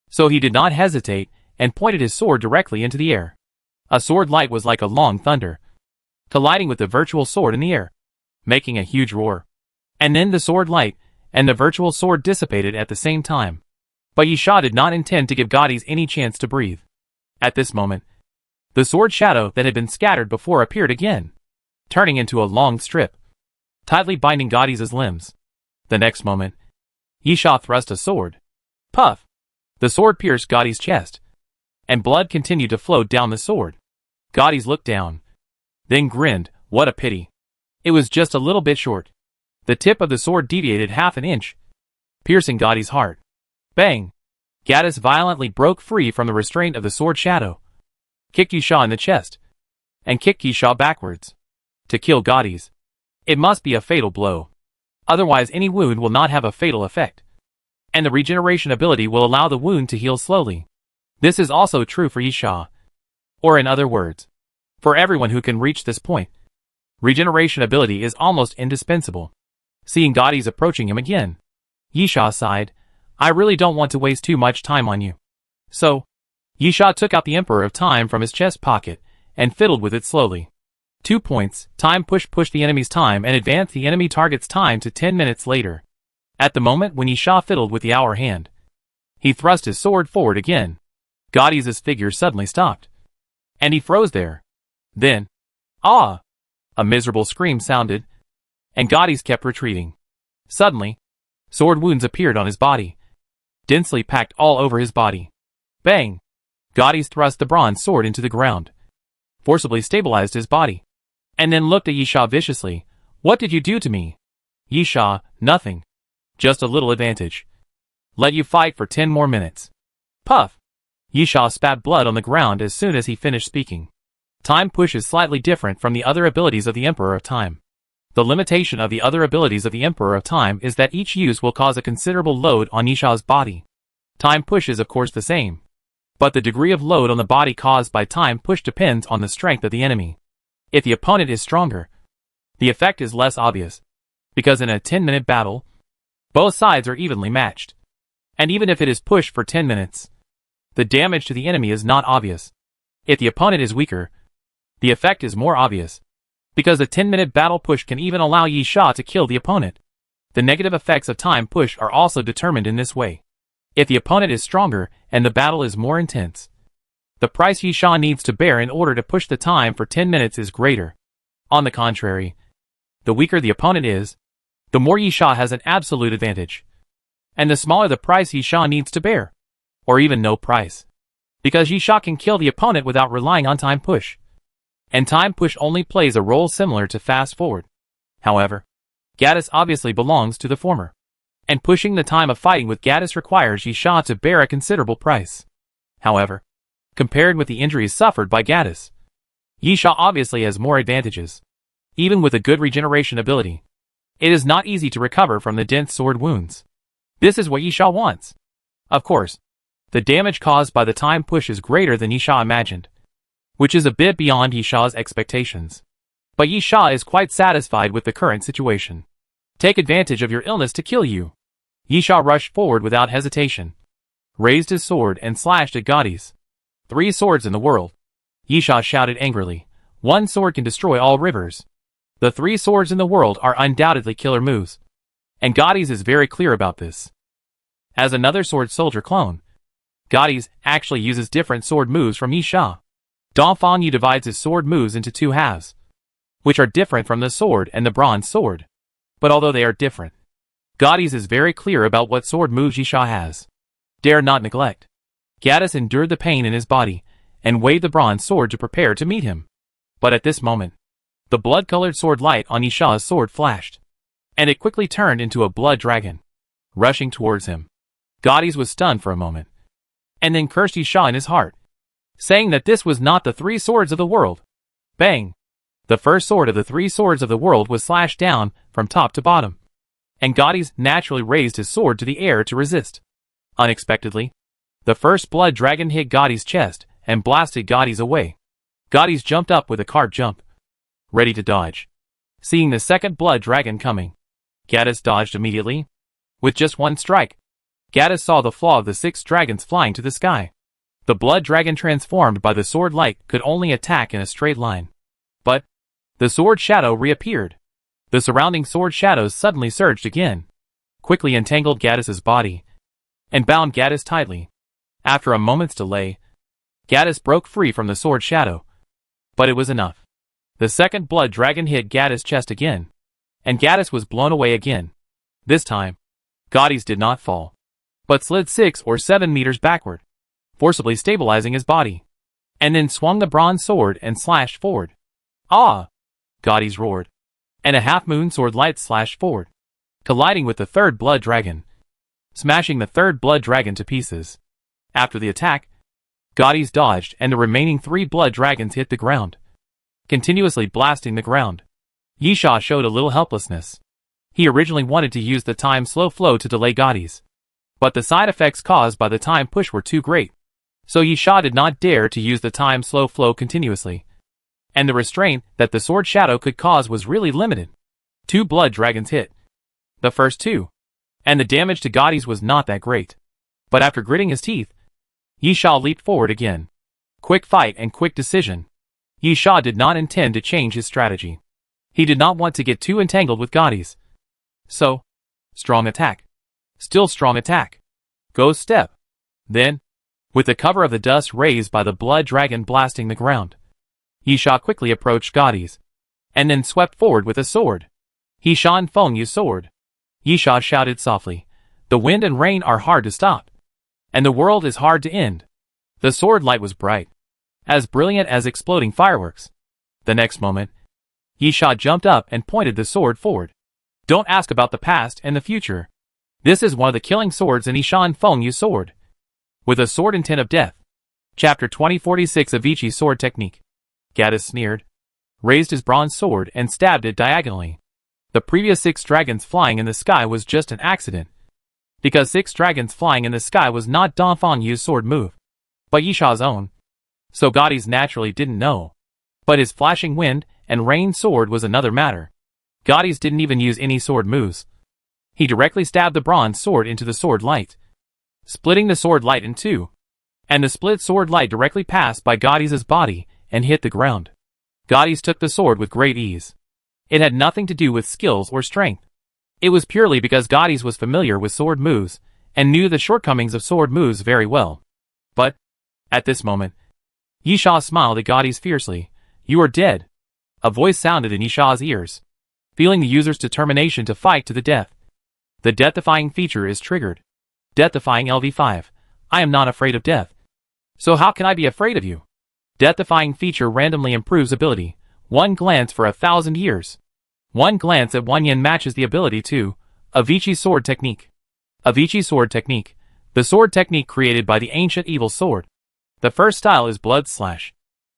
so he did not hesitate and pointed his sword directly into the air. A sword light was like a long thunder, colliding with the virtual sword in the air, making a huge roar. And then the sword light and the virtual sword dissipated at the same time. But Yisha did not intend to give Gaddis any chance to breathe. At this moment, the sword shadow that had been scattered before appeared again, turning into a long strip, tightly binding Gaddis' limbs. The next moment, Yisha thrust a sword. Puff! The sword pierced Gaddis' chest, and blood continued to flow down the sword. Gaddis looked down, then grinned. What a pity. It was just a little bit short. The tip of the sword deviated half an inch, piercing Gaddis' heart. Bang! Gaddis violently broke free from the restraint of the sword shadow, kicked Yisha in the chest, and kicked Yisha backwards. To kill Gaddis, it must be a fatal blow. Otherwise any wound will not have a fatal effect, and the regeneration ability will allow the wound to heal slowly. This is also true for Yisha. Or in other words, for everyone who can reach this point, regeneration ability is almost indispensable. Seeing Gaddis approaching him again, Yisha sighed, "I really don't want to waste too much time on you." So, Yisha took out the Emperor of Time from his chest pocket and fiddled with it slowly. 2 points, time push the enemy's time and advance the enemy target's time to 10 minutes later. At the moment when Yisha fiddled with the hour hand, he thrust his sword forward again. Gaddis' figure suddenly stopped, and he froze there. Then, ah! A miserable scream sounded, and Gaddis kept retreating. Suddenly, sword wounds appeared on his body, densely packed all over his body. Bang! Gaddis thrust the bronze sword into the ground, forcibly stabilized his body, and then looked at Yisha viciously. "What did you do to me?" Yisha, "Nothing. Just a little advantage. Let you fight for 10 more minutes." Puff! Yisha spat blood on the ground as soon as he finished speaking. Time push is slightly different from the other abilities of the Emperor of Time. The limitation of the other abilities of the Emperor of Time is that each use will cause a considerable load on Yisha's body. Time push is of course the same, But the degree of load on the body caused by time push depends on the strength of the enemy. If the opponent is stronger, the effect is less obvious, because in a 10-minute battle, both sides are evenly matched. And even if it is pushed for 10 minutes, the damage to the enemy is not obvious. If the opponent is weaker, the effect is more obvious, because a 10-minute battle push can even allow Yi Sha to kill the opponent. The negative effects of time push are also determined in this way. If the opponent is stronger and the battle is more intense, the price Yi Sha needs to bear in order to push the time for 10 minutes is greater. On the contrary, the weaker the opponent is, the more Yi Sha has an absolute advantage, and the smaller the price Yi Sha needs to bear, or even no price, because Yi Sha can kill the opponent without relying on time push, and time push only plays a role similar to fast forward. However, Gaddis obviously belongs to the former, and pushing the time of fighting with Gaddis requires Yi Sha to bear a considerable price. However, compared with the injuries suffered by Gaddis, Yi Sha obviously has more advantages. Even with a good regeneration ability, it is not easy to recover from the dense sword wounds. This is what Yi Sha wants. Of course, the damage caused by the time push is greater than Yi Sha imagined, which is a bit beyond Yi Sha's expectations. But Yi Sha is quite satisfied with the current situation. Take advantage of your illness to kill you. Yi Sha rushed forward without hesitation, raised his sword and slashed at Gaddis. 3 swords in the world. Yi Sha shouted angrily. 1 sword can destroy all rivers. The 3 swords in the world are undoubtedly killer moves, and Gaddis is very clear about this. As another sword soldier clone, Gaddis actually uses different sword moves from Yi Sha. Dongfang Yu divides his sword moves into 2 halves, which are different from the sword and the bronze sword. But although they are different, Gaddis is very clear about what sword moves Yi Sha has. Dare not neglect. Gaddis endured the pain in his body, and waved the bronze sword to prepare to meet him. But at this moment, the blood-colored sword light on Yi Sha's sword flashed, and it quickly turned into a blood dragon, rushing towards him. Gaddis was stunned for a moment, and then cursed Yi Sha in his heart, saying that this was not the 3 swords of the world. Bang! The first sword of the 3 swords of the world was slashed down from top to bottom, and Gaddis naturally raised his sword to the air to resist. Unexpectedly, the first blood dragon hit Gaddis' chest and blasted Gaddis away. Gaddis jumped up with a card jump, ready to dodge. Seeing the second blood dragon coming, Gaddis dodged immediately. With just 1 strike, Gaddis saw the flaw of the 6 dragons flying to the sky. The blood dragon transformed by the sword light could only attack in a straight line. But the sword shadow reappeared. The surrounding sword shadows suddenly surged again, quickly entangled Gaddis' body, and bound Gaddis tightly. After a moment's delay, Gaddis broke free from the sword shadow. But it was enough. The second blood dragon hit Gaddis' chest again, and Gaddis was blown away again. This time, Gaddis did not fall, but slid 6 or 7 meters backward, forcibly stabilizing his body, and then swung the bronze sword and slashed forward. Ah! Gaddis roared, and a half-moon sword light slashed forward, colliding with the third blood dragon, smashing the third blood dragon to pieces. After the attack, Gaddis dodged and the remaining 3 blood dragons hit the ground, continuously blasting the ground. Yi Sha showed a little helplessness. He originally wanted to use the time slow flow to delay Gaddis, but the side effects caused by the time push were too great, so Yi Sha did not dare to use the time slow flow continuously, and the restraint that the sword shadow could cause was really limited. 2 blood dragons hit. The first 2, and the damage to Gaddis was not that great. But after gritting his teeth, Yi Sha leaped forward again. Quick fight and quick decision. Yi Sha did not intend to change his strategy. He did not want to get too entangled with Gaddis. So, strong attack. Still strong attack. Ghost step. Then, with the cover of the dust raised by the blood dragon blasting the ground, Yi Sha quickly approached Gaddis, and then swept forward with a sword. He Shan Feng Yu's sword. Yi Sha shouted softly, "The wind and rain are hard to stop, and the world is hard to end." The sword light was bright, as brilliant as exploding fireworks. The next moment, Yi Sha jumped up and pointed the sword forward. Don't ask about the past and the future. This is one of the killing swords in Ishan Feng Yu's sword, with a sword intent of death. Chapter 2046 Avicii's Sword Technique. Gaddis sneered, raised his bronze sword and stabbed it diagonally. The previous 6 dragons flying in the sky was just an accident, because 6 dragons flying in the sky was not Dongfang Yu's sword move. but Yisha's own. So Gaudi's naturally didn't know. But his flashing wind and rain sword was another matter. Gaudi's didn't even use any sword moves. He directly stabbed the bronze sword into the sword light, splitting the sword light in two. And the split sword light directly passed by Gaudi's body and hit the ground. Gaudi's took the sword with great ease. It had nothing to do with skills or strength. It was purely because Gaudi's was familiar with sword moves and knew the shortcomings of sword moves very well. But, at this moment, Yisha smiled at Gaudi's fiercely. "You are dead." A voice sounded in Yisha's ears, feeling the user's determination to fight to the death. The death-defying feature is triggered. Death-defying LV5. I am not afraid of death. So how can I be afraid of you? Death-defying feature randomly improves ability. 1 glance for 1,000 years. 1 glance at 1 yen matches the ability to Avicii Sword Technique. Avicii Sword Technique. The sword technique created by the ancient evil sword. The first style is Blood Slash.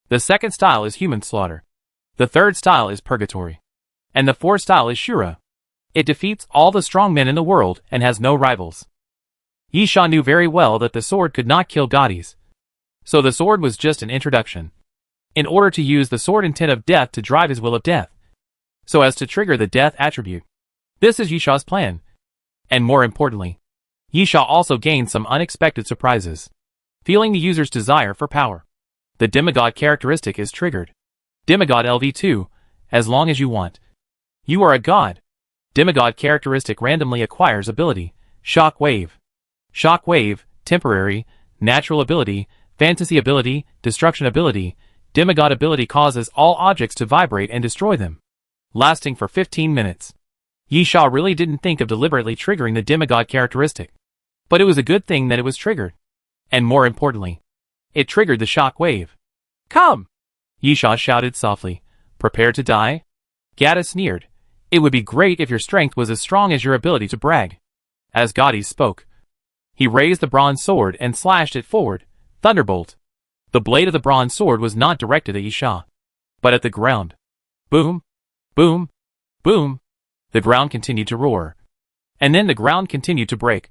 The second style is Human Slaughter. The third style is Purgatory. And the fourth style is Shura. It defeats all the strong men in the world and has no rivals. Yisha knew very well that the sword could not kill Gaudi's. So the sword was just an introduction. In order to use the sword intent of death to drive his will of death, so as to trigger the death attribute. This is Yisha's plan. And more importantly, Yisha also gained some unexpected surprises. Feeling the user's desire for power. The demigod characteristic is triggered. Demigod LV2, as long as you want. You are a god. Demigod characteristic randomly acquires ability. Shock Wave. Shock Wave, temporary, natural ability, fantasy ability, destruction ability. Demigod ability causes all objects to vibrate and destroy them. Lasting for 15 minutes. Yisha really didn't think of deliberately triggering the demigod characteristic. But it was a good thing that it was triggered. And more importantly, it triggered the shock wave. "Come!" Yisha shouted softly. "Prepare to die?" Gaddis sneered. "It would be great if your strength was as strong as your ability to brag." As Gaudi's spoke, he raised the bronze sword and slashed it forward. Thunderbolt. The blade of the bronze sword was not directed at Yisha, but at the ground. Boom, boom, boom. The ground continued to roar. And then the ground continued to break.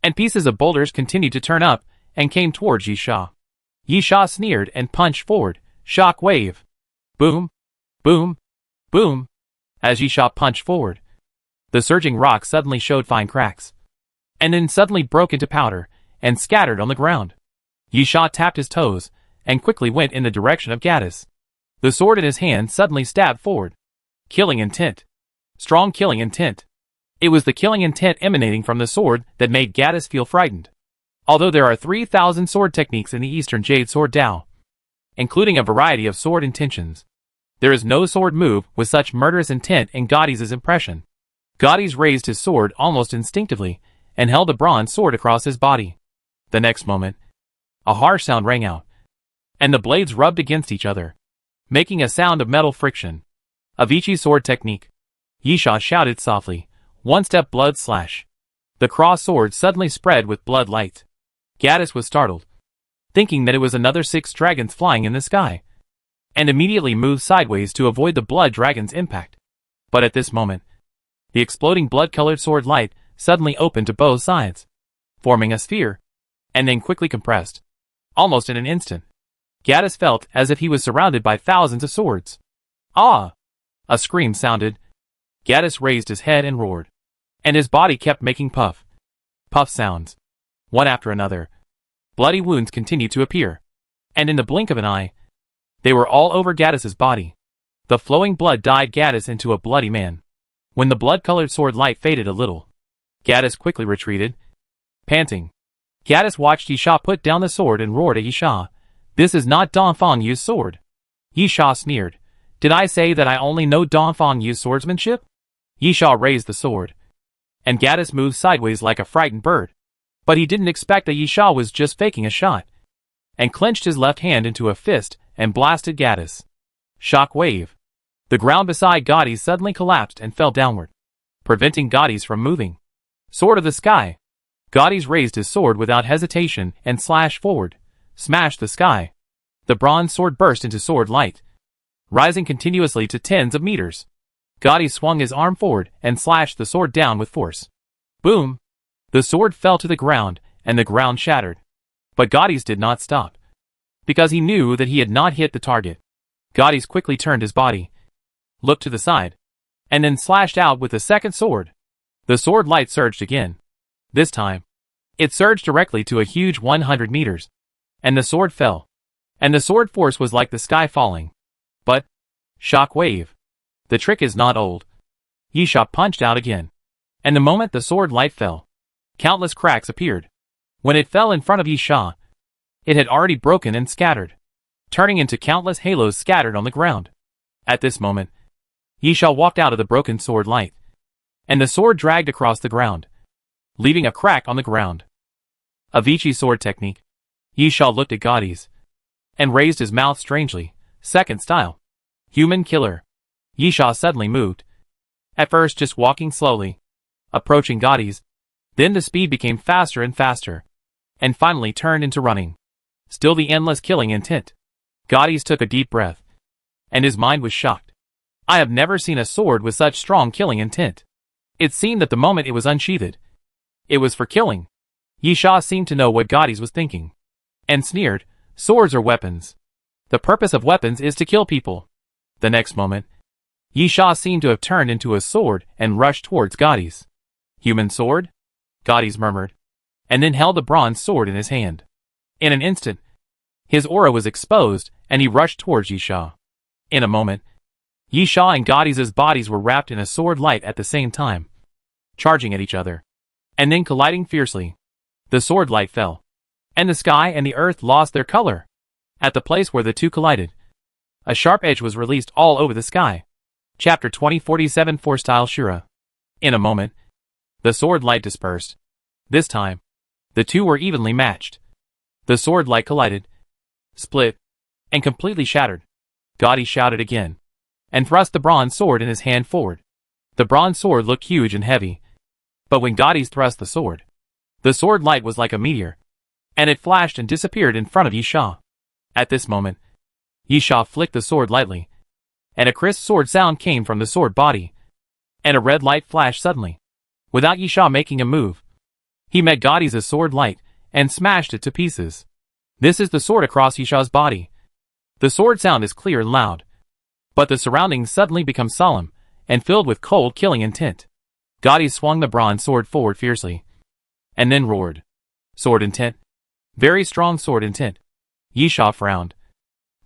And pieces of boulders continued to turn up and came towards Yisha. Yisha sneered and punched forward. Shock wave. Boom, boom, boom. As Yisha punched forward, the surging rock suddenly showed fine cracks. And then suddenly broke into powder and scattered on the ground. Yisha tapped his toes and quickly went in the direction of Gaddis. The sword in his hand suddenly stabbed forward. Killing intent. Strong killing intent. It was the killing intent emanating from the sword that made Gaddis feel frightened. Although there are 3,000 sword techniques in the Eastern Jade Sword Dao, including a variety of sword intentions, there is no sword move with such murderous intent in Gaudi's impression. Gaudi's raised his sword almost instinctively and held the bronze sword across his body. The next moment, a harsh sound rang out, and the blades rubbed against each other, making a sound of metal friction. Avicii Sword Technique. Yisha shouted softly. One-step blood slash. The cross sword suddenly spread with blood light. Gaddis was startled, thinking that it was another 6 dragons flying in the sky, and immediately moved sideways to avoid the blood dragon's impact. But at this moment, the exploding blood-colored sword light suddenly opened to both sides, forming a sphere, and then quickly compressed. Almost in an instant, Gaddis felt as if he was surrounded by thousands of swords. Ah! A scream sounded. Gaddis raised his head and roared, and his body kept making puff sounds, one after another. Bloody wounds continued to appear, and in the blink of an eye, they were all over Gaddis's body. The flowing blood dyed Gaddis into a bloody man. When the blood-colored sword light faded a little, Gaddis quickly retreated, panting. Gaddis watched Yisha put down the sword and roared at Yisha. This is not Dongfang Yu's sword. Yisha sneered. Did I say that I only know Dongfang Yu's swordsmanship? Yisha raised the sword, and Gaddis moved sideways like a frightened bird. But he didn't expect that Yisha was just faking a shot, and clenched his left hand into a fist and blasted Gaddis. Shock wave. The ground beside Gaudi's suddenly collapsed and fell downward, preventing Gaudi's from moving. Sword of the sky. Gaudi's raised his sword without hesitation and slashed forward, smashed the sky. The bronze sword burst into sword light, rising continuously to tens of meters. Gaudi swung his arm forward and slashed the sword down with force. Boom! The sword fell to the ground, and the ground shattered. But Gaudi's did not stop, because he knew that he had not hit the target. Gaudi's quickly turned his body, looked to the side, and then slashed out with the second sword. The sword light surged again. This time, it surged directly to a huge 100 meters, and the sword fell. And the sword force was like the sky falling. But, shock wave. The trick is not old. Yisha punched out again. And the moment the sword light fell, countless cracks appeared. When it fell in front of Yisha, it had already broken and scattered, turning into countless halos scattered on the ground. At this moment, Yisha walked out of the broken sword light, and the sword dragged across the ground, leaving a crack on the ground. Avicii sword technique. Yisha looked at Gaudi's, and raised his mouth strangely, second style. Human killer. Yisha suddenly moved. At first just walking slowly, approaching Gaudi's. Then the speed became faster and faster, and finally turned into running. Still the endless killing intent. Gaudi's took a deep breath, and his mind was shocked. I have never seen a sword with such strong killing intent. It seemed that the moment it was unsheathed, it was for killing. Yisha seemed to know what Gaudi's was thinking, and sneered, swords are weapons. The purpose of weapons is to kill people. The next moment, Yisha seemed to have turned into a sword and rushed towards Gaudi's. Human sword? Gaudi's murmured, and then held a bronze sword in his hand. In an instant, his aura was exposed, and he rushed towards Yisha. In a moment, Yisha and Gaudi's bodies were wrapped in a sword light at the same time, charging at each other, and then colliding fiercely. The sword light fell, and the sky and the earth lost their color. At the place where the two collided, a sharp edge was released all over the sky. Chapter 2047 4-Style Shura. In a moment, the sword light dispersed. This time, the two were evenly matched. The sword light collided, split, and completely shattered. Gaudi shouted again, and thrust the bronze sword in his hand forward. The bronze sword looked huge and heavy, but when Gaudi's thrust the sword light was like a meteor, and it flashed and disappeared in front of Yisha. At this moment, Yisha flicked the sword lightly, and a crisp sword sound came from the sword body, and a red light flashed suddenly. Without Yisha making a move, he met Gaudi's sword light and smashed it to pieces. This is the sword across Yisha's body. The sword sound is clear and loud, but the surroundings suddenly become solemn and filled with cold killing intent. Gaudi swung the bronze sword forward fiercely, and then roared. Sword intent. Very strong sword intent. Yisha frowned.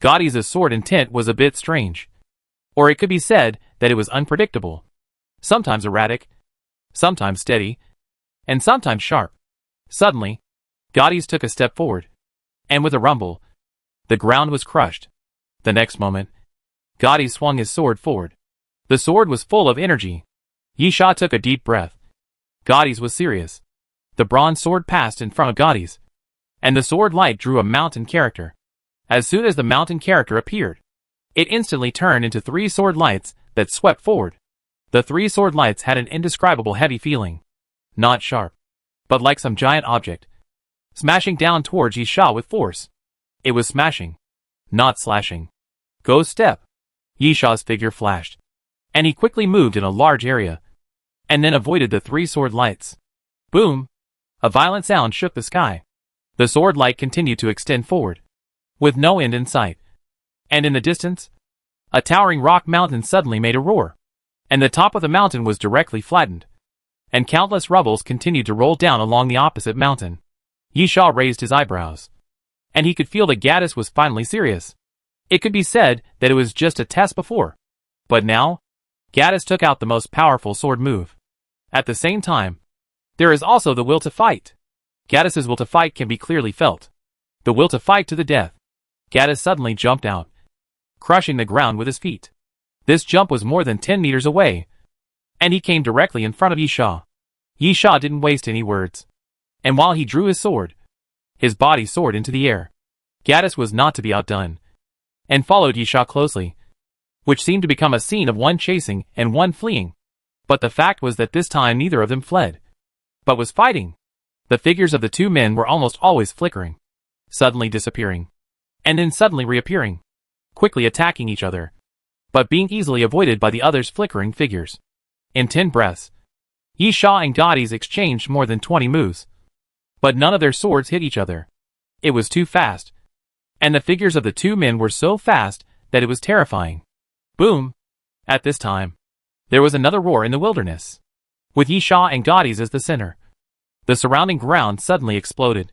Gaudi's sword intent was a bit strange. Or it could be said that it was unpredictable. Sometimes erratic, sometimes steady, and sometimes sharp. Suddenly, Gaudi's took a step forward, and with a rumble, the ground was crushed. The next moment, Gaudi swung his sword forward. The sword was full of energy. Yisha took a deep breath. Gaudi's was serious. The bronze sword passed in front of Gaudi's, and the sword light drew a mountain character. As soon as the mountain character appeared, it instantly turned into 3 sword lights that swept forward. The 3 sword lights had an indescribable heavy feeling. Not sharp, but like some giant object, smashing down towards Yisha with force. It was smashing, not slashing. Go step. Yisha's figure flashed, and he quickly moved in a large area, and then avoided the 3 sword lights. Boom! A violent sound shook the sky. The sword light continued to extend forward, with no end in sight. And in the distance, a towering rock mountain suddenly made a roar, and the top of the mountain was directly flattened, and countless rubbles continued to roll down along the opposite mountain. Yisha raised his eyebrows, and he could feel that Gaddis was finally serious. It could be said that it was just a test before, but now, Gaddis took out the most powerful sword move. At the same time, there is also the will to fight. Gaddis's will to fight can be clearly felt. The will to fight to the death. Gaddis suddenly jumped out, crushing the ground with his feet. This jump was more than 10 meters away, and he came directly in front of Yisha. Yisha didn't waste any words, and while he drew his sword, his body soared into the air. Gaddis was not to be outdone, and followed Yisha closely, which seemed to become a scene of one chasing and one fleeing. But the fact was that this time neither of them fled, but was fighting. The figures of the 2 men were almost always flickering, suddenly disappearing, and then suddenly reappearing, quickly attacking each other, but being easily avoided by the other's flickering figures. In 10 breaths, Yisha and Gaddis exchanged more than 20 moves, but none of their swords hit each other. It was too fast. And the figures of the two men were so fast that it was terrifying. Boom! At this time, there was another roar in the wilderness, with Yisha and Gades as the center. The surrounding ground suddenly exploded,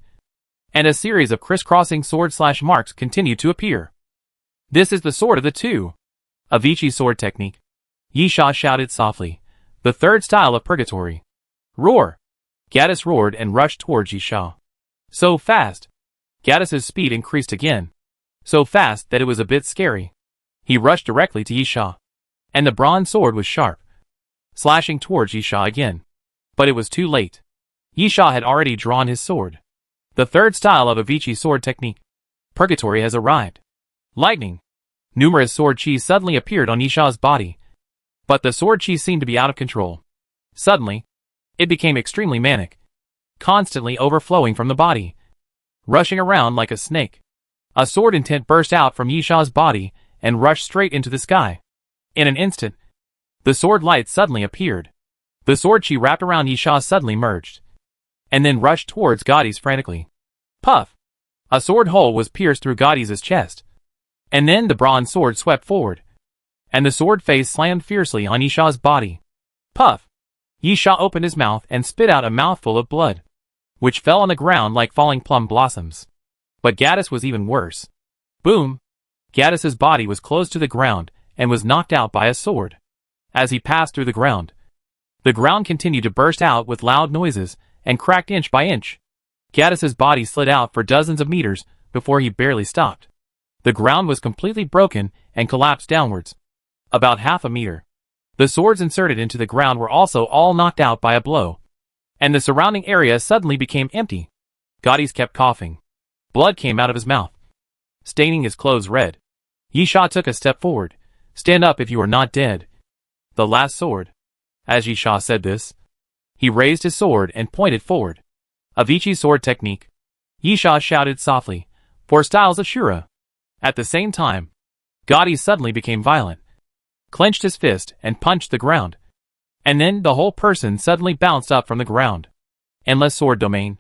and a series of crisscrossing sword/marks continued to appear. This is the sword of the two. Avicii sword technique. Yisha shouted softly. The third style of purgatory. Roar! Gades roared and rushed towards Yisha. So fast. Gades's speed increased again. So fast that it was a bit scary. He rushed directly to Yisha. And the bronze sword was sharp, slashing towards Yisha again. But it was too late. Yisha had already drawn his sword. The third style of Avicii sword technique. Purgatory has arrived. Lightning. Numerous sword chi suddenly appeared on Yisha's body. But the sword chi seemed to be out of control. Suddenly, it became extremely manic, constantly overflowing from the body, rushing around like a snake. A sword intent burst out from Yisha's body and rushed straight into the sky. In an instant, the sword light suddenly appeared. The sword chi wrapped around Yisha suddenly merged, and then rushed towards Gades frantically. Puff! A sword hole was pierced through Gades's chest. And then the bronze sword swept forward, and the sword face slammed fiercely on Yisha's body. Puff! Yisha opened his mouth and spit out a mouthful of blood, which fell on the ground like falling plum blossoms. But Gades was even worse. Boom! Gades's body was close to the ground and was knocked out by a sword. As he passed through the ground continued to burst out with loud noises and cracked inch by inch. Gades's body slid out for dozens of meters before he barely stopped. The ground was completely broken and collapsed downwards, about half a meter. The swords inserted into the ground were also all knocked out by a blow, and the surrounding area suddenly became empty. Gades kept coughing. Blood came out of his mouth, staining his clothes red. Yisha took a step forward. Stand up if you are not dead. The last sword. As Yisha said this, he raised his sword and pointed forward. Avicii sword technique. Yisha shouted softly, 4 styles of Shura. At the same time, Gades suddenly became violent, clenched his fist and punched the ground. And then the whole person suddenly bounced up from the ground. Endless sword domain.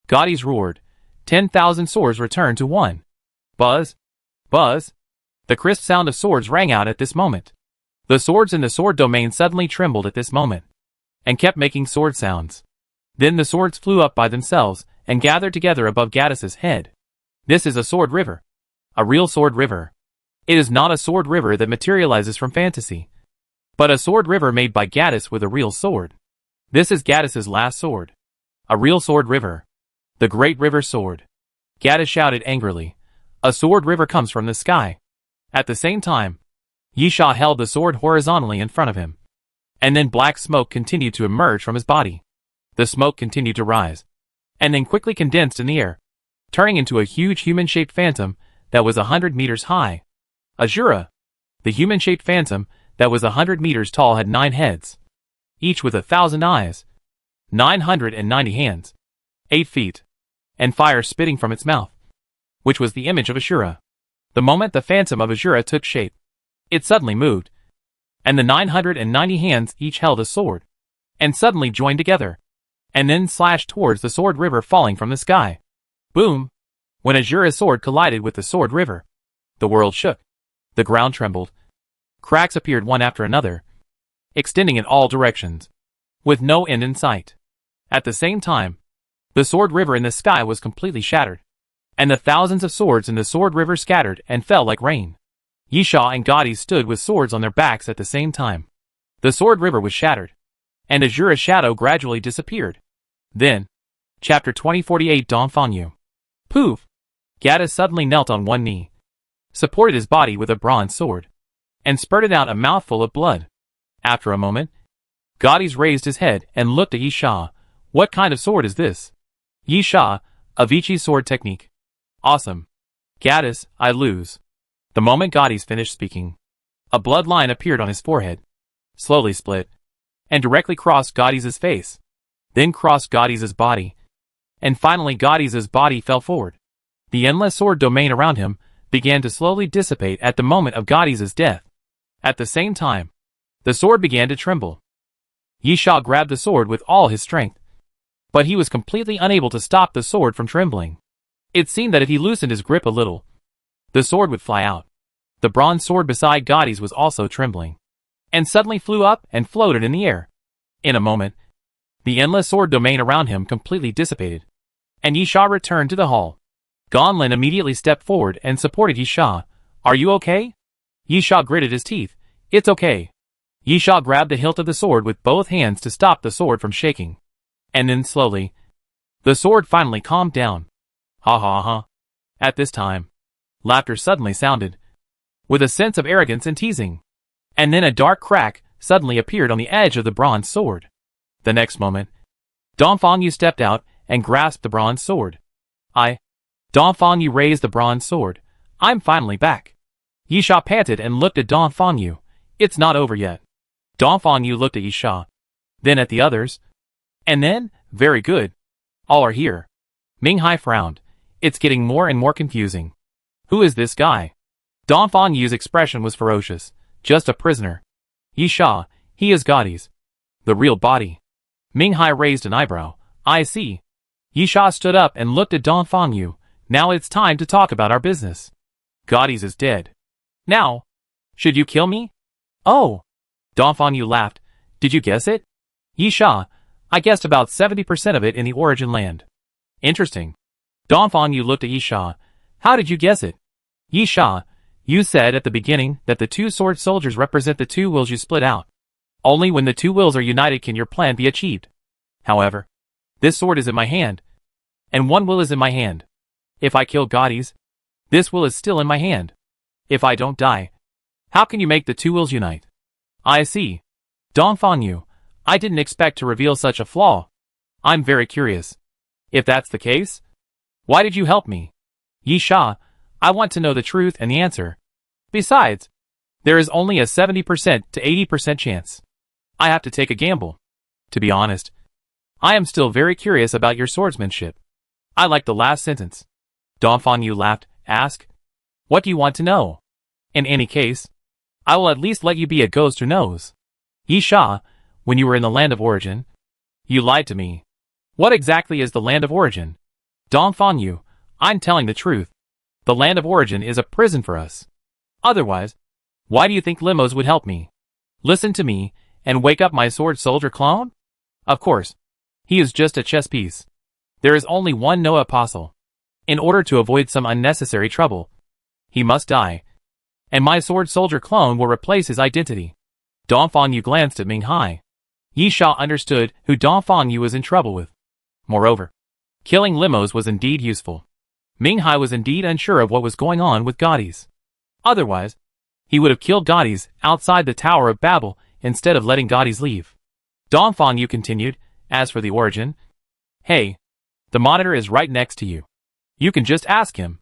Gades roared. 10,000 swords returned to 1. Buzz. Buzz. The crisp sound of swords rang out at this moment. The swords in the sword domain suddenly trembled at this moment, and kept making sword sounds. Then the swords flew up by themselves and gathered together above Gades's head. This is a sword river. A real sword river. It is not a sword river that materializes from fantasy, but a sword river made by Gades with a real sword. This is Gades's last sword. A real sword river. The great river sword. Gades shouted angrily. A sword river comes from the sky. At the same time, Yisha held the sword horizontally in front of him. And then black smoke continued to emerge from his body. The smoke continued to rise, and then quickly condensed in the air, turning into a huge human-shaped phantom that was 100 meters high. Azura. The human-shaped phantom that was 100 meters tall had 9 heads, each with 1,000 eyes, 990 hands, 8 feet, and fire spitting from its mouth, which was the image of Ashura. The moment the phantom of Azura took shape, it suddenly moved, and the 990 hands each held a sword, and suddenly joined together, and then slashed towards the sword river falling from the sky. Boom! When Azura's sword collided with the sword river, the world shook, the ground trembled, cracks appeared one after another, extending in all directions, with no end in sight. At the same time, the sword river in the sky was completely shattered, and the thousands of swords in the sword river scattered and fell like rain. Yisha and Gades stood with swords on their backs at the same time. The sword river was shattered, and Azura's shadow gradually disappeared. Then, Chapter 2048 D'Enfant. Poof! Gades suddenly knelt on one knee, supported his body with a bronze sword, and spurted out a mouthful of blood. After a moment, Gades raised his head and looked at Yisha. What kind of sword is this? Yisha, Avicii sword technique. Awesome. Gades, I lose. The moment Gades finished speaking, a bloodline appeared on his forehead, slowly split, and directly crossed Gades's face, then crossed Gades's body, and finally Gades's body fell forward. The endless sword domain around him began to slowly dissipate at the moment of Gades's death. At the same time, the sword began to tremble. Yisha grabbed the sword with all his strength, but he was completely unable to stop the sword from trembling. It seemed that if he loosened his grip a little, the sword would fly out. The bronze sword beside Gotti's was also trembling, and suddenly flew up and floated in the air. In a moment, the endless sword domain around him completely dissipated, and Yisha returned to the hall. Gonlin immediately stepped forward and supported Yisha. Are you okay? Yisha gritted his teeth. It's okay. Yisha grabbed the hilt of the sword with both hands to stop the sword from shaking. And then slowly, the sword finally calmed down. Ha ha ha. At this time, laughter suddenly sounded, with a sense of arrogance and teasing. And then a dark crack suddenly appeared on the edge of the bronze sword. The next moment, Dongfangyu stepped out and grasped the bronze sword. Dongfangyu raised the bronze sword. I'm finally back. Yisha panted and looked at Dongfangyu. It's not over yet. Dongfangyu looked at Yisha, then at the others, and then, very good. All are here. Minghai frowned. It's getting more and more confusing. Who is this guy? Dongfangyu's expression was ferocious. Just a prisoner. Yisha, he is Gotti's. The real body. Minghai raised an eyebrow. I see. Yisha stood up and looked at Dongfangyu. Now it's time to talk about our business. Gotti's is dead. Now, should you kill me? Oh. Dongfangyu laughed. Did you guess it? Yisha, I guessed about 70% of it in the origin land. Interesting. Dongfangyu looked at Yisha. How did you guess it? Yisha, you said at the beginning that the two sword soldiers represent the two wills you split out. Only when the two wills are united can your plan be achieved. However, this sword is in my hand, and one will is in my hand. If I kill Gotti's, this will is still in my hand. If I don't die, how can you make the two wills unite? I see. Dongfangyu, I didn't expect to reveal such a flaw. I'm very curious. If that's the case, why did you help me? Yisha, I want to know the truth and the answer. Besides, there is only a 70% to 80% chance. I have to take a gamble. To be honest, I am still very curious about your swordsmanship. I like the last sentence. Dongfangyu laughed. Ask. What do you want to know? In any case, I will at least let you be a ghost who knows. Yisha, when you were in the land of origin, you lied to me. What exactly is the land of origin? Dongfangyu, I'm telling the truth. The land of origin is a prison for us. Otherwise, why do you think limos would help me? Listen to me, and wake up my sword soldier clone? Of course. He is just a chess piece. There is only one Noah apostle. In order to avoid some unnecessary trouble, he must die. And my sword soldier clone will replace his identity. Dongfangyu glanced at Minghai. Yisha understood who Dongfangyu was in trouble with. Moreover, killing limos was indeed useful. Minghai was indeed unsure of what was going on with Gotti's. Otherwise, he would have killed Gotti's outside the Tower of Babel instead of letting Gotti's leave. Dongfangyu continued, as for the origin, hey, the monitor is right next to you. You can just ask him.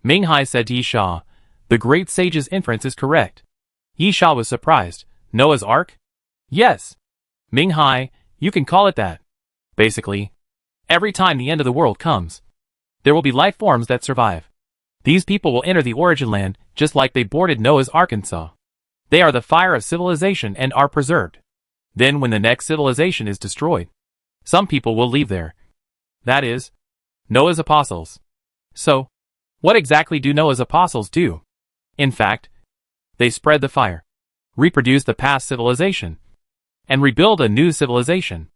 Minghai said to Yisha, the great sage's inference is correct. Yisha was surprised. Noah's Ark? Yes. Minghai, you can call it that. Basically, every time the end of the world comes, there will be life forms that survive. These people will enter the origin land just like they boarded Noah's Arkansas. They are the fire of civilization and are preserved. Then when the next civilization is destroyed, some people will leave there. That is, Noah's apostles. So, what exactly do Noah's apostles do? In fact, they spread the fire, reproduce the past civilization, and rebuild a new civilization.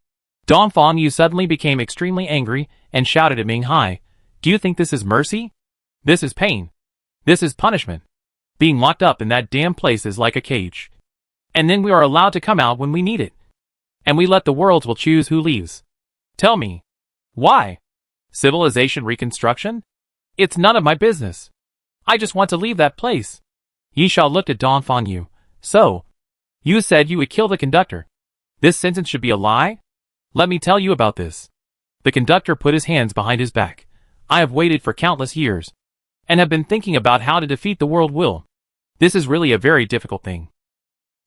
Dongfangyu suddenly became extremely angry and shouted at Minghai, do you think this is mercy? This is pain. This is punishment. Being locked up in that damn place is like a cage. And then we are allowed to come out when we need it. And we let the worlds will choose who leaves. Tell me. Why? Civilization reconstruction? It's none of my business. I just want to leave that place. Yisha looked at Dongfangyu. So, you said you would kill the conductor. This sentence should be a lie? Let me tell you about this. The conductor put his hands behind his back. I have waited for countless years, and have been thinking about how to defeat the world will. This is really a very difficult thing.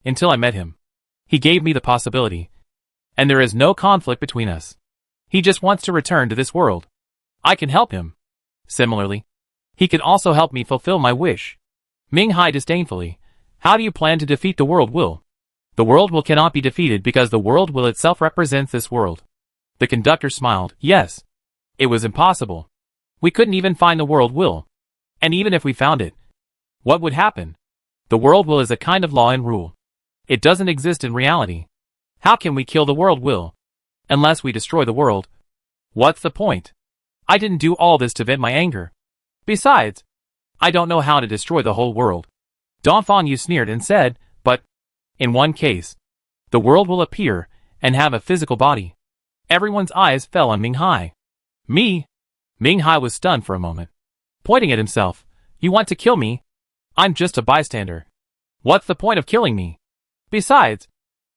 Until I met him. He gave me the possibility. And there is no conflict between us. He just wants to return to this world. I can help him. Similarly, he can also help me fulfill my wish. Minghai disdainfully, how do you plan to defeat the world will? The world will cannot be defeated because the world will itself represents this world. The conductor smiled. Yes. It was impossible. We couldn't even find the world will. And even if we found it, what would happen? The world will is a kind of law and rule. It doesn't exist in reality. How can we kill the world will? Unless we destroy the world. What's the point? I didn't do all this to vent my anger. Besides, I don't know how to destroy the whole world. Don Fan Yu sneered and said, but, in one case, the world will appear and have a physical body. Everyone's eyes fell on Ming Hai. Me? Ming Hai was stunned for a moment. Pointing at himself, you want to kill me? I'm just a bystander. What's the point of killing me? Besides,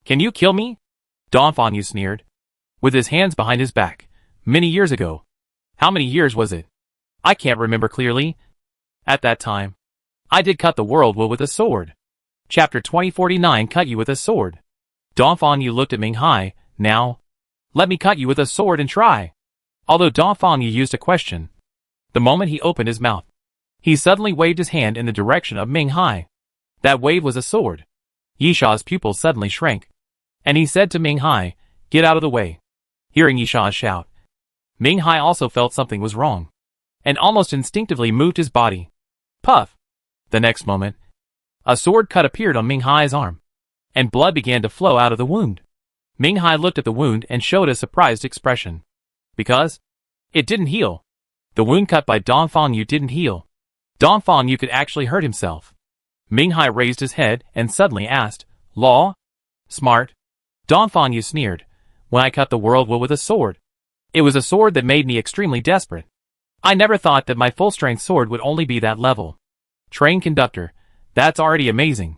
can you kill me? Don Fan Yu sneered, with his hands behind his back. Many years ago. How many years was it? I can't remember clearly. At that time, I did cut the world will with a sword. Chapter 2049 Cut you with a sword. Don Fan Yu looked at Ming Hai. Now, let me cut you with a sword and try. Although Don Fan Yu used a question, the moment he opened his mouth, he suddenly waved his hand in the direction of Ming Hai. That wave was a sword. Yisha's pupils suddenly shrank, and he said to Ming Hai, get out of the way. Hearing Yisha shout, Ming Hai also felt something was wrong, and almost instinctively moved his body. Puff! The next moment, a sword cut appeared on Ming Hai's arm, and blood began to flow out of the wound. Ming Hai looked at the wound and showed a surprised expression. Because it didn't heal. The wound cut by Don Fan Yu didn't heal. Don Fan Yu could actually hurt himself. Ming Hai raised his head and suddenly asked, Law? Smart? Don Fan Yu sneered. When I cut the world will with a sword. It was a sword that made me extremely desperate. I never thought that my full-strength sword would only be that level. Trained conductor, that's already amazing.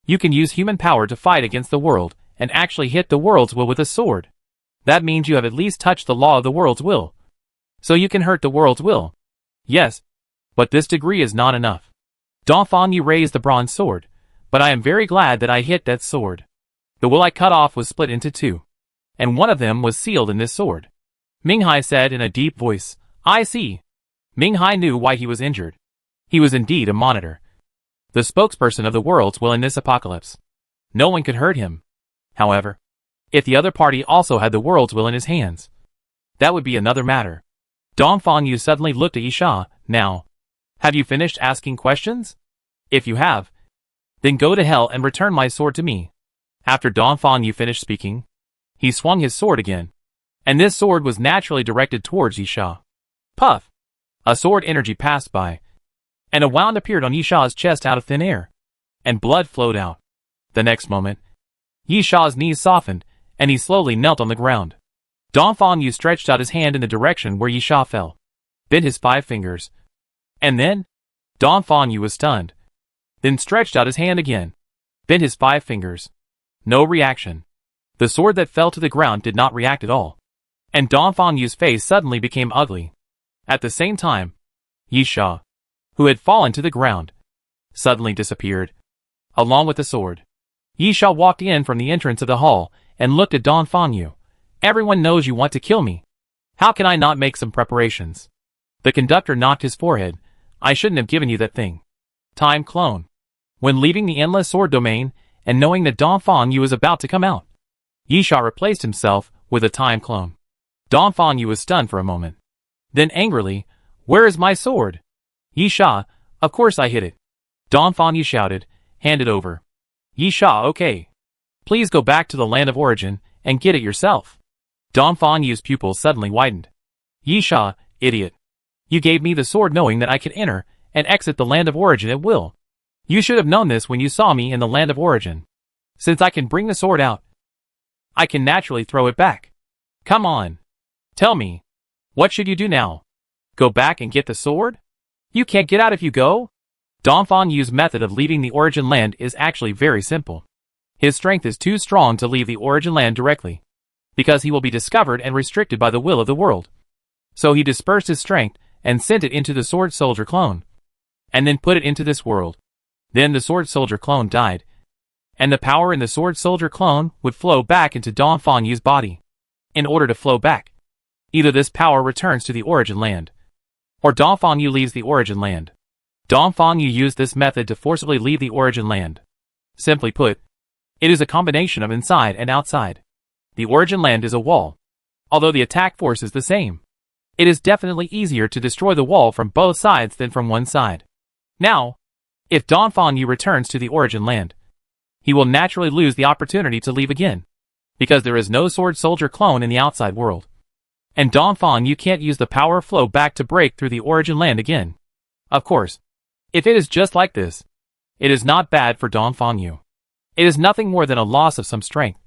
You can use human power to fight against the world and actually hit the world's will with a sword. That means you have at least touched the law of the world's will. So you can hurt the world's will. Yes, but this degree is not enough. Don Fan Yu raised the bronze sword, but I am very glad that I hit that sword. The will I cut off was split into two, and one of them was sealed in this sword. Ming Hai said in a deep voice, I see. Ming Hai knew why he was injured. He was indeed a monitor. The spokesperson of the world's will in this apocalypse. No one could hurt him. However, if the other party also had the world's will in his hands, that would be another matter. Don Fan Yu suddenly looked at Yisha. Now, have you finished asking questions? If you have, then go to hell and return my sword to me. After Don Fan Yu finished speaking, he swung his sword again, and this sword was naturally directed towards Yisha. Puff! A sword energy passed by, and a wound appeared on Yisha's chest out of thin air, and blood flowed out. The next moment, Yisha's knees softened, and he slowly knelt on the ground. Don Fan Yu stretched out his hand in the direction where Yisha fell, bent his 5 fingers, and then, Don Fan Yu was stunned, then stretched out his hand again, bent his 5 fingers. No reaction. The sword that fell to the ground did not react at all, and Don Fan Yu's face suddenly became ugly. At the same time, Yisha, who had fallen to the ground, suddenly disappeared, along with the sword. Yisha walked in from the entrance of the hall and looked at Don Fan Yu. Everyone knows you want to kill me. How can I not make some preparations? The conductor knocked his forehead. I shouldn't have given you that thing. Time clone. When leaving the endless sword domain and knowing that Don Fan Yu was about to come out, Yisha replaced himself with a time clone. Don Fan Yu was stunned for a moment. Then angrily, where is my sword? Yisha, of course I hit it. Don Fan Yu shouted, hand it over. Yisha, okay. Please go back to the land of origin and get it yourself. Don Fan Yu's pupils suddenly widened. Yisha, idiot. You gave me the sword knowing that I could enter and exit the land of origin at will. You should have known this when you saw me in the land of origin. Since I can bring the sword out, I can naturally throw it back. Come on. Tell me. What should you do now? Go back and get the sword? You can't get out if you go? Don Fan Yu's method of leaving the origin land is actually very simple. His strength is too strong to leave the origin land directly, because he will be discovered and restricted by the will of the world. So he dispersed his strength and sent it into the sword soldier clone, and then put it into this world. Then the sword soldier clone died, and the power in the sword soldier clone would flow back into Don Fan Yu's body. In order to flow back, either this power returns to the origin land, or Don Fan Yu leaves the origin land. Don Fan Yu used this method to forcibly leave the origin land. Simply put, it is a combination of inside and outside. The origin land is a wall, although the attack force is the same. It is definitely easier to destroy the wall from both sides than from one side. Now, if Dongfang Yu returns to the origin land, he will naturally lose the opportunity to leave again, because there is no sword soldier clone in the outside world. And Dongfang Yu can't use the power flow back to break through the origin land again. Of course, if it is just like this, it is not bad for Dongfang Yu. It is nothing more than a loss of some strength.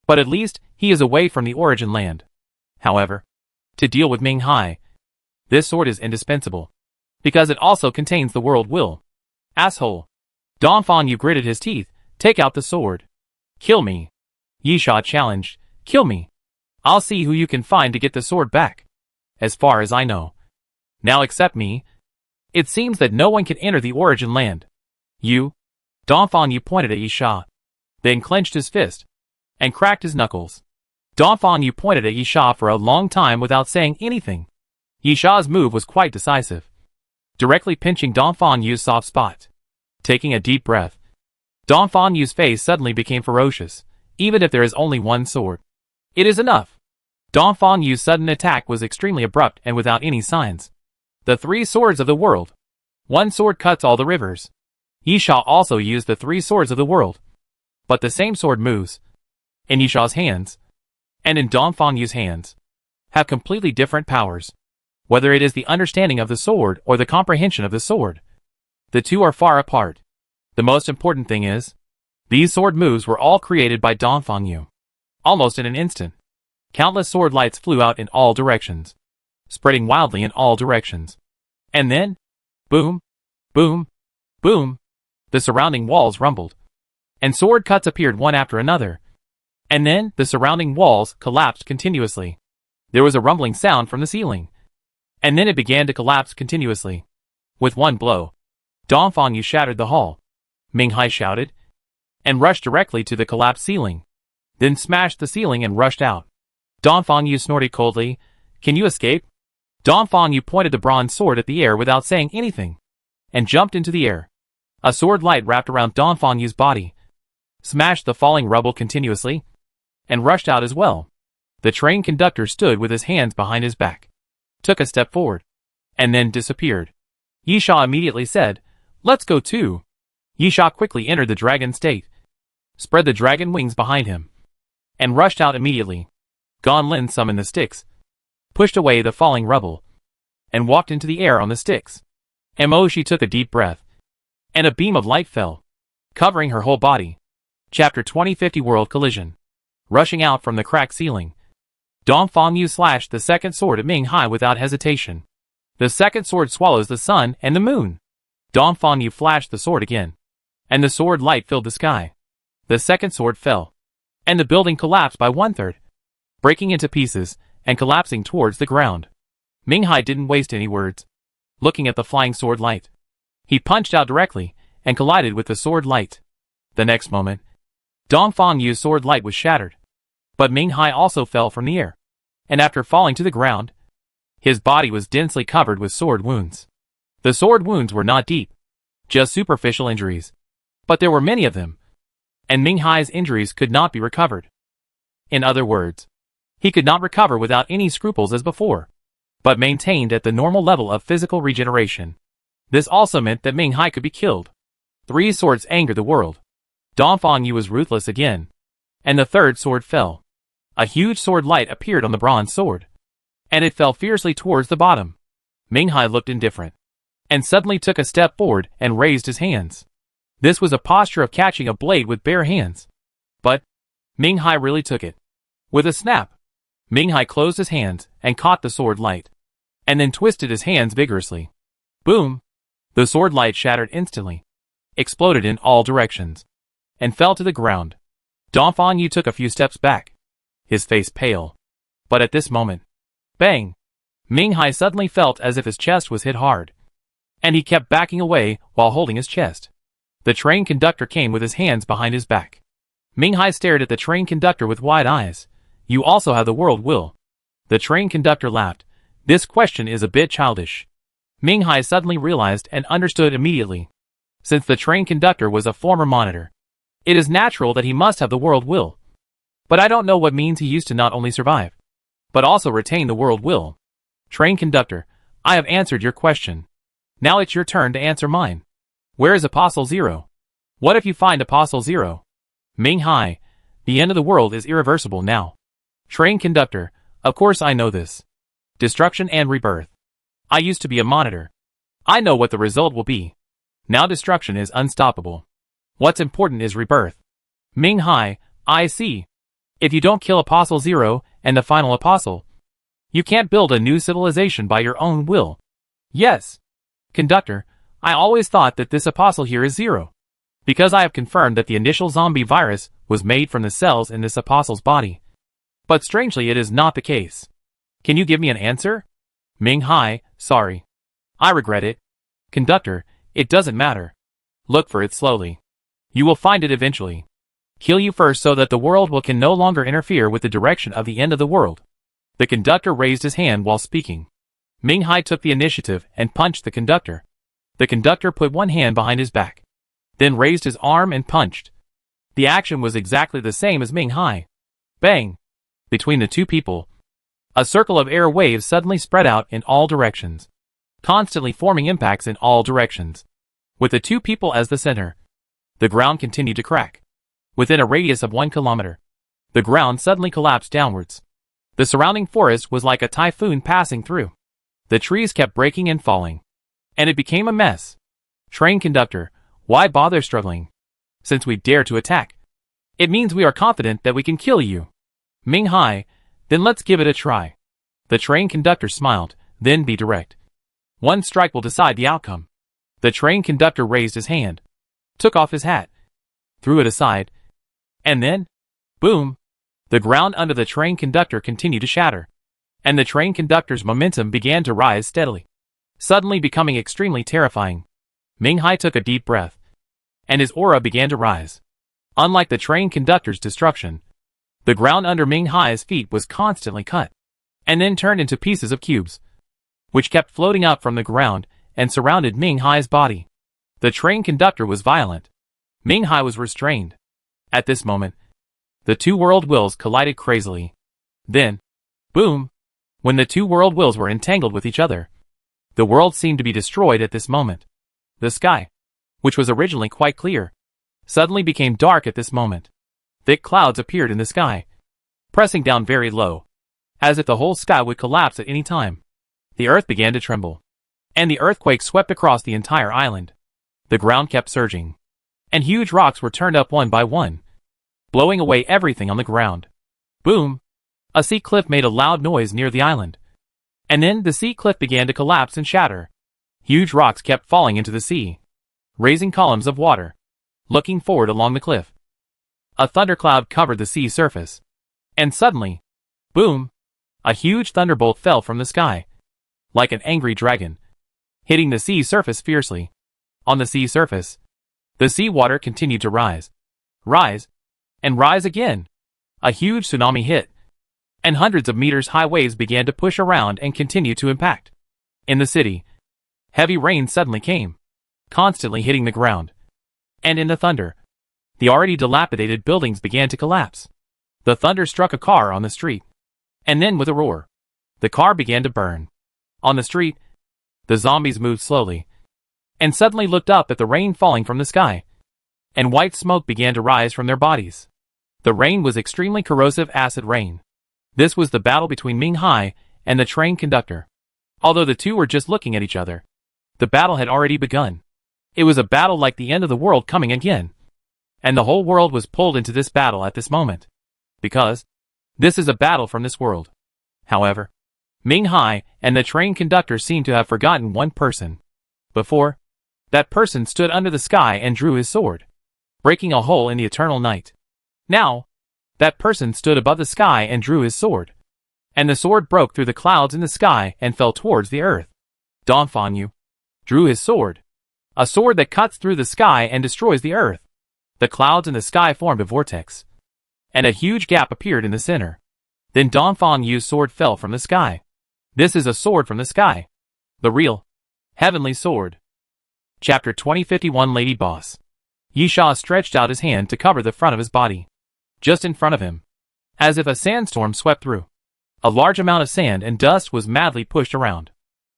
But at least, he is away from the origin land. However, to deal with Ming Hai, this sword is indispensable, because it also contains the world will. Asshole. Dongfang Yu gritted his teeth. Take out the sword. Kill me. Yisha challenged. Kill me. I'll see who you can find to get the sword back. As far as I know. Now accept me. It seems that no one can enter the origin land. You? Dongfang Yu pointed at Yisha, then clenched his fist, and cracked his knuckles. Dongfang Yu pointed at Yisha for a long time without saying anything. Yisha's move was quite decisive, directly pinching Dongfang Yu's soft spot. Taking a deep breath, Dongfang Yu's face suddenly became ferocious. Even if there is only one sword, it is enough. Dongfang Yu's sudden attack was extremely abrupt and without any signs. The three swords of the world. One sword cuts all the rivers. Yisha also used the three swords of the world. But the same sword moves, in Yisha's hands, and in Dongfang Yu's hands, have completely different powers. Whether it is the understanding of the sword or the comprehension of the sword, the two are far apart. The most important thing is, these sword moves were all created by Dongfang Yu. Almost in an instant, countless sword lights flew out in all directions, spreading wildly in all directions. And then, boom, boom, boom, the surrounding walls rumbled, and sword cuts appeared one after another. And then, the surrounding walls collapsed continuously. There was a rumbling sound from the ceiling, and then it began to collapse continuously. With one blow, Dongfang Yu shattered the hall. Ming Hai shouted, and rushed directly to the collapsed ceiling, then smashed the ceiling and rushed out. Dongfang Yu snorted coldly. Can you escape? Dongfang Yu pointed the bronze sword at the air without saying anything, and jumped into the air. A sword light wrapped around Dongfang Yu's body, smashed the falling rubble continuously, and rushed out as well. The train conductor stood with his hands behind his back, took a step forward, and then disappeared. Yisha immediately said, Let's go too. Yisha quickly entered the dragon state, spread the dragon wings behind him, and rushed out immediately. Gan Lin summoned the sticks, pushed away the falling rubble, and walked into the air on the sticks. She took a deep breath, and a beam of light fell, covering her whole body. Chapter 2050 World Collision. Rushing out from the cracked ceiling, Dongfang Yu slashed the second sword at Ming Hai without hesitation. The second sword swallows the sun and the moon. Dongfang Yu flashed the sword again, and the sword light filled the sky. The second sword fell, and the building collapsed by 1/3, breaking into pieces and collapsing towards the ground. Ming Hai didn't waste any words. Looking at the flying sword light, he punched out directly and collided with the sword light. The next moment, Dongfang Yu's sword light was shattered, but Ming Hai also fell from the air, and after falling to the ground, his body was densely covered with sword wounds. The sword wounds were not deep, just superficial injuries, but there were many of them, and Ming Hai's injuries could not be recovered. In other words, he could not recover without any scruples as before, but maintained at the normal level of physical regeneration. This also meant that Ming Hai could be killed. Three swords angered the world. Dongfang Yu was ruthless again, and the third sword fell. A huge sword light appeared on the bronze sword, and it fell fiercely towards the bottom. Ming Hai looked indifferent, and suddenly took a step forward and raised his hands. This was a posture of catching a blade with bare hands. But Ming Hai really took it. With a snap, Ming Hai closed his hands and caught the sword light, and then twisted his hands vigorously. Boom! The sword light shattered instantly, exploded in all directions, and fell to the ground. Dongfang Yu took a few steps back, his face pale. But at this moment, bang! Ming Hai suddenly felt as if his chest was hit hard, and he kept backing away while holding his chest. The train conductor came with his hands behind his back. Ming Hai stared at the train conductor with wide eyes. You also have the world will. The train conductor laughed. This question is a bit childish. Ming Hai suddenly realized and understood immediately. Since the train conductor was a former monitor, it is natural that he must have the world will. But I don't know what means he used to not only survive, but also retain the world will. Train conductor, I have answered your question. Now it's your turn to answer mine. Where is Apostle Zero? What if you find Apostle Zero? Ming Hai, the end of the world is irreversible now. Train conductor, of course I know this. Destruction and rebirth. I used to be a monitor. I know what the result will be. Now destruction is unstoppable. What's important is rebirth. Ming Hai, I see. If you don't kill Apostle Zero and the final apostle, you can't build a new civilization by your own will. Yes. Conductor, I always thought that this apostle here is Zero. Because I have confirmed that the initial zombie virus was made from the cells in this apostle's body. But strangely it is not the case. Can you give me an answer? Ming Hai, sorry. I regret it. Conductor, it doesn't matter. Look for it slowly. You will find it eventually. Kill you first so that the world can no longer interfere with the direction of the end of the world. The conductor raised his hand while speaking. Ming Hai took the initiative and punched the conductor. The conductor put one hand behind his back, then raised his arm and punched. The action was exactly the same as Ming Hai. Bang! Between the two people, a circle of air waves suddenly spread out in all directions, constantly forming impacts in all directions. With the two people as the center, the ground continued to crack. Within a radius of 1 kilometer, the ground suddenly collapsed downwards. The surrounding forest was like a typhoon passing through. The trees kept breaking and falling, and it became a mess. Train conductor, why bother struggling? Since we dare to attack, it means we are confident that we can kill you. Ming Hai, then let's give it a try. The train conductor smiled, then be direct. One strike will decide the outcome. The train conductor raised his hand, took off his hat, threw it aside, and then, boom! The ground under the train conductor continued to shatter, and the train conductor's momentum began to rise steadily, suddenly becoming extremely terrifying. Ming Hai took a deep breath, and his aura began to rise. Unlike the train conductor's destruction, the ground under Ming Hai's feet was constantly cut, and then turned into pieces of cubes, which kept floating up from the ground and surrounded Ming Hai's body. The train conductor was violent. Ming Hai was restrained. At this moment, the two world wills collided crazily. Then, boom! When the two world wills were entangled with each other, the world seemed to be destroyed at this moment. The sky, which was originally quite clear, suddenly became dark at this moment. Thick clouds appeared in the sky, pressing down very low, as if the whole sky would collapse at any time. The earth began to tremble, and the earthquake swept across the entire island. The ground kept surging, and huge rocks were turned up one by one, blowing away everything on the ground. Boom! A sea cliff made a loud noise near the island, and then the sea cliff began to collapse and shatter. Huge rocks kept falling into the sea, raising columns of water. Looking forward along the cliff, a thundercloud covered the sea surface, and suddenly, boom! A huge thunderbolt fell from the sky, like an angry dragon, hitting the sea surface fiercely. On the sea surface, the seawater continued to rise, and rise again. A huge tsunami hit, and hundreds of meters high waves began to push around and continue to impact. In the city, heavy rain suddenly came, constantly hitting the ground. And in the thunder, the already dilapidated buildings began to collapse. The thunder struck a car on the street, and then with a roar, the car began to burn. On the street, the zombies moved slowly, and suddenly looked up at the rain falling from the sky, and white smoke began to rise from their bodies. The rain was extremely corrosive acid rain. This was the battle between Ming Hai and the train conductor. Although the two were just looking at each other, the battle had already begun. It was a battle like the end of the world coming again. And the whole world was pulled into this battle at this moment, because this is a battle from this world. However, Ming Hai and the train conductor seemed to have forgotten one person. Before, that person stood under the sky and drew his sword, breaking a hole in the eternal night. Now, that person stood above the sky and drew his sword, and the sword broke through the clouds in the sky and fell towards the earth. Donfan Yu drew his sword, a sword that cuts through the sky and destroys the earth. The clouds in the sky formed a vortex, and a huge gap appeared in the center. Then Donfan Yu's sword fell from the sky. This is a sword from the sky. The real, heavenly sword. Chapter 2051 Lady Boss. Yisha stretched out his hand to cover the front of his body. Just in front of him, as if a sandstorm swept through, A large amount of sand and dust was madly pushed around.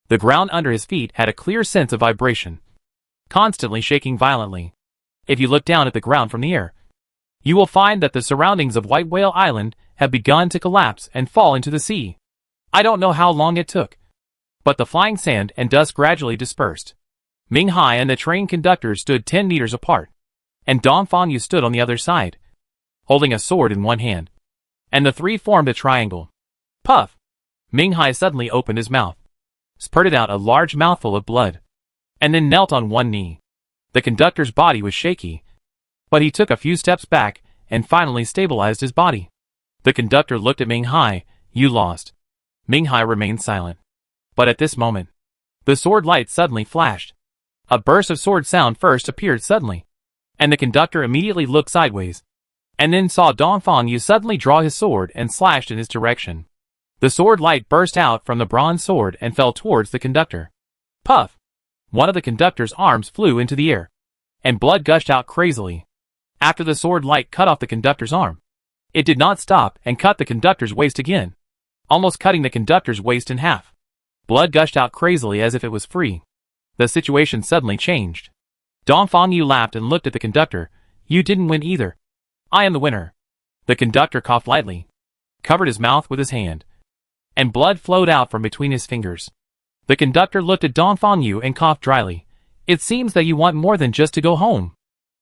The ground under his feet had a clear sense of vibration, constantly shaking violently. If you look down at the ground from the air, you will find that the surroundings of White Whale Island have begun to collapse and fall into the sea. I don't know how long it took, but the flying sand and dust gradually dispersed. Ming Hai and the train conductor stood 10 meters apart, and Dong Fanyu stood on the other side, holding a sword in one hand, and the three formed a triangle. Puff! Ming Hai suddenly opened his mouth, spurted out a large mouthful of blood, and then knelt on one knee. The conductor's body was shaky, but he took a few steps back and finally stabilized his body. The conductor looked at Ming Hai. You lost. Ming Hai remained silent. But at this moment, the sword light suddenly flashed. A burst of sword sound first appeared suddenly, and the conductor immediately looked sideways, and then saw Dong Fanyu suddenly draw his sword and slashed in his direction. The sword light burst out from the bronze sword and fell towards the conductor. Puff! One of the conductor's arms flew into the air, and blood gushed out crazily. After the sword light cut off the conductor's arm, it did not stop and cut the conductor's waist again, almost cutting the conductor's waist in half. Blood gushed out crazily as if it was free. The situation suddenly changed. Dong Fanyu laughed and looked at the conductor. You didn't win either. I am the winner. The conductor coughed lightly, covered his mouth with his hand, and blood flowed out from between his fingers. The conductor looked at Dong Fanyu and coughed dryly. It seems that you want more than just to go home.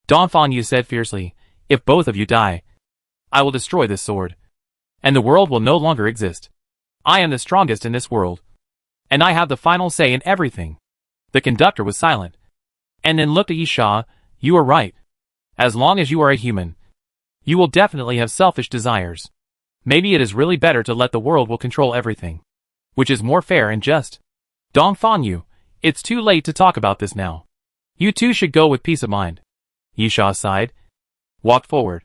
Dong Fanyu said fiercely, if both of you die, I will destroy this sword, and the world will no longer exist. I am the strongest in this world, and I have the final say in everything. The conductor was silent, and then looked at Yisha. You are right. As long as you are a human, you will definitely have selfish desires. Maybe it is really better to let the world will control everything, which is more fair and just. Dong Fanyu, it's too late to talk about this now. You two should go with peace of mind. Yisha sighed, walked forward,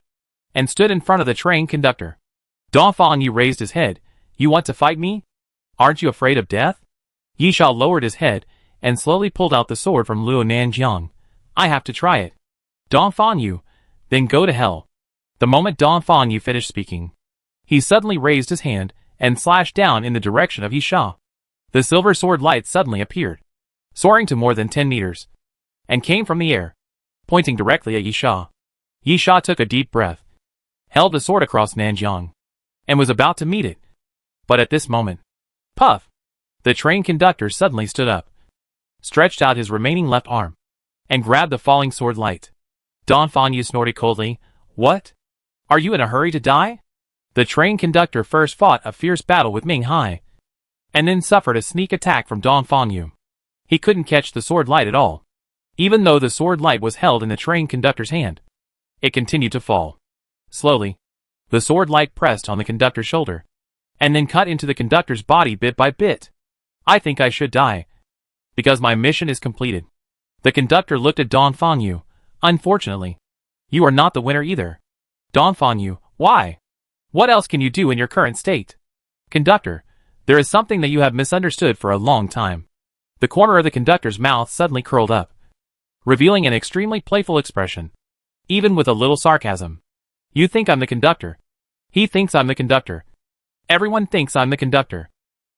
and stood in front of the train conductor. Dong Fanyu raised his head. You want to fight me? Aren't you afraid of death? Yisha lowered his head and slowly pulled out the sword from Luo Nanjiang. I have to try it. Dong Fanyu, then go to hell. The moment Dong Fanyu finished speaking, he suddenly raised his hand and slashed down in the direction of Yisha. The silver sword light suddenly appeared, soaring to more than 10 meters, and came from the air, pointing directly at Yisha. Yisha took a deep breath, held the sword across Nanjiang, and was about to meet it. But at this moment, puff! The train conductor suddenly stood up, stretched out his remaining left arm, and grabbed the falling sword light. Dong Fanyu snorted coldly. What? Are you in a hurry to die? The train conductor first fought a fierce battle with Ming Hai, and then suffered a sneak attack from Dong Fanyu. He couldn't catch the sword light at all. Even though the sword light was held in the train conductor's hand, it continued to fall. Slowly, the sword light pressed on the conductor's shoulder, and then cut into the conductor's body bit by bit. I think I should die, because my mission is completed. The conductor looked at Dong Fanyu. Unfortunately, you are not the winner either. Dong Fanyu, why? What else can you do in your current state? Conductor, there is something that you have misunderstood for a long time. The corner of the conductor's mouth suddenly curled up, revealing an extremely playful expression, even with a little sarcasm. You think I'm the conductor. He thinks I'm the conductor. Everyone thinks I'm the conductor.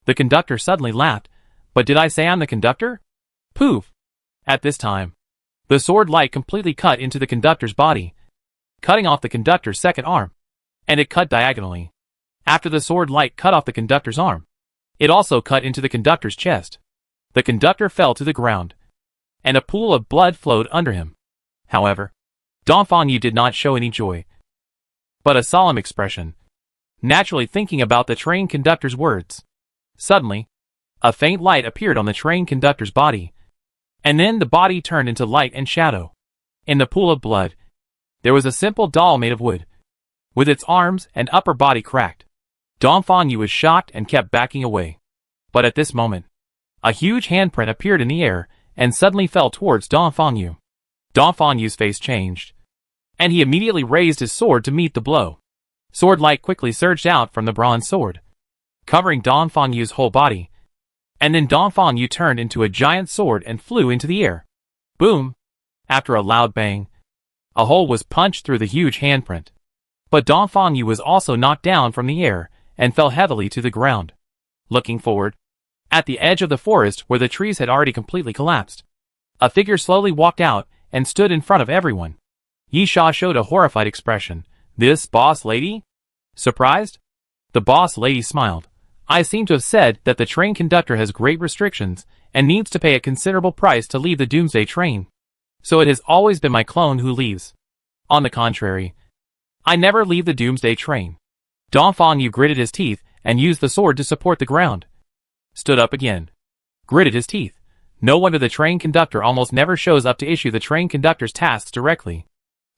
The conductor suddenly laughed. But did I say I'm the conductor? Poof! At this time, the sword light completely cut into the conductor's body, cutting off the conductor's second arm, and it cut diagonally. After the sword light cut off the conductor's arm, it also cut into the conductor's chest. The conductor fell to the ground, and a pool of blood flowed under him. However, Dong Fanyu did not show any joy, but a solemn expression, naturally thinking about the train conductor's words. Suddenly, a faint light appeared on the train conductor's body, and then the body turned into light and shadow. In the pool of blood, there was a simple doll made of wood, with its arms and upper body cracked. Dong Fanyu was shocked and kept backing away. But at this moment, a huge handprint appeared in the air and suddenly fell towards Dong Fanyu. Dong Fanyu's face changed, and he immediately raised his sword to meet the blow. Sword light quickly surged out from the bronze sword, covering Dong Fanyu's whole body, and then Dong Fanyu turned into a giant sword and flew into the air. Boom! After a loud bang, a hole was punched through the huge handprint. But Dong Fanyu was also knocked down from the air and fell heavily to the ground. Looking forward, at the edge of the forest where the trees had already completely collapsed, a figure slowly walked out and stood in front of everyone. Yi Sha showed a horrified expression. This boss lady? Surprised? The boss lady smiled. I seem to have said that the train conductor has great restrictions and needs to pay a considerable price to leave the Doomsday train. So it has always been my clone who leaves. On the contrary, I never leave the Doomsday train. Dongfang Yu gritted his teeth and used the sword to support the ground. Stood up again. Gritted his teeth. No wonder the train conductor almost never shows up to issue the train conductor's tasks directly.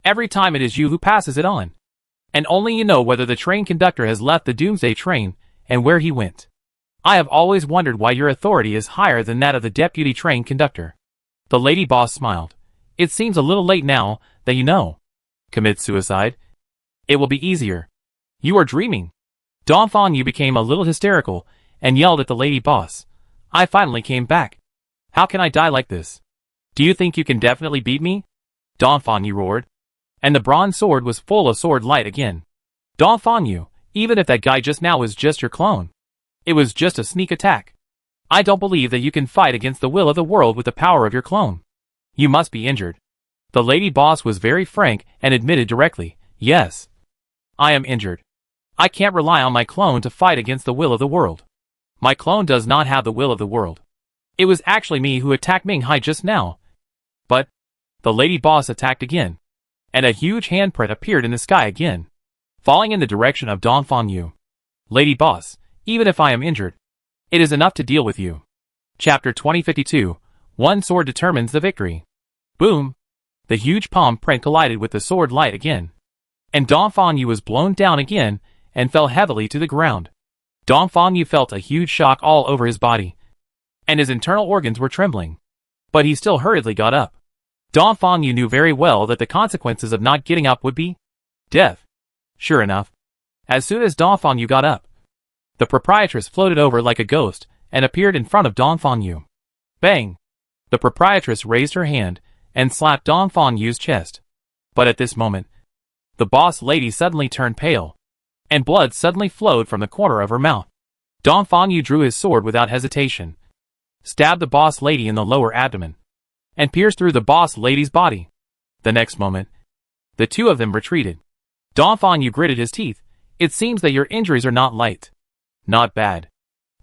Every time it is you who passes it on. And only you know whether the train conductor has left the Doomsday train and where he went. I have always wondered why your authority is higher than that of the deputy train conductor. The lady boss smiled. It seems a little late now that you know. Commit suicide? It will be easier. You are dreaming. Dongfang Yu became a little hysterical and yelled at the lady boss. I finally came back. How can I die like this? Do you think you can definitely beat me? Dongfang Yu roared. And the bronze sword was full of sword light again. Dongfang Yu, even if that guy just now was just your clone, it was just a sneak attack. I don't believe that you can fight against the will of the world with the power of your clone. You must be injured. The lady boss was very frank and admitted directly, yes. I am injured. I can't rely on my clone to fight against the will of the world. My clone does not have the will of the world. It was actually me who attacked Ming Hai just now. But the lady boss attacked again, and a huge handprint appeared in the sky again, falling in the direction of Dongfang Yu. Lady boss, even if I am injured, it is enough to deal with you. Chapter 2052. One sword determines the victory. Boom! The huge palm print collided with the sword light again, and Dongfang Yu was blown down again and fell heavily to the ground. Dongfang Yu felt a huge shock all over his body, and his internal organs were trembling. But he still hurriedly got up. Dongfang Yu knew very well that the consequences of not getting up would be death. Sure enough, as soon as Dongfang Yu got up, the proprietress floated over like a ghost and appeared in front of Dongfang Yu. Bang! The proprietress raised her hand and slapped Dongfang Yu's chest. But at this moment, the boss lady suddenly turned pale, and blood suddenly flowed from the corner of her mouth. Dongfang Yu drew his sword without hesitation, stabbed the boss lady in the lower abdomen, and pierced through the boss lady's body. The next moment, the two of them retreated. Dongfang Yu gritted his teeth. It seems that your injuries are not light. Not bad.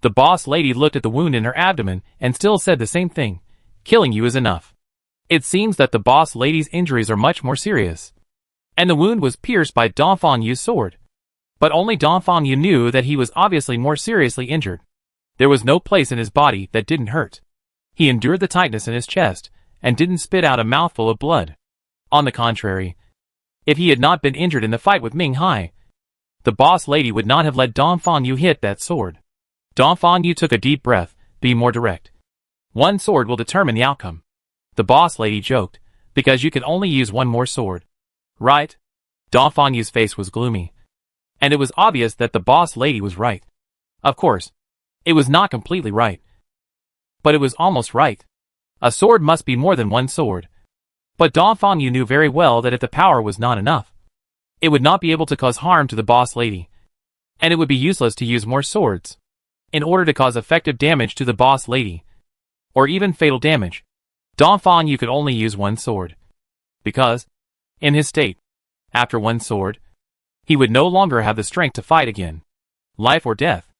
The boss lady looked at the wound in her abdomen and still said the same thing. Killing you is enough. It seems that the boss lady's injuries are much more serious. And the wound was pierced by Dongfang Yu's sword. But only Dongfang Yu knew that he was obviously more seriously injured. There was no place in his body that didn't hurt. He endured the tightness in his chest and didn't spit out a mouthful of blood. On the contrary, if he had not been injured in the fight with Ming Hai, the boss lady would not have let Dongfang Yu hit that sword. Dongfang Yu took a deep breath. Be more direct. One sword will determine the outcome. The boss lady joked, because you can only use one more sword. Right? Dongfang Yu's face was gloomy, and it was obvious that the boss lady was right. Of course, it was not completely right, but it was almost right. A sword must be more than one sword. But Dongfang Yu knew very well that if the power was not enough, it would not be able to cause harm to the boss lady, and it would be useless to use more swords in order to cause effective damage to the boss lady, or even fatal damage. Dongfang Yu could only use one sword, because, in his state, after one sword, he would no longer have the strength to fight again. Life or death.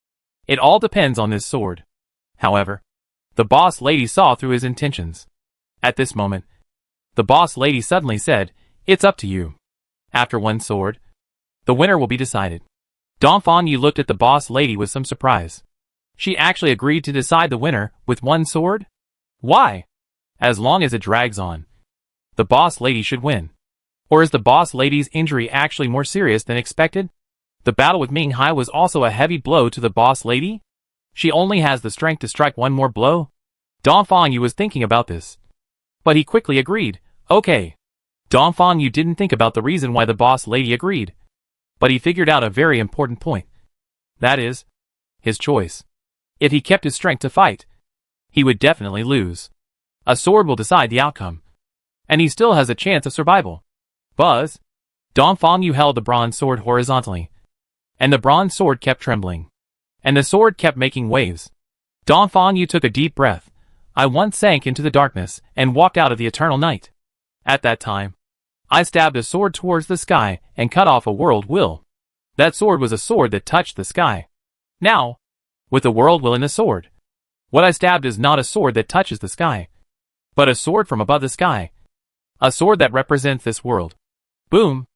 It all depends on this sword. However, the boss lady saw through his intentions. At this moment, the boss lady suddenly said, "It's up to you. After one sword, the winner will be decided." Dongfang Yu looked at the boss lady with some surprise. She actually agreed to decide the winner with one sword? Why? As long as it drags on, the boss lady should win. Or is the boss lady's injury actually more serious than expected? The battle with Ming Hai was also a heavy blow to the boss lady? She only has the strength to strike one more blow? Dongfang Yu was thinking about this, but he quickly agreed. Okay. Dongfang Yu didn't think about the reason why the boss lady agreed, but he figured out a very important point. That is, his choice. If he kept his strength to fight, he would definitely lose. A sword will decide the outcome, and he still has a chance of survival. Buzz! Dongfang Yu held the bronze sword horizontally, and the bronze sword kept trembling. And the sword kept making waves. Dongfang Yu took a deep breath. I once sank into the darkness and walked out of the eternal night. At that time, I stabbed a sword towards the sky and cut off a world will. That sword was a sword that touched the sky. Now, with the world will in the sword, what I stabbed is not a sword that touches the sky, but a sword from above the sky. A sword that represents this world. Boom!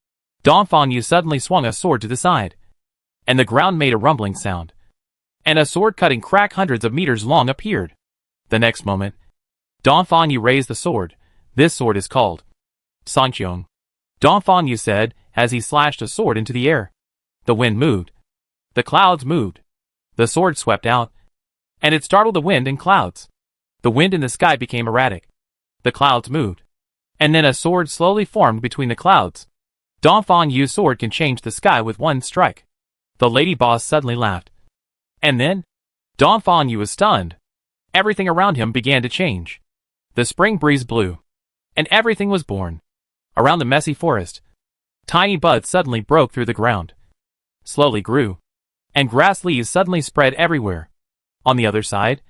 Dongfang Yu suddenly swung a sword to the side, and the ground made a rumbling sound. And a sword-cutting crack hundreds of meters long appeared. The next moment, Dongfang Yu raised the sword. This sword is called Sanqiong. Dongfang Yu said as he slashed a sword into the air. The wind moved. The clouds moved. The sword swept out, and it startled the wind and clouds. The wind in the sky became erratic. The clouds moved, and then a sword slowly formed between the clouds. Dongfang Yu's sword can change the sky with one strike. The lady boss suddenly laughed. And then, Dongfang Yu was stunned. Everything around him began to change. The spring breeze blew, and everything was born. Around the messy forest, tiny buds suddenly broke through the ground, slowly grew, and grass leaves suddenly spread everywhere. On the other side,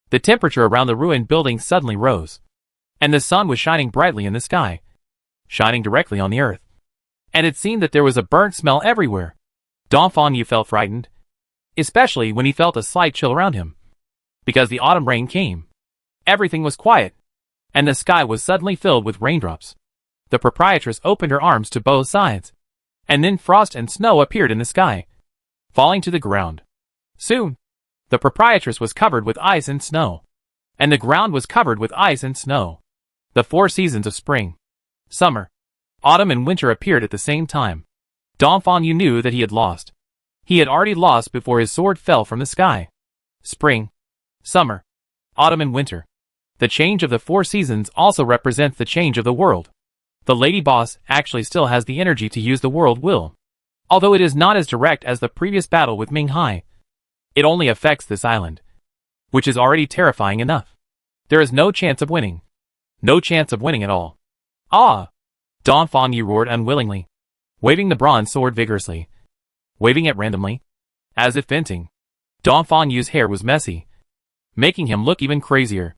the temperature around the ruined building suddenly rose, and the sun was shining brightly in the sky, shining directly on the earth. And it seemed that there was a burnt smell everywhere. Dongfang Yu felt frightened, especially when he felt a slight chill around him. Because the autumn rain came. Everything was quiet, and the sky was suddenly filled with raindrops. The proprietress opened her arms to both sides, and then frost and snow appeared in the sky, falling to the ground. Soon, the proprietress was covered with ice and snow, and the ground was covered with ice and snow. The 4 seasons of spring, summer, autumn and winter appeared at the same time. Dongfang Yu knew that he had lost. He had already lost before his sword fell from the sky. Spring, summer, autumn and winter. The change of the 4 seasons also represents the change of the world. The lady boss actually still has the energy to use the world will. Although it is not as direct as the previous battle with Ming Hai. It only affects this island, which is already terrifying enough. There is no chance of winning. No chance of winning at all. Ah! Dongfang Yu roared unwillingly, waving the bronze sword vigorously, waving it randomly, as if venting. Dongfang Yu's hair was messy, making him look even crazier.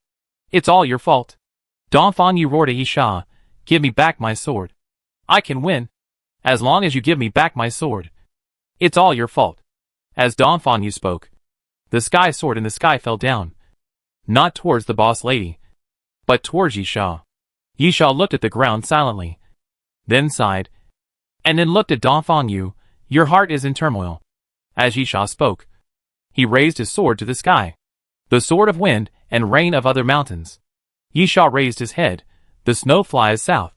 It's all your fault. Dongfang Yu roared at Yisha, give me back my sword. I can win, as long as you give me back my sword. It's all your fault. As Dongfang Yu spoke, the sky sword in the sky fell down, not towards the boss lady, but towards Yisha. Yisha looked at the ground silently, then sighed, and then looked at Dongfang Yu. Your heart is in turmoil. As Yisha spoke, he raised his sword to the sky, the sword of wind and rain of other mountains. Yisha raised his head. The snow flies south.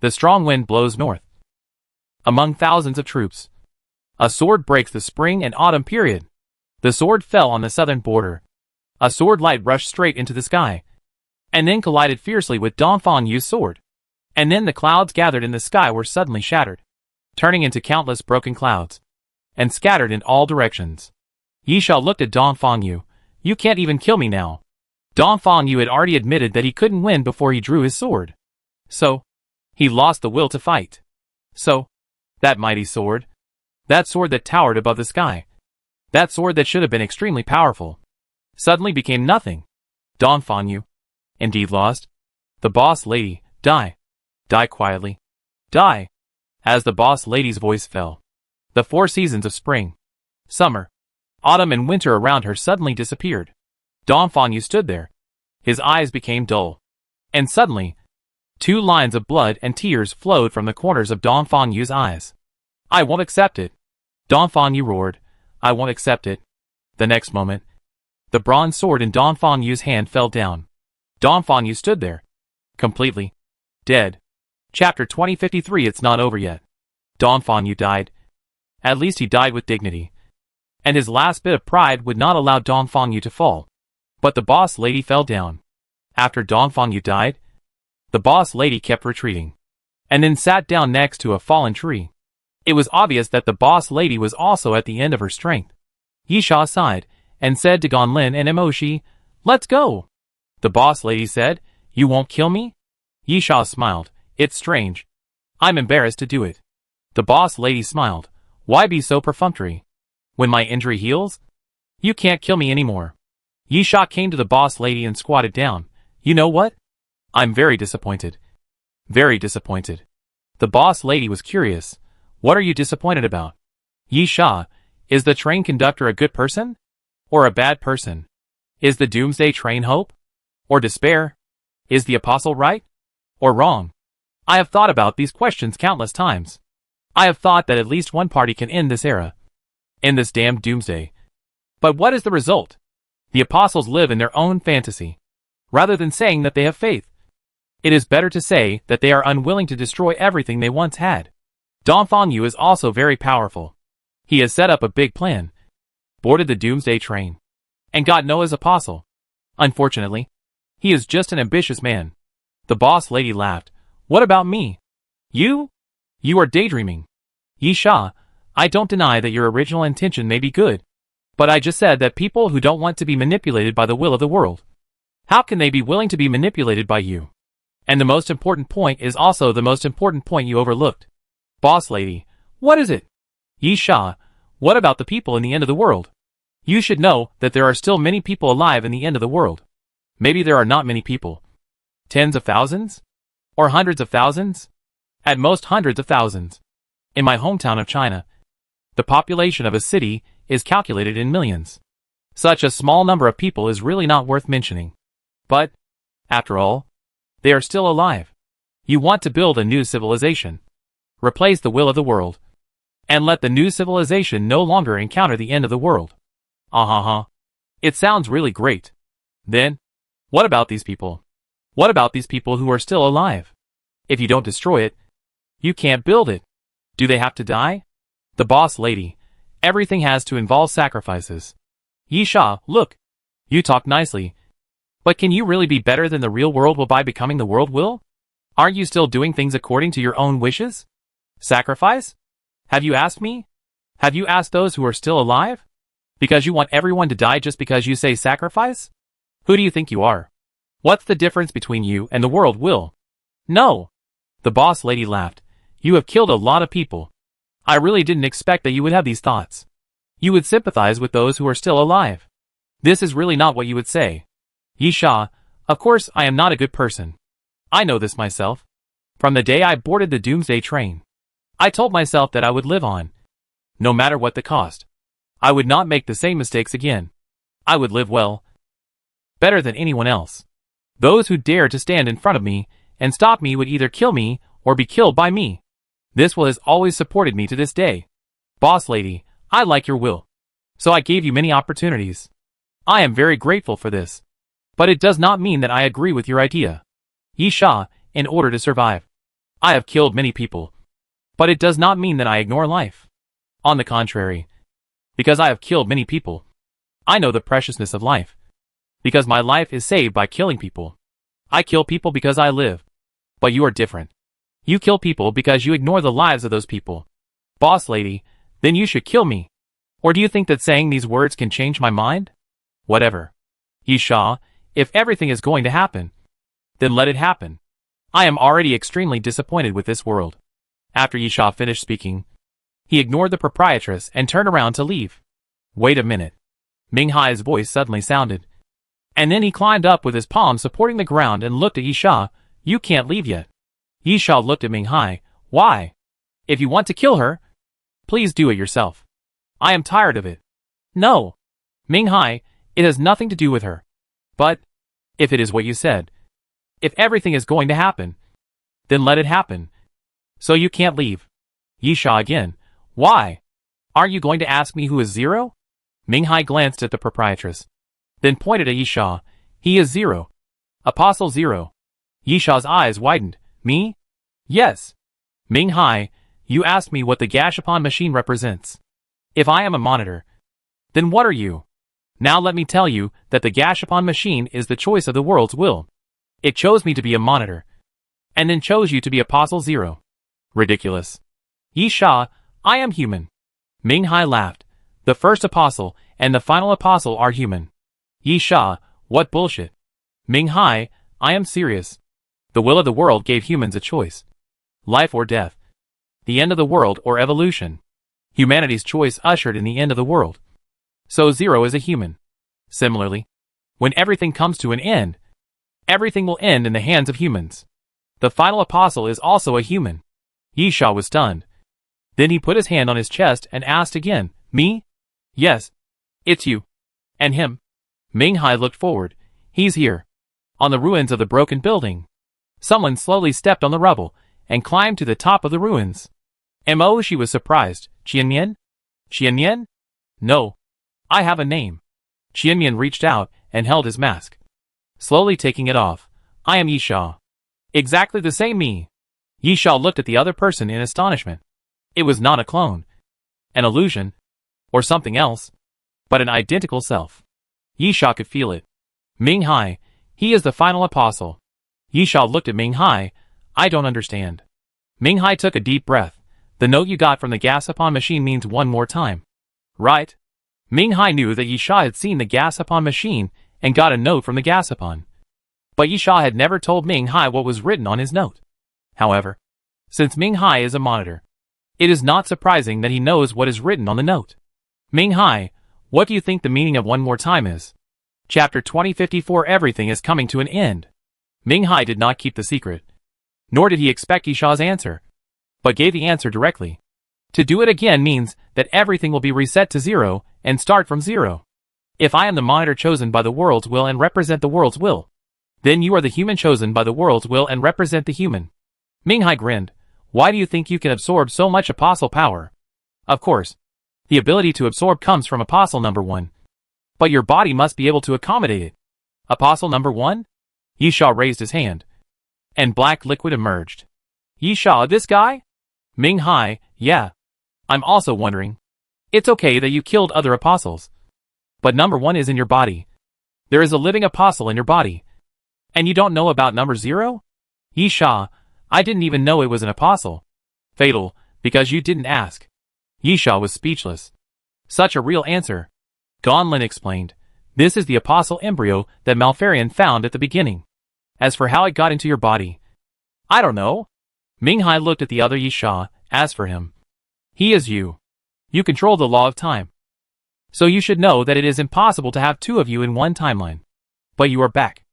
The strong wind blows north. Among thousands of troops, a sword breaks the spring and autumn period. The sword fell on the southern border. A sword light rushed straight into the sky, and then collided fiercely with Dongfang Yu's sword. And then the clouds gathered in the sky were suddenly shattered, turning into countless broken clouds, and scattered in all directions. Yisha looked at Dongfang Yu. You can't even kill me now. Dongfang Yu had already admitted that he couldn't win before he drew his sword. So, he lost the will to fight. So, that mighty sword, that sword that towered above the sky, that sword that should have been extremely powerful, suddenly became nothing. Dongfang Yu, indeed lost. The boss lady, die. Die quietly. Die. As the boss lady's voice fell, the 4 seasons of spring, summer, autumn and winter around her suddenly disappeared. Dongfang Yu stood there. His eyes became dull. And suddenly, 2 lines of blood and tears flowed from the corners of Dongfang Yu's eyes. I won't accept it. Dongfang Yu roared. I won't accept it. The next moment, the bronze sword in Dongfang Yu's hand fell down. Dongfang Yu stood there, completely dead. Chapter 2053. It's not over yet. Dongfang Yu died. At least he died with dignity. And his last bit of pride would not allow Dongfang Yu to fall. But the boss lady fell down. After Dongfang Yu died, the boss lady kept retreating, and then sat down next to a fallen tree. It was obvious that the boss lady was also at the end of her strength. Yisha sighed, and said to Gonlin and Emoshi, let's go. The boss lady said, you won't kill me? Yisha smiled, it's strange. I'm embarrassed to do it. The boss lady smiled, Why be so perfunctory? When my injury heals? You can't kill me anymore. Yi Sha came to the boss lady and squatted down. You know what? I'm very disappointed. Very disappointed. The boss lady was curious. What are you disappointed about? Yi Sha, is the train conductor a good person? Or a bad person? Is the Doomsday train hope? Or despair? Is the apostle right? Or wrong? I have thought about these questions countless times. I have thought that at least one party can end this era. End this damned Doomsday. But what is the result? The apostles live in their own fantasy. Rather than saying that they have faith, it is better to say that they are unwilling to destroy everything they once had. Dongfang Yu is also very powerful. He has set up a big plan, boarded the Doomsday train, and got Noah's apostle. Unfortunately, he is just an ambitious man. The boss lady laughed. What about me? You? You are daydreaming. Yi Sha, I don't deny that your original intention may be good. But I just said that people who don't want to be manipulated by the will of the world, how can they be willing to be manipulated by you? And the most important point is also the most important point you overlooked. Boss lady, what is it? Yi Sha, what about the people in the end of the world? You should know that there are still many people alive in the end of the world. Maybe there are not many people. Tens of thousands? Or hundreds of thousands? At most hundreds of thousands. In my hometown of China, the population of a city is calculated in millions. Such a small number of people is really not worth mentioning. But, after all, they are still alive. You want to build a new civilization. Replace the will of the world. And let the new civilization no longer encounter the end of the world. It sounds really great. Then, what about these people? What about these people who are still alive? If you don't destroy it, you can't build it. Do they have to die? The boss lady, everything has to involve sacrifices. Yi Sha, look. You talk nicely. But can you really be better than the real world will by becoming the world will? Aren't you still doing things according to your own wishes? Sacrifice? Have you asked me? Have you asked those who are still alive? Because you want everyone to die just because you say sacrifice? Who do you think you are? What's the difference between you and the world will? No. The boss lady laughed. You have killed a lot of people. I really didn't expect that you would have these thoughts. You would sympathize with those who are still alive. This is really not what you would say. Yi Sha, of course I am not a good person. I know this myself. From the day I boarded the Doomsday train, I told myself that I would live on. No matter what the cost. I would not make the same mistakes again. I would live well. Better than anyone else. Those who dare to stand in front of me and stop me would either kill me or be killed by me. This will has always supported me to this day. Boss lady, I like your will. So I gave you many opportunities. I am very grateful for this. But it does not mean that I agree with your idea. Yi Sha, in order to survive, I have killed many people. But it does not mean that I ignore life. On the contrary, because I have killed many people, I know the preciousness of life. Because my life is saved by killing people. I kill people because I live. But you are different. You kill people because you ignore the lives of those people. Boss lady, then you should kill me. Or do you think that saying these words can change my mind? Whatever. Yi Sha, if everything is going to happen, then let it happen. I am already extremely disappointed with this world. After Yi Sha finished speaking, he ignored the proprietress and turned around to leave. Wait a minute. Ming Hai's voice suddenly sounded. And then he climbed up with his palms supporting the ground and looked at Yi Sha. You can't leave yet. Yi Sha looked at Ming Hai. Why? If you want to kill her, please do it yourself. I am tired of it. No. Ming Hai, it has nothing to do with her. But, if it is what you said, if everything is going to happen, then let it happen. So you can't leave. Yi Sha again. Why? Aren't you going to ask me who is Zero? Ming Hai glanced at the proprietress, then pointed at Yi Sha. He is Zero. Apostle Zero. Yi Sha's eyes widened. Me? Yes. Ming Hai, you asked me what the Gashapon machine represents. If I am a monitor, then what are you? Now let me tell you that the Gashapon machine is the choice of the world's will. It chose me to be a monitor, and then chose you to be Apostle Zero. Ridiculous. Yi Sha, I am human. Ming Hai laughed. The first apostle and the final apostle are human. Yi Sha, what bullshit. Ming Hai, I am serious. The will of the world gave humans a choice. Life or death. The end of the world or evolution. Humanity's choice ushered in the end of the world. So Zero is a human. Similarly, when everything comes to an end, everything will end in the hands of humans. The final apostle is also a human. Yisha was stunned. Then he put his hand on his chest and asked again, "Me?" "Yes. It's you." "And him?" Ming Hai looked forward. "He's here. On the ruins of the broken building." Someone slowly stepped on the rubble and climbed to the top of the ruins. She was surprised. "Qianmian?" "Qianmian? No. I have a name." Qianmian reached out and held his mask. Slowly taking it off. "I am Yisha." "Exactly the same me." Yisha looked at the other person in astonishment. It was not a clone, an illusion, or something else, but an identical self. Yisha could feel it. "Ming Hai, he is the final apostle." Yisha looked at Ming Hai. "I don't understand." Ming Hai took a deep breath. "The note you got from the Gasapon machine means one more time. Right?" Ming Hai knew that Yisha had seen the Gasapon machine and got a note from the Gasapon. But Yisha had never told Ming Hai what was written on his note. However, since Ming Hai is a monitor, it is not surprising that he knows what is written on the note. "Ming Hai, what do you think the meaning of one more time is?" Chapter 2054. Everything is coming to an end. Ming Hai did not keep the secret. Nor did he expect Yisha's answer, but gave the answer directly. To do it again means that everything will be reset to zero and start from zero. If I am the monitor chosen by the world's will and represent the world's will, then you are the human chosen by the world's will and represent the human. Ming Hai grinned. "Why do you think you can absorb so much apostle power?" "Of course, the ability to absorb comes from apostle number 1. But your body must be able to accommodate it." "Apostle number 1? Yisha raised his hand, and black liquid emerged. "Yisha, this guy?" Ming Hai, "Yeah. I'm also wondering. It's okay that you killed other apostles, but number 1 is in your body. There is a living apostle in your body. And you don't know about number 0? "Yisha, I didn't even know it was an apostle." "Fatal, because you didn't ask." Yisha was speechless. Such a real answer. Gonlin explained. "This is the apostle embryo that Malfarian found at the beginning. As for how it got into your body, I don't know." Ming Hai looked at the other Yisha. "As for him, he is you. You control the law of time. So you should know that it is impossible to have 2 of you in one timeline. But you are back.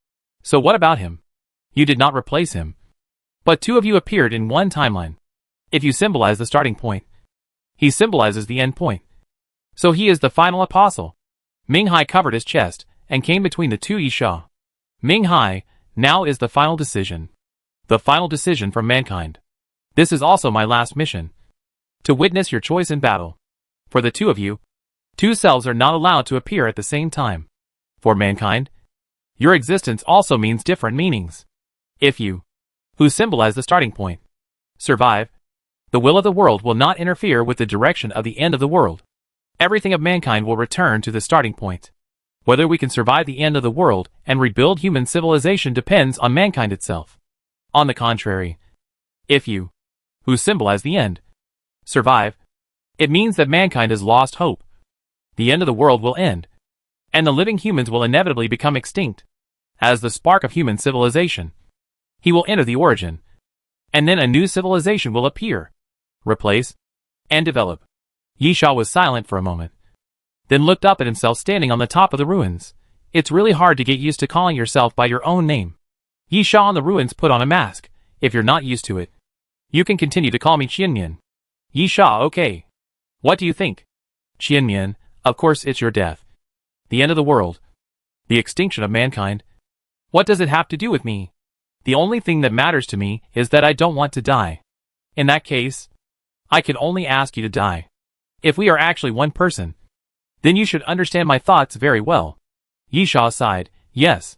So what about him? You did not replace him. But 2 of you appeared in one timeline. If you symbolize the starting point, he symbolizes the end point. So he is the final apostle." Ming Hai covered his chest and came between the 2 Yisha. "Ming Hai, now is the final decision. The final decision from mankind. This is also my last mission. To witness your choice in battle. For the 2 of you, 2 selves are not allowed to appear at the same time. For mankind, your existence also means different meanings. If you, who symbolize the starting point, survive, the will of the world will not interfere with the direction of the end of the world. Everything of mankind will return to the starting point. Whether we can survive the end of the world and rebuild human civilization depends on mankind itself. On the contrary, if you, who symbolize the end, survive, it means that mankind has lost hope. The end of the world will end, and the living humans will inevitably become extinct. As the spark of human civilization, he will enter the origin, and then a new civilization will appear, replace, and develop." Yisha was silent for a moment, then looked up at himself standing on the top of the ruins. "It's really hard to get used to calling yourself by your own name." Yisha on the ruins put on a mask. "If you're not used to it, you can continue to call me Qianmian." "Yisha, okay. What do you think?" "Qianmian, of course it's your death. The end of the world. The extinction of mankind. What does it have to do with me? The only thing that matters to me is that I don't want to die. In that case, I can only ask you to die. If we are actually one person, then you should understand my thoughts very well." Yisha sighed. "Yes.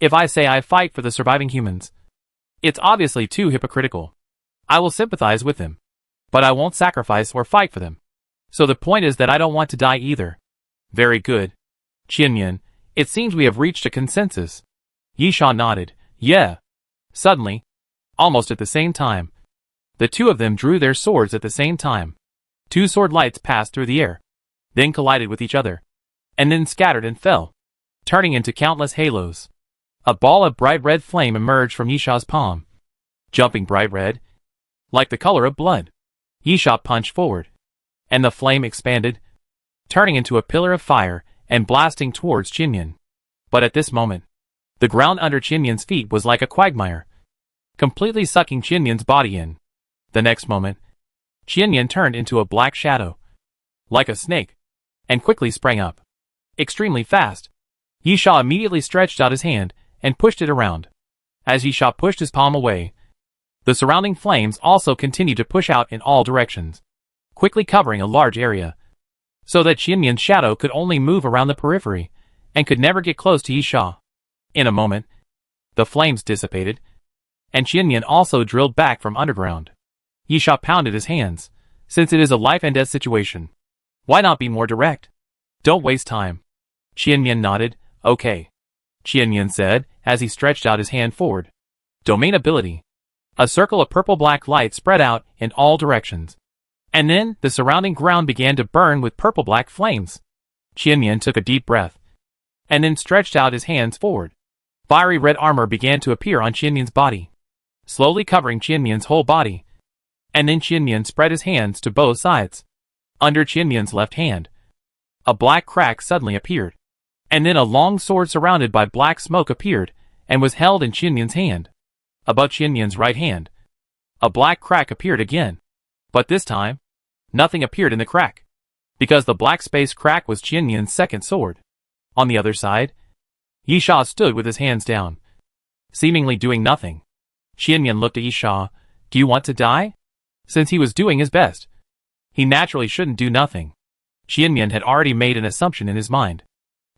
If I say I fight for the surviving humans, it's obviously too hypocritical. I will sympathize with them, but I won't sacrifice or fight for them. So the point is that I don't want to die either." "Very good. Qianmian, it seems we have reached a consensus." Yisha nodded. "Yeah." Suddenly, almost at the same time, the 2 of them drew their swords at the same time. 2 sword lights passed through the air, then collided with each other, and then scattered and fell, turning into countless halos. A ball of bright red flame emerged from Yisha's palm, jumping bright red, like the color of blood. Yisha punched forward, and the flame expanded, turning into a pillar of fire and blasting towards Qinyan. But at this moment, the ground under Qinyan's feet was like a quagmire, completely sucking Qinyan's body in. The next moment, Qinyan turned into a black shadow, like a snake, and quickly sprang up. Extremely fast, Yisha immediately stretched out his hand and pushed it around. As Yisha pushed his palm away, the surrounding flames also continued to push out in all directions, quickly covering a large area, so that Qinyan's shadow could only move around the periphery and could never get close to Yisha. In a moment, the flames dissipated, and Qinyan also drilled back from underground. Yisha pounded his hands, since it is a life and death situation. Why not be more direct? Don't waste time. Qinyan nodded. Okay. Qinyan said, as he stretched out his hand forward. Domain ability. A circle of purple-black light spread out in all directions. And then, the surrounding ground began to burn with purple-black flames. Qinyan took a deep breath, and then stretched out his hands forward. Fiery red armor began to appear on Qinyan's body, slowly covering Qinyan's whole body. And then Qinyan spread his hands to both sides. Under Qinyan's left hand, a black crack suddenly appeared. And then a long sword surrounded by black smoke appeared, and was held in Qinyan's hand. Above Qinyan's right hand, a black crack appeared again. But this time, nothing appeared in the crack, because the black space crack was Qinyan's second sword. On the other side, Yisha stood with his hands down, seemingly doing nothing. Qinyan looked at Yisha. Do you want to die? Since he was doing his best, he naturally shouldn't do nothing. Qinyan had already made an assumption in his mind.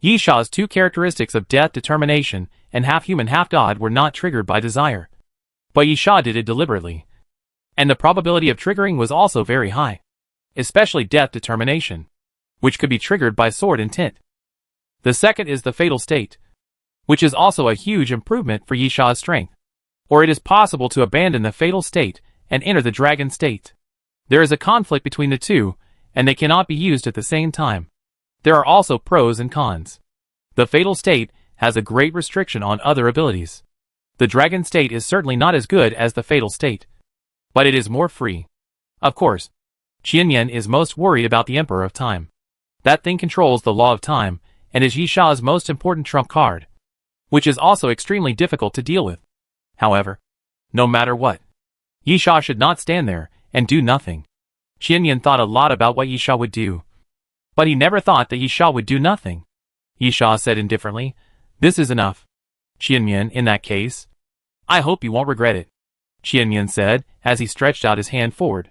Yisha's two characteristics of death, determination, and half-human half-god were not triggered by desire. But Yisha did it deliberately. And the probability of triggering was also very high. Especially death determination, which could be triggered by sword intent. The second is the fatal state, which is also a huge improvement for Yisha's strength. Or it is possible to abandon the fatal state and enter the dragon state. There is a conflict between the two, and they cannot be used at the same time. There are also pros and cons. The fatal state has a great restriction on other abilities. The dragon state is certainly not as good as the fatal state, but it is more free. Of course, Qinyan is most worried about the Emperor of Time. That thing controls the law of time, and is Yisha's most important trump card, which is also extremely difficult to deal with. However, no matter what, Yisha should not stand there and do nothing. Qinyan thought a lot about what Yisha would do, but he never thought that Yisha would do nothing. Yisha said indifferently, "This is enough." Qinyan, in that case, "I hope you won't regret it," Qinyan said, as he stretched out his hand forward.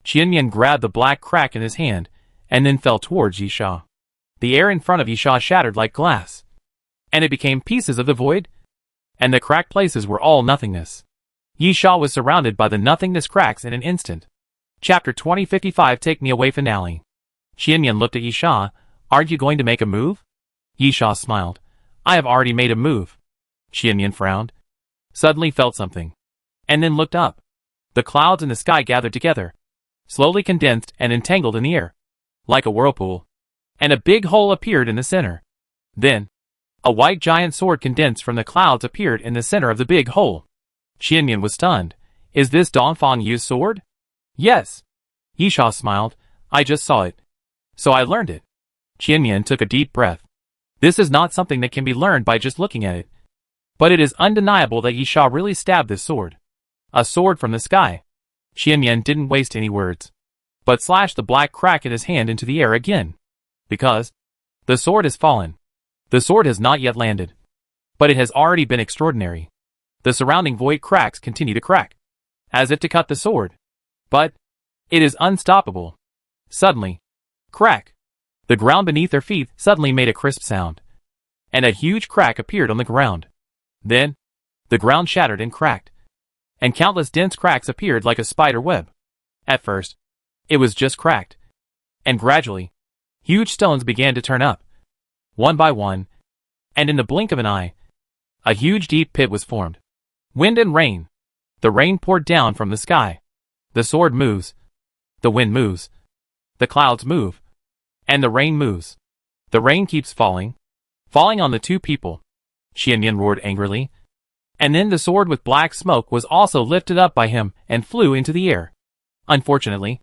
Qinyan grabbed the black crack in his hand, and then fell towards Yisha. The air in front of Yisha shattered like glass, and it became pieces of the void, and the cracked places were all nothingness. Yisha was surrounded by the nothingness cracks in an instant. Chapter 2055 Take Me Away finale. Qinyan looked at Yisha. "Aren't you going to make a move?" Yisha smiled. "I have already made a move." Qinyan frowned, suddenly felt something, and then looked up. The clouds in the sky gathered together, slowly condensed and entangled in the air, like a whirlpool, and a big hole appeared in the center. Then, a white giant sword condensed from the clouds appeared in the center of the big hole. Qinyan was stunned. "Is this Dongfang Yu's sword?" "Yes." Yisha smiled. "I just saw it, so I learned it." Qinyan took a deep breath. This is not something that can be learned by just looking at it. But it is undeniable that Yisha really stabbed this sword. A sword from the sky. Qinyan didn't waste any words, but slashed the black crack in his hand into the air again. Because the sword has fallen. The sword has not yet landed, but it has already been extraordinary. The surrounding void cracks continue to crack, as if to cut the sword. But it is unstoppable. Suddenly, crack! The ground beneath their feet suddenly made a crisp sound, and a huge crack appeared on the ground. Then, the ground shattered and cracked, and countless dense cracks appeared like a spider web. At first, it was just cracked, and gradually, huge stones began to turn up, one by one, and in the blink of an eye, a huge deep pit was formed. Wind and rain. The rain poured down from the sky. The sword moves. The wind moves. The clouds move. And the rain moves. The rain keeps falling. Falling on the two people. Qinyan roared angrily. And then the sword with black smoke was also lifted up by him and flew into the air. Unfortunately,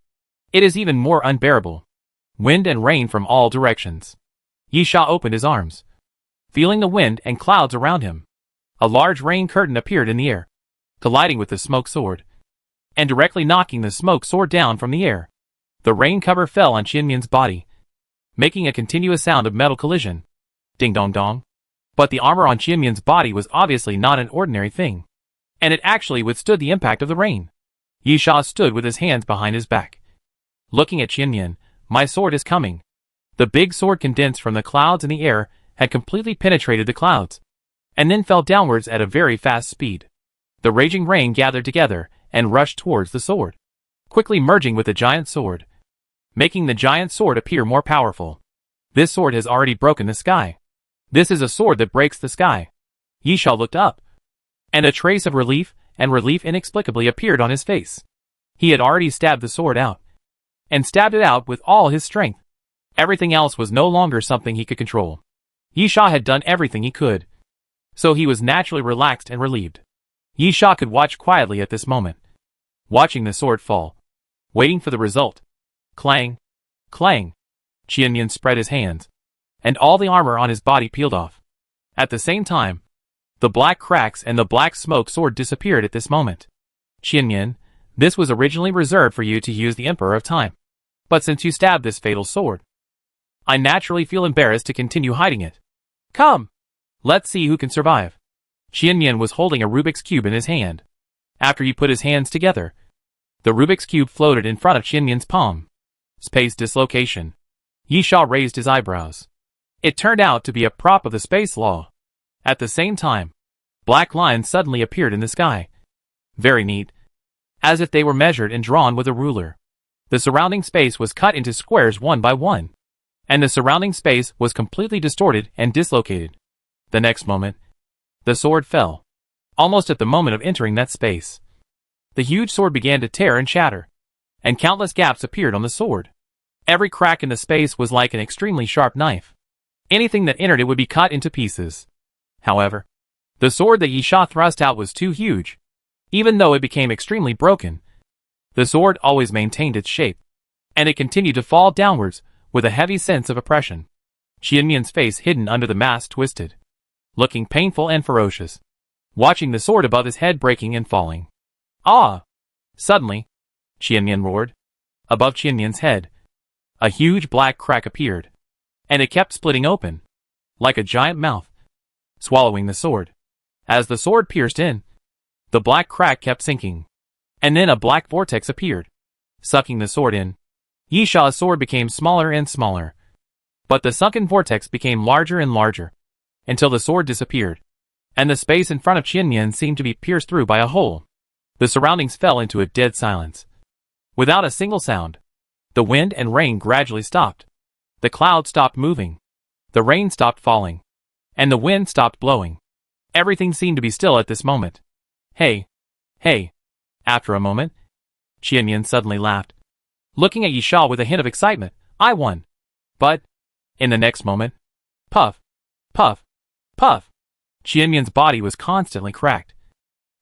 It is even more unbearable. Wind and rain from all directions. Yisha opened his arms, feeling the wind and clouds around him. A large rain curtain appeared in the air, colliding with the smoke sword, and directly knocking the smoke sword down from the air. The rain cover fell on Qianmian's body, making a continuous sound of metal collision. Ding dong dong. But the armor on Qianmian's body was obviously not an ordinary thing, and it actually withstood the impact of the rain. Yisha stood with his hands behind his back, looking at Qianmian. My sword is coming. The big sword condensed from the clouds in the air had completely penetrated the clouds, and then fell downwards at a very fast speed. The raging rain gathered together and rushed towards the sword, quickly merging with the giant sword, making the giant sword appear more powerful. This sword has already broken the sky. This is a sword that breaks the sky. Yisha looked up, and a trace of relief inexplicably appeared on his face. He had already stabbed the sword out, and stabbed it out with all his strength. Everything else was no longer something he could control. Yisha had done everything he could, so he was naturally relaxed and relieved. Yisha could watch quietly at this moment, watching the sword fall, waiting for the result. Clang! Clang! Qianmian spread his hands, and all the armor on his body peeled off. At the same time, the black cracks and the black smoke sword disappeared at this moment. Qianmian, this was originally reserved for you to use the Emperor of Time. But since you stabbed this fatal sword, I naturally feel embarrassed to continue hiding it. Come! Let's see who can survive. Qianmian was holding a Rubik's Cube in his hand. After he put his hands together, the Rubik's Cube floated in front of Qianmian's palm. Space dislocation. Yisha raised his eyebrows. It turned out to be a prop of the space law. At the same time, black lines suddenly appeared in the sky. Very neat. As if they were measured and drawn with a ruler. The surrounding space was cut into squares one by one, and the surrounding space was completely distorted and dislocated. The next moment, the sword fell, almost at the moment of entering that space. The huge sword began to tear and shatter, and countless gaps appeared on the sword. Every crack in the space was like an extremely sharp knife. Anything that entered it would be cut into pieces. However, the sword that Yisha thrust out was too huge. Even though it became extremely broken, the sword always maintained its shape, and it continued to fall downwards with a heavy sense of oppression. Qianmian's face hidden under the mask twisted, looking painful and ferocious, watching the sword above his head breaking and falling. Ah! Suddenly, Qianmian roared. Above Qianmian's head, a huge black crack appeared, and it kept splitting open, like a giant mouth, swallowing the sword. As the sword pierced in, the black crack kept sinking, and then a black vortex appeared, sucking the sword in. Yisha's sword became smaller and smaller, but the sunken vortex became larger and larger, until the sword disappeared, and the space in front of Qianmian seemed to be pierced through by a hole. The surroundings fell into a dead silence. Without a single sound, the wind and rain gradually stopped. The clouds stopped moving, the rain stopped falling, and the wind stopped blowing. Everything seemed to be still at this moment. Hey! Hey! After a moment, Qianmian suddenly laughed, looking at Yisha with a hint of excitement. I won! But, in the next moment, puff! Puff! Puff! Qianmian's body was constantly cracked,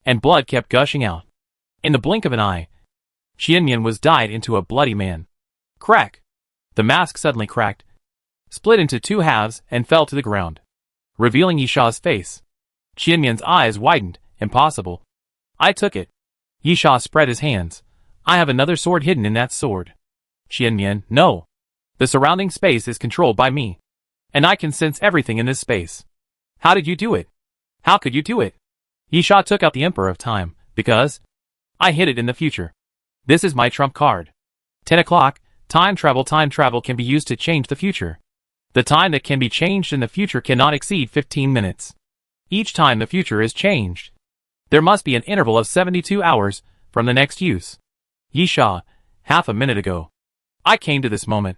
and blood kept gushing out. In the blink of an eye, Qianmian was dyed into a bloody man. Crack! The mask suddenly cracked, split into two halves and fell to the ground, revealing Yisha's face. Qianmian's eyes widened. Impossible. I took it. Yisha spread his hands. I have another sword hidden in that sword. Qianmian, no. The surrounding space is controlled by me, and I can sense everything in this space. How did you do it? How could you do it? Yisha took out the Emperor of Time, because I hid it in the future. This is my trump card. 10 o'clock, time travel can be used to change the future. The time that can be changed in the future cannot exceed 15 minutes. Each time the future is changed, there must be an interval of 72 hours from the next use. Yisha, half a minute ago, I came to this moment,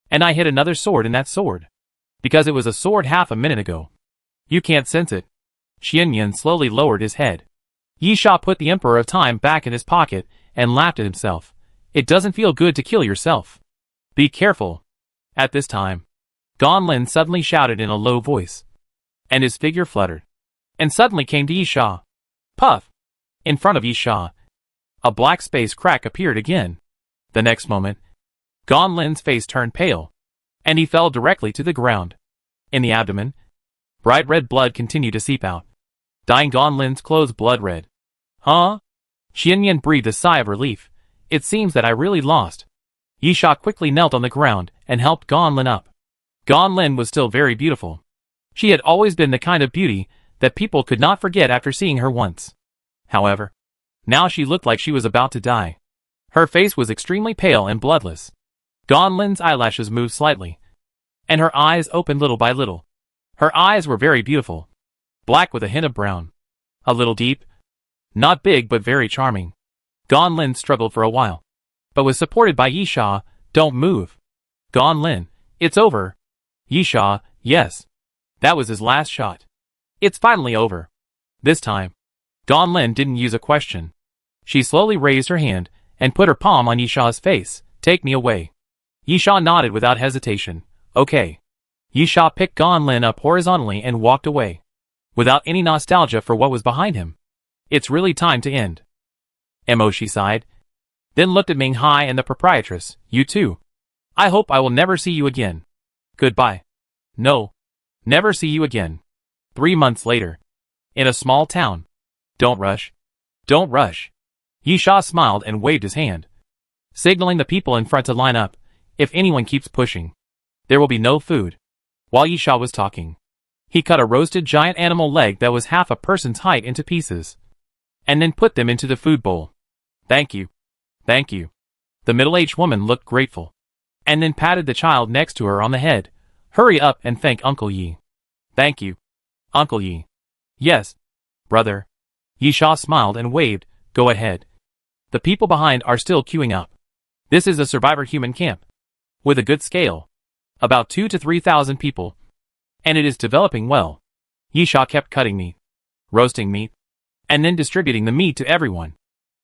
and I hid another sword in that sword, because it was a sword half a minute ago. You can't sense it. Qianmian slowly lowered his head. Yisha put the Emperor of Time back in his pocket and laughed at himself. It doesn't feel good to kill yourself. Be careful. At this time, Gan Lin suddenly shouted in a low voice, and his figure fluttered, and suddenly came to Yisha. Puff! In front of Yisha, a black space crack appeared again. The next moment, Gon Lin's face turned pale, and he fell directly to the ground. In the abdomen, bright red blood continued to seep out, dyeing Gon Lin's clothes blood red. Huh? Xianyan breathed a sigh of relief. It seems that I really lost. Yisha quickly knelt on the ground and helped Gon Lin up. Gon Lin was still very beautiful. She had always been the kind of beauty that people could not forget after seeing her once. However, now she looked like she was about to die. Her face was extremely pale and bloodless. Gon Lin's eyelashes moved slightly, and her eyes opened little by little. Her eyes were very beautiful, black with a hint of brown. A little deep, not big but very charming. Gon Lin struggled for a while, but was supported by Yisha. Don't move. Gon Lin, it's over. Yisha, yes. That was his last shot. It's finally over. This time, Gon Lin didn't use a question. She slowly raised her hand and put her palm on Yisha's face. Take me away. Yisha nodded without hesitation. Okay. Yisha picked Gon Lin up horizontally and walked away, without any nostalgia for what was behind him. It's really time to end. She sighed, then looked at Ming Hai and the proprietress. You too. I hope I will never see you again. Goodbye. No. Never see you again. 3 months later. In a small town. Don't rush. Don't rush. Yisha smiled and waved his hand, signaling the people in front to line up. If anyone keeps pushing, there will be no food. While Yisha was talking, he cut a roasted giant animal leg that was half a person's height into pieces, and then put them into the food bowl. Thank you. Thank you. The middle-aged woman looked grateful, and then patted the child next to her on the head. Hurry up and thank Uncle Yi. Thank you. Uncle Yi. Yes. Brother. Yisha smiled and waved. Go ahead. The people behind are still queuing up. This is a survivor human camp, with a good scale. About 2,000 to 3,000 people. And it is developing well. Yisha kept cutting meat, roasting meat, and then distributing the meat to everyone.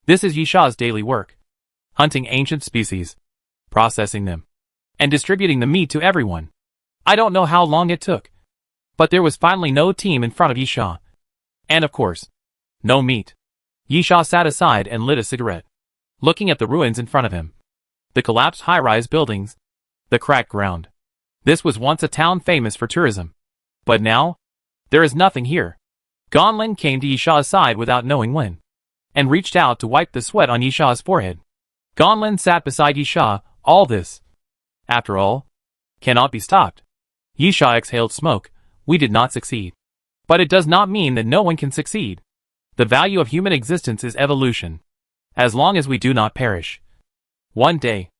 This is Yisha's daily work. Hunting ancient species, processing them, and distributing the meat to everyone. I don't know how long it took, but there was finally no team in front of Yisha. And of course, no meat. Yisha sat aside and lit a cigarette, looking at the ruins in front of him. The collapsed high-rise buildings, the cracked ground. This was once a town famous for tourism. But now, there is nothing here. Gon Lin came to Yisha's side without knowing when, and reached out to wipe the sweat on Yisha's forehead. Gon Lin sat beside Yisha. All this, after all, cannot be stopped. Yisha exhaled smoke. We did not succeed. But it does not mean that no one can succeed. The value of human existence is evolution. As long as we do not perish, one day,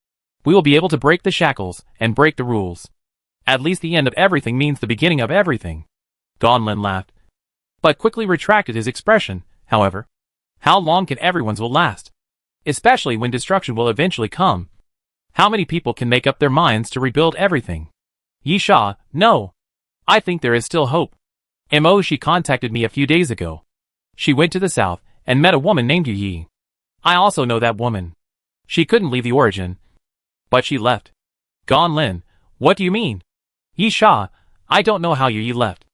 we will be able to break the shackles and break the rules. At least the end of everything means the beginning of everything. Gon Lin laughed, but quickly retracted his expression. However, how long can everyone's will last? Especially when destruction will eventually come. How many people can make up their minds to rebuild everything? Yisha, no. I think there is still hope. She contacted me a few days ago. She went to the south and met a woman named Yi. I also know that woman. She couldn't leave the origin, but she left. Gon Lin, what do you mean? Yisha, I don't know how Yi left,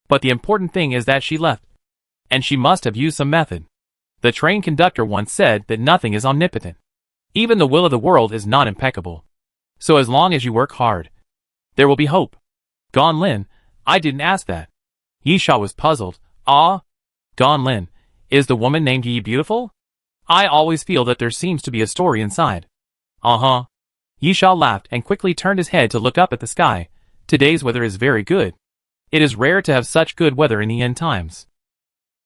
but the important thing is that she left, and she must have used some method. The train conductor once said that nothing is omnipotent. Even the will of the world is not impeccable. So as long as you work hard, there will be hope. Gon Lin, I didn't ask that. Yisha was puzzled. Ah? Gon Lin, is the woman named Yi beautiful? I always feel that there seems to be a story inside. Uh-huh. Yisha laughed and quickly turned his head to look up at the sky. Today's weather is very good. It is rare to have such good weather in the end times.